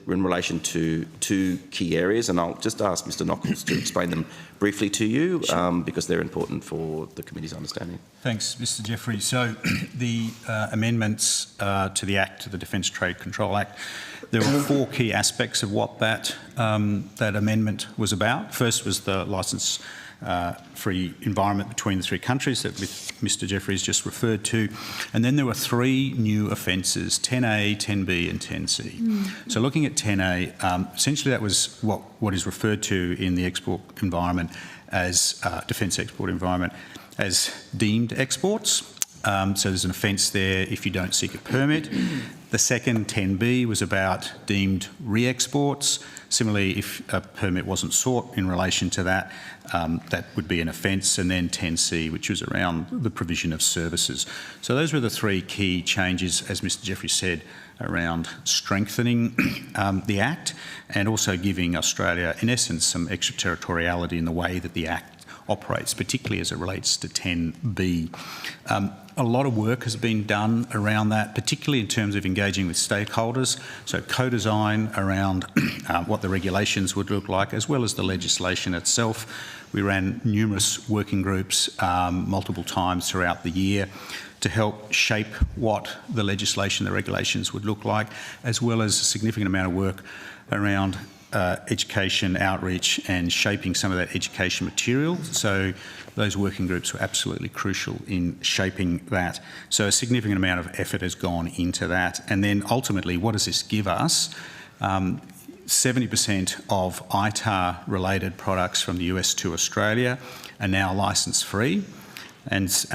relation to two key areas, and I'll just ask Mr Nockels to explain them briefly to you, because they're important for the committee's understanding. Thanks, Mr Jeffrey. So the amendments to the Act, to the Defence Trade Control Act, there were four key aspects of what that amendment was about. First was the licence-free environment between the three countries that Mr Jeffrey's just referred to. And then there were three new offences, 10A, 10B and 10C. So looking at 10A, essentially that was what is referred to in the export environment as defence export environment as deemed exports. So there's an offence there if you don't seek a permit. The second, 10B, was about deemed re-exports. Similarly, if a permit wasn't sought in relation to that, that would be an offence. And then 10C, which was around the provision of services. So those were the three key changes, as Mr Jeffrey said, around strengthening the Act and also giving Australia, in essence, some extraterritoriality in the way that the Act operates, particularly as it relates to 10B. A lot of work has been done around that, particularly in terms of engaging with stakeholders, so co-design around what the regulations would look like, as well as the legislation itself. We ran numerous working groups multiple times throughout the year to help shape what the legislation, the regulations would look like, as well as a significant amount of work around education, outreach and shaping some of that education material. So those working groups were absolutely crucial in shaping that. So a significant amount of effort has gone into that. And then ultimately, what does this give us? 70% of ITAR-related products from the US to Australia are now licence-free, and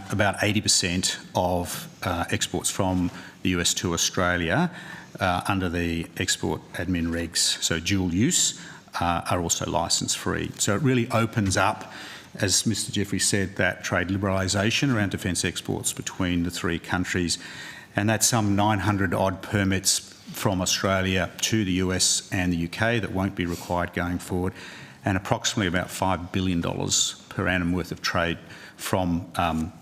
about 80% of exports from the US to Australia under the export admin regs, so dual use, are also licence-free. So it really opens up, as Mr Jeffrey said, that trade liberalisation around defence exports between the three countries, and that's some 900 odd permits from Australia to the US and the UK that won't be required going forward, and approximately about $5 billion per annum worth of trade from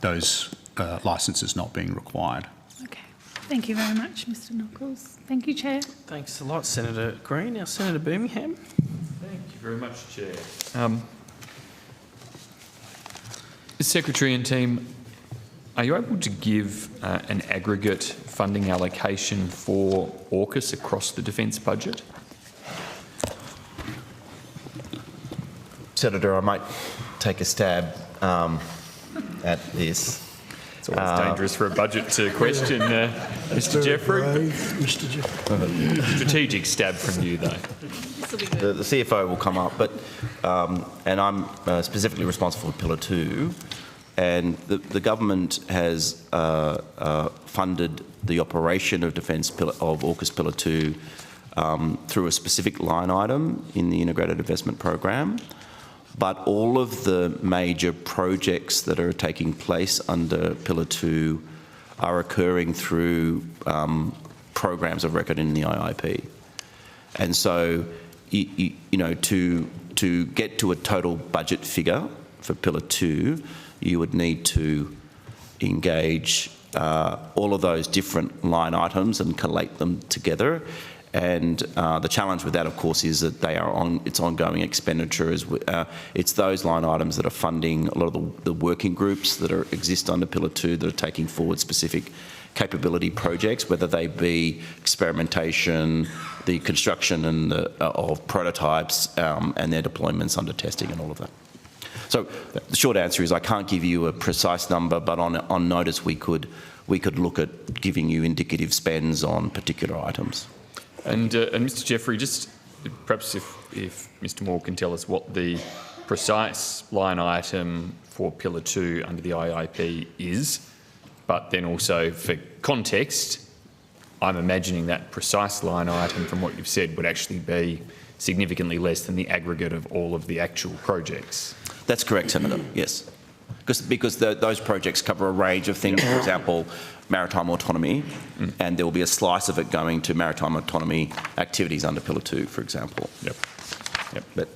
those licences not being required. Okay. Thank you very much, Mr Nockels. Thank you, Chair. Thanks a lot, Senator Green. Now, Senator Birmingham. Thank you very much, Chair. Secretary and team, are you able to give an aggregate funding allocation for AUKUS across the defence budget? Senator, I might take a stab at this. It's always dangerous for a budget to question, Mr Jeffrey. Mr Jeffrey. Strategic stab from you, though. The CFO will come up, but and I'm specifically responsible for Pillar 2, and the government has funded the operation of defence of AUKUS Pillar 2 through a specific line item in the Integrated Investment Program. but all of the major projects that are taking place under Pillar 2 are occurring through programs of record in the IIP. And so, you know, to get to a total budget figure for Pillar 2, you would need to engage all of those different line items and collate them together. And the challenge with that, of course, is that they are it's ongoing expenditure. It's those line items that are funding a lot of the working groups that exist under Pillar 2 that are taking forward specific capability projects, whether they be experimentation, the construction and of prototypes, and their deployments under testing and all of that. So the short answer is I can't give you a precise number, but on notice we could look at giving you indicative spends on particular items. And Mr. Jeffrey, just perhaps if Mr. Moore can tell us what the precise line item for Pillar 2 under the IIP is, but then also for context, I'm imagining that precise line item from what you've said would actually be significantly less than the aggregate of all of the actual projects. That's correct, Senator, yes. Because those projects cover a range of things, for example, maritime autonomy, and there will be a slice of it going to maritime autonomy activities under Pillar 2, for example. Yep. But,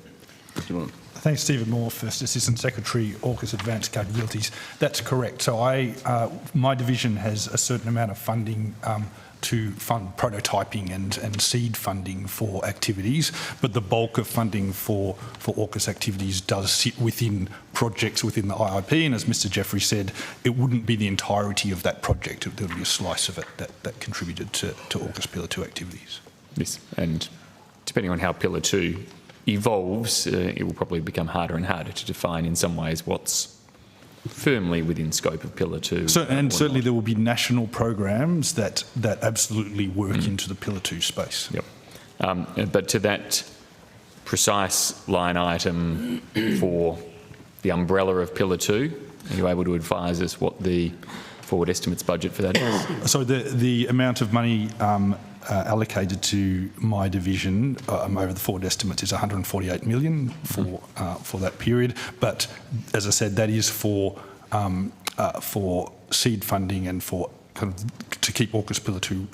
do you want to... Thanks, Stephen Moore, First Assistant Secretary, AUKUS Advanced Capabilities. That's correct. So my division has a certain amount of funding to fund prototyping and seed funding for activities, but the bulk of funding for AUKUS activities does sit within projects within the IIP, and as Mr Jeffrey said, it wouldn't be the entirety of that project. There would be a slice of it that contributed to AUKUS Pillar 2 activities. Yes, and depending on how Pillar 2 evolves, it will probably become harder and harder to define in some ways what's firmly within scope of Pillar 2. And certainly there will be national programs that absolutely work into the Pillar 2 space. Yep. But to that precise line item for the umbrella of Pillar 2, are you able to advise us what the forward estimates budget for that is? So the amount of money allocated to my division over the forward estimates is 148 million for that period. But as I said, that is for seed funding and for kind of to keep AUKUS Pillar 2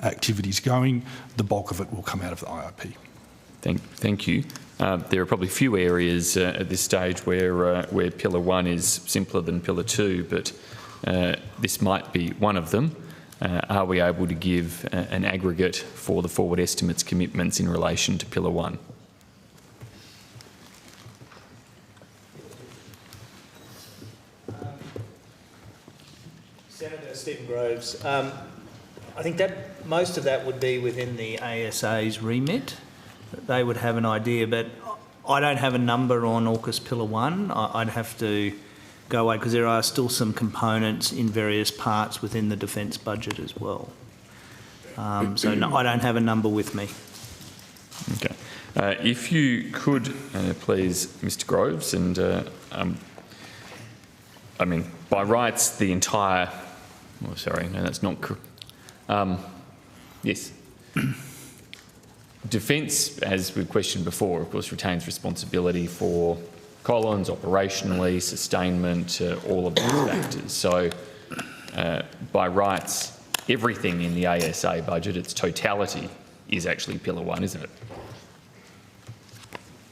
activities going. The bulk of it will come out of the IIP. Thank you. There are probably few areas at this stage where Pillar 1 is simpler than Pillar 2, but this might be one of them. Are we able to give an aggregate for the forward estimates commitments in relation to Pillar 1? Senator Stephen Groves, I think that most of that would be within the ASA's remit. They would have an idea, but I don't have a number on AUKUS Pillar 1. I'd have to go away because there are still some components in various parts within the defence budget as well. So no, I don't have a number with me. Okay. If you could, please, Mr Groves, and I mean, by rights, the entire... Oh, sorry, no, that's not... yes. Defence, as we've questioned before, of course, retains responsibility for Collins, operationally, sustainment, all of these factors. So, by rights, everything in the ASA budget, its totality, is actually Pillar 1, isn't it?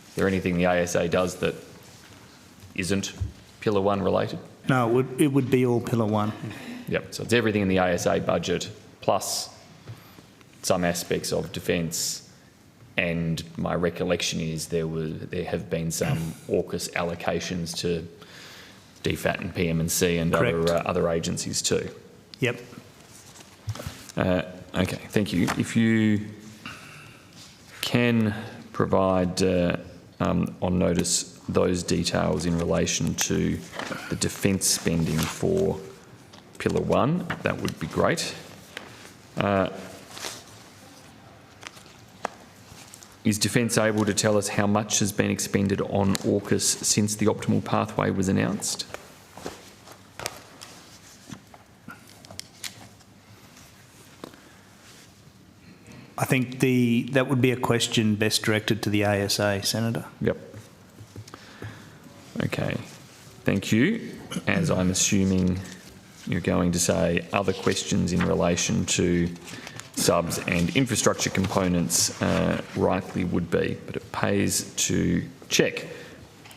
Is there anything the ASA does that isn't Pillar 1 related? No, it would be all Pillar 1. Yep, so it's everything in the ASA budget, plus some aspects of defence. And my recollection is there have been some AUKUS allocations to DFAT and PM&C and other agencies too. Yep. Okay, thank you. If you can provide on notice those details in relation to the defence spending for Pillar 1, that would be great. Is Defence able to tell us how much has been expended on AUKUS since the optimal pathway was announced? I think that would be a question best directed to the ASA, Senator. Yep. Okay, thank you. As I'm assuming you're going to say other questions in relation to subs and infrastructure components rightly would be, but it pays to check.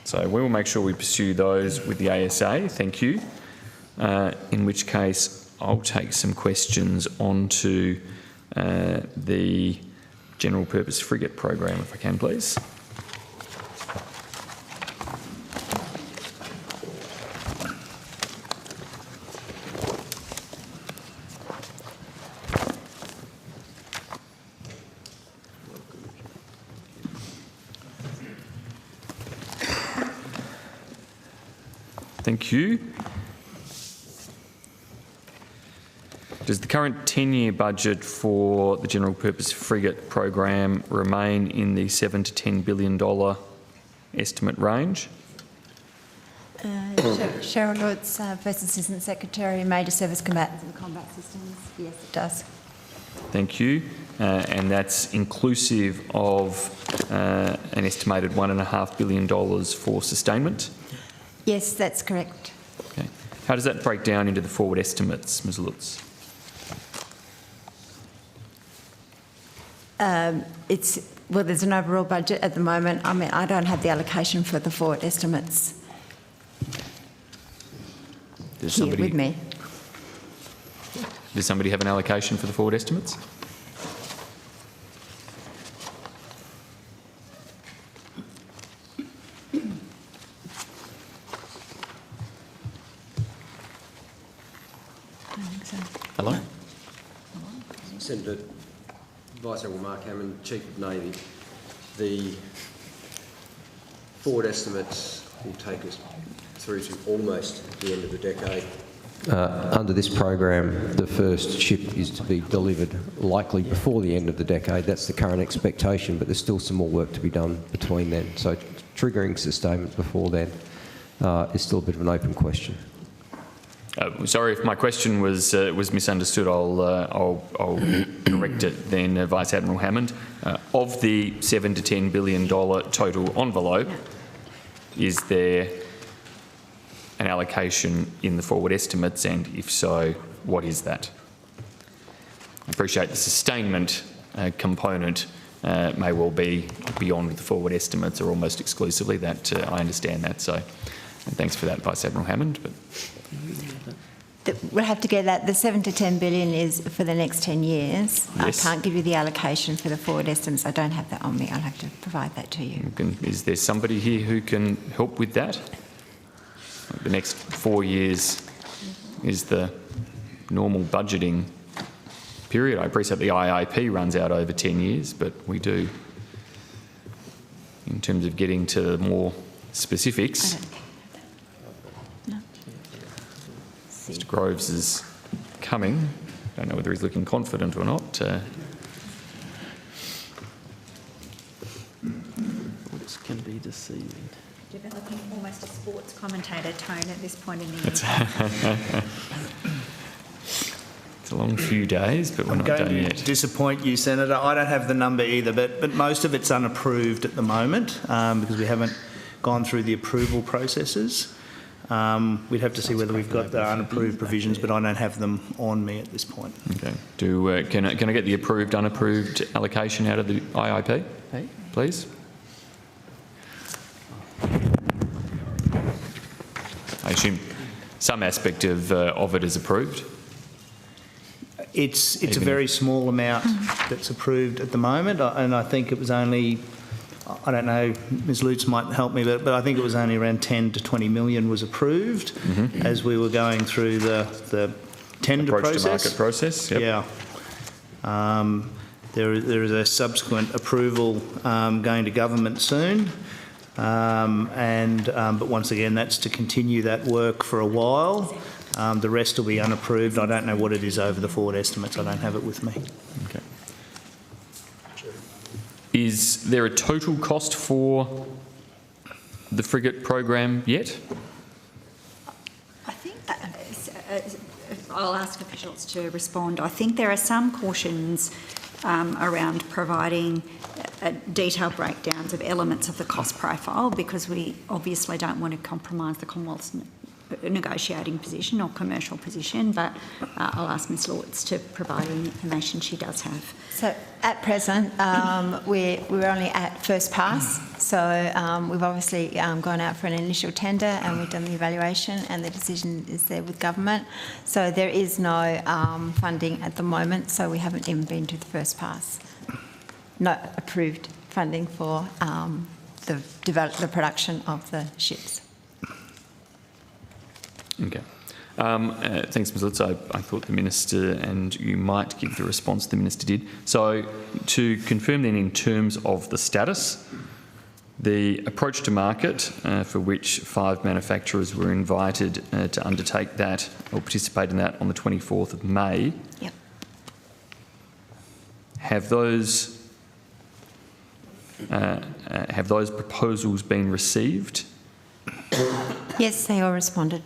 So we will make sure we pursue those with the ASA, thank you. In which case I'll take some questions onto the general purpose frigate program, if I can please. Thank you. Does the current 10-year budget for the general purpose frigate program remain in the $7 to $10 billion estimate range? Cheryl Lutz, First Assistant Secretary, Major Service Combatants and Combat Systems. Yes, it does. Thank you. And that's inclusive of an estimated $1.5 billion for sustainment? Yes, that's correct. Okay. How does that break down into the forward estimates, Ms Lutz? Well, there's an overall budget at the moment. I mean, I don't have the allocation for the forward estimates here with me. Does somebody have an allocation for the forward estimates? Hello? Senator Vice Admiral Mark Hammond, Chief of Navy. The forward estimates will take us through to almost the end of the decade. Under this program, the first ship is to be delivered likely before the end of the decade. That's the current expectation, but there's still some more work to be done between then. So triggering sustainment before then is still a bit of an open question. Sorry if my question was misunderstood. I'll correct it then, Vice Admiral Hammond. Of the $7 to $10 billion total envelope, is there an allocation in the forward estimates, and if so, what is that? I appreciate the sustainment component may well be beyond the forward estimates or almost exclusively. That I understand that. So, and thanks for that, Vice Admiral Hammond. But we'll have to get that. The $7 to $10 billion is for the next 10 years. Yes. I can't give you the allocation for the forward estimates. I don't have that on me. I'll have to provide that to you. Is there somebody here who can help with that? The next 4 years is the normal budgeting period. I appreciate the IIP runs out over 10 years, but we do, in terms of getting to more specifics. Mr Groves is coming. I don't know whether he's looking confident or not. Looks can be deceiving. Developing almost a sports commentator tone at this point in the year. It's a long few days, but we're not done yet. I'm going to disappoint you, Senator. I don't have the number either, but most of it's unapproved at the moment because we haven't gone through the approval processes. We'd have to see whether we've got the unapproved provisions, but I don't have them on me at this point. Okay. Can I get the approved, unapproved allocation out of the IIP, please? I assume some aspect of it is approved. It's a very small amount that's approved at the moment, and I think it was only, I don't know, Ms Lutz might help me, but I think it was only around 10 to 20 million was approved as we were going through the tender Approach process. to market process, yep. Yeah. There is a subsequent approval going to government soon. But once again, that's to continue that work for a while. The rest will be unapproved. I don't know what it is over the forward estimates. I don't have it with me. Okay. Is there a total cost for the frigate program yet? I think I'll ask officials to respond. I think there are some cautions around providing detailed breakdowns of elements of the cost profile, because we obviously don't want to compromise the Commonwealth's negotiating position or commercial position, but I'll ask Ms Lortz to provide any information she does have. So at present, we're only at first pass. So we've obviously gone out for an initial tender and we've done the evaluation, and the decision is there with government. So there is no funding at the moment, so we haven't even been to the first pass. No approved funding for the production of the ships. Okay. Thanks, Ms Lutz. I thought the Minister, and you might give the response the Minister did. So to confirm then, in terms of the status, the approach to market, for which 5 manufacturers were invited to undertake that or participate in that on the 24th of May. Yep. Have those proposals been received? Yes, they all responded.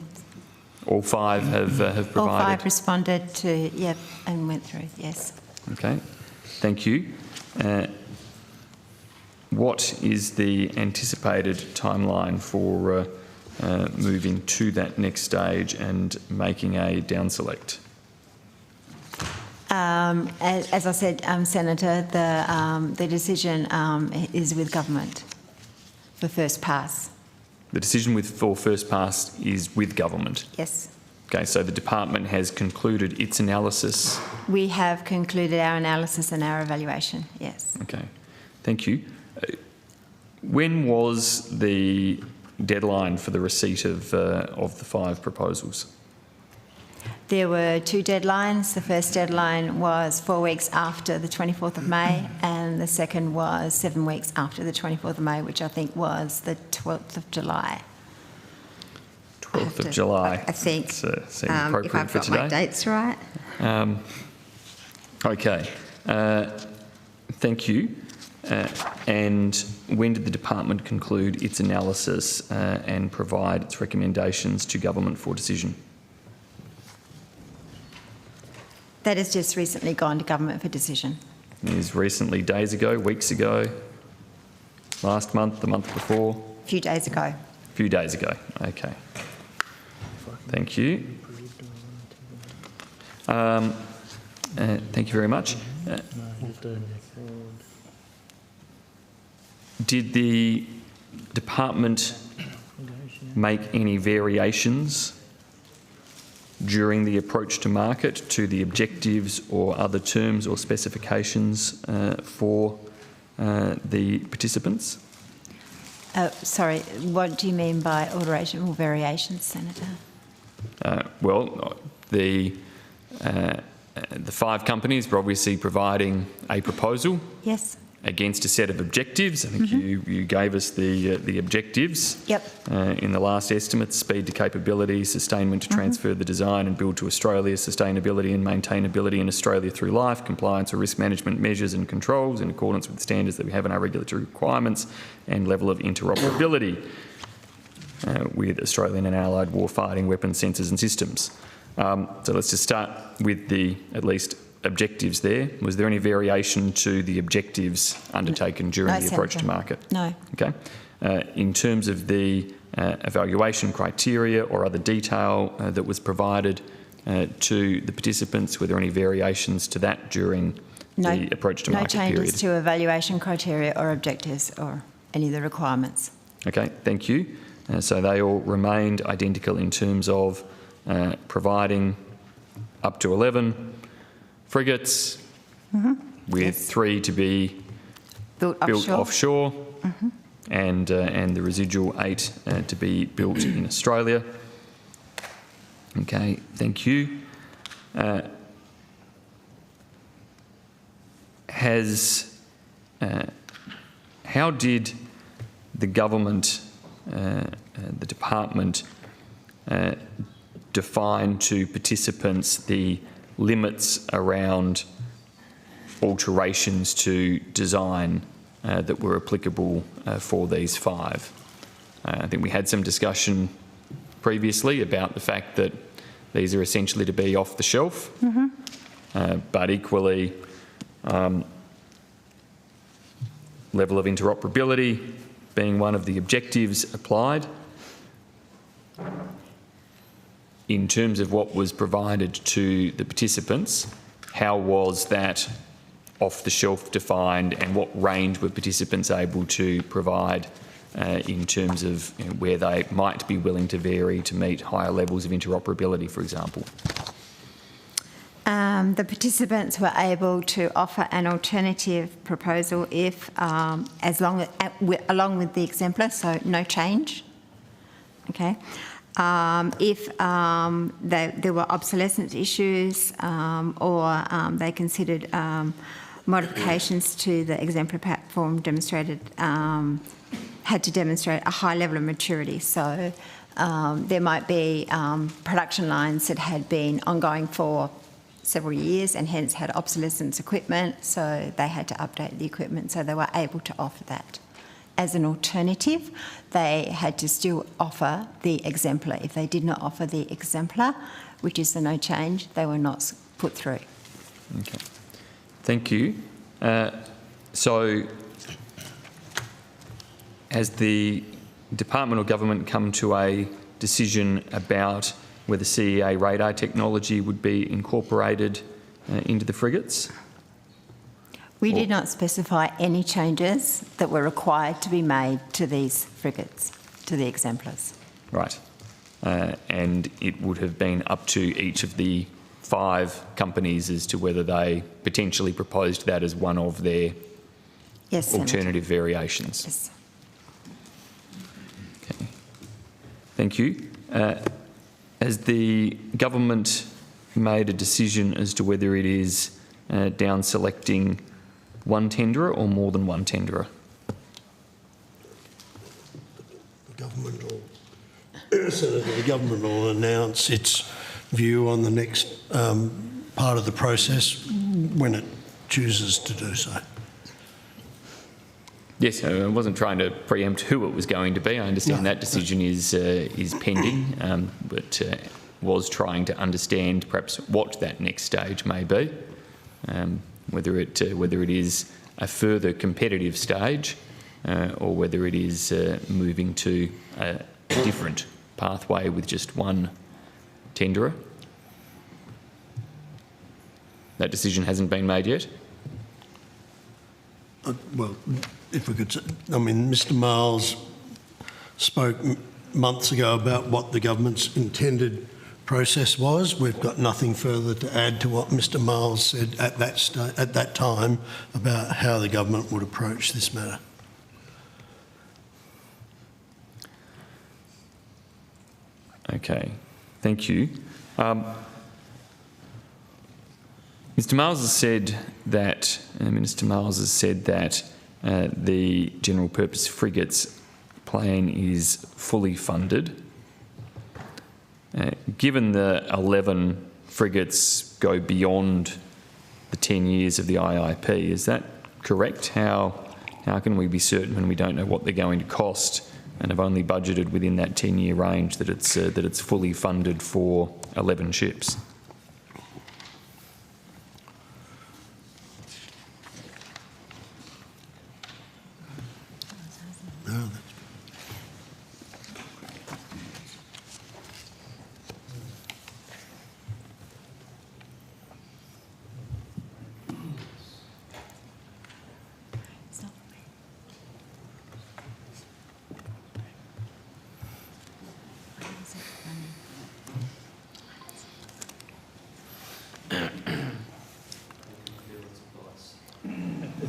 All 5 have provided? All 5 responded to, yep, and went through, yes. Okay, thank you. What is the anticipated timeline for moving to that next stage and making a down select? As I said, Senator, the decision is with government for first pass. The decision for first pass is with government? Yes. Okay, so the department has concluded its analysis? We have concluded our analysis and our evaluation, yes. Okay, thank you. When was the deadline for the receipt of the 5 proposals? There were 2 deadlines. The first deadline was 4 weeks after the 24th of May, and the second was 7 weeks after the 24th of May, which I think was the 12th of July. 12th of July. I think, seems if appropriate I've for got today. my dates right. Okay. Thank you. And when did the department conclude its analysis and provide its recommendations to government for decision? That has just recently gone to government for decision. It is recently, days ago, weeks ago, last month, the month before? A few days ago. A few days ago, okay. Thank you. Thank you very much. Did the department make any variations during the approach to market to the objectives or other terms or specifications for the participants? Sorry, what do you mean by alteration or variations, Senator? Well, the 5 companies were obviously providing a proposal. Yes. Against a set of objectives. I think you gave us the objectives. Yep. In the last estimate: speed to capability, sustainment to transfer the design and build to Australia, sustainability and maintainability in Australia through life, compliance with risk management measures and controls in accordance with the standards that we have in our regulatory requirements, and level of interoperability with Australian and allied warfighting weapons, sensors and systems. So let's just start with the at least objectives there. Was there any variation to the objectives undertaken during the approach to market? No. Okay. In terms of the evaluation criteria or other detail that was provided to the participants, were there any variations to that during the approach to market period? No changes to evaluation criteria or objectives or any of the requirements. Okay, thank you. So they all remained identical in terms of providing up to 11 frigates with 3 to be built offshore and the residual 8 to be built in Australia. Okay, thank you. How did the government, the department, define to participants the limits around alterations to design that were applicable for these 5? I think we had some discussion previously about the fact that these are essentially to be off the shelf, level of interoperability being one of the objectives applied. In terms of what was provided to the participants, how was that off-the-shelf defined, and what range were participants able to provide in terms of where they might be willing to vary to meet higher levels of interoperability, for example? The participants were able to offer an alternative proposal if, along with the exemplar, so no change. Okay. If there were obsolescence issues or they considered modifications to the exemplar platform had to demonstrate a high level of maturity. So there might be production lines that had been ongoing for several years and hence had obsolescence equipment, so they had to update the equipment, so they were able to offer that. As an alternative, they had to still offer the exemplar. If they did not offer the exemplar, which is the no change, they were not put through. Okay. Thank you. So has the Department or Government come to a decision about whether CEA radar technology would be incorporated into the frigates? We did not specify any changes that were required to be made to these frigates, to the exemplars. Right. And it would have been up to each of the 5 companies as to whether they potentially proposed that as one of their alternative variations. Yes. Okay. Thank you. Has the government made a decision as to whether it is down selecting one tenderer or more than one tenderer? The government will announce its view on the next part of the process when it chooses to do so. Yes, I wasn't trying to preempt who it was going to be. I understand that decision is pending, but was trying to understand perhaps what that next stage may be, whether it is a further competitive stage or whether it is moving to a different pathway with just one tenderer. That decision hasn't been made yet? Well, if we could, I mean, Mr Miles spoke months ago about what the government's intended process was. We've got nothing further to add to what Mr Miles said at that time about how the government would approach this matter. Okay, thank you. Mr Miles has said that, Minister Miles has said that the general purpose frigates plan is fully funded. Given the 11 frigates go beyond the 10 years of the IIP, is that correct? How can we be certain when we don't know what they're going to cost and have only budgeted within that 10-year range that it's fully funded for 11 ships?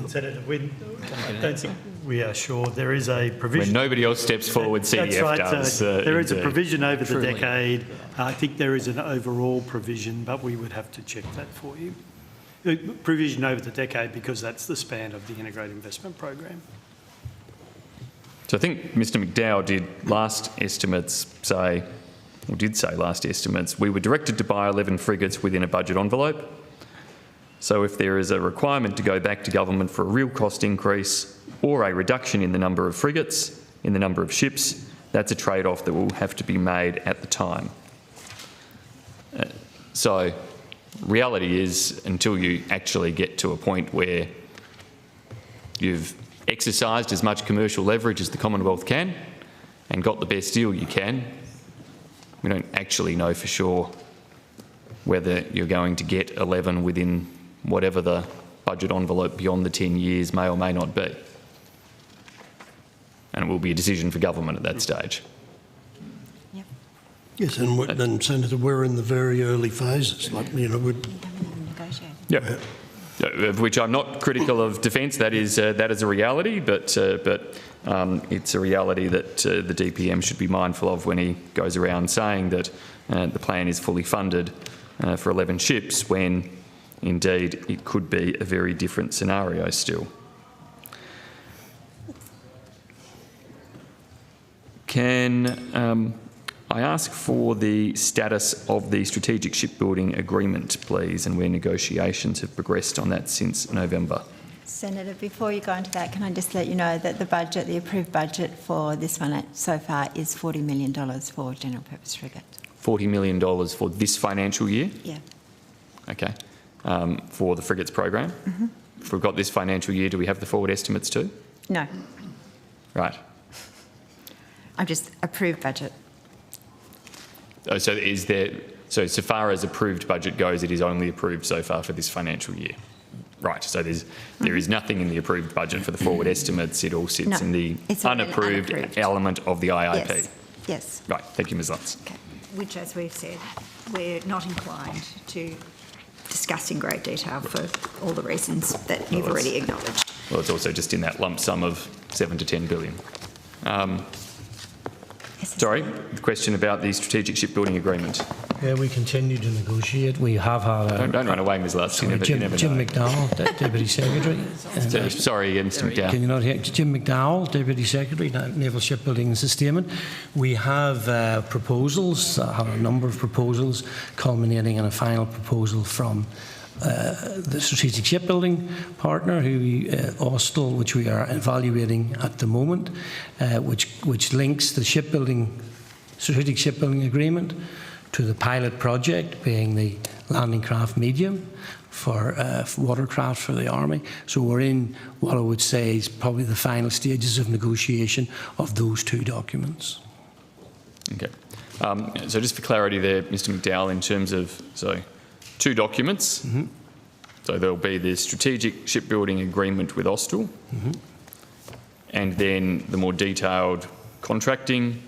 Senator, I don't think we are sure. There is a provision. When nobody else steps forward, CDF does. There is a provision over the decade. I think there is an overall provision, but we would have to check that for you. Provision over the decade because that's the span of the integrated investment program. So I think Mr McDowell did say last estimates, we were directed to buy 11 frigates within a budget envelope. So if there is a requirement to go back to government for a real cost increase or a reduction in the number of frigates, in the number of ships, that's a trade-off that will have to be made at the time. So reality is, until you actually get to a point where you've exercised as much commercial leverage as the Commonwealth can and got the best deal you can, we don't actually know for sure whether you're going to get 11 within whatever the budget envelope beyond the 10 years may or may not be. And it will be a decision for government at that stage. Yep. Yes, and Senator, we're in the very early phases. Like, you know, Yep. Of which I'm not critical of defence. That is a reality, but it's a reality that the DPM should be mindful of when he goes around saying that the plan is fully funded for 11 ships, when indeed it could be a very different scenario still. Can I ask for the status of the strategic shipbuilding agreement, please, and where negotiations have progressed on that since November? Senator, before you go into that, can I just let you know that the budget, the approved budget for this one so far is $40 million for general purpose frigate. $40 million for this financial year? Yeah. Okay. For the frigates program? Mm-hmm. If we've got this financial year, do we have the forward estimates too? No. Right. I'm just approved budget. Oh, so is there, so far as approved budget goes, it is only approved so far for this financial year? Right, so there is nothing in the approved budget for the forward estimates. It all sits in the unapproved element of the IIP. Yes. Yes. Right, thank you, Ms Lutz. Okay. Which, as we've said, we're not inclined to discuss in great detail for all the reasons that you've already acknowledged. Well, it's also just in that lump sum of 7 to 10 billion. Sorry, the question about the strategic shipbuilding agreement. Yeah, we continue to negotiate. We have had don't run away, Ms Lutz. Jim McDowell, Deputy Secretary. Sorry, Mr McDowell. Can you not hear? Jim McDowell, Deputy Secretary, Naval Shipbuilding and Sustainment. We have proposals, have a number of proposals, culminating in a final proposal from the strategic shipbuilding partner, Austal, which we are evaluating at the moment, which links the strategic shipbuilding agreement to the pilot project, being the landing craft medium for watercraft for the Army. So we're in what I would say is probably the final stages of negotiation of those two documents. Okay. So just for clarity there, Mr McDowell, in terms of two documents. Mm-hmm. So there'll be the strategic shipbuilding agreement with Austal, mm-hmm. and then the more detailed contracting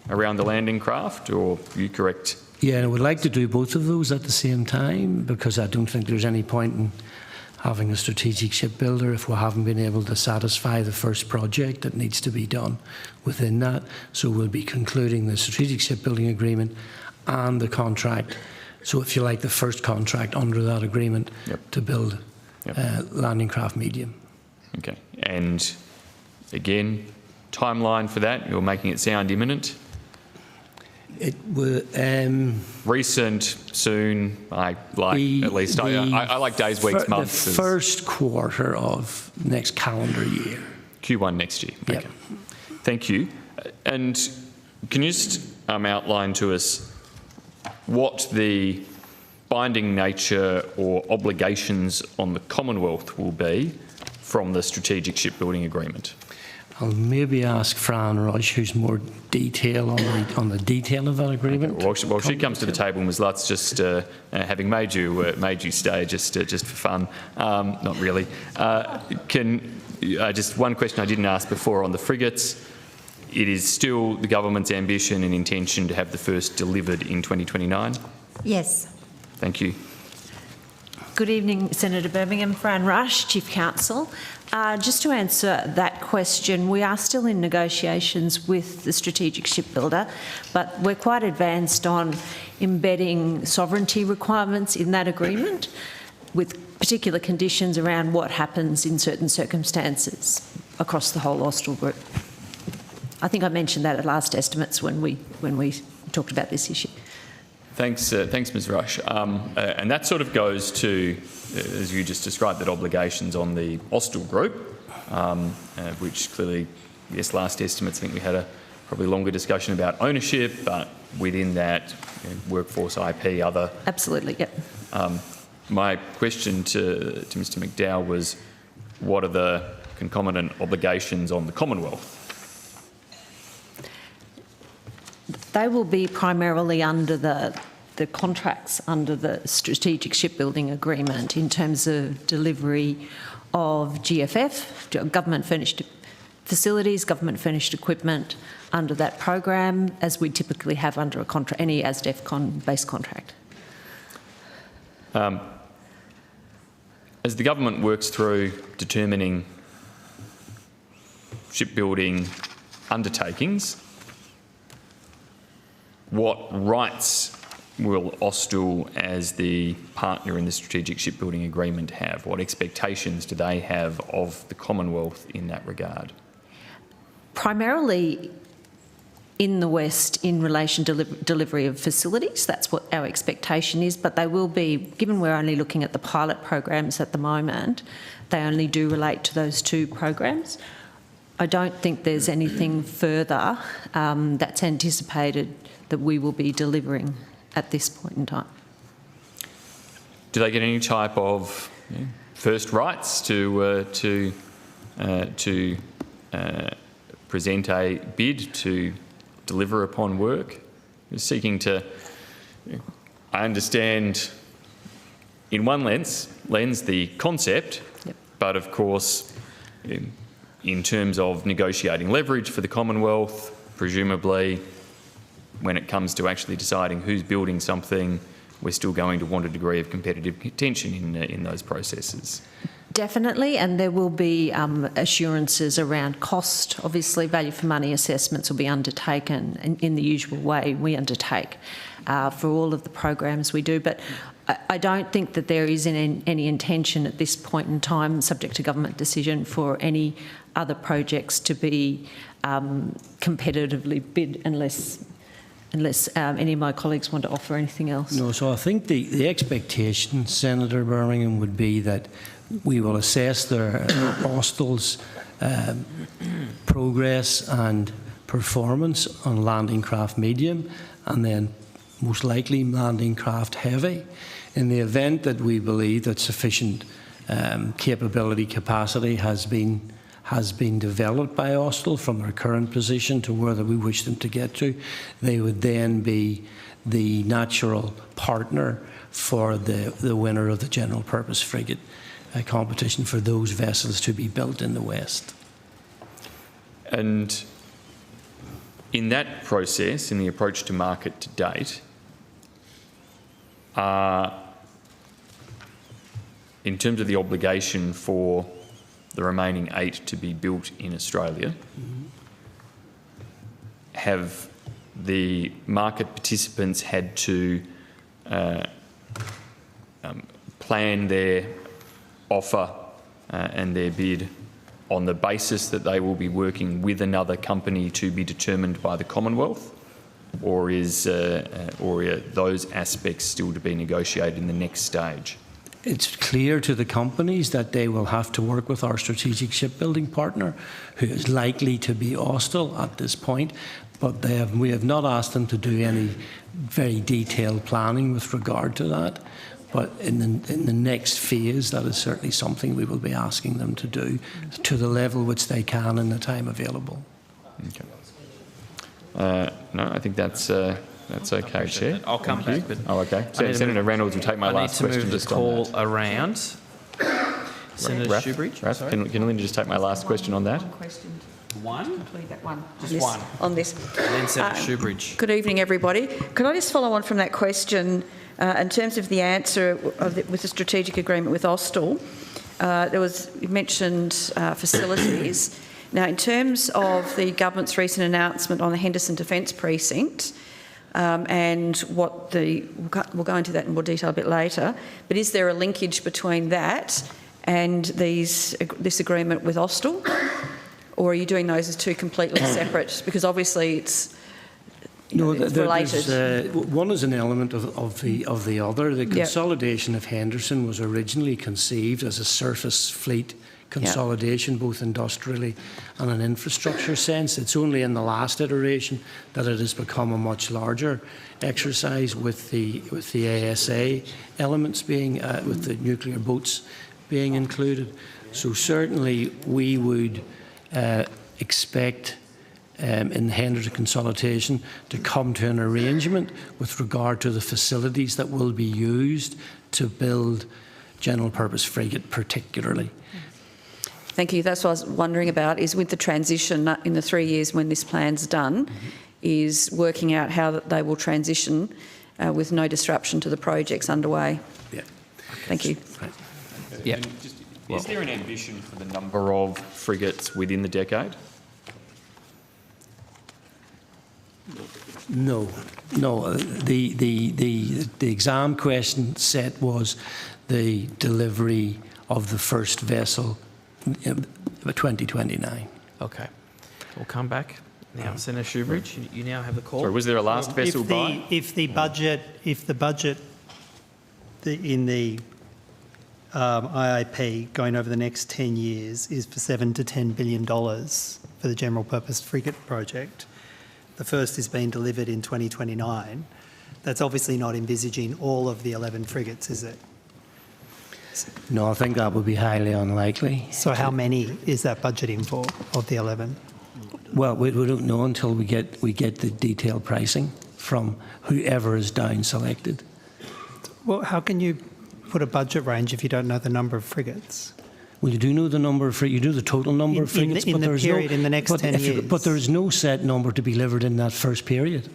around the landing craft, or are you correct? Yeah, and I would like to do both of those at the same time, because I don't think there's any point in having a strategic shipbuilder if we haven't been able to satisfy the first project that needs to be done within that. So we'll be concluding the strategic shipbuilding agreement and the contract. So if you like, the first contract under that agreement to build landing craft medium. Okay. And again, timeline for that, you're making it sound imminent? It will... recent, soon, I like days, weeks, months. The first quarter of next calendar year. Q1 next year. Yep. Okay. Thank you. And can you just outline to us what the binding nature or obligations on the Commonwealth will be from the strategic shipbuilding agreement? I'll maybe ask Fran Rush, who's more detail on the detail of that agreement. Okay. Well, she comes to the table, Ms Lutz, just having made you stay just for fun. Not really. Just one question I didn't ask before on the frigates. It is still the government's ambition and intention to have the first delivered in 2029? Yes. Thank you. Good evening, Senator Birmingham. Fran Rush, Chief Counsel. Just to answer that question, we are still in negotiations with the strategic shipbuilder, but we're quite advanced on embedding sovereignty requirements in that agreement, with particular conditions around what happens in certain circumstances across the whole Austal group. I think I mentioned that at last estimates when we talked about this issue. Thanks, Ms Rush. And that sort of goes to, as you just described, that obligations on the Austal group, which clearly, yes, last estimates, I think we had a probably longer discussion about ownership, but within that, workforce, IP, other... Absolutely, yep. My question to Mr McDowell was, what are the concomitant obligations on the Commonwealth? They will be primarily under the contracts under the Strategic Shipbuilding Agreement in terms of delivery of GFF, government furnished facilities, government furnished equipment under that program, as we typically have under a contract, any ASDEF-based contract. As the government works through determining shipbuilding undertakings, what rights will Austal, as the partner in the Strategic Shipbuilding Agreement, have? What expectations do they have of the Commonwealth in that regard? Primarily in the West in relation to delivery of facilities. That's what our expectation is, but they will be, given we're only looking at the pilot programs at the moment, they only do relate to those two programs. I don't think there's anything further that's anticipated that we will be delivering at this point in time. Do they get any type of first rights to present a bid to deliver upon work? Seeking to, I understand in one lens the concept, but of course in terms of negotiating leverage for the Commonwealth, presumably when it comes to actually deciding who's building something, we're still going to want a degree of competitive contention in those processes. Definitely, and there will be assurances around cost. Obviously, value for money assessments will be undertaken in the usual way we undertake for all of the programs we do. But I don't think that there is any intention at this point in time, subject to government decision, for any other projects to be competitively bid unless any of my colleagues want to offer anything else. No, so I think the expectation, Senator Birmingham, would be that we will assess their Austal's progress and performance on landing craft medium, and then most likely landing craft heavy. In the event that we believe that sufficient capacity has been developed by Austal from their current position to where we wish them to get to, they would then be the natural partner for the winner of the general purpose frigate competition for those vessels to be built in the West. And in that process, in the approach to market to date, in terms of the obligation for the remaining 8 to be built in Australia, have the market participants had to plan their offer and their bid on the basis that they will be working with another company to be determined by the Commonwealth, or are those aspects still to be negotiated in the next stage? It's clear to the companies that they will have to work with our strategic shipbuilding partner, who is likely to be Austal at this point, but we have not asked them to do any very detailed planning with regard to that. But in the next phase, that is certainly something we will be asking them to do to the level which they can in the time available. Okay. No, I think that's okay, Chair. I'll come back. But okay. Senator Reynolds will take my last question. I need to move the call around. Senator Shoebridge. Can Linda just take my last question on that? One question. One? Complete that one. Just one. On this. And then Senator Shoebridge. Good evening, everybody. Could I just follow on from that question? In terms of the answer with the strategic agreement with Austal, you mentioned facilities. Now, in terms of the government's recent announcement on the Henderson Defence Precinct, and we'll go into that in more detail a bit later, but is there a linkage between that and this agreement with Austal, or are you doing those as two completely separate? Because obviously it's related. One is an element of the other. The consolidation of Henderson was originally conceived as a surface fleet consolidation, both industrially and in infrastructure sense. It's only in the last iteration that it has become a much larger exercise with the ASA elements being, with the nuclear boats being included. So certainly we would expect in the Henderson consultation to come to an arrangement with regard to the facilities that will be used to build general purpose frigate particularly. Thank you. That's what I was wondering about, is with the transition in the 3 years when this plan's done, is working out how they will transition with no disruption to the projects underway. Yeah. Thank you. Yeah. Is there an ambition for the number of frigates within the decade? No. The exam question set was the delivery of the first vessel by 2029. Okay. We'll come back. Now, Senator Shoebridge, you now have the call. Sorry, was there a last vessel buy? If the budget in the IAP going over the next 10 years is for $7 to $10 billion for the general purpose frigate project, the first is being delivered in 2029. That's obviously not envisaging all of the 11 frigates, is it? No, I think that would be highly unlikely. So how many is that budgeting for of the 11? Well, we don't know until we get the detailed pricing from whoever is down selected. Well, how can you put a budget range if you don't know the number of frigates? Well, you do know the number of frigates. You do the total number of frigates, in the period in the next 10 years. But there is no set number to be delivered in that first period.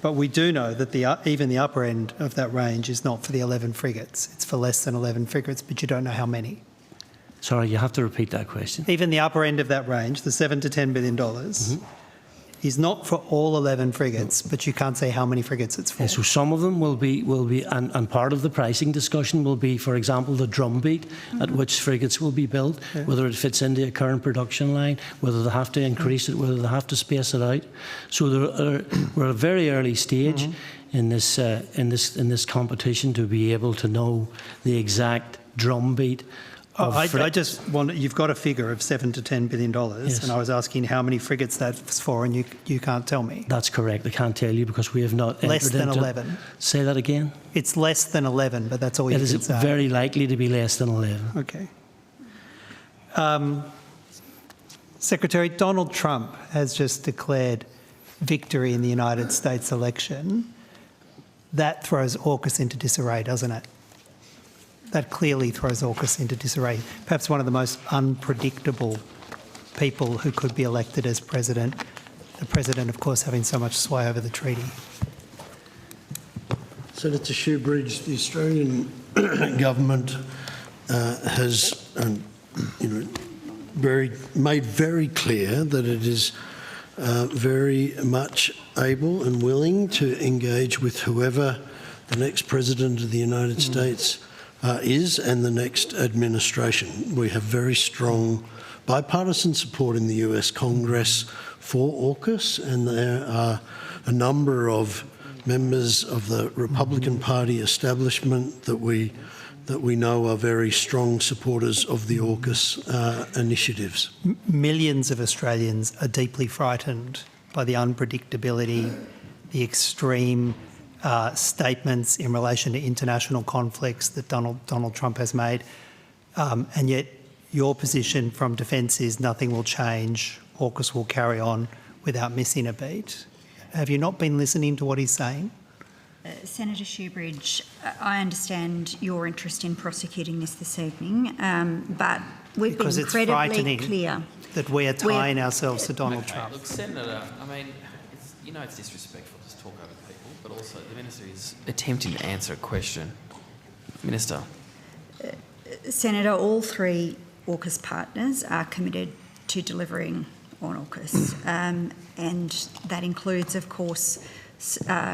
But we do know that even the upper end of that range is not for the 11 frigates. It's for less than 11 frigates, but you don't know how many. Sorry, you have to repeat that question. Even the upper end of that range, the $7 to $10 billion, is not for all 11 frigates, but you can't say how many frigates it's for. Yeah, so some of them will be, and part of the pricing discussion will be, for example, the drumbeat at which frigates will be built, whether it fits into a current production line, whether they have to increase it, whether they have to space it out. So we're at a very early stage in this competition to be able to know the exact drumbeat. I just want, you've got a figure of $7 to $10 billion, yes. And I was asking how many frigates that's for, and you can't tell me. That's correct. I can't tell you because we have not less entered than into 11. Say that again. It's less than 11, but that's all you can say. It is very likely to be less than 11. Okay. Secretary, Donald Trump has just declared victory in the United States election. That throws AUKUS into disarray, doesn't it? That clearly throws AUKUS into disarray. Perhaps one of the most unpredictable people who could be elected as president. The president, of course, having so much sway over the treaty. Senator Shoebridge, the Australian government has made very clear that it is very much able and willing to engage with whoever the next president of the United States is and the next administration. We have very strong bipartisan support in the US Congress for AUKUS, and there are a number of members of the Republican Party establishment that we know are very strong supporters of the AUKUS initiatives. Millions of Australians are deeply frightened by the unpredictability, the extreme statements in relation to international conflicts that Donald Trump has made, and yet your position from Defence is nothing will change, AUKUS will carry on without missing a beat. Have you not been listening to what he's saying? Senator Shoebridge, I understand your interest in prosecuting this evening, but we've been incredibly clear that we are tying ourselves to Donald Trump. Look, Senator, I mean, it's disrespectful to talk over people, but also the Minister is attempting to answer a question. Minister. Senator, all three AUKUS partners are committed to delivering on AUKUS, and that includes, of course,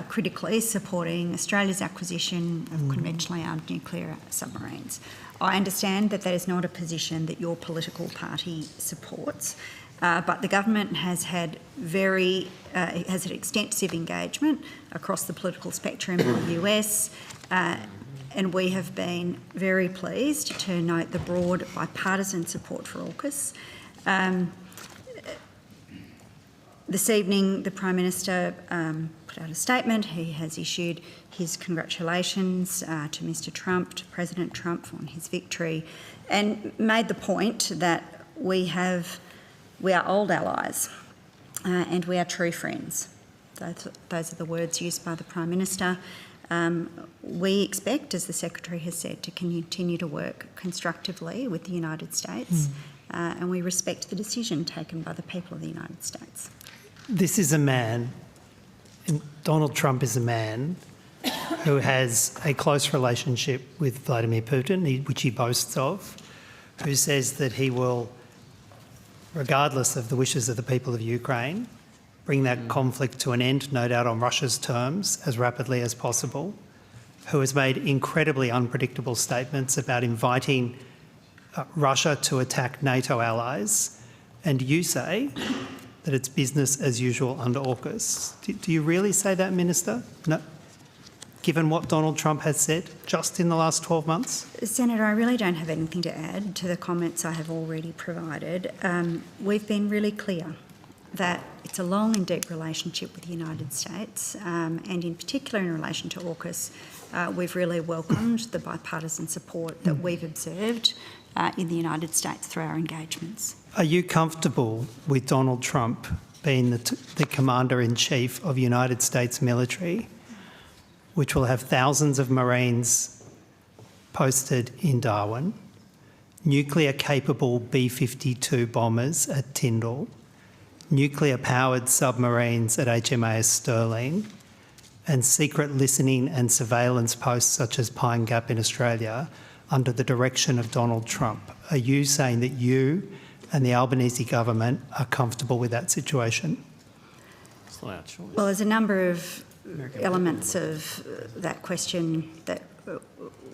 critically supporting Australia's acquisition of conventionally armed nuclear submarines. I understand that that is not a position that your political party supports, but the government has had extensive engagement across the political spectrum in the US, and we have been very pleased to note the broad bipartisan support for AUKUS. This evening, the Prime Minister put out a statement. He has issued his congratulations to Mr Trump, to President Trump on his victory, and made the point that we are old allies and we are true friends. Those are the words used by the Prime Minister. We expect, as the Secretary has said, to continue to work constructively with the United States, and we respect the decision taken by the people of the United States. This is a man, Donald Trump is a man who has a close relationship with Vladimir Putin, which he boasts of, who says that he will, regardless of the wishes of the people of Ukraine, bring that conflict to an end, no doubt on Russia's terms, as rapidly as possible, who has made incredibly unpredictable statements about inviting Russia to attack NATO allies, and you say that it's business as usual under AUKUS. Do you really say that, Minister? No. Given what Donald Trump has said just in the last 12 months? Senator, I really don't have anything to add to the comments I have already provided. We've been really clear that it's a long and deep relationship with the United States, and in particular in relation to AUKUS, we've really welcomed the bipartisan support that we've observed in the United States through our engagements. Are you comfortable with Donald Trump being the Commander-in-Chief of United States military, which will have thousands of Marines posted in Darwin, nuclear-capable B-52 bombers at Tyndall, nuclear-powered submarines at HMAS Stirling, and secret listening and surveillance posts such as Pine Gap in Australia under the direction of Donald Trump? Are you saying that you and the Albanese government are comfortable with that situation? It's not our choice. Well, there's a number of elements of that question that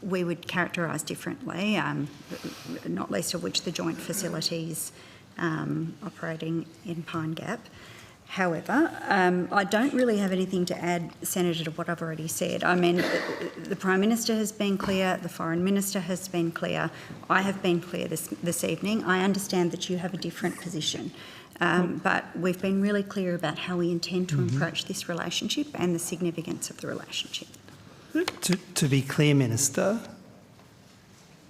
we would characterise differently, not least of which the joint facilities operating in Pine Gap. However, I don't really have anything to add, Senator, to what I've already said. I mean, the Prime Minister has been clear, the Foreign Minister has been clear, I have been clear this evening. I understand that you have a different position, but we've been really clear about how we intend to approach this relationship and the significance of the relationship. To be clear, Minister,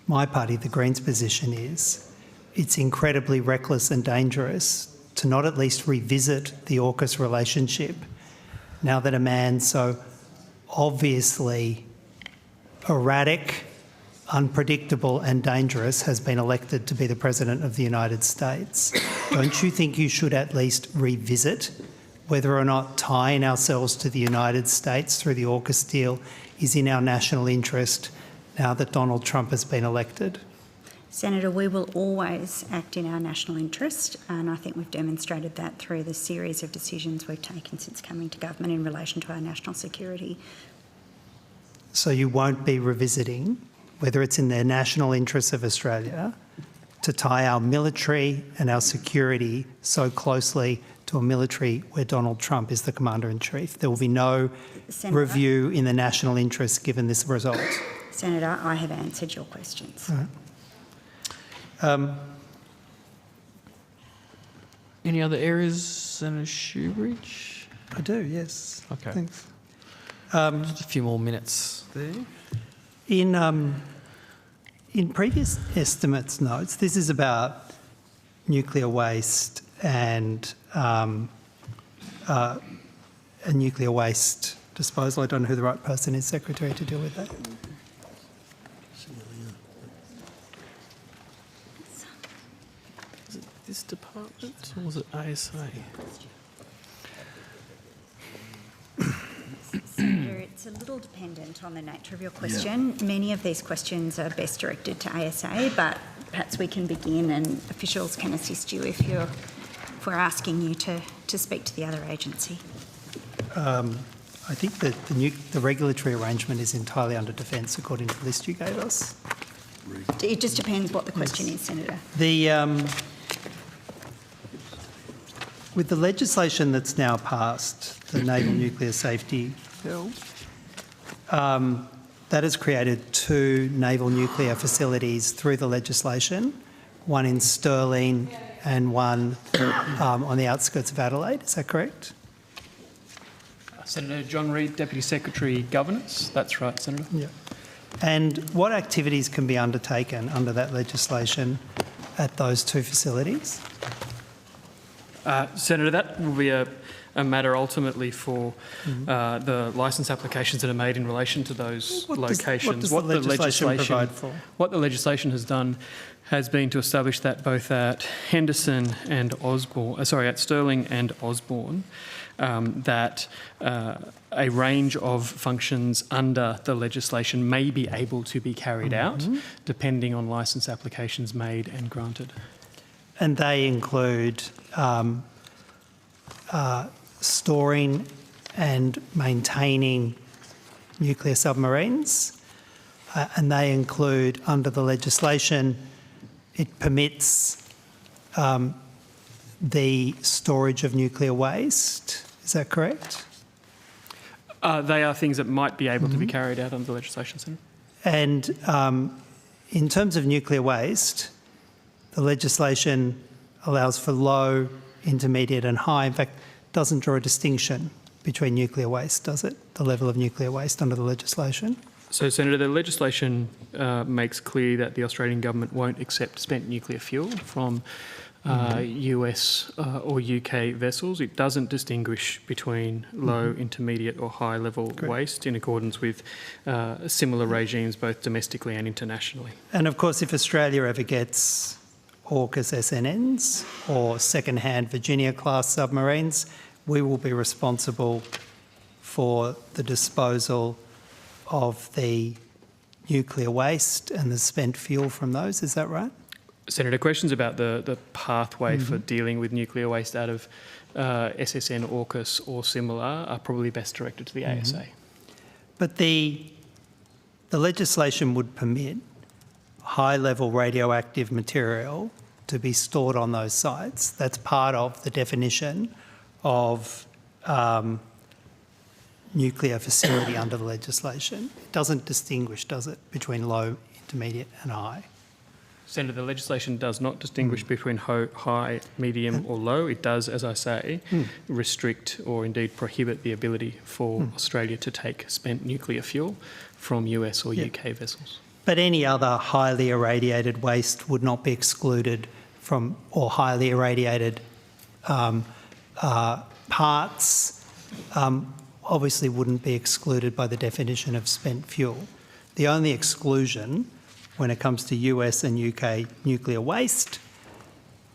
my party, the Greens' position is it's incredibly reckless and dangerous to not at least revisit the AUKUS relationship now that a man so obviously erratic, unpredictable and dangerous has been elected to be the President of the United States. Don't you think you should at least revisit whether or not tying ourselves to the United States through the AUKUS deal is in our national interest now that Donald Trump has been elected? Senator, we will always act in our national interest, and I think we've demonstrated that through the series of decisions we've taken since coming to government in relation to our national security. So you won't be revisiting whether it's in the national interests of Australia to tie our military and our security so closely to a military where Donald Trump is the Commander-in-Chief? There will be no Senator, review in the national interest given this result. Senator, I have answered your questions. All right. Any other areas, Senator Shoebridge? I do, yes. Okay. Thanks. Just a few more minutes there. In previous estimates notes, this is about nuclear waste and nuclear waste disposal. I don't know who the right person is, Secretary, to deal with that. This department, or was it ASA? Senator, it's a little dependent on the nature of your question. Yeah. Many of these questions are best directed to ASA, but perhaps we can begin and officials can assist you if we're asking you to speak to the other agency. I think that the regulatory arrangement is entirely under defence according to the list you gave us. It just depends what the question is, Senator. With the legislation that's now passed, the Naval Nuclear Safety Bill, that has created 2 naval nuclear facilities through the legislation, one in Stirling and one on the outskirts of Adelaide. Is that correct? Senator John Reid, Deputy Secretary Governance. That's right, Senator. Yeah. And what activities can be undertaken under that legislation at those two facilities? Senator, that will be a matter ultimately for the licence applications that are made in relation to those locations. What does the legislation provide for? What the legislation has done has been to establish that both at Henderson and Osborne, at Stirling and Osborne, that a range of functions under the legislation may be able to be carried out, depending on licence applications made and granted. And they include storing and maintaining nuclear submarines, and they include, under the legislation, it permits the storage of nuclear waste. Is that correct? They are things that might be able to be carried out under the legislation, Senator. And in terms of nuclear waste, the legislation allows for low, intermediate and high. In fact, doesn't draw a distinction between nuclear waste, does it? The level of nuclear waste under the legislation? So, Senator, the legislation makes clear that the Australian government won't accept spent nuclear fuel from US or UK vessels. It doesn't distinguish between low, intermediate or high level waste in accordance with similar regimes both domestically and internationally. And of course, if Australia ever gets AUKUS SNNs or second-hand Virginia-class submarines, we will be responsible for the disposal of the nuclear waste and the spent fuel from those. Is that right? Senator, questions about the pathway for dealing with nuclear waste out of SSN, AUKUS or similar are probably best directed to the ASA. But the legislation would permit high-level radioactive material to be stored on those sites. That's part of the definition of nuclear facility under the legislation. It doesn't distinguish, does it, between low, intermediate and high? Senator, the legislation does not distinguish between high, medium or low. It does, as I say, restrict or indeed prohibit the ability for Australia to take spent nuclear fuel from US or UK vessels. But any other highly irradiated waste would not be excluded from, or highly irradiated parts obviously wouldn't be excluded by the definition of spent fuel. The only exclusion when it comes to US and UK nuclear waste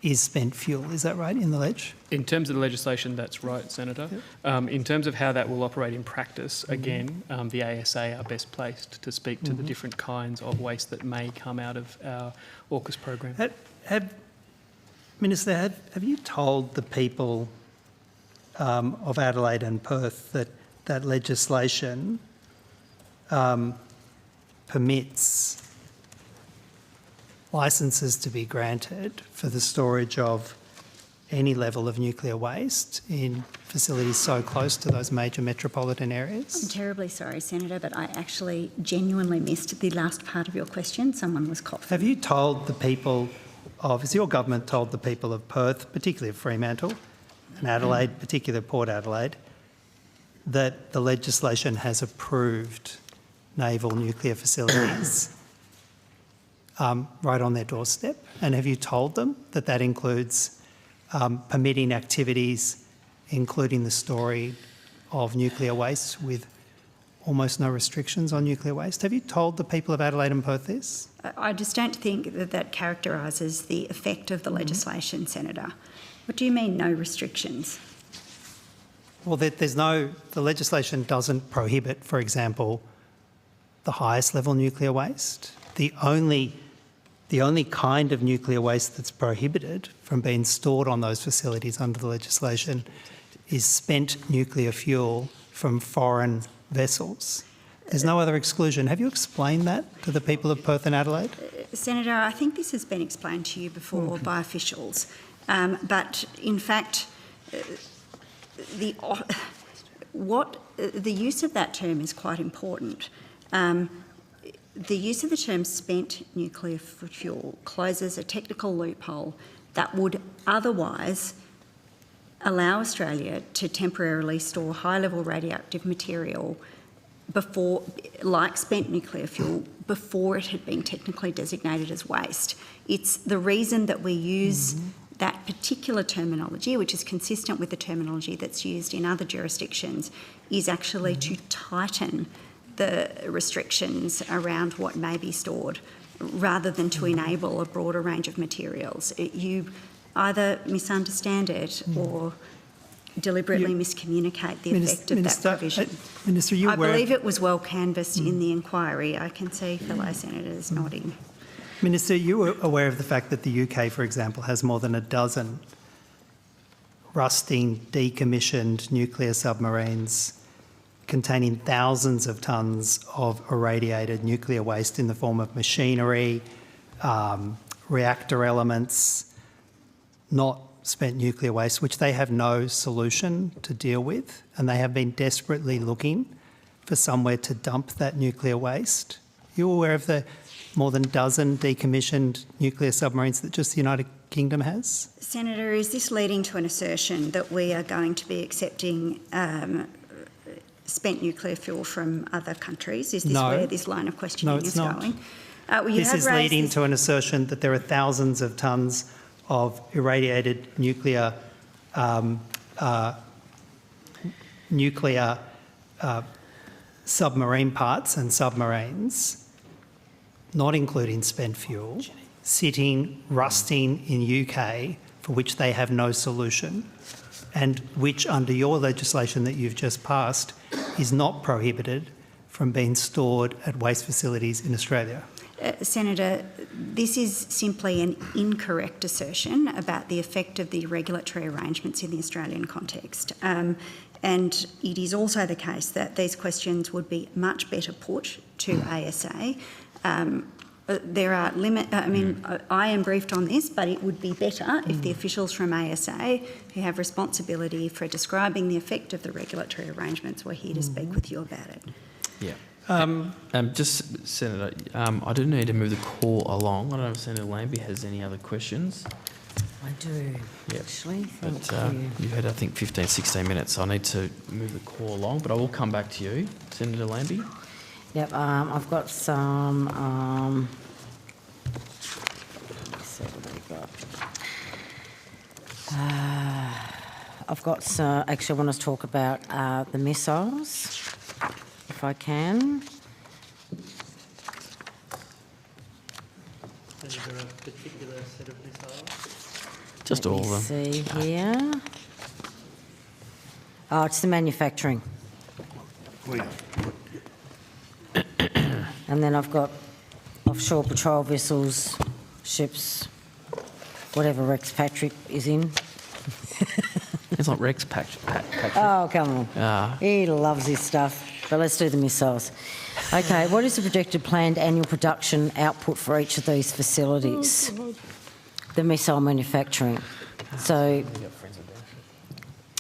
is spent fuel. Is that right in the ledge? In terms of the legislation, that's right, Senator. In terms of how that will operate in practice, again, the ASA are best placed to speak to the different kinds of waste that may come out of our AUKUS program. Minister, have you told the people of Adelaide and Perth that that legislation permits licences to be granted for the storage of any level of nuclear waste in facilities so close to those major metropolitan areas? I'm terribly sorry, Senator, but I actually genuinely missed the last part of your question. Someone was coughing. Have you told the people of, has your government told the people of Perth, particularly of Fremantle, and Adelaide, particularly Port Adelaide, that the legislation has approved naval nuclear facilities right on their doorstep? And have you told them that that includes permitting activities, including the storing of nuclear waste with almost no restrictions on nuclear waste? Have you told the people of Adelaide and Perth this? I just don't think that that characterises the effect of the legislation, Senator. What do you mean, no restrictions? Well, the legislation doesn't prohibit, for example, the highest level nuclear waste. The only kind of nuclear waste that's prohibited from being stored on those facilities under the legislation is spent nuclear fuel from foreign vessels. There's no other exclusion. Have you explained that to the people of Perth and Adelaide? Senator, I think this has been explained to you before by officials. But in fact, the use of that term is quite important. The use of the term spent nuclear fuel closes a technical loophole that would otherwise allow Australia to temporarily store high-level radioactive material before, like spent nuclear fuel, before it had been technically designated as waste. It's the reason that we use that particular terminology, which is consistent with the terminology that's used in other jurisdictions, is actually to tighten the restrictions around what may be stored, rather than to enable a broader range of materials. You either misunderstand it or deliberately miscommunicate the effect of that provision. Minister, I believe it was well canvassed in the inquiry. I can see fellow senators nodding. Minister, you were aware of the fact that the UK, for example, has more than a dozen rusting, decommissioned nuclear submarines containing thousands of tonnes of irradiated nuclear waste in the form of machinery, reactor elements, not spent nuclear waste, which they have no solution to deal with, and they have been desperately looking for somewhere to dump that nuclear waste. Are you aware of the more than a dozen decommissioned nuclear submarines that just the United Kingdom has? Senator, is this leading to an assertion that we are going to be accepting spent nuclear fuel from other countries? Is this where this line of questioning is going? This is leading to an assertion that there are thousands of tonnes of irradiated nuclear submarine parts and submarines, not including spent fuel, sitting, rusting in UK, for which they have no solution, and which, under your legislation that you've just passed, is not prohibited from being stored at waste facilities in Australia. Senator, this is simply an incorrect assertion about the effect of the regulatory arrangements in the Australian context. And it is also the case that these questions would be much better put to ASA. There are I am briefed on this, but it would be better if the officials from ASA, who have responsibility for describing the effect of the regulatory arrangements, were here to speak with you about it. Yeah. Just, Senator, I do need to move the call along. I don't know if Senator Lambie has any other questions. I do, actually. Thank you. You had, I think, 15, 16 minutes. So I need to move the call along, but I will come back to you, Senator Lambie. Yep, I've got some... let's see what we've got. I've got some... Actually, I want to talk about the missiles, if I can. Is there a particular set of missiles? Just all of them. See here. Oh, it's the manufacturing. And then I've got offshore patrol vessels, ships, whatever Rex Patrick is in. It's not Rex Patrick. Oh, come on. He loves his stuff. But let's do the missiles. Okay, what is the projected planned annual production output for each of these facilities? The missile manufacturing. So,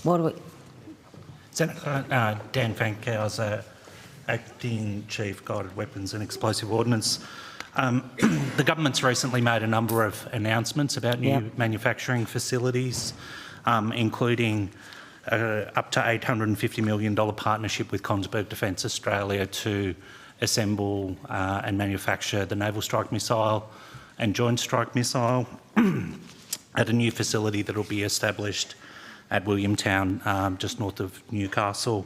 what do we... Senator Dan Fankhauser, Acting Chief Guided Weapons and Explosive Ordnance. The government's recently made a number of announcements about new manufacturing facilities, including up to $850 million partnership with Kongsberg Defence Australia to assemble and manufacture the Naval Strike Missile and Joint Strike Missile at a new facility that will be established at Williamtown, just north of Newcastle.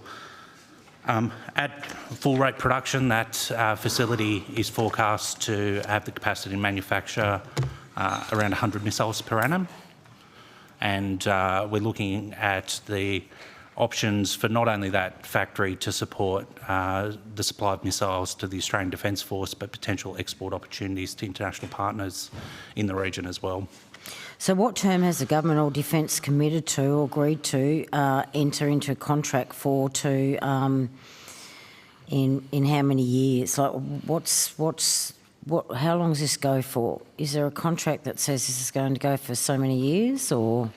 At full rate production, that facility is forecast to have the capacity to manufacture around 100 missiles per annum. And we're looking at the options for not only that factory to support the supply of missiles to the Australian Defence Force, but potential export opportunities to international partners in the region as well. So what term has the government or Defence committed to or agreed to enter into a contract for to in how many years? Like how long does this go for? Is there a contract that says this is going to go for so many years, or...?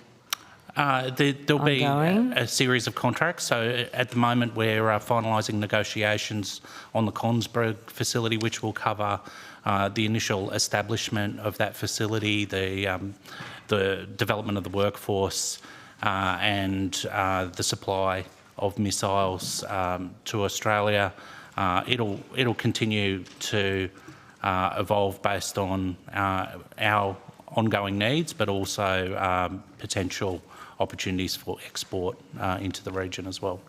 There'll be a series of contracts. So at the moment we're finalising negotiations on the Consberg facility, which will cover the initial establishment of that facility, the development of the workforce, and the supply of missiles to Australia. It'll continue to evolve based on our ongoing needs, but also potential opportunities for export into the region as well.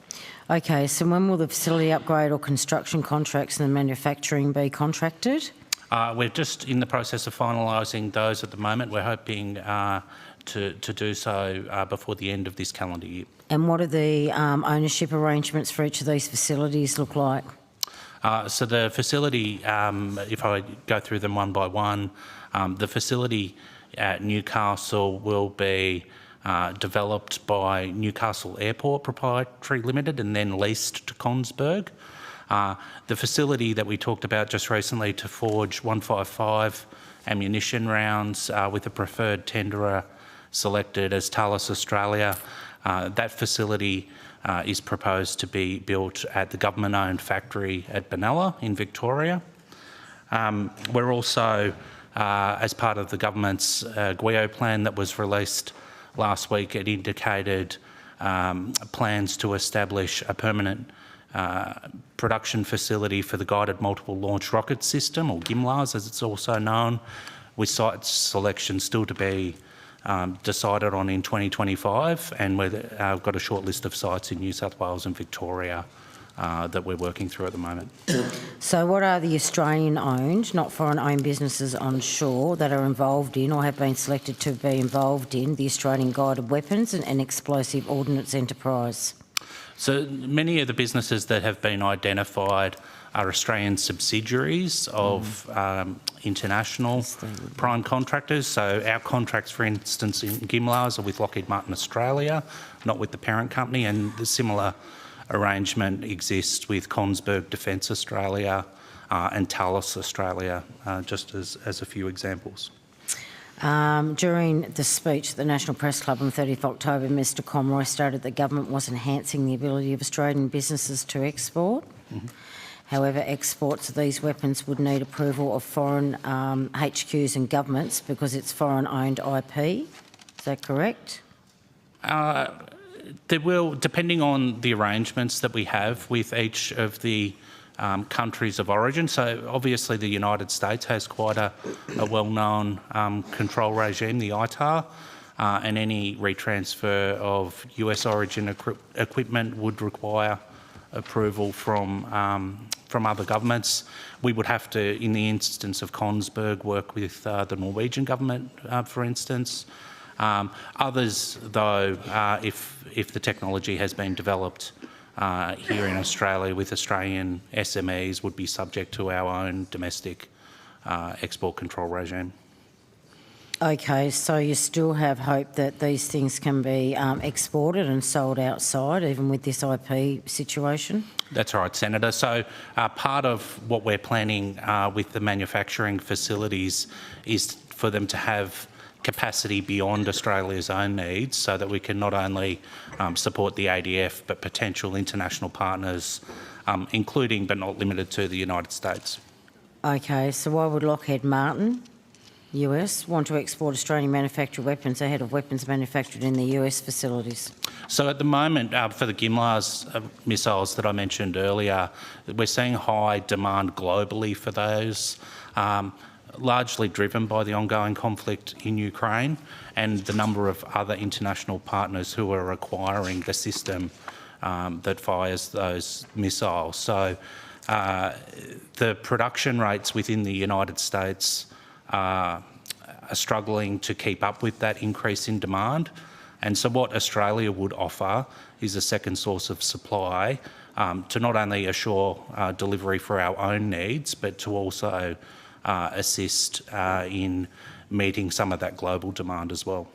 Okay, so when will the facility upgrade or construction contracts and the manufacturing be contracted? We're just in the process of finalising those at the moment. We're hoping to do so before the end of this calendar year. And what do the ownership arrangements for each of these facilities look like? So the facility, if I go through them one by one, the facility at Newcastle will be developed by Newcastle Airport Proprietary Limited and then leased to Consberg. The facility that we talked about just recently to forge 155 ammunition rounds with a preferred tenderer selected as Thales Australia, that facility is proposed to be built at the government-owned factory at Benalla in Victoria. We're also, as part of the government's GWEO plan that was released last week, it indicated plans to establish a permanent production facility for the Guided Multiple Launch Rocket System, or GMLRS as it's also known, with site selection still to be decided on in 2025, and we've got a short list of sites in New South Wales and Victoria that we're working through at the moment. So what are the Australian-owned, not foreign-owned businesses onshore that are involved in or have been selected to be involved in the Australian Guided Weapons and Explosive Ordnance Enterprise? So many of the businesses that have been identified are Australian subsidiaries of international prime contractors. So our contracts, for instance, in GMLRS are with Lockheed Martin Australia, not with the parent company, and the similar arrangement exists with Consberg Defence Australia and Thales Australia, just as a few examples. During the speech at the National Press Club on 30th October, Mr Conroy stated the government was enhancing the ability of Australian businesses to export. However, exports of these weapons would need approval of foreign HQs and governments because it's foreign-owned IP. Is that correct? There will, depending on the arrangements that we have with each of the countries of origin. So obviously the United States has quite a well-known control regime, the ITAR, and any retransfer of US origin equipment would require approval from other governments. We would have to, in the instance of Consberg, work with the Norwegian government, for instance. Others, though, if the technology has been developed here in Australia with Australian SMEs, would be subject to our own domestic export control regime. Okay, so you still have hope that these things can be exported and sold outside, even with this IP situation? That's right, Senator. So part of what we're planning with the manufacturing facilities is for them to have capacity beyond Australia's own needs so that we can not only support the ADF but potential international partners, including but not limited to the United States. Okay, so why would Lockheed Martin, US, want to export Australian manufactured weapons ahead of weapons manufactured in the US facilities? So at the moment, for the GMLRS missiles that I mentioned earlier, we're seeing high demand globally for those, largely driven by the ongoing conflict in Ukraine and the number of other international partners who are acquiring the system that fires those missiles. So the production rates within the United States are struggling to keep up with that increase in demand. And so what Australia would offer is a second source of supply to not only assure delivery for our own needs, but to also assist in meeting some of that global demand as well.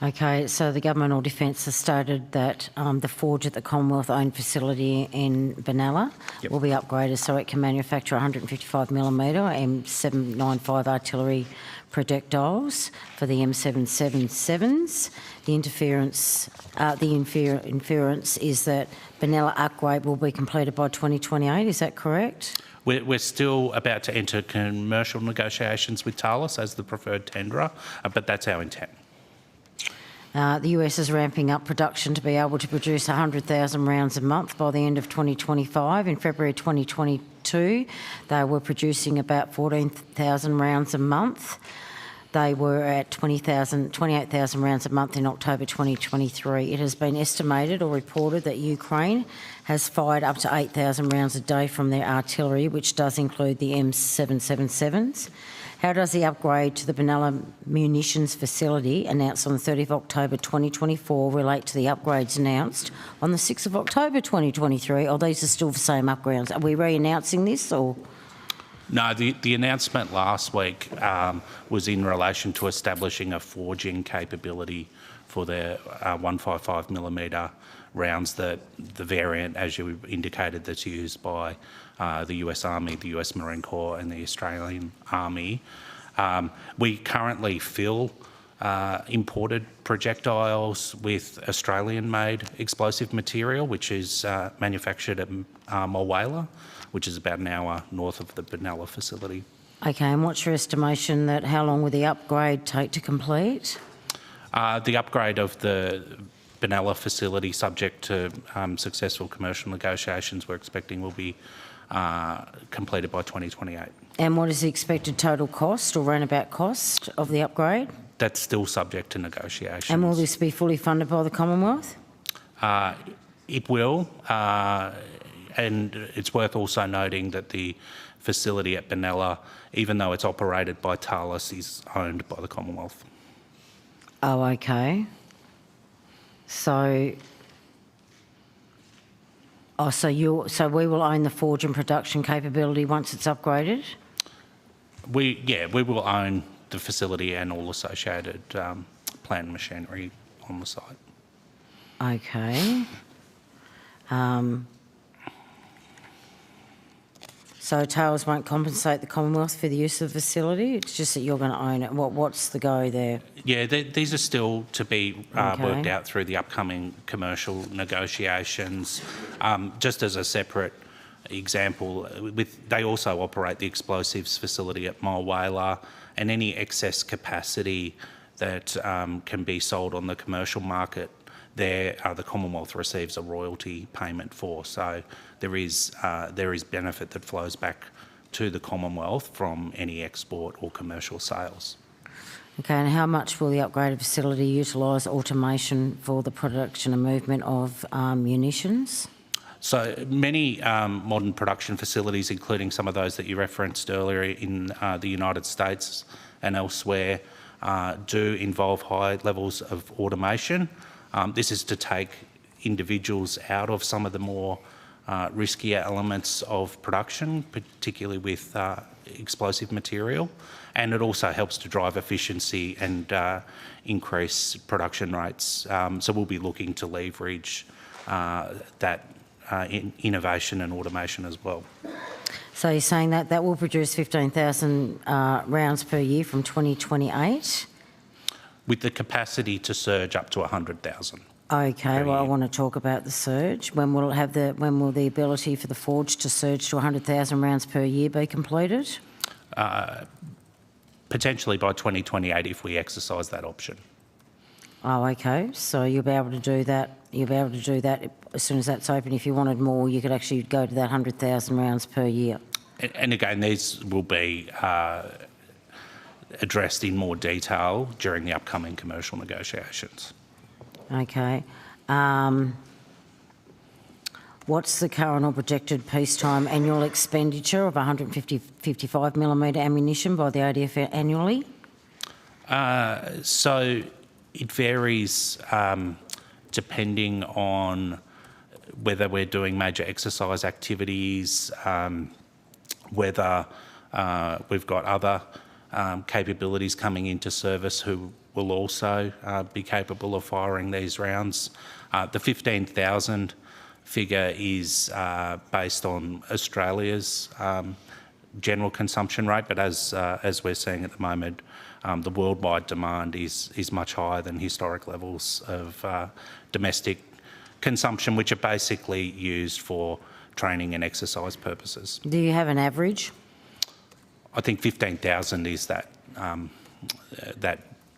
Okay, so the Government or Defence has stated that the forge at the Commonwealth-owned facility in Benalla will be upgraded so it can manufacture 155mm M795 artillery projectiles for the M777s. The inference is that Benalla upgrade will be completed by 2028. Is that correct? We're still about to enter commercial negotiations with Thales as the preferred tenderer, but that's our intent. The US is ramping up production to be able to produce 100,000 rounds a month by the end of 2025. In February 2022, they were producing about 14,000 rounds a month. They were at 28,000 rounds a month in October 2023. It has been estimated or reported that Ukraine has fired up to 8,000 rounds a day from their artillery, which does include the M777s. How does the upgrade to the Benalla munitions facility announced on the 30th of October 2024 relate to the upgrades announced on the 6th of October 2023? Or these are still the same upgrades? Are we re-announcing this or...? No, the announcement last week was in relation to establishing a forging capability for the 155mm rounds, the variant, as you indicated, that's used by the US Army, the US Marine Corps and the Australian Army. We currently fill imported projectiles with Australian-made explosive material, which is manufactured at Mulwala, which is about an hour north of the Benalla facility. Okay, and what's your estimation that how long will the upgrade take to complete? The upgrade of the Benalla facility, subject to successful commercial negotiations, we're expecting will be completed by 2028. And what is the expected total cost or roundabout cost of the upgrade? That's still subject to negotiations. And will this be fully funded by the Commonwealth? It will, and it's worth also noting that the facility at Benalla, even though it's operated by Thales, is owned by the Commonwealth. Oh, okay. So we will own the forge and production capability once it's upgraded? We will own the facility and all associated plant and machinery on the site. Okay. So Thales won't compensate the Commonwealth for the use of the facility? It's just that you're going to own it. What's the go there? Yeah, these are still to be worked out through the upcoming commercial negotiations. Just as a separate example, they also operate the explosives facility at Mulwala, and any excess capacity that can be sold on the commercial market, the Commonwealth receives a royalty payment for. So there is benefit that flows back to the Commonwealth from any export or commercial sales. Okay, and how much will the upgraded facility utilise automation for the production and movement of munitions? So many modern production facilities, including some of those that you referenced earlier in the United States and elsewhere, do involve high levels of automation. This is to take individuals out of some of the more riskier elements of production, particularly with explosive material, and it also helps to drive efficiency and increase production rates. So we'll be looking to leverage that innovation and automation as well. So you're saying that will produce 15,000 rounds per year from 2028? With the capacity to surge up to 100,000. Okay, well, I want to talk about the surge. When will the ability for the forge to surge to 100,000 rounds per year be completed? Potentially by 2028 if we exercise that option. Oh, okay. So you'll be able to do that. You'll be able to do that as soon as that's open. If you wanted more, you could actually go to that 100,000 rounds per year. And again, these will be addressed in more detail during the upcoming commercial negotiations. Okay. What's the current or projected peacetime annual expenditure of 155mm ammunition by the ADF annually? So it varies depending on whether we're doing major exercise activities, whether we've got other capabilities coming into service will also be capable of firing these rounds. The 15,000 figure is based on Australia's general consumption rate, but as we're seeing at the moment, the worldwide demand is much higher than historic levels of domestic consumption, which are basically used for training and exercise purposes. Do you have an average? I think 15,000 is that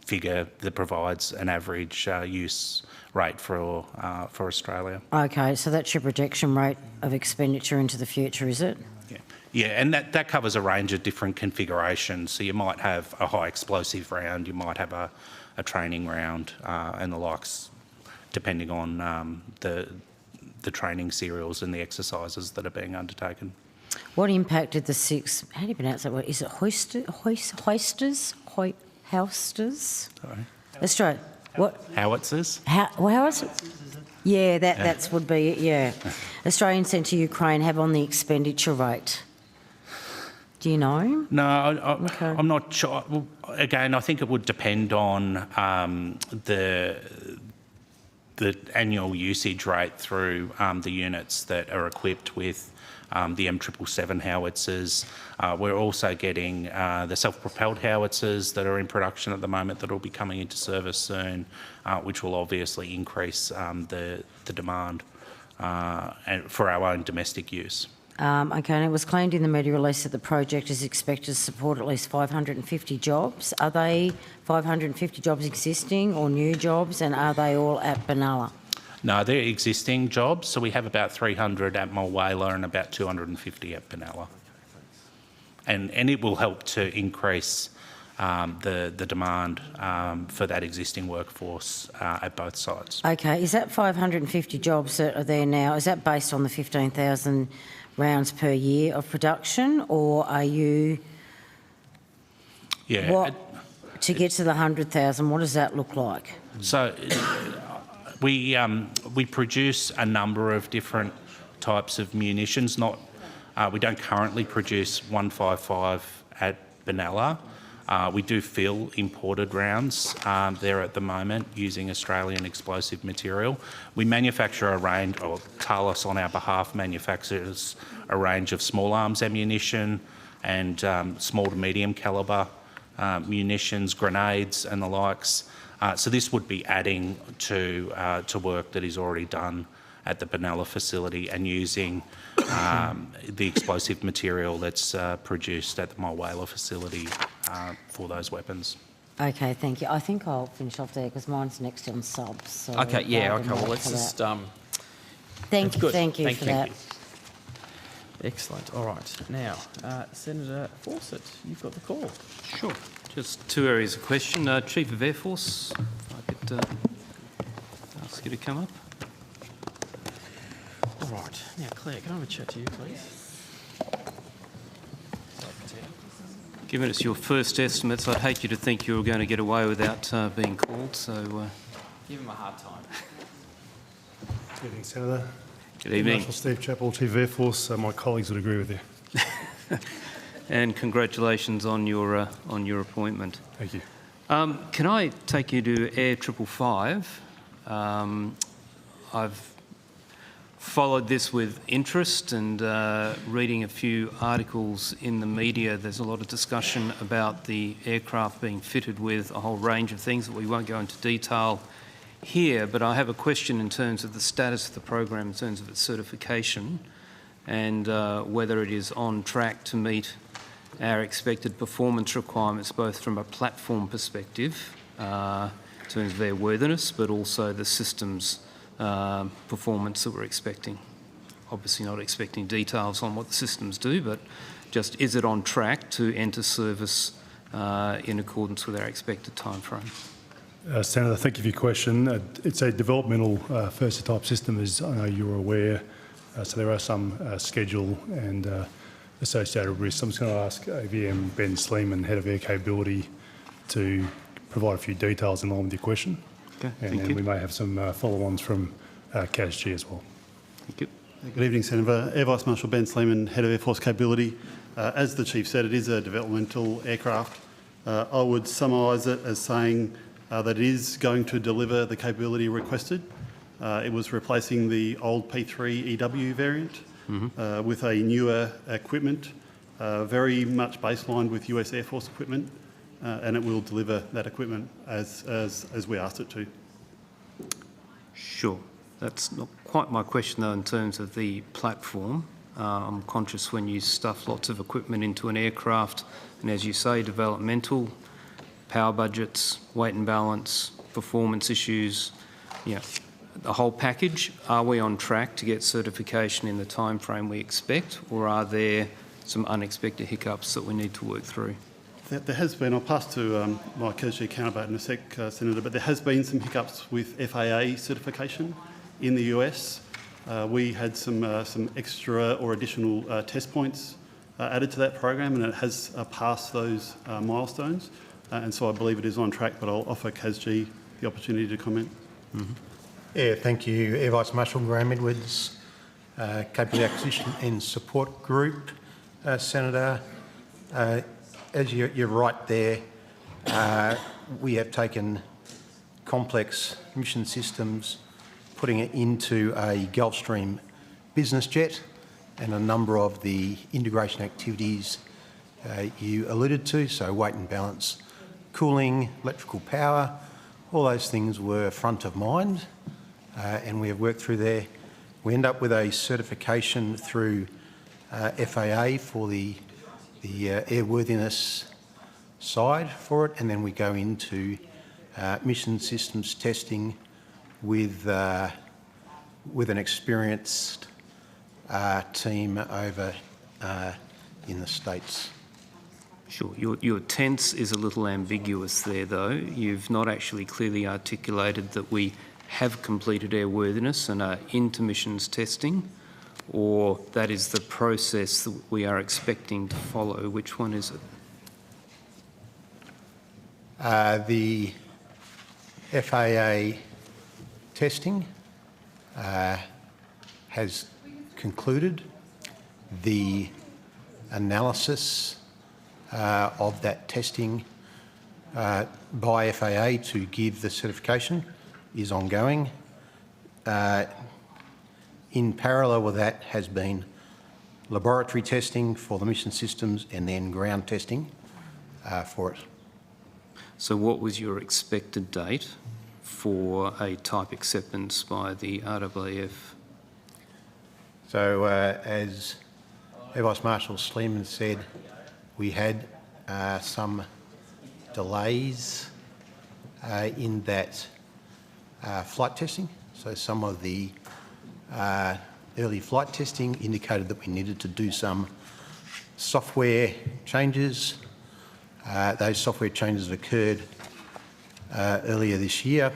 figure that provides an average use rate for Australia. Okay, so that's your projection rate of expenditure into the future, is it? Yeah, and that covers a range of different configurations. So you might have a high explosive round, you might have a training round and the likes, depending on the training serials and the exercises that are being undertaken. What impact did the 6, how do you pronounce that word? Is it hoisters? Housters? Sorry. That's right. What? Howitzers? Howitzer? Yeah, that's would be it, yeah. Australian sent to Ukraine have on the expenditure rate. Do you know? No, I'm not sure. Well, again, I think it would depend on the annual usage rate through the units that are equipped with the M777 howitzers. We're also getting the self-propelled howitzers that are in production at the moment that will be coming into service soon, which will obviously increase the demand for our own domestic use. Okay, and it was claimed in the media release that the project is expected to support at least 550 jobs. Are they 550 jobs existing or new jobs, and are they all at Benalla? No, they're existing jobs. So we have about 300 at Mulwala and about 250 at Benalla. And it will help to increase the demand for that existing workforce at both sites. Okay, is that 550 jobs that are there now, is that based on the 15,000 rounds per year of production, or are you... Yeah. To get to the 100,000, what does that look like? So we produce a number of different types of munitions. We don't currently produce 155 at Benalla. We do fill imported rounds there at the moment using Australian explosive material. We manufacture a range, or Talos on our behalf manufactures a range of small arms ammunition and small to medium calibre munitions, grenades and the likes. So this would be adding to work that is already done at the Benalla facility and using the explosive material that's produced at the Mulwala facility for those weapons. Okay, thank you. I think I'll finish off there because mine's next on subs. So okay, yeah, okay. Well, let's just... Thank you for that. Excellent. All right. Now, Senator Fawcett, you've got the call. Sure. Just two areas of question. Chief of Air Force, if I could ask you to come up. All right. Now, Claire, can I have a chat to you, please? Given it's your first estimates, I'd hate you to think you were going to get away without being called, so... Give him a hard time. Good evening, Senator. Good evening. Marshal Steve Chappell, Chief of Air Force. My colleagues would agree with you. And congratulations on your appointment. Thank you. Can I take you to Air 555? I've followed this with interest and reading a few articles in the media. There's a lot of discussion about the aircraft being fitted with a whole range of things that we won't go into detail here, but I have a question in terms of the status of the program, in terms of its certification, and whether it is on track to meet our expected performance requirements, both from a platform perspective, in terms of airworthiness, but also the systems performance that we're expecting. Obviously not expecting details on what the systems do, but just is it on track to enter service in accordance with our expected timeframe? Senator, thank you for your question. It's a developmental first type system, as I know you're aware, so there are some schedule and associated risks. I'm just going to ask AVM Ben Sleeman, Head of Air Capability, to provide a few details in line with your question. Okay, and then we may have some follow-ons from CASG as well. Thank you. Good evening, Senator. Air Vice Marshal Ben Sleeman, Head of Air Force Capability. As the Chief said, it is a developmental aircraft. I would summarise it as saying that is going to deliver the capability requested. It was replacing the old P3 EW variant with a newer equipment, very much baselined with US Air Force equipment, and it will deliver that equipment as we asked it to. Sure. That's not quite my question, though, in terms of the platform. I'm conscious when you stuff lots of equipment into an aircraft, and as you say, developmental, power budgets, weight and balance, performance issues, the whole package. Are we on track to get certification in the time frame we expect, or are there some unexpected hiccups that we need to work through? There has been, I'll pass to my KSG counterpart in a sec, Senator, but there has been some hiccups with FAA certification in the US. We had some extra or additional test points added to that program, and it has passed those milestones. And so I believe it is on track, but I'll offer KSG the opportunity to comment. Yeah, thank you. Air Vice Marshal Graham Edwards, Capability Acquisition and Support Group, Senator. As you're right there, we have taken complex mission systems, putting it into a Gulfstream business jet, and a number of the integration activities you alluded to, so weight and balance, cooling, electrical power, all those things were front of mind, and we have worked through there. We end up with a certification through FAA for the airworthiness side for it, and then we go into mission systems testing with an experienced team over in the States. Sure. Your tense is a little ambiguous there, though. You've not actually clearly articulated that we have completed airworthiness and are into missions testing, or that is the process that we are expecting to follow. Which one is it? The FAA testing has concluded. The analysis of that testing by FAA to give the certification is ongoing. In parallel with that has been laboratory testing for the mission systems and then ground testing for it. So what was your expected date for a type acceptance by the RAAF? So as Air Vice Marshal Sleeman said, we had some delays in that flight testing. So some of the early flight testing indicated that we needed to do some software changes. Those software changes occurred earlier this year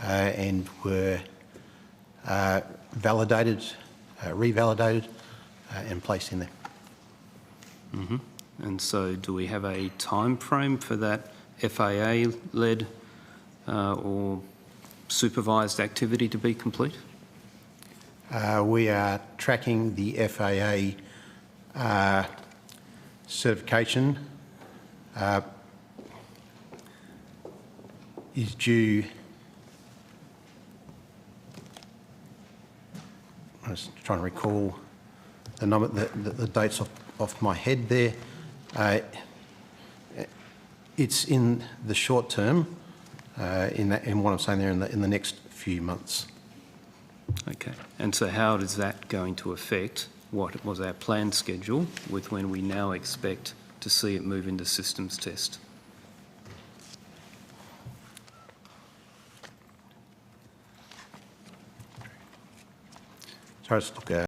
and were validated, revalidated and placed in there. Mm-hmm. And so do we have a time frame for that FAA-led or supervised activity to be complete? We are tracking the FAA certification is due. I was trying to recall the number, the dates off my head there. It's in the short term, in what I'm saying there, in the next few months. Okay. And so how is that going to affect what was our planned schedule with when we now expect to see it move into systems test? So let's look at